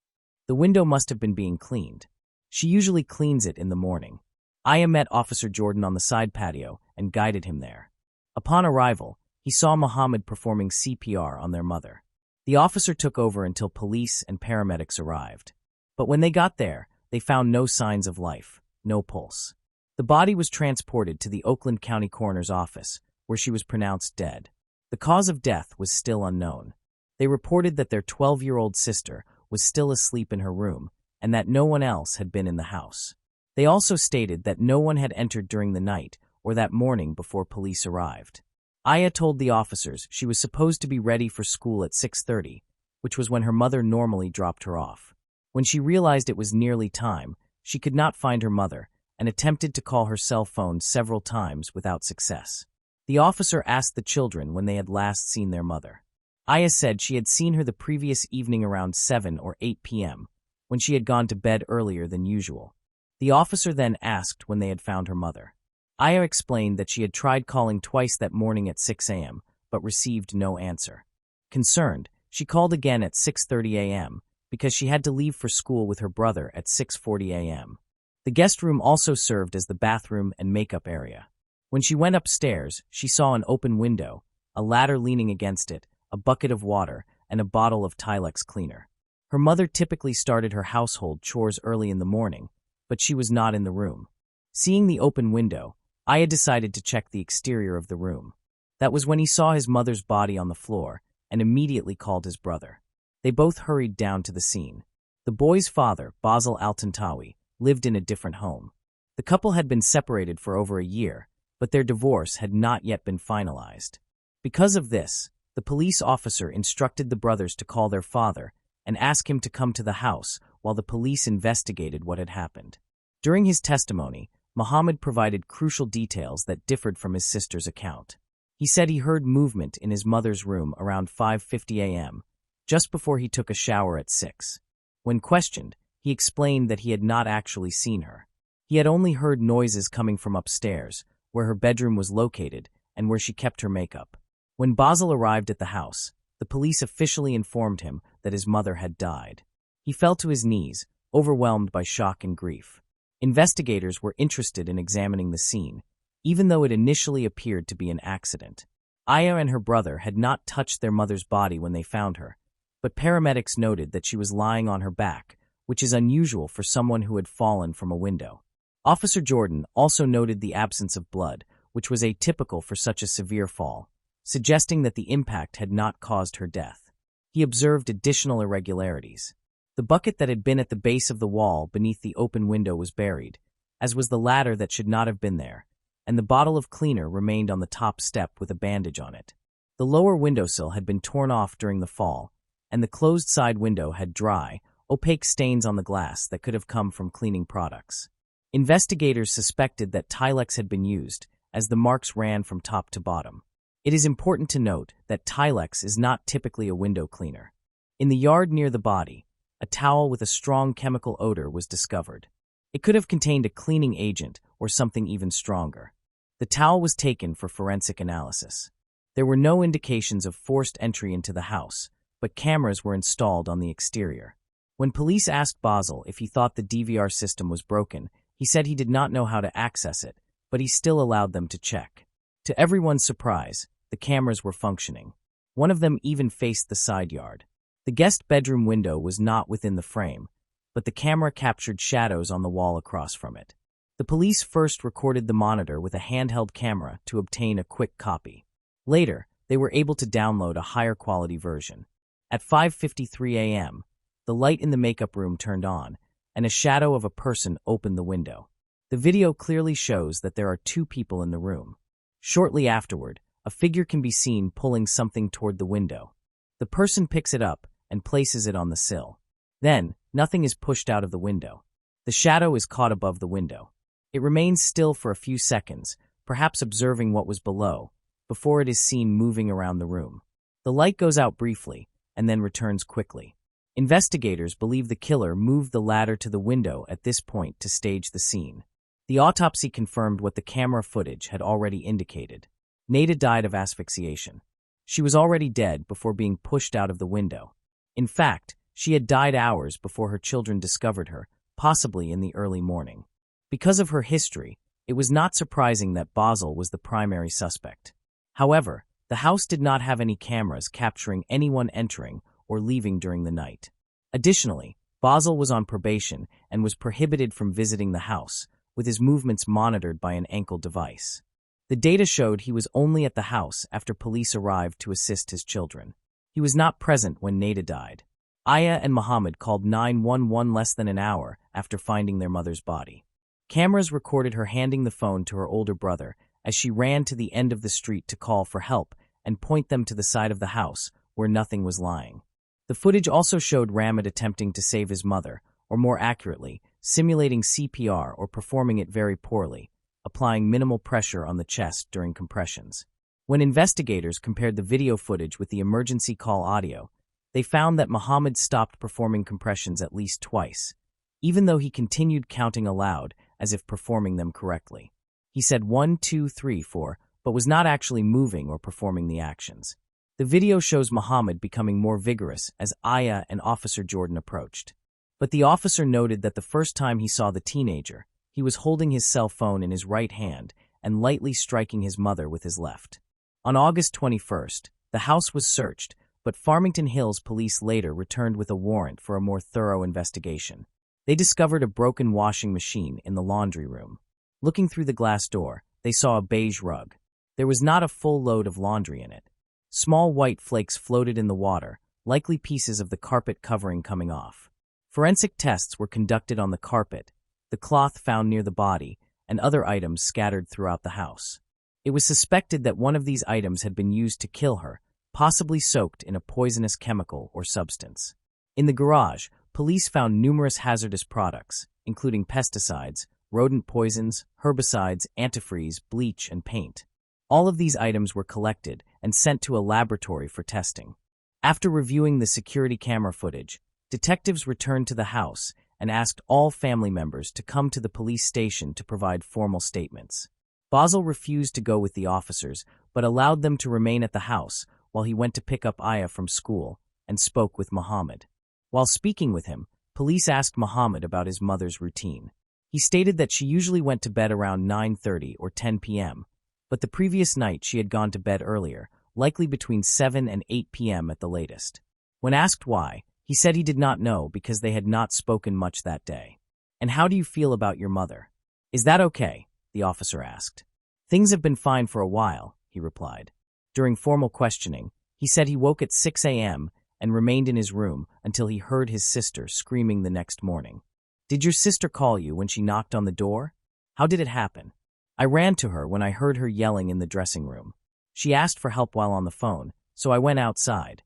"The window must have been being cleaned. She usually cleans it in the morning." Aya met Officer Jordan on the side patio and guided him there. Upon arrival, he saw Muhammad performing CPR on their mother. The officer took over until police and paramedics arrived. But when they got there, they found no signs of life, no pulse. The body was transported to the Oakland County Coroner's office, where she was pronounced dead. The cause of death was still unknown. They reported that their 12-year-old sister was still asleep in her room and that no one else had been in the house. They also stated that no one had entered during the night or that morning before police arrived. Aya told the officers she was supposed to be ready for school at 6:30, which was when her mother normally dropped her off. When she realized it was nearly time, she could not find her mother and attempted to call her cell phone several times without success. The officer asked the children when they had last seen their mother. Aya said she had seen her the previous evening around 7 or 8 p.m., when she had gone to bed earlier than usual. The officer then asked when they had found her mother. Aya explained that she had tried calling twice that morning at 6 a.m., but received no answer. Concerned, she called again at 6:30 a.m. because she had to leave for school with her brother at 6:40 a.m. The guest room also served as the bathroom and makeup area. When she went upstairs, she saw an open window, a ladder leaning against it, a bucket of water, and a bottle of Tilex cleaner. Her mother typically started her household chores early in the morning, but she was not in the room. Seeing the open window, Aya decided to check the exterior of the room. That was when he saw his mother's body on the floor and immediately called his brother. They both hurried down to the scene. The boy's father, Basil Altantawi, lived in a different home. The couple had been separated for over a year, but their divorce had not yet been finalized. Because of this, the police officer instructed the brothers to call their father and ask him to come to the house while the police investigated what had happened. During his testimony, Muhammad provided crucial details that differed from his sister's account. He said he heard movement in his mother's room around 5:50 a.m., just before he took a shower at 6. When questioned, he explained that he had not actually seen her. He had only heard noises coming from upstairs, where her bedroom was located and where she kept her makeup. When Basil arrived at the house, the police officially informed him that his mother had died. He fell to his knees, overwhelmed by shock and grief. Investigators were interested in examining the scene, even though it initially appeared to be an accident. Aya and her brother had not touched their mother's body when they found her, but paramedics noted that she was lying on her back, which is unusual for someone who had fallen from a window. Officer Jordan also noted the absence of blood, which was atypical for such a severe fall, suggesting that the impact had not caused her death. He observed additional irregularities. The bucket that had been at the base of the wall beneath the open window was buried, as was the ladder that should not have been there, and the bottle of cleaner remained on the top step with a bandage on it. The lower windowsill had been torn off during the fall, and the closed side window had dry, opaque stains on the glass that could have come from cleaning products. Investigators suspected that Tilex had been used, as the marks ran from top to bottom. It is important to note that Tilex is not typically a window cleaner. In the yard near the body, a towel with a strong chemical odor was discovered. It could have contained a cleaning agent or something even stronger. The towel was taken for forensic analysis. There were no indications of forced entry into the house, but cameras were installed on the exterior. When police asked Basil if he thought the DVR system was broken, he said he did not know how to access it, but he still allowed them to check. To everyone's surprise, the cameras were functioning. One of them even faced the side yard. The guest bedroom window was not within the frame, but the camera captured shadows on the wall across from it. The police first recorded the monitor with a handheld camera to obtain a quick copy. Later, they were able to download a higher quality version. At 5:53 a.m., the light in the makeup room turned on, and a shadow of a person opened the window. The video clearly shows that there are two people in the room. Shortly afterward, a figure can be seen pulling something toward the window. The person picks it up and places it on the sill. Then, nothing is pushed out of the window. The shadow is caught above the window. It remains still for a few seconds, perhaps observing what was below, before it is seen moving around the room. The light goes out briefly, and then returns quickly. Investigators believe the killer moved the ladder to the window at this point to stage the scene. The autopsy confirmed what the camera footage had already indicated. Nada died of asphyxiation. She was already dead before being pushed out of the window. In fact, she had died hours before her children discovered her, possibly in the early morning. Because of her history, it was not surprising that Basil was the primary suspect. However, the house did not have any cameras capturing anyone entering or leaving during the night. Additionally, Basil was on probation and was prohibited from visiting the house, with his movements monitored by an ankle device. The data showed he was only at the house after police arrived to assist his children. He was not present when Nada died. Aya and Muhammad called 911 less than an hour after finding their mother's body. Cameras recorded her handing the phone to her older brother as she ran to the end of the street to call for help and point them to the side of the house where nothing was lying. The footage also showed Ramad attempting to save his mother, or more accurately, simulating CPR or performing it very poorly, applying minimal pressure on the chest during compressions. When investigators compared the video footage with the emergency call audio, they found that Muhammad stopped performing compressions at least twice, even though he continued counting aloud as if performing them correctly. He said 1, 2, 3, 4, but was not actually moving or performing the actions. The video shows Muhammad becoming more vigorous as Aya and Officer Jordan approached. But the officer noted that the first time he saw the teenager, he was holding his cell phone in his right hand and lightly striking his mother with his left. On August 21st, the house was searched, but Farmington Hills police later returned with a warrant for a more thorough investigation. They discovered a broken washing machine in the laundry room. Looking through the glass door, they saw a beige rug. There was not a full load of laundry in it. Small white flakes floated in the water, likely pieces of the carpet covering coming off. Forensic tests were conducted on the carpet, the cloth found near the body, and other items scattered throughout the house. It was suspected that one of these items had been used to kill her, possibly soaked in a poisonous chemical or substance. In the garage, police found numerous hazardous products, including pesticides, rodent poisons, herbicides, antifreeze, bleach, and paint. All of these items were collected and sent to a laboratory for testing. After reviewing the security camera footage, detectives returned to the house and asked all family members to come to the police station to provide formal statements. Basil refused to go with the officers, but allowed them to remain at the house while he went to pick up Aya from school and spoke with Muhammad. While speaking with him, police asked Muhammad about his mother's routine. He stated that she usually went to bed around 9:30 or 10 p.m., but the previous night she had gone to bed earlier, likely between 7 and 8 p.m. at the latest. When asked why, he said he did not know because they had not spoken much that day. "And how do you feel about your mother? Is that okay?" the officer asked. "Things have been fine for a while," he replied. During formal questioning, he said he woke at 6 a.m. and remained in his room until he heard his sister screaming the next morning. "Did your sister call you when she knocked on the door? How did it happen?" "I ran to her when I heard her yelling in the dressing room. She asked for help while on the phone, so I went outside."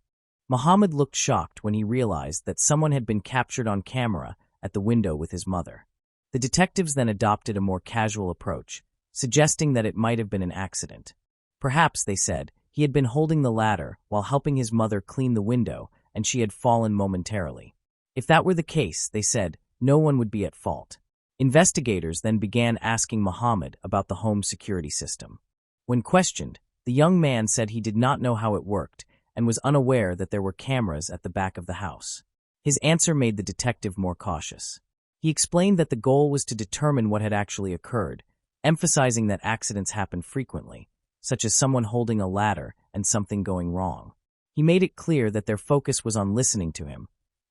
Muhammad looked shocked when he realized that someone had been captured on camera at the window with his mother. The detectives then adopted a more casual approach, suggesting that it might have been an accident. Perhaps, they said, he had been holding the ladder while helping his mother clean the window and she had fallen momentarily. If that were the case, they said, no one would be at fault. Investigators then began asking Muhammad about the home security system. When questioned, the young man said he did not know how it worked and was unaware that there were cameras at the back of the house. His answer made the detective more cautious. He explained that the goal was to determine what had actually occurred, emphasizing that accidents happen frequently, such as someone holding a ladder and something going wrong. He made it clear that their focus was on listening to him,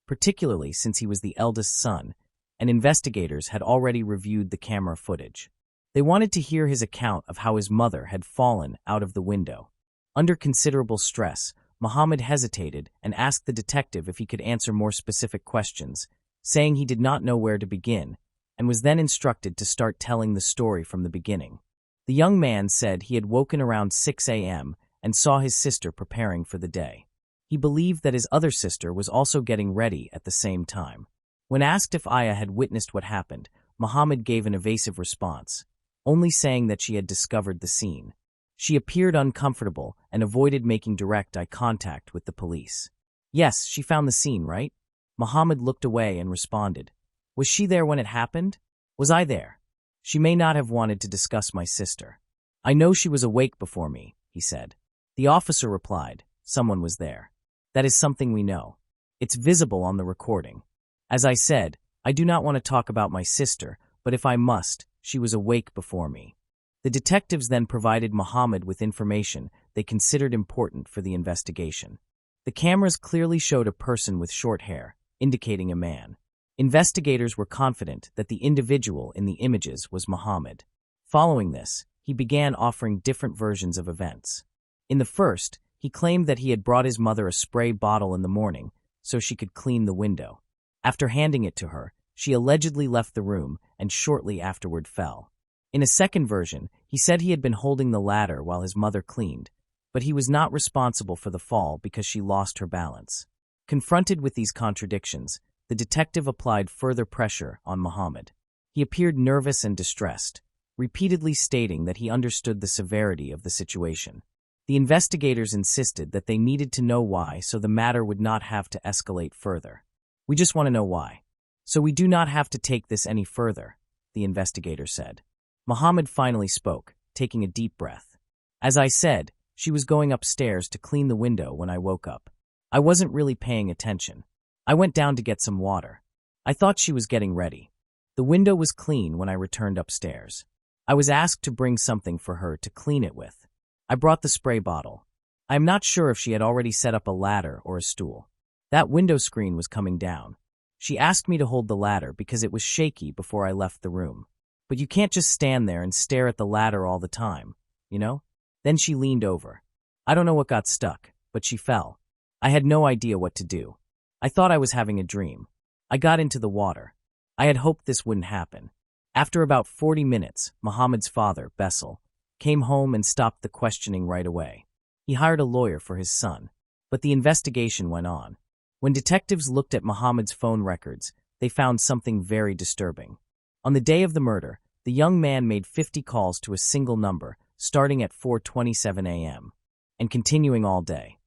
particularly since he was the eldest son, and investigators had already reviewed the camera footage. They wanted to hear his account of how his mother had fallen out of the window. Under considerable stress, Muhammad hesitated and asked the detective if he could answer more specific questions, saying he did not know where to begin, and was then instructed to start telling the story from the beginning. The young man said he had woken around 6 a.m. and saw his sister preparing for the day. He believed that his other sister was also getting ready at the same time. When asked if Aya had witnessed what happened, Muhammad gave an evasive response, only saying that she had discovered the scene. She appeared uncomfortable and avoided making direct eye contact with the police. "Yes, she found the scene, right?" Muhammad looked away and responded, "Was she there when it happened? Was I there? She may not have wanted to discuss my sister. I know she was awake before me," he said. The officer replied, "Someone was there. That is something we know. It's visible on the recording. As I said, I do not want to talk about my sister, but if I must, she was awake before me." The detectives then provided Muhammad with information they considered important for the investigation. The cameras clearly showed a person with short hair, indicating a man. Investigators were confident that the individual in the images was Muhammad. Following this, he began offering different versions of events. In the first, he claimed that he had brought his mother a spray bottle in the morning so she could clean the window. After handing it to her, she allegedly left the room and shortly afterward fell. In a second version, he said he had been holding the ladder while his mother cleaned, but he was not responsible for the fall because she lost her balance. Confronted with these contradictions, the detective applied further pressure on Muhammad. He appeared nervous and distressed, repeatedly stating that he understood the severity of the situation. The investigators insisted that they needed to know why so the matter would not have to escalate further. "We just want to know why, so we do not have to take this any further," the investigator said. Muhammad finally spoke, taking a deep breath. "As I said, she was going upstairs to clean the window when I woke up. I wasn't really paying attention. I went down to get some water. I thought she was getting ready. The window was clean when I returned upstairs. I was asked to bring something for her to clean it with. I brought the spray bottle. I am not sure if she had already set up a ladder or a stool. That window screen was coming down. She asked me to hold the ladder because it was shaky before I left the room. But you can't just stand there and stare at the ladder all the time, you know? Then she leaned over. I don't know what got stuck, but she fell. I had no idea what to do. I thought I was having a dream. I got into the water. I had hoped this wouldn't happen." After about 40 minutes, Muhammad's father, Bessel, came home and stopped the questioning right away. He hired a lawyer for his son, but the investigation went on. When detectives looked at Muhammad's phone records, they found something very disturbing. On the day of the murder, the young man made 50 calls to a single number, starting at 4:27 a.m. and continuing all day.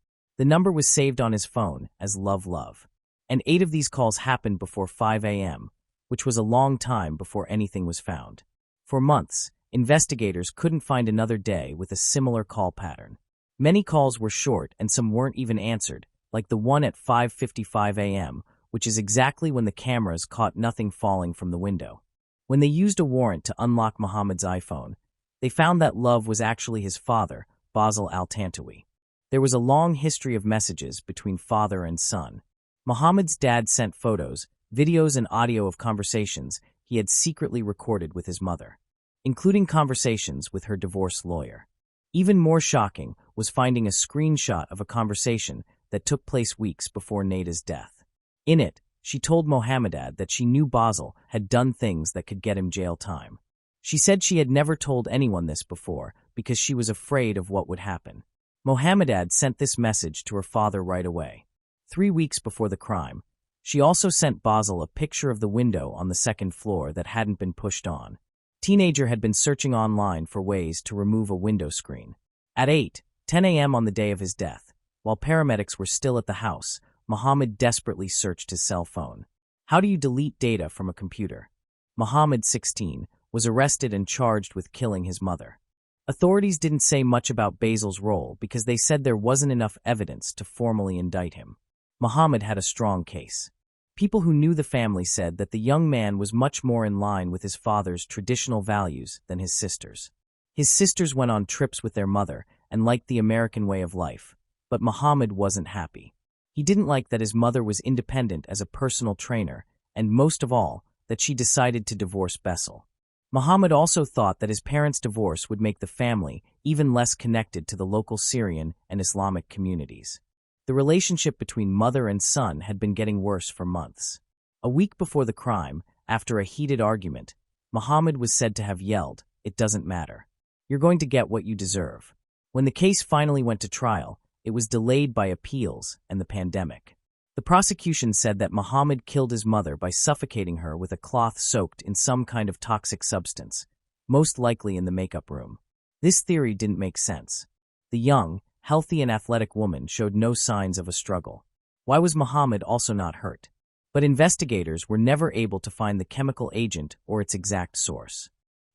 The number was saved on his phone as Love Love. And 8 of these calls happened before 5 a.m., which was a long time before anything was found. For months, investigators couldn't find another day with a similar call pattern. Many calls were short and some weren't even answered, like the one at 5:55 a.m., which is exactly when the cameras caught nothing falling from the window. When they used a warrant to unlock Muhammad's iPhone, they found that Love was actually his father, Basil Al-Tantawi. There was a long history of messages between father and son. Muhammad's dad sent photos, videos, and audio of conversations he had secretly recorded with his mother, including conversations with her divorce lawyer. Even more shocking was finding a screenshot of a conversation that took place weeks before Nada's death. In it, she told Mohammadad that she knew Basil had done things that could get him jail time. She said she had never told anyone this before because she was afraid of what would happen. Mohammadad sent this message to her father right away. 3 weeks before the crime, she also sent Basil a picture of the window on the second floor that hadn't been pushed on. Teenager had been searching online for ways to remove a window screen. At 8:10 a.m. on the day of his death, while paramedics were still at the house, Muhammad desperately searched his cell phone. How do you delete data from a computer? Muhammad, 16, was arrested and charged with killing his mother. Authorities didn't say much about Basil's role because they said there wasn't enough evidence to formally indict him. Muhammad had a strong case. People who knew the family said that the young man was much more in line with his father's traditional values than his sisters. His sisters went on trips with their mother and liked the American way of life, but Muhammad wasn't happy. He didn't like that his mother was independent as a personal trainer, and most of all, that she decided to divorce Basil. Muhammad also thought that his parents' divorce would make the family even less connected to the local Syrian and Islamic communities. The relationship between mother and son had been getting worse for months. A week before the crime, after a heated argument, Muhammad was said to have yelled, "It doesn't matter. You're going to get what you deserve." When the case finally went to trial, it was delayed by appeals and the pandemic. The prosecution said that Muhammad killed his mother by suffocating her with a cloth soaked in some kind of toxic substance, most likely in the makeup room. This theory didn't make sense. The young, healthy and athletic woman showed no signs of a struggle. Why was Muhammad also not hurt? But investigators were never able to find the chemical agent or its exact source.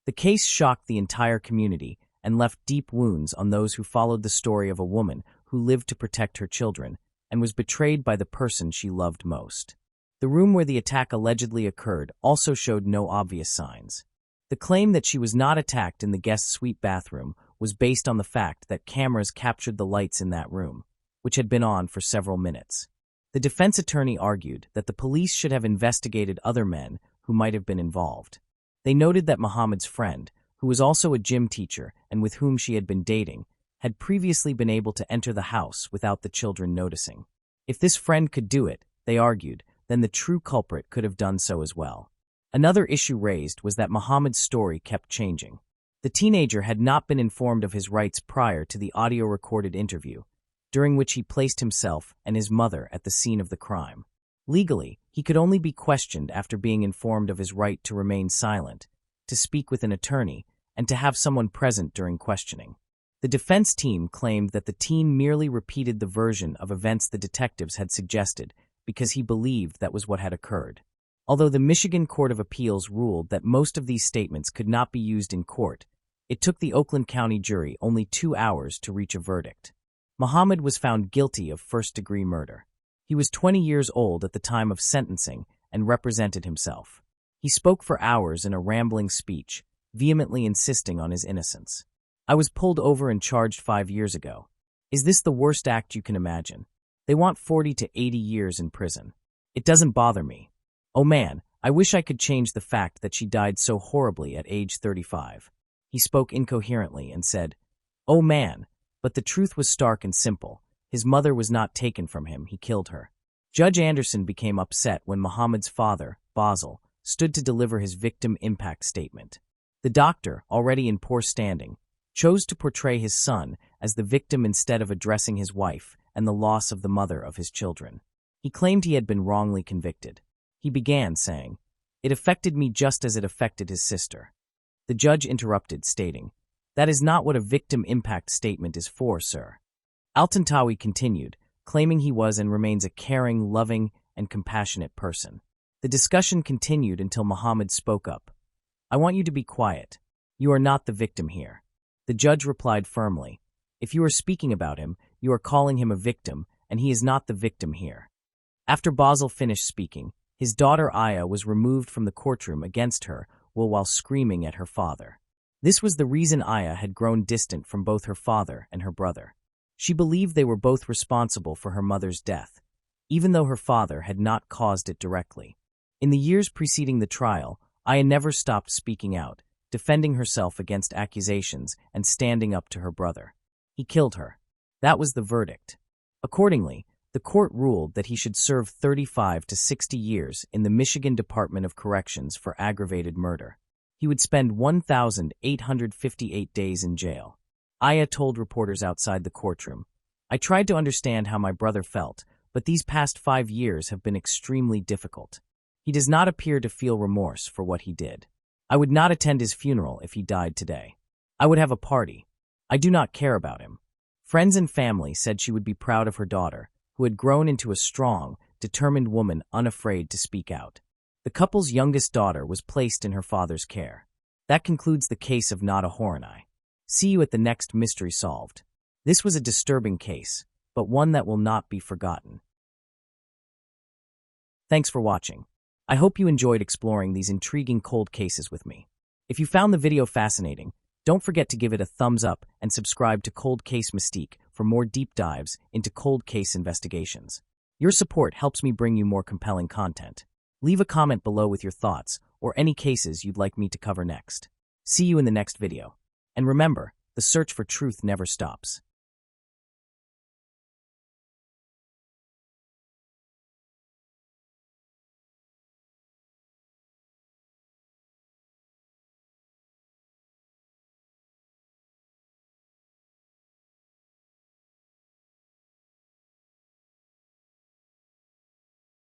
The case shocked the entire community and left deep wounds on those who followed the story of a woman who lived to protect her children and was betrayed by the person she loved most. The room where the attack allegedly occurred also showed no obvious signs. The claim that she was not attacked in the guest suite bathroom was based on the fact that cameras captured the lights in that room, which had been on for several minutes. The defense attorney argued that the police should have investigated other men who might have been involved. They noted that Muhammad's friend, who was also a gym teacher and with whom she had been dating, had previously been able to enter the house without the children noticing. If this friend could do it, they argued, then the true culprit could have done so as well. Another issue raised was that Muhammad's story kept changing. The teenager had not been informed of his rights prior to the audio-recorded interview, during which he placed himself and his mother at the scene of the crime. Legally, he could only be questioned after being informed of his right to remain silent, to speak with an attorney, and to have someone present during questioning. The defense team claimed that the teen merely repeated the version of events the detectives had suggested because he believed that was what had occurred. Although the Michigan Court of Appeals ruled that most of these statements could not be used in court, it took the Oakland County jury only 2 hours to reach a verdict. Muhammad was found guilty of first-degree murder. He was 20 years old at the time of sentencing and represented himself. He spoke for hours in a rambling speech, vehemently insisting on his innocence. "I was pulled over and charged 5 years ago. Is this the worst act you can imagine? They want 40 to 80 years in prison. It doesn't bother me. Oh man, I wish I could change the fact that she died so horribly at age 35. He spoke incoherently and said, "Oh man," but the truth was stark and simple. His mother was not taken from him, he killed her. Judge Anderson became upset when Muhammad's father, Basil, stood to deliver his victim impact statement. The doctor, already in poor standing, chose to portray his son as the victim instead of addressing his wife and the loss of the mother of his children. He claimed he had been wrongly convicted. He began saying, "It affected me just as it affected his sister." The judge interrupted, stating, "That is not what a victim impact statement is for, sir." Al-Tantawi continued, claiming he was and remains a caring, loving, and compassionate person. The discussion continued until Muhammad spoke up. "I want you to be quiet. You are not the victim here." The judge replied firmly, "If you are speaking about him, you are calling him a victim, and he is not the victim here." After Basel finished speaking, his daughter Aya was removed from the courtroom against her while screaming at her father. This was the reason Aya had grown distant from both her father and her brother. She believed they were both responsible for her mother's death, even though her father had not caused it directly. In the years preceding the trial, Aya never stopped speaking out, defending herself against accusations and standing up to her brother. He killed her. That was the verdict. Accordingly, the court ruled that he should serve 35 to 60 years in the Michigan Department of Corrections for aggravated murder. He would spend 1,858 days in jail. Aya told reporters outside the courtroom, "I tried to understand how my brother felt, but these past 5 years have been extremely difficult. He does not appear to feel remorse for what he did. I would not attend his funeral if he died today. I would have a party. I do not care about him." Friends and family said she would be proud of her daughter, who had grown into a strong, determined woman unafraid to speak out. The couple's youngest daughter was placed in her father's care. That concludes the case of Nada Horanai. See you at the next Mystery Solved. This was a disturbing case, but one that will not be forgotten. Thanks for watching. I hope you enjoyed exploring these intriguing cold cases with me. If you found the video fascinating, don't forget to give it a thumbs up and subscribe to Cold Case Mystique for more deep dives into cold case investigations. Your support helps me bring you more compelling content. Leave a comment below with your thoughts or any cases you'd like me to cover next. See you in the next video. And remember, the search for truth never stops.